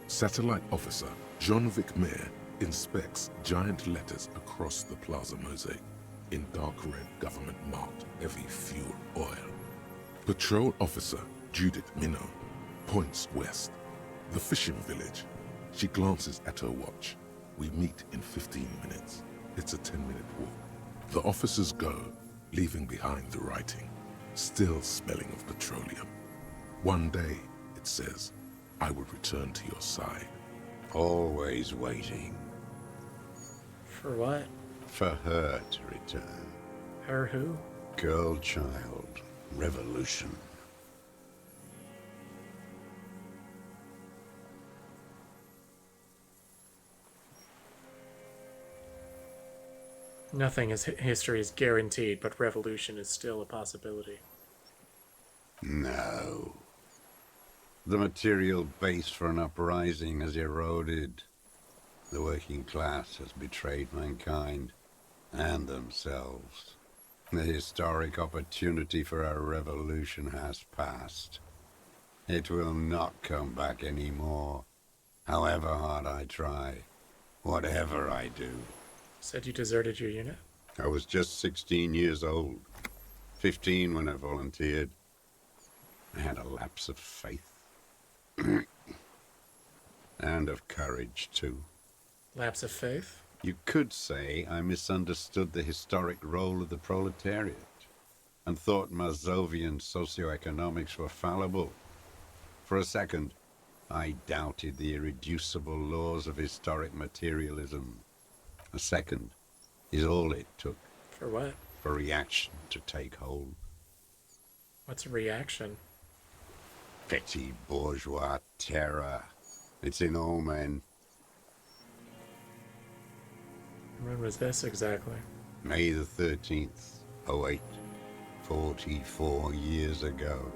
Satellite officer Jean-Vic Mayer inspects giant letters across the plaza mosaic in dark red government-marked heavy fuel oil. Patrol officer Judith Minot points west. The fishing village. She glances at her watch. We meet in 15 minutes. It's a 10-minute walk. The officers go, leaving behind the writing, still smelling of petroleum. One day, it says, I will return to your side. Always waiting. For what? For her to return. Her who? Girl child. Revolution. Nothing in history is guaranteed, but revolution is still a possibility. No. The material base for an uprising has eroded. The working class has betrayed mankind and themselves. The historic opportunity for a revolution has passed. It will not come back anymore, however hard I try. Whatever I do. Said you deserted your unit? I was just 16 years old. 15 when I volunteered. I had a lapse of faith. And of courage, too. Lapse of faith? You could say I misunderstood the historic role of the proletariat and thought Mazovian socioeconomics were fallible. For a second, I doubted the irreducible laws of historic materialism. A second is all it took. For what? For reaction to take hold. What's a reaction? Petty bourgeois terror. It's in all men. When was this exactly? May the 13th, 08, 44 years ago.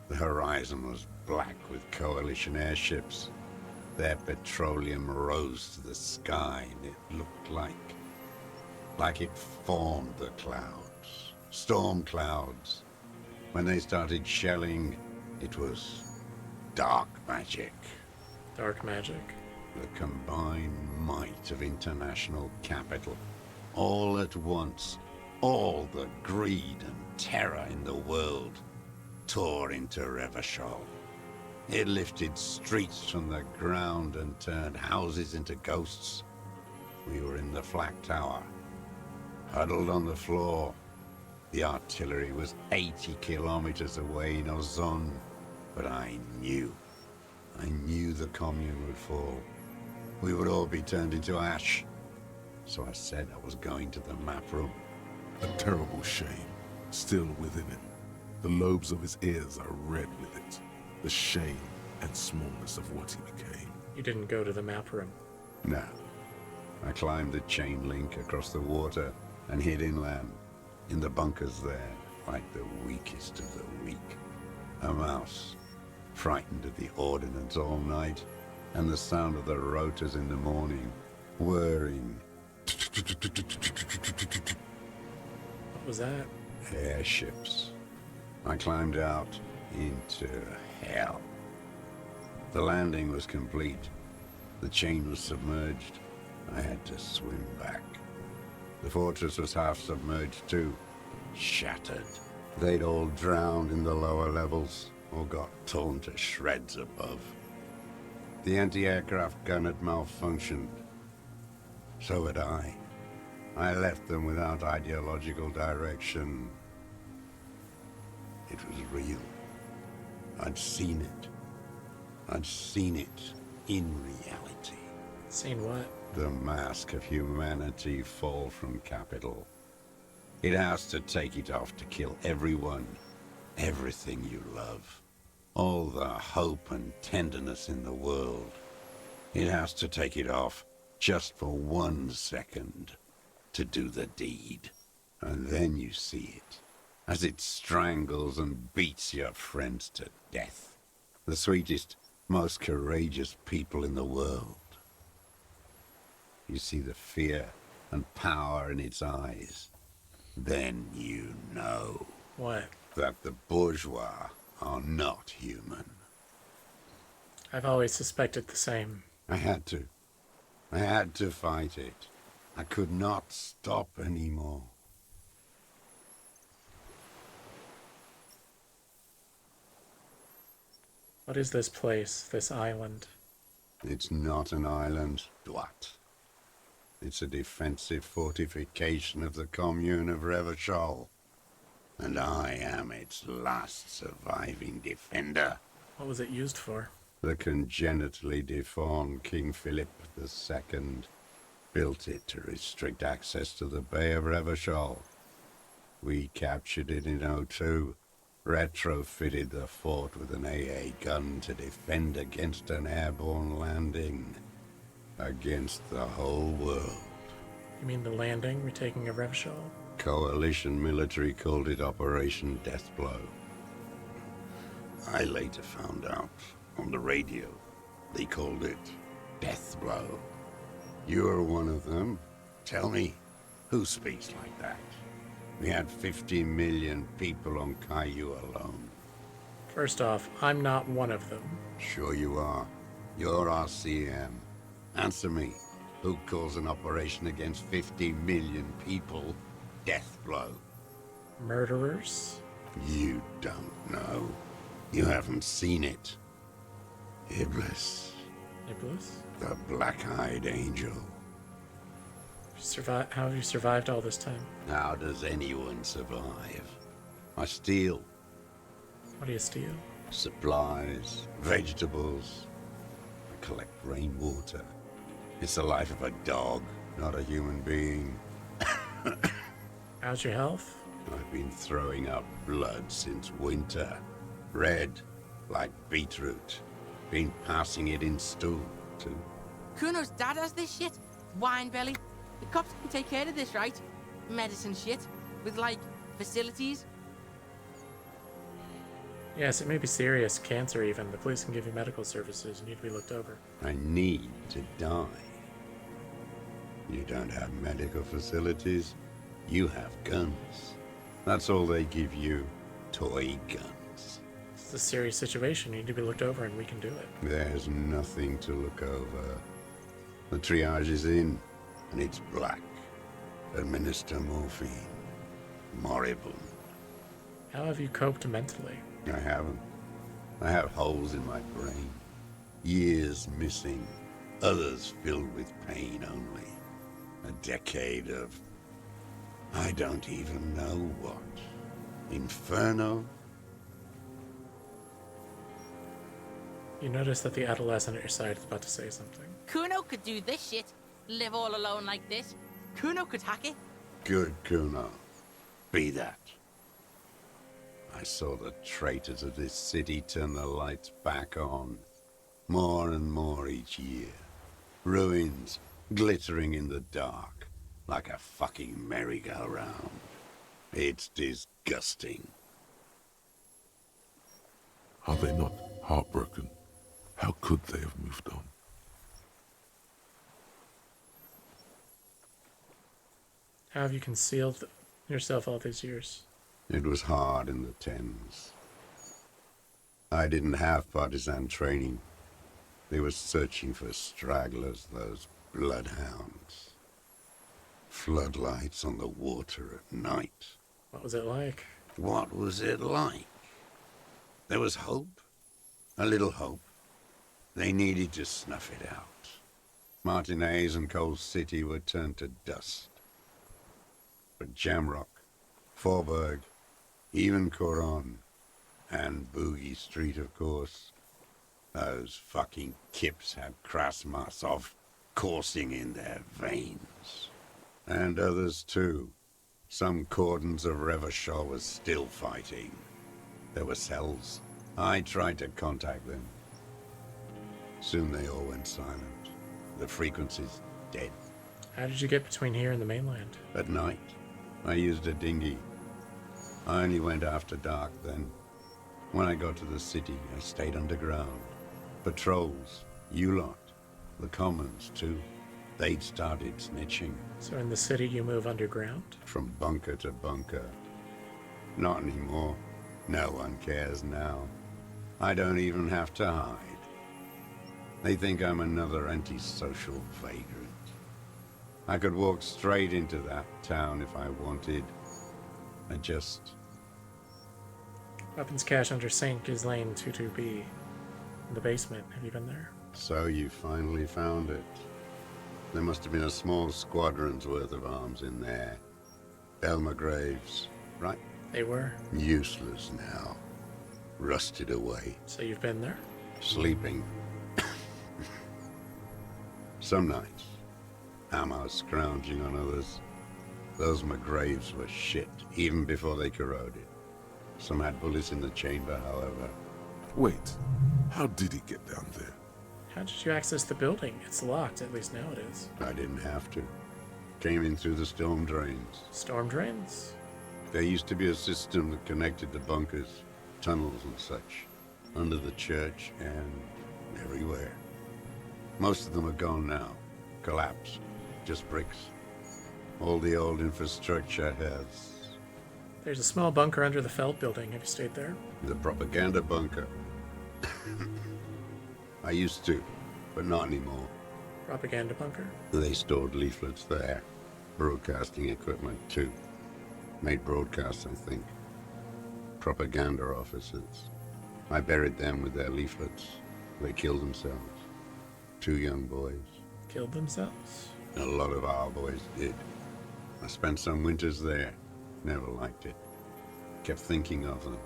The horizon was black with coalition airships. Their petroleum rose to the sky, and it looked like it formed the clouds. Storm clouds. When they started shelling, it was dark magic. Dark magic? The combined might of international capital. All at once, all the greed and terror in the world tore into Revachol. It lifted streets from the ground and turned houses into ghosts. We were in the flak tower, huddled on the floor. The artillery was 80 kilometers away in Ozon, but I knew the commune would fall. We would all be turned into ash. So I said I was going to the map room. A terrible shame, still within him. The lobes of his ears are red with it. The shame and smallness of what he became. You didn't go to the map room? No. I climbed the chain link across the water and hid inland, in the bunkers there, like the weakest of the weak. A mouse, frightened of the ordnance all night, and the sound of the rotors in the morning, whirring. What was that? Airships. I climbed out into hell. The landing was complete. The chain was submerged. I had to swim back. The fortress was half submerged too, shattered. They'd all drowned in the lower levels, or got torn to shreds above. The anti-aircraft gun had malfunctioned. So had I. I left them without ideological direction. It was real. I'd seen it. I'd seen it in reality. Seen what? The mask of humanity fall from capital. It has to take it off to kill everyone, everything you love. All the hope and tenderness in the world. It has to take it off just for 1 second to do the deed. And then you see it, as it strangles and beats your friends to death. The sweetest, most courageous people in the world. You see the fear and power in its eyes. Then you know. What? That the bourgeois are not human. I've always suspected the same. I had to. I had to fight it. I could not stop anymore. What is this place, this island? It's not an island, Dwat. It's a defensive fortification of the commune of Revachol. And I am its last surviving defender. What was it used for? The congenitally deformed King Philip II built it to restrict access to the Bay of Revachol. We captured it in '02, retrofitted the fort with an AA gun to defend against an airborne landing. Against the whole world. You mean the landing, retaking of Revachol? Coalition military called it Operation Deathblow. I later found out on the radio they called it Deathblow. You're one of them. Tell me, who speaks like that? We had 50 million people on Caillou alone. First off, I'm not one of them. Sure you are. You're our CM. Answer me. Who calls an operation against 50 million people death blow? Murderers? You don't know. You haven't seen it. Iblis. Iblis? The black-eyed angel. How have you survived all this time? How does anyone survive? I steal. What do you steal? Supplies, vegetables. I collect rainwater. It's the life of a dog, not a human being. How's your health? I've been throwing up blood since winter. Red, like beetroot. Been passing it in stool, too. Kuno's dad has this shit. Wine belly. The cops can take care of this, right? Medicine shit. With, like, facilities. Yes, it may be serious. Cancer, even. The police can give you medical services. You need to be looked over. I need to die. You don't have medical facilities. You have guns. That's all they give you. Toy guns. It's a serious situation. You need to be looked over, and we can do it. There's nothing to look over. The triage is in, and it's black. Administer morphine. Moribund. How have you coped mentally? I haven't. I have holes in my brain. Years missing. Others filled with pain only. A decade of... I don't even know what. Inferno? You notice that the adolescent at your side is about to say something. Kuno could do this shit. Live all alone like this. Kuno could hack it. Good, Kuno. Be that. I saw the traitors of this city turn the lights back on. More and more each year. Ruins glittering in the dark, like a fucking merry-go-round. It's disgusting. Are they not heartbroken? How could they have moved on? How have you concealed yourself all these years? It was hard in the Thames. I didn't have partisan training. They were searching for stragglers, those bloodhounds. Floodlights on the water at night. What was it like? What was it like? There was hope. A little hope. They needed to snuff it out. Martinez and Coal City were turned to dust. But Jamrock, Forburg, even Coron, and Boogie Street, of course. Those fucking kips had Krasmasov coursing in their veins. And others too. Some cordons of Revachol was still fighting. There were cells. I tried to contact them. Soon they all went silent. The frequency's dead. How did you get between here and the mainland? At night, I used a dinghy. I only went after dark then. When I got to the city, I stayed underground. Patrols, you lot, the commons too. They'd started snitching. So in the city you move underground? From bunker to bunker. Not anymore. No one cares now. I don't even have to hide. They think I'm another antisocial vagrant. I could walk straight into that town if I wanted. I just... Weapons cache under sink is lane 22B. In the basement. Have you been there? So you finally found it. There must have been a small squadron's worth of arms in there. Elmer Graves, right? They were. Useless now. Rusted away. So you've been there? Sleeping. Some nights. Ammo scrounging on others. Those McGraves were shit, even before they corroded. Some had bullets in the chamber, however. Wait, how did he get down there? How did you access the building? It's locked, at least now it is. I didn't have to. Came in through the storm drains. Storm drains? There used to be a system that connected the bunkers, tunnels and such, under the church and everywhere. Most of them are gone now. Collapsed. Just bricks. All the old infrastructure has... There's a small bunker under the Feld building. Have you stayed there? The propaganda bunker. I used to, but not anymore. Propaganda bunker? They stored leaflets there. Broadcasting equipment, too. Made broadcasts, I think. Propaganda officers. I buried them with their leaflets. They killed themselves. 2 young boys. Killed themselves? A lot of our boys did. I spent some winters there. Never liked it. Kept thinking of them.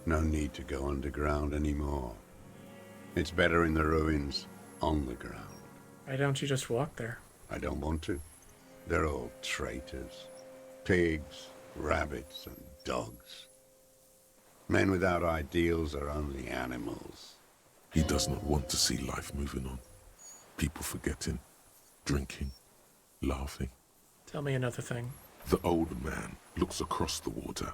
No need to go underground anymore. It's better in the ruins, on the ground. Why don't you just walk there? I don't want to. They're all traitors. Pigs, rabbits, and dogs. Men without ideals are only animals. He does not want to see life moving on. People forgetting, drinking, laughing. Tell me another thing. The old man looks across the water,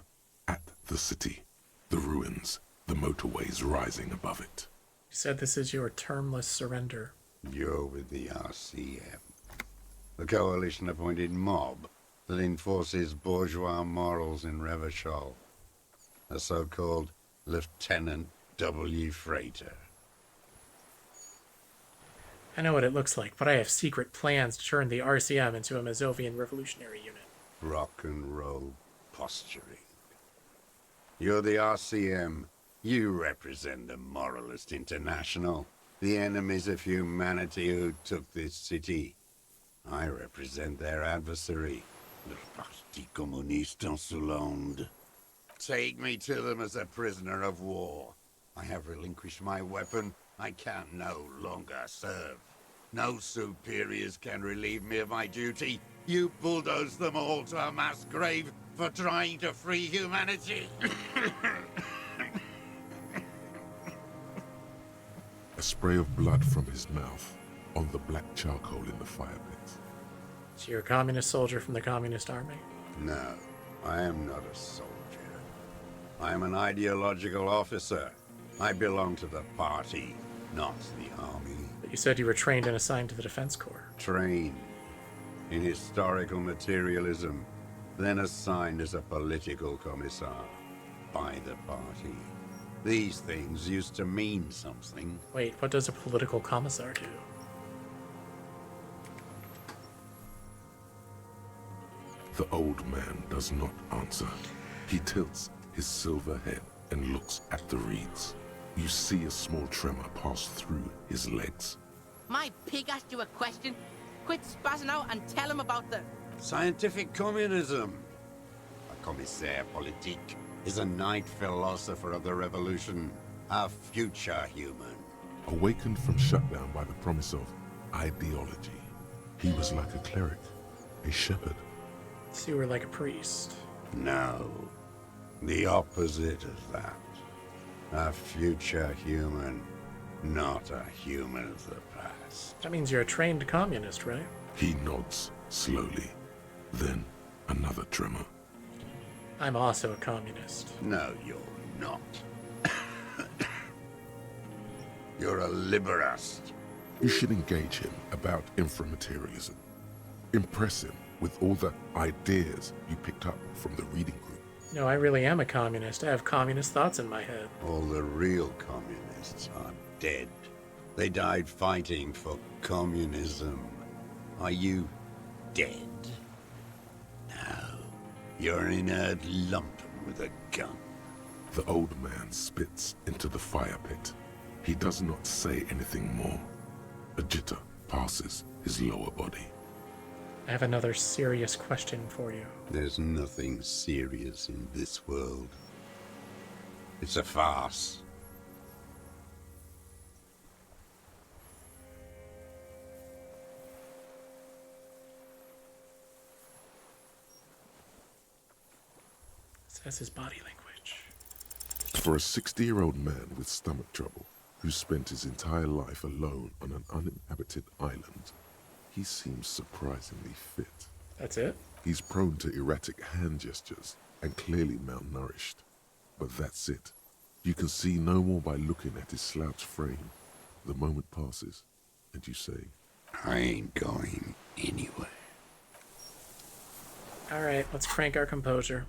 at the city, the ruins, the motorways rising above it. You said this is your termless surrender. You're with the RCM. The coalition-appointed mob that enforces bourgeois morals in Revachol. A so-called Lieutenant W. Freighter. I know what it looks like, but I have secret plans to turn the RCM into a Mazovian revolutionary unit. Rock and roll posturing. You're the RCM. You represent the Moralist International, the enemies of humanity who took this city. I represent their adversary, le Parti Communiste Insolente. Take me to them as a prisoner of war. I have relinquished my weapon. I can no longer serve. No superiors can relieve me of my duty. You bulldoze them all to a mass grave for trying to free humanity. A spray of blood from his mouth on the black charcoal in the fire pit. So you're a communist soldier from the Communist Army? No, I am not a soldier. I am an ideological officer. I belong to the party, not the army. But you said you were trained and assigned to the Defense Corps. Trained in historical materialism, then assigned as a political commissar by the party. These things used to mean something. Wait, what does a political commissar do? The old man does not answer. He tilts his silver head and looks at the reeds. You see a small tremor pass through his legs. My pig asked you a question. Quit spazzing out and tell him about the... Scientific communism. A commissaire politique is a night philosopher of the revolution. A future human. Awakened from shutdown by the promise of ideology, he was like a cleric, a shepherd. So you were like a priest? No. The opposite of that. A future human, not a human of the past. That means you're a trained communist, right? He nods slowly. Then another tremor. I'm also a communist. No, you're not. You're a liberast. You should engage him about inframaterialism. Impress him with all the ideas you picked up from the reading group. No, I really am a communist. I have communist thoughts in my head. All the real communists are dead. They died fighting for communism. Are you dead? No. You're an inert lump with a gun. The old man spits into the fire pit. He does not say anything more. A jitter passes his lower body. I have another serious question for you. There's nothing serious in this world. It's a farce. Says his body language. For a 60-year-old man with stomach trouble, who spent his entire life alone on an uninhabited island, he seems surprisingly fit. That's it? He's prone to erratic hand gestures and clearly malnourished. But that's it. You can see no more by looking at his slouched frame. The moment passes, and you say, I ain't going anywhere. Alright, let's crank our composure.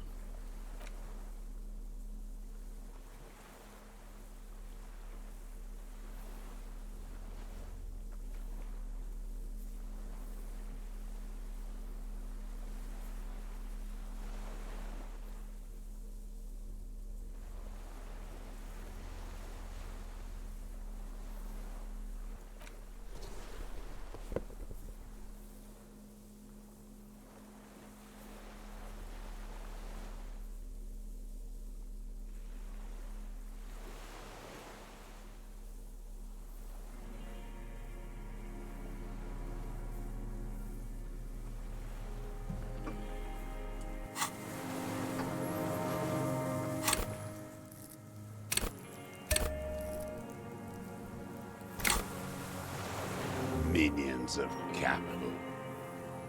demands of capital.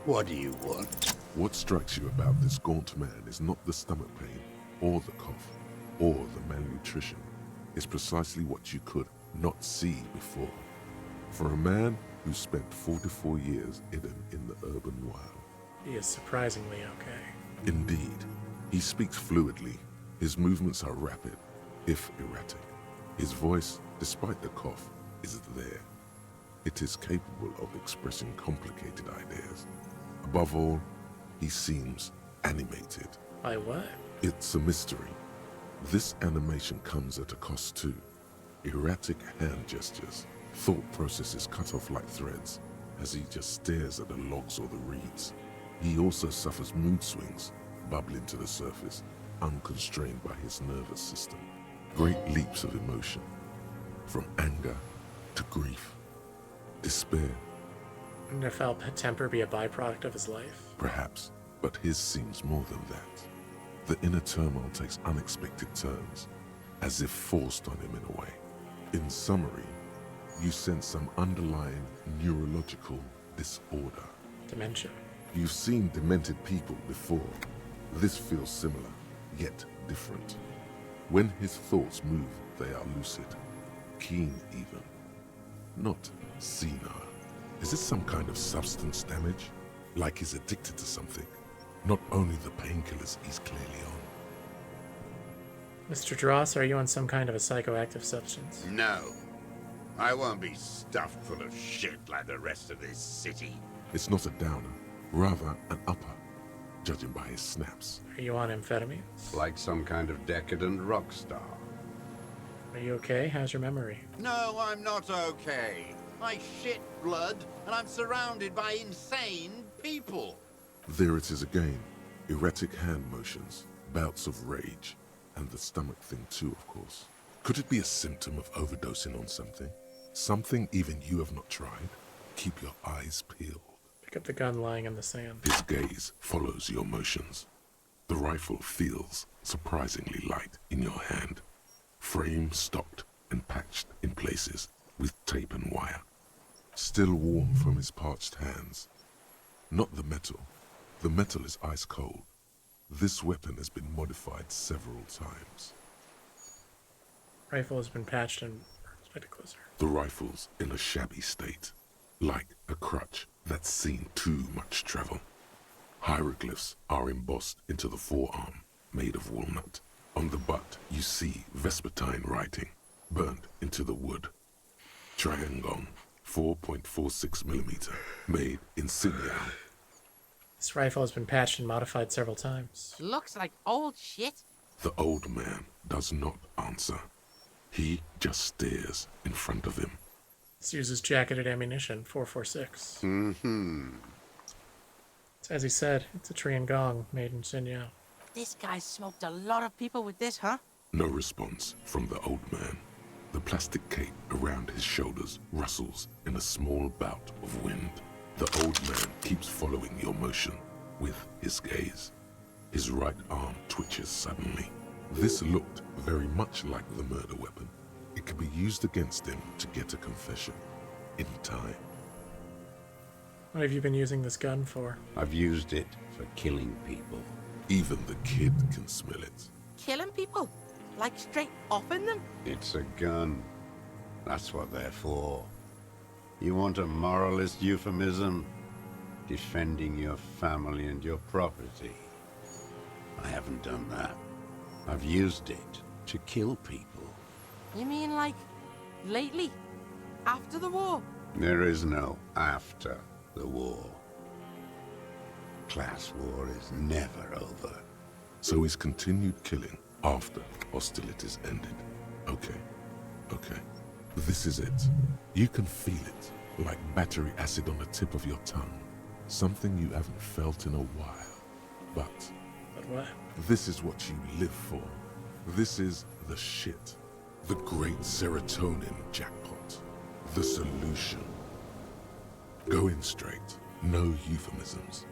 What do you want? What strikes you about this gaunt man is not the stomach pain, or the cough, or the malnutrition. It's precisely what you could not see before. For a man who spent 44 years hidden in the urban wild. He is surprisingly okay. Indeed, he speaks fluidly. His movements are rapid, if erratic. His voice, despite the cough, is there. It is capable of expressing complicated ideas. Above all, he seems animated. By what? It's a mystery. This animation comes at a cost too. Erratic hand gestures, thought processes cut off like threads, as he just stares at the logs or the reeds. He also suffers mood swings, bubbling to the surface, unconstrained by his nervous system. Great leaps of emotion, from anger to grief, despair. And if our temper be a byproduct of his life? Perhaps, but his seems more than that. The inner turmoil takes unexpected turns, as if forced on him in a way. In summary, you sense some underlying neurological disorder. Dementia. You've seen demented people before. This feels similar, yet different. When his thoughts move, they are lucid, keen even, not senile. Is this some kind of substance damage? Like he's addicted to something? Not only the painkillers he's clearly on. Mr. Dross, are you on some kind of a psychoactive substance? No. I won't be stuffed full of shit like the rest of this city. It's not a downer, rather an upper, judging by his snaps. Are you on amphetamines? Like some kind of decadent rock star. Are you okay? How's your memory? No, I'm not okay. I shit blood, and I'm surrounded by insane people. There it is again. Erratic hand motions, bouts of rage, and the stomach thing too, of course. Could it be a symptom of overdosing on something? Something even you have not tried? Keep your eyes peeled. Pick up the gun lying in the sand. His gaze follows your motions. The rifle feels surprisingly light in your hand. Frame stocked and patched in places with tape and wire. Still warm from his parched hands. Not the metal. The metal is ice cold. This weapon has been modified several times. Rifle has been patched and expected closer. The rifle's in a shabby state, like a crutch that's seen too much travel. Hieroglyphs are embossed into the forearm, made of walnut. On the butt, you see Vespertine writing, burnt into the wood. Triangon, 4.46mm, made in Yaaaay. This rifle has been patched and modified several times. Looks like old shit. The old man does not answer. He just stares in front of him. This uses jacketed ammunition, 4.46. Mm-hmm. As he said, it's a Triangong made in Yaaaay. This guy smoked a lot of people with this, huh? No response from the old man. The plastic cape around his shoulders rustles in a small bout of wind. The old man keeps following your motion with his gaze. His right arm twitches suddenly. This looked very much like the murder weapon. It could be used against him to get a confession. In time. What have you been using this gun for? I've used it for killing people. Even the kid can smell it. Killing people? Like straight offing them? It's a gun. That's what they're for. You want a moralist euphemism? Defending your family and your property. I haven't done that. I've used it to kill people. You mean like lately? After the war? There is no after the war. Class war is never over. So he's continued killing after hostilities ended. Okay. This is it. You can feel it, like battery acid on the tip of your tongue. Something you haven't felt in a while. But what? This is what you live for. This is the shit. The great serotonin jackpot. The solution. Go in straight. No euphemisms.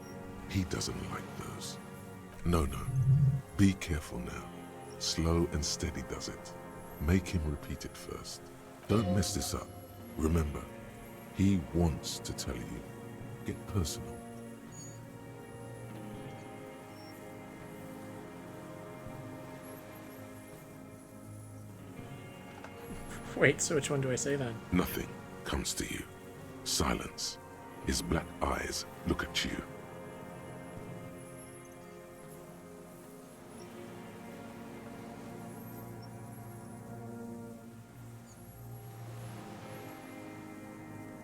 He doesn't like those. No. Be careful now. Slow and steady does it. Make him repeat it first. Don't mess this up. Remember, He wants to tell you. Get personal. Wait, so which one do I say then? Nothing comes to you. Silence. His black eyes look at you.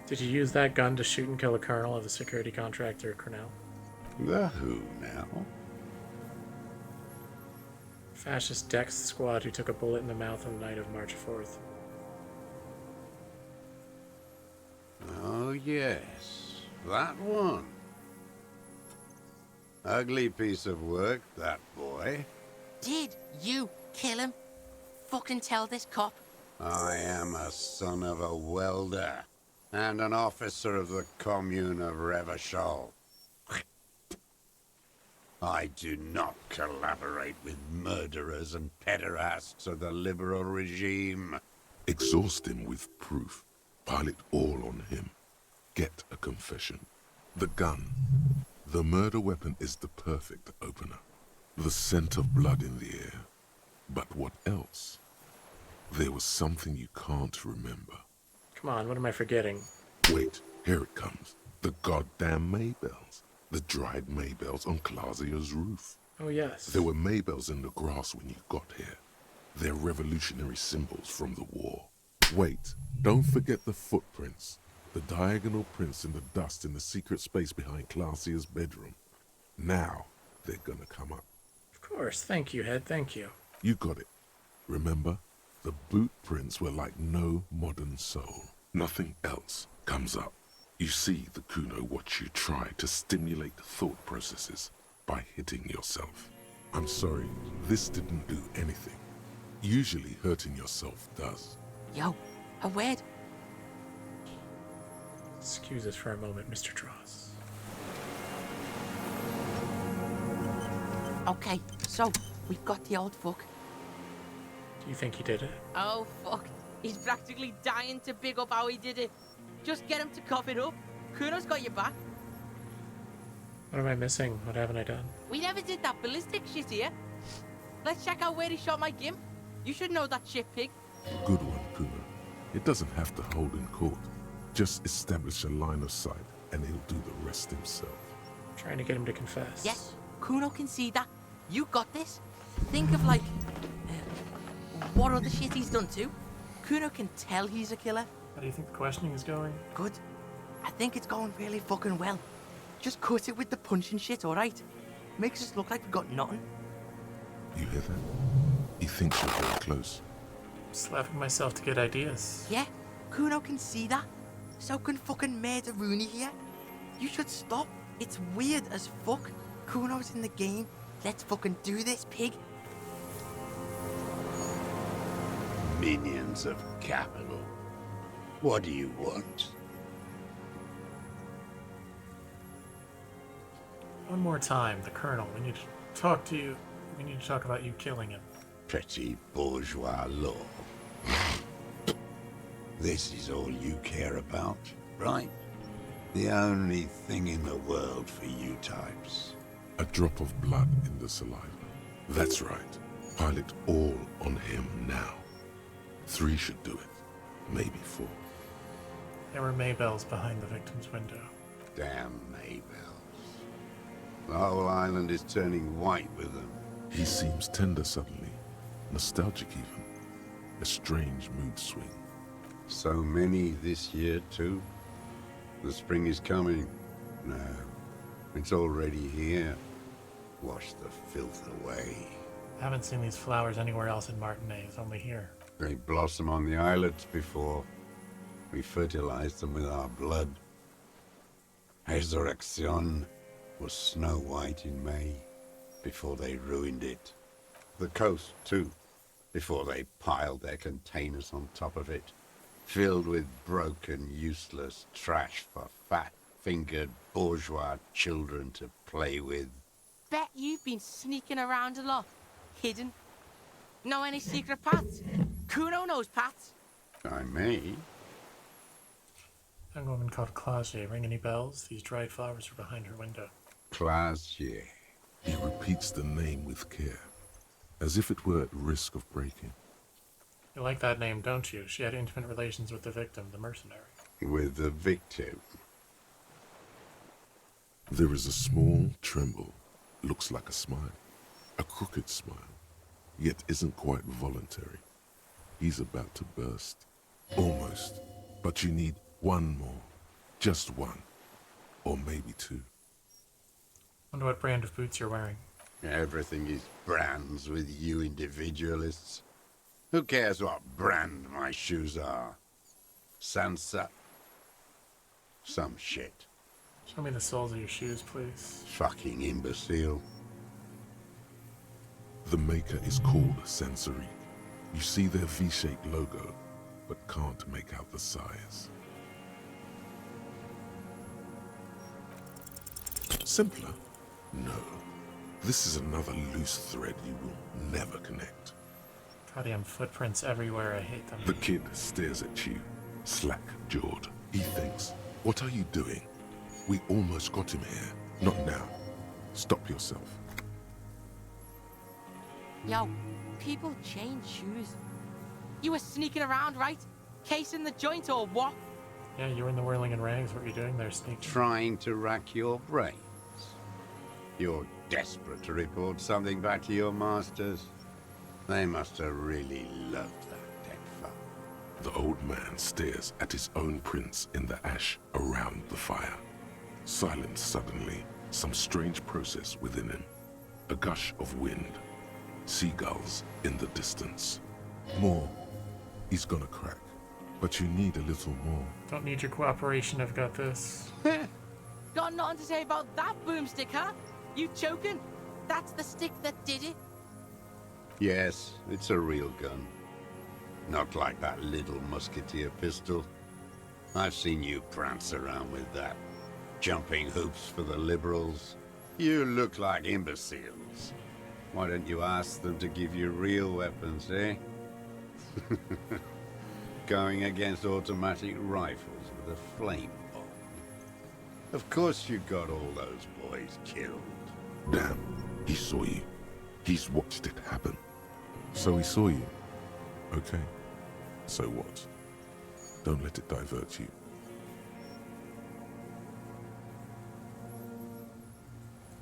Did you use that gun to shoot and kill a colonel of the security contractor, Cornell? The who now? Fascist Dex squad who took a bullet in the mouth on the night of March 4th. Oh, yes. That one. Ugly piece of work, that boy. Did you kill him? Fucking tell this cop. I am a son of a welder and an officer of the commune of Revachol. I do not collaborate with murderers and pederasts of the liberal regime. Exhaust him with proof. Pile it all on him. Get a confession. The gun. The murder weapon is the perfect opener. The scent of blood in the air. But what else? There was something you can't remember. Come on, what am I forgetting? Wait, here it comes. The goddamn Maybells. The dried Maybells on Clausia's roof. Oh, yes. There were Maybells in the grass when you got here. They're revolutionary symbols from the war. Wait, don't forget the footprints. The diagonal prints in the dust in the secret space behind Clausia's bedroom. Now, they're gonna come up. Of course, thank you, Head, thank you. You got it. Remember? The boot prints were like no modern soul. Nothing else comes up. You see the Kuno watch you try to stimulate thought processes by hitting yourself. I'm sorry, this didn't do anything. Usually hurting yourself does. Yo, a word. Excuse us for a moment, Mr. Dross. Okay, so, we've got the old fuck. Do you think he did it? Oh, fuck. He's practically dying to big up how he did it. Just get him to cough it up. Kuno's got your back. What am I missing? What haven't I done? We never did that ballistic shit here. Let's check out where he shot my gimp. You should know that shit, pig. Good one, Kuno. It doesn't have to hold in court. Just establish a line of sight, and he'll do the rest himself. Trying to get him to confess. Yes, Kuno can see that. You got this. Think of, like, what other shit he's done too. Kuno can tell he's a killer. How do you think the questioning is going? Good. I think it's going really fucking well. Just cut it with the punch and shit, alright? Makes us look like we've got nothing. You hear that? He thinks you're very close. I'm slapping myself to get ideas. Yeah, Kuno can see that. So can fucking Murder Rooney here. You should stop. It's weird as fuck. Kuno's in the game. Let's fucking do this, pig. Minions of capital. What do you want? One more time, the Colonel. We need to talk to you. We need to talk about you killing him. Petty bourgeois law. This is all you care about, right? The only thing in the world for you types. A drop of blood in the saliva. That's right. Pile it all on him now. 3 should do it. Maybe 4. There were Maybells behind the victim's window. Damn Maybells. The whole island is turning white with them. He seems tender suddenly. Nostalgic even. A strange mood swing. So many this year, too. The spring is coming. No, it's already here. Wash the filth away. I haven't seen these flowers anywhere else in Martinaise, only here. They blossom on the islets before. We fertilized them with our blood. Resurrection was snow white in May, before they ruined it. The coast, too, before they piled their containers on top of it, filled with broken, useless trash for fat-fingered bourgeois children to play with. Bet you've been sneaking around a lot. Hidden. Know any secret paths? Kuno knows paths. I may. Young woman called Claudia. Ring any bells? These dried flowers are behind her window. Claudia. He repeats the name with care, as if it were at risk of breaking. You like that name, don't you? She had intimate relations with the victim, the mercenary. With the victim. There is a small tremble. Looks like a smile. A crooked smile. Yet isn't quite voluntary. He's about to burst. Almost. But you need one more. Just one. Or maybe two. Wonder what brand of boots you're wearing. Everything is brands with you individualists. Who cares what brand my shoes are? Sansa? Some shit. Show me the soles of your shoes, please. Fucking imbecile. The maker is called Sensory. You see their V-shaped logo, but can't make out the size. Simpler? No. This is another loose thread you will never connect. Goddamn footprints everywhere, I hate them. The kid stares at you, slack-jawed. He thinks, what are you doing? We almost got him here. Not now. Stop yourself. Yo, people change shoes. You were sneaking around, right? Casing the joint or what? Yeah, you were in the whirling and rags. What were you doing there, sneaking? Trying to rack your brains. You're desperate to report something back to your masters. They must have really loved that dead fuck. The old man stares at his own prints in the ash around the fire. Silent suddenly, some strange process within him. A gush of wind. Seagulls in the distance. More. He's gonna crack. But you need a little more. Don't need your cooperation, I've got this. Got nothing to say about that boomstick, huh? You joking? That's the stick that did it? Yes, it's a real gun. Not like that little musketeer pistol. I've seen you prance around with that. Jumping hoops for the liberals. You look like imbeciles. Why don't you ask them to give you real weapons, eh? Going against automatic rifles with a flame bomb. Of course you got all those boys killed. Damn, he saw you. He's watched it happen. So he saw you. Okay. So what? Don't let it divert you.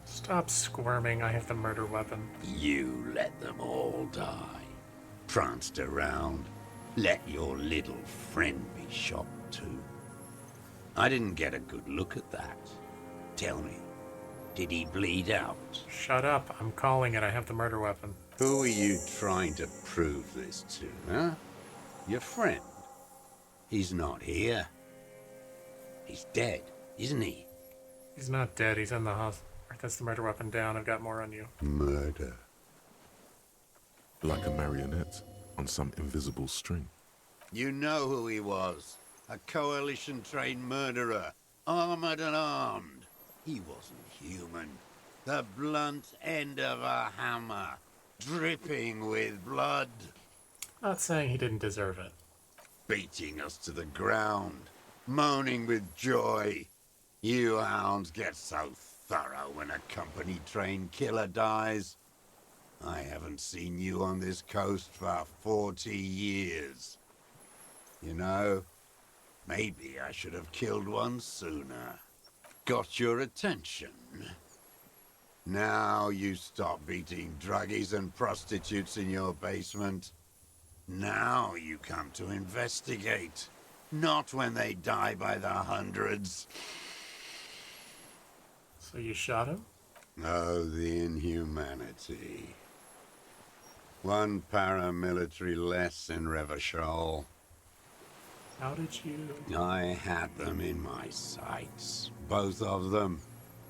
Stop squirming, I have the murder weapon. You let them all die. Pranced around. Let your little friend be shot too. I didn't get a good look at that. Tell me, did he bleed out? Shut up, I'm calling it, I have the murder weapon. Who are you trying to prove this to, huh? Your friend? He's not here. He's dead, isn't he? He's not dead, he's in the hospital. That's the murder weapon down, I've got more on you. Murder. Like a marionette on some invisible string. You know who he was. A coalition-trained murderer. Armored and armed. He wasn't human. The blunt end of a hammer. Dripping with blood. Not saying he didn't deserve it. Beating us to the ground. Moaning with joy. You hounds get so thorough when a company-trained killer dies. I haven't seen you on this coast for 40 years. You know, maybe I should have killed one sooner. Got your attention. Now you stop beating druggies and prostitutes in your basement. Now you come to investigate. Not when they die by the hundreds. So you shot him? Oh, the inhumanity. One paramilitary less in Revachol. How did you... I had them in my sights. Both of them.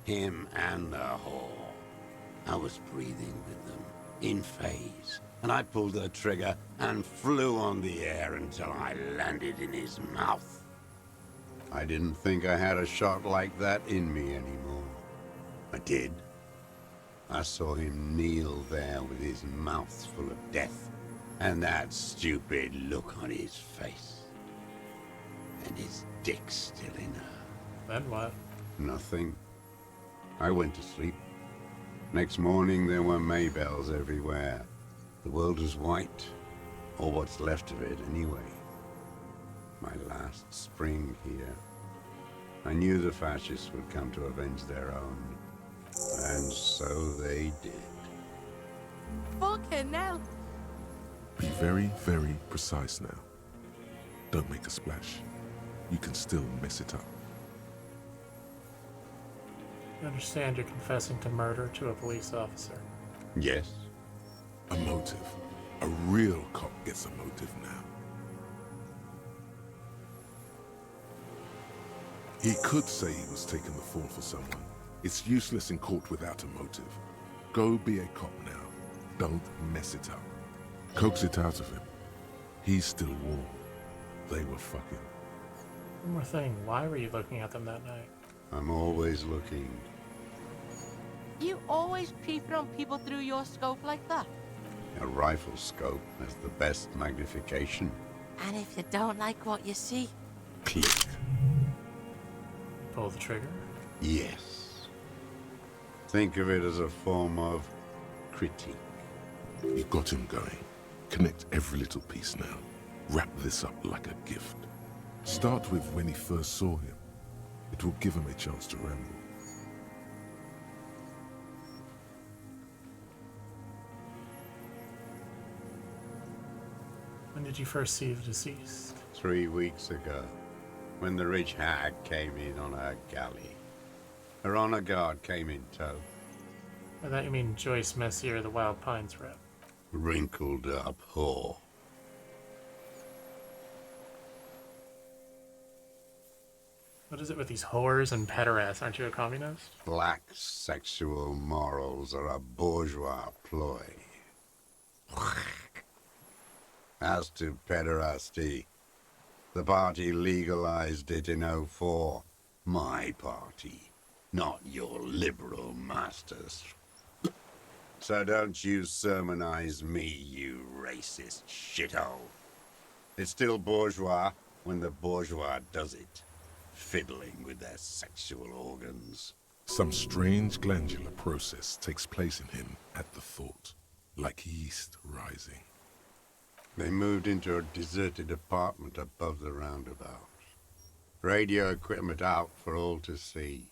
Him and the whore. I was breathing with them. In phase. And I pulled the trigger and flew on the air until I landed in his mouth. I didn't think I had a shot like that in me anymore. I did. I saw him kneel there with his mouth full of death, and that stupid look on his face. And his dick's still in her. Then what? Nothing. I went to sleep. Next morning there were Maybells everywhere. The world was white. Or what's left of it anyway. My last spring here. I knew the fascists would come to avenge their own. And so they did. Fucking hell. Be very, very precise now. Don't make a splash. You can still mess it up. You understand you're confessing to murder to a police officer. Yes. A motive. A real cop gets a motive now. He could say he was taking the fall for someone. It's useless in court without a motive. Go be a cop now. Don't mess it up. Coax it out of him. He's still warm. They were fucking. One more thing, why were you looking at them that night? I'm always looking. You always peeping on people through your scope like that? A rifle scope has the best magnification. And if you don't like what you see? Click. Pull the trigger? Yes. Think of it as a form of critique. You got him going. Connect every little piece now. Wrap this up like a gift. Start with when he first saw him. It will give him a chance to ramble. When did you first see the deceased? 3 weeks ago, when the rich hag came in on her galley. Her honor guard came in tow. By that you mean Joyce Messier, the Wild Pines rep. Wrinkled up whore. What is it with these whores and pederasts? Aren't you a communist? Black sexual morals are a bourgeois ploy. As to pederasty, the party legalized it in '04. My party, not your liberal masters. So don't you sermonize me, you racist shithole. It's still bourgeois when the bourgeois does it. Fiddling with their sexual organs. Some strange glandular process takes place in him at the thought, like yeast rising. They moved into a deserted apartment above the roundabout. Radio equipment out for all to see.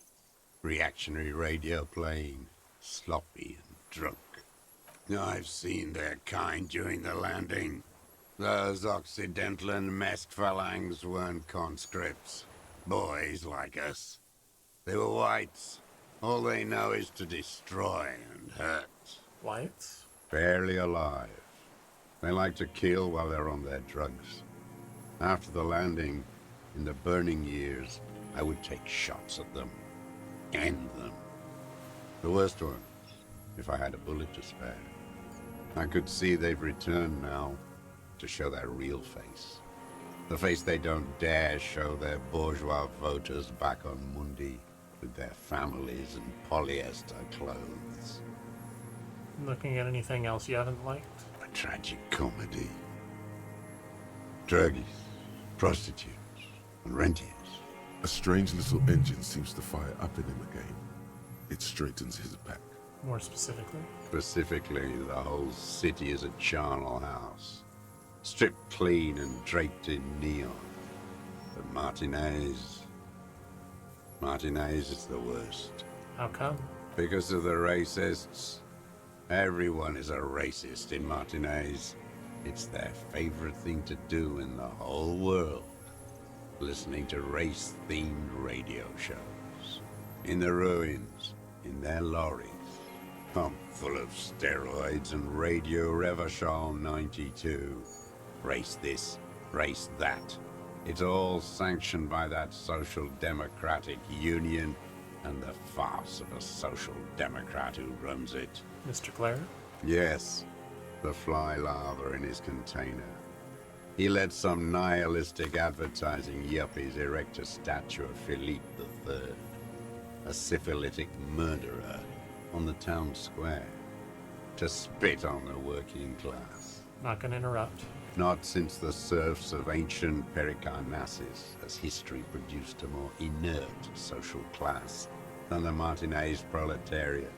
Reactionary radio playing, sloppy and drunk. I've seen their kind during the landing. Those Occidental and masked phalangs weren't conscripts. Boys like us. They were whites. All they know is to destroy and hurt. Whites? Barely alive. They like to kill while they're on their drugs. After the landing, in the burning years, I would take shots at them. End them. The worst ones, if I had a bullet to spare. I could see they've returned now to show their real face. The face they don't dare show their bourgeois voters back on Mundi with their families and polyester clothes. Looking at anything else you haven't liked? A tragic comedy. Druggies, prostitutes, and rentiers. A strange little engine seems to fire up in him again. It straightens his back. More specifically? Specifically, the whole city is a charnel house. Stripped clean and draped in neon. But Martinez is the worst. How come? Because of the racists. Everyone is a racist in Martinez. It's their favorite thing to do in the whole world. Listening to race-themed radio shows. In the ruins, in their lorries. Pumped full of steroids and Radio Revachol 92. Race this, race that. It's all sanctioned by that social democratic union and the farce of a social democrat who runs it. Mr. Clare? Yes, the fly larva in his container. He let some nihilistic advertising yuppies erect a statue of Philippe III, a syphilitic murderer, on the town square, to spit on the working class. Not gonna interrupt. Not since the serfs of ancient Pericarnassus has history produced a more inert social class than the Martinez proletariat.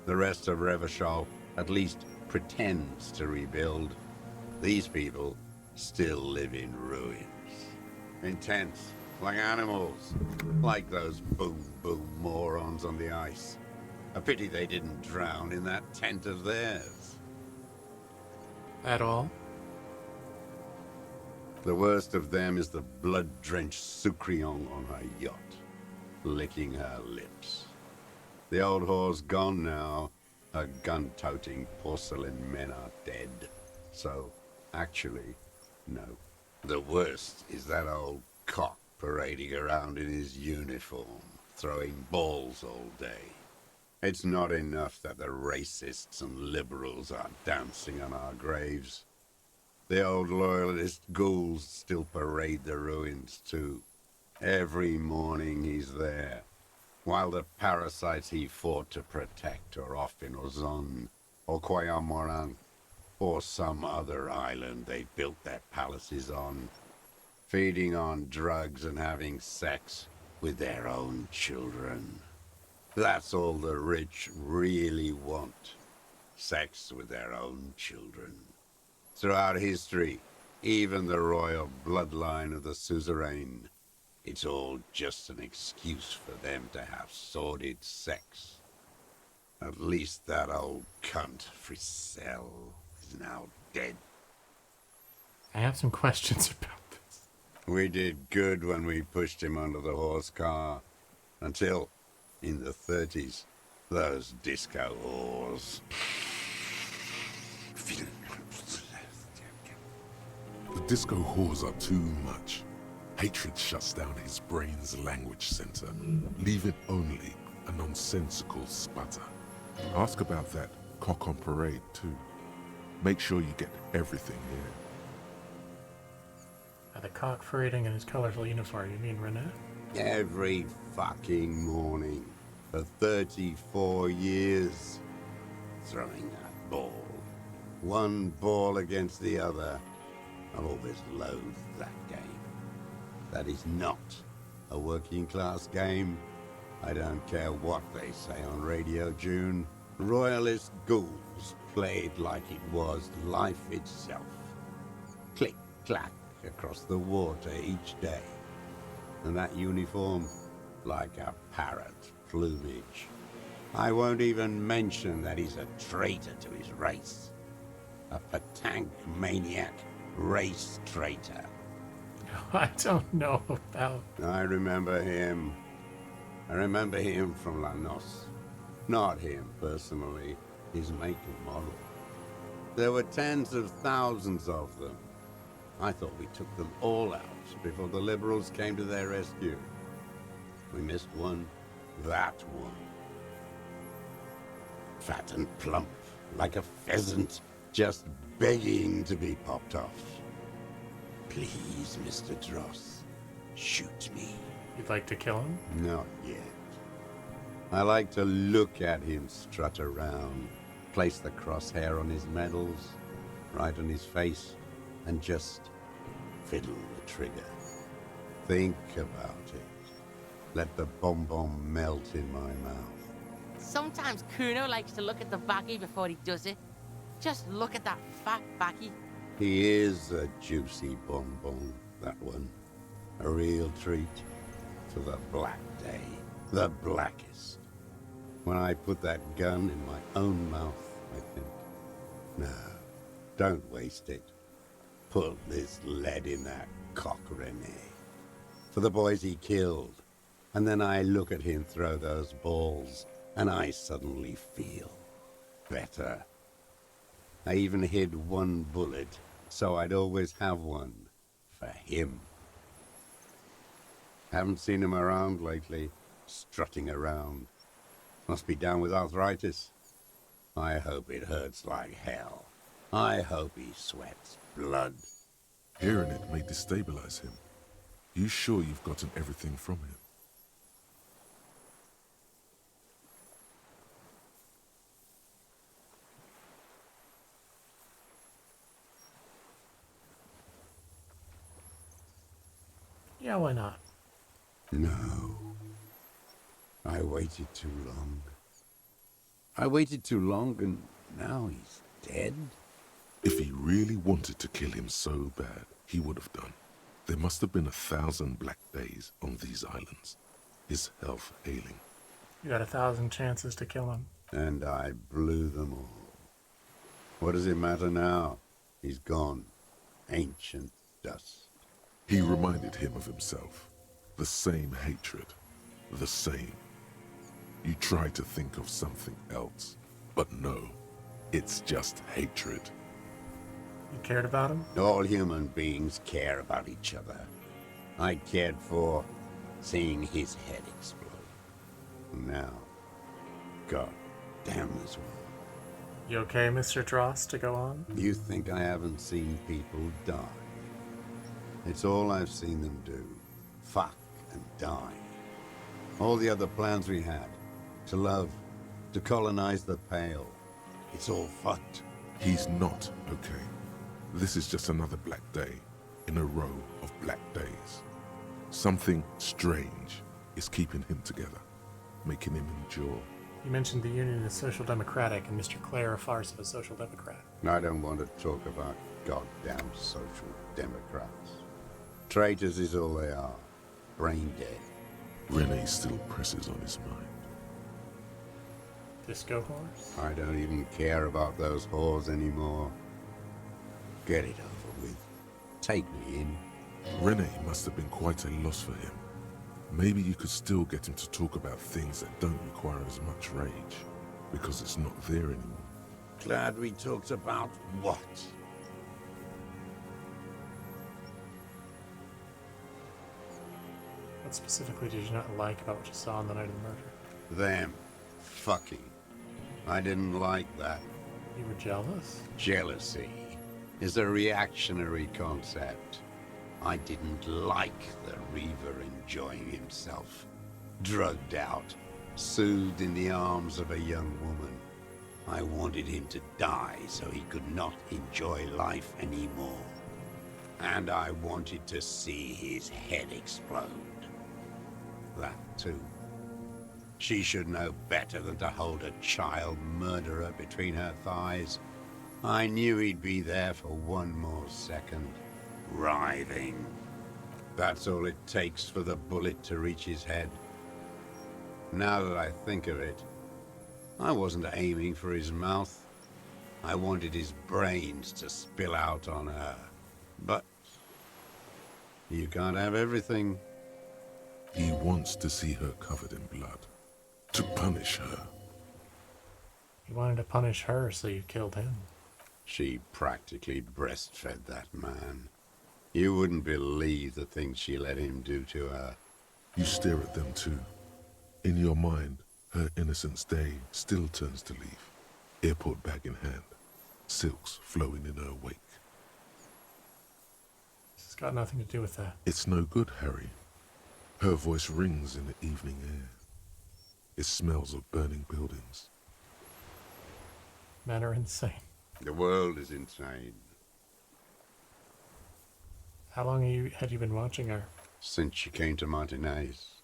The rest of Revachol at least pretends to rebuild. These people still live in ruins. In tents, like animals. Like those boom-boom morons on the ice. A pity they didn't drown in that tent of theirs. At all? The worst of them is the blood-drenched Sucrion on her yacht, licking her lips. The old whore's gone now. Her gun-toting porcelain men are dead. So, actually, no. The worst is that old cock parading around in his uniform, throwing balls all day. It's not enough that the racists and liberals are dancing on our graves. The old loyalist ghouls still parade the ruins too. Every morning he's there, while the parasites he fought to protect are off in Ozon, or Quayamoran, or some other island they built their palaces on, feeding on drugs and having sex with their own children. That's all the rich really want. Sex with their own children. Throughout history, even the royal bloodline of the suzerain, it's all just an excuse for them to have sordid sex. At least that old cunt, Frisell, is now dead. I have some questions about this. We did good when we pushed him under the horse car. Until, in the 30s, those disco whores. The disco whores are too much. Hatred shuts down his brain's language center, leaving only a nonsensical sputter. Ask about that cock on parade too. Make sure you get everything here. The cock parading in his colorful uniform, you mean Renee? Every fucking morning for 34 years. Throwing that ball. One ball against the other. I've always loathed that game. That is not a working class game. I don't care what they say on Radio June. Royalist ghouls played like it was life itself. Click, clack across the water each day. And that uniform, like a parrot plumage. I won't even mention that he's a traitor to his race. A Patank maniac race traitor. I don't know about... I remember him. I remember him from Lanos. Not him personally, his make and model. There were tens of thousands of them. I thought we took them all out before the liberals came to their rescue. We missed one, that one. Fat and plump, like a pheasant, just begging to be popped off. Please, Mr. Dross, shoot me. You'd like to kill him? Not yet. I like to look at him strut around, place the crosshair on his medals, right on his face, and just fiddle the trigger. Think about it. Let the bomb melt in my mouth. Sometimes Kuno likes to look at the baggie before he does it. Just look at that fat baggie. He is a juicy bonbon, that one. A real treat for the black day. The blackest. When I put that gun in my own mouth, I think, no, don't waste it. Put this lead in that cock, Rene. For the boys he killed. And then I look at him throw those balls, and I suddenly feel better. I even hid one bullet, so I'd always have one for him. Haven't seen him around lately, strutting around. Must be down with arthritis. I hope it hurts like hell. I hope he sweats blood. Hearing it may destabilize him. You sure you've gotten everything from him? Yeah, why not? No. I waited too long. I waited too long and now he's dead? If he really wanted to kill him so bad, he would have done. There must have been 1,000 black days on these islands. His health ailing. You got 1,000 chances to kill him. And I blew them all. What does it matter now? He's gone. Ancient dust. He reminded him of himself. The same hatred. The same. You try to think of something else, but no. It's just hatred. You cared about him? All human beings care about each other. I cared for seeing his head explode. Now, God damn this world. You okay, Mr. Dross, to go on? You think I haven't seen people die? It's all I've seen them do. Fuck and die. All the other plans we had. To love. To colonize the Pale. It's all fucked. He's not okay. This is just another black day in a row of black days. Something strange is keeping him together, making him endure. You mentioned the Union is Social Democratic and Mr. Clare a farce of a Social Democrat. I don't want to talk about goddamn Social Democrats. Traitors is all they are. Brain dead. Renee still presses on his mind. Disco horse? I don't even care about those whores anymore. Get it over with. Take me in. Renee must have been quite a loss for him. Maybe you could still get him to talk about things that don't require as much rage, because it's not there anymore. Glad we talked about what? What specifically did you not like about what you saw on the night of the murder? Them. Fucking. I didn't like that. You were jealous? Jealousy is a reactionary concept. I didn't like the Reaver enjoying himself. Drugged out, soothed in the arms of a young woman. I wanted him to die so he could not enjoy life anymore. And I wanted to see his head explode. That too. She should know better than to hold a child murderer between her thighs. I knew he'd be there for one more second. Writhing. That's all it takes for the bullet to reach his head. Now that I think of it, I wasn't aiming for his mouth. I wanted his brains to spill out on her. But you can't have everything. He wants to see her covered in blood. To punish her. You wanted to punish her, so you killed him. She practically breastfed that man. You wouldn't believe the things she let him do to her. You stare at them too. In your mind, her innocence day still turns to leaf. Airport bag in hand. Silks flowing in her wake. This has got nothing to do with that. It's no good, Harry. Her voice rings in the evening air. It smells of burning buildings. Men are insane. The world is insane. How long had you been watching her? Since she came to Martinez.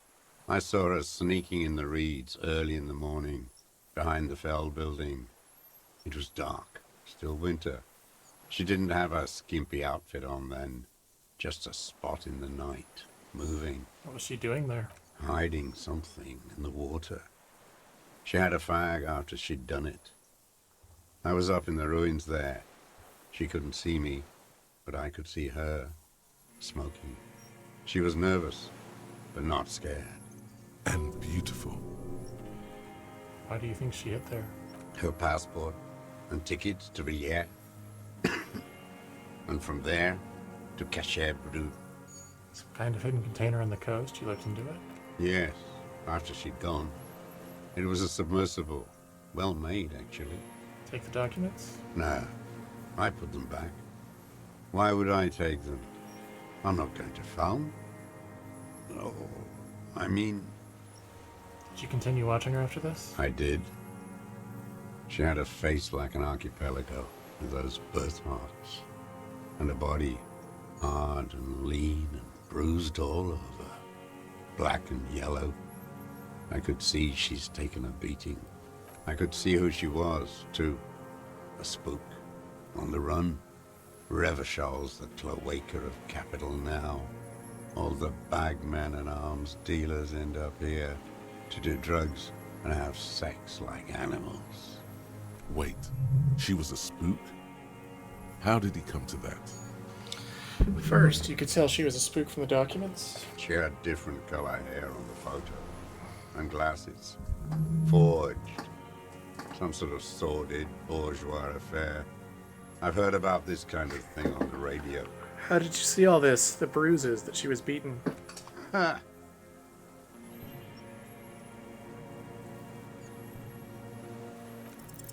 I saw her sneaking in the reeds early in the morning, behind the Fell building. It was dark, still winter. She didn't have her skimpy outfit on then, just a spot in the night, moving. What was she doing there? Hiding something in the water. She had a fag after she'd done it. I was up in the ruins there. She couldn't see me, but I could see her, smoking. She was nervous, but not scared. And beautiful. Why do you think she hid there? Her passport and tickets to Villiers. And from there to Cachet Brut. Some kind of hidden container on the coast? You looked into it? Yes, after she'd gone. It was a submersible. Well made, actually. Take the documents? No, I put them back. Why would I take them? I'm not going to farm. Oh, I mean... Did you continue watching her after this? I did. She had a face like an archipelago, with those birthmarks. And a body hard and lean and bruised all over, black and yellow. I could see she's taken a beating. I could see who she was, too. A spook, on the run. Revishal's the cloaca of capital now. All the bagmen and arms dealers end up here to do drugs and have sex like animals. Wait, she was a spook? How did he come to that? First, you could tell she was a spook from the documents. She had different color hair on the photo. And glasses. Forged. Some sort of sordid bourgeois affair. I've heard about this kind of thing on the radio. How did you see all this? The bruises that she was beaten? Ha!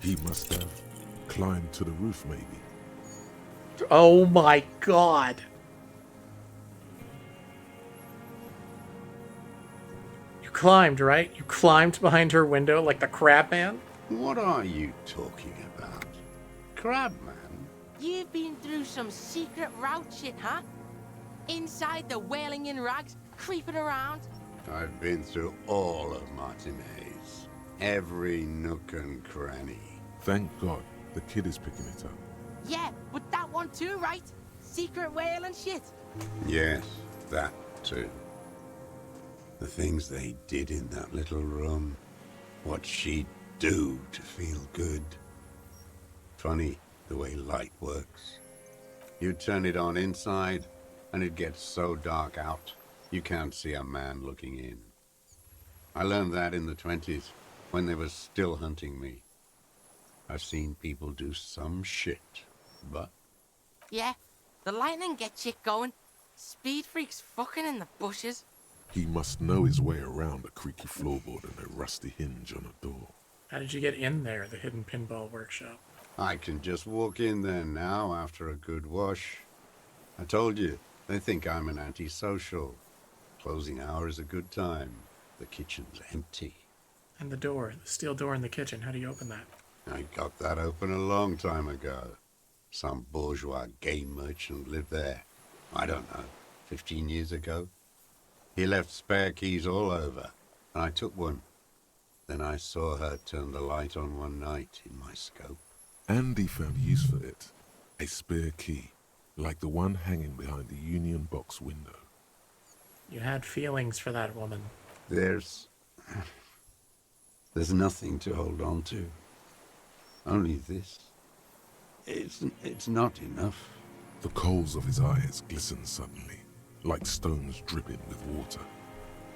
He must have climbed to the roof, maybe. Oh my god! You climbed, right? You climbed behind her window like the crab man? What are you talking about? Crabman? You've been through some secret route shit, huh? Inside the wailing in rags, creeping around. I've been through all of Martinez. Every nook and cranny. Thank God the kid is picking it up. Yeah, but that one too, right? Secret whaling shit. Yes, that too. The things they did in that little room. What she'd do to feel good. Funny the way light works. You turn it on inside, and it gets so dark out, you can't see a man looking in. I learned that in the 20s, when they were still hunting me. I've seen people do some shit, but... Yeah, the lightning gets shit going. Speed freaks fucking in the bushes. He must know his way around a creaky floorboard and a rusty hinge on a door. How did you get in there, the hidden pinball workshop? I can just walk in there now after a good wash. I told you, they think I'm an antisocial. Closing hour is a good time. The kitchen's empty. And the door, the steel door in the kitchen, how do you open that? I got that open a long time ago. Some bourgeois game merchant lived there. I don't know, 15 years ago. He left spare keys all over, and I took one. Then I saw her turn the light on one night in my scope. And he found use for it. A spare key, like the one hanging behind the Union Box window. You had feelings for that woman. There's nothing to hold on to. Only this. It's not enough. The coals of his eyes glisten suddenly, like stones dripping with water.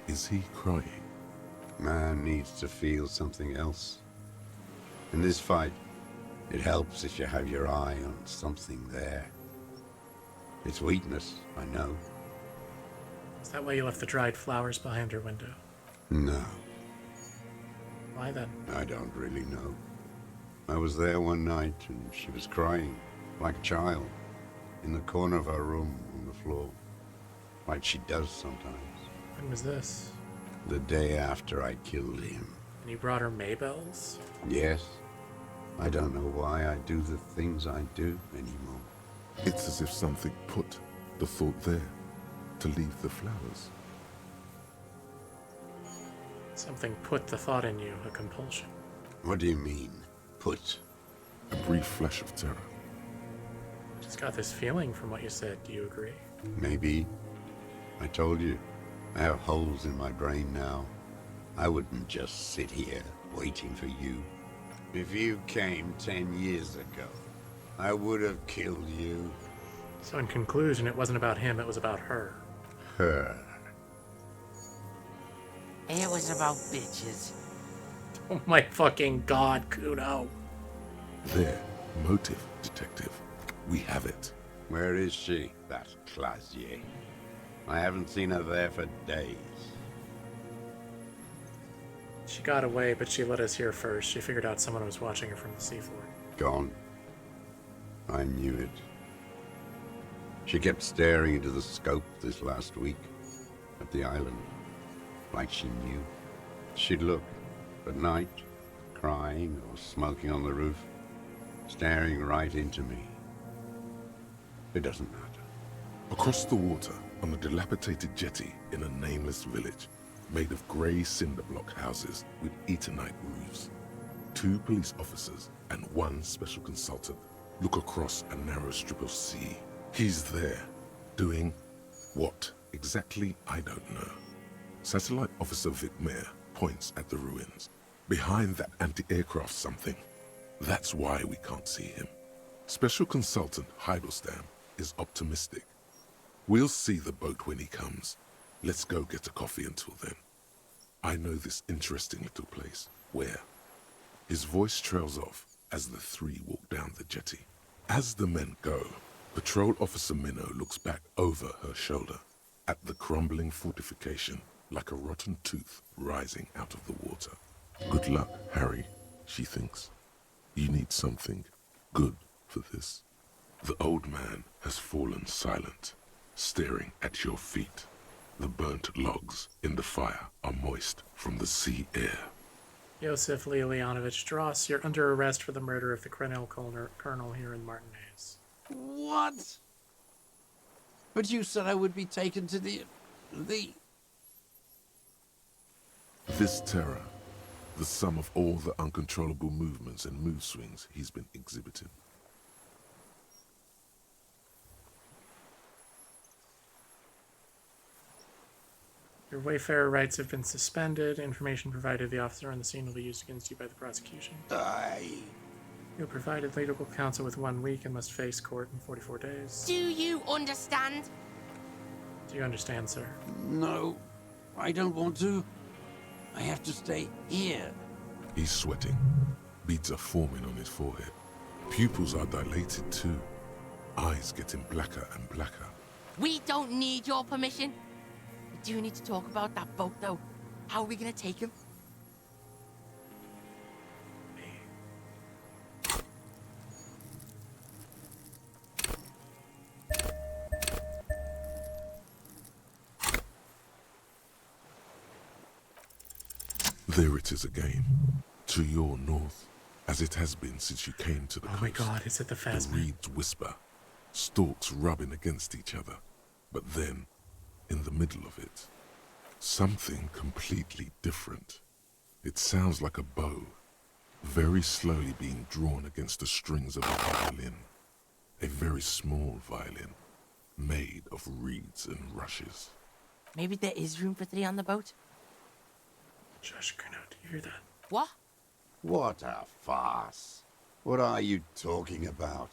Is he crying? Man needs to feel something else. In this fight, it helps if you have your eye on something there. It's weakness, I know. Is that why you left the dried flowers behind her window? No, Why then? I don't really know. I was there one night and she was crying, like a child, in the corner of her room on the floor, like she does sometimes. When was this? The day after I killed him. And you brought her Maybells? Yes. I don't know why I do the things I do anymore. It's as if something put the thought there to leave the flowers. Something put the thought in you, a compulsion. What do you mean, put? A brief flash of terror. Just got this feeling from what you said. Do you agree? Maybe. I told you, I have holes in my brain now. I wouldn't just sit here waiting for you. If you came 10 years ago, I would have killed you. So in conclusion, it wasn't about him, it was about her. Her. It was about bitches. Oh my fucking god, Kuno. There, motive, detective. We have it. Where is she, that Clasier? I haven't seen her there for days. She got away, but she let us hear first. She figured out someone was watching her from the seafloor. Gone. I knew it. She kept staring into the scope this last week at the island, like she knew. She'd look at night, crying or smoking on the roof, staring right into me. It doesn't matter. Across the water, On a dilapidated jetty in a nameless village, made of grey cinder block houses with Eternite roofs, 2 police officers and 1 special consultant look across a narrow strip of sea. He's there, doing what exactly I don't know. Satellite Officer Vic Mayer points at the ruins. Behind that anti-aircraft something. That's why we can't see him. Special Consultant Heidelstein is optimistic. We'll see the boat when he comes. Let's go get a coffee until then. I know this interesting little place. Where? His voice trails off as the 3 walk down the jetty. As the men go, Patrol Officer Minnow looks back over her shoulder at the crumbling fortification like a rotten tooth rising out of the water. Good luck, Harry, she thinks. You need something good for this. The old man has fallen silent, staring at your feet. The burnt logs in the fire are moist from the sea air. Yosef Leonovich Dross, you're under arrest for the murder of the Crenel colonel here in Martinez. What? But you said I would be taken to the... This terror, the sum of all the uncontrollable movements and mood swings he's been exhibiting. Your Wayfarer rights have been suspended. Information provided to the officer on the scene will be used against you by the prosecution. You're provided legal counsel with 1 week and must face court in 44 days. Do you understand? Do you understand, sir? No, I don't want to. I have to stay here. He's sweating. Beads are forming on his forehead. Pupils are dilated too. Eyes getting blacker and blacker. We don't need your permission. We do need to talk about that boat, though. How are we gonna take him? There it is again, to your north, as it has been since you came to the coast. Oh my god, is it the The Phasma? reeds whisper, stalks rubbing against each other, but then, in the middle of it, something completely different. It sounds like a bow, very slowly being drawn against the strings of a violin. A very small violin, made of reeds and rushes. Maybe there is room for 3 on the boat? Josh Kurnow, do you hear that? What? What a farce. What are you talking about?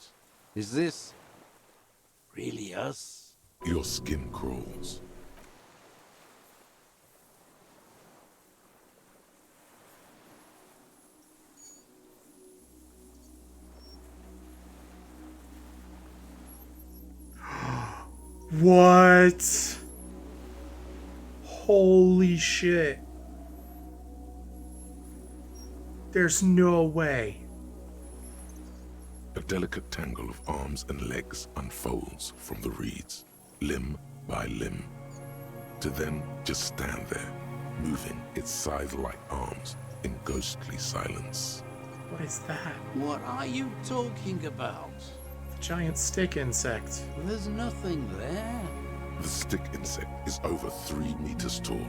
Is this really us? Your skin crawls. What? Holy shit. There's no way. A delicate tangle of arms and legs unfolds from the reeds, limb by limb, to then just stand there, moving its scythe-like arms in ghostly silence. What is that? What are you talking about? The giant stick insect. There's nothing there. The stick insect is over 3 meters tall.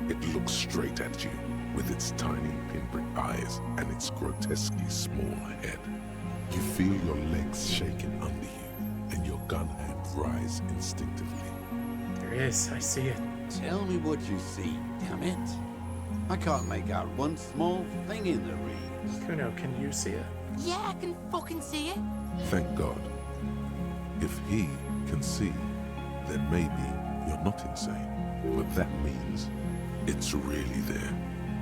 It looks straight at you with its tiny pinprick eyes and its grotesquely small head. You feel your legs shaking under you and your gun hand rise instinctively. There it is, I see it. Tell me what you see, damn it. I can't make out one small thing in the reeds. Kuno, can you see it? Yeah, I can fucking see it. Thank God. If he can see, then maybe you're not insane. But that means it's really there,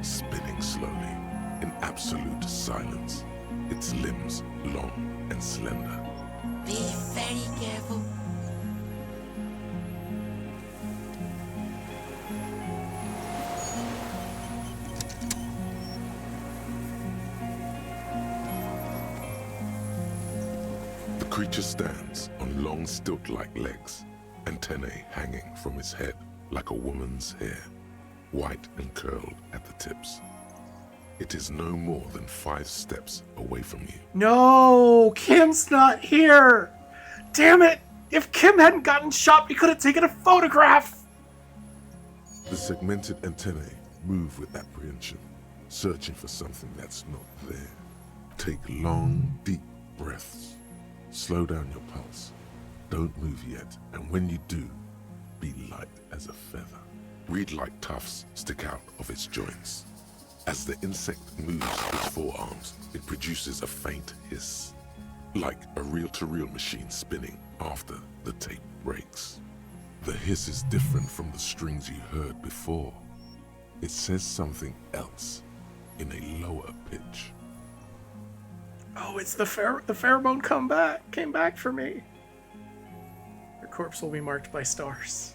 spinning slowly, in absolute silence. Its limbs long and slender. Be very careful. The creature stands on long stilt-like legs, antennae hanging from its head like a woman's hair, white and curled at the tips. It is no more than 5 steps away from you. No! Kim's not here! Damn it! If Kim hadn't gotten shot, we could have taken a photograph! The segmented antennae move with apprehension, searching for something that's not there. Take long, deep breaths. Slow down your pulse. Don't move yet, and when you do, be light as a feather. Reed-like tufts stick out of its joints. As the insect moves its forearms, it produces a faint hiss, like a reel-to-reel machine spinning after the tape breaks. The hiss is different from the strings you heard before. It says something else in a lower pitch. Oh, it's the pheromone came back for me. Your corpse will be marked by stars.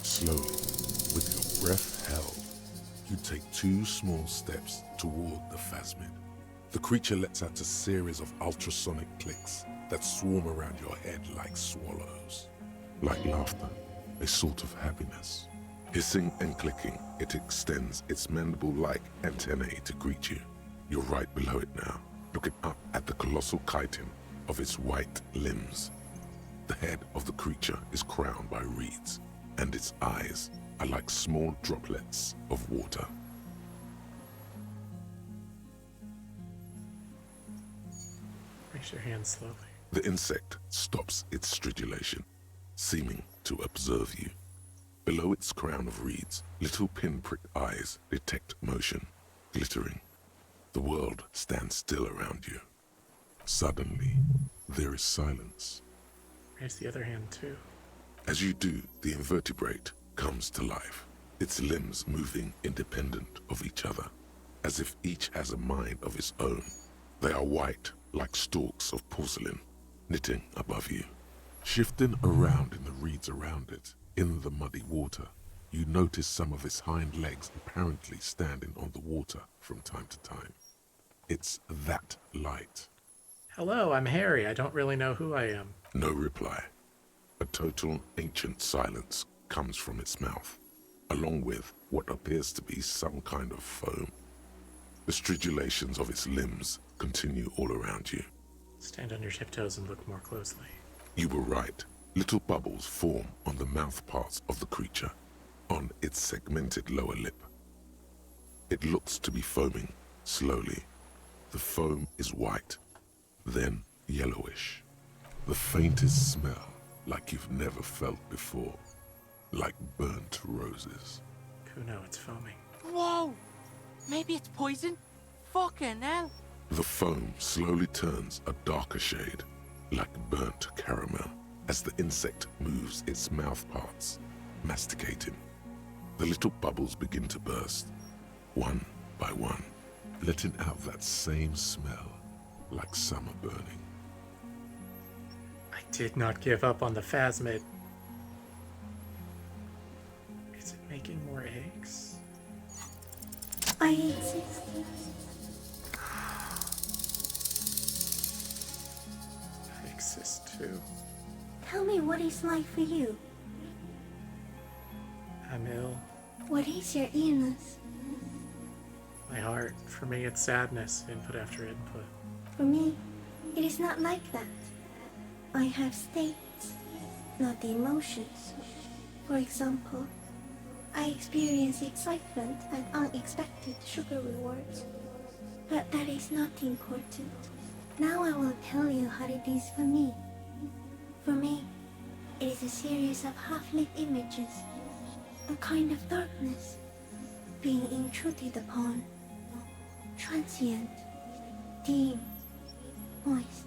Slowly, with your breath held, you take 2 small steps toward the phasmid. The creature lets out a series of ultrasonic clicks that swarm around your head like swallows. Like laughter, a sort of happiness. Hissing and clicking, it extends its mandible-like antennae to greet you. You're right below it now, looking up at the colossal chitin of its white limbs. The head of the creature is crowned by reeds, and its eyes are like small droplets of water. Raise your hand slowly. The insect stops its stridulation, seeming to observe you. Below its crown of reeds, little pinprick eyes detect motion, glittering. The world stands still around you. Suddenly, there is silence. Raise the other hand too. As you do, the invertebrate comes to life, its limbs moving independent of each other, as if each has a mind of its own. They are white, like stalks of porcelain, knitting above you. Shifting around in the reeds around it, in the muddy water, you notice some of its hind legs apparently standing on the water from time to time. It's that light. Hello, I'm Harry. I don't really know who I am. No reply. A total ancient silence comes from its mouth, along with what appears to be some kind of foam. The stridulations of its limbs continue all around you. Stand on your tiptoes and look more closely. You were right. Little bubbles form on the mouth parts of the creature, on its segmented lower lip. It looks to be foaming, slowly. The foam is white, then yellowish. The faintest smell, like you've never felt before, like burnt roses. Kuno, it's foaming. Whoa! Maybe it's poison? Fucking hell! The foam slowly turns a darker shade, like burnt caramel, as the insect moves its mouth parts, masticating. The little bubbles begin to burst, one by one, letting out that same smell, like summer burning. I did not give up on the phasmid. Is it making more eggs? I exist. I exist too. Tell me what it's like for you. I'm ill. What is your illness? My heart. For me, it's sadness, input after input. For me, it is not like that. I have states, not the emotions. For example, I experience excitement and unexpected sugar rewards. But that is not important. Now I will tell you how it is for me. For me, it is a series of half-lit images, a kind of darkness, being intruded upon, transient, dim, moist.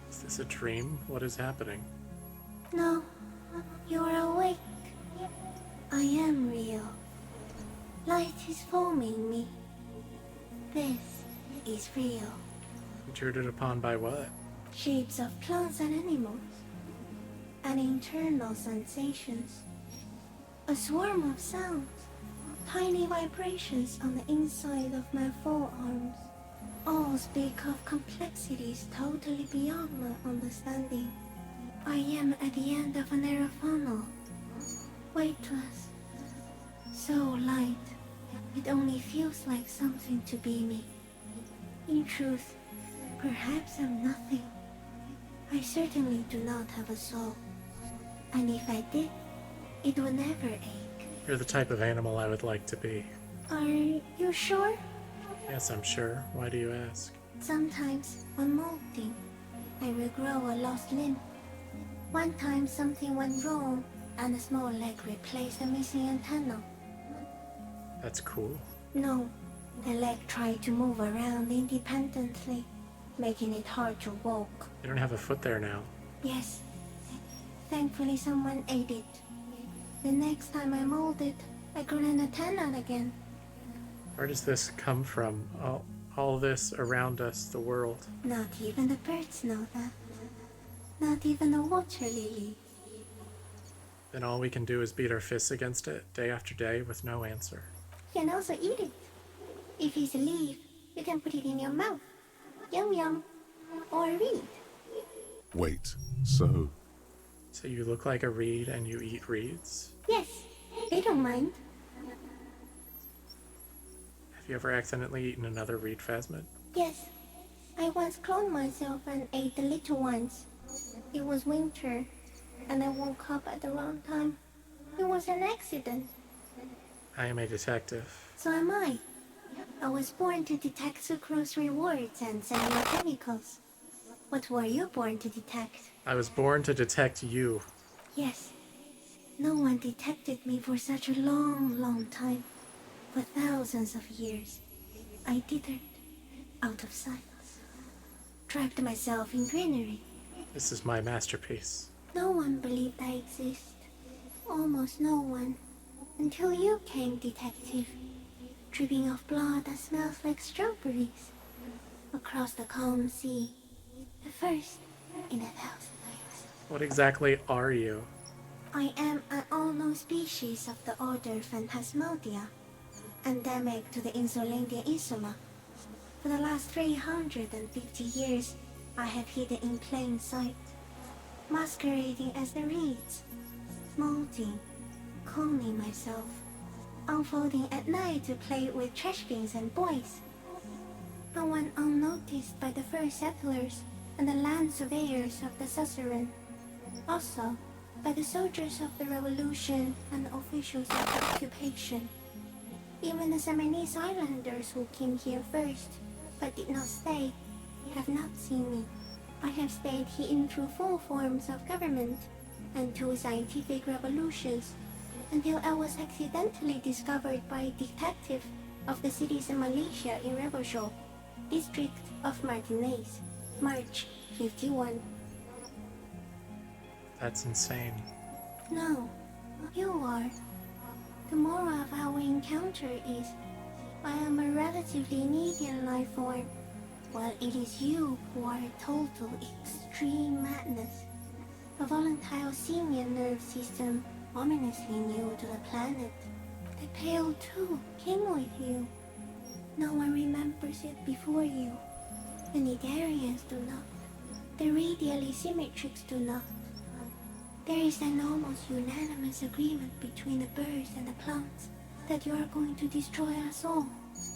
Is this a dream? What is happening? No, you are awake. I am real. Light is forming me. This is real. Intruded upon by what? Shapes of plants and animals, and internal sensations. A swarm of sounds, tiny vibrations on the inside of my forearms. All speak of complexities totally beyond my understanding. I am at the end of a narrow funnel, weightless, so light, it only feels like something to be me. In truth, Perhaps I'm nothing. I certainly do not have a soul. And if I did, it would never ache. You're the type of animal I would like to be. Are you sure? Yes, I'm sure. Why do you ask? Sometimes, when molting, I will grow a lost limb. One time something went wrong, and a small leg replaced a missing antenna. That's cool. No, the leg tried to move around independently, making it hard to walk. You don't have a foot there now. Yes. Thankfully someone ate it. The next time I molded, I grew an antenna again. Where does this come from? All this around us, the world. Not even the birds know that. Not even the water lily. Then all we can do is beat our fists against it, day after day, with no answer. You can also eat it. If it's a leaf, you can put it in your mouth. Yum yum. Or a reed. Wait, so... So you look like a reed and you eat reeds? Yes, they don't mind. Have you ever accidentally eaten another reed phasmid? Yes. I once cloned myself and ate the little ones. It was winter, and I woke up at the wrong time. It was an accident. I am a detective. So am I. I was born to detect sucrose rewards and cellular chemicals. What were you born to detect? I was born to detect you. Yes. No one detected me for such a long time. For thousands of years. I dithered, out of sight. Trapped myself in greenery. This is my masterpiece. No one believed I exist. Almost no one. Until you came, detective. Dripping off blood that smells like strawberries. Across the calm sea. The first in 1,000 years. What exactly are you? I am an unknown species of the order Phantasmodia, endemic to the Insulandian Insula. For the last 350 years, I have hidden in plain sight, masquerading as the reeds, molting, cloning myself, unfolding at night to play with trash bins and boys. I went unnoticed by the first settlers and the land surveyors of the suzerain. Also, by the soldiers of the revolution and the officials of the occupation. Even the Seminese islanders who came here first, but did not stay, have not seen me. I have stayed hidden through 4 forms of government and 2 scientific revolutions, until I was accidentally discovered by a detective of the citizen militia in Rebelshaw, district of Martinez, March 51. That's insane. No, you are. The moral of our encounter is, I am a relatively medium life form, while it is you who are a total extreme madness. A volatile simian nerve system ominously new to the planet. The Pale too came with you. No one remembers it before you. The Nidarians do not. The radially symmetrics do not. There is an almost unanimous agreement between the birds and the plants that you are going to destroy us all.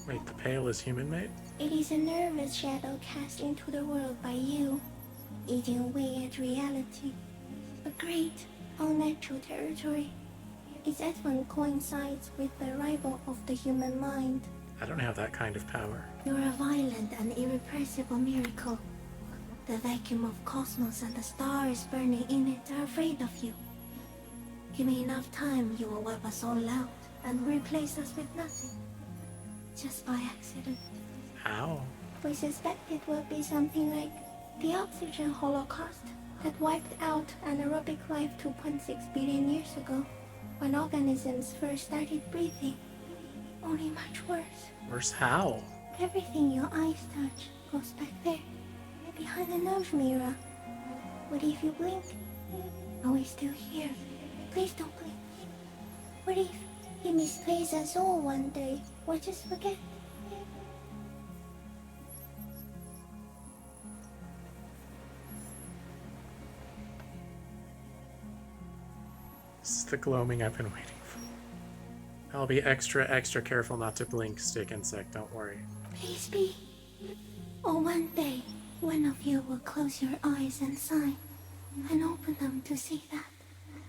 Wait, the Pale is human-made? It is a nervous shadow cast into the world by you, eating away at reality. A great, unnatural territory. Its advent coincides with the arrival of the human mind. I don't have that kind of power. You're a violent and irrepressible miracle. The vacuum of cosmos and the stars burning in it are afraid of you. Give me enough time, you will wipe us all out and replace us with nothing. Just by accident. How? We suspect it will be something like the oxygen holocaust that wiped out anaerobic life 2.6 billion years ago, when organisms first started breathing. Only much worse. Worse how? Everything your eyes touch goes back there, behind the nose mirror. What if you blink? Are we still here? Please don't blink. What if he misplaces us all one day, or just forget? This is the gloaming I've been waiting for. I'll be extra careful not to blink, stick insect, don't worry. Please be. Or one day, one of you will close your eyes and sign, and open them to see that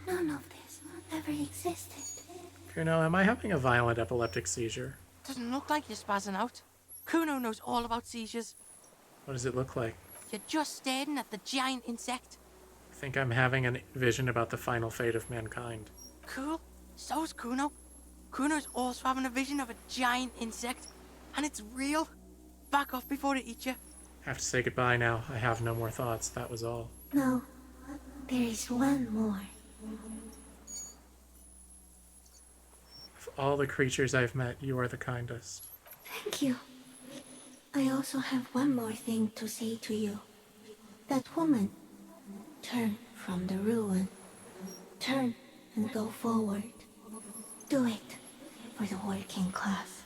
none of this ever existed. Kuno, am I having a violent epileptic seizure? Doesn't look like you're spazzing out. Kuno knows all about seizures. What does it look like? You're just staring at the giant insect. I think I'm having a vision about the final fate of mankind. Cool. So's Kuno. Kuno's also having a vision of a giant insect, and it's real. Back off before it eats you. I have to say goodbye now. I have no more thoughts. That was all. No, there is one more. Of all the creatures I've met, you are the kindest. Thank you. I also have one more thing to say to you. That woman, turn from the ruin. Turn and go forward. Do it for the working class.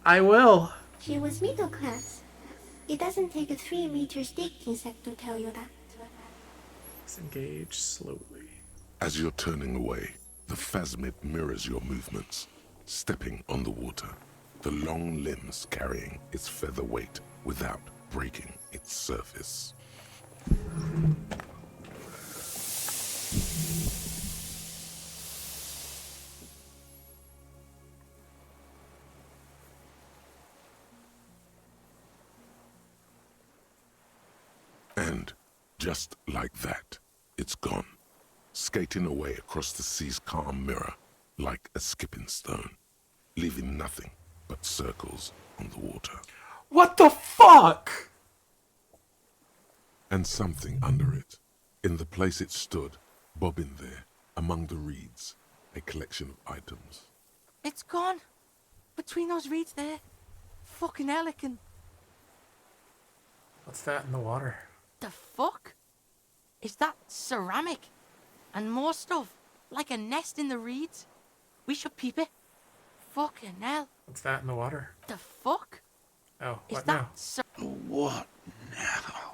I will. She was middle class. It doesn't take a 3-meter stick insect to tell you that. Disengage slowly. As you're turning away, the phasmid mirrors your movements, stepping on the water, the long limbs carrying its feather weight without breaking its surface. And just like that, it's gone, skating away across the sea's calm mirror like a skipping stone, leaving nothing but circles on the water. What the fuck? And something under it, in the place it stood, bobbing there, among the reeds, a collection of items. It's gone. Between those reeds there. Fucking Helican. What's that in the water? The fuck? Is that ceramic? And more stuff, like a nest in the reeds? We should peep it. Fucking hell. What's that in the water? The fuck? Oh, Is what that now? What now?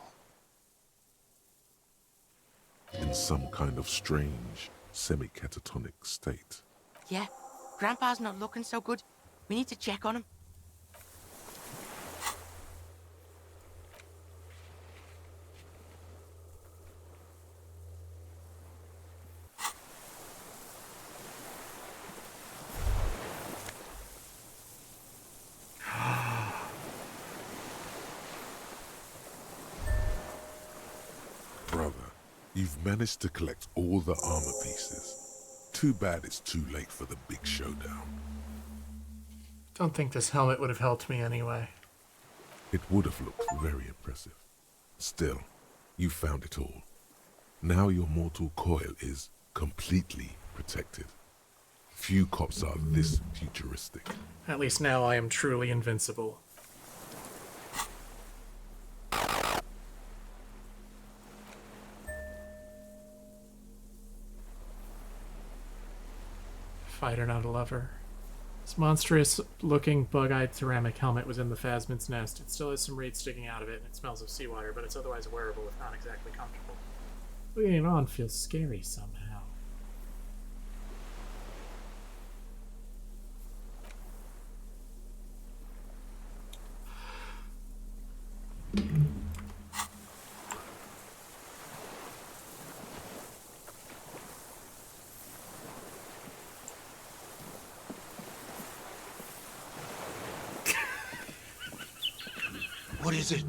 In some kind of strange, semi-catatonic state. Yeah, Grandpa's not looking so good. We need to check on him. Brother, you've managed to collect all the armor pieces. Too bad it's too late for the big showdown. Don't think this helmet would have helped me anyway. It would have looked very impressive. Still, you found it all. Now your mortal coil is completely protected. Few cops are this futuristic. At least now I am truly invincible. Fighter, not a lover. This monstrous-looking, bug-eyed ceramic helmet was in the phasmid's nest. It still has some reeds sticking out of it, and it smells of seawater, but it's otherwise wearable, if not exactly comfortable. Putting it on feels scary somehow. What is it?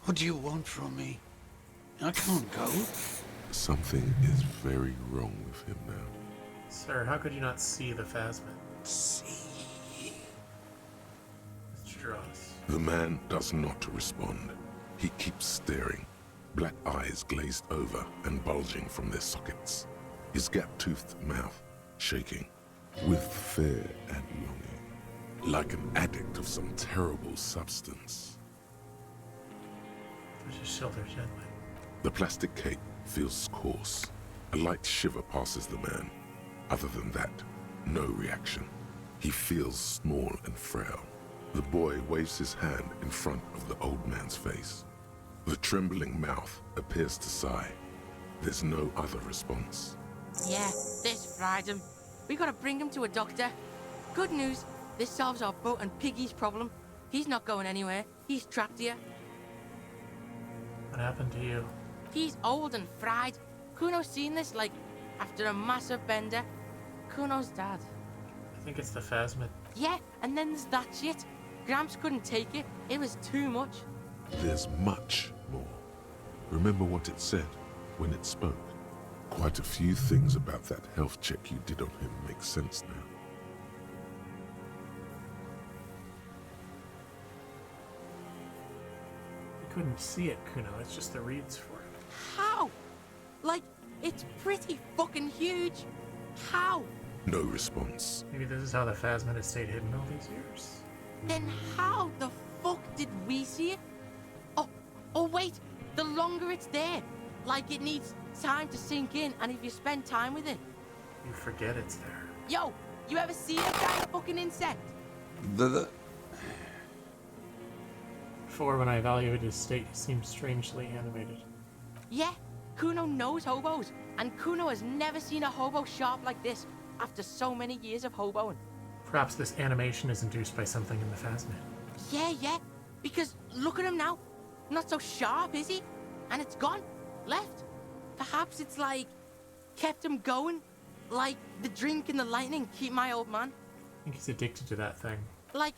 What do you want from me? I can't go. Something is very wrong with him now. Sir, how could you not see the phasmid? See. Mr. Dross. The man does not respond. He keeps staring, black eyes glazed over and bulging from their sockets. His gap-toothed mouth shaking with fear and longing, like an addict of some terrible substance. Just shoulder gently. The plastic cape feels coarse. A light shiver passes the man. Other than that, no reaction. He feels small and frail. The boy waves his hand in front of the old man's face. The trembling mouth appears to sigh. There's no other response. Yeah, this fried him. We gotta bring him to a doctor. Good news, this solves our boat and Piggy's problem. He's not going anywhere. He's trapped here. What happened to you? He's old and fried. Kuno's seen this, like, after a massive bender. Kuno's dad. I think it's the phasmid. Yeah, and then there's that shit. Gramps couldn't take it. It was too much. There's much more. Remember what it said when it spoke? Quite a few things about that health check you did on him make sense now. You couldn't see it, Kuno. It's just the reeds for it. How? Like, it's pretty fucking huge. How? No response. Maybe this is how the phasmid has stayed hidden all these years. Then how the fuck did we see it? Oh wait, the longer it's there, like it needs time to sink in, and if you spend time with it. You forget it's there. Yo, you ever see a giant fucking insect? Before, when I evaluated his state, he seemed strangely animated. Yeah, Kuno knows hobos, and Kuno has never seen a hobo sharp like this after so many years of hoboing. Perhaps this animation is induced by something in the phasmid. Yeah, because look at him now. Not so sharp, is he? And it's gone. Left. Perhaps it's like, kept him going. Like the drink and the lightning keep my old man. I think he's addicted to that thing. Like,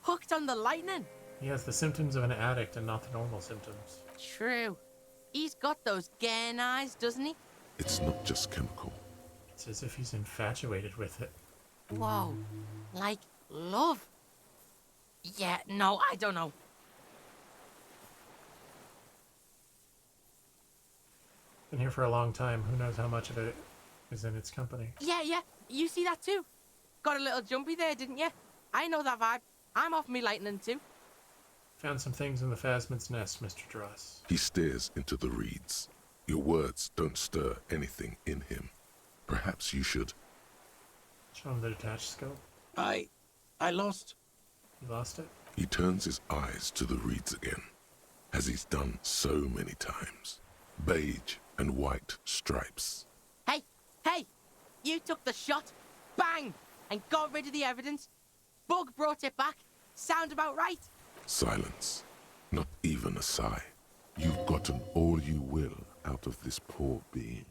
hooked on the lightning. He has the symptoms of an addict and not the normal symptoms. True. He's got those gern eyes, doesn't he? It's not just chemical. It's as if he's infatuated with it. Whoa. Like, love. Yeah, no, I don't know. Been here for a long time. Who knows how much of it is in its company? Yeah. You see that too? Got a little jumpy there, didn't you? I know that vibe. I'm off me lightning too. Found some things in the phasmid's nest, Mr. Dross. He stares into the reeds. Your words don't stir anything in him. Perhaps you should... Show him the detached scope. I lost... You lost it? He turns his eyes to the reeds again, as he's done so many times. Beige and white stripes. Hey! You took the shot, bang, and got rid of the evidence. Bug brought it back. Sound about right? Silence. Not even a sigh. You've gotten all you will out of this poor being.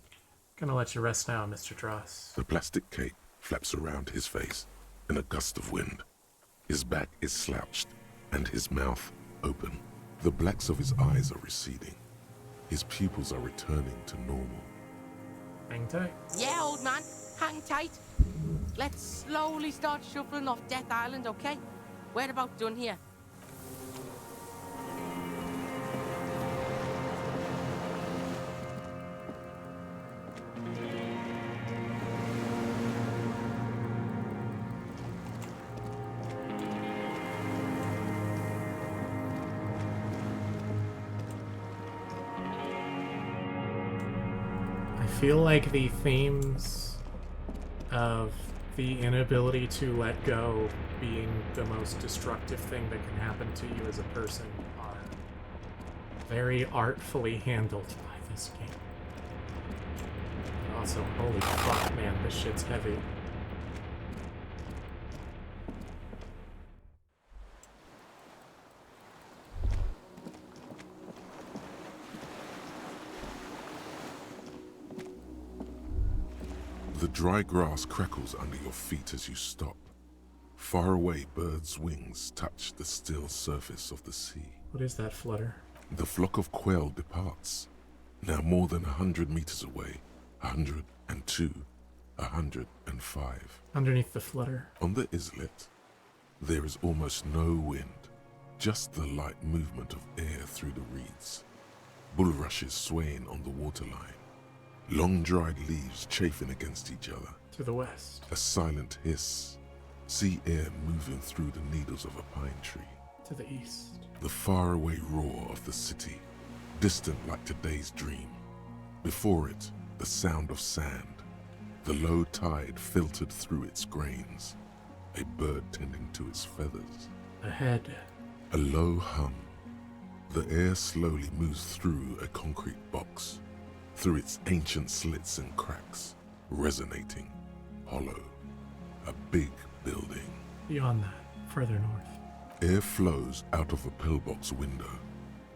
Gonna let you rest now, Mr. Dross. The plastic cape flaps around his face in a gust of wind. His back is slouched and his mouth open. The blacks of his eyes are receding. His pupils are returning to normal. Hang tight. Yeah, old man. Hang tight. Let's slowly start shuffling off Death Island, okay? We're about done here. I feel like the themes of the inability to let go being the most destructive thing that can happen to you as a person are very artfully handled by this game. Also, holy fuck, man, this shit's heavy. The dry grass crackles under your feet as you stop. Far away, birds' wings touch the still surface of the sea. What is that flutter? The flock of quail departs. Now more than 100 meters away. 102, 105. Underneath the flutter. On the islet, there is almost no wind, just the light movement of air through the reeds. Bulrushes swaying on the waterline. Long dried leaves chafing against each other. To the west. A silent hiss. Sea air moving through the needles of a pine tree. To the east. The faraway roar of the city, distant like today's dream. Before it, the sound of sand. The low tide filtered through its grains. A bird tending to its feathers. Ahead. A low hum. The air slowly moves through a concrete box. Through its ancient slits and cracks, resonating, hollow. A big building. Beyond that, further north. Air flows out of a pillbox window.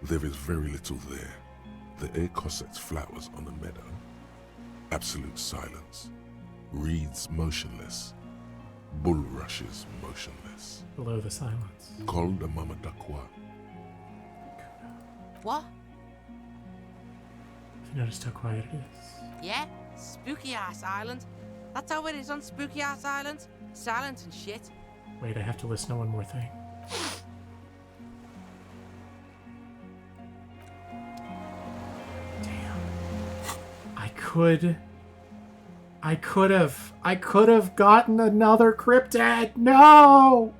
There is very little there. The air cossets flowers on a meadow. Absolute silence. Reeds motionless. Bulrushes motionless. Below the silence. Col de Mamadakwa. What? Have you noticed how quiet it is? Yeah? Spooky ass island. That's how it is on Spooky ass Island. Silent and shit. Wait, I have to listen to one more thing. I could have gotten another cryptid. No!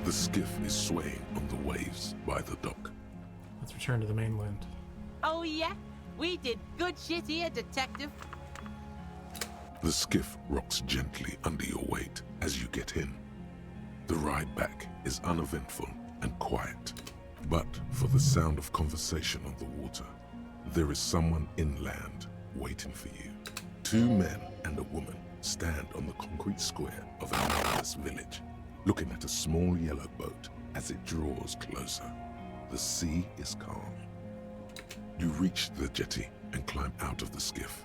The skiff is swaying on the waves by the dock. Let's return to the mainland. Oh yeah? We did good shit here, detective. The skiff rocks gently under your weight as you get in. The ride back is uneventful and quiet, but for the sound of conversation on the water, there is someone inland waiting for you. 2 men and a woman stand on the concrete square of a nameless village, looking at a small yellow boat as it draws closer. The sea is calm. You reach the jetty and climb out of the skiff.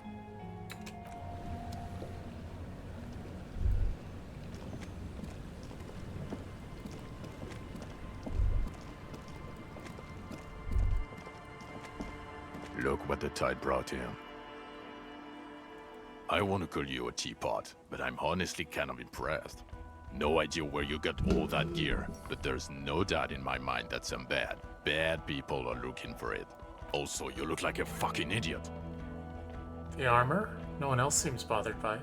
Look what the tide brought in. I want to call you a teapot, but I'm honestly kind of impressed. No idea where you got all that gear, but there's no doubt in my mind that some bad people are looking for it. Also, you look like a fucking idiot. The armor? No one else seems bothered by it.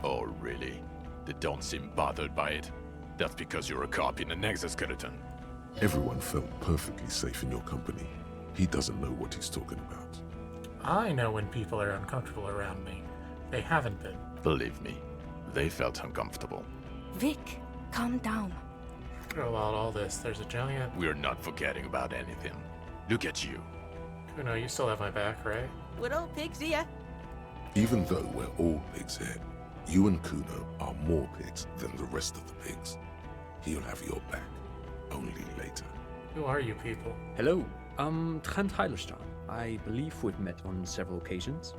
Oh, really? They don't seem bothered by it? That's because you're a cop in an exoskeleton. Everyone felt perfectly safe in your company. He doesn't know what he's talking about. I know when people are uncomfortable around me. They haven't been. Believe me, they felt uncomfortable. Vic, calm down. Throughout all this, there's a giant... We're not forgetting about anything. Look at you. Kuno, you still have my back, right? We're all pigs here. Even though we're all pigs here, you and Kuno are more pigs than the rest of the pigs. He'll have your back. Only later. Who are you people? Hello, I'm Trent Heilerstein. I believe we've met on several occasions.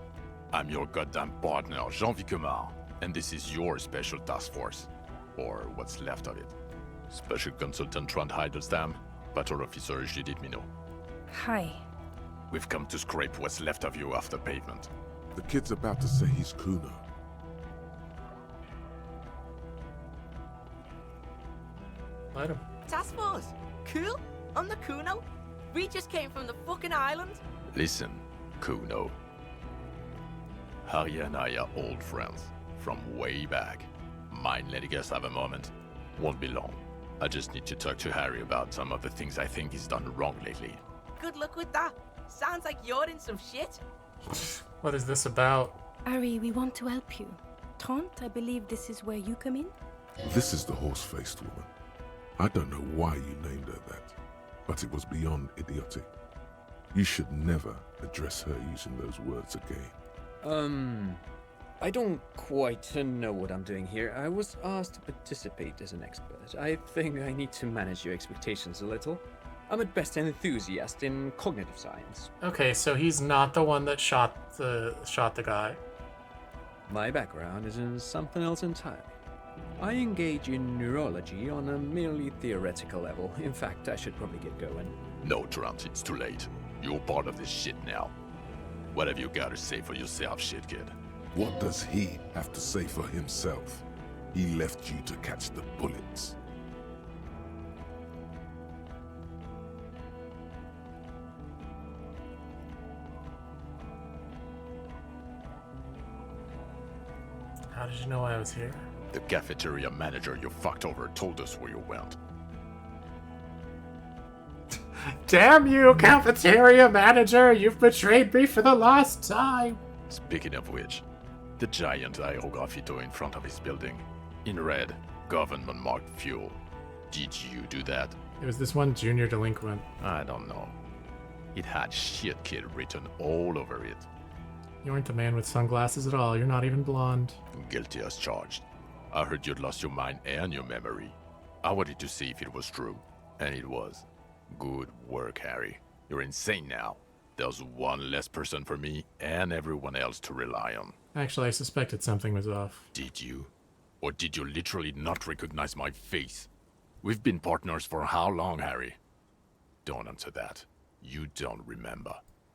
I'm your goddamn partner, Jean Vicomar, and this is your special task force. Or what's left of it. Special Consultant Trent Heilerstam, Patrol Officer Judith Minot. Hi. We've come to scrape what's left of you after pavement. The kid's about to say he's Kuno. Let him. Task force. Cool. On the Kuno. We just came from the fucking island. Listen, Kuno. Harry and I are old friends. From way back. Mind letting us have a moment? Won't be long. I just need to talk to Harry about some of the things I think he's done wrong lately. Good luck with that. Sounds like you're in some shit. What is this about? Ari, we want to help you. Trent, I believe this is where you come in? This is the horse-faced woman. I don't know why you named her that, but it was beyond idiotic. You should never address her using those words again. I don't quite know what I'm doing here. I was asked to participate as an expert. I think I need to manage your expectations a little. I'm at best an enthusiast in cognitive science. Okay, so he's not the one that shot the guy. My background is in something else entirely. I engage in neurology on a merely theoretical level. In fact, I should probably get going. No, Trent, it's too late. You're part of this shit now. What have you got to say for yourself, shit kid? What does he have to say for himself? He left you to catch the bullets. How did you know I was here? The cafeteria manager you fucked over told us where you went. Damn you, cafeteria manager! You've betrayed me for the last time! Speaking of which, The giant aerografito in front of his building. In red, government marked fuel. Did you do that? It was this one junior delinquent. I don't know. It had shit kid written all over it. You aren't the man with sunglasses at all. You're not even blonde. Guilty as charged. I heard you'd lost your mind and your memory. I wanted to see if it was true. And it was. Good work, Harry. You're insane now. There's one less person for me and everyone else to rely on. Actually, I suspected something was off. Did you? Or did you literally not recognize my face? We've been partners for how long, Harry? Don't answer that. You don't remember.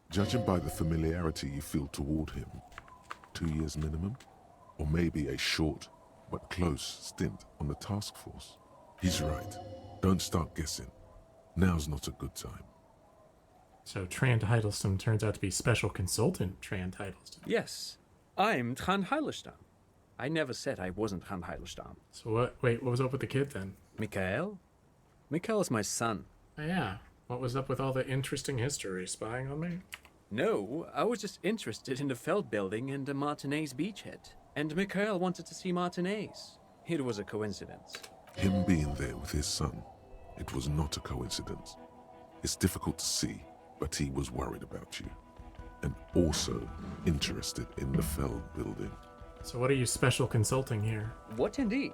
Judging by the familiarity you feel toward him, 2 years minimum? Or maybe a short but close stint on the task force? He's right. Don't start guessing. Now's not a good time. So Trant Hiddleston turns out to be special consultant Trant Hiddleston. Yes, I'm Trant Hiddleston. I never said I wasn't Trant Hiddleston. So what? Wait, what was up with the kid then? Mikhail? Mikhail is my son. Oh, yeah. What was up with all the interesting history spying on me? No, I was just interested in the Feld building and the Martinez beachhead. And Mikhail wanted to see Martinez. It was a coincidence. Him being there with his son, it was not a coincidence. It's difficult to see, but he was worried about you. And also interested in the Feld building. So what are you special consulting here? What indeed?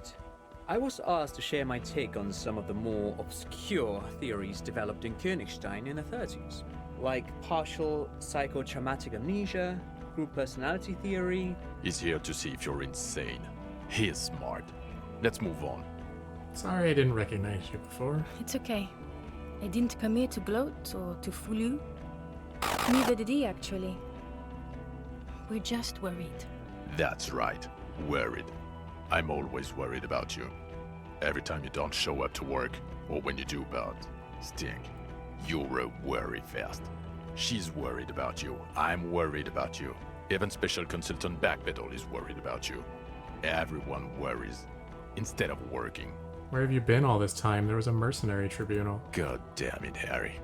I was asked to share my take on some of the more obscure theories developed in Königstein in the 30s. Like partial psychotraumatic amnesia, group personality theory. He's here to see if you're insane. He's smart. Let's move on. Sorry I didn't recognize you before. It's okay. I didn't come here to gloat or to fool you. Neither did he, actually. We're just worried. That's right. Worried. I'm always worried about you. Every time you don't show up to work, or when you do but stink, you're a worry fest. She's worried about you. I'm worried about you. Even Special Consultant Backpedal is worried about you. Everyone worries, instead of working. Where have you been all this time? There was a mercenary tribunal. God damn it, Harry.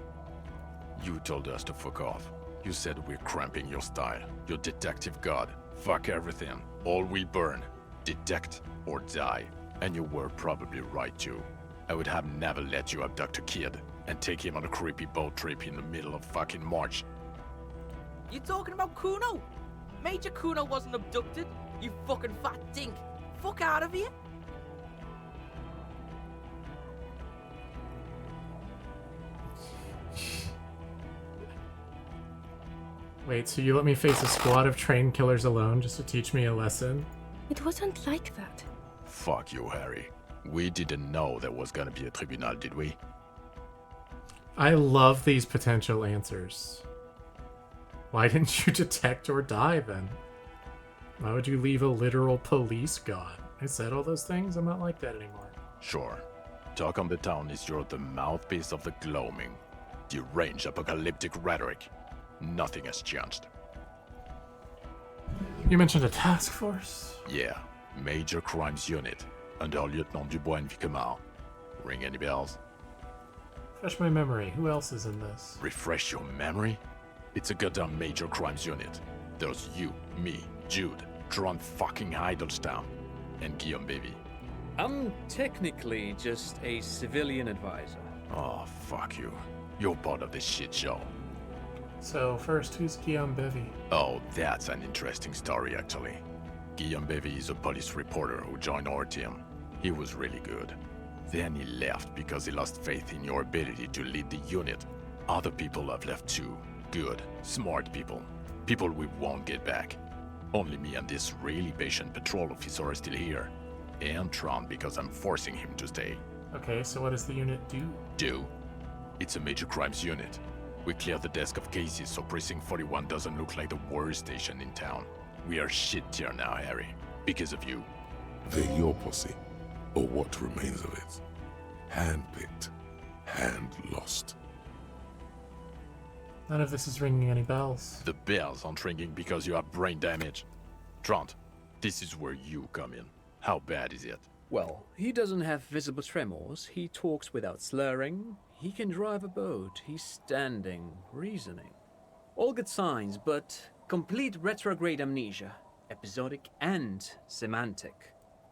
You told us to fuck off. You said we're cramping your style. Your detective god. Fuck everything. All we burn. Detect or die. And you were probably right too. I would have never let you abduct a kid and take him on a creepy boat trip in the middle of fucking March. You talking about Kuno? Major Kuno wasn't abducted, you fucking fat dink. Fuck out of here. Wait, so you let me face a squad of trained killers alone just to teach me a lesson? It wasn't like that. Fuck you, Harry. We didn't know there was gonna be a tribunal, did we? I love these potential answers. Why didn't you detect or die then? Why would you leave a literal police god? I said all those things? I'm not like that anymore. Sure. Talk on the town is you're the mouthpiece of the gloaming. Deranged apocalyptic rhetoric. Nothing has changed. You mentioned a task force? Yeah. Major Crimes Unit. Under Lieutenant Dubois and Vicomar. Ring any bells? Refresh my memory. Who else is in this? Refresh your memory? It's a goddamn Major Crimes Unit. There's you, me, Jude, Tron fucking Hiddleston, and Guillaume Baby. I'm technically just a civilian advisor. Oh, fuck you. You're part of this shit show. So, first, who's Guillaume Bevy? Oh, that's an interesting story, actually. Guillaume Bevy is a police reporter who joined our team. He was really good. Then he left because he lost faith in your ability to lead the unit. Other people have left too. Good, smart people. People we won't get back. Only me and this really patient patrol officer are still here. And Tron because I'm forcing him to stay. Okay, so what does the unit do? Do? It's a major crimes unit. We cleared the desk of cases so Precinct 41 doesn't look like the worst station in town. We are shit tier now, Harry. Because of you. They're your posse, or what remains of it. Hand-picked, hand-lost. None of this is ringing any bells. The bells aren't ringing because you have brain damage. Trant, this is where you come in. How bad is it? Well, he doesn't have visible tremors, he talks without slurring, he can drive a boat, he's standing, reasoning. All good signs, but complete retrograde amnesia. episodic and semantic.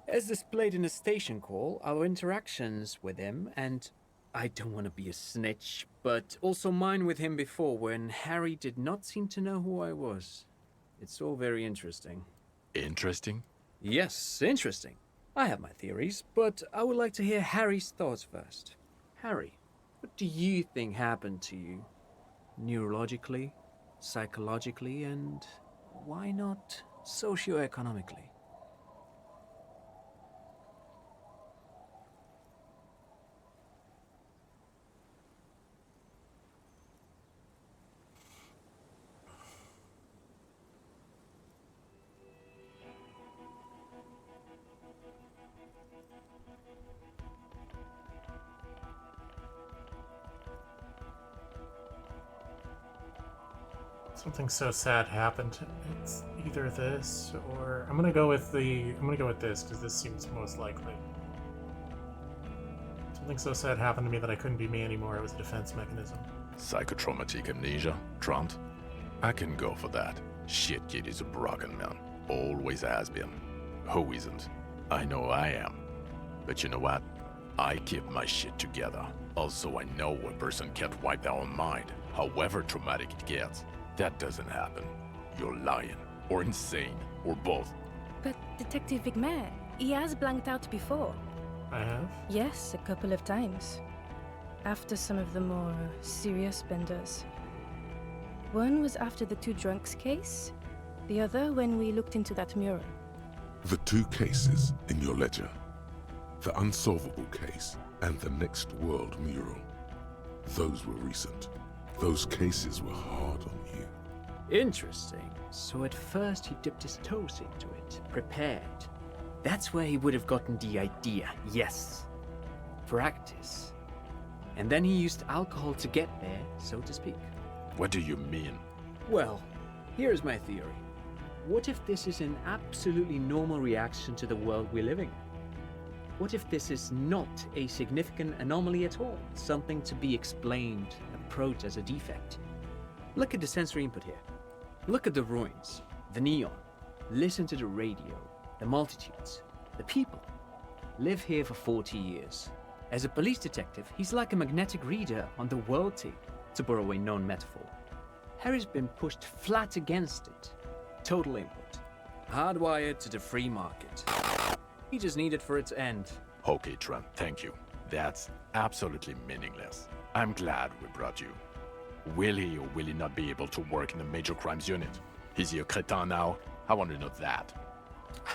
As displayed in the station call, our interactions with him, and I don't want to be a snitch, but also mine with him before when Harry did not seem to know who I was. It's all very interesting. Interesting? Yes, interesting. I have my theories, but I would like to hear Harry's thoughts first. Harry, what do you think happened to you? Neurologically, psychologically, and why not socioeconomically? Something so sad happened. It's either this or I'm gonna go with this because this seems most likely. Something so sad happened to me that I couldn't be me anymore. It was a defense mechanism. Psychotraumatic amnesia, Trant? I can go for that. Shit kid is a broken man. Always has been. Who isn't? I know I am. But you know what? I keep my shit together. Also, I know a person can't wipe their own mind, however traumatic it gets. That doesn't happen. You're lying, or insane, or both. But Detective Vigmer, he has blanked out before. I have? Yes, a couple of times. After some of the more serious benders. One was after the two drunks case, the other when we looked into that mural. The two cases in your ledger. The unsolvable case and the Next World mural. Those were recent. Those cases were hard on you. Interesting. So at first he dipped his toes into it, prepared. That's where he would have gotten the idea, yes. Practice. And then he used alcohol to get there, so to speak. What do you mean? Well, here's my theory. What if this is an absolutely normal reaction to the world we're living in? What if this is not a significant anomaly at all? Something to be explained, approached as a defect? Look at the sensory input here. Look at the ruins, the neon. Listen to the radio, the multitudes, the people. Live here for 40 years. As a police detective, he's like a magnetic reader on the world tape, to borrow a known metaphor. Harry's been pushed flat against it. Total input. Hardwired to the free market. He just needed for it to end. Okay, Trent, thank you. That's absolutely meaningless. I'm glad we brought you. Will he or will he not be able to work in the major crimes unit? Is he a cretin now? I want to know that.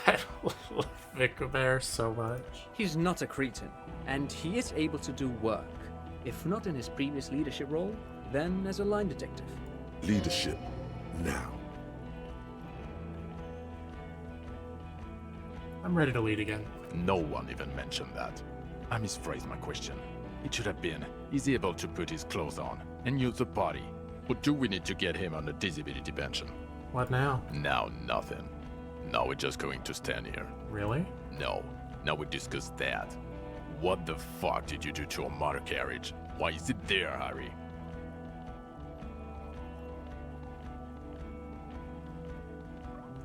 I love Vigmer so much. He's not a cretin, and he is able to do work. If not in his previous leadership role, then as a line detective. Leadership, now. I'm ready to lead again. No one even mentioned that. I misphrased my question. It should have been, is he able to put his clothes on and use the body? Or do we need to get him on a disability pension? What now? Now nothing. Now we're just going to stand here. Really? No. Now we discuss that. What the fuck did you do to a motor carriage? Why is it there, Harry?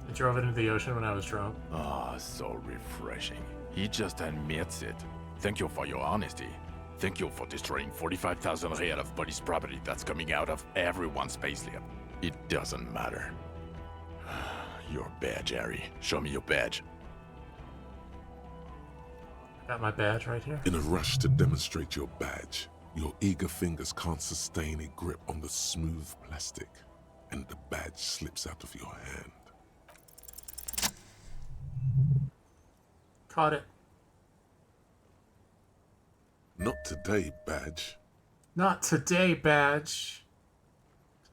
I drove it into the ocean when I was drunk. Ah, so refreshing. He just admits it. Thank you for your honesty. Thank you for destroying 45,000 real of police property that's coming out of everyone's payslip. It doesn't matter. Your badge, Harry. Show me your badge. Got my badge right here. In a rush to demonstrate your badge, your eager fingers can't sustain a grip on the smooth plastic, and the badge slips out of your hand. Caught it. Not today, badge. Not today, badge.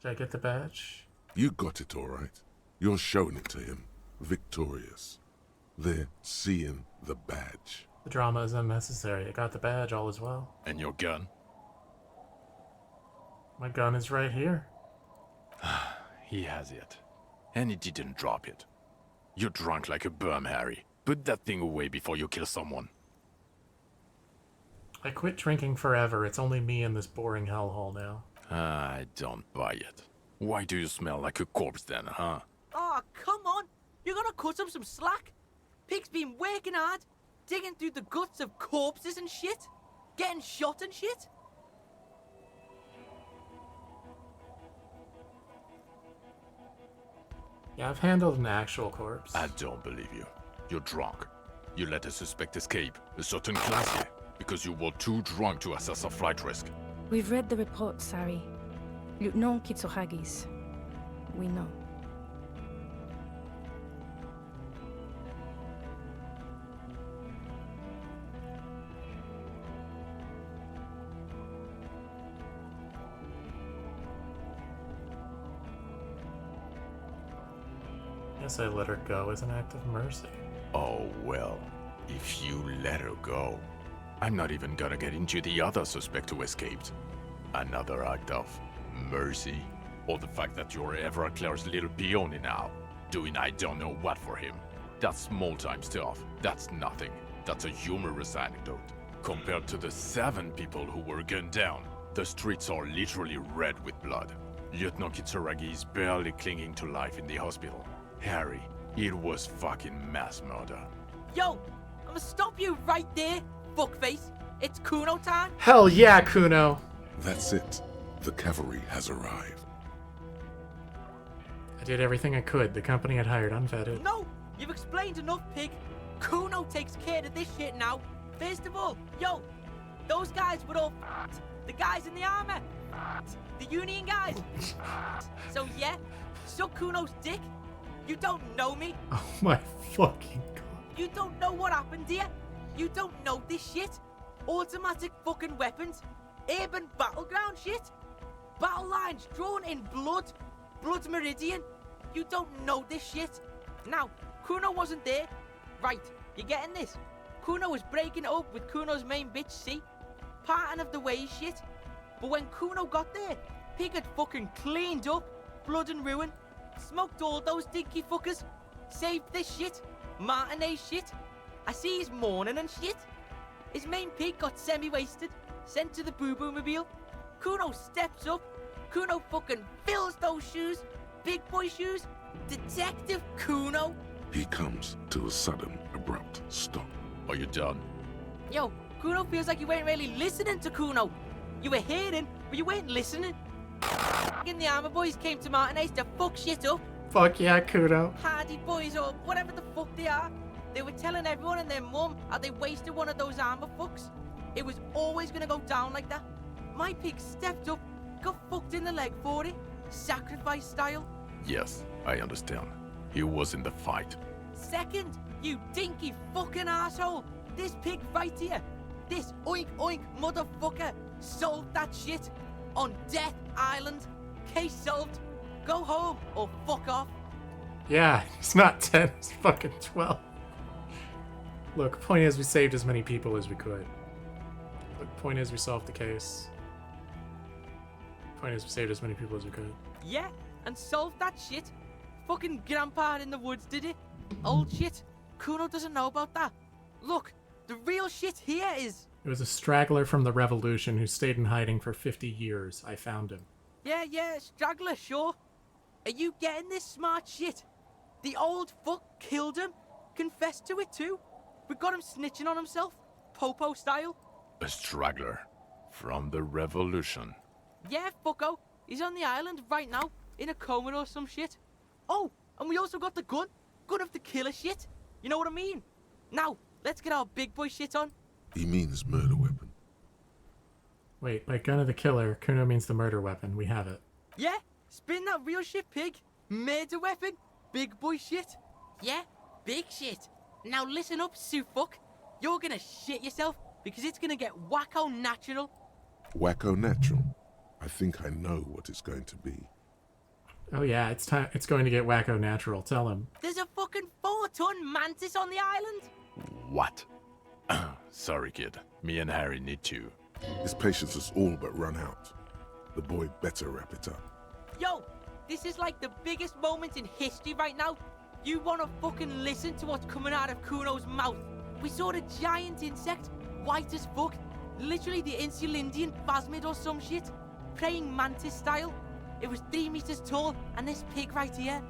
Did I get the badge? You got it all right. You're showing it to him, victorious. They're seeing the badge. The drama is unnecessary. I got the badge, all is well. And your gun? My gun is right here. He has it. And he didn't drop it. You're drunk like a bum, Harry. Put that thing away before you kill someone. I quit drinking forever. It's only me in this boring hellhole now. I don't buy it. Why do you smell like a corpse then, huh? Oh, come on! You gotta cut him some slack. Pig's been working hard, digging through the guts of corpses and shit, getting shot and shit. Yeah, I've handled an actual corpse. I don't believe you. You're drunk. You let a suspect escape, a certain class, because you were too drunk to assess a flight risk. We've read the report, Sari. Lieutenant Kitsuhagi's. We know. Guess I let her go as an act of mercy. Oh, well, if you let her go, I'm not even gonna get into the other suspect who escaped. Another act of mercy? Or the fact that you're Everclear's little peony now, doing I don't know what for him. That's small-time stuff. That's nothing. That's a humorous anecdote. Compared to the 7 people who were gunned down, the streets are literally red with blood. Lieutenant Kitsuragi is barely clinging to life in the hospital. Harry, it was fucking mass murder. Yo, I'ma stop you right there, fuckface. It's Kuno time. Hell yeah, Kuno! That's it. The cavalry has arrived. I did everything I could. The company had hired unvetted. No, you've explained enough, pig. Kuno takes care of this shit now. First of all, yo, those guys were all f***ed. The guys in the armor, f***ed. The Union guys, f***ed. So yeah, suck Kuno's dick. You don't know me. Oh my fucking god. You don't know what happened here. You don't know this shit. Automatic fucking weapons. Urban battleground shit. Battle lines drawn in blood. Blood meridian. You don't know this shit. Now, Kuno wasn't there. Right, you getting this? Kuno was breaking it up with Kuno's main bitch, see? Parting of the ways shit. But when Kuno got there, Pig had fucking cleaned up. Blood and ruin. Smoked all those dinky fuckers. Saved this shit. Martinez shit. I see he's mourning and shit. His main pig got semi-wasted. Sent to the boo-boo mobile. Kuno steps up. Kuno fucking fills those shoes. Big boy shoes. Detective Kuno. He comes to a sudden, abrupt stop. Are you done? Yo, Kuno feels like you weren't really listening to Kuno. You were hearing, but you weren't listening. And the armor boys came to Martinez to fuck shit up. Fuck yeah, Kuno. Hardy boys or whatever the fuck they are. They were telling everyone and their mum how they wasted one of those armor fucks. It was always gonna go down like that. My pig stepped up, got fucked in the leg for it. Sacrifice style. Yes, I understand. He was in the fight. Second, you dinky fucking asshole. This pig right here. This oink oink motherfucker sold that shit on Death Island. Case solved. Go home or fuck off. Yeah, it's not 10, it's fucking 12. Look, point is we saved as many people as we could. Look, point is we solved the case. Point is we saved as many people as we could. Yeah, and solved that shit. Fucking grandpa in the woods did it. Old shit. Kuno doesn't know about that. Look, the real shit here is... It was a straggler from the revolution who stayed in hiding for 50 years. I found him. Yeah, straggler, sure. Are you getting this smart shit? The old fuck killed him. Confessed to it too. We got him snitching on himself. Popo style. A straggler from the revolution. Yeah, fucko. He's on the island right now. In a coma or some shit. Oh, and we also got the gun. Gun of the killer shit. You know what I mean? Now, let's get our big boy shit on. He means murder weapon. Wait, by gun of the killer, Kuno means the murder weapon. We have it. Yeah, spin that real shit, pig. Murder weapon. Big boy shit. Yeah, big shit. Now listen up, Sue fuck. You're gonna shit yourself because it's gonna get wacko natural. Wacko natural? I think I know what it's going to be. Oh yeah, it's time. It's going to get wacko natural. Tell him. There's a fucking 4-ton mantis on the island. What? Sorry, kid. Me and Harry need to. His patience is all but run out. The boy better wrap it up. Yo, this is like the biggest moment in history right now. You wanna fucking listen to what's coming out of Kuno's mouth? We saw the giant insect, white as fuck. Literally the Insulindian phasmid or some shit. Praying mantis style. It was 3 meters tall, and this pig right here,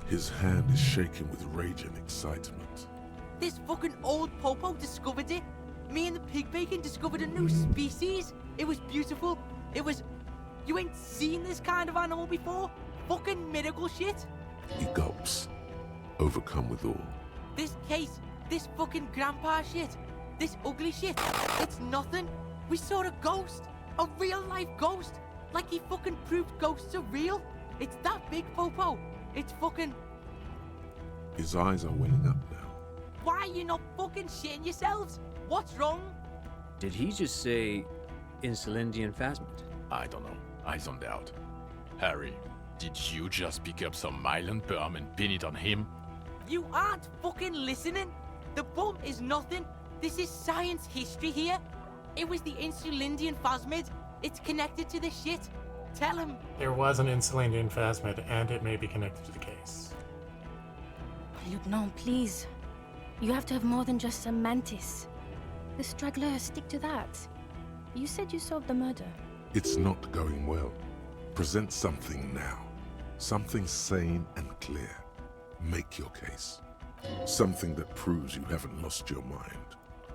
His hand is shaking with rage and excitement. This fucking old popo discovered it. Me and the pig bacon discovered a new species. It was beautiful. It was... You ain't seen this kind of animal before? Fucking miracle shit. He gulps, overcome with awe. This case, this fucking grandpa shit, this ugly shit, it's nothing. We saw a ghost. A real life ghost. Like he fucking proved ghosts are real. It's that big, Popo. It's fucking... His eyes are welling up now. Why are you not fucking shitting yourselves? What's wrong? Did he just say Insulindian phasmid? I don't know. I zoned out. Harry, did you just pick up some myelin perm and pin it on him? You aren't fucking listening. The bum is nothing. This is science history here. It was the Insulindian phasmid. It's connected to the shit. Tell him. There was an Insulindian phasmid, and it may be connected to the case. Lieutenant, please. You have to have more than just some mantis. The straggler, stick to that. You said you solved the murder. It's not going well. Present something now. Something sane and clear. Make your case. Something that proves you haven't lost your mind.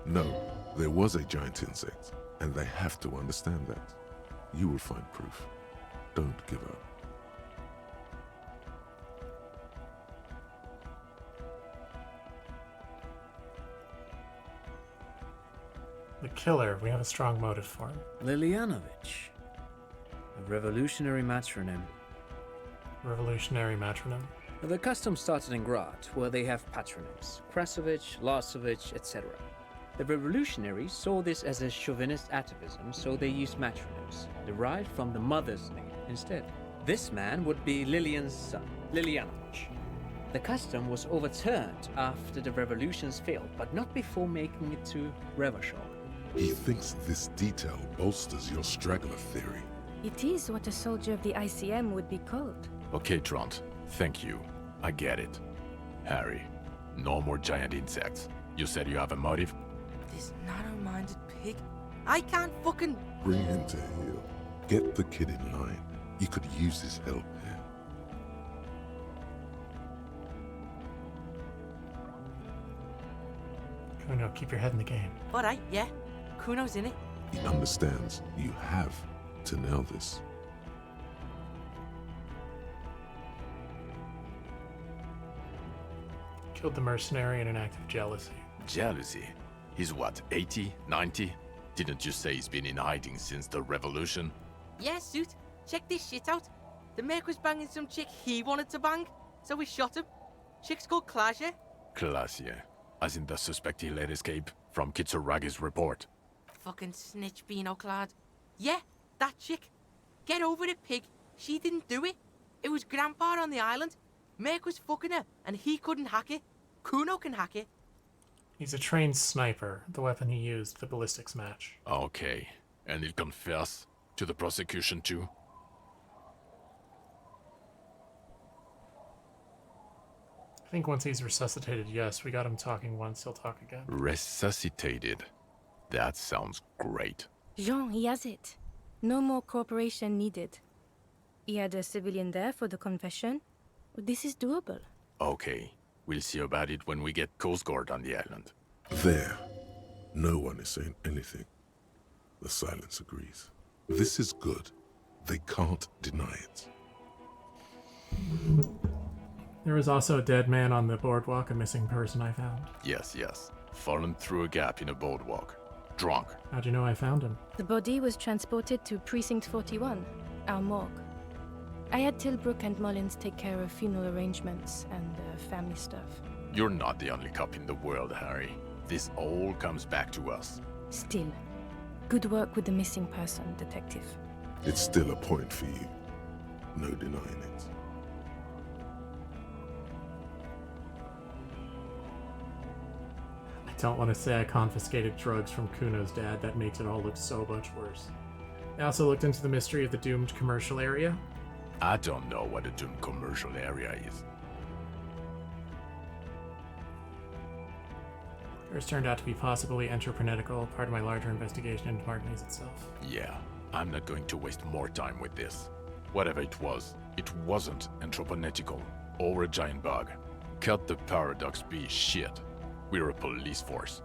No, there was a giant insect, and they have to understand that. You will find proof. Don't give up. The killer, we have a strong motive for him. Lilianovich. A revolutionary matronym. Revolutionary matronym? The custom started in Grad, where they have patronyms. Krasovich, Lasovich, etc. The revolutionaries saw this as a chauvinist atavism, so they used matronyms, derived from the mother's name instead. This man would be Lilian's son, Lilianovich. The custom was overturned after the revolutions failed, but not before making it to Revachol. He thinks this detail bolsters your straggler theory. It is what a soldier of the ICM would be called. Okay, Trant. Thank you. I get it. Harry, no more giant insects. You said you have a motive? This narrow-minded pig. I can't fucking... Bring him to heel. Get the kid in line. You could use his help here. Kuno, keep your head in the game. Alright, yeah. Kuno's in it. He understands you have to nail this. Killed the mercenary in an act of jealousy. Jealousy? He's what, 80, 90? Didn't you say he's been in hiding since the revolution? Yeah, Suit. Check this shit out. The Merc was banging some chick he wanted to bang, so we shot him. Chick's called Klaasje. Klaasje. As in the suspect he let escape from Kitsuragi's report. Fucking snitch beano clad. Yeah, that chick. Get over it, pig. She didn't do it. It was Grandpa on the island. Merc was fucking her, and he couldn't hack it. Kuno can hack it. He's a trained sniper. The weapon he used, the ballistics match. Okay. And he'll confess to the prosecution too? I think once he's resuscitated, yes. We got him talking once, he'll talk again. Resuscitated. That sounds great. Jean, he has it. No more cooperation needed. He had a civilian there for the confession. This is doable. Okay. We'll see about it when we get Coast Guard on the island. There. No one is saying anything. The silence agrees. This is good. They can't deny it. There was also a dead man on the boardwalk, a missing person I found. Yes. Fallen through a gap in a boardwalk. Drunk. How'd you know I found him? The body was transported to Precinct 41, our morgue. I had Tilbrook and Mullins take care of funeral arrangements and family stuff. You're not the only cop in the world, Harry. This all comes back to us. Still, good work with the missing person, Detective. It's still a point for you. No denying it. I don't want to say I confiscated drugs from Kuno's dad. That makes it all look so much worse. I also looked into the mystery of the doomed commercial area. I don't know what a doomed commercial area is. First turned out to be possibly entrepreneurial, part of my larger investigation into Martinez itself. Yeah, I'm not going to waste more time with this. Whatever it wasn't entrepreneurial. Or a giant bug. Cut the Paradox B shit. We're a police force.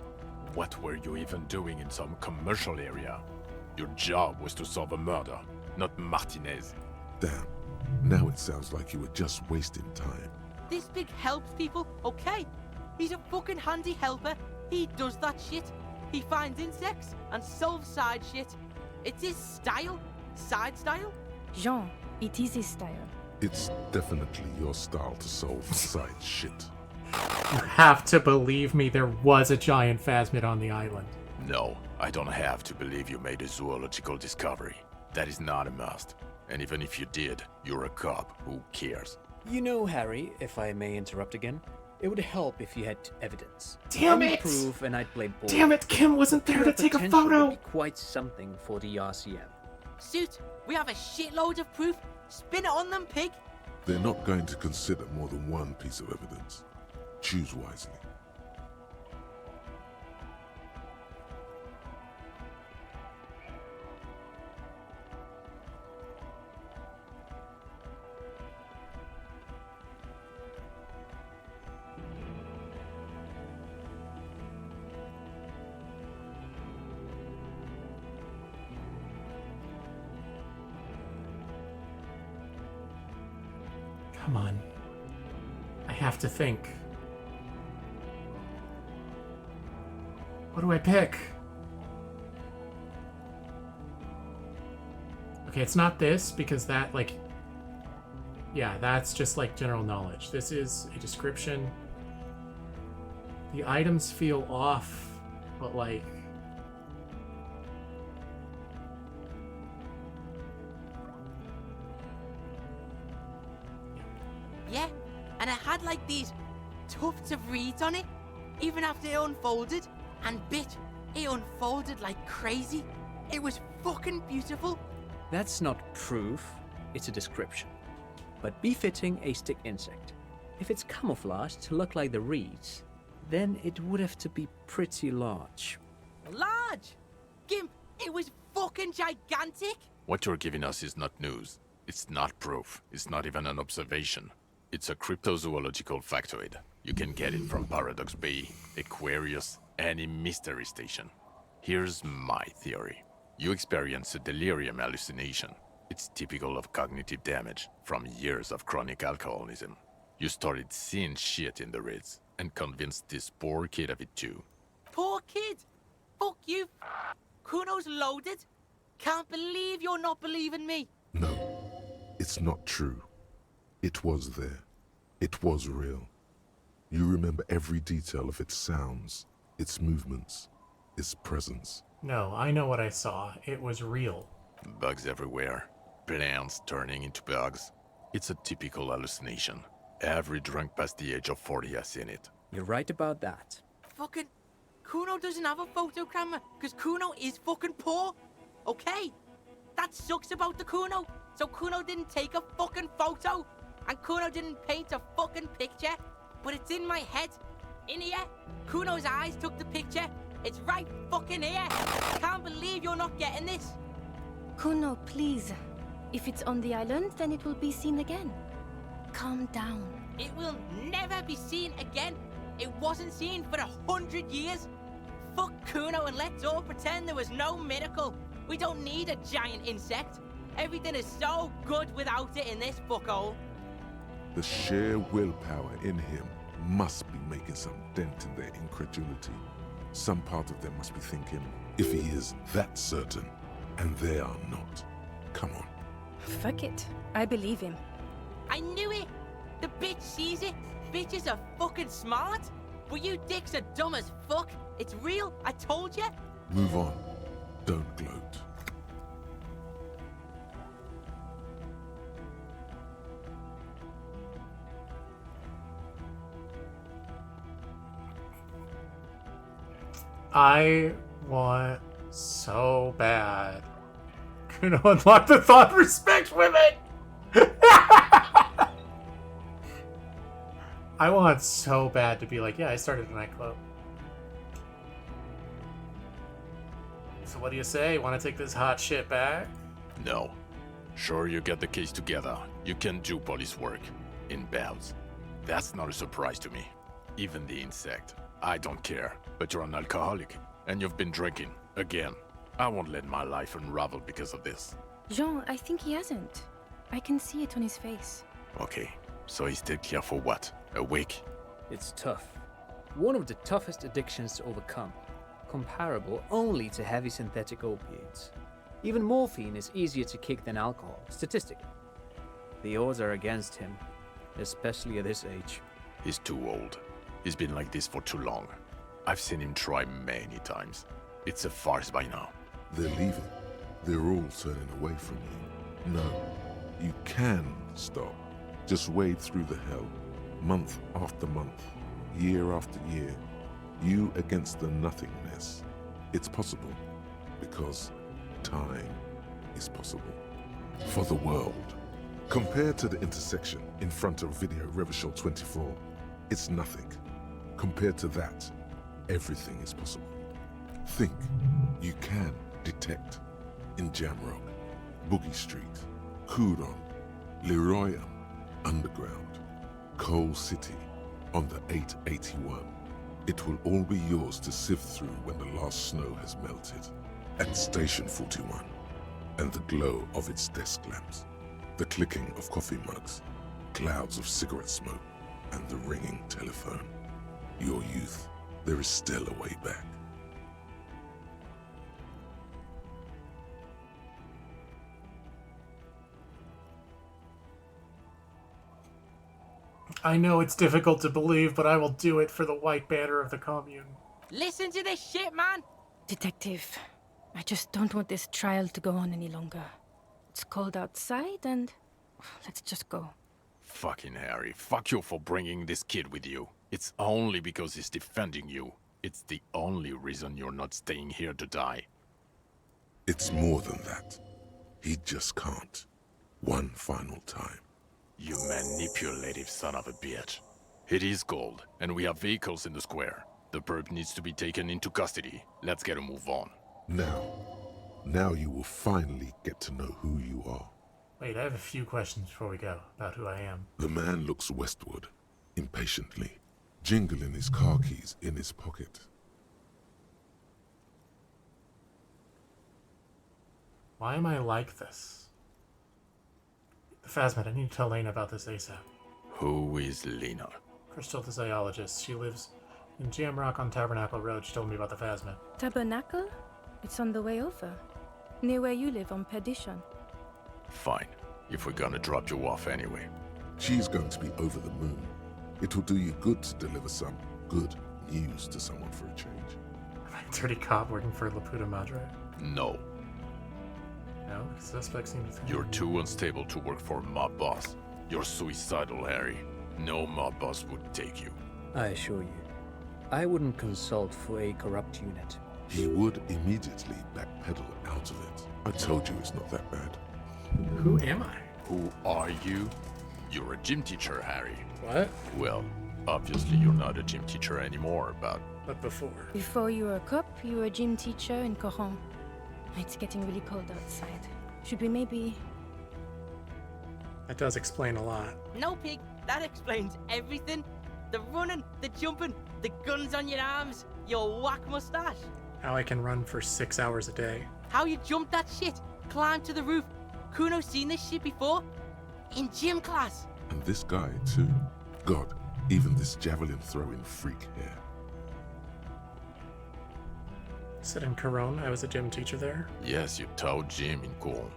What were you even doing in some commercial area? Your job was to solve a murder, not Martinez. Damn. Now it sounds like you were just wasting time. This pig helps people, okay? He's a fucking handy helper. He does that shit. He finds insects and solves side shit. It's his style. Side style? Jean, it is his style. It's definitely your style to solve side shit. You have to believe me, there was a giant phasmid on the island. No, I don't have to believe you made a zoological discovery. That is not a must. And even if you did, you're a cop. Who cares? You know, Harry, if I may interrupt again, it would help if you had evidence. Damn Any it! proof, and I'd play ball. Damn it, Kim wasn't there to take a Potential photo! would be quite something for the RCM. Suit, we have a shitload of proof. Spin it on them, pig. They're not going to consider more than one piece of evidence. Choose wisely. Come on. I have to think. What do I pick? Okay, it's not this, because that, like... Yeah, that's just, like, general knowledge. This is a description. The items feel off, but, like... Yeah, and it had like these tufts of reeds on it, even after it unfolded. And bitch, it unfolded like crazy. It was fucking beautiful. That's not proof, it's a description. But befitting a stick insect. If it's camouflaged to look like the reeds, then it would have to be pretty large. Large! Gimp, it was fucking gigantic. What you're giving us is not news. It's not proof. It's not even an observation. It's a cryptozoological factoid. You can get it from Paradox Bay, Aquarius, any mystery station. Here's my theory. You experience a delirium hallucination. It's typical of cognitive damage from years of chronic alcoholism. You started seeing shit in the reeds and convinced this poor kid of it too. Poor kid! Fuck you! Kuno's loaded! Can't believe you're not believing me! No, it's not true. It was there. It was real. You remember every detail of its sounds, its movements, its presence. No, I know what I saw. It was real. Bugs everywhere. Plants turning into bugs. It's a typical hallucination. Every drunk past the age of 40 has seen it. You're right about that. Fucking... Kuno doesn't have a photo camera, because Kuno is fucking poor. Okay? That sucks about the Kuno. So Kuno didn't take a fucking photo. And Kuno didn't paint a fucking picture. But it's in my head. In here. Kuno's eyes took the picture. It's right fucking here. Can't believe you're not getting this. Kuno, please. If it's on the island, then it will be seen again. Calm down. It will never be seen again. It wasn't seen for 100 years. Fuck Kuno and let's all pretend there was no miracle. We don't need a giant insect. Everything is so good without it in this fuckhole. The sheer willpower in him must be making some dent in their incredulity. Some part of them must be thinking, if he is that certain, and they are not. Come on. Fuck it. I believe him. I knew it. The bitch sees it. Bitches are fucking smart. But you dicks are dumb as fuck. It's real. I told you. Move on. Don't gloat. I want so bad. Gonna unlock the thought respect women! I want so bad to be like, yeah, I started a nightclub. So what do you say? Want to take this hot shit back? No. Sure, you get the case together. You can do police work. in bouts. That's not a surprise to me. Even the insect. I don't care, but you're an alcoholic, and you've been drinking, again. I won't let my life unravel because of this. Jean, I think he hasn't. I can see it on his face. Okay, so he's stayed here for what? A week? It's tough. One of the toughest addictions to overcome. Comparable only to heavy synthetic opiates. Even morphine is easier to kick than alcohol, statistically. The odds are against him, especially at his age. He's too old. He's been like this for too long. I've seen him try many times. It's a farce by now. They're leaving. They're all turning away from you. No, you can stop. Just wade through the hell. Month after month. Year after year. You against the nothingness. It's possible. Because time is possible. For the world. Compared to the intersection in front of Video Revachol 24, it's nothing. Compared to that, everything is possible. Think, you can detect in Jamrock, Boogie Street, Coudon, Leroyam, Underground, Coal City, on the 881. It will all be yours to sift through when the last snow has melted. At Station 41, and the glow of its desk lamps, the clicking of coffee mugs, clouds of cigarette smoke, and the ringing telephone. Your youth, there is still a way back. I know it's difficult to believe, but I will do it for the white banner of the commune. Listen to this shit, man! Detective, I just don't want this trial to go on any longer. It's cold outside and let's just go. Fucking Harry, fuck you for bringing this kid with you. It's only because he's defending you. It's the only reason you're not staying here to die. It's more than that. He just can't. One final time. You manipulative son of a bitch. It is cold, and we have vehicles in the square. The perp needs to be taken into custody. Let's get a move on. Now you will finally get to know who you are. Wait, I have a few questions before we go about who I am. The man looks westward, impatiently, jingling his car keys in his pocket. Why am I like this? The Phasmid, I need to tell Lena about this ASAP. Who is Lena? Crystal the zoologist. She lives in Jamrock on Tabernacle Road. She told me about the Phasmid. Tabernacle? It's on the way over. Near where you live on Perdition. Fine, if we're gonna drop you off anyway. She's going to be over the moon. It will do you good to deliver some good news to someone for a change. Am I a dirty cop working for La Puta Madre? No. No, the suspect seems... You're too unstable to work for a mob boss. You're suicidal, Harry. No mob boss would take you. I assure you, I wouldn't consult for a corrupt unit. He would immediately backpedal out of it. I told you it's not that bad. Who am I? Who are you? You're a gym teacher, Harry. What? Well, obviously you're not a gym teacher anymore, but before. Before you were a cop, you were a gym teacher in Coron. It's getting really cold outside. Should we maybe... That does explain a lot. No, Pig, that explains everything. The running, the jumping, the guns on your arms, your whack mustache. How I can run for 6 hours a day. How you jumped that shit, climbed to the roof. Kuno seen this shit before? In gym class. And this guy, too. God, even this javelin-throwing freak here. Said in Coron, I was a gym teacher there. yes, you taught gym in Cool.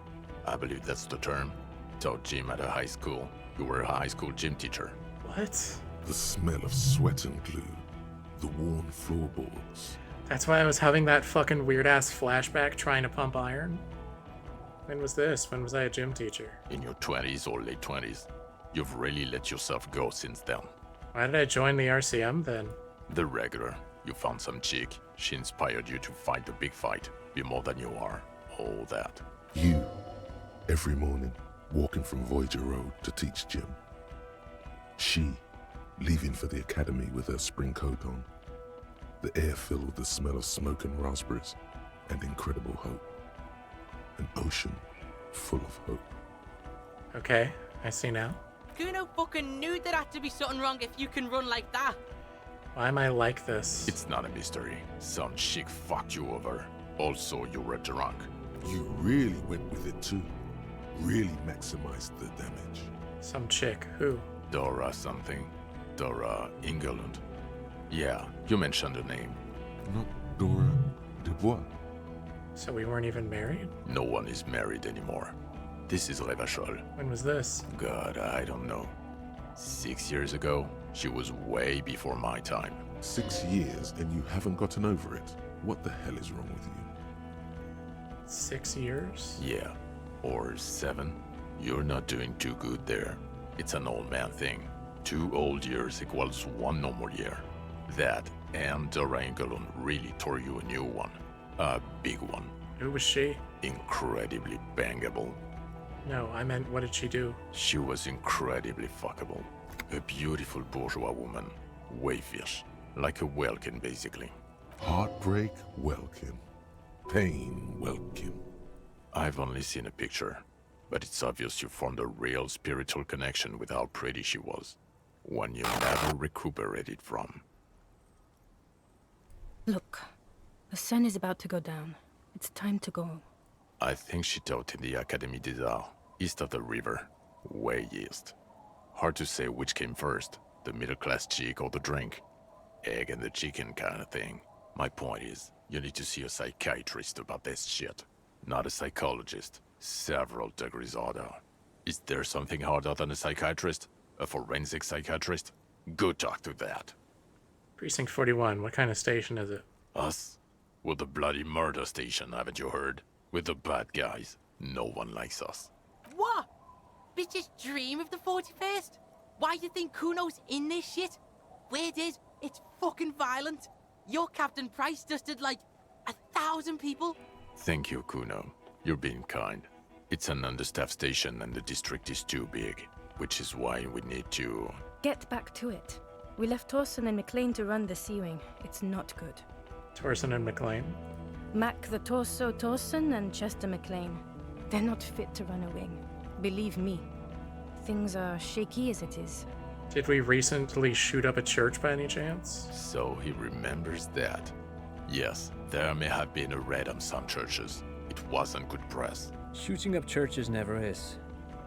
I believe that's the term. Taught gym at a high school. You were a high school gym teacher. What? The smell of sweat and glue. The worn floorboards. That's why I was having that fucking weird-ass flashback trying to pump iron? When was this? When was I a gym teacher? In your 20s or late 20s. You've really let yourself go since then. Why did I join the RCM then? The regular. You found some chick. She inspired you to fight the big fight. Be more than you are. All that. You, every morning, walking from Voyager Road to teach gym. She, leaving for the academy with her spring coat on. The air filled with the smell of smoke and raspberries, and incredible hope. An ocean full of hope. Okay, I see now. Kuno fucking knew there had to be something wrong if you can run like that. Why am I like this? It's not a mystery. Some chick fucked you over. Also, you were drunk. You really went with it too. Really maximized the damage. Some chick. Who? Dora something. Dora Ingerlund. Yeah, you mentioned her name. Not Dora Dubois. So we weren't even married? No one is married anymore. This is Revachol. When was this? God, I don't know. 6 years ago? She was way before my time. 6 years and you haven't gotten over it? What the hell is wrong with you? 6 years? Yeah. Or 7. You're not doing too good there. It's an old man thing. 2 old years equals 1 normal year. That and Dora Engelund really tore you a new one. A big one. Who was she? Incredibly bangable. No, I meant what did she do? She was incredibly fuckable. A beautiful bourgeois woman. Wayfish. Like a Welkin, basically. Heartbreak, Welkin. Pain, Welkin. I've only seen a picture, but it's obvious you formed a real spiritual connection with how pretty she was. One you never recuperated from. Look, the sun is about to go down. It's time to go. I think she taught in the Académie des Arts, east of the river. Way east. Hard to say which came first, the middle-class chick or the drink. Egg and the chicken kind of thing. My point is, you need to see a psychiatrist about this shit. Not a psychologist. Several degrees harder. Is there something harder than a psychiatrist? A forensic psychiatrist? Go talk to that. Precinct 41, what kind of station is it? Us? We're the bloody murder station, haven't you heard? We're the bad guys. No one likes us. What? Bitches dream of the 41st? Why do you think Kuno's in this shit? Weird is, it's fucking violent. Your Captain Price dusted like 1,000 people. Thank you, Kuno. You're being kind. It's an understaffed station and the district is too big, which is why we need to... Get back to it. We left Torson and McLean to run the Sea Wing. It's not good. Torson and McLean? Mac the Torso Torson and Chester McLean. They're not fit to run a wing. Believe me. Things are shaky as it is. Did we recently shoot up a church by any chance? So he remembers that. Yes, there may have been a raid on some churches. It wasn't good press. Shooting up churches never is.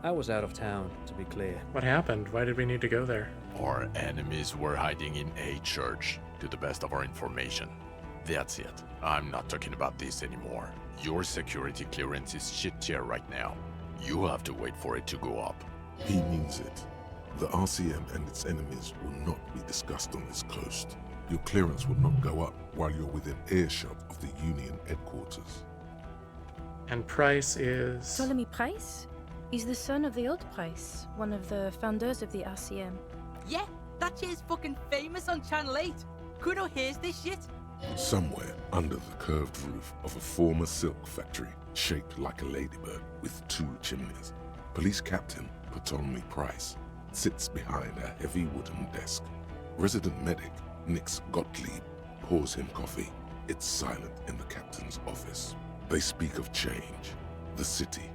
I was out of town, to be clear. What happened? Why did we need to go there? Our enemies were hiding in a church, to the best of our information. That's it. I'm not talking about this anymore. Your security clearance is shit tier right now. You have to wait for it to go up. He means it. The RCM and its enemies will not be discussed on this coast. Your clearance will not go up while you're within earshot of the Union headquarters. And Price is... Ptolemy Price? He's the son of the old Price, one of the founders of the RCM. Yeah, that shit is fucking famous on Channel 8. Kuno hears this shit. Somewhere under the curved roof of a former silk factory, shaped like a ladybird with 2 chimneys, Police Captain Ptolemy Price sits behind a heavy wooden desk. Resident medic Nix Gottlieb pours him coffee. It's silent in the captain's office. They speak of change, the city,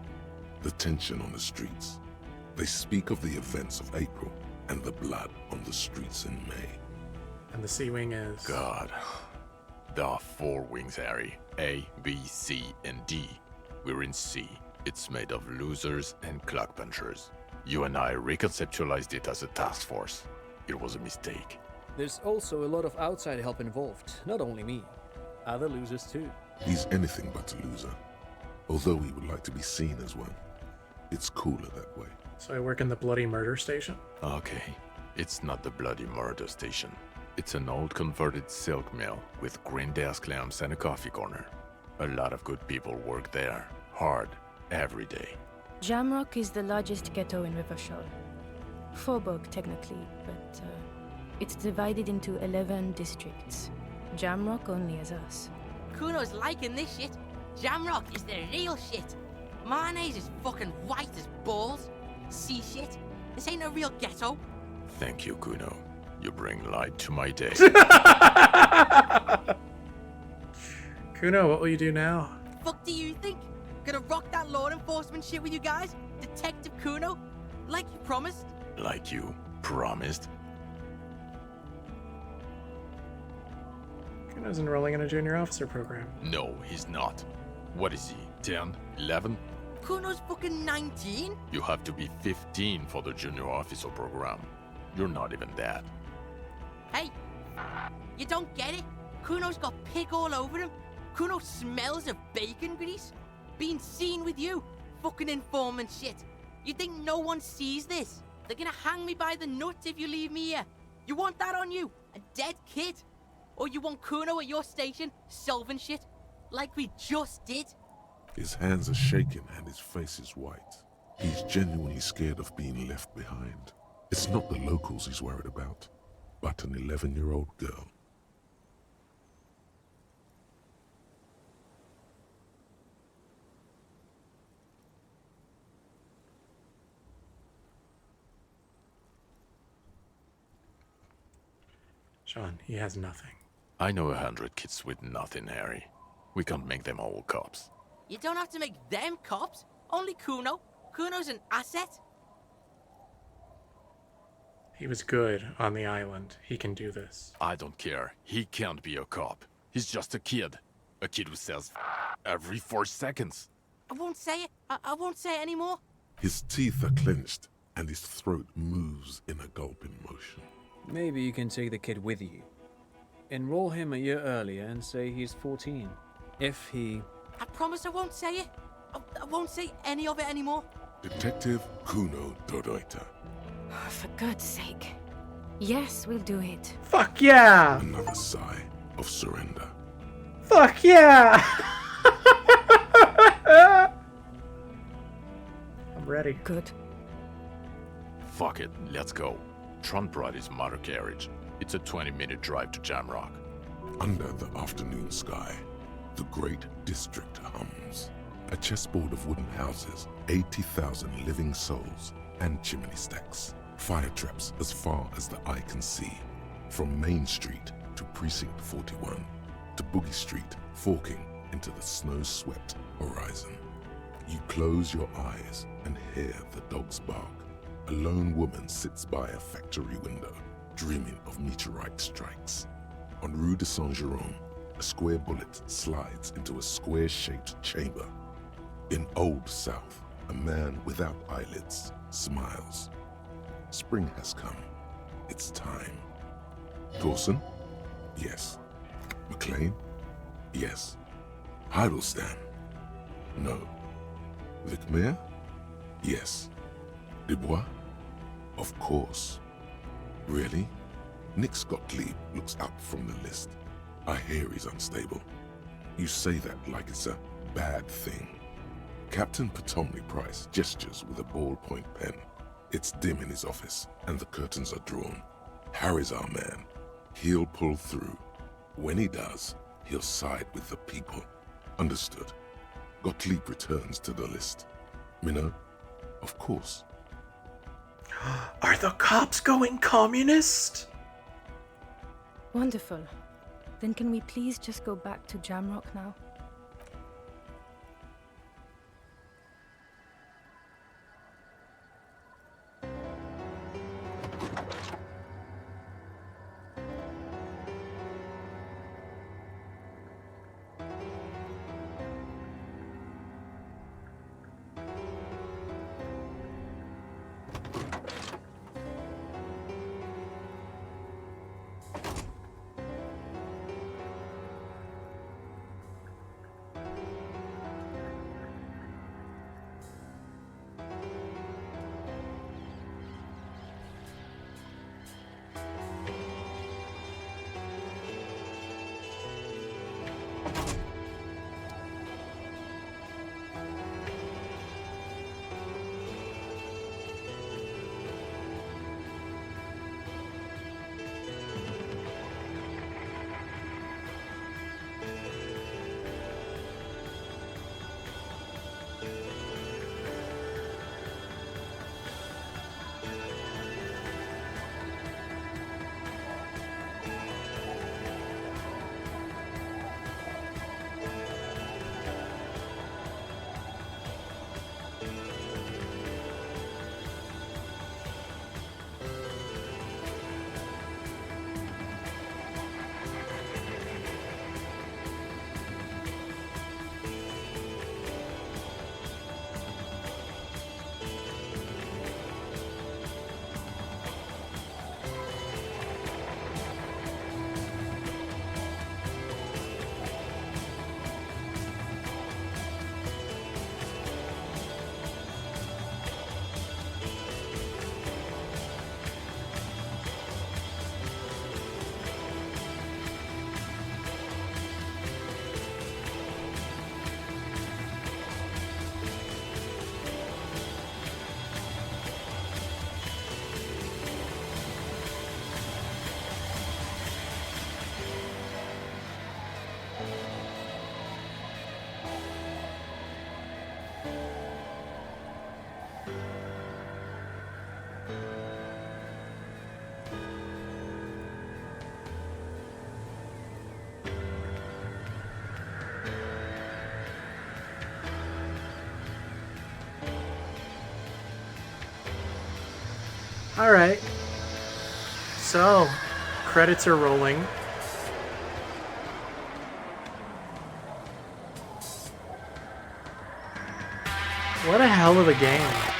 the tension on the streets. They speak of the events of April and the blood on the streets in May. And the Sea Wing is... God. There are 4 wings, Harry. A, B, C, and D. We're in C. It's made of losers and clock punchers. You and I reconceptualized it as a task force. It was a mistake. There's also a lot of outside help involved, not only me. Other losers too. He's anything but a loser, although he would like to be seen as one. It's cooler that way. So I work in the bloody murder station? Okay. It's not the bloody murder station. It's an old converted silk mill with green desk lamps and a coffee corner. A lot of good people work there. Hard. Every day. Jamrock is the largest ghetto in Rivashol. Faubourg, technically, but it's divided into 11 districts. Jamrock only has us. Kuno's liking this shit. Jamrock is the real shit. Mayonnaise is fucking white as balls. See shit? This ain't a real ghetto. Thank you, Kuno. You bring light to my day. Kuno, what will you do now? Fuck do you think? Gonna rock that law enforcement shit with you guys? Detective Kuno? Like you promised? Like you promised. Kuno's enrolling in a junior officer program. No, he's not. What is he, 10, 11? Kuno's fucking 19? You have to be 15 for the junior officer program. You're not even that. Hey, you don't get it? Kuno's got pig all over him. Kuno smells of bacon grease. Being seen with you, fucking informant shit. You think no one sees this? They're gonna hang me by the nuts if you leave me here. You want that on you? A dead kid? Or you want Kuno at your station, solving shit? Like we just did? His hands are shaking and his face is white. He's genuinely scared of being left behind. It's not the locals he's worried about, but an 11-year-old girl. Sean, he has nothing. I know 100 kids with nothing, Harry. We can't make them all cops. You don't have to make them cops. Only Kuno. Kuno's an asset. He was good on the island. He can do this. I don't care. He can't be a cop. He's just a kid. A kid who says every 4 seconds. I won't say it. I won't say it anymore. His teeth are clenched and his throat moves in a gulping motion. Maybe you can take the kid with you. Enroll him a year earlier and say he's 14. If he... I promise I won't say it. I won't say any of it anymore. Detective Kuno Doroita. For God's sake. Yes, we'll do it. Fuck yeah! Another sigh of surrender. Fuck yeah! I'm ready. Good. Fuck it, let's go. Tron brought his motor carriage. It's a 20-minute drive to Jamrock. Under the afternoon sky, the great district hums. A chessboard of wooden houses, 80,000 living souls, and chimney stacks. Fire traps as far as the eye can see. From Main Street to Precinct 41, to Boogie Street, forking into the snow-swept horizon. You close your eyes and hear the dogs bark. A lone woman sits by a factory window, dreaming of meteorite strikes. On Rue de Saint-Jérôme, a square bullet slides into a square-shaped chamber. In Old South, a man without eyelids smiles. Spring has come. It's time. Dawson? Yes. McLean? Yes. Heidelstein? No. Vicmair? Yes. Dubois? Of course. Really? Nick Gottlieb looks up from the list. I hear he's unstable. You say that like it's a bad thing. Captain Potomny Price gestures with a ballpoint pen. It's dim in his office, and the curtains are drawn. Harry's our man. He'll pull through. When he does, he'll side with the people. Understood. Gottlieb returns to the list. Minnow? Of course. Are the cops going communist? Wonderful. Then can we please just go back to Jamrock now? All right. So, credits are rolling. What a hell of a game.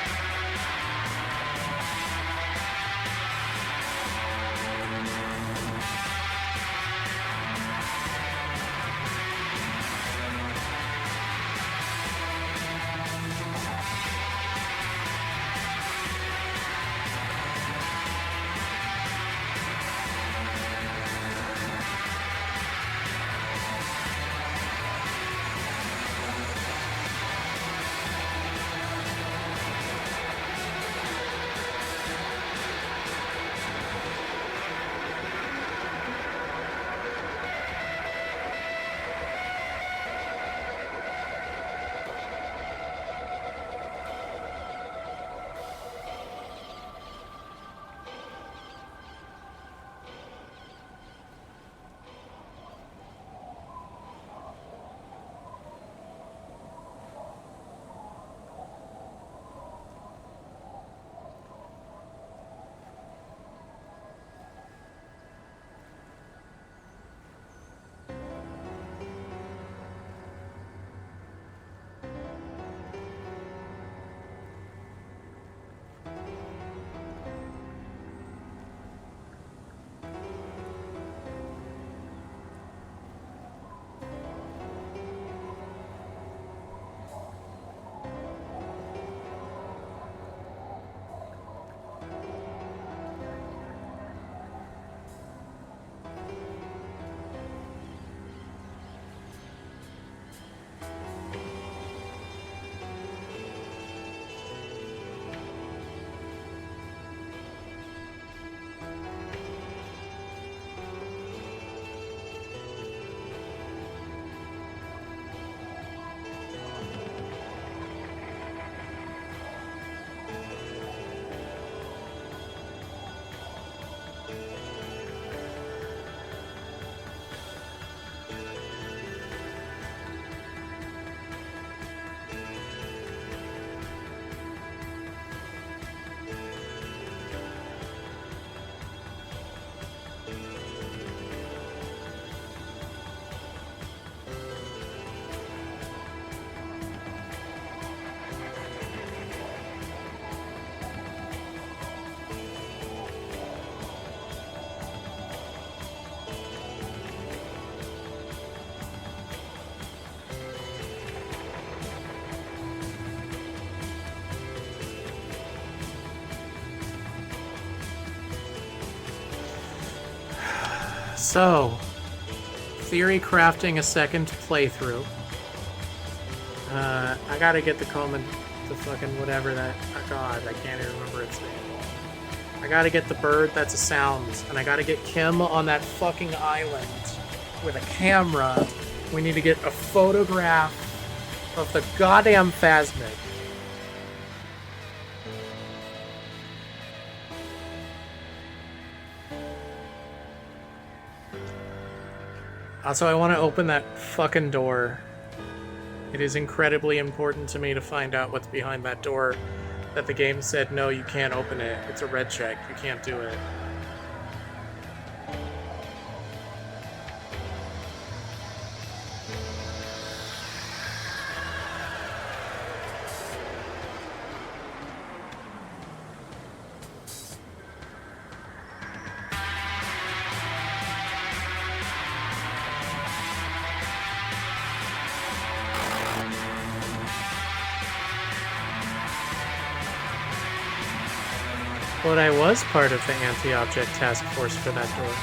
So, theory crafting a second playthrough. I gotta get the Coleman, the fucking whatever that, oh god, I can't even remember its name. I gotta get the bird that's a sounds, and I gotta get Kim on that fucking island with a camera. We need to get a photograph of the goddamn Phasmid. Also, I want to open that fucking door. It is incredibly important to me to find out what's behind that door that the game said, no, you can't open it. It's a red check. You can't do it. But I was part of the anti-object task force for that door.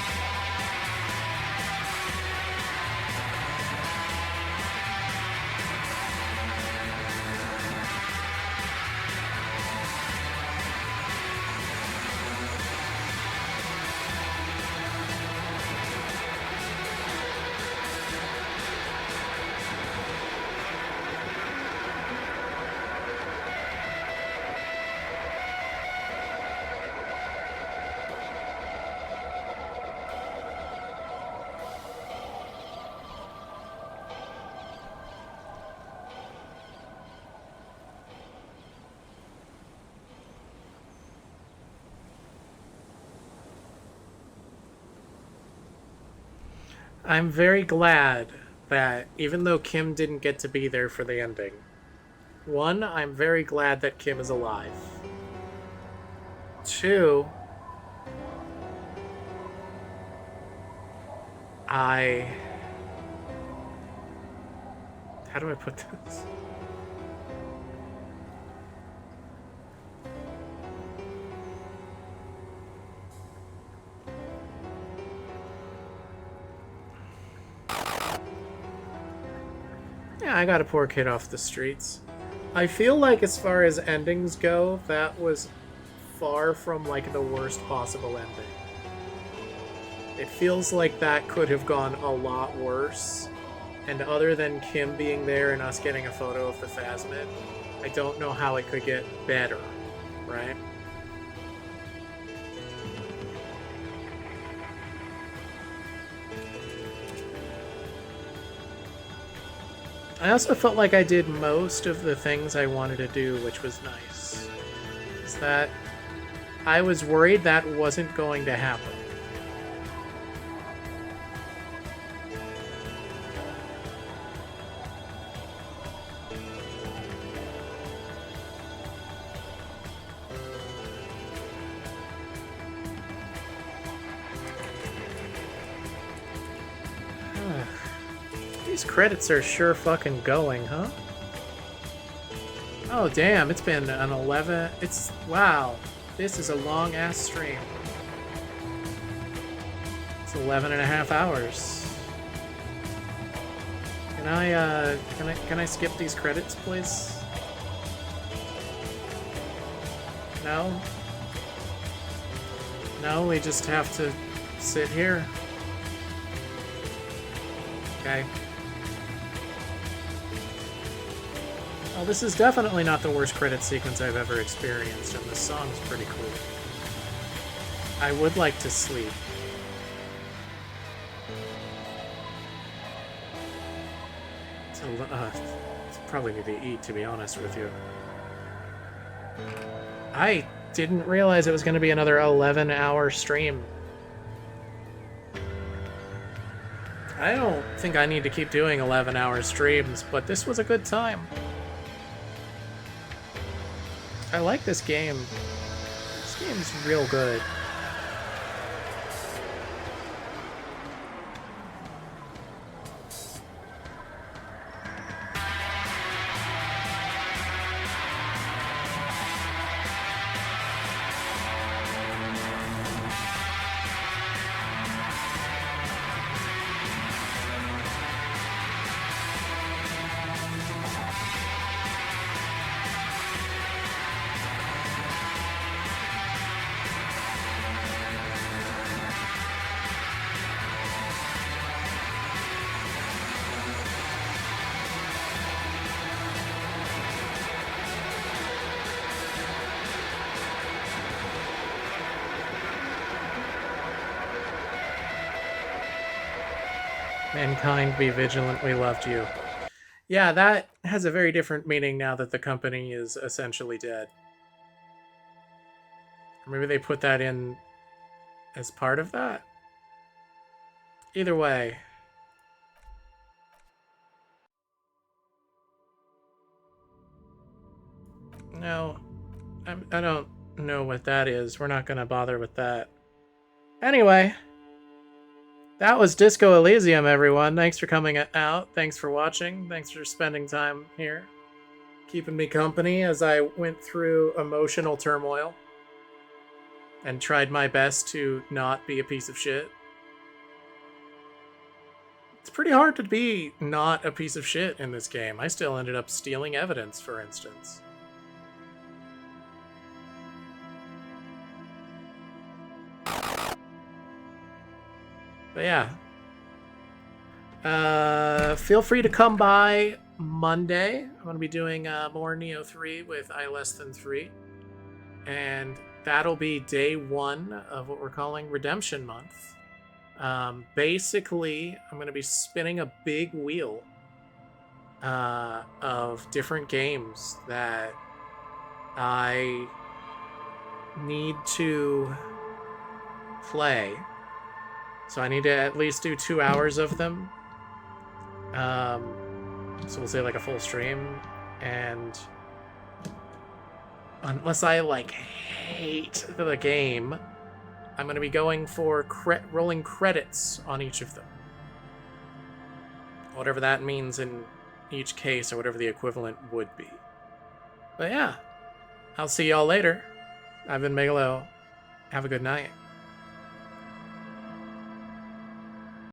I'm very glad that even though Kim didn't get to be there for the ending, one, I'm very glad that Kim is alive. Two, how do I put this? Yeah, I got a poor kid off the streets. I feel like as far as endings go, that was far from like the worst possible ending. It feels like that could have gone a lot worse. And other than Kim being there and us getting a photo of the Phasmid, I don't know how it could get better, right? I also felt like I did most of the things I wanted to do, which was nice. Is that I was worried that wasn't going to happen. These credits are sure fucking going, huh? Oh damn, it's been an 11... wow. This is a long ass stream. It's 11 and a half hours. Can I skip these credits, please? No? No, we just have to sit here. Okay. Well, this is definitely not the worst credit sequence I've ever experienced, and the song's pretty cool. I would like to sleep. Probably need to eat, to be honest with you. I didn't realize it was going to be another 11-hour stream. I don't think I need to keep doing 11-hour streams, but this was a good time. I like this game. This game's real good. Mankind be vigilant, we loved you. Yeah, that has a very different meaning now that the company is essentially dead. Or maybe they put that in as part of that? Either way. No, I don't know what that is. We're not going to bother with that. Anyway. That was Disco Elysium, everyone. Thanks for coming out. Thanks for watching. Thanks for spending time here. Keeping me company as I went through emotional turmoil. And tried my best to not be a piece of shit. It's pretty hard to be not a piece of shit in this game. I still ended up stealing evidence, for instance. But yeah. Feel free to come by Monday. I'm going to be doing more Neo 3 with I Less Than 3. And that'll be day 1 of what we're calling Redemption Month. Basically, I'm going to be spinning a big wheel of different games that I need to play So I need to at least do 2 hours of them. So we'll say like a full stream, and unless I like hate the game, I'm going to be going for rolling credits on each of them. Whatever that means in each case, or whatever the equivalent would be. But yeah, I'll see y'all later. I've been Megalo. Have a good night.